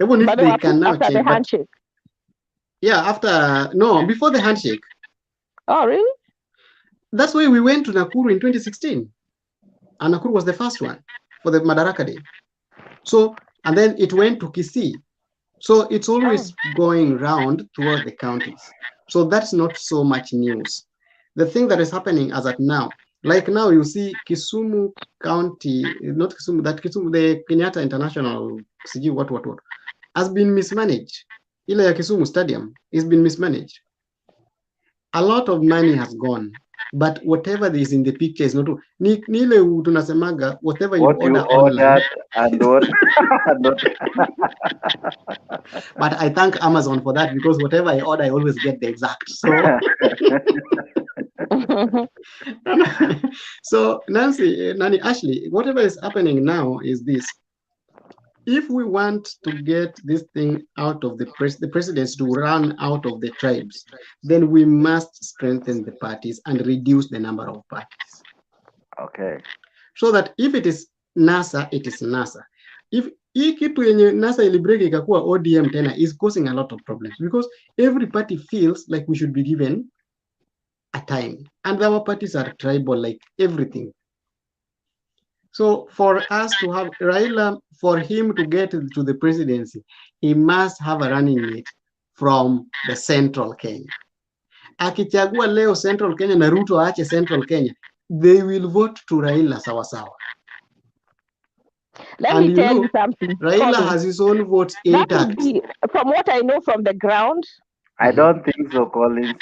Even if they can now change.
The handshake.
Before the handshake.
Oh, really?
That's why we went to Nakuru in 2016. And Nakuru was the first one for the Madaraka Day. So, and then it went to Kisii. So it's always going round toward the counties. So that's not so much news. The thing that is happening as at now, like now you see Kisumu County, not Kisumu, the Kenyatta International, what, has been mismanaged. Ile ya Kisumu Stadium has been mismanaged. A lot of money has gone, but whatever is in the picture is not true. Ni ile tunasemaga, whatever you order online.
And what?
But I thank Amazon for that because whatever I order, I always get the exact. So, Ashley, whatever is happening now is this. If we want to get this thing out of the presidents to run out of the tribes, then we must strengthen the parties and reduce the number of parties.
Okay.
So that if it is NASA, it is NASA. If hii kitu yenye NASA ilibreak ikakuwa ODM tena is causing a lot of problems because every party feels like we should be given a time, and our parties are tribal like everything. So for us to have Raila, for him to get to the presidency, he must have a running mate from the central Kenya. Akichagua leo central Kenya na Ruto aache central Kenya, they will vote to Raila sawa sawa.
Let me tell you something.
Raila
Colin,
has his own votes
that
intact.
would be, from what I know from the ground.
I don't think so, Collins.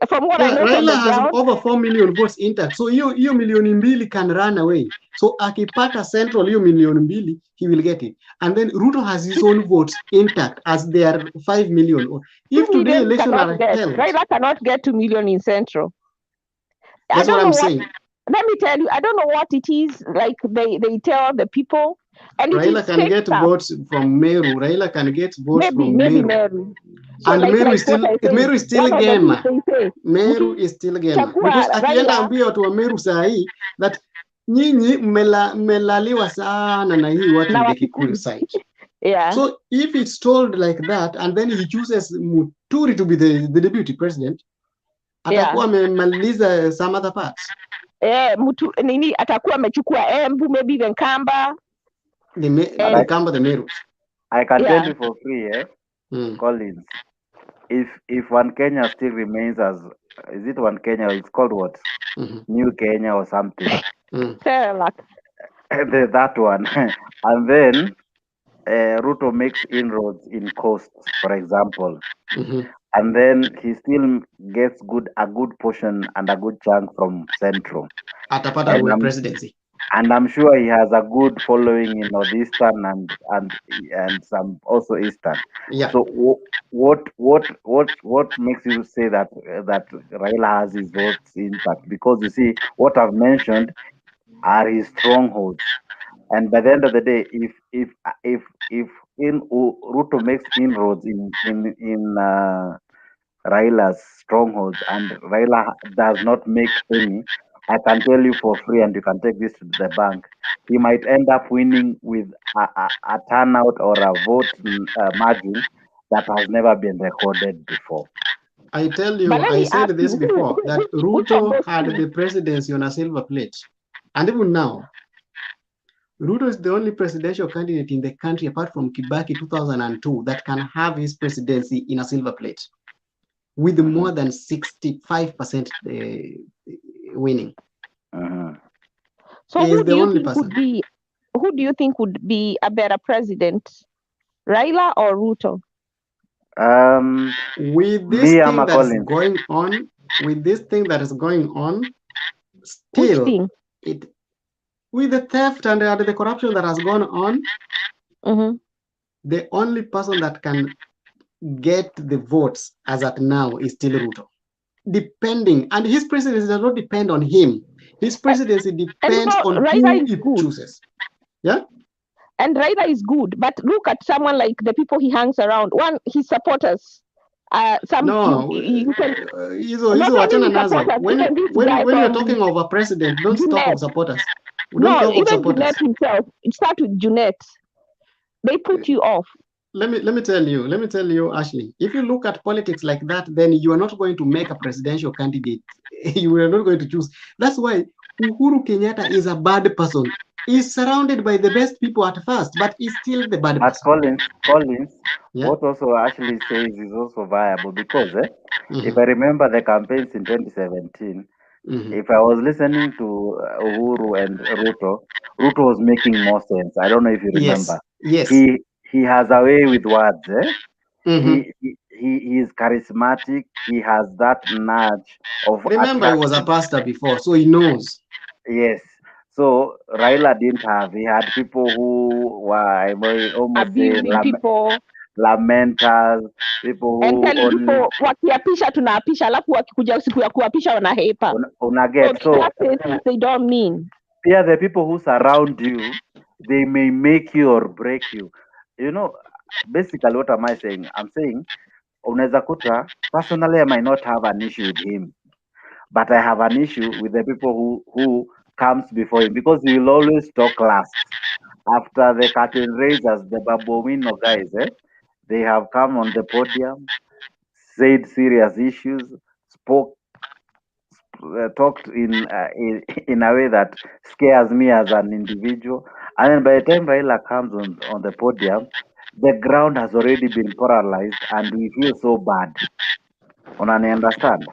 From what I know from
Raila
the
has
ground,
over 4 million votes intact. So hiyo milioni mbili can run away. So akipata central hiyo milioni mbili, he will get it. And then Ruto has his own votes intact as they are 5 million. If
2
today
million
election are
cannot get.
held,
Raila cannot get 2 million in central.
that's what I'm saying.
Let me tell you, I don't know what it is like they tell the people. And
Raila can get votes from Meru. Raila can get votes from
maybe
Meru.
So
And
like
Meru is still Gema. Meru is still Gema. Because akienda ambia watu wa Meru saa hii that nyinyi mmelaliwa sana na hii watu the Kikuyu side.
Yeah.
So if it's told like that and then he chooses Muturi to be the deputy president, atakuwa amemaliza some other parts.
Mtu nini atakuwa amechukua Embu, maybe even Kamba.
The Kamba, the Meru.
I can tell you for free, Collins. If one Kenya still remains as, is it one Kenya? It's called what? New Kenya or something. That one. And then Ruto makes inroads in coast, for example. And then he still gets a good portion and a good chunk from Central.
Atapata presidency.
And I'm sure he has a good following in Northeastern and some also Eastern.
Yeah.
So what makes you say that Raila has his votes intact? Because you see, what I've mentioned are his strongholds. And by the end of the day, if Ruto makes inroads in Raila's strongholds and Raila does not make any, I can tell you for free, and you can take this to the bank, he might end up winning with a turnout or a vote margin that has never been recorded before.
I tell you, I said this before, that Ruto had the presidency on a silver plate. And even now, Ruto is the only presidential candidate in the country, apart from Kibaki 2002, that can have his presidency in a silver plate with more than 65% winning.
So who do you think would be a better president, Raila or Ruto?
With this thing that is going on, still with the theft and the corruption that has gone on, the only person that can get the votes as at now is still Ruto. Depending, and his presidency does not depend on him. His presidency depends on who he chooses. Yeah?
And Raila is good, but look at someone like the people he hangs around. One, his supporters. When you're
talking of a president, don't stop of supporters.
Even Junet himself, it starts with Junet. They put you off.
Let me tell you, Ashley, if you look at politics like that, then you are not going to make a presidential candidate. You are not going to choose. That's why Uhuru Kenyatta is a bad person. He's surrounded by the best people at first, but he's still the bad person.
Collins, what also Ashley says is also viable because if I remember the campaigns in 2017, if I was listening to Uhuru and Ruto was making more sense. I don't know if you remember.
Yes.
He has a way with words. He is charismatic. He has that nudge of.
Remember, he was a pastor before, so he knows.
Yes. So Raila didn't have. He had people who were almost lamenters, people who only
wakiapisha tunaapisha, alafu wakikuja siku ya kuapisha wanahepa.
Unaget. So
they don't mean.
Yeah, the people who surround you, they may make you or break you. You know, basically what am I saying? I'm saying, unaweza kuta, personally I might not have an issue with him, but I have an issue with the people who comes before him because he will always talk last. after the curtain raisers, the Babomino guys, they have come on the podium, said serious issues, talked in a way that scares me as an individual. And then by the time Raila comes on the podium, the ground has already been paralyzed and we feel so bad. Understand?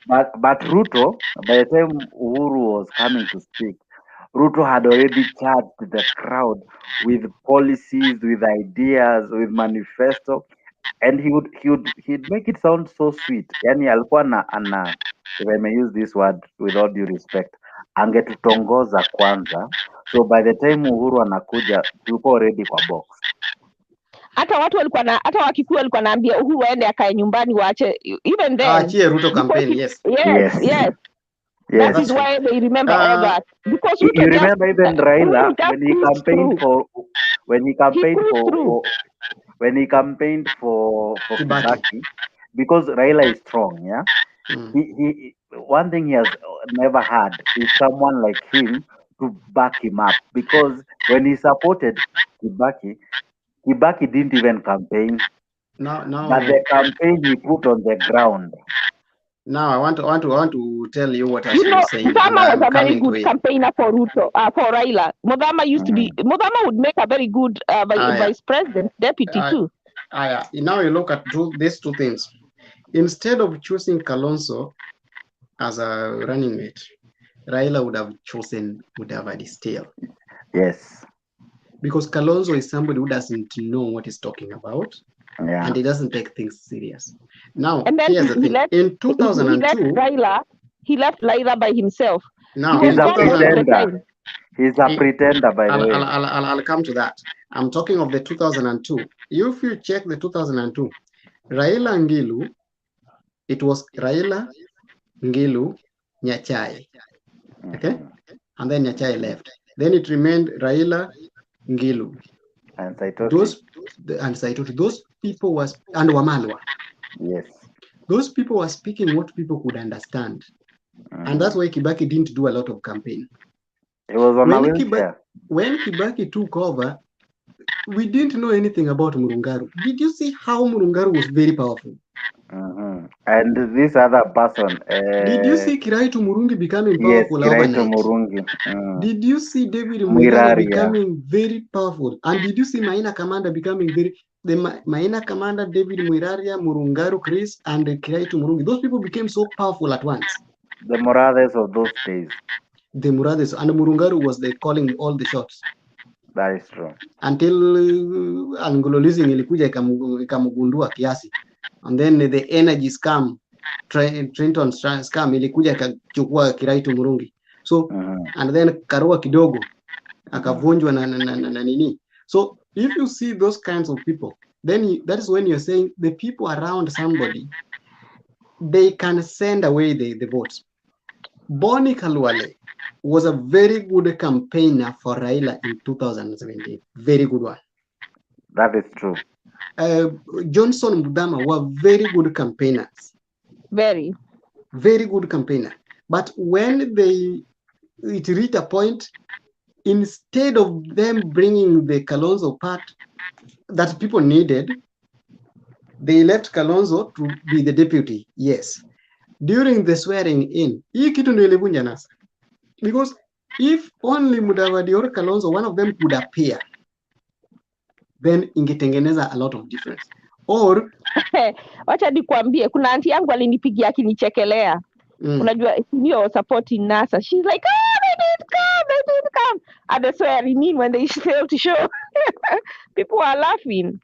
But Ruto, by the time Uhuru was coming to speak, Ruto had already charged the crowd with policies, with ideas, with manifesto, and he'd make it sound so sweet. Yani alikuwa ana, if I may use this word with all due respect, angetutongoza kwanza. So by the time Uhuru anakuja, tulikuwa already kwa box.
Hata watu walikuwa na hata Wakikuyu walikuwa naambia Uhuru aende akae nyumbani waache even then.
Achie Ruto campaign, yes.
That is why they remember all that. Because
you remember even Raila when he campaigned for Kibaki, because Raila is strong, yeah. He one thing he has never had is someone like him to back him up, because when he supported Kibaki didn't even campaign.
No.
But the campaign he put on the ground.
Now I want to tell you what I was saying.
Mudama was a very good campaigner for Ruto, for Raila. Mudama used to be. Mudama would make a very good vice president, deputy too.
Now you look at these two things. Instead of choosing Kalonzo as a running mate, Raila would have chosen Mudavadi still.
Yes.
Because Kalonzo is somebody who doesn't know what he's talking about.
Yeah.
And he doesn't take things serious. Now,
and then
here's the thing. In 2002,
he left Raila by himself.
Now,
he's a pretender. He's a pretender, by the way.
I'll come to that. I'm talking of the 2002. If you check the 2002, Raila Ngilu, it was Raila, Ngilu, Nyachai. Okay? And then Nyachai left. Then it remained Raila, Ngilu.
And Saitoti.
Those people was, and Wamalwa.
Yes.
Those people were speaking what people could understand. And that's why Kibaki didn't do a lot of campaign.
It was on a wheelchair.
When Kibaki took over, we didn't know anything about Murungaru. Did you see how Murungaru was very powerful?
And this other person.
Did you see Kiraitu Murungi becoming powerful overnight?
Murungi.
Did you see David Mwirari becoming very powerful? And did you see Maina Commander becoming Maina Commander, David Mwiraria, Murungaru, Chris, and Kiraitu Murungi? Those people became so powerful at once.
The Morades of those days.
The Morades. And Murungaru was calling all the shots.
That is true.
Until Anglo-Leasing ilikuja ikamugundua kiasi. And then the energy scam, Trenton scam ilikuja ikachukua Kiraitu Murungi. So, and then Karua kidogo akavunjwa na nini. So, if you see those kinds of people, then that is when you're saying the people around somebody, they can send away the votes. Boni Kalwale was a very good campaigner for Raila in 2017. Very good one.
That is true.
Johnson Mudama were very good campaigners.
Very
good campaigner. But when it reached a point, instead of them bringing the Kalonzo part that people needed, they left Kalonzo to be the deputy. Yes. During the swearing in, because if only Mudavadi or Kalonzo, one of them could appear, then ingetengeneza a lot of difference. Or
wacha nikwambie, kuna auntie yangu alinipigia akinichekelea. Unajua senior supporting NASA. She's like, they didn't come. And that's where I mean when they failed to show. People are laughing.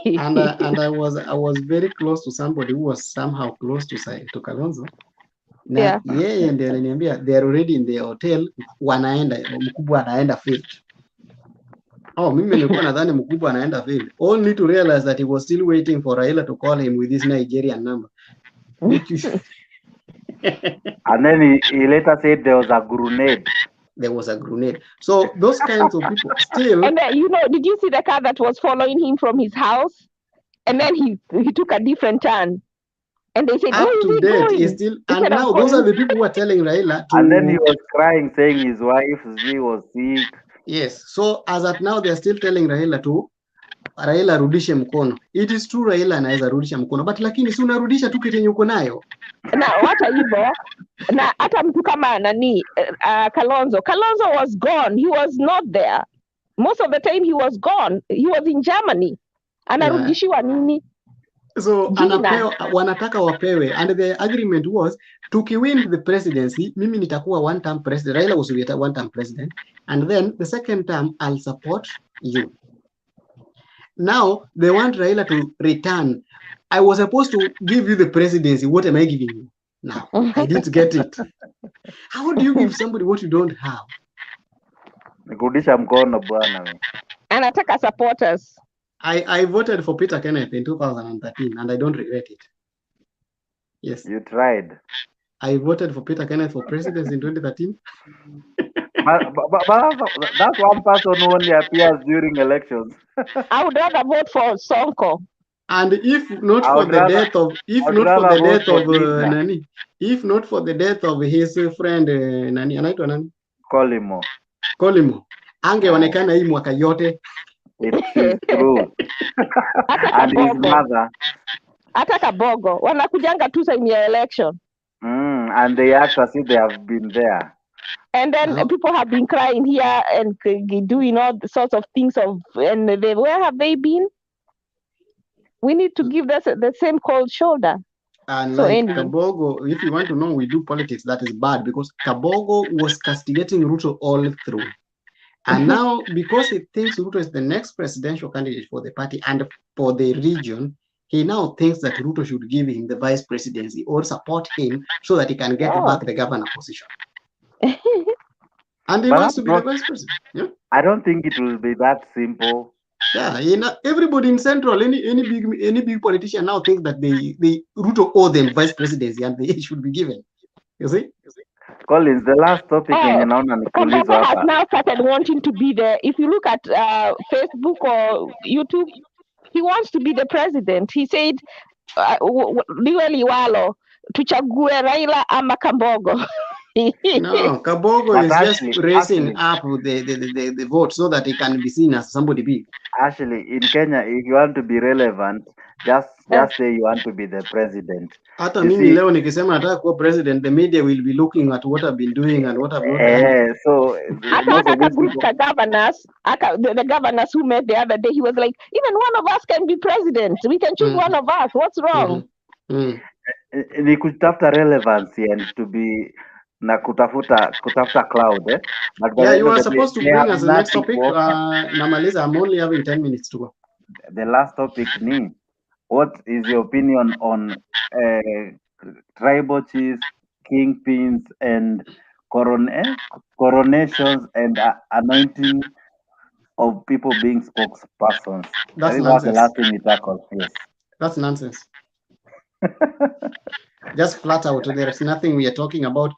and I was very close to somebody who was somehow close to Kalonzo. Na yeye ndiye aliniambia they are already in the hotel, mkubwa anaenda field. Mimi nilikuwa nadhani mkubwa anaenda field. Only to realize that he was still waiting for Raila to call him with his Nigerian number.
And then he later said there was a grenade.
There was a grenade. So those kinds of people still.
And then, did you see the car that was following him from his house? And then he took a different turn. And they said,
up to date, he's still. And now those are the people who are telling Raila.
And then he was crying, saying his wife was sick.
Yes. So as at now, they are still telling Raila rudishe mkono. It is true Raila anaweza rudisha mkono, but lakini si unarudisha tu kitu uko nayo.
Na hata hivyo, na hata mtu kama nani Kalonzo was gone. He was not there. Most of the time he was gone. He was in Germany. Anarudishiwa nini?
So wanataka wapewe, and the agreement was tukiwin the presidency, mimi nitakuwa one-term president. Raila was a one-term president, and then the second term I'll support you. Now they want Raila to return. I was supposed to give you the presidency. What am I giving you now? I didn't get it. How do you give somebody what you don't have?
Kurudisha mkono bwana.
Anataka supporters.
I voted for Peter Kenneth in 2013 and I don't regret it. Yes.
You tried.
I voted for Peter Kenneth for president in 2013.
but that's one person who only appears during elections.
I would rather vote for Sonko.
And if not for the death of Nani, if not for the death of his friend Nani, anaitwa nani? Kolimo. Angeonekana hii mwaka yote.
It is true. And his mother.
Hata Kabogo wanakujanga tu time ya election.
And they act as if they have been there.
And then people have been crying here and doing all sorts of things and where have they been? We need to give this the same cold shoulder.
And so like Kabogo, if you want to know, we do politics, that is bad because Kabogo was castigating Ruto all through. And now, because he thinks Ruto is the next presidential candidate for the party and for the region, he now thinks that Ruto should give him the vice presidency or support him so that he can get back the governor position. And he wants to be the vice president. Yeah?
I don't think it will be that simple.
Yeah, everybody in Central, any big politician now thinks that they Ruto owe them vice presidency and they should be given. You see?
Collins, the last topic has
now started wanting to be there. If you look at Facebook or YouTube, he wants to be the president. He said, Liweli Walo, tuchague Raila ama Kabogo.
No, Kabogo is just raising up the vote so that he can be seen as somebody big.
Actually, in Kenya, if you want to be relevant, just say you want to be the president.
Hata mimi leo nikisema nataka kuwa president, the media will be looking at what I've been doing and what I've not done.
So
the governors who met the other day, he was like, even one of us can be president. We can choose one of us. What's wrong?
Ni kutafuta relevancy and to be na kutafuta cloud.
Yeah, you are supposed to bring us the next topic. Namaliza, I'm only having 10 minutes to go.
The last topic ni, what is your opinion on tribal chiefs, kingpins, and coronations and anointing of people being spokespersons?
That's nonsense.
That's the last thing we tackle. Yes.
That's nonsense. Just flat out. There is nothing we are talking about.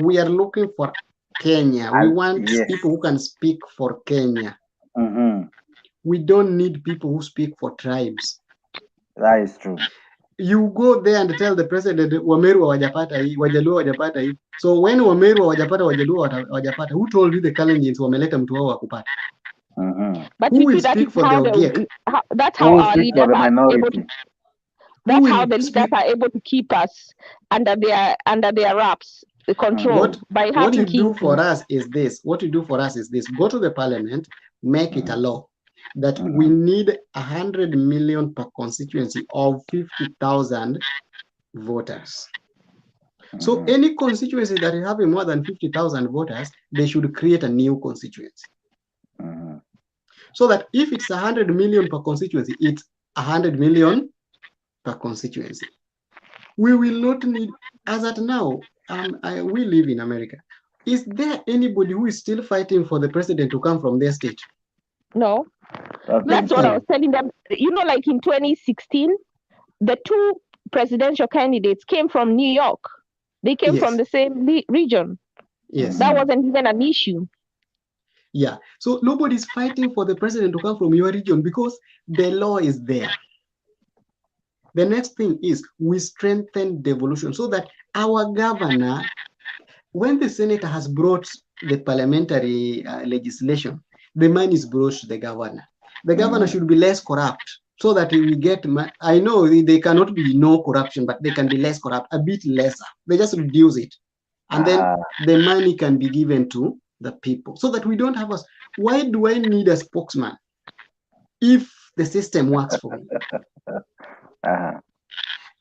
We are looking for Kenya. We want people who can speak for Kenya. We don't need people who speak for tribes.
That is true.
You go there and tell the president, Wameru wajapata hii, Wajaluo wajapata hii. So when Wameru wajapata, Wajaluo wajapata, who told you the Kalenjins wameleta mtu wao wa kupata?
But
who will speak for the Ogiek?
That's how our leaders are able to. That's how the leaders are able to keep us under their wraps, control by having.
What you do for us is this. What you do for us is this. Go to the parliament, make it a law that we need 100 million per constituency of 50,000 voters. So any constituency that is having more than 50,000 voters, they should create a new constituency. So that if it's 100 million per constituency, it's 100 million per constituency. We will not need, as at now, we live in America. Is there anybody who is still fighting for the president to come from their state?
No. That's what I was telling them. You know, like in 2016, the two presidential candidates came from New York. They came from the same region.
Yes.
That wasn't even an issue.
Yeah. So nobody's fighting for the president to come from your region because the law is there. The next thing is we strengthen devolution so that our governor, when the senator has brought the parliamentary legislation, the money is brought to the governor. The governor should be less corrupt so that we get, I know they cannot be no corruption, but they can be less corrupt, a bit lesser. They just reduce it. And then the money can be given to the people so that we don't have us. Why do I need a spokesman if the system works for me?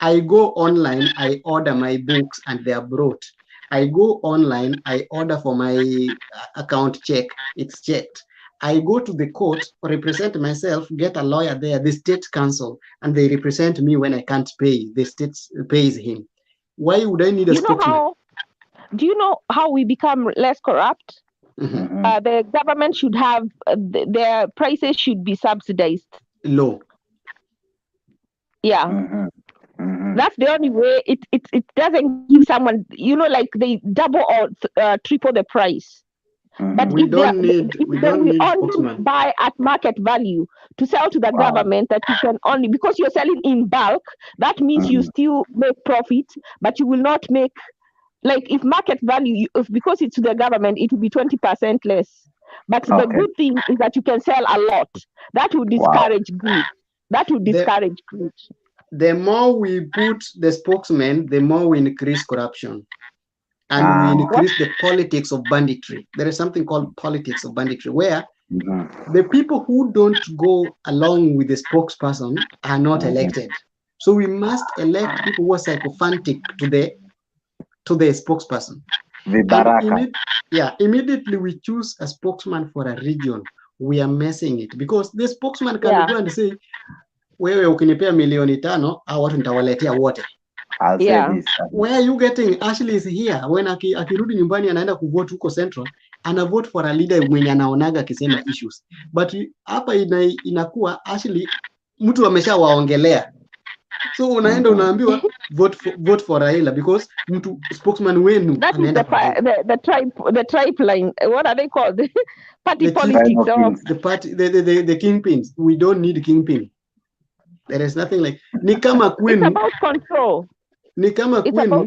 I go online, I order my books and they are brought. I go online, I order for my account check, it's checked. I go to the court, represent myself, get a lawyer there, the state council, and they represent me when I can't pay. The state pays him. Why would I need a spokesman?
Do you know how we become less corrupt? The government should have, their prices should be subsidized.
Low.
Yeah. That's the only way. It doesn't give someone, like they double or triple the price. But
we
if
don't need
only
spokesman.
buy at market value to sell to the government, that you can only, because you're selling in bulk, that means you still make profit, but you will not make, like if market value, because it's to the government, it will be 20% less. But the good thing is that you can sell a lot. That will discourage greed. That will discourage greed.
The more we put the spokesman, the more we increase corruption. And we increase the politics of banditry. There is something called politics of banditry, where the people who don't go along with the spokesperson are not elected. So we must elect people who are sycophantic to the spokesperson. Immediately we choose a spokesman for a region, we are messing it, because the spokesman can go and say, wewe ukinipea milioni 5, au watu nitawaletea wote. Where are you getting? Ashley is here. When akirudi nyumbani anaenda kuvote huko Central, ana vote for a leader mwenye anaonaga akisema issues. But hapa inakuwa Ashley mtu ameshawaongelea. So unaenda unaambiwa vote for Raila because mtu spokesman wenu anaenda
the tribe line. What are they called? Party politics.
The kingpins. We don't need kingpin. There is nothing like ni kama kwenu.
It's about control.
Ni kama kwenu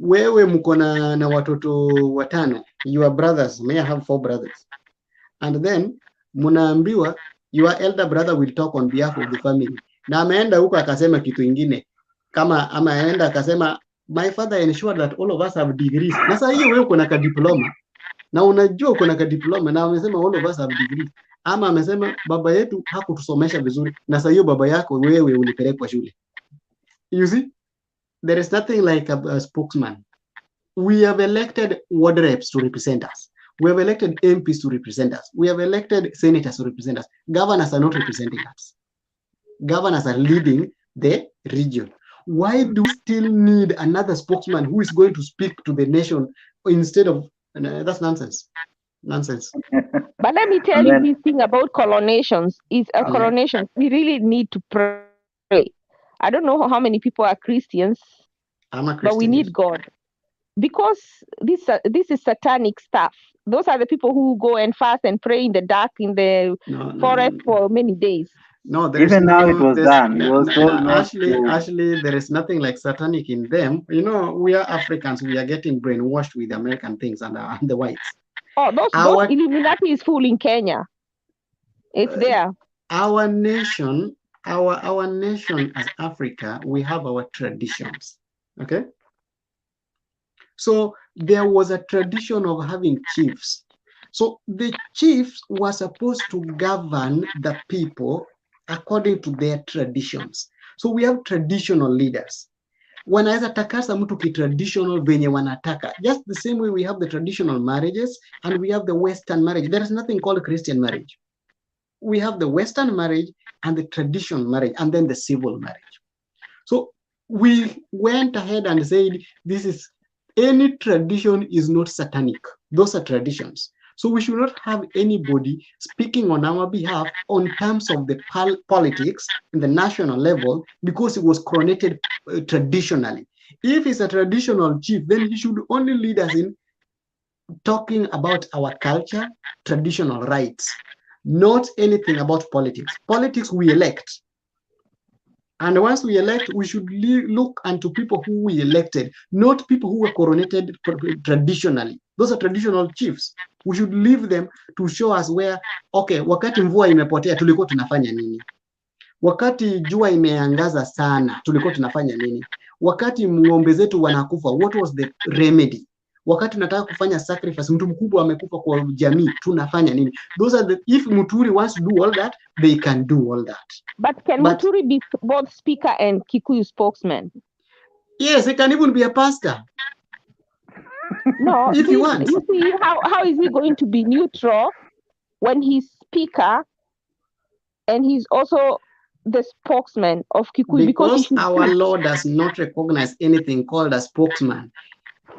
wewe mko na watoto 5, your brothers may have 4 brothers, and then mnaambiwa your elder brother will talk on behalf of the family, na ameenda huko akasema kitu ingine, kama ameenda akasema my father ensured that all of us have degrees. Na sasa hiyo wewe uko na diploma na unajua uko na diploma na amesema all of us have degrees, ama amesema baba yetu hakutusomesha vizuri na sasa hiyo baba yako wewe ulipelekwa shule. You see, there is nothing like a spokesman. We have elected ward reps to represent us. We have elected MPs to represent us. We have elected senators to represent us. Governors are not representing us. Governors are leading the region. Why do we still need another spokesman who is going to speak to the nation instead of, that's nonsense. Nonsense.
But let me tell you this thing about coronations. Coronations, we really need to pray. I don't know how many people are Christians, but we need God. Because this is satanic stuff. Those are the people who go and fast and pray in the dark in the forest for many days.
No,
even now it was done. It was told
actually, there is nothing like satanic in them. You know, we are Africans. We are getting brainwashed with American things and the whites.
Oh, those Illuminati is fooling Kenya. It's there.
Our nation as Africa, we have our traditions. Okay. So there was a tradition of having chiefs. So the chiefs were supposed to govern the people according to their traditions. So we have traditional leaders. Wanaweza takasa mtu ki-traditional venye wanataka. Just the same way we have the traditional marriages and we have the Western marriage. There is nothing called Christian marriage. We have the Western marriage and the traditional marriage and then the civil marriage. So we went ahead and said, any tradition is not satanic. Those are traditions. So we should not have anybody speaking on our behalf on terms of the politics in the national level because it was coronated traditionally. If he's a traditional chief, then he should only lead us in talking about our culture, traditional rights, not anything about politics. Politics we elect. And once we elect, we should look unto people who we elected, not people who were coronated traditionally. Those are traditional chiefs. We should leave them to show us where, okay, wakati mvua imepotea tulikuwa tunafanya nini? Wakati jua imeangaza sana tulikuwa tunafanya nini? Wakati ng'ombe zetu wanakufa, what was the remedy? Wakati tunataka kufanya sacrifice, mtu mkubwa amekufa kwa jamii, tunafanya nini? Those are the, if Muturi wants to do all that, they can do all that.
But can Muturi be both speaker and Kikuyu spokesman?
Yes, he can even be a pastor.
No,
if he wants.
You see, how is he going to be neutral when he's speaker and he's also the spokesman of Kikuyu?
Because our law does not recognize anything called a spokesman.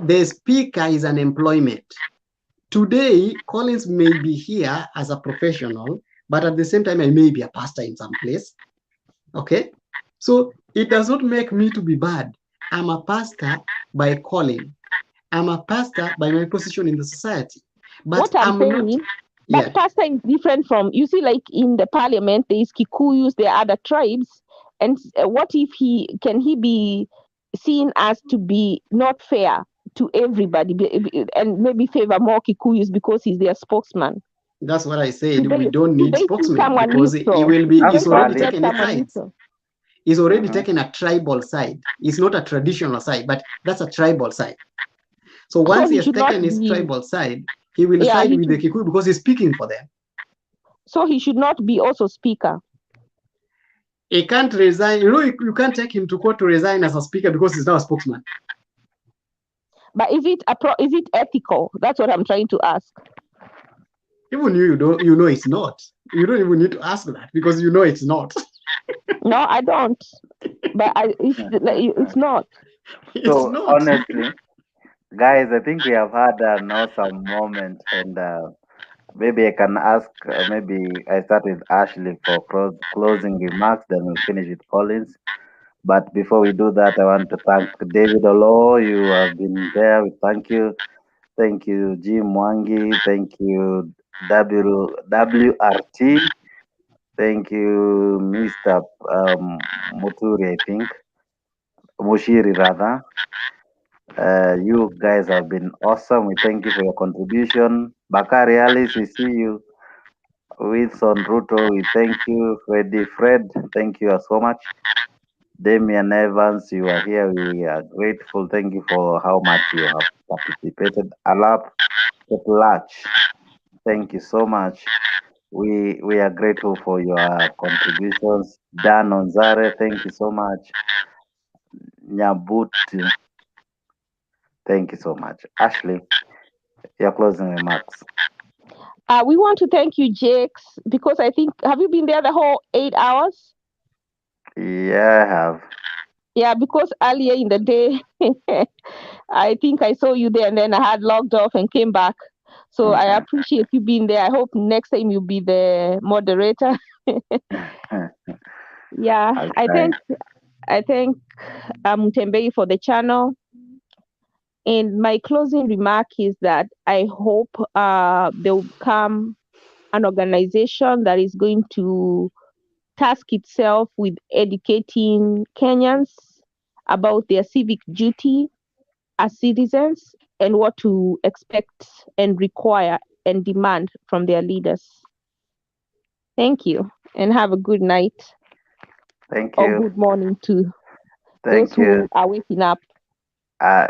The speaker is an employment. Today, Collins may be here as a professional, but at the same time, I may be a pastor in some place. Okay? So it does not make me to be bad. I'm a pastor by calling. I'm a pastor by my position in the society. But
what I'm saying, but pastor is different from, you see, like in the parliament, there is Kikuyus, there are other tribes. And what if he be seen as to be not fair to everybody and maybe favor more Kikuyus because he's their spokesman?
That's what I said. We don't need spokesman because he will be, he's already taken a side. He's already taken a tribal side. It's not a traditional side, but that's a tribal side. So once he has taken his tribal side, he will side with the Kikuyu because he's speaking for them.
So he should not be also speaker.
He can't resign. You know, you can't take him to court to resign as a speaker because he's not a spokesman.
But is it ethical? That's what I'm trying to ask.
Even you know it's not. You don't even need to ask that because you know it's not.
No, I don't. But it's not.
So honestly, guys, I think we have had an awesome moment, and maybe I can ask. Maybe I start with Ashley for closing remarks, then we'll finish with Collins. But before we do that, I want to thank David Olo. You have been there. Thank you. Thank you, Jim Mwangi. Thank you, WRT. Thank you, Mr. Muturi, I think. Mushiri, rather. You guys have been awesome. We thank you for your contribution. Bakari Alice, we see you. Wilson Ruto, we thank you. Fred, thank you so much. Damian Evans, you are here. We are grateful. Thank you for how much you have participated. Alap Latch, thank you so much. We are grateful for your contributions. Dan Onzare, thank you so much. Nyabuti, thank you so much. Ashley, your closing remarks.
We want to thank you, Jakes, because I think, have you been there the whole 8 hours?
Yeah, I have.
Yeah, because earlier in the day, I think I saw you there and then I had logged off and came back. So I appreciate you being there. I hope next time you'll be the moderator. Yeah, okay. I thank Mutembei for the channel. And my closing remark is that I hope there will come an organization that is going to task itself with educating Kenyans about their civic duty as citizens and what to expect and require and demand from their leaders. Thank you, and have a good night.
Thank you.
Or good morning to those who are waking up.
By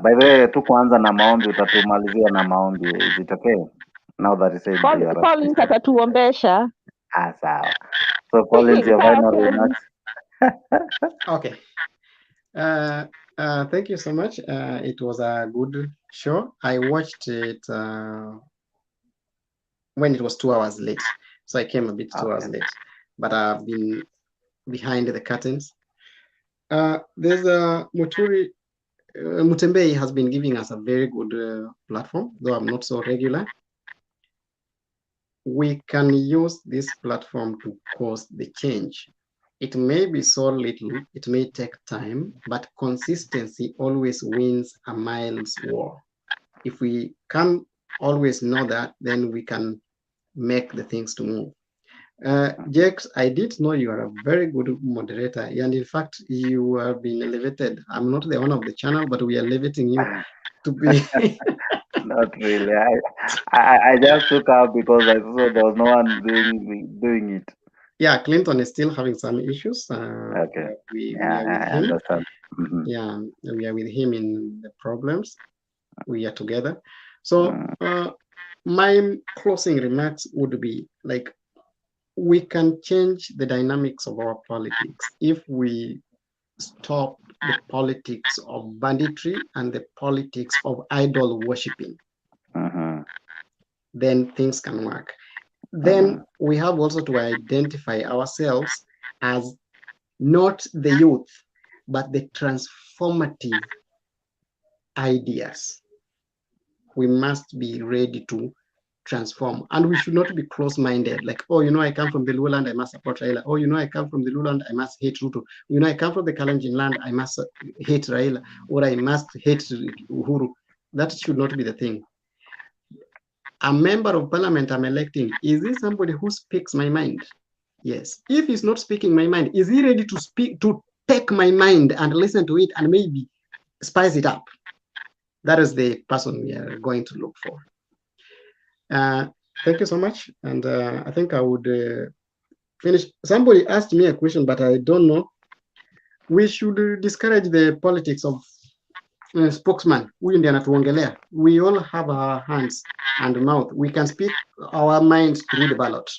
the way, tu kuanza na maombi, utatumalizia na maombi. Is it okay? Now that you said you are
Collins atatuombesha.
Sawa. So Collins, your final remarks.
Okay. Thank you so much. It was a good show. I watched it when it was 2 hours late. So I came a bit 2 hours late. But I've been behind the curtains. There's a Mutembei has been giving us a very good platform, though I'm not so regular. We can use this platform to cause the change. It may be so little, it may take time, but consistency always wins a miles war. If we can always know that, then we can make the things to move. Jakes, I did know you are a very good moderator, and in fact, you have been elevated. I'm not the owner of the channel, but we are elevating you to be
Not really. I just took out because I saw there was no one doing it.
Yeah, Clinton is still having some issues.
Okay.
We
Yeah,
are with
I
him.
understand.
Yeah, we are with him in the problems. We are together. So my closing remarks would be like, we can change the dynamics of our politics if we stop the politics of banditry and the politics of idol worshipping. Then things can work. Then we have also to identify ourselves as not the youth, but the transformative ideas. We must be ready to transform, and we should not be close-minded, like, oh, you know, I come from the lowland, I must support Raila. Oh, you know, I come from the lowland, I must hate Ruto. You know, I come from the Kalenjin land, I must hate Raila, or I must hate Uhuru. That should not be the thing. A member of parliament I'm electing, is he somebody who speaks my mind? Yes. If he's not speaking my mind, is he ready to take my mind and listen to it and maybe spice it up? That is the person we are going to look for. Thank you so much. And I think I would finish. Somebody asked me a question, but I don't know. We should discourage the politics of spokesman. We all have our hands and mouth. We can speak our minds through the ballot.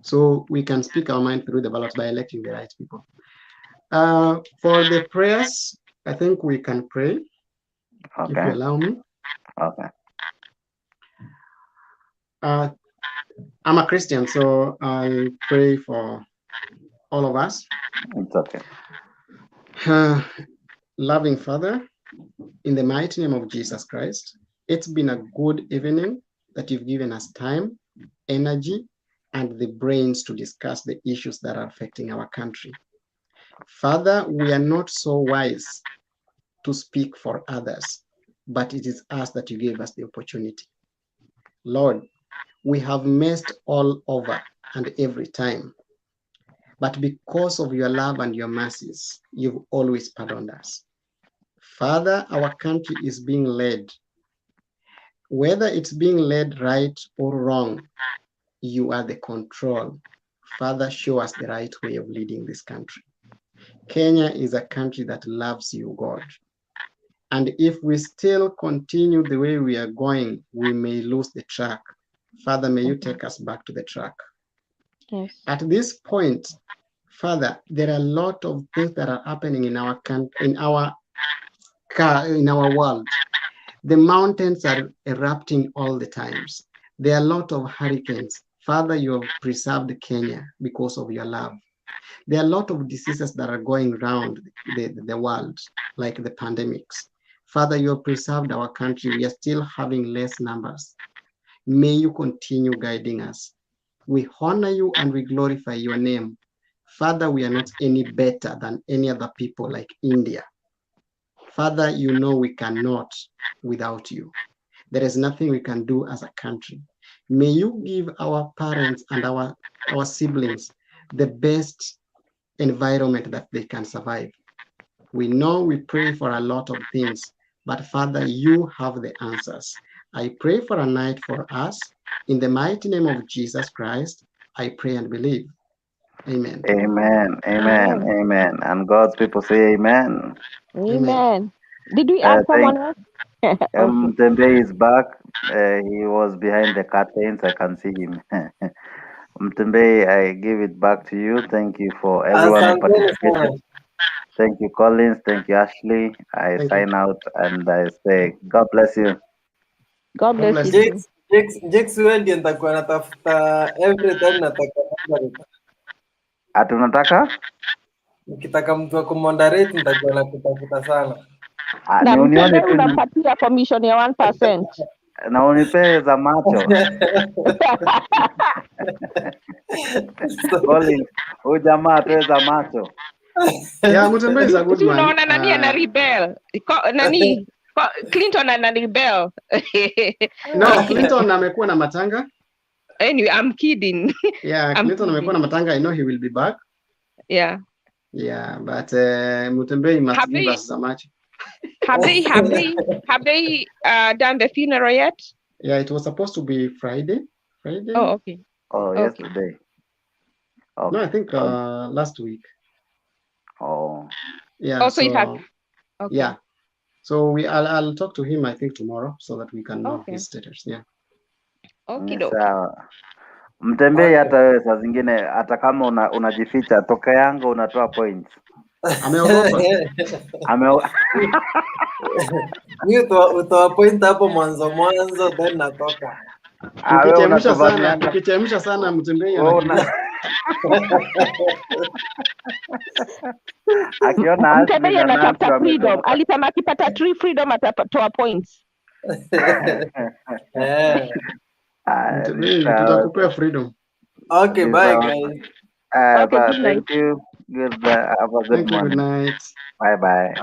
So we can speak our mind through the ballot by electing the right people. For the prayers, I think we can pray.
Okay.
If you allow me.
Okay.
I'm a Christian, so I'll pray for all of us.
It's okay.
Loving Father, in the mighty name of Jesus Christ, it's been a good evening that you've given us time, energy, and the brains to discuss the issues that are affecting our country. Father, we are not so wise to speak for others, but it is us that you gave us the opportunity. Lord, we have messed all over and every time, but because of your love and your mercies, you've always pardoned us. Father, our country is being led. Whether it's being led right or wrong, you are the control. Father, show us the right way of leading this country. Kenya is a country that loves you, God. And if we still continue the way we are going, we may lose the track. Father, may you take us back to the track.
Yes.
At this point, Father, there are a lot of things that are happening in our world. The mountains are erupting all the times. There are a lot of hurricanes. Father, you have preserved Kenya because of your love. There are a lot of diseases that are going around the world, like the pandemics. Father, you have preserved our country. We are still having less numbers. May you continue guiding us. We honor you and we glorify your name. Father, we are not any better than any other people like India. Father, you know we cannot without you. There is nothing we can do as a country. May you give our parents and our siblings the best environment that they can survive. We know we pray for a lot of things, but Father, you have the answers. I pray for a night for us. In the mighty name of Jesus Christ, I pray and believe. Amen.
Amen. Amen. Amen. And God's people say amen.
Amen. Did we add someone else?
Mtembe is back. He was behind the curtains. I can see him. Mtembe, I give it back to you. Thank you for everyone who participated. Thank you, Collins. Thank you, Ashley. I sign out and I say, God bless you.
God bless you.
Jix wewe ndiye nitakuwa natafuta every time nataka moderate.
Ati unataka?
Ukitaka mtu wa kumoderate nitakuwa nakutafuta sana.
Na Mtembe unapatia commission ya 1%.
Na unipe za macho. Collins, huyu jamaa atoe za macho.
Yeah, Mtembe is a good man.
Unaona nani ana rebel? Nani? Clinton ana rebel.
No, Clinton amekuwa na matanga.
Anyway, I'm kidding.
Yeah, Clinton amekuwa na matanga. I know he will be back.
Yeah.
Yeah, but Mtembe must give us za macho.
Have they done the funeral yet?
Yeah, it was supposed to be Friday.
Oh, okay.
Oh,
Okay.
yesterday. Okay.
No, I think last week.
Oh.
Yeah.
Oh, so it has. Okay.
Yeah. So I'll talk to him, I think, tomorrow, so that we can know
Okay.
his status. Yeah.
Okay,
Sawa. Mtembei hata wewe saa zingine hata kama unajificha toka yangu unatoa points.
Ameogopa.
Mimi utoa point hapo mwanzo then natoka.
Ukichemsha sana Mtembei
akiona
Mtembei anatafuta freedom. Alisema akipata true freedom atatoa points.
Mtembei tutakupea freedom.
Okay, bye guys.
Okay, good night.
Thank you. Have a good morning.
Good night.
Bye bye.